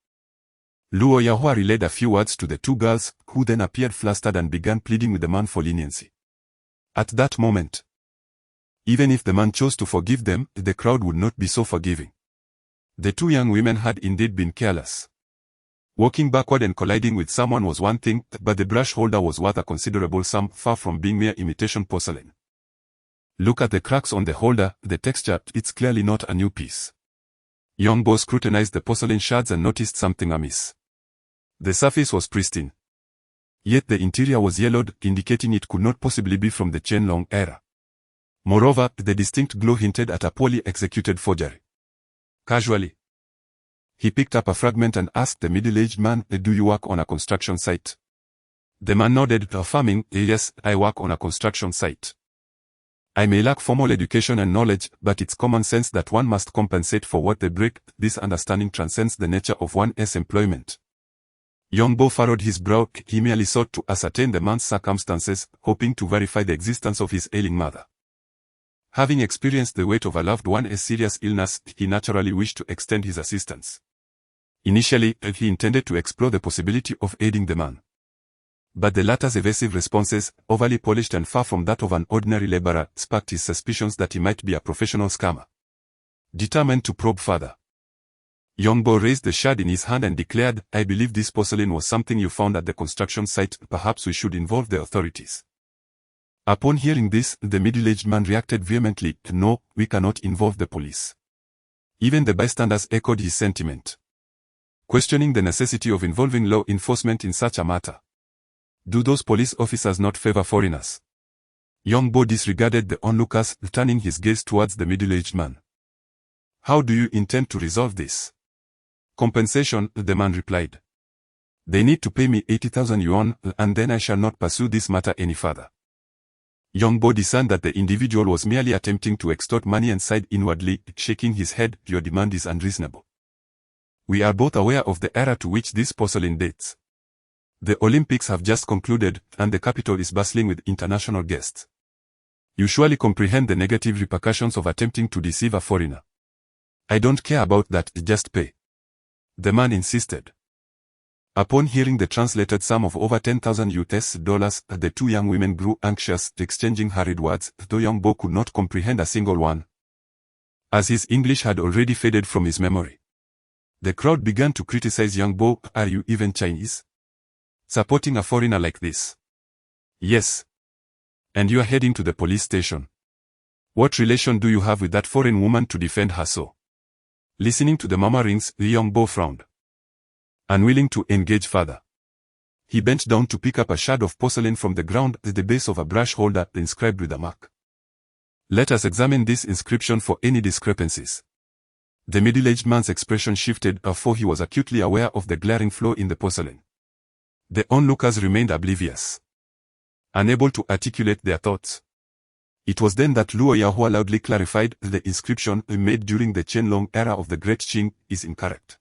Luo Yahua relayed a few words to the 2 girls, who then appeared flustered and began pleading with the man for leniency. At that moment, even if the man chose to forgive them, the crowd would not be so forgiving. The 2 young women had indeed been careless. Walking backward and colliding with someone was one thing, but the brush holder was worth a considerable sum, far from being mere imitation porcelain. "Look at the cracks on the holder, the texture, it's clearly not a new piece." Young Bo scrutinized the porcelain shards and noticed something amiss. The surface was pristine, yet the interior was yellowed, indicating it could not possibly be from the Qianlong era. Moreover, the distinct glow hinted at a poorly executed forgery. Casually, he picked up a fragment and asked the middle-aged man, "Do you work on a construction site?" The man nodded, affirming, "Yes, I work on a construction site. I may lack formal education and knowledge, but it's common sense that one must compensate for what they break. This understanding transcends the nature of one's employment." Young Bo furrowed his brow. He merely sought to ascertain the man's circumstances, hoping to verify the existence of his ailing mother. Having experienced the weight of a loved one's serious illness, he naturally wished to extend his assistance. Initially, he intended to explore the possibility of aiding the man. But the latter's evasive responses, overly polished and far from that of an ordinary laborer, sparked his suspicions that he might be a professional scammer. Determined to probe further, Yongbo raised the shard in his hand and declared, "I believe this porcelain was something you found at the construction site. Perhaps we should involve the authorities." Upon hearing this, the middle-aged man reacted vehemently, "No, we cannot involve the police." Even the bystanders echoed his sentiment, questioning the necessity of involving law enforcement in such a matter. Do those police officers not favor foreigners? Yongbo disregarded the onlookers, turning his gaze towards the middle-aged man. "How do you intend to resolve this?" "Compensation," the man replied. "They need to pay me 80,000 yuan, and then I shall not pursue this matter any further." Yongbo discerned that the individual was merely attempting to extort money and sighed inwardly, shaking his head, "Your demand is unreasonable. We are both aware of the era to which this porcelain dates. The Olympics have just concluded, and the capital is bustling with international guests. You surely comprehend the negative repercussions of attempting to deceive a foreigner." "I don't care about that, just pay," the man insisted. Upon hearing the translated sum of over 10,000 US dollars, the two young women grew anxious, exchanging hurried words, though Yongbo could not comprehend a single one, as his English had already faded from his memory. The crowd began to criticize Yongbo. "Are you even Chinese? Supporting a foreigner like this?" "Yes. And you are heading to the police station. What relation do you have with that foreign woman to defend her so?" Listening to the murmurings, Yongbo frowned, unwilling to engage further. He bent down to pick up a shard of porcelain from the ground at the base of a brush holder inscribed with a mark. "Let us examine this inscription for any discrepancies." The middle-aged man's expression shifted, for he was acutely aware of the glaring flaw in the porcelain. The onlookers remained oblivious, unable to articulate their thoughts. It was then that Luo Yahua loudly clarified, "The inscription, made during the Qianlong era of the Great Qing, is incorrect.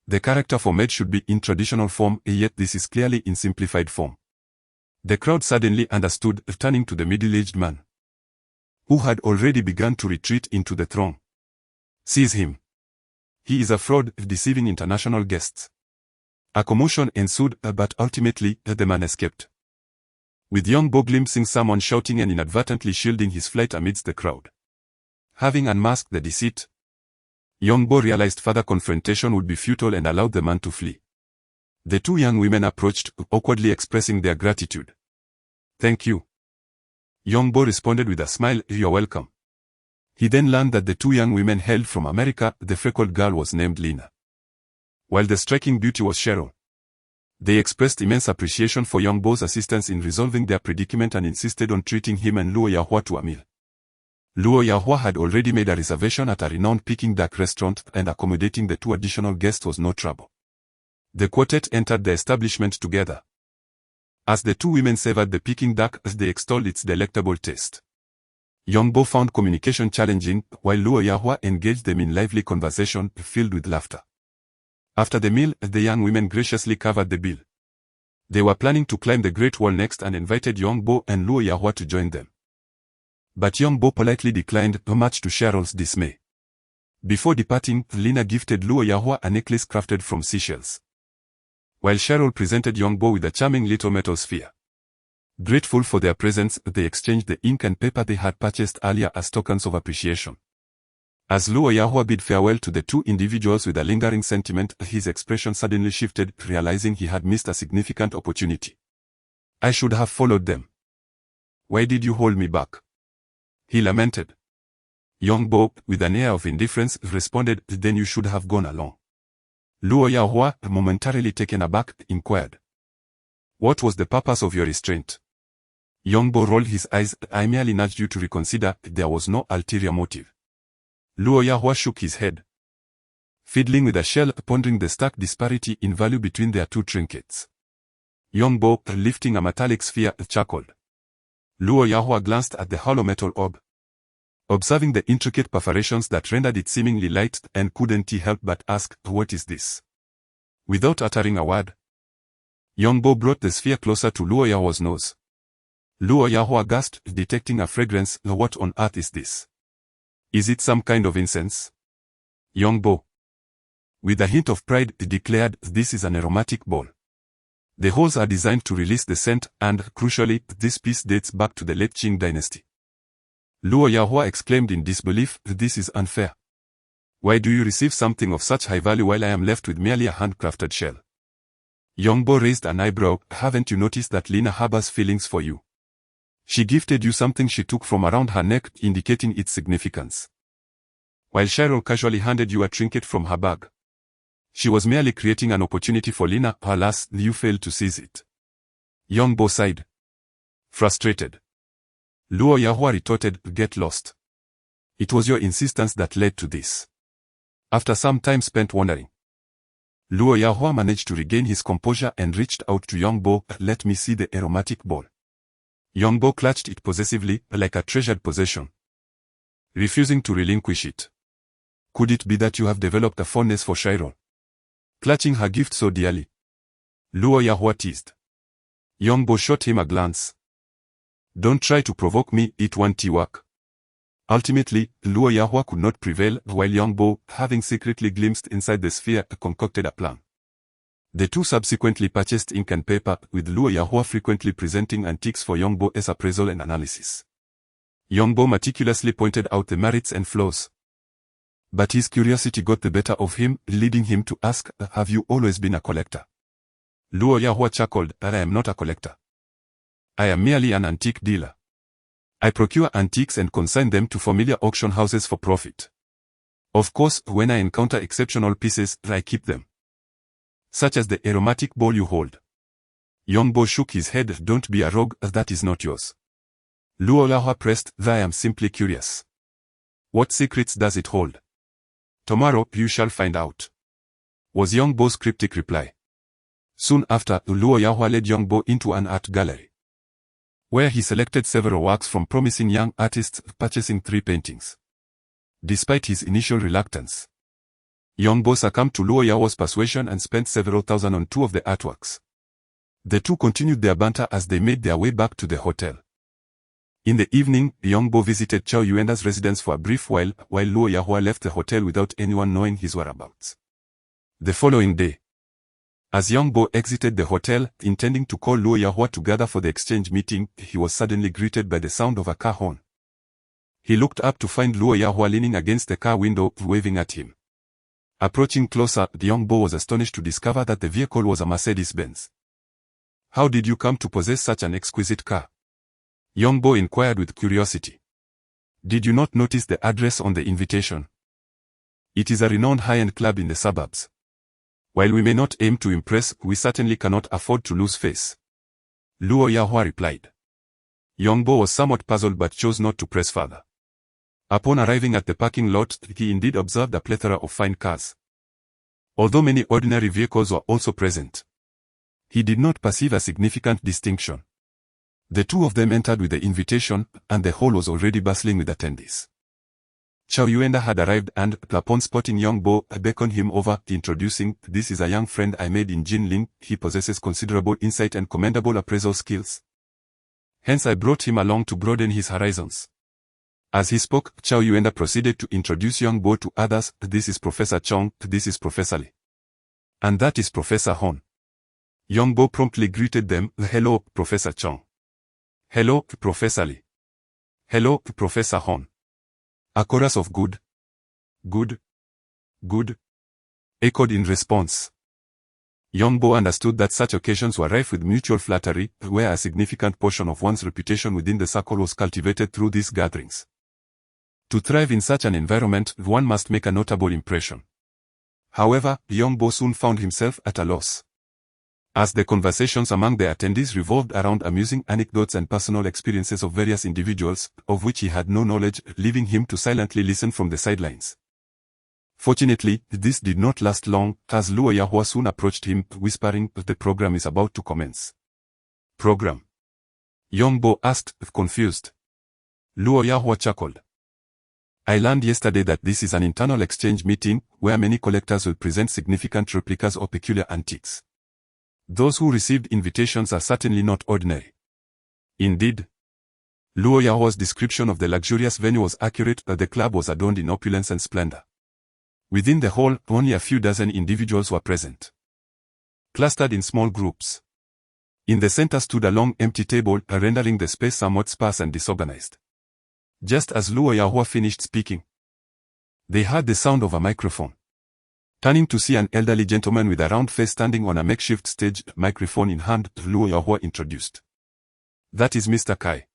The character for made should be in traditional form, yet this is clearly in simplified form." The crowd suddenly understood, turning to the middle-aged man, who had already begun to retreat into the throng. "Seize him. He is a fraud, deceiving international guests." A commotion ensued, but ultimately, the man escaped, with Yongbo glimpsing someone shouting and inadvertently shielding his flight amidst the crowd. Having unmasked the deceit, Yongbo realized further confrontation would be futile and allowed the man to flee. The two young women approached, awkwardly expressing their gratitude. "Thank you." Yongbo responded with a smile, "You're welcome." He then learned that the two young women hailed from America. The freckled girl was named Lina, while the striking beauty was Cheryl. They expressed immense appreciation for Yongbo's assistance in resolving their predicament and insisted on treating him and Luo Yahua to a meal. Luo Yahua had already made a reservation at a renowned Peking duck restaurant, and accommodating the two additional guests was no trouble. The quartet entered the establishment together. As the two women savored the Peking duck, they extolled its delectable taste. Yongbo found communication challenging, while Luo Yahua engaged them in lively conversation filled with laughter. After the meal, the young women graciously covered the bill. They were planning to climb the Great Wall next and invited Yongbo and Luo Yahua to join them. But Yongbo politely declined, much to Cheryl's dismay. Before departing, Lina gifted Luo Yahua a necklace crafted from seashells, while Cheryl presented Yongbo with a charming little metal sphere. Grateful for their presents, they exchanged the ink and paper they had purchased earlier as tokens of appreciation. As Luo Yahua bid farewell to the two individuals with a lingering sentiment, his expression suddenly shifted, realizing he had missed a significant opportunity. "I should have followed them. Why did you hold me back?" he lamented. Yongbo, with an air of indifference, responded, "Then you should have gone along." Luo Yahua, momentarily taken aback, inquired, "What was the purpose of your restraint?" Yongbo rolled his eyes. "I merely nudged you to reconsider. There was no ulterior motive." Luo Yahua shook his head, fiddling with a shell, pondering the stark disparity in value between their two trinkets. Yongbo, lifting a metallic sphere, chuckled. Luo Yahua glanced at the hollow metal orb, observing the intricate perforations that rendered it seemingly light, and couldn't he help but ask, "What is this?" Without uttering a word, Yongbo brought the sphere closer to Luo Yahua's nose. Luo Yahua gasped, detecting a fragrance. What on earth is this? Is it some kind of incense? Yongbo, with a hint of pride, declared, this is an aromatic ball. The holes are designed to release the scent, and, crucially, this piece dates back to the late Qing dynasty. Luo Yahua exclaimed in disbelief, this is unfair. Why do you receive something of such high value while I am left with merely a handcrafted shell? Yongbo raised an eyebrow. Haven't you noticed that Lina harbors feelings for you? She gifted you something she took from around her neck, indicating its significance. While Cheryl casually handed you a trinket from her bag. She was merely creating an opportunity for Lina. Alas, you failed to seize it. Yongbo sighed. Frustrated. Luo Yahua retorted, get lost. It was your insistence that led to this. After some time spent wondering, Luo Yahua managed to regain his composure and reached out to Yongbo. Let me see the aromatic ball. Yongbo clutched it possessively, like a treasured possession, refusing to relinquish it. Could it be that you have developed a fondness for Cheryl, clutching her gift so dearly? Luo Yahua teased. Yongbo shot him a glance. Don't try to provoke me, it won't work. Ultimately, Luo Yahua could not prevail, while Yongbo, having secretly glimpsed inside the sphere, concocted a plan. The two subsequently purchased ink and paper, with Luo Yahua frequently presenting antiques for Yongbo's appraisal and analysis. Yongbo meticulously pointed out the merits and flaws. But his curiosity got the better of him, leading him to ask, have you always been a collector? Luo Yahua chuckled, I am not a collector. I am merely an antique dealer. I procure antiques and consign them to familiar auction houses for profit. Of course, when I encounter exceptional pieces, I keep them. Such as the aromatic ball you hold. Yongbo shook his head. Don't be a rogue, that is not yours. Luo Yahua pressed, I am simply curious. What secrets does it hold? Tomorrow, you shall find out, was Yongbo's cryptic reply. Soon after, Luo Yahua led Yongbo into an art gallery, where he selected several works from promising young artists, purchasing 3 paintings. Despite his initial reluctance, Yongbo succumbed to Luo Yahua's persuasion and spent several thousand on 2 of the artworks. The two continued their banter as they made their way back to the hotel. In the evening, Yongbo visited Chao Yuenda's residence for a brief while Luo Yahua left the hotel without anyone knowing his whereabouts. The following day, as Yongbo exited the hotel, intending to call Luo Yahua together for the exchange meeting, he was suddenly greeted by the sound of a car horn. He looked up to find Luo Yahua leaning against the car window, waving at him. Approaching closer, Yongbo was astonished to discover that the vehicle was a Mercedes-Benz. How did you come to possess such an exquisite car? Yongbo inquired with curiosity. Did you not notice the address on the invitation? It is a renowned high-end club in the suburbs. While we may not aim to impress, we certainly cannot afford to lose face. Luo Yahua replied. Yongbo was somewhat puzzled but chose not to press further. Upon arriving at the parking lot, he indeed observed a plethora of fine cars. Although many ordinary vehicles were also present, he did not perceive a significant distinction. The two of them entered with the invitation, and the hall was already bustling with attendees. Chao Yuenda had arrived and, upon spotting Yongbo, beckoned him over, introducing, this is a young friend I made in Jinling. He possesses considerable insight and commendable appraisal skills. Hence I brought him along to broaden his horizons. As he spoke, Chao Yuenda proceeded to introduce Yongbo to others. This is Professor Chong, this is Professor Li. And that is Professor Hon. Yongbo promptly greeted them. Hello, Professor Chong. Hello, Professor Li. Hello, Professor Hon. A chorus of good, echoed in response. Yongbo understood that such occasions were rife with mutual flattery, where a significant portion of one's reputation within the circle was cultivated through these gatherings. To thrive in such an environment, one must make a notable impression. However, Yongbo soon found himself at a loss, as the conversations among the attendees revolved around amusing anecdotes and personal experiences of various individuals, of which he had no knowledge, leaving him to silently listen from the sidelines. Fortunately, this did not last long, as Luo Yahua soon approached him, whispering, the program is about to commence. Program? Yongbo asked, confused. Luo Yahua chuckled. I learned yesterday that this is an internal exchange meeting, where many collectors will present significant replicas or peculiar antiques. Those who received invitations are certainly not ordinary. Indeed, Luo Yahua's description of the luxurious venue was accurate. The club was adorned in opulence and splendor. Within the hall, only a few dozen individuals were present, clustered in small groups. In the center stood a long empty table, rendering the space somewhat sparse and disorganized. Just as Luo Yahua finished speaking, they heard the sound of a microphone. Turning to see an elderly gentleman with a round face standing on a makeshift stage, microphone in hand, Luo Yahua introduced. "That is Mr. Kai."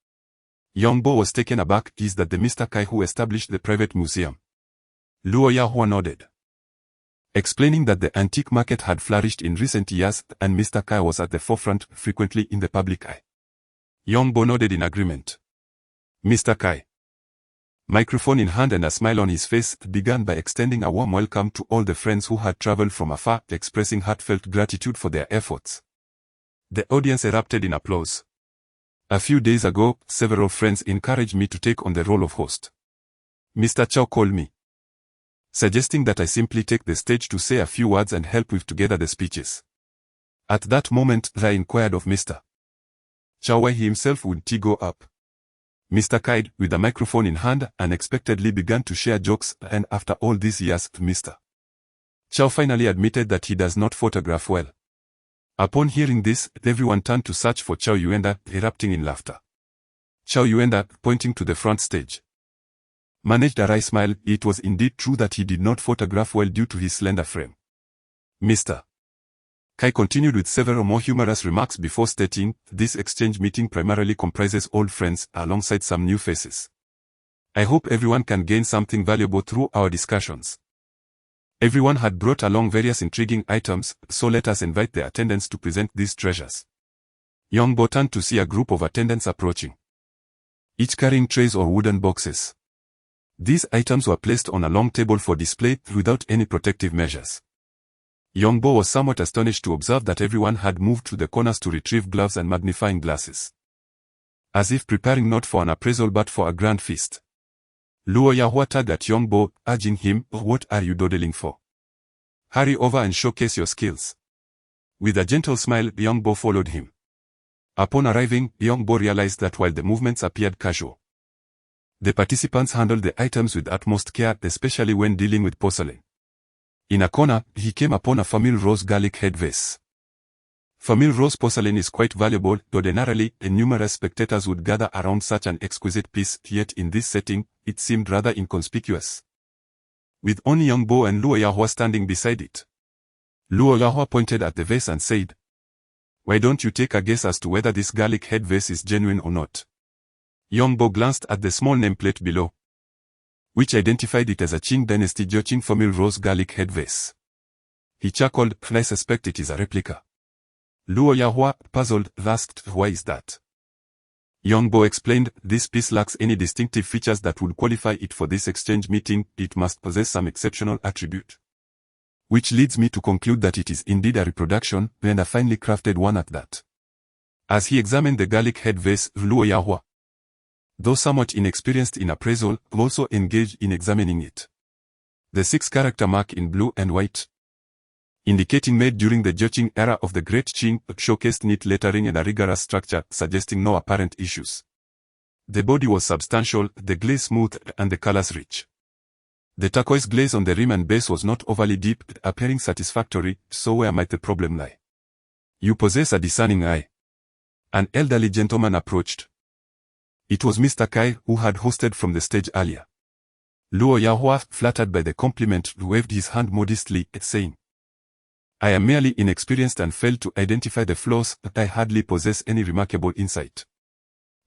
Yongbo was taken aback. "Is that the Mr. Kai who established the private museum?" Luo Yahua nodded, explaining that the antique market had flourished in recent years and Mr. Kai was at the forefront, frequently in the public eye. Yongbo nodded in agreement. Mr. Kai, microphone in hand and a smile on his face, began by extending a warm welcome to all the friends who had traveled from afar, expressing heartfelt gratitude for their efforts. The audience erupted in applause. "A few days ago, several friends encouraged me to take on the role of host. Mr. Chow called me, suggesting that I simply take the stage to say a few words and help weave together the speeches. At that moment, I inquired of Mr. Chow why he himself would go up. Mr. Kai, with a microphone in hand, unexpectedly began to share jokes, and after all these years, Mr. Chow finally admitted that he does not photograph well. Upon hearing this, everyone turned to search for Chow Yuenda, erupting in laughter. Chow Yuenda, pointing to the front stage, managed a wry smile. It was indeed true that he did not photograph well due to his slender frame. Mr. Kai continued with several more humorous remarks before stating, "This exchange meeting primarily comprises old friends, alongside some new faces. I hope everyone can gain something valuable through our discussions." Everyone had brought along various intriguing items, so let us invite the attendants to present these treasures. Yongbo turned to see a group of attendants approaching, each carrying trays or wooden boxes. These items were placed on a long table for display, without any protective measures. Yongbo was somewhat astonished to observe that everyone had moved to the corners to retrieve gloves and magnifying glasses, as if preparing not for an appraisal but for a grand feast. Luo Yahua tugged at Yongbo, urging him, "What are you dawdling for? Hurry over and showcase your skills." With a gentle smile, Yongbo followed him. Upon arriving, Yongbo realized that while the movements appeared casual, the participants handled the items with utmost care, especially when dealing with porcelain. In a corner, he came upon a famille rose garlic head vase. Famille rose porcelain is quite valuable. Ordinarily, numerous spectators would gather around such an exquisite piece, yet in this setting, it seemed rather inconspicuous, with only Yongbo and Luo Yahua standing beside it. Luo Yahua pointed at the vase and said, "Why don't you take a guess as to whether this garlic head vase is genuine or not?" Yongbo glanced at the small nameplate below, which identified it as a Qing Dynasty Joqing famille rose garlic head vase. He chuckled, "I suspect it is a replica." Luo Yahua, puzzled, asked, "Why is that?" Yongbo explained, "This piece lacks any distinctive features that would qualify it for this exchange meeting. It must possess some exceptional attribute, which leads me to conclude that it is indeed a reproduction, and a finely crafted one at that." As he examined the garlic head vase, Luo Yahua, though somewhat inexperienced in appraisal, also engaged in examining it. The 6-character mark in blue and white, indicating made during the Joqing era of the Great Qing, showcased neat lettering and a rigorous structure, suggesting no apparent issues. The body was substantial, the glaze smooth, and the colors rich. The turquoise glaze on the rim and base was not overly deep, appearing satisfactory, so where might the problem lie? "You possess a discerning eye." An elderly gentleman approached. It was Mr. Kai, who had hosted from the stage earlier. Luo Yahua, flattered by the compliment, waved his hand modestly, saying, "I am merely inexperienced and failed to identify the flaws, but I hardly possess any remarkable insight."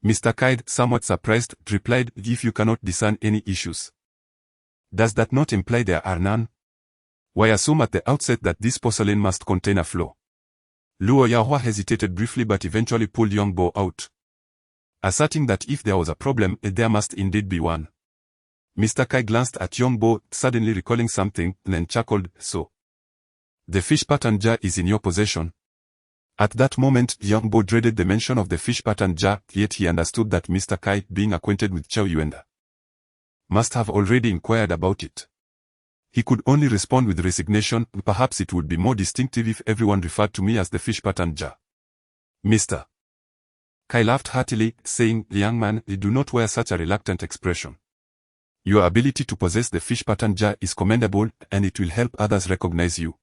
Mr. Kai, somewhat surprised, replied, "If you cannot discern any issues, does that not imply there are none? Why assume at the outset that this porcelain must contain a flaw?" Luo Yahua hesitated briefly but eventually pulled Yongbo out, asserting that if there was a problem, there must indeed be one. Mr. Kai glanced at Yongbo, suddenly recalling something, then chuckled, "So, the fish pattern jar is in your possession?" At that moment, Yongbo dreaded the mention of the fish pattern jar, yet he understood that Mr. Kai, being acquainted with Chow Yuenda, must have already inquired about it. He could only respond with resignation, "Perhaps it would be more distinctive if everyone referred to me as the fish pattern jar." Mr. Kai laughed heartily, saying, "Young man, do not wear such a reluctant expression. Your ability to possess the fish pattern jar is commendable, and it will help others recognize you.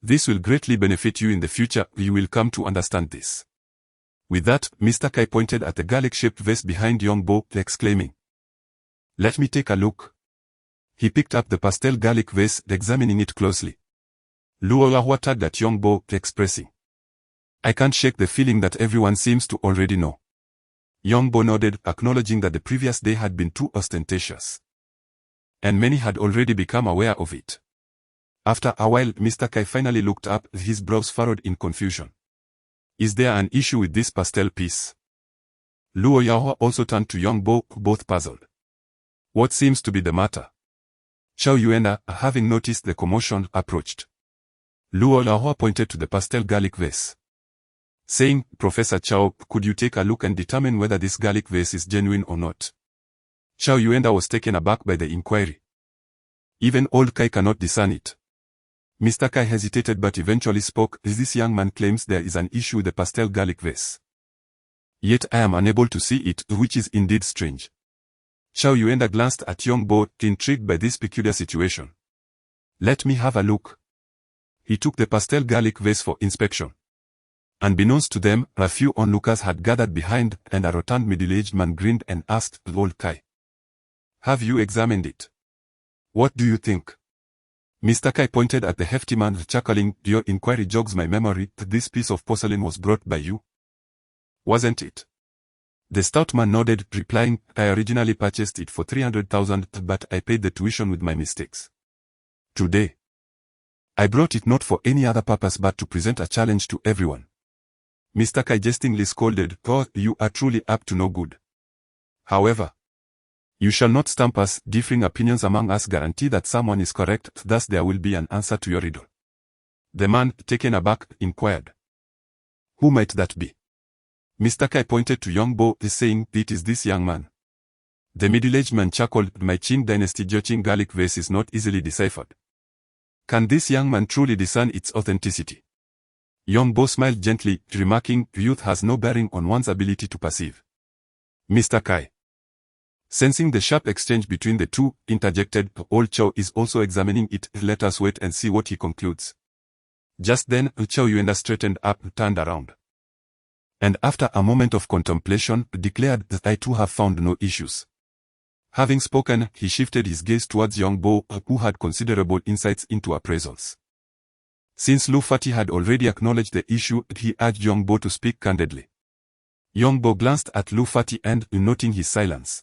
This will greatly benefit you in the future. You will come to understand this." With that, Mr. Kai pointed at the garlic-shaped vase behind Young Bo, exclaiming, "Let me take a look." He picked up the pastel garlic vase, examining it closely. Luo Yahua tugged at Young Bo, expressing, "I can't shake the feeling that everyone seems to already know." Young Bo nodded, acknowledging that the previous day had been too ostentatious, and many had already become aware of it. After a while, Mr. Kai finally looked up, his brows furrowed in confusion. "Is there an issue with this pastel piece?" Luo Yahua also turned to Young Bo, both puzzled. "What seems to be the matter?" Chao Yuenda, having noticed the commotion, approached. Luo Yahua pointed to the pastel garlic vase, saying, "Professor Chao, could you take a look and determine whether this garlic vase is genuine or not?" Chao Yuenda was taken aback by the inquiry. "Even old Kai cannot discern it." Mr. Kai hesitated but eventually spoke. "This young man claims there is an issue with the pastel garlic vase. Yet I am unable to see it, which is indeed strange." Chao Yuenda glanced at Young Bo, intrigued by this peculiar situation. "Let me have a look." He took the pastel garlic vase for inspection. Unbeknownst to them, a few onlookers had gathered behind, and a rotund middle-aged man grinned and asked, "Old Kai, have you examined it? What do you think?" Mr. Kai pointed at the hefty man, chuckling, "Your inquiry jogs my memory. This piece of porcelain was brought by you, wasn't it?" The stout man nodded, replying, "I originally purchased it for 300,000, but I paid the tuition with my mistakes. Today, I brought it not for any other purpose but to present a challenge to everyone." Mr. Kai jestingly scolded, "Oh, you are truly up to no good. However, you shall not stump us. Differing opinions among us guarantee that someone is correct, thus there will be an answer to your riddle." The man, taken aback, inquired, "Who might that be?" Mr. Kai pointed to Young Bo, saying, "It is this young man." The middle-aged man chuckled, "My Qing dynasty Joqing garlic vase is not easily deciphered. Can this young man truly discern its authenticity?" Young Bo smiled gently, remarking, "Youth has no bearing on one's ability to perceive." Mr. Kai, sensing the sharp exchange between the two, interjected, "Old Chao is also examining it. Let us wait and see what he concludes." Just then, Chao Yuenda straightened up, turned around, and after a moment of contemplation, declared that, "I too have found no issues." Having spoken, he shifted his gaze towards Young Bo, who had considerable insights into appraisals. Since Lu Fati had already acknowledged the issue, he urged Young Bo to speak candidly. Young Bo glanced at Lu Fati and, noting his silence,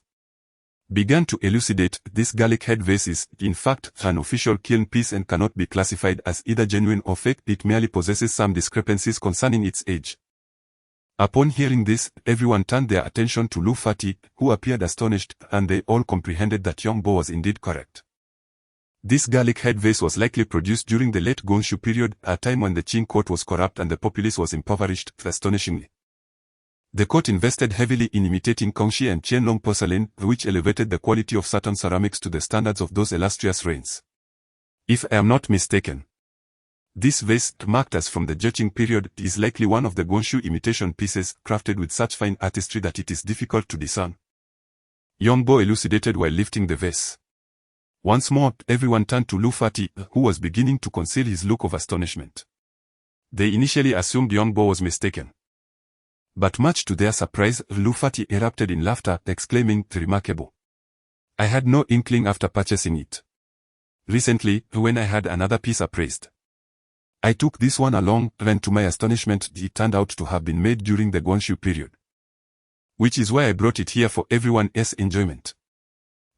began to elucidate. "This garlic head vase is, in fact, an official kiln piece and cannot be classified as either genuine or fake. It merely possesses some discrepancies concerning its age." Upon hearing this, everyone turned their attention to Lu Fati, who appeared astonished, and they all comprehended that Young Bo was indeed correct. This garlic head vase was likely produced during the late Gonshu period, a time when the Qing court was corrupt and the populace was impoverished. Astonishingly, the court invested heavily in imitating Kongxi and Qianlong porcelain, which elevated the quality of certain ceramics to the standards of those illustrious reigns. If I am not mistaken, this vase, marked as from the Joqing period, is likely one of the Gonshu imitation pieces, crafted with such fine artistry that it is difficult to discern. Young Bo elucidated while lifting the vase. Once more, everyone turned to Lu Fati, who was beginning to conceal his look of astonishment. They initially assumed Young Bo was mistaken, but much to their surprise, Lu Fati erupted in laughter, exclaiming, "Remarkable. I had no inkling after purchasing it. Recently, when I had another piece appraised, I took this one along, and to my astonishment, it turned out to have been made during the Gonshu period, which is why I brought it here for everyone else's enjoyment.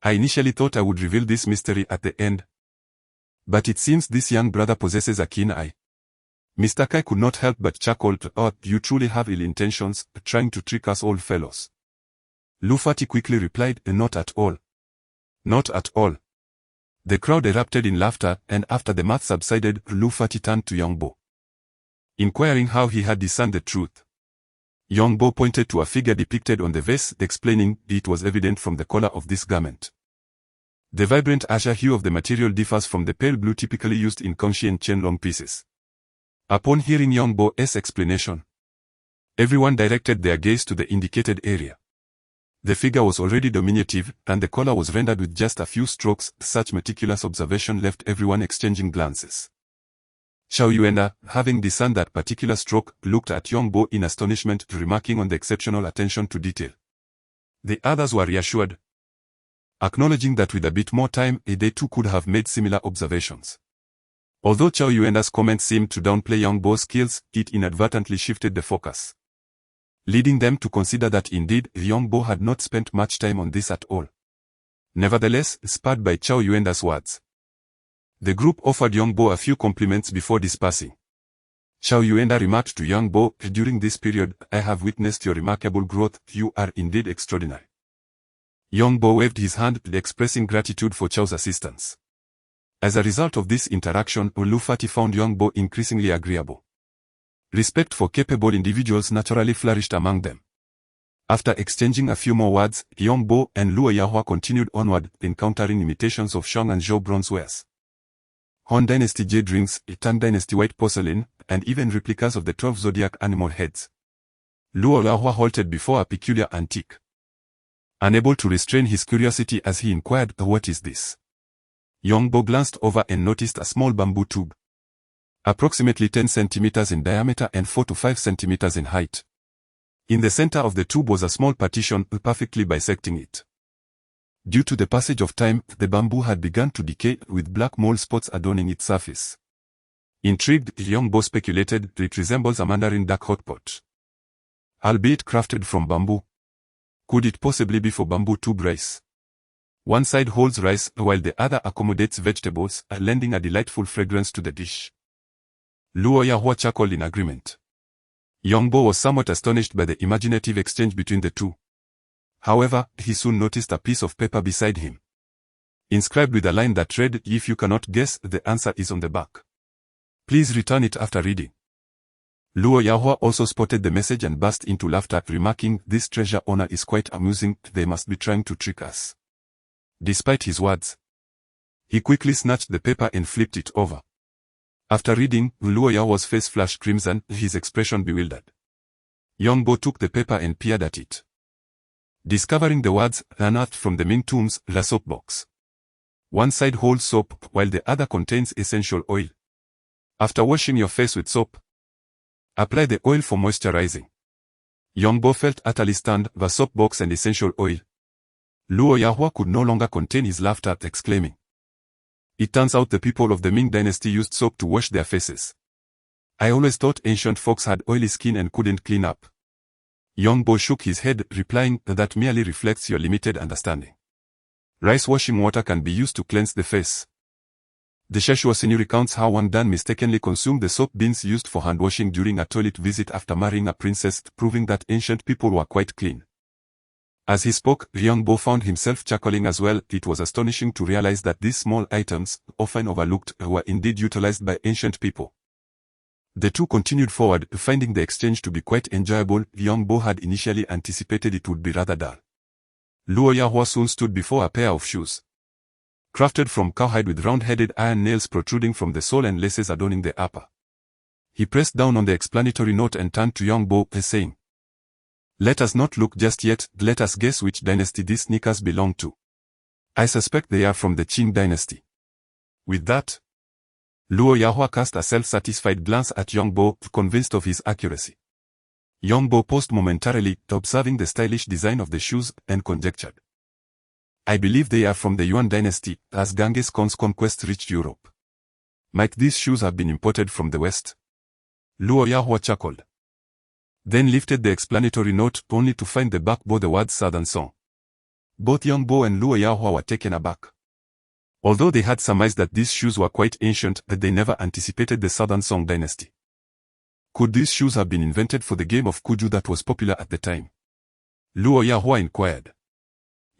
I initially thought I would reveal this mystery at the end, but it seems this young brother possesses a keen eye." Mr. Kai could not help but chuckle. "Oh, you truly have ill intentions, trying to trick us old fellows." Lu Fati quickly replied, "Not at all. Not at all." The crowd erupted in laughter, and after the mirth subsided, Lu Fati turned to Young Bo, inquiring how he had discerned the truth. Young Bo pointed to a figure depicted on the vase, explaining, "It was evident from the color of this garment. The vibrant azure hue of the material differs from the pale blue typically used in Kongxi and Qianlong pieces." Upon hearing Young Bo's explanation, Everyone directed their gaze to the indicated area. The figure was already diminutive, and the color was rendered with just a few strokes. Such meticulous observation left everyone exchanging glances. Xiao Yuenda, having discerned that particular stroke, looked at Yongbo in astonishment, remarking on the exceptional attention to detail. The others were reassured, acknowledging that with a bit more time, they too could have made similar observations. Although Xiao Yuenda's comments seemed to downplay Yongbo's skills, it inadvertently shifted the focus, leading them to consider that indeed, Yongbo had not spent much time on this at all. Nevertheless, spurred by Xiao Yuenda's words, the group offered Yongbo a few compliments before dispersing. Xiao Yuenda remarked to Yongbo, during this period, I have witnessed your remarkable growth, you are indeed extraordinary. Yongbo waved his hand, expressing gratitude for Xiao's assistance. As a result of this interaction, Lu Fati found Yongbo increasingly agreeable. Respect for capable individuals naturally flourished among them. After exchanging a few more words, Yongbo and Luo Yahua continued onward, encountering imitations of Shang and Zhou bronzewares, Han Dynasty jade rings, Tang Dynasty white porcelain, and even replicas of the 12 zodiac animal heads. Luo Yahua halted before a peculiar antique, unable to restrain his curiosity as he inquired, what is this? Yongbo glanced over and noticed a small bamboo tube, approximately 10 centimeters in diameter and 4 to 5 centimeters in height. In the center of the tube was a small partition, perfectly bisecting it. Due to the passage of time, the bamboo had begun to decay, with black mole spots adorning its surface. Intrigued, Yongbo speculated it resembles a mandarin duck hotpot, albeit crafted from bamboo. Could it possibly be for bamboo tube rice? One side holds rice, while the other accommodates vegetables, lending a delightful fragrance to the dish. Luo Yahua chuckled in agreement. Yongbo was somewhat astonished by the imaginative exchange between the two. However, he soon noticed a piece of paper beside him, inscribed with a line that read, if you cannot guess, the answer is on the back. Please return it after reading. Luo Yahua also spotted the message and burst into laughter, remarking, this treasure owner is quite amusing, they must be trying to trick us. Despite his words, he quickly snatched the paper and flipped it over. After reading, Luo Yahua's face flushed crimson, his expression bewildered. Yongbo took the paper and peered at it, discovering the words, unearthed from the Ming tombs, La soap box. One side holds soap, while the other contains essential oil. After washing your face with soap, apply the oil for moisturizing. Yongbo felt utterly stunned, the soap box and essential oil. Luo Yahua could no longer contain his laughter, exclaiming, it turns out the people of the Ming dynasty used soap to wash their faces. I always thought ancient folks had oily skin and couldn't clean up. Yongbo shook his head, replying, that merely reflects your limited understanding. Rice washing water can be used to cleanse the face. The Sheshua Sinu recounts how Wang Dan mistakenly consumed the soap beans used for hand washing during a toilet visit after marrying a princess, proving that ancient people were quite clean. As he spoke, Yongbo found himself chuckling as well. It was astonishing to realize that these small items, often overlooked, were indeed utilized by ancient people. The two continued forward, finding the exchange to be quite enjoyable. Yongbo had initially anticipated it would be rather dull. Luo Yahua soon stood before a pair of shoes, crafted from cowhide with round-headed iron nails protruding from the sole and laces adorning the upper. He pressed down on the explanatory note and turned to Yongbo, saying, let us not look just yet, let us guess which dynasty these sneakers belong to. I suspect they are from the Qing dynasty. With that, Luo Yahua cast a self-satisfied glance at Yongbo, convinced of his accuracy. Yongbo paused momentarily, observing the stylish design of the shoes, and conjectured, I believe they are from the Yuan dynasty, as Genghis Khan's conquest reached Europe. Might these shoes have been imported from the West? Luo Yahua chuckled, then lifted the explanatory note, only to find the back bore the words Southern Song. Both Yongbo and Luo Yahua were taken aback. Although they had surmised that these shoes were quite ancient, they never anticipated the Southern Song dynasty. Could these shoes have been invented for the game of Kuju that was popular at the time? Luo Yahua inquired.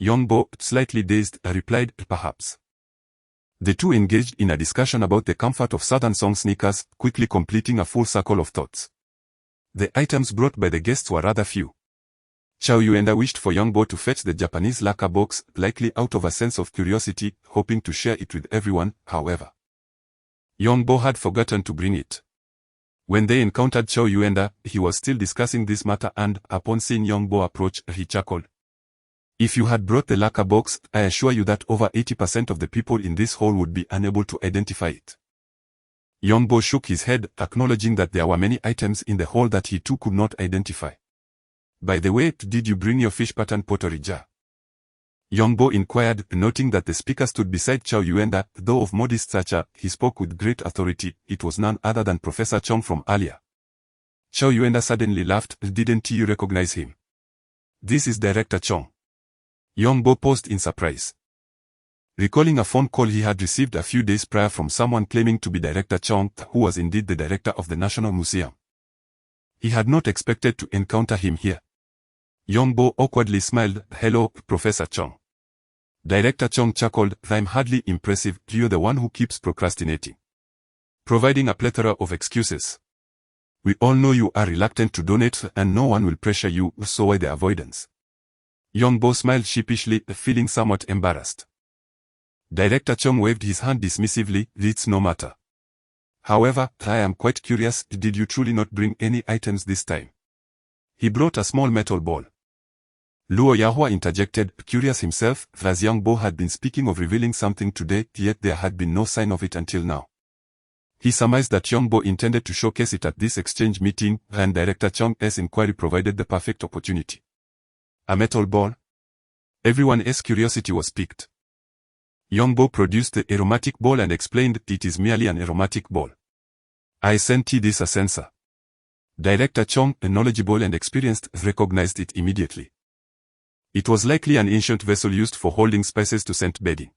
Yongbo, slightly dazed, replied, perhaps. The two engaged in a discussion about the comfort of Southern Song sneakers, quickly completing a full circle of thoughts. The items brought by the guests were rather few. Xiao Yuenda wished for Yongbo to fetch the Japanese lacquer box, likely out of a sense of curiosity, hoping to share it with everyone, however. Yongbo had forgotten to bring it. When they encountered Chow Yuenda, he was still discussing this matter and, upon seeing Young Bo approach, he chuckled. If you had brought the lacquer box, I assure you that over 80% of the people in this hall would be unable to identify it. Young Bo shook his head, acknowledging that there were many items in the hall that he too could not identify. By the way, did you bring your fish pattern pottery jar? Young Bo inquired, noting that the speaker stood beside Chow Yuenda. Though of modest stature, he spoke with great authority. It was none other than Professor Chong from earlier. Chow Yuenda suddenly laughed. Didn't you recognize him? This is Director Chong. Young Bo paused in surprise. Recalling a phone call he had received a few days prior from someone claiming to be Director Chong, who was indeed the director of the National Museum. He had not expected to encounter him here. Young Bo awkwardly smiled. Hello, Professor Chong. Director Chong chuckled. I'm hardly impressive. You're the one who keeps procrastinating. Providing a plethora of excuses. We all know you are reluctant to donate and no one will pressure you, so why the avoidance? Young Bo smiled sheepishly, feeling somewhat embarrassed. Director Chong waved his hand dismissively. It's no matter. However, I am quite curious, did you truly not bring any items this time? He brought a small metal ball. Luo Yahua interjected, curious himself, as Young Bo had been speaking of revealing something today, yet there had been no sign of it until now. He surmised that Young Bo intended to showcase it at this exchange meeting, and Director Chong's inquiry provided the perfect opportunity. A metal ball? Everyone's curiosity was piqued. Young Bo produced the aromatic ball and explained it is merely an aromatic ball. I sent this a sensor. Director Chong, knowledgeable and experienced, recognized it immediately. It was likely an ancient vessel used for holding spices to scent bedding.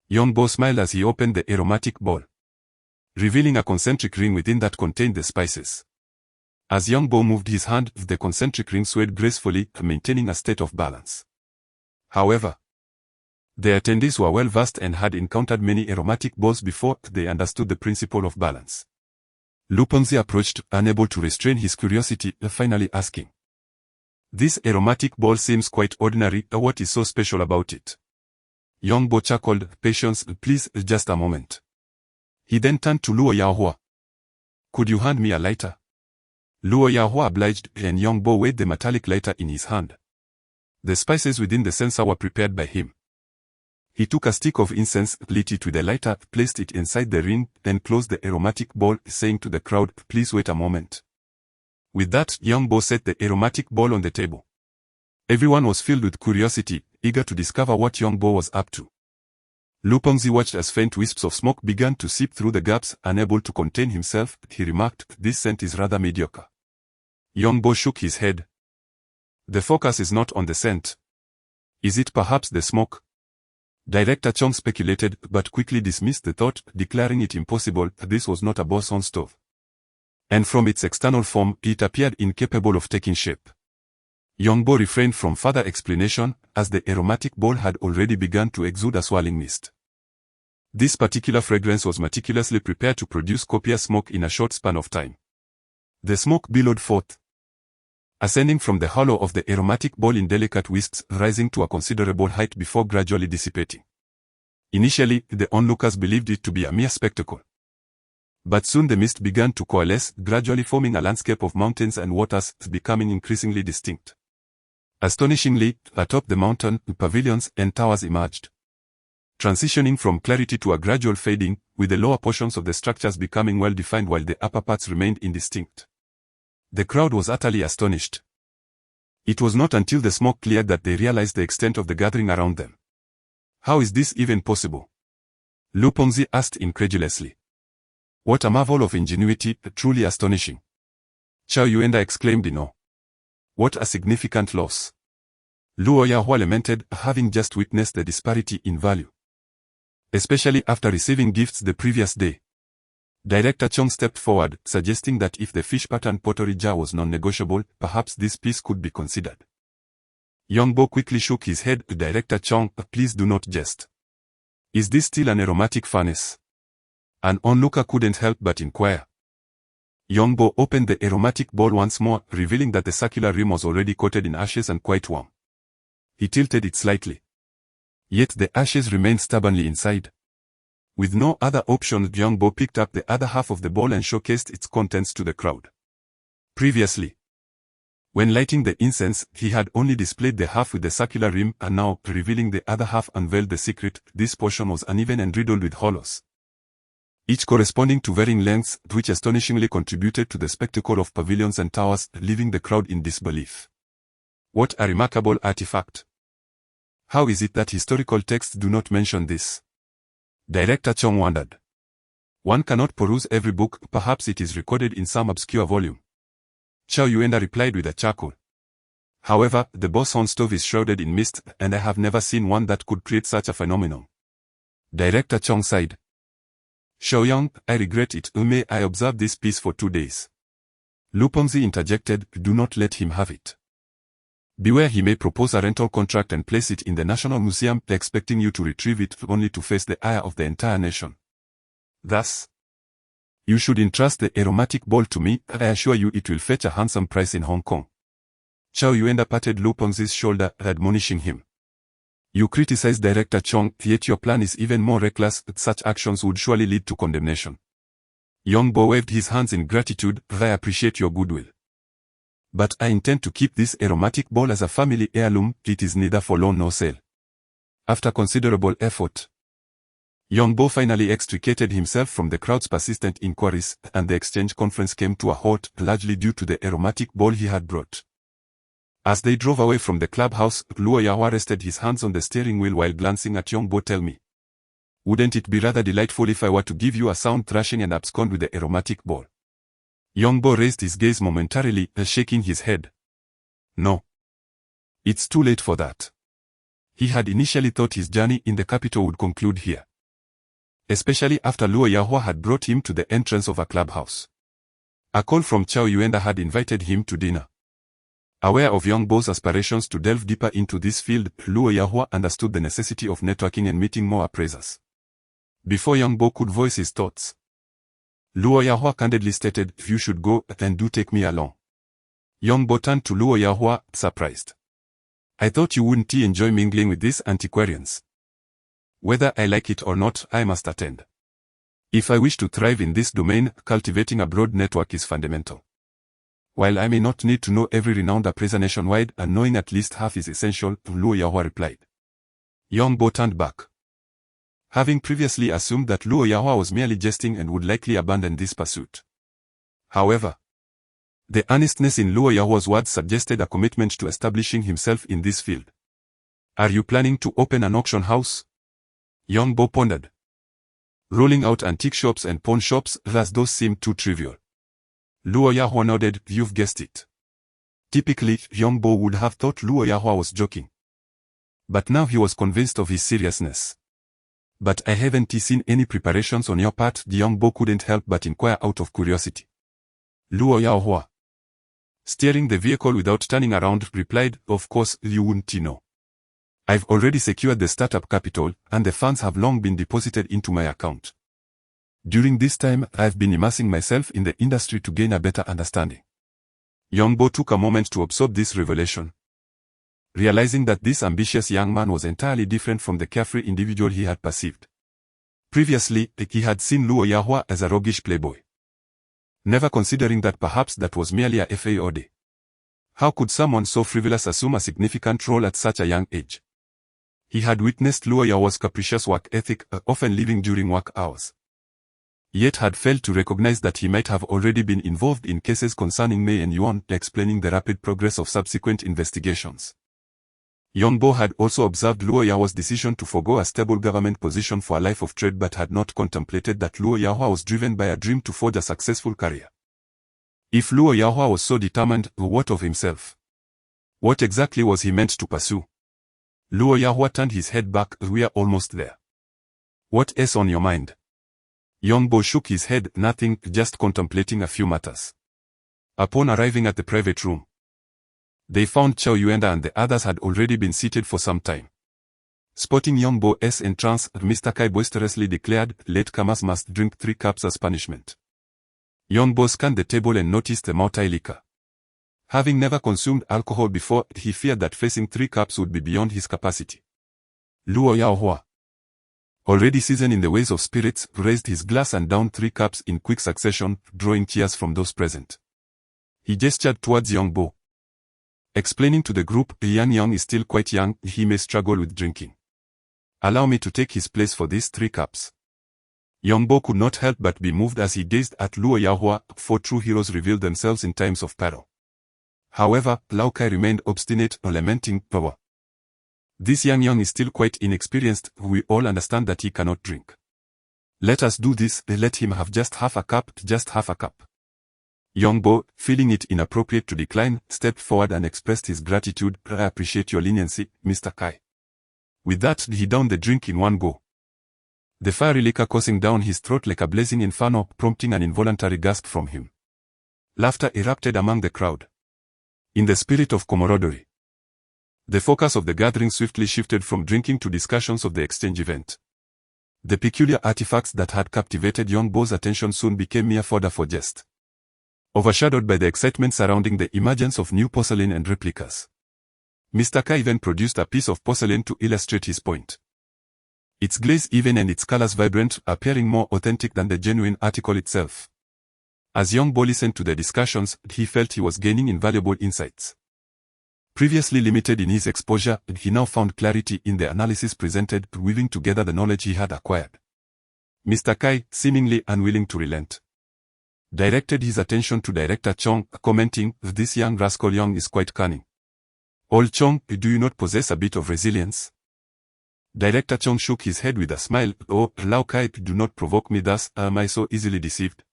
Young Bo smiled as he opened the aromatic ball, revealing a concentric ring within that contained the spices. As Young Bo moved his hand, the concentric ring swayed gracefully, maintaining a state of balance. However, the attendees were well versed and had encountered many aromatic balls before they understood the principle of balance. Luponzi approached, unable to restrain his curiosity, finally asking, this aromatic ball seems quite ordinary, what is so special about it? Young Bo chuckled, patience, please, just a moment. He then turned to Luo Yahua. Could you hand me a lighter? Luo Yahua obliged, and Young Bo weighed the metallic lighter in his hand. The spices within the censer were prepared by him. He took a stick of incense, lit it with a lighter, placed it inside the ring, then closed the aromatic ball, saying to the crowd, please wait a moment. With that, Young Bo set the aromatic ball on the table. Everyone was filled with curiosity, eager to discover what Young Bo was up to. Lupongzi watched as faint wisps of smoke began to seep through the gaps. Unable to contain himself, he remarked, this scent is rather mediocre. Young Bo shook his head. The focus is not on the scent. Is it perhaps the smoke? Director Chong speculated, but quickly dismissed the thought, declaring it impossible. This was not a boson stove. And from its external form, it appeared incapable of taking shape. Young Bo refrained from further explanation, as the aromatic ball had already begun to exude a swirling mist. This particular fragrance was meticulously prepared to produce copious smoke in a short span of time. The smoke billowed forth, ascending from the hollow of the aromatic ball in delicate wisps, rising to a considerable height before gradually dissipating. Initially, the onlookers believed it to be a mere spectacle. But soon the mist began to coalesce, gradually forming a landscape of mountains and waters, becoming increasingly distinct. Astonishingly, atop the mountain, pavilions and towers emerged, transitioning from clarity to a gradual fading, with the lower portions of the structures becoming well defined while the upper parts remained indistinct. The crowd was utterly astonished. It was not until the smoke cleared that they realized the extent of the gathering around them. How is this even possible? Lupongzi asked incredulously. What a marvel of ingenuity, truly astonishing. Chow Yuenda exclaimed in awe. What a significant loss. Luo Yahua lamented, having just witnessed the disparity in value, especially after receiving gifts the previous day. Director Chong stepped forward, suggesting that if the fish pattern pottery jar was non-negotiable, perhaps this piece could be considered. Young Bo quickly shook his head. Director Chong, please do not jest. Is this still an aromatic furnace? An onlooker couldn't help but inquire. Young Bo opened the aromatic ball once more, revealing that the circular rim was already coated in ashes and quite warm. He tilted it slightly. Yet the ashes remained stubbornly inside. With no other option, Young Bo picked up the other half of the bowl and showcased its contents to the crowd. Previously, when lighting the incense, he had only displayed the half with the circular rim, and now, revealing the other half, unveiled the secret. This portion was uneven and riddled with hollows, each corresponding to varying lengths, which astonishingly contributed to the spectacle of pavilions and towers, leaving the crowd in disbelief. What a remarkable artifact! How is it that historical texts do not mention this? Director Chong wondered. One cannot peruse every book, perhaps it is recorded in some obscure volume. Chow Yuenda replied with a chuckle. However, the boss horn stove is shrouded in mist, and I have never seen one that could create such a phenomenon. Director Chong sighed. Xiaoyang, I regret it. May I observe this piece for 2 days? Lu Pengzi interjected, do not let him have it. Beware, he may propose a rental contract and place it in the National Museum, expecting you to retrieve it only to face the ire of the entire nation. Thus, you should entrust the aromatic bowl to me. I assure you it will fetch a handsome price in Hong Kong. Chow Yuenda patted Lu Pengzi's shoulder, admonishing him. You criticize Director Chong, yet your plan is even more reckless. Such actions would surely lead to condemnation. Young Bo waved his hands in gratitude. I appreciate your goodwill. But I intend to keep this aromatic bowl as a family heirloom. It is neither for loan nor sale. After considerable effort, Young Bo finally extricated himself from the crowd's persistent inquiries, and the exchange conference came to a halt, largely due to the aromatic bowl he had brought. As they drove away from the clubhouse, Luo Yahua rested his hands on the steering wheel while glancing at Young Bo. Tell me, wouldn't it be rather delightful if I were to give you a sound thrashing and abscond with the aromatic bowl? Young Bo raised his gaze momentarily, shaking his head. No. It's too late for that. He had initially thought his journey in the capital would conclude here, especially after Luo Yahua had brought him to the entrance of a clubhouse. A call from Chow Yuenda had invited him to dinner. Aware of Young Bo's aspirations to delve deeper into this field, Luo Yahua understood the necessity of networking and meeting more appraisers. Before Young Bo could voice his thoughts, Luo Yahua candidly stated, you should go, and do take me along. Young Bo turned to Luo Yahua, surprised. I thought you wouldn't enjoy mingling with these antiquarians. Whether I like it or not, I must attend. If I wish to thrive in this domain, cultivating a broad network is fundamental. While I may not need to know every renowned appraiser nationwide, and knowing at least half is essential, Luo Yahua replied. Young Bo turned back, having previously assumed that Luo Yahua was merely jesting and would likely abandon this pursuit. However, the earnestness in Luo Yahua's words suggested a commitment to establishing himself in this field. Are you planning to open an auction house? Young Bo pondered. Rolling out antique shops and pawn shops, those seem too trivial. Luo Yahua nodded, you've guessed it. Typically, Young Bo would have thought Luo Yahua was joking. But now he was convinced of his seriousness. But I haven't seen any preparations on your part, Young Bo couldn't help but inquire out of curiosity. Luo Yahua, steering the vehicle without turning around, replied, of course, you wouldn't know. I've already secured the startup capital, and the funds have long been deposited into my account. During this time, I've been immersing myself in the industry to gain a better understanding. Young Bo took a moment to absorb this revelation, realizing that this ambitious young man was entirely different from the carefree individual he had perceived. Previously, he had seen Luo Yahua as a roguish playboy, never considering that perhaps that was merely a FAOD. How could someone so frivolous assume a significant role at such a young age? He had witnessed Luo Yahua's capricious work ethic, often leaving during work hours, yet had failed to recognize that he might have already been involved in cases concerning Mei and Yuan, explaining the rapid progress of subsequent investigations. Young Bo had also observed Luo Yahua's decision to forego a stable government position for a life of trade, but had not contemplated that Luo Yahua was driven by a dream to forge a successful career. If Luo Yahua was so determined, what of himself? What exactly was he meant to pursue? Luo Yahua turned his head back. We're almost there. What is on your mind? Young Bo shook his head. Nothing, just contemplating a few matters. Upon arriving at the private room, they found Chow Yuenda and the others had already been seated for some time. Spotting Young Bo's entrance, Mr. Kai boisterously declared, latecomers must drink 3 cups as punishment. Young Bo scanned the table and noticed the multi liquor. Having never consumed alcohol before, he feared that facing 3 cups would be beyond his capacity. Luo Yahua. already seasoned in the ways of spirits, raised his glass and downed 3 cups in quick succession, drawing cheers from those present. He gestured towards young Bo, explaining to the group, Yang is still quite young, he may struggle with drinking. Allow me to take his place for these 3 cups. Young Bo could not help but be moved as he gazed at Luo Yahua, for true heroes reveal themselves in times of peril. However, Lao Kai remained obstinate, lamenting, power. This Yang is still quite inexperienced, we all understand that he cannot drink. Let us do this, let him have just half a cup, just half a cup. Young Bo, feeling it inappropriate to decline, stepped forward and expressed his gratitude. I appreciate your leniency, Mr. Kai. With that, he downed the drink in one go. The fiery liquor coursing down his throat like a blazing inferno, prompting an involuntary gasp from him. Laughter erupted among the crowd. In the spirit of camaraderie, the focus of the gathering swiftly shifted from drinking to discussions of the exchange event. The peculiar artifacts that had captivated young Bo's attention soon became mere fodder for jest, overshadowed by the excitement surrounding the emergence of new porcelain and replicas. Mr. Kai even produced a piece of porcelain to illustrate his point. Its glaze even and its colors vibrant, appearing more authentic than the genuine article itself. As young Bo listened to the discussions, he felt he was gaining invaluable insights. Previously limited in his exposure, he now found clarity in the analysis presented, weaving together the knowledge he had acquired. Mr. Kai, seemingly unwilling to relent, directed his attention to Director Chong, commenting, "This young rascal Young is quite cunning. Old Chong, do you not possess a bit of resilience?" Director Chong shook his head with a smile. "Oh, Lao Kai, do not provoke me thus, am I so easily deceived?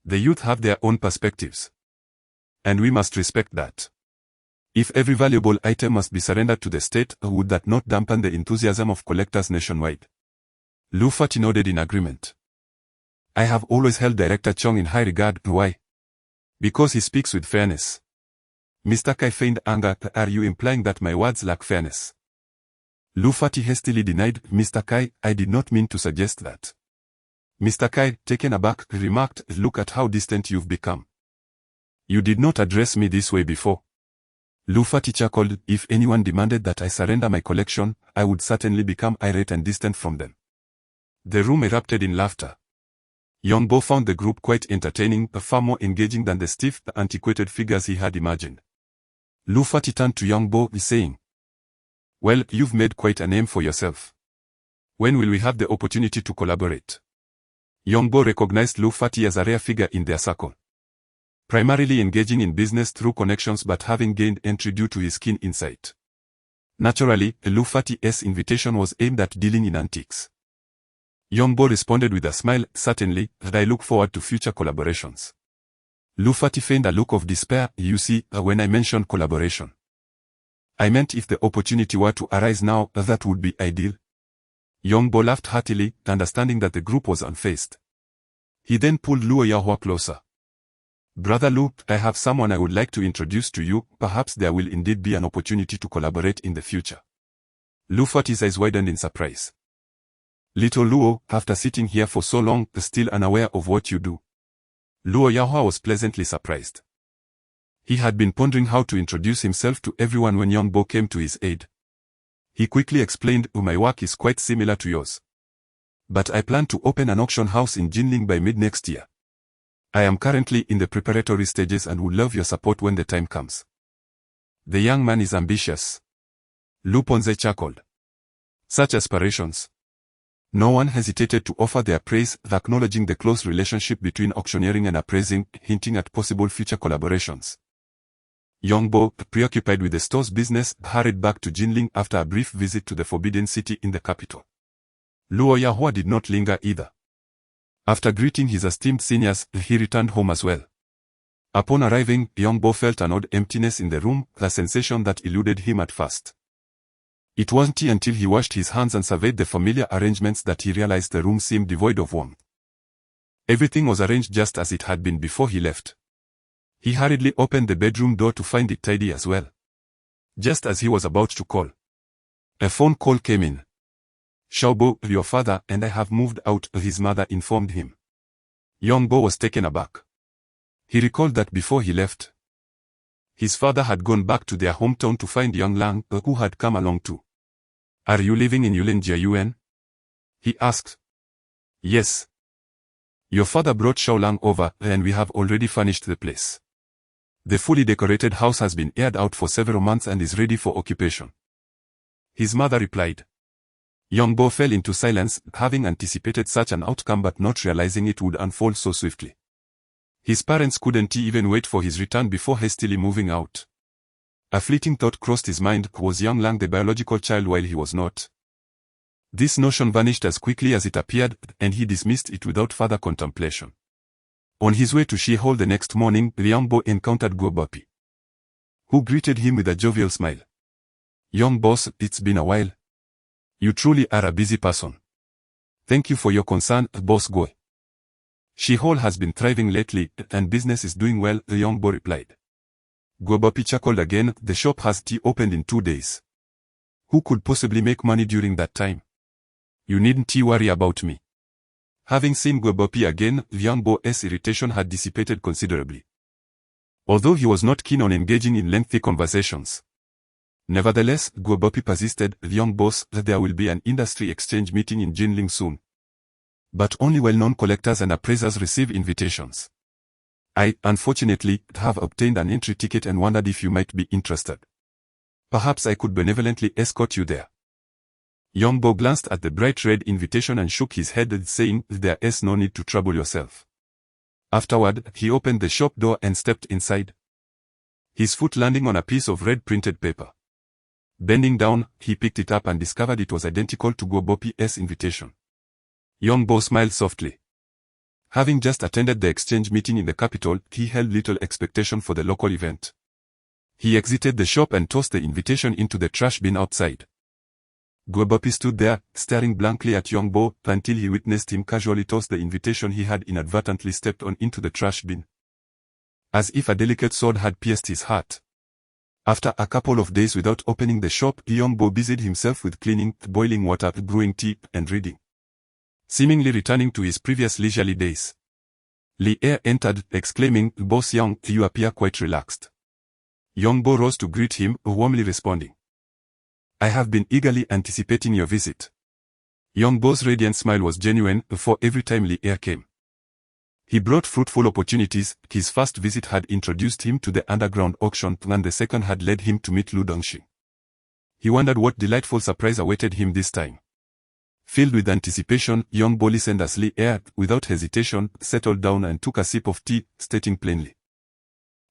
The youth have their own perspectives, and we must respect that. If every valuable item must be surrendered to the state, would that not dampen the enthusiasm of collectors nationwide?" Lu Fati nodded in agreement. "I have always held Director Chong in high regard. Why? Because he speaks with fairness." Mr. Kai feigned anger. "Are you implying that my words lack fairness?" Lu Fati hastily denied. "Mr. Kai, I did not mean to suggest that." Mr. Kai, taken aback, remarked, "Look at how distant you've become. You did not address me this way before." Lu Fati chuckled. "If anyone demanded that I surrender my collection, I would certainly become irate and distant from them." The room erupted in laughter. Young Bo found the group quite entertaining, far more engaging than the stiff, antiquated figures he had imagined. Lu Fati turned to Young Bo, saying, "Well, you've made quite a name for yourself. When will we have the opportunity to collaborate?" Young Bo recognized Lu Fati as a rare figure in their circle, primarily engaging in business through connections but having gained entry due to his keen insight. Naturally, Lu Fati's invitation was aimed at dealing in antiques. Young Bo responded with a smile, "Certainly, I look forward to future collaborations." Lu Fati feigned a look of despair. "You see, when I mentioned collaboration, I meant if the opportunity were to arise now, that would be ideal." Young Bo laughed heartily, understanding that the group was unfazed. He then pulled Luo Yahua closer. "Brother Lu, I have someone I would like to introduce to you. Perhaps there will indeed be an opportunity to collaborate in the future." Lu Fati's eyes widened in surprise. "Little Luo, after sitting here for so long, still unaware of what you do?" Luo Yahua was pleasantly surprised. He had been pondering how to introduce himself to everyone when Young Bo came to his aid. He quickly explained, "My work is quite similar to yours, but I plan to open an auction house in Jinling by mid-next year. I am currently in the preparatory stages and would love your support when the time comes." The young man is ambitious. Lu Ponze chuckled. Such aspirations. No one hesitated to offer their praise, acknowledging the close relationship between auctioneering and appraising, hinting at possible future collaborations. Young Bo, preoccupied with the store's business, hurried back to Jinling after a brief visit to the Forbidden City in the capital. Luo Yahua did not linger either. After greeting his esteemed seniors, he returned home as well. Upon arriving, Young Bo felt an odd emptiness in the room, a sensation that eluded him at first. It wasn't until he washed his hands and surveyed the familiar arrangements that he realized the room seemed devoid of warmth. Everything was arranged just as it had been before he left. He hurriedly opened the bedroom door to find it tidy as well. Just as he was about to call, a phone call came in. "Xiaobo, your father and I have moved out," his mother informed him. Young Bo was taken aback. He recalled that before he left, his father had gone back to their hometown to find young Lang, who had come along too. "Are you living in Yulen Jiayuan?" he asked. Yes. Your father brought Xiaolang over, and we have already furnished the place. The fully decorated house has been aired out for several months and is ready for occupation. His mother replied. Yongbo fell into silence, having anticipated such an outcome but not realizing it would unfold so swiftly. His parents couldn't even wait for his return before hastily moving out. A fleeting thought crossed his mind: was Yonglang the biological child while he was not? This notion vanished as quickly as it appeared, and he dismissed it without further contemplation. On his way to Shihol the next morning, Yongbo encountered Guobopi, who greeted him with a jovial smile. Young boss, it's been a while. You truly are a busy person. Thank you for your concern, boss Guo. Shihol has been thriving lately, and business is doing well, Yongbo replied. Guobopi chuckled again. The shop has tea opened in 2 days. Who could possibly make money during that time? You needn't worry about me. Having seen Guobopi again, Yongbo's irritation had dissipated considerably. Although he was not keen on engaging in lengthy conversations. Nevertheless, Guobopi persisted. Young boss, there will be an industry exchange meeting in Jinling soon. But only well-known collectors and appraisers receive invitations. I, unfortunately, have obtained an entry ticket and wondered if you might be interested. Perhaps I could benevolently escort you there. Yongbo glanced at the bright red invitation and shook his head, saying, there is no need to trouble yourself. Afterward, he opened the shop door and stepped inside, his foot landing on a piece of red printed paper. Bending down, he picked it up and discovered it was identical to Guobopi's invitation. Yongbo smiled softly. Having just attended the exchange meeting in the capital, he held little expectation for the local event. He exited the shop and tossed the invitation into the trash bin outside. Guobopi stood there, staring blankly at Yongbo, until he witnessed him casually toss the invitation he had inadvertently stepped on into the trash bin. As if a delicate sword had pierced his heart. After a couple of days without opening the shop, Yongbo busied himself with cleaning, boiling water, brewing tea, and reading. Seemingly returning to his previous leisurely days. Li Er entered, exclaiming, Boss Yang, you appear quite relaxed. Yongbo rose to greet him, warmly responding. I have been eagerly anticipating your visit. Yongbo's radiant smile was genuine, for every time Li Er came, he brought fruitful opportunities. His first visit had introduced him to the underground auction, and the second had led him to meet Lu Dongxing. He wondered what delightful surprise awaited him this time. Filled with anticipation, Yongbo listened as Li Er, without hesitation, settled down and took a sip of tea, stating plainly.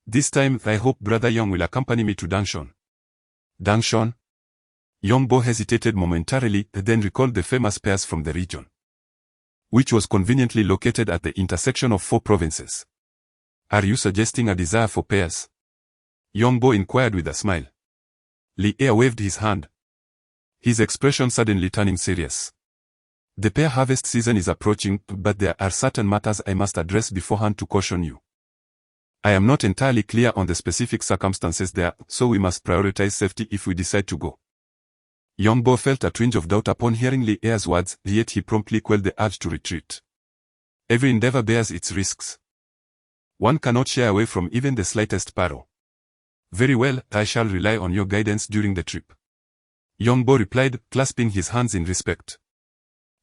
This time, I hope Brother Yang will accompany me to Dangshan. Dangshan? Yongbo hesitated momentarily, then recalled the famous pears from the region, which was conveniently located at the intersection of 4 provinces. Are you suggesting a desire for pears? Yongbo inquired with a smile. Li Er waved his hand, his expression suddenly turning serious. The pear harvest season is approaching, but there are certain matters I must address beforehand to caution you. I am not entirely clear on the specific circumstances there, so we must prioritize safety if we decide to go. Yongbo felt a twinge of doubt upon hearing Li Er's words, yet he promptly quelled the urge to retreat. Every endeavor bears its risks. One cannot shy away from even the slightest peril. Very well, I shall rely on your guidance during the trip. Yongbo replied, clasping his hands in respect.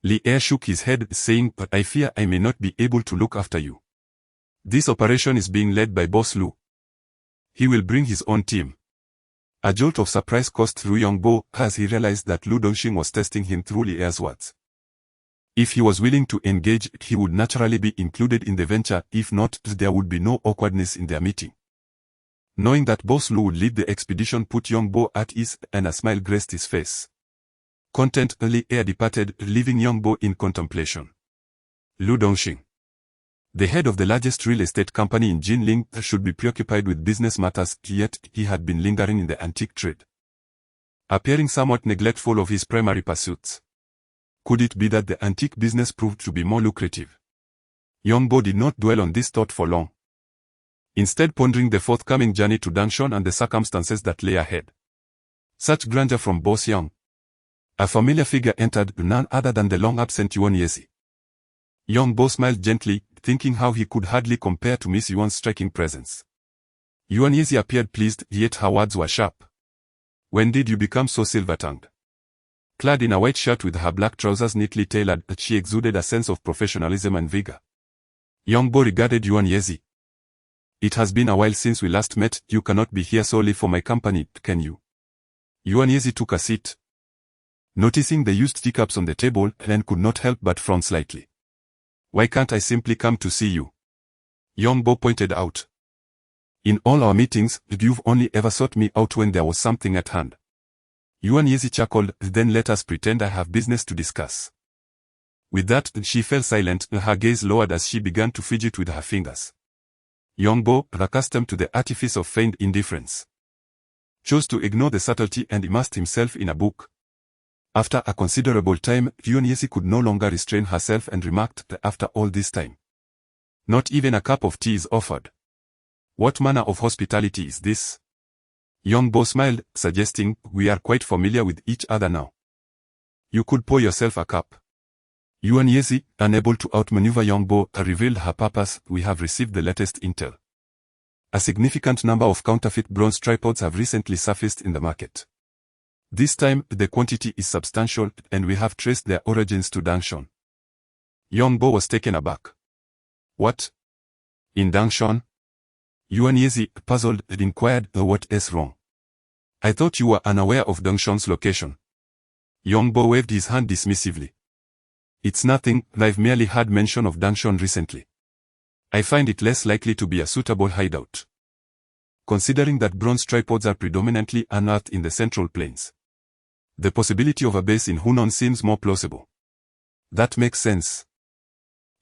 Li Er shook his head, saying, but I fear I may not be able to look after you. This operation is being led by Boss Lu. He will bring his own team. A jolt of surprise coursed through Yongbo as he realized that Lu Dongxing was testing him through Li Er's words. If he was willing to engage, he would naturally be included in the venture. If not, there would be no awkwardness in their meeting. Knowing that Boss Lu would lead the expedition put Yongbo at ease, and a smile graced his face. Content, Li Er departed, leaving Yongbo in contemplation. Lu Dongxing, the head of the largest real estate company in Jinling, should be preoccupied with business matters, yet he had been lingering in the antique trade, appearing somewhat neglectful of his primary pursuits. Could it be that the antique business proved to be more lucrative? Yongbo did not dwell on this thought for long, instead pondering the forthcoming journey to Dangshan and the circumstances that lay ahead. Such grandeur from Boss Yang. A familiar figure entered, none other than the long-absent Yuan Yezi. Yongbo smiled gently, thinking how he could hardly compare to Miss Yuan's striking presence. Yuan Yezi appeared pleased, yet her words were sharp. When did you become so silver-tongued? Clad in a white shirt with her black trousers neatly tailored, she exuded a sense of professionalism and vigor. Youngbo regarded Yuan Yezi. It has been a while since we last met. You cannot be here solely for my company, can you? Yuan Yezi took a seat. Noticing the used teacups on the table, Helen could not help but frown slightly. Why can't I simply come to see you? Youngbo pointed out. In all our meetings, you've only ever sought me out when there was something at hand. Yuan Yezi chuckled. Then let us pretend I have business to discuss. With that, she fell silent, her gaze lowered as she began to fidget with her fingers. Youngbo, accustomed to the artifice of feigned indifference, chose to ignore the subtlety and immersed himself in a book. After a considerable time, Yuan Yezi could no longer restrain herself and remarked that after all this time, not even a cup of tea is offered. What manner of hospitality is this? Youngbo smiled, suggesting, we are quite familiar with each other now. You could pour yourself a cup. Yuan Yezi, unable to outmaneuver Youngbo, revealed her purpose. We have received the latest intel. A significant number of counterfeit bronze tripods have recently surfaced in the market. This time, the quantity is substantial, and we have traced their origins to Dangshan. Youngbo was taken aback. What? In Dangshan? Yuan Yezi, puzzled, inquired, what is wrong? I thought you were unaware of Dangshan's location. Youngbo waved his hand dismissively. It's nothing, I've merely heard mention of Dangshan recently. I find it less likely to be a suitable hideout, considering that bronze tripods are predominantly unearthed in the Central Plains. The possibility of a base in Hunan seems more plausible. That makes sense.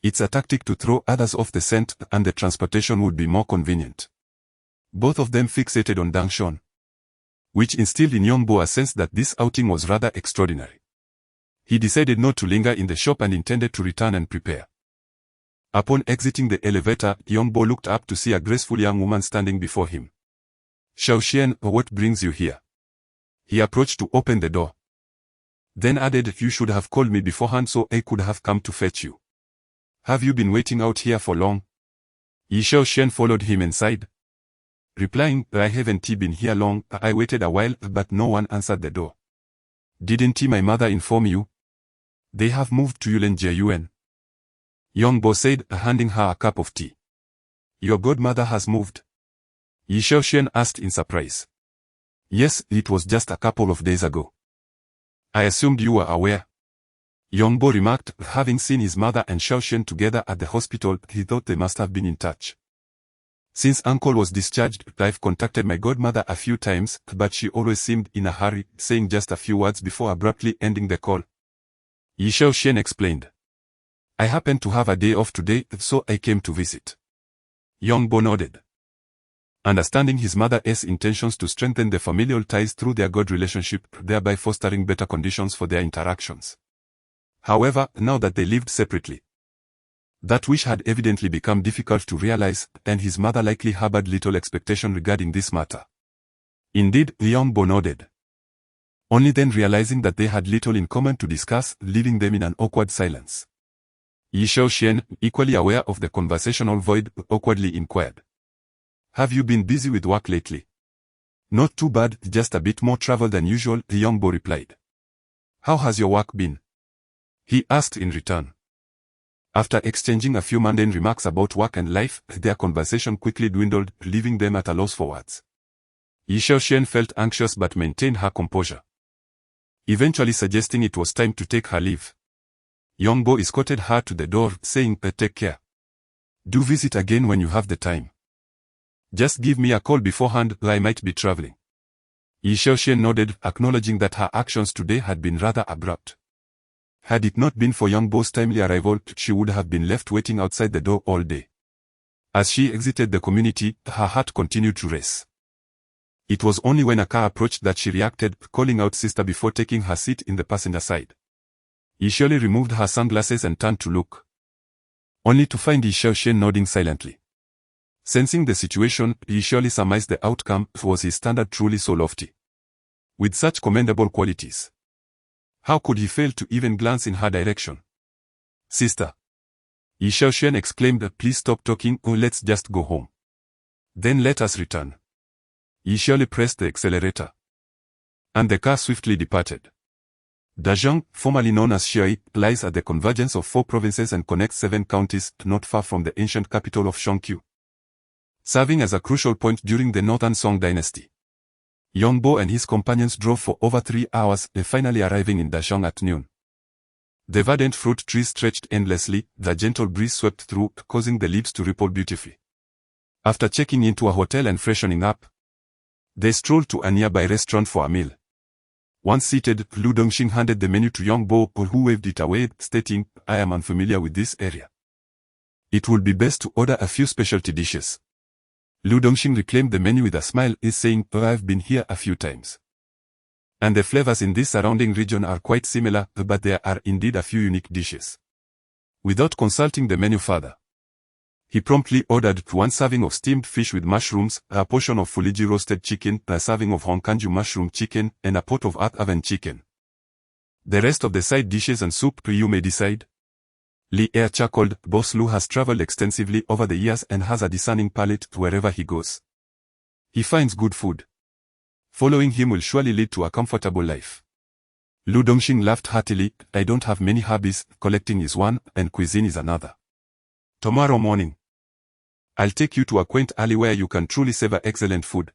It's a tactic to throw others off the scent, and the transportation would be more convenient. Both of them fixated on Dangshan, which instilled in Youngbo a sense that this outing was rather extraordinary. He decided not to linger in the shop and intended to return and prepare. Upon exiting the elevator, Youngbo looked up to see a graceful young woman standing before him. Xiaoxian, what brings you here? He approached to open the door, then added, you should have called me beforehand so I could have come to fetch you. Have you been waiting out here for long? Yi Xiaoxian followed him inside, replying, I haven't been here long, I waited a while, but no one answered the door. Didn't my mother inform you? They have moved to Yulen. Youngbo said, handing her a cup of tea. Your godmother has moved? Yi Xiaoxian asked in surprise. Yes, it was just a couple of days ago. I assumed you were aware. Youngbo remarked, having seen his mother and Xiaoxian together at the hospital, he thought they must have been in touch. Since uncle was discharged, I've contacted my godmother a few times, but she always seemed in a hurry, saying just a few words before abruptly ending the call. Yi Xiaoxian explained. I happened to have a day off today, so I came to visit. Youngbo nodded, understanding his mother's intentions to strengthen the familial ties through their god relationship, thereby fostering better conditions for their interactions. However, now that they lived separately, that wish had evidently become difficult to realize, and his mother likely harbored little expectation regarding this matter. Indeed, Youngbo nodded, only then realizing that they had little in common to discuss, leaving them in an awkward silence. Yi Xiaoxian, equally aware of the conversational void, awkwardly inquired. Have you been busy with work lately? Not too bad, just a bit more travel than usual, Youngbo replied. How has your work been? He asked in return. After exchanging a few mundane remarks about work and life, their conversation quickly dwindled, leaving them at a loss for words. Yi Xiaoxian felt anxious but maintained her composure, eventually suggesting it was time to take her leave. Youngbo escorted her to the door, saying, take care. Do visit again when you have the time. Just give me a call beforehand, I might be traveling. Yi Xiaoxian nodded, acknowledging that her actions today had been rather abrupt. Had it not been for Youngbo's timely arrival, she would have been left waiting outside the door all day. As she exited the community, her heart continued to race. It was only when a car approached that she reacted, calling out sister before taking her seat in the passenger side. Yi Xiaoxian removed her sunglasses and turned to look, only to find Yi Xiaoxian nodding silently. Sensing the situation, Yi Xiaoxian surmised the outcome. Was his standard truly so lofty? With such commendable qualities, how could he fail to even glance in her direction? Sister, Yi Xiaoxian exclaimed, please stop talking, let's just go home. Then let us return. Yi Xiaoxian pressed the accelerator, and the car swiftly departed. Dazhong, formerly known as Xiai, lies at the convergence of 4 provinces and connects 7 counties, not far from the ancient capital of Shangqiu, serving as a crucial point during the Northern Song dynasty. Yongbo and his companions drove for over 3 hours, finally arriving in Dazhong at noon. The verdant fruit trees stretched endlessly, the gentle breeze swept through, causing the leaves to ripple beautifully. After checking into a hotel and freshening up, they strolled to a nearby restaurant for a meal. Once seated, Lu Dongxing handed the menu to Yongbo, who waved it away, stating, "I am unfamiliar with this area. It would be best to order a few specialty dishes." Lu Dongxing reclaimed the menu with a smile, saying, "I've been here a few times. And the flavors in this surrounding region are quite similar, but there are indeed a few unique dishes." Without consulting the menu further, he promptly ordered 1 serving of steamed fish with mushrooms, a portion of Fuliji roasted chicken, a serving of Hongkanju mushroom chicken, and a pot of earth oven chicken. "The rest of the side dishes and soup you may decide." Li Er chuckled. Boss Lu has traveled extensively over the years and has a discerning palate wherever he goes. He finds good food. Following him will surely lead to a comfortable life. Lu Dongxing laughed heartily. "I don't have many hobbies, collecting is one, and cuisine is another. Tomorrow morning, I'll take you to a quaint alley where you can truly savor excellent food."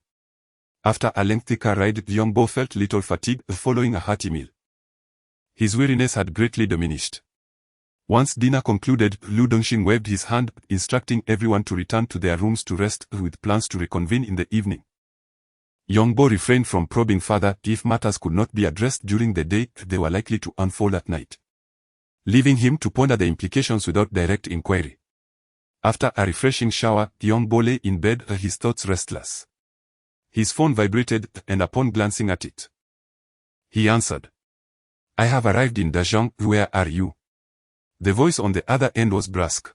After a lengthy car ride, Yongbo felt little fatigue following a hearty meal. His weariness had greatly diminished. Once dinner concluded, Lu Dongxing waved his hand, instructing everyone to return to their rooms to rest, with plans to reconvene in the evening. Yongbo refrained from probing further. If matters could not be addressed during the day, they were likely to unfold at night, leaving him to ponder the implications without direct inquiry. After a refreshing shower, Yongbo lay in bed, his thoughts restless. His phone vibrated, and upon glancing at it, he answered, "I have arrived in Dazhong, where are you?" The voice on the other end was brusque.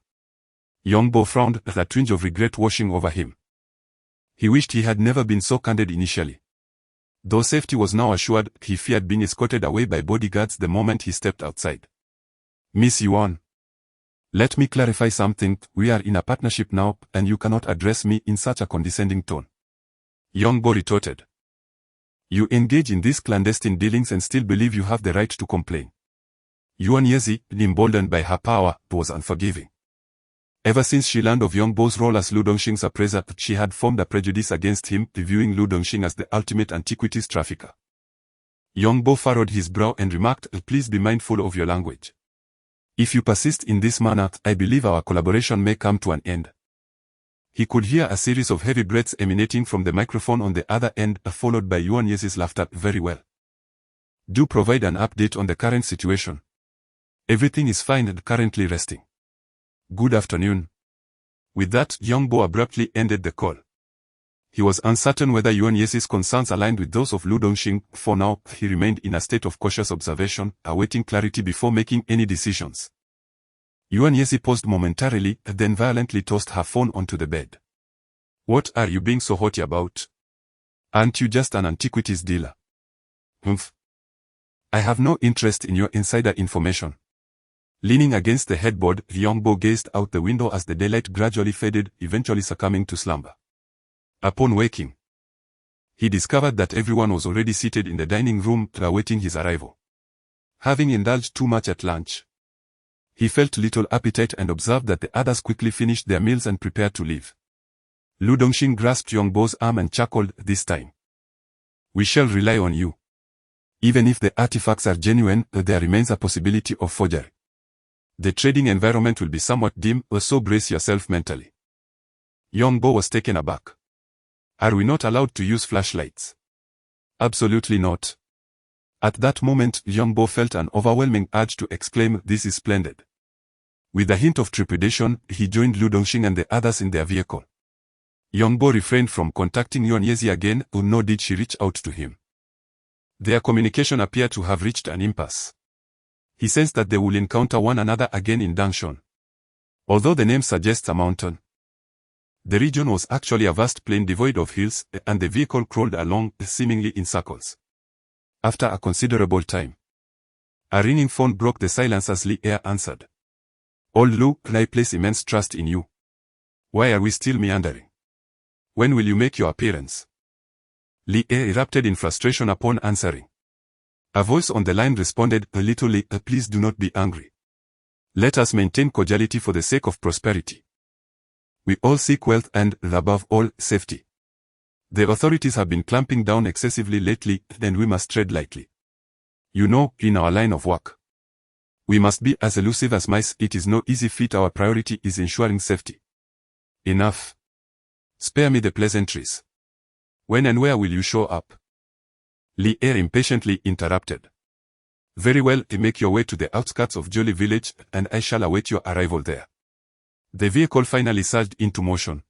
Yongbo frowned, a twinge of regret washing over him. He wished he had never been so candid initially. Though safety was now assured, he feared being escorted away by bodyguards the moment he stepped outside. "Miss Yuan, let me clarify something. We are in a partnership now, and you cannot address me in such a condescending tone," Yongbo retorted. "You engage in these clandestine dealings and still believe you have the right to complain." Yuan Yezi, emboldened by her power, was unforgiving. Ever since she learned of Yongbo's role as Lu Dongxing's appraiser, she had formed a prejudice against him, viewing Lu Dongxing as the ultimate antiquities trafficker. Yongbo furrowed his brow and remarked, "Please be mindful of your language. If you persist in this manner, I believe our collaboration may come to an end." He could hear a series of heavy breaths emanating from the microphone on the other end, followed by Yuan Yezi's laughter. "Very well. Do provide an update on the current situation." "Everything is fine and currently resting. Good afternoon." With that, Yongbo abruptly ended the call. He was uncertain whether Yuan Yezi's concerns aligned with those of Lu Dongxing. For now, he remained in a state of cautious observation, awaiting clarity before making any decisions. Yuan Yezi paused momentarily, then violently tossed her phone onto the bed. "What are you being so haughty about? Aren't you just an antiquities dealer?" "Humph. I have no interest in your insider information." Leaning against the headboard, Yongbo gazed out the window as the daylight gradually faded, eventually succumbing to slumber. Upon waking, he discovered that everyone was already seated in the dining room, awaiting his arrival. Having indulged too much at lunch, he felt little appetite and observed that the others quickly finished their meals and prepared to leave. Lu Dongxing grasped Yongbo's arm and chuckled. "This time, we shall rely on you. Even if the artifacts are genuine, there remains a possibility of forgery. The trading environment will be somewhat dim, so brace yourself mentally." Yongbo was taken aback. "Are we not allowed to use flashlights?" "Absolutely not." At that moment, Yongbo felt an overwhelming urge to exclaim, "This is splendid." With a hint of trepidation, he joined Lu Dongxing and the others in their vehicle. Yongbo refrained from contacting Yuan Yezi again, nor did she reach out to him. Their communication appeared to have reached an impasse. He sensed that they will encounter one another again in Dangshan. Although the name suggests a mountain, the region was actually a vast plain devoid of hills, and the vehicle crawled along, seemingly in circles. After a considerable time, a ringing phone broke the silence as Li Er answered. "Old Lu, I place immense trust in you. Why are we still meandering? When will you make your appearance?" Li Er erupted in frustration upon answering. A voice on the line responded, "A little late, please do not be angry. Let us maintain cordiality for the sake of prosperity. We all seek wealth and, above all, safety. The authorities have been clamping down excessively lately, and we must tread lightly. You know, in our line of work, we must be as elusive as mice. It is no easy feat. Our priority is ensuring safety." "Enough. Spare me the pleasantries. When and where will you show up?" Li Er impatiently interrupted. "Very well, make your way to the outskirts of Jolly Village, and I shall await your arrival there." The vehicle finally surged into motion,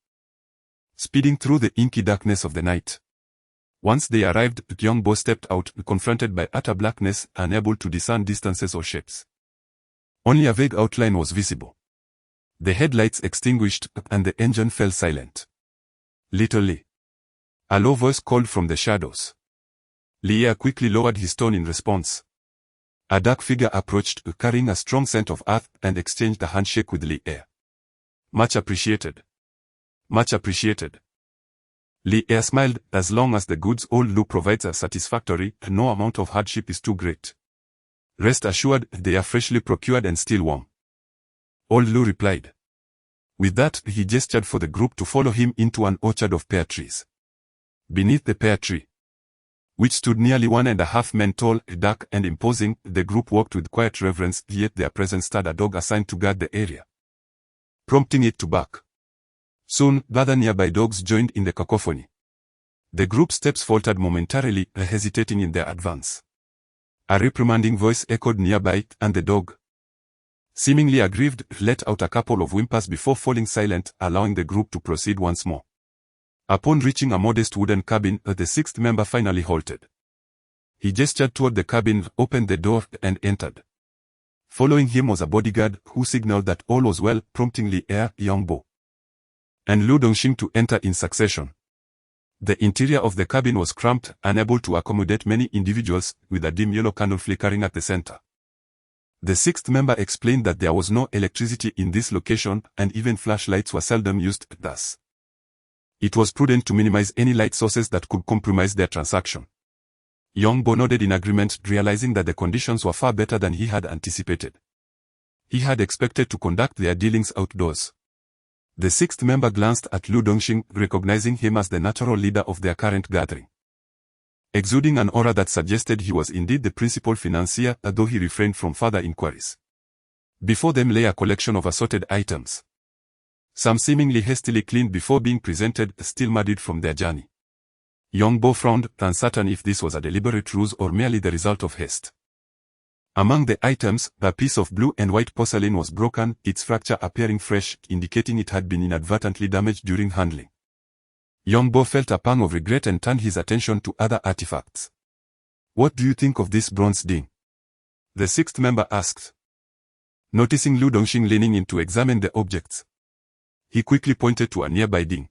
speeding through the inky darkness of the night. Once they arrived, Young Bo stepped out, confronted by utter blackness, unable to discern distances or shapes. Only a vague outline was visible. The headlights extinguished, and the engine fell silent. "Little Lee." A low voice called from the shadows. Li Er quickly lowered his tone in response. A dark figure approached, carrying a strong scent of earth, and exchanged a handshake with Li Er. "Much appreciated. Much appreciated." Li Er smiled. "As long as the goods old Lu provides are satisfactory, no amount of hardship is too great. Rest assured, they are freshly procured and still warm." Old Lu replied. With that, he gestured for the group to follow him into an orchard of pear trees. Beneath the pear tree, which stood nearly 1.5 men tall, dark and imposing, the group walked with quiet reverence, yet their presence stirred a dog assigned to guard the area, prompting it to bark. Soon, other nearby dogs joined in the cacophony. The group's steps faltered momentarily, hesitating in their advance. A reprimanding voice echoed nearby, and the dog, seemingly aggrieved, let out a couple of whimpers before falling silent, allowing the group to proceed once more. Upon reaching a modest wooden cabin, the sixth member finally halted. He gestured toward the cabin, opened the door, and entered. Following him was a bodyguard, who signaled that all was well, prompting Li Er, Young Bo, and Lu Dongxing to enter in succession. The interior of the cabin was cramped, unable to accommodate many individuals, with a dim yellow candle flickering at the center. The sixth member explained that there was no electricity in this location, and even flashlights were seldom used, thus it was prudent to minimize any light sources that could compromise their transaction. Young Bo nodded in agreement, realizing that the conditions were far better than he had anticipated. He had expected to conduct their dealings outdoors. The sixth member glanced at Lu Dongxing, recognizing him as the natural leader of their current gathering, exuding an aura that suggested he was indeed the principal financier, though he refrained from further inquiries. Before them lay a collection of assorted items, some seemingly hastily cleaned before being presented, still muddied from their journey. Young Bo frowned, uncertain if this was a deliberate ruse or merely the result of haste. Among the items, a piece of blue and white porcelain was broken, its fracture appearing fresh, indicating it had been inadvertently damaged during handling. Young Bo felt a pang of regret and turned his attention to other artifacts. "What do you think of this bronze ding?" the sixth member asked, noticing Lu Dongxing leaning in to examine the objects. He quickly pointed to a nearby ding.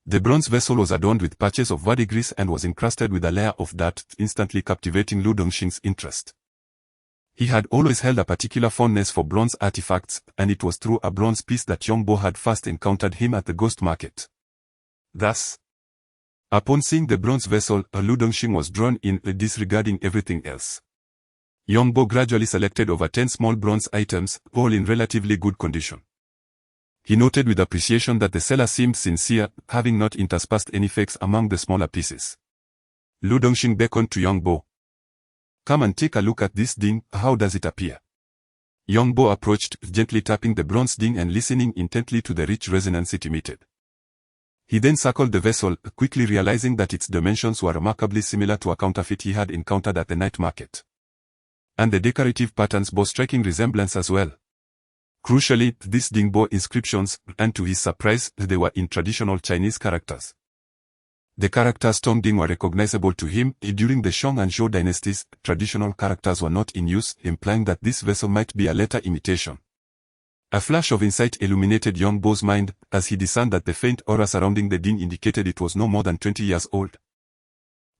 The bronze vessel was adorned with patches of verdigris and was encrusted with a layer of dirt, instantly captivating Lu Dongxing's interest. He had always held a particular fondness for bronze artifacts, and it was through a bronze piece that Young Bo had first encountered him at the ghost market. Thus, upon seeing the bronze vessel, Lu Dongxing was drawn in, disregarding everything else. Young Bo gradually selected over 10 small bronze items, all in relatively good condition. He noted with appreciation that the seller seemed sincere, having not interspersed any fakes among the smaller pieces. Lu Dongxing beckoned to Young Bo. "Come and take a look at this ding, how does it appear?" Young Bo approached, gently tapping the bronze ding and listening intently to the rich resonance it emitted. He then circled the vessel, quickly realizing that its dimensions were remarkably similar to a counterfeit he had encountered at the night market. And the decorative patterns bore striking resemblance as well. Crucially, these ding bore inscriptions, and to his surprise, they were in traditional Chinese characters. The characters Tongding were recognizable to him. During the Shang and Zhou dynasties, traditional characters were not in use, implying that this vessel might be a later imitation. A flash of insight illuminated Young Bo's mind, as he discerned that the faint aura surrounding the ding indicated it was no more than 20 years old.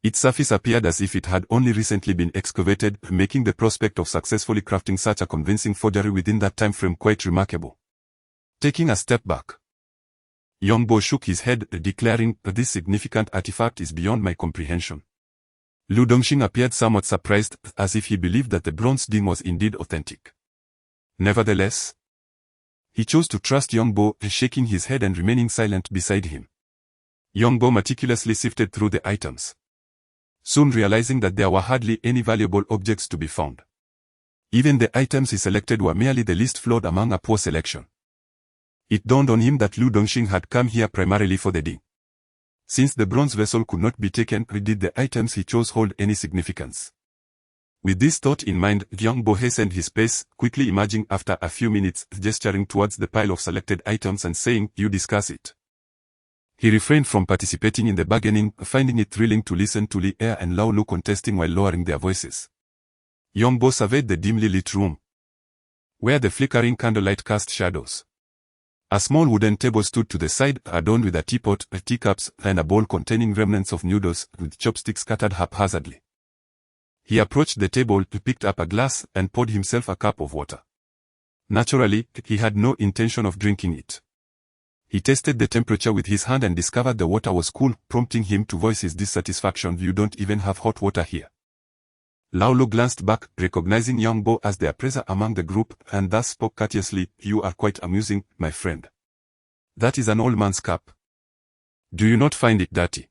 Its surface appeared as if it had only recently been excavated, making the prospect of successfully crafting such a convincing forgery within that time frame quite remarkable. Taking a step back, Young Bo shook his head, declaring, "This significant artifact is beyond my comprehension. Lu Dongxing appeared somewhat surprised, as if he believed that the bronze ding was indeed authentic. Nevertheless, he chose to trust Yongbo, shaking his head and remaining silent beside him. Yongbo meticulously sifted through the items, soon realizing that there were hardly any valuable objects to be found. Even the items he selected were merely the least flawed among a poor selection. It dawned on him that Lu Dongxing had come here primarily for the ding. Since the bronze vessel could not be taken, did the items he chose hold any significance? With this thought in mind, Yongbo hastened his pace, quickly emerging after a few minutes, gesturing towards the pile of selected items and saying, "You discuss it." He refrained from participating in the bargaining, finding it thrilling to listen to Li Er and Lao Lu contesting while lowering their voices. Yongbo surveyed the dimly lit room, where the flickering candlelight cast shadows. A small wooden table stood to the side, adorned with a teapot, teacups, and a bowl containing remnants of noodles, with chopsticks scattered haphazardly. He approached the table, picked up a glass, and poured himself a cup of water. Naturally, he had no intention of drinking it. He tested the temperature with his hand and discovered the water was cool, prompting him to voice his dissatisfaction. "You don't even have hot water here." Lao Lu glanced back, recognizing Yongbo as the appraiser among the group, and thus spoke courteously, "You are quite amusing, my friend. That is an old man's cup. Do you not find it dirty?"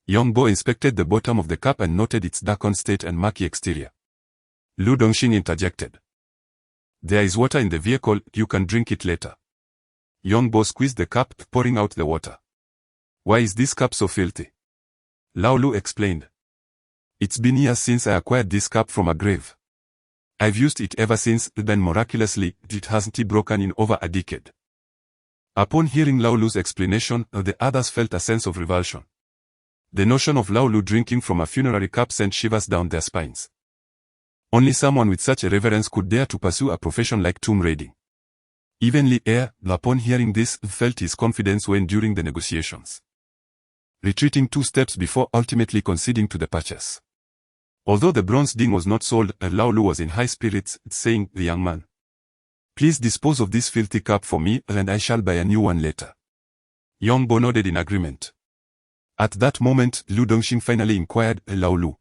Yongbo inspected the bottom of the cup and noted its darkened state and murky exterior. Lu Dongxing interjected, "There is water in the vehicle, you can drink it later." Yongbo squeezed the cup, pouring out the water. "Why is this cup so filthy?" Lao Lu explained, "It's been years since I acquired this cup from a grave. I've used it ever since, then miraculously, it hasn't broken in over a decade." Upon hearing Lao Lu's explanation, the others felt a sense of revulsion. The notion of Lao Lu drinking from a funerary cup sent shivers down their spines. Only someone with such a reverence could dare to pursue a profession like tomb raiding. Even Li Er, upon hearing this, felt his confidence wane during the negotiations, retreating 2 steps before ultimately conceding to the purchase. Although the bronze ding was not sold, Lao Lu was in high spirits, saying, "The young man, please dispose of this filthy cup for me, and I shall buy a new one later." Yongbo nodded in agreement. At that moment, Lu Dongxing finally inquired, "Lao Lu,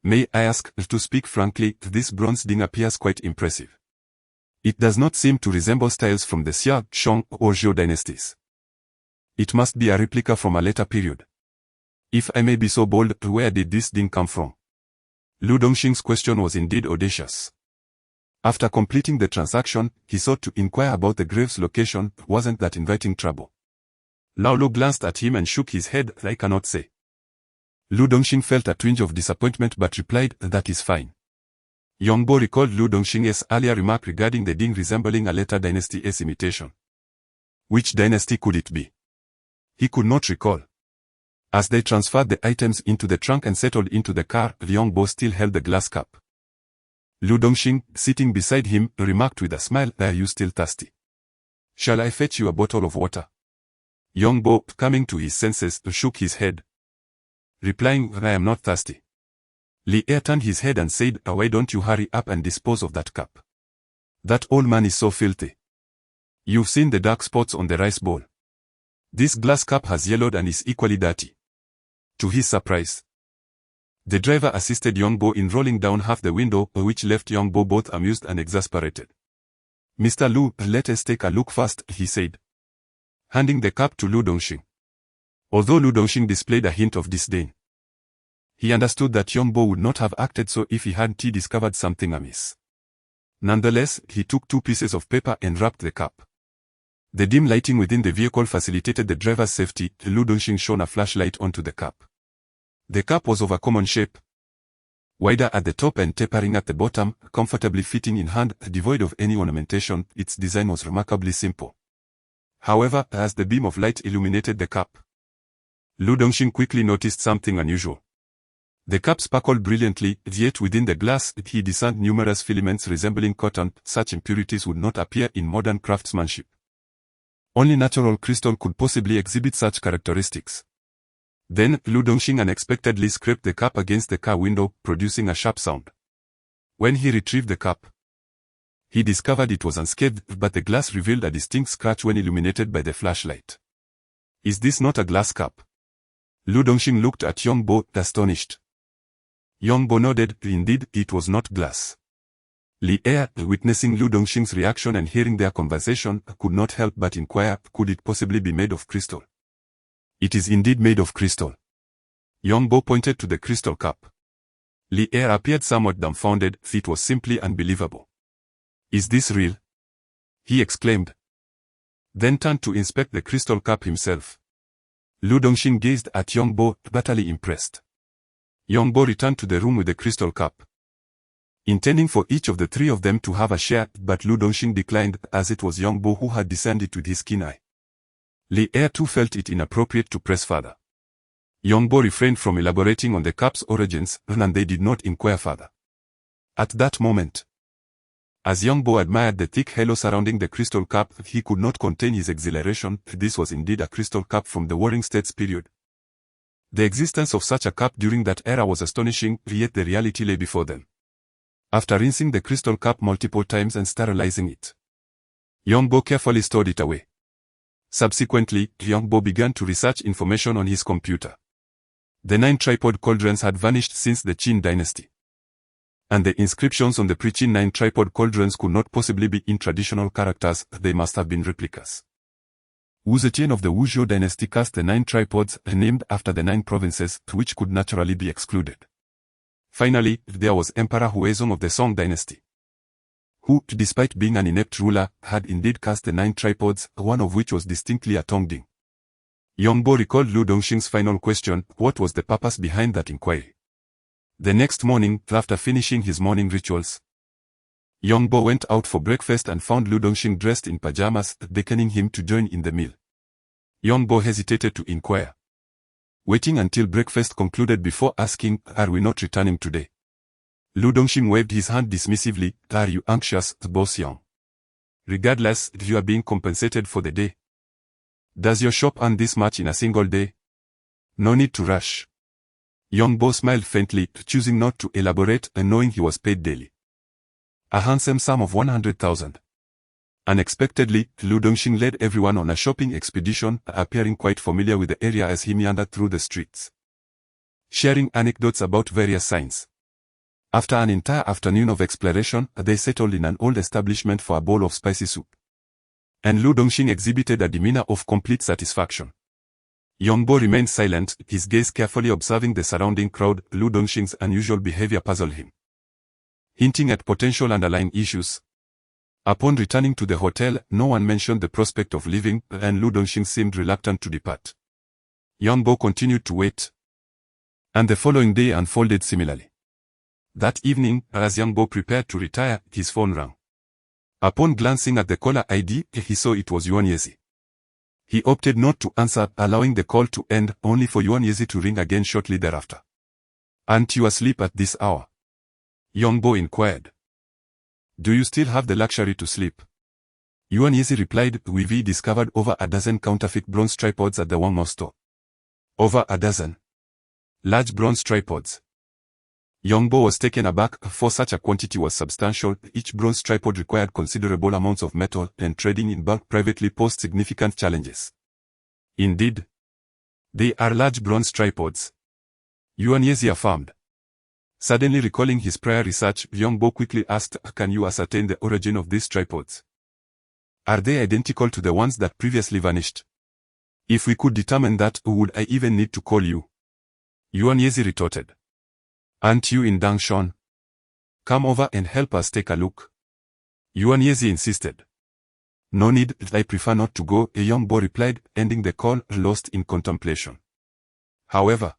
may I ask, to speak frankly, this bronze ding appears quite impressive. It does not seem to resemble styles from the Xia, Shang, or Zhou dynasties. It must be a replica from a later period. If I may be so bold, where did this ding come from?" Lu Dongxing's question was indeed audacious. After completing the transaction, he sought to inquire about the grave's location. Wasn't that inviting trouble? Lao Lu glanced at him and shook his head. "I cannot say." Lu Dongxing felt a twinge of disappointment but replied, "That is fine." Yongbo recalled Lu Dongxing's earlier remark regarding the ding resembling a later dynasty's imitation. Which dynasty could it be? He could not recall. As they transferred the items into the trunk and settled into the car, Yongbo still held the glass cup. Lu Dongxing, sitting beside him, remarked with a smile, "Are you still thirsty? Shall I fetch you a bottle of water?" Yongbo, coming to his senses, shook his head, replying, "I am not thirsty." Li Er turned his head and said, "Why don't you hurry up and dispose of that cup? That old man is so filthy. You've seen the dark spots on the rice bowl. This glass cup has yellowed and is equally dirty." To his surprise, the driver assisted Yongbo in rolling down half the window, which left Yongbo both amused and exasperated. "Mr. Lu, let us take a look first," he said, handing the cup to Lu Dongxing. Although Lu Dongxing displayed a hint of disdain, he understood that Yongbo would not have acted so if he hadn't discovered something amiss. Nonetheless, he took 2 pieces of paper and wrapped the cup. The dim lighting within the vehicle facilitated the driver's safety. Lu Dongxing shone a flashlight onto the cup. The cup was of a common shape, wider at the top and tapering at the bottom, comfortably fitting in hand, devoid of any ornamentation. Its design was remarkably simple. However, as the beam of light illuminated the cup, Lu Dongxing quickly noticed something unusual. The cup sparkled brilliantly, yet within the glass he discerned numerous filaments resembling cotton. Such impurities would not appear in modern craftsmanship. Only natural crystal could possibly exhibit such characteristics. Then, Lu Dongxing unexpectedly scraped the cup against the car window, producing a sharp sound. When he retrieved the cup, he discovered it was unscathed, but the glass revealed a distinct scratch when illuminated by the flashlight. "Is this not a glass cup?" Lu Dongxing looked at Yongbo, astonished. Yongbo nodded. Indeed, it was not glass. Li Er, witnessing Lu Dongxing's reaction and hearing their conversation, could not help but inquire, could it possibly be made of crystal? It is indeed made of crystal. Yongbo pointed to the crystal cup. Li Er appeared somewhat dumbfounded. It was simply unbelievable. Is this real? He exclaimed. Then turned to inspect the crystal cup himself. Lu Dongxing gazed at Yongbo, bitterly impressed. Yongbo returned to the room with the crystal cup, intending for each of the three of them to have a share, but Lu Dongxing declined, as it was Yongbo who had discerned it with his keen eye. Li Er too felt it inappropriate to press further. Yongbo refrained from elaborating on the cup's origins, and they did not inquire further. At that moment, as Yongbo admired the thick halo surrounding the crystal cup, he could not contain his exhilaration. This was indeed a crystal cup from the Warring States period. The existence of such a cup during that era was astonishing, yet the reality lay before them. After rinsing the crystal cup multiple times and sterilizing it, Yongbo carefully stored it away. Subsequently, Yongbo began to research information on his computer. The 9 tripod cauldrons had vanished since the Qin dynasty, and the inscriptions on the pre-Qin 9 tripod cauldrons could not possibly be in traditional characters. They must have been replicas. Wu Zetian of the Wuzhou dynasty cast the 9 tripods, named after the 9 provinces, which could naturally be excluded. Finally, there was Emperor Huizong of the Song dynasty, who, despite being an inept ruler, had indeed cast the 9 tripods, one of which was distinctly a Tongding. Yongbo recalled Lu Dongxing's final question: what was the purpose behind that inquiry? The next morning, after finishing his morning rituals, Yongbo went out for breakfast and found Lu Dongxing dressed in pajamas, beckoning him to join in the meal. Yongbo hesitated to inquire, waiting until breakfast concluded before asking, "Are we not returning today?" Lu Dongxing waved his hand dismissively. "Are you anxious, Boss Yang? Regardless, you are being compensated for the day. Does your shop earn this much in a single day? No need to rush." Yongbo smiled faintly, choosing not to elaborate, and knowing he was paid daily. A handsome sum of 100,000. Unexpectedly, Lu Dongxing led everyone on a shopping expedition, appearing quite familiar with the area as he meandered through the streets, sharing anecdotes about various signs. After an entire afternoon of exploration, they settled in an old establishment for a bowl of spicy soup, and Lu Dongxing exhibited a demeanor of complete satisfaction. Yongbo remained silent, his gaze carefully observing the surrounding crowd. Lu Dongxing's unusual behavior puzzled him, hinting at potential underlying issues. Upon returning to the hotel, no one mentioned the prospect of leaving, and Lu Dongxing seemed reluctant to depart. Yongbo continued to wait, and the following day unfolded similarly. That evening, as Yongbo prepared to retire, his phone rang. Upon glancing at the caller ID, he saw it was Yuan Yezi. He opted not to answer, allowing the call to end, only for Yuan Yezi to ring again shortly thereafter. "Aren't you asleep at this hour?" Yongbo inquired. "Do you still have the luxury to sleep?" Yuan Yezi replied, "We've discovered over a dozen counterfeit bronze tripods at the Wangmo store." Over a dozen large bronze tripods. Yongbo was taken aback, for such a quantity was substantial. Each bronze tripod required considerable amounts of metal, and trading in bulk privately posed significant challenges. "Indeed, they are large bronze tripods," Yuan Yezi affirmed. Suddenly recalling his prior research, Yongbo quickly asked, "Can you ascertain the origin of these tripods? Are they identical to the ones that previously vanished? If we could determine that, would I even need to call you?" Yuan Yezi retorted. "Aren't you in Dangshan? Come over and help us take a look." Yuan Yezi insisted. "No need, I prefer not to go," Yongbo replied, ending the call, lost in contemplation. However,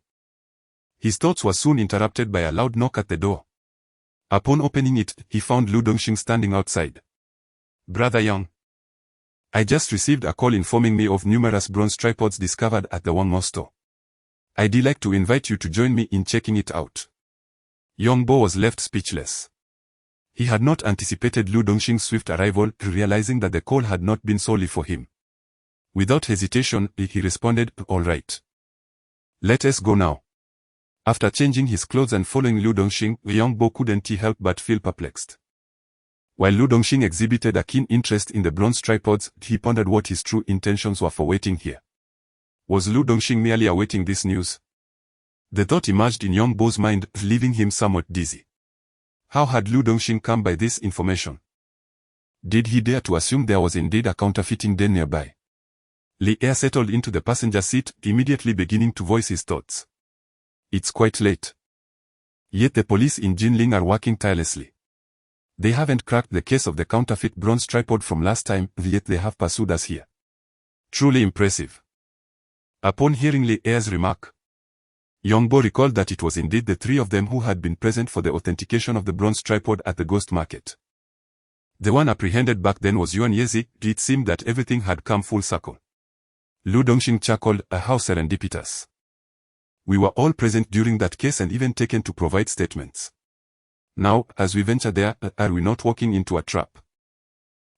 his thoughts were soon interrupted by a loud knock at the door. Upon opening it, he found Lu Dongxing standing outside. "Brother Yang, I just received a call informing me of numerous bronze tripods discovered at the Wangmo store. I'd like to invite you to join me in checking it out." Yongbo was left speechless. He had not anticipated Lu Dongxing's swift arrival, realizing that the call had not been solely for him. Without hesitation, he responded, "All right. Let us go now." After changing his clothes and following Lu Dongxing, Yongbo couldn't help but feel perplexed. While Lu Dongxing exhibited a keen interest in the bronze tripods, he pondered what his true intentions were for waiting here. Was Lu Dongxing merely awaiting this news? The thought emerged in Yongbo's mind, leaving him somewhat dizzy. How had Lu Dongxing come by this information? Did he dare to assume there was indeed a counterfeiting den nearby? Li Er settled into the passenger seat, immediately beginning to voice his thoughts. It's quite late. Yet the police in Jinling are working tirelessly. They haven't cracked the case of the counterfeit bronze tripod from last time, yet they have pursued us here. Truly impressive. Upon hearing Li Er's remark, Yongbo recalled that it was indeed the three of them who had been present for the authentication of the bronze tripod at the ghost market. The one apprehended back then was Yuan Yezi. It seemed that everything had come full circle. Lu Dongxing chuckled, how serendipitous. We were all present during that case and even taken to provide statements. Now, as we venture there, are we not walking into a trap?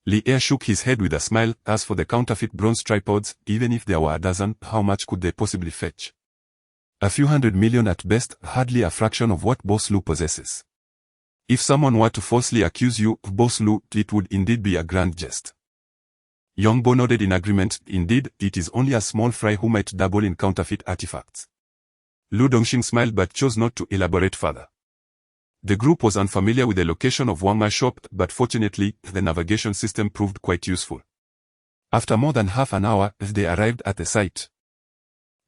Li Er shook his head with a smile. As for the counterfeit bronze tripods, even if there were a dozen, how much could they possibly fetch? A few 100 million at best, hardly a fraction of what Boss Lu possesses. If someone were to falsely accuse you, Boss Lu, it would indeed be a grand jest. Yongbo nodded in agreement. Indeed, it is only a small fry who might dabble in counterfeit artifacts. Lu Dongxing smiled but chose not to elaborate further. The group was unfamiliar with the location of Wangma's shop, but fortunately, the navigation system proved quite useful. After more than half an hour, they arrived at the site.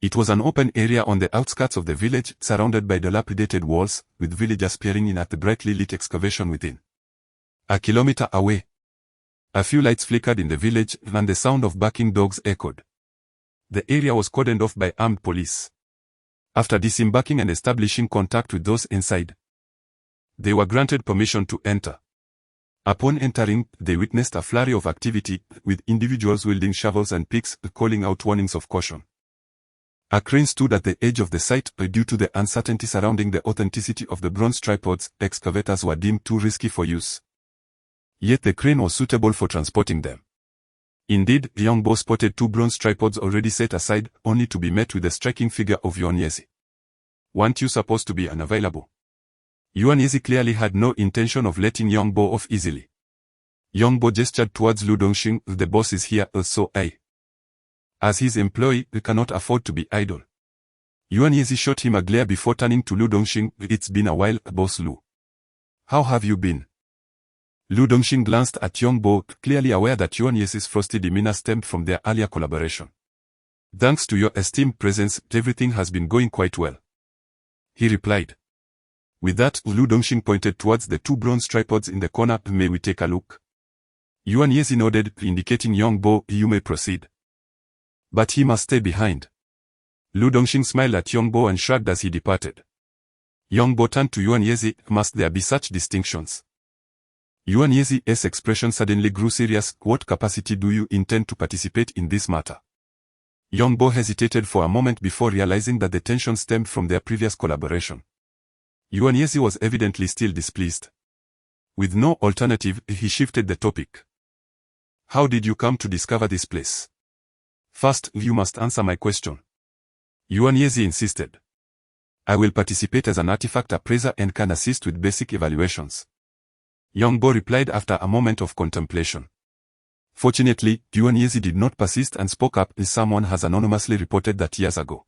It was an open area on the outskirts of the village, surrounded by dilapidated walls, with villagers peering in at the brightly lit excavation within. A kilometer away, a few lights flickered in the village, and the sound of barking dogs echoed. The area was cordoned off by armed police. After disembarking and establishing contact with those inside, they were granted permission to enter. Upon entering, they witnessed a flurry of activity, with individuals wielding shovels and picks, calling out warnings of caution. A crane stood at the edge of the site. Due to the uncertainty surrounding the authenticity of the bronze tripods, excavators were deemed too risky for use. Yet the crane was suitable for transporting them. Indeed, Yongbo spotted two bronze tripods already set aside, only to be met with the striking figure of Yuan Yezi. Weren't you supposed to be unavailable? Yuan Yezi clearly had no intention of letting Yongbo off easily. Yongbo gestured towards Lu Dongxing. The boss is here, so as his employee, cannot afford to be idle. Yuan Yezi shot him a glare before turning to Lu Dongxing. It's been a while, Boss Lu. How have you been? Lu Dongxing glanced at Yongbo, clearly aware that Yuan Yezi's frosty demeanor stemmed from their earlier collaboration. Thanks to your esteemed presence, everything has been going quite well, he replied. With that, Lu Dongxing pointed towards the two bronze tripods in the corner. May we take a look? Yuan Yezi nodded, indicating Yongbo. You may proceed. But he must stay behind. Lu Dongxing smiled at Yongbo and shrugged as he departed. Yongbo turned to Yuan Yezi. Must there be such distinctions? Yuan Yezi's expression suddenly grew serious. What capacity do you intend to participate in this matter? Yongbo hesitated for a moment before realizing that the tension stemmed from their previous collaboration. Yuan Yezi was evidently still displeased. With no alternative, he shifted the topic. How did you come to discover this place? First, you must answer my question. Yuan Yezi insisted. I will participate as an artifact appraiser and can assist with basic evaluations. Yongbo replied after a moment of contemplation. Fortunately, Yuan Yezi did not persist and spoke up. Someone has anonymously reported that years ago,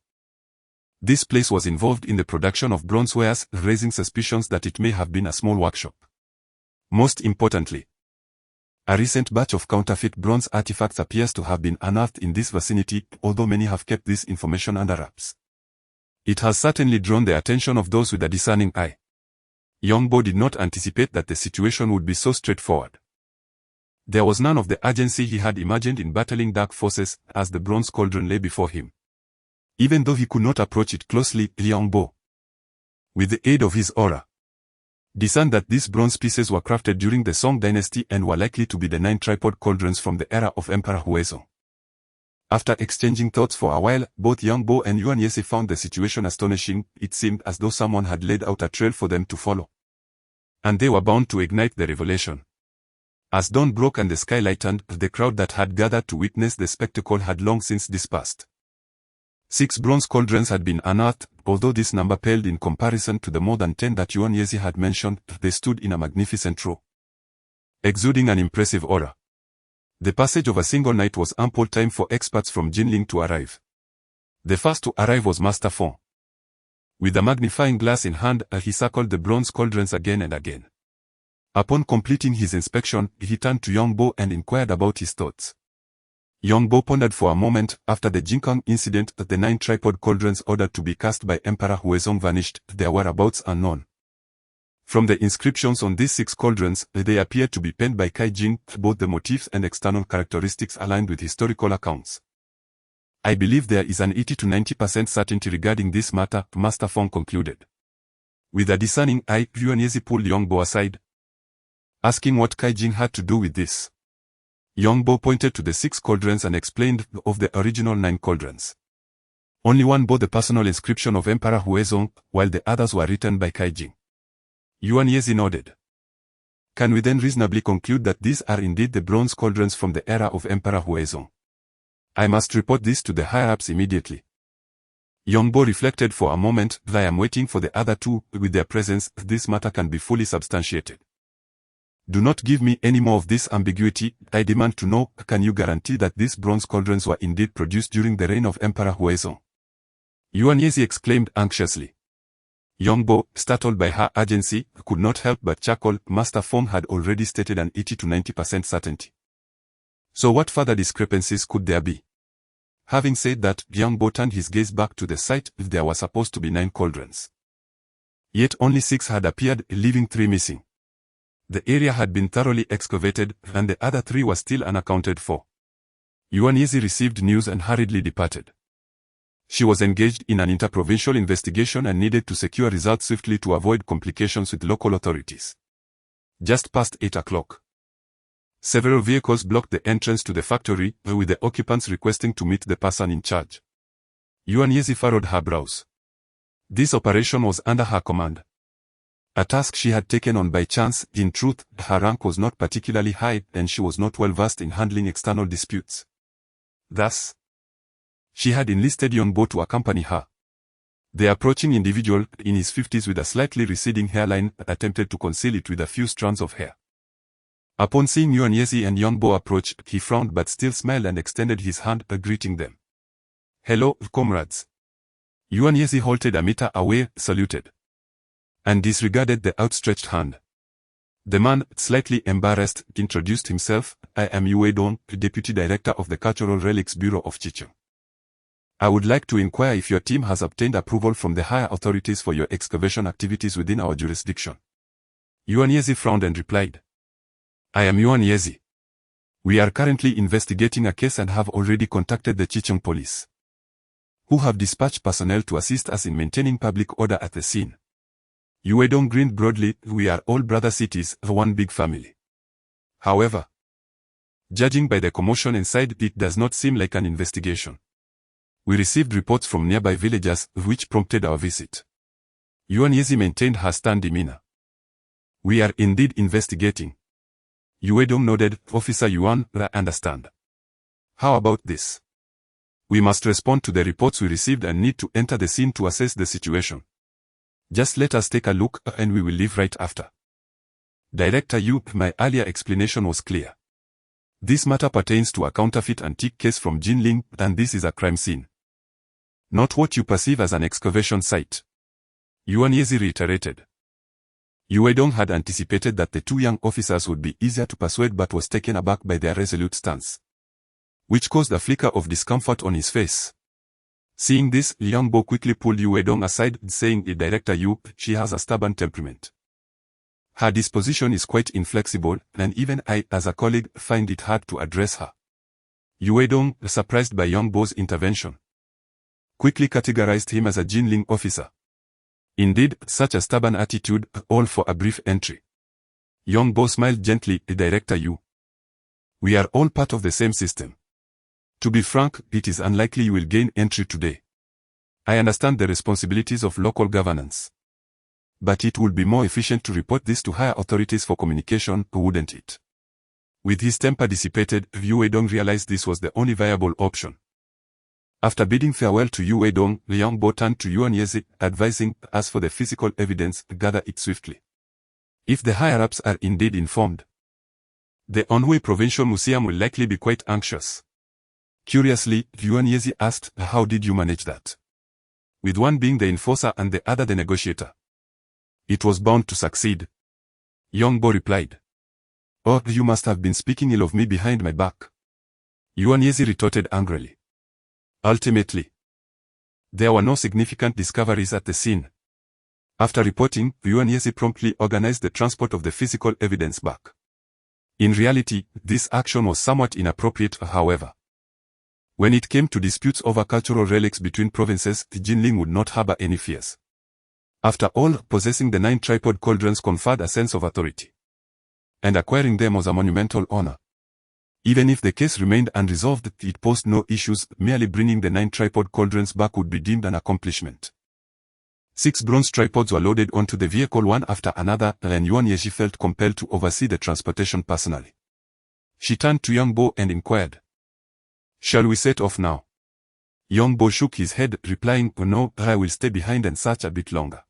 this place was involved in the production of bronze wares, raising suspicions that it may have been a small workshop. Most importantly, a recent batch of counterfeit bronze artifacts appears to have been unearthed in this vicinity, although many have kept this information under wraps. It has certainly drawn the attention of those with a discerning eye. Yongbo did not anticipate that the situation would be so straightforward. There was none of the urgency he had imagined in battling dark forces, as the bronze cauldron lay before him. Even though he could not approach it closely, Yongbo, with the aid of his aura, discerned that these bronze pieces were crafted during the Song dynasty and were likely to be the 9 tripod cauldrons from the era of Emperor Huizong. After exchanging thoughts for a while, both Yongbo and Yuan Yezi found the situation astonishing. It seemed as though someone had laid out a trail for them to follow, and they were bound to ignite the revelation. As dawn broke and the sky lightened, the crowd that had gathered to witness the spectacle had long since dispersed. 6 bronze cauldrons had been unearthed. Although this number paled in comparison to the more than 10 that Yuan Yezi had mentioned, they stood in a magnificent row, exuding an impressive aura. The passage of a single night was ample time for experts from Jinling to arrive. The first to arrive was Master Feng. With a magnifying glass in hand, he circled the bronze cauldrons again and again. Upon completing his inspection, he turned to Yongbo and inquired about his thoughts. Yongbo pondered for a moment. After the Jinkang incident, the 9 tripod cauldrons ordered to be cast by Emperor Huizong vanished, their whereabouts unknown. From the inscriptions on these 6 cauldrons, they appeared to be penned by Kai Jing, both the motifs and external characteristics aligned with historical accounts. I believe there is an 80 to 90% certainty regarding this matter, Master Fong concluded. With a discerning eye, Yuanyezi pulled Yongbo aside, asking what Kai Jing had to do with this. Yongbo pointed to the 6 cauldrons and explained of the original 9 cauldrons. Only one bore the personal inscription of Emperor Huizong, while the others were written by Kai Jing. Yuanyezi nodded. Can we then reasonably conclude that these are indeed the bronze cauldrons from the era of Emperor Huizong? I must report this to the higher-ups immediately. Yongbo reflected for a moment. I am waiting for the other 2. With their presence, this matter can be fully substantiated. Do not give me any more of this ambiguity. I demand to know, can you guarantee that these bronze cauldrons were indeed produced during the reign of Emperor Huizong? Yuanyezi exclaimed anxiously. Yongbo, startled by her urgency, could not help but chuckle. Master Fong had already stated an 80 to 90% certainty. So what further discrepancies could there be? Having said that, Yongbo turned his gaze back to the site. There were supposed to be 9 cauldrons. Yet only 6 had appeared, leaving 3 missing. The area had been thoroughly excavated, and the other 3 were still unaccounted for. Yuanyezi received news and hurriedly departed. She was engaged in an interprovincial investigation and needed to secure results swiftly to avoid complications with local authorities. Just past 8 o'clock. Several vehicles blocked the entrance to the factory, with the occupants requesting to meet the person in charge. Yuanyezi furrowed her brows. This operation was under her command. A task she had taken on by chance. In truth, her rank was not particularly high, and she was not well versed in handling external disputes. Thus, she had enlisted Yongbo to accompany her. The approaching individual, in his 50s with a slightly receding hairline, attempted to conceal it with a few strands of hair. Upon seeing Yuanyezi and Yongbo approach, he frowned but still smiled and extended his hand, greeting them. Hello, comrades. Yuanyezi halted a meter away, saluted, and disregarded the outstretched hand. The man, slightly embarrassed, introduced himself. I am Yue Dong, Deputy Director of the Cultural Relics Bureau of Chicheng. I would like to inquire if your team has obtained approval from the higher authorities for your excavation activities within our jurisdiction. Yuanyezi frowned and replied, I am Yuanyezi. We are currently investigating a case and have already contacted the Chicheng police, who have dispatched personnel to assist us in maintaining public order at the scene. Yue Dong grinned broadly. We are all brother cities, one big family. However, judging by the commotion inside, it does not seem like an investigation. We received reports from nearby villagers, which prompted our visit. Yuanyezi maintained her stern demeanor. We are indeed investigating. Yue Dong nodded. Officer Yuan, I understand. How about this? We must respond to the reports we received and need to enter the scene to assess the situation. Just let us take a look, and we will leave right after. Director Yu, my earlier explanation was clear. This matter pertains to a counterfeit antique case from Jinling, and this is a crime scene, not what you perceive as an excavation site. Yuanyezi reiterated. Yue Dong had anticipated that the 2 young officers would be easier to persuade but was taken aback by their resolute stance, which caused a flicker of discomfort on his face. Seeing this, Yongbo quickly pulled Yue Dong aside, saying, Director Yu, she has a stubborn temperament. Her disposition is quite inflexible, and even I, as a colleague, find it hard to address her. Yue Dong, surprised by Yongbo's intervention, quickly categorized him as a Jinling officer. Indeed, such a stubborn attitude, all for a brief entry. Yongbo smiled gently. Director Yu, we are all part of the same system. To be frank, it is unlikely you will gain entry today. I understand the responsibilities of local governance, but it would be more efficient to report this to higher authorities for communication, wouldn't it? With his temper dissipated, Yue Dong realized this was the only viable option. After bidding farewell to Yue Dong, Yongbo turned to Yuanyezi, advising, as for the physical evidence, gather it swiftly. If the higher-ups are indeed informed, the Anhui Provincial Museum will likely be quite anxious. Curiously, Yuanyezi asked, how did you manage that? with one being the enforcer and the other the negotiator. It was bound to succeed. Yongbo replied. Oh, you must have been speaking ill of me behind my back. Yuan Yezi retorted angrily. Ultimately, there were no significant discoveries at the scene. After reporting, Yuan Yezi promptly organized the transport of the physical evidence back. In reality, this action was somewhat inappropriate, however. When it came to disputes over cultural relics between provinces, Jinling would not harbor any fears. After all, possessing the 9 tripod cauldrons conferred a sense of authority. And acquiring them was a monumental honor. Even if the case remained unresolved, it posed no issues. Merely bringing the 9 tripod cauldrons back would be deemed an accomplishment. 6 bronze tripods were loaded onto the vehicle one after another, and Yuan Yeji felt compelled to oversee the transportation personally. She turned to Yongbo and inquired, "Shall we set off now?" Yongbo shook his head, replying, "No, I will stay behind and search a bit longer.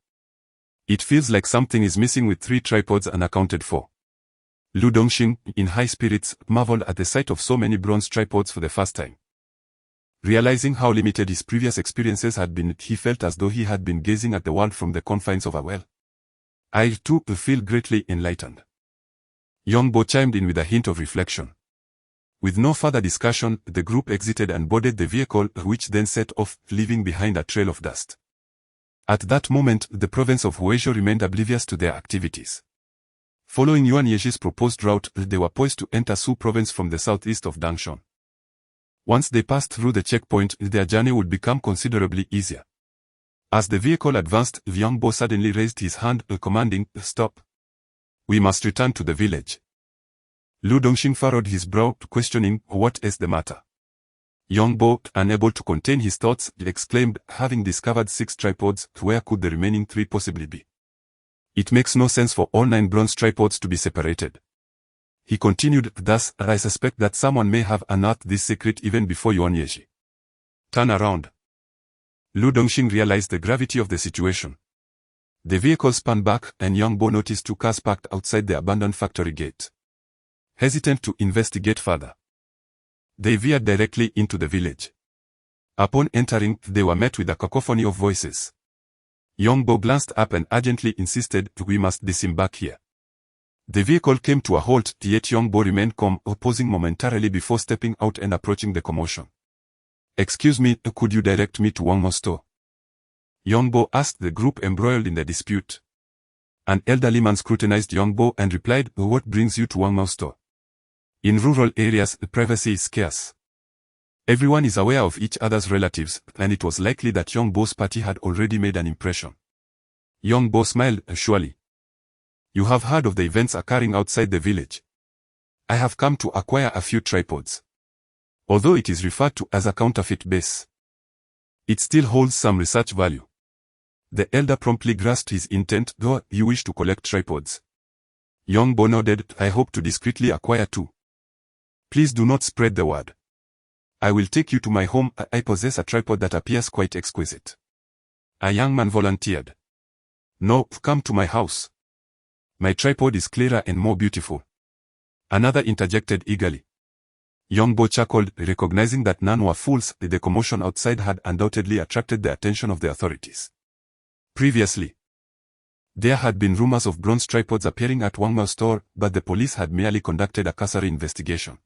It feels like something is missing with 3 tripods unaccounted for." Lu Dongxing, in high spirits, marveled at the sight of so many bronze tripods for the first time. Realizing how limited his previous experiences had been, he felt as though he had been gazing at the world from the confines of a well. "I too feel greatly enlightened." Yongbo chimed in with a hint of reflection. With no further discussion, the group exited and boarded the vehicle, which then set off, leaving behind a trail of dust. At that moment, the province of Huizhou remained oblivious to their activities. Following Yuan Yeji's proposed route, they were poised to enter Su province from the southeast of Dangshan. Once they passed through the checkpoint, their journey would become considerably easier. As the vehicle advanced, Yongbo suddenly raised his hand, commanding, "Stop. We must return to the village." Lu Dongxing furrowed his brow, questioning, "What is the matter?" Yongbo, unable to contain his thoughts, exclaimed, "Having discovered 6 tripods, where could the remaining 3 possibly be? It makes no sense for all 9 bronze tripods to be separated." He continued, "Thus, I suspect that someone may have unearthed this secret even before Yuan Yeji. Turn around." Lu Dongxing realized the gravity of the situation. The vehicle spun back, and Yongbo noticed 2 cars parked outside the abandoned factory gate. Hesitant to investigate further, they veered directly into the village. Upon entering, they were met with a cacophony of voices. Yongbo glanced up and urgently insisted, "We must disembark here." The vehicle came to a halt, yet Yongbo remained calm, pausing momentarily before stepping out and approaching the commotion. "Excuse me, could you direct me to Wangmo's store?" Yongbo asked the group embroiled in the dispute. An elderly man scrutinized Yongbo and replied, "What brings you to Wangmo's store?" In rural areas, privacy is scarce. Everyone is aware of each other's relatives, and it was likely that Yongbo's party had already made an impression. Yongbo smiled, "Surely. You have heard of the events occurring outside the village. I have come to acquire a few tripods. Although it is referred to as a counterfeit base, it still holds some research value." The elder promptly grasped his intent, "Though you wish to collect tripods." Yongbo nodded, "I hope to discreetly acquire 2. Please do not spread the word. I will take you to my home. I possess a tripod that appears quite exquisite." A young man volunteered. "No, come to my house. My tripod is clearer and more beautiful." Another interjected eagerly. Yongbo chuckled, recognizing that none were fools. The commotion outside had undoubtedly attracted the attention of the authorities. Previously, there had been rumors of bronze tripods appearing at Wangmao's store, but the police had merely conducted a cursory investigation.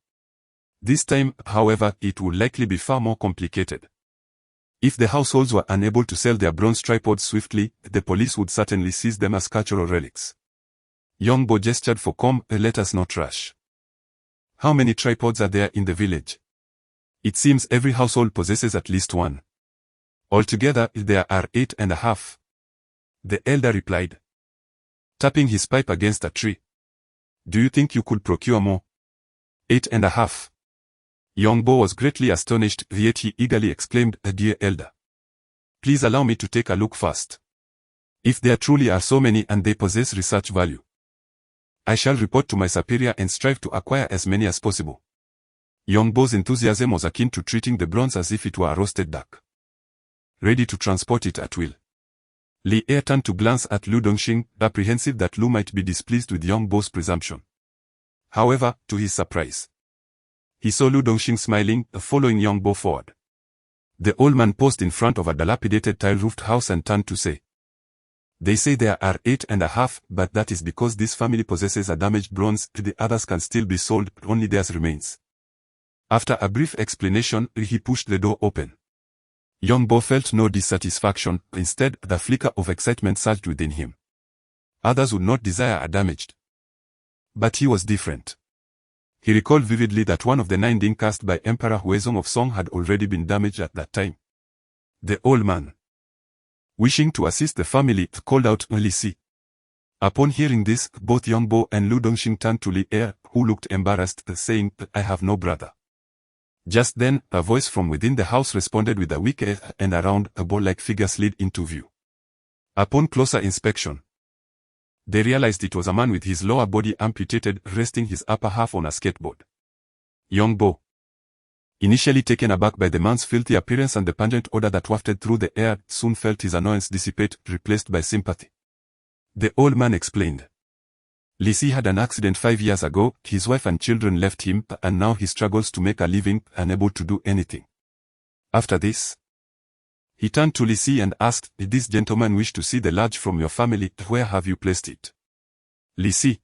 This time, however, it would likely be far more complicated. If the households were unable to sell their bronze tripods swiftly, the police would certainly seize them as cultural relics. Yongbo gestured for calm, "Let us not rush. How many tripods are there in the village?" "It seems every household possesses at least 1. Altogether, there are 8.5. The elder replied, tapping his pipe against a tree. "Do you think you could procure more?" 8.5. Yongbo was greatly astonished, yet he eagerly exclaimed, "Dear elder, please allow me to take a look first. If there truly are so many and they possess research value, I shall report to my superior and strive to acquire as many as possible." Yongbo's enthusiasm was akin to treating the bronze as if it were a roasted duck, ready to transport it at will. Li Er turned to glance at Lu Dongxing, apprehensive that Lu might be displeased with Yongbo's presumption. However, to his surprise, he saw Lu Dongxing smiling, following Yongbo forward. The old man paused in front of a dilapidated tile-roofed house and turned to say, "They say there are 8.5, but that is because this family possesses a damaged bronze, the others can still be sold, only theirs remains." After a brief explanation, he pushed the door open. Young Bo felt no dissatisfaction, instead, the flicker of excitement surged within him. Others would not desire a damaged. But he was different. He recalled vividly that one of the 9 ding cast by Emperor Huizong of Song had already been damaged at that time. The old man, wishing to assist the family, called out Li Si. Upon hearing this, both Young Bo and Lu Dongxing turned to Li Er, who looked embarrassed, saying, "I have no brother." Just then, a voice from within the house responded with a weak and a round, ball-like figure slid into view. Upon closer inspection, they realized it was a man with his lower body amputated, resting his upper half on a skateboard. Young Bo, initially taken aback by the man's filthy appearance and the pungent odor that wafted through the air, soon felt his annoyance dissipate, replaced by sympathy. The old man explained. Li Si had an accident 5 years ago, his wife and children left him, and now he struggles to make a living, unable to do anything. After this, he turned to Li Si and asked, "Did this gentleman wish to see the large from your family? Where have you placed it?" Li Si,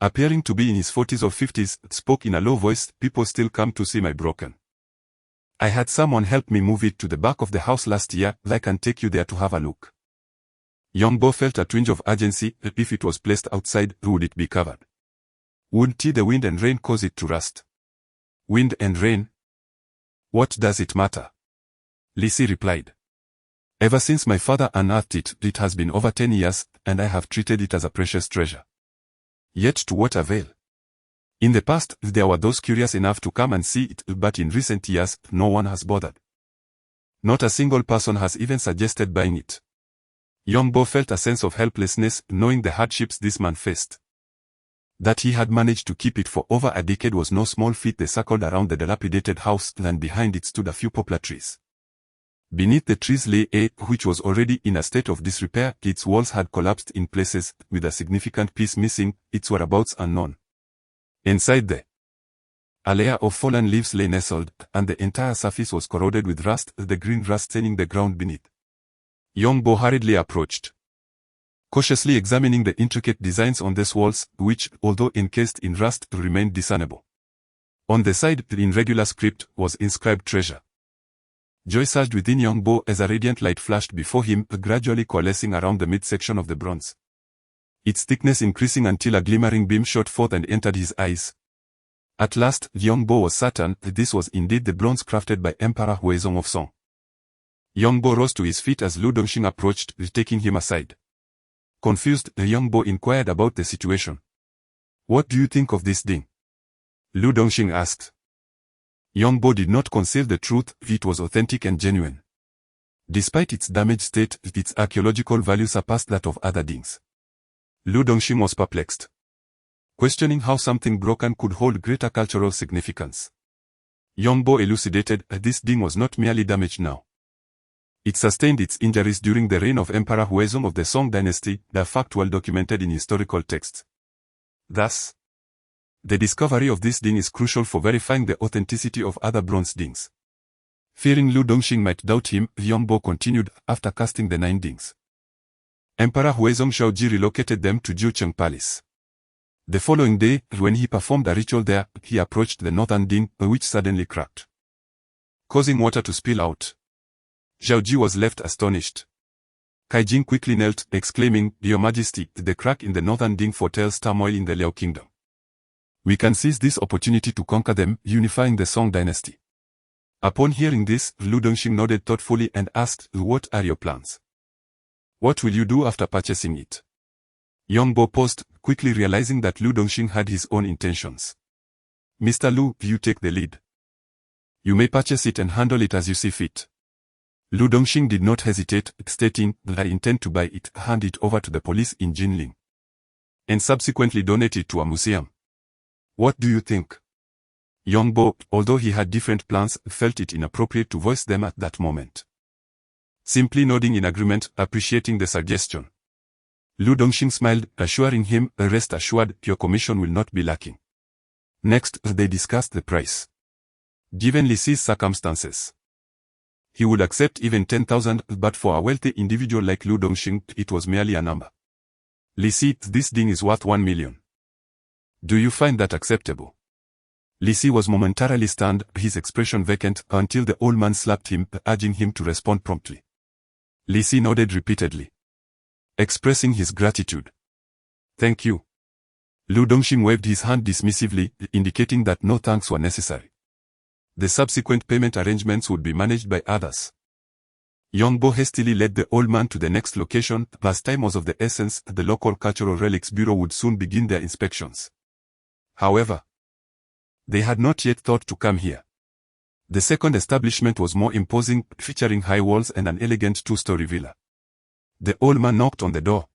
appearing to be in his 40s or 50s, spoke in a low voice, "People still come to see my broken. I had someone help me move it to the back of the house last year, I can take you there to have a look." Young Bo felt a twinge of urgency. If it was placed outside, would it be covered? Would the wind and rain cause it to rust? Wind and rain? What does it matter? Li Si replied. "Ever since my father unearthed it, it has been over 10 years, and I have treated it as a precious treasure. Yet to what avail? In the past, there were those curious enough to come and see it, but in recent years, no one has bothered. Not a single person has even suggested buying it." Young Bo felt a sense of helplessness, knowing the hardships this man faced. That he had managed to keep it for over a decade was no small feat. They circled around the dilapidated house, and behind it stood a few poplar trees. Beneath the trees lay A, which was already in a state of disrepair. Its walls had collapsed in places, with a significant piece missing, its whereabouts unknown. Inside a layer of fallen leaves lay nestled, and the entire surface was corroded with rust, the green rust staining the ground beneath. Young Bo hurriedly approached, cautiously examining the intricate designs on these walls, which, although encased in rust, remained discernible. On the side, in regular script, was inscribed "Treasure." Joy surged within Young Bo as a radiant light flashed before him, gradually coalescing around the midsection of the bronze. Its thickness increasing until a glimmering beam shot forth and entered his eyes. At last, Young Bo was certain this was indeed the bronze crafted by Emperor Huizong of Song. Young Bo rose to his feet as Lu Dongxing approached, taking him aside. Confused, Young Bo inquired about the situation. "What do you think of this ding?" Lu Dongxing asked. Young Bo did not conceal the truth. It was authentic and genuine. Despite its damaged state, its archaeological value surpassed that of other dings. Lu Dongxing was perplexed, questioning how something broken could hold greater cultural significance. Young Bo elucidated, this ding was not merely damaged now. It sustained its injuries during the reign of Emperor Huizong of the Song dynasty, the fact well documented in historical texts. Thus, the discovery of this ding is crucial for verifying the authenticity of other bronze dings. Fearing Lu Dongxing might doubt him, Young Bo continued, after casting the 9 dings, Emperor Huizong Shaoji relocated them to Jiucheng Palace. The following day, when he performed a ritual there, he approached the northern ding, which suddenly cracked, causing water to spill out. Zhaoji was left astonished. Kaijing quickly knelt, exclaiming, "Your Majesty, the crack in the northern ding foretells turmoil in the Liao kingdom. We can seize this opportunity to conquer them, unifying the Song dynasty." Upon hearing this, Lu Dongxing nodded thoughtfully and asked, "What are your plans? What will you do after purchasing it?" Young Bo paused, quickly realizing that Lu Dongxing had his own intentions. "Mr. Lu, you take the lead. You may purchase it and handle it as you see fit." Lu Dongxing did not hesitate, stating, "I intend to buy it, hand it over to the police in Jinling, and subsequently donate it to a museum. What do you think?" Young Bo, although he had different plans, felt it inappropriate to voice them at that moment. Simply nodding in agreement, appreciating the suggestion. Lu Dongxing smiled, assuring him, "Rest assured, your commission will not be lacking." Next, they discussed the price. Given Li Si's circumstances, He would accept even 10,000, but for a wealthy individual like Lu Dongxing, it was merely a number. Li Si, this ding is worth 1 million. Do you find that acceptable? Li Si was momentarily stunned, his expression vacant, until the old man slapped him, urging him to respond promptly. Li Si nodded repeatedly, expressing his gratitude. Thank you. Lu Dongxing waved his hand dismissively, indicating that no thanks were necessary. The subsequent payment arrangements would be managed by others. Yongbo hastily led the old man to the next location. As time was of the essence, the local Cultural Relics Bureau would soon begin their inspections. However, they had not yet thought to come here. The second establishment was more imposing, featuring high walls and an elegant two-story villa. The old man knocked on the door,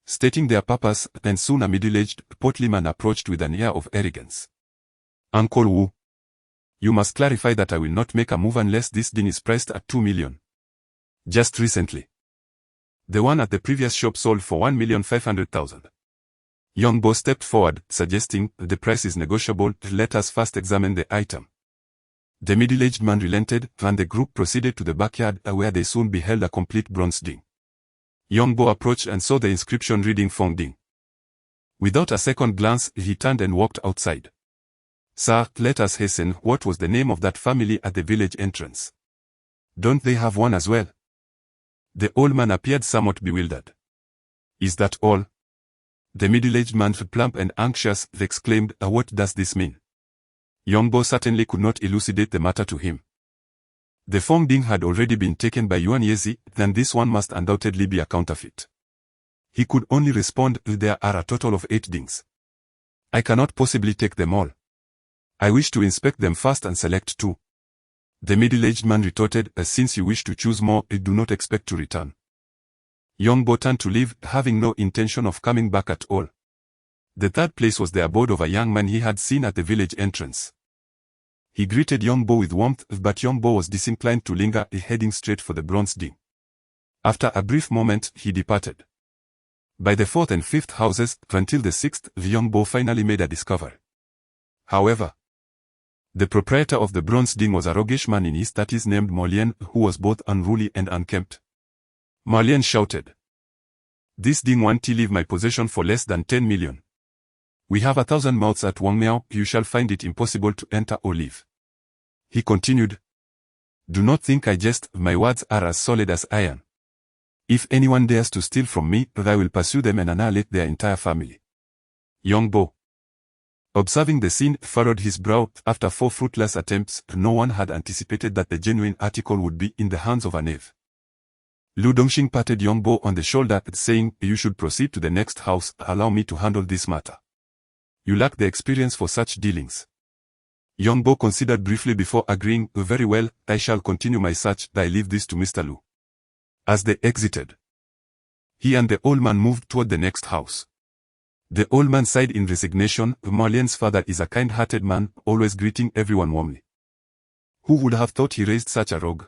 stating their purpose, and soon a middle-aged, portly man approached with an air of arrogance. Uncle Wu, you must clarify that I will not make a move unless this din is priced at 2 million. Just recently, the one at the previous shop sold for 1,500,000. Yongbo stepped forward, suggesting, the price is negotiable, let us first examine the item. The middle-aged man relented, and the group proceeded to the backyard, where they soon beheld a complete bronze ding. Yongbo approached and saw the inscription reading Fong Ding. Without a second glance, he turned and walked outside. Sir, let us hasten, what was the name of that family at the village entrance? Don't they have one as well? The old man appeared somewhat bewildered. Is that all? The middle-aged man, plump and anxious, exclaimed, what does this mean? Yongbo certainly could not elucidate the matter to him. The Fong Ding had already been taken by Yuan Yezi, then this one must undoubtedly be a counterfeit. He could only respond, there are a total of 8 dings. I cannot possibly take them all. I wish to inspect them first and select 2. The middle-aged man retorted, since you wish to choose more, do not expect to return. Yongbo turned to leave, having no intention of coming back at all. The third place was the abode of a young man he had seen at the village entrance. He greeted Yongbo with warmth, but Yongbo was disinclined to linger, heading straight for the bronze ding. After a brief moment, he departed. By the 4th and 5th houses, until the 6th, Yongbo finally made a discovery. However, the proprietor of the bronze ding was a roguish man in his 30s named Molien, who was both unruly and unkempt. Molien shouted, this ding won't leave my possession for less than 10 million. We have 1,000 mouths at Wangmiao, you shall find it impossible to enter or leave. He continued, do not think I jest, my words are as solid as iron. If anyone dares to steal from me, I will pursue them and annihilate their entire family. Yongbo, observing the scene, furrowed his brow. After 4 fruitless attempts, no one had anticipated that the genuine article would be in the hands of a knave. Lu Dongxing patted Yongbo on the shoulder, saying, you should proceed to the next house, allow me to handle this matter. You lack the experience for such dealings. Yongbo considered briefly before agreeing, very well, I shall continue my search, I leave this to Mr. Lu. As they exited, he and the old man moved toward the next house. The old man sighed in resignation, Molien's father is a kind-hearted man, always greeting everyone warmly. Who would have thought he raised such a rogue?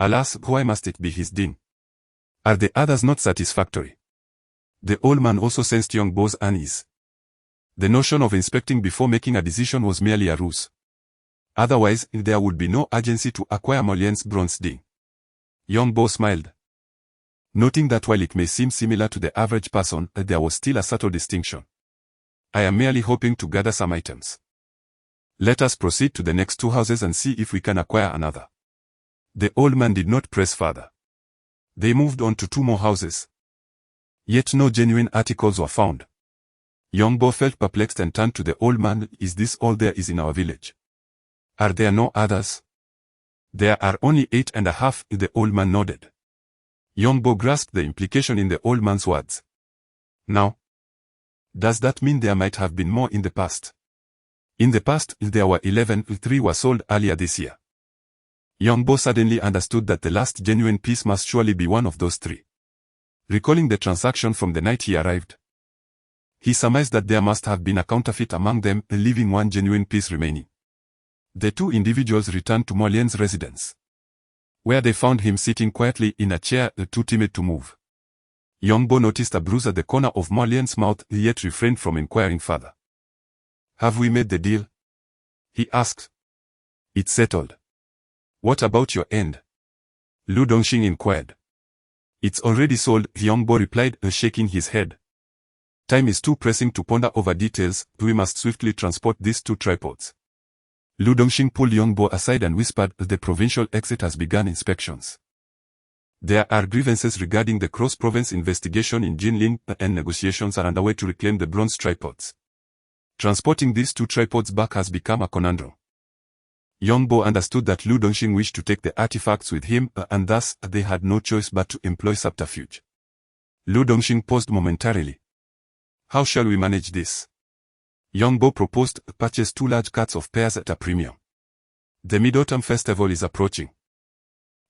Alas, why must it be his ding? Are the others not satisfactory? The old man also sensed Yongbo's unease. The notion of inspecting before making a decision was merely a ruse. Otherwise, there would be no urgency to acquire Molien's bronze ding. Yongbo smiled, noting that while it may seem similar to the average person, there was still a subtle distinction. I am merely hoping to gather some items. Let us proceed to the next 2 houses and see if we can acquire another. The old man did not press further. They moved on to 2 more houses. Yet no genuine articles were found. Yongbo felt perplexed and turned to the old man, is this all there is in our village? Are there no others? There are only 8.5, the old man nodded. Yongbo grasped the implication in the old man's words. Now, does that mean there might have been more in the past? In the past, there were 11, 3 were sold earlier this year. Yongbo suddenly understood that the last genuine piece must surely be one of those 3. Recalling the transaction from the night he arrived, he surmised that there must have been a counterfeit among them, leaving 1 genuine piece remaining. The 2 individuals returned to Molien's residence, where they found him sitting quietly in a chair, too timid to move. Yongbo noticed a bruise at the corner of Molien's mouth, yet refrained from inquiring further. Have we made the deal? He asked. It's settled. What about your end? Lu Dongxing inquired. It's already sold, Yongbo replied, shaking his head. Time is too pressing to ponder over details, we must swiftly transport these 2 tripods. Lu Dongxing pulled Yongbo aside and whispered, the provincial exit has begun inspections. There are grievances regarding the cross-province investigation in Jinling, and negotiations are underway to reclaim the bronze tripods. Transporting these 2 tripods back has become a conundrum. Yongbo understood that Lu Dongxing wished to take the artifacts with him, and thus they had no choice but to employ subterfuge. Lu Dongxing paused momentarily. How shall we manage this? Yongbo proposed, purchase 2 large carts of pears at a premium. The Mid-Autumn Festival is approaching,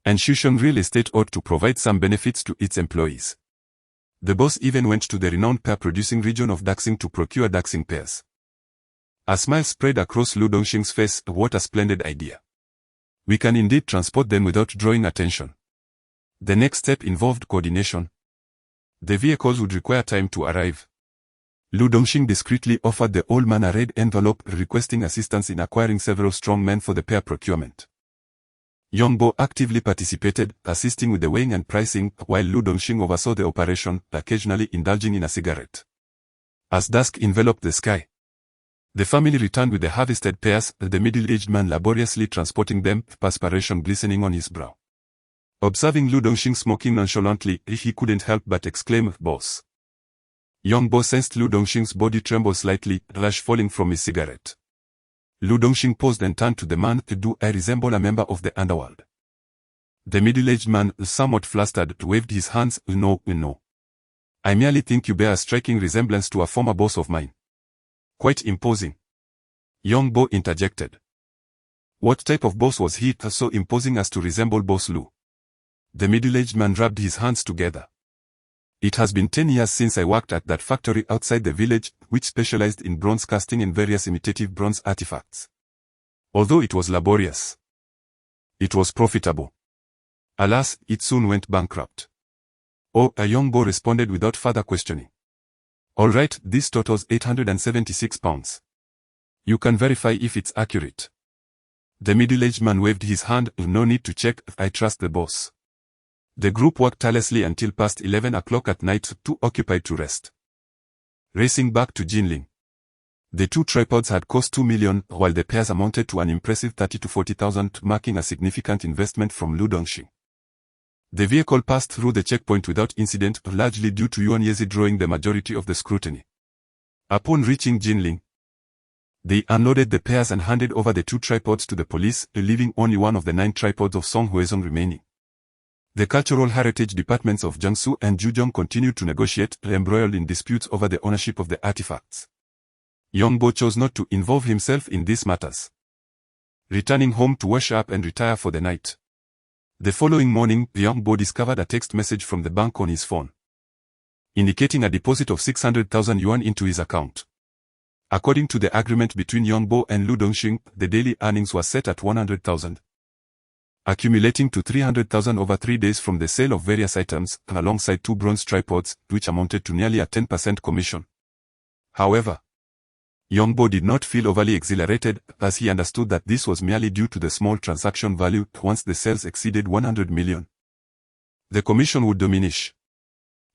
and Shushan Real Estate ought to provide some benefits to its employees. The boss even went to the renowned pear-producing region of Daxing to procure Daxing pears. A smile spread across Lu Dongxing's face. What a splendid idea. We can indeed transport them without drawing attention. The next step involved coordination. The vehicles would require time to arrive. Lu Dongxing discreetly offered the old man a red envelope requesting assistance in acquiring several strong men for the pear procurement. Yongbo actively participated, assisting with the weighing and pricing, while Lu Dongxing oversaw the operation, occasionally indulging in a cigarette. As dusk enveloped the sky, the family returned with the harvested pears, the middle-aged man laboriously transporting them, perspiration glistening on his brow. Observing Lu Dongxing smoking nonchalantly, he couldn't help but exclaim, "Boss." Yongbo sensed Lu Dongxing's body tremble slightly, ash falling from his cigarette. Lu Dongxing paused and turned to the man. Do I resemble a member of the underworld? The middle-aged man, somewhat flustered, waved his hands. No. I merely think you bear a striking resemblance to a former boss of mine. Quite imposing. Yongbo interjected. What type of boss was he so imposing as to resemble Boss Lu? The middle-aged man rubbed his hands together. It has been 10 years since I worked at that factory outside the village, which specialized in bronze casting and various imitative bronze artifacts. Although it was laborious, it was profitable. Alas, it soon went bankrupt. Oh, Yongbo responded without further questioning. All right, this totals 876 pounds. You can verify if it's accurate. The middle-aged man waved his hand. No need to check, I trust the boss. The group worked tirelessly until past 11 o'clock at night, too occupied to rest. Racing back to Jinling. The 2 tripods had cost 2 million, while the pears amounted to an impressive 30 to 40,000, marking a significant investment from Lu Dongxing. The vehicle passed through the checkpoint without incident, largely due to Yuan Yezi drawing the majority of the scrutiny. Upon reaching Jinling, they unloaded the pears and handed over the 2 tripods to the police, leaving only one of the 9 tripods of Song Huizong remaining. The cultural heritage departments of Jiangsu and Zhejiang continued to negotiate, embroiled in disputes over the ownership of the artifacts. Yongbo chose not to involve himself in these matters, returning home to wash up and retire for the night. The following morning, Yongbo discovered a text message from the bank on his phone, indicating a deposit of 600,000 yuan into his account. According to the agreement between Yongbo and Lu Dongxing, the daily earnings were set at 100,000. Accumulating to 300,000 over 3 days from the sale of various items, alongside 2 bronze tripods, which amounted to nearly a 10% commission. However, Yongbo did not feel overly exhilarated, as he understood that this was merely due to the small transaction value. Once the sales exceeded 100 million, the commission would diminish.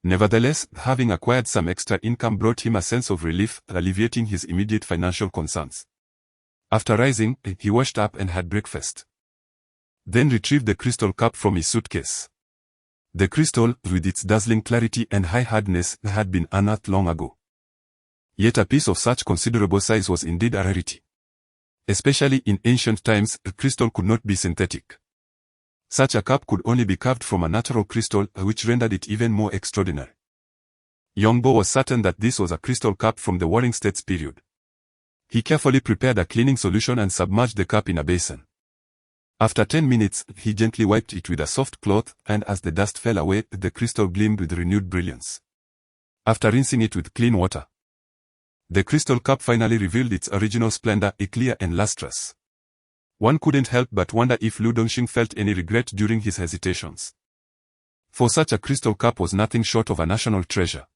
Nevertheless, having acquired some extra income brought him a sense of relief, alleviating his immediate financial concerns. After rising, he washed up and had breakfast, then retrieved the crystal cup from his suitcase. The crystal, with its dazzling clarity and high hardness, had been unearthed long ago. Yet a piece of such considerable size was indeed a rarity. Especially in ancient times, crystal could not be synthetic. Such a cup could only be carved from a natural crystal, which rendered it even more extraordinary. Yongbo was certain that this was a crystal cup from the Warring States period. He carefully prepared a cleaning solution and submerged the cup in a basin. After 10 minutes, he gently wiped it with a soft cloth, and as the dust fell away, the crystal gleamed with renewed brilliance. After rinsing it with clean water, the crystal cup finally revealed its original splendor, clear and lustrous. One couldn't help but wonder if Lu Dongxing felt any regret during his hesitations. For such a crystal cup was nothing short of a national treasure.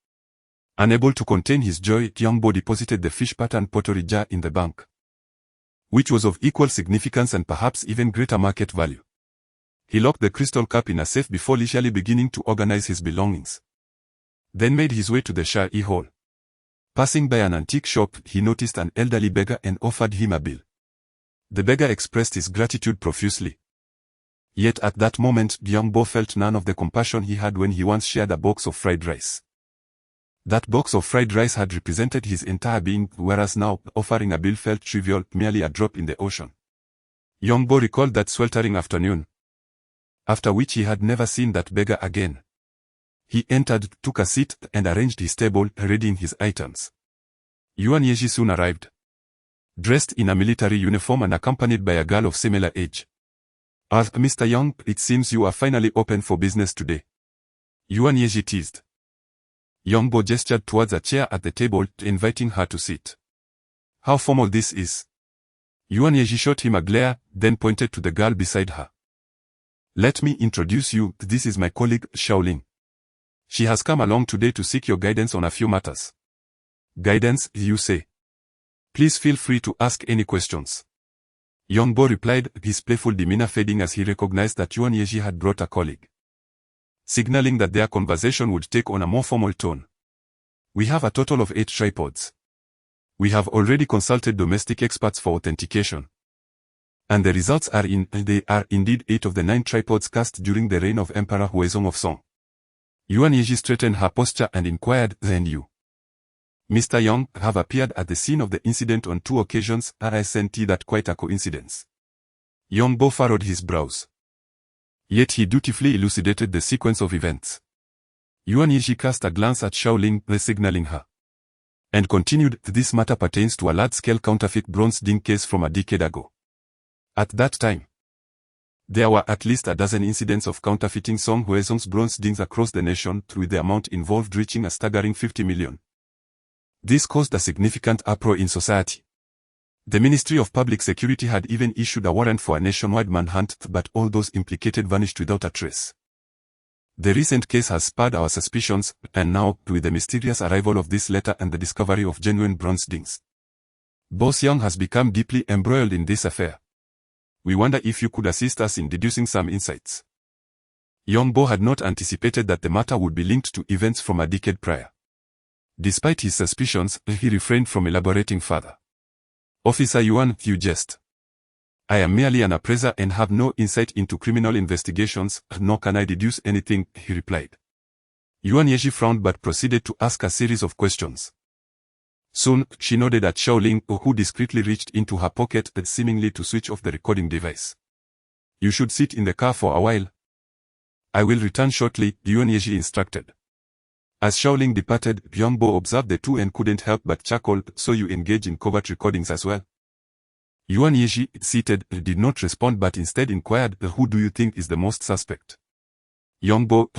Unable to contain his joy, Yongbo deposited the fish-pattern pottery jar in the bank, which was of equal significance and perhaps even greater market value. He locked the crystal cup in a safe before leisurely beginning to organize his belongings. Then made his way to the Sha'i hall. Passing by an antique shop, he noticed an elderly beggar and offered him a bill. The beggar expressed his gratitude profusely. Yet at that moment, young Bo felt none of the compassion he had when he once shared a box of fried rice. That box of fried rice had represented his entire being, whereas now, offering a bill felt trivial, merely a drop in the ocean. Young Bo recalled that sweltering afternoon, after which he had never seen that beggar again. He entered, took a seat, and arranged his table, readying his items. Yuan Yeji soon arrived, dressed in a military uniform and accompanied by a girl of similar age. Mr. Young, it seems you are finally open for business today. Yuan Yeji teased. Young Bo gestured towards a chair at the table, inviting her to sit. How formal this is. Yuan Yeji shot him a glare, then pointed to the girl beside her. Let me introduce you, this is my colleague, Shaolin. She has come along today to seek your guidance on a few matters. Guidance, you say? Please feel free to ask any questions. Young Bo replied, his playful demeanor fading as he recognized that Yuan Yeji had brought a colleague, signaling that their conversation would take on a more formal tone. We have a total of 8 tripods. We have already consulted domestic experts for authentication. And the results are they are indeed 8 of the 9 tripods cast during the reign of Emperor Huizong of Song. Yuan Yeji straightened her posture and inquired, then you, Mr. Young, have appeared at the scene of the incident on 2 occasions, isn't that quite a coincidence? Young Bo furrowed his brows. Yet he dutifully elucidated the sequence of events. Yuan Yeji cast a glance at Shaolin, signaling her, and continued, this matter pertains to a large-scale counterfeit bronze ding case from a decade ago. At that time, there were at least a dozen incidents of counterfeiting Song Huizong's bronze dings across the nation, with the amount involved reaching a staggering 50 million. This caused a significant uproar in society. The Ministry of Public Security had even issued a warrant for a nationwide manhunt, but all those implicated vanished without a trace. The recent case has spurred our suspicions, and now, with the mysterious arrival of this letter and the discovery of genuine bronze dings, Boss Young has become deeply embroiled in this affair. We wonder if you could assist us in deducing some insights. Young Bo had not anticipated that the matter would be linked to events from a decade prior. Despite his suspicions, he refrained from elaborating further. Officer Yuan, you jest. I am merely an appraiser and have no insight into criminal investigations, nor can I deduce anything, he replied. Yuan Yeji frowned but proceeded to ask a series of questions. Soon, she nodded at Shaolin, who discreetly reached into her pocket, seemingly to switch off the recording device. You should sit in the car for a while. I will return shortly, Yuan Yeji instructed. As Shaolin departed, Young Bo observed the two and couldn't help but chuckle, so you engage in covert recordings as well? Yuan Yeji, seated, did not respond but instead inquired, who do you think is the most suspect? Young Bo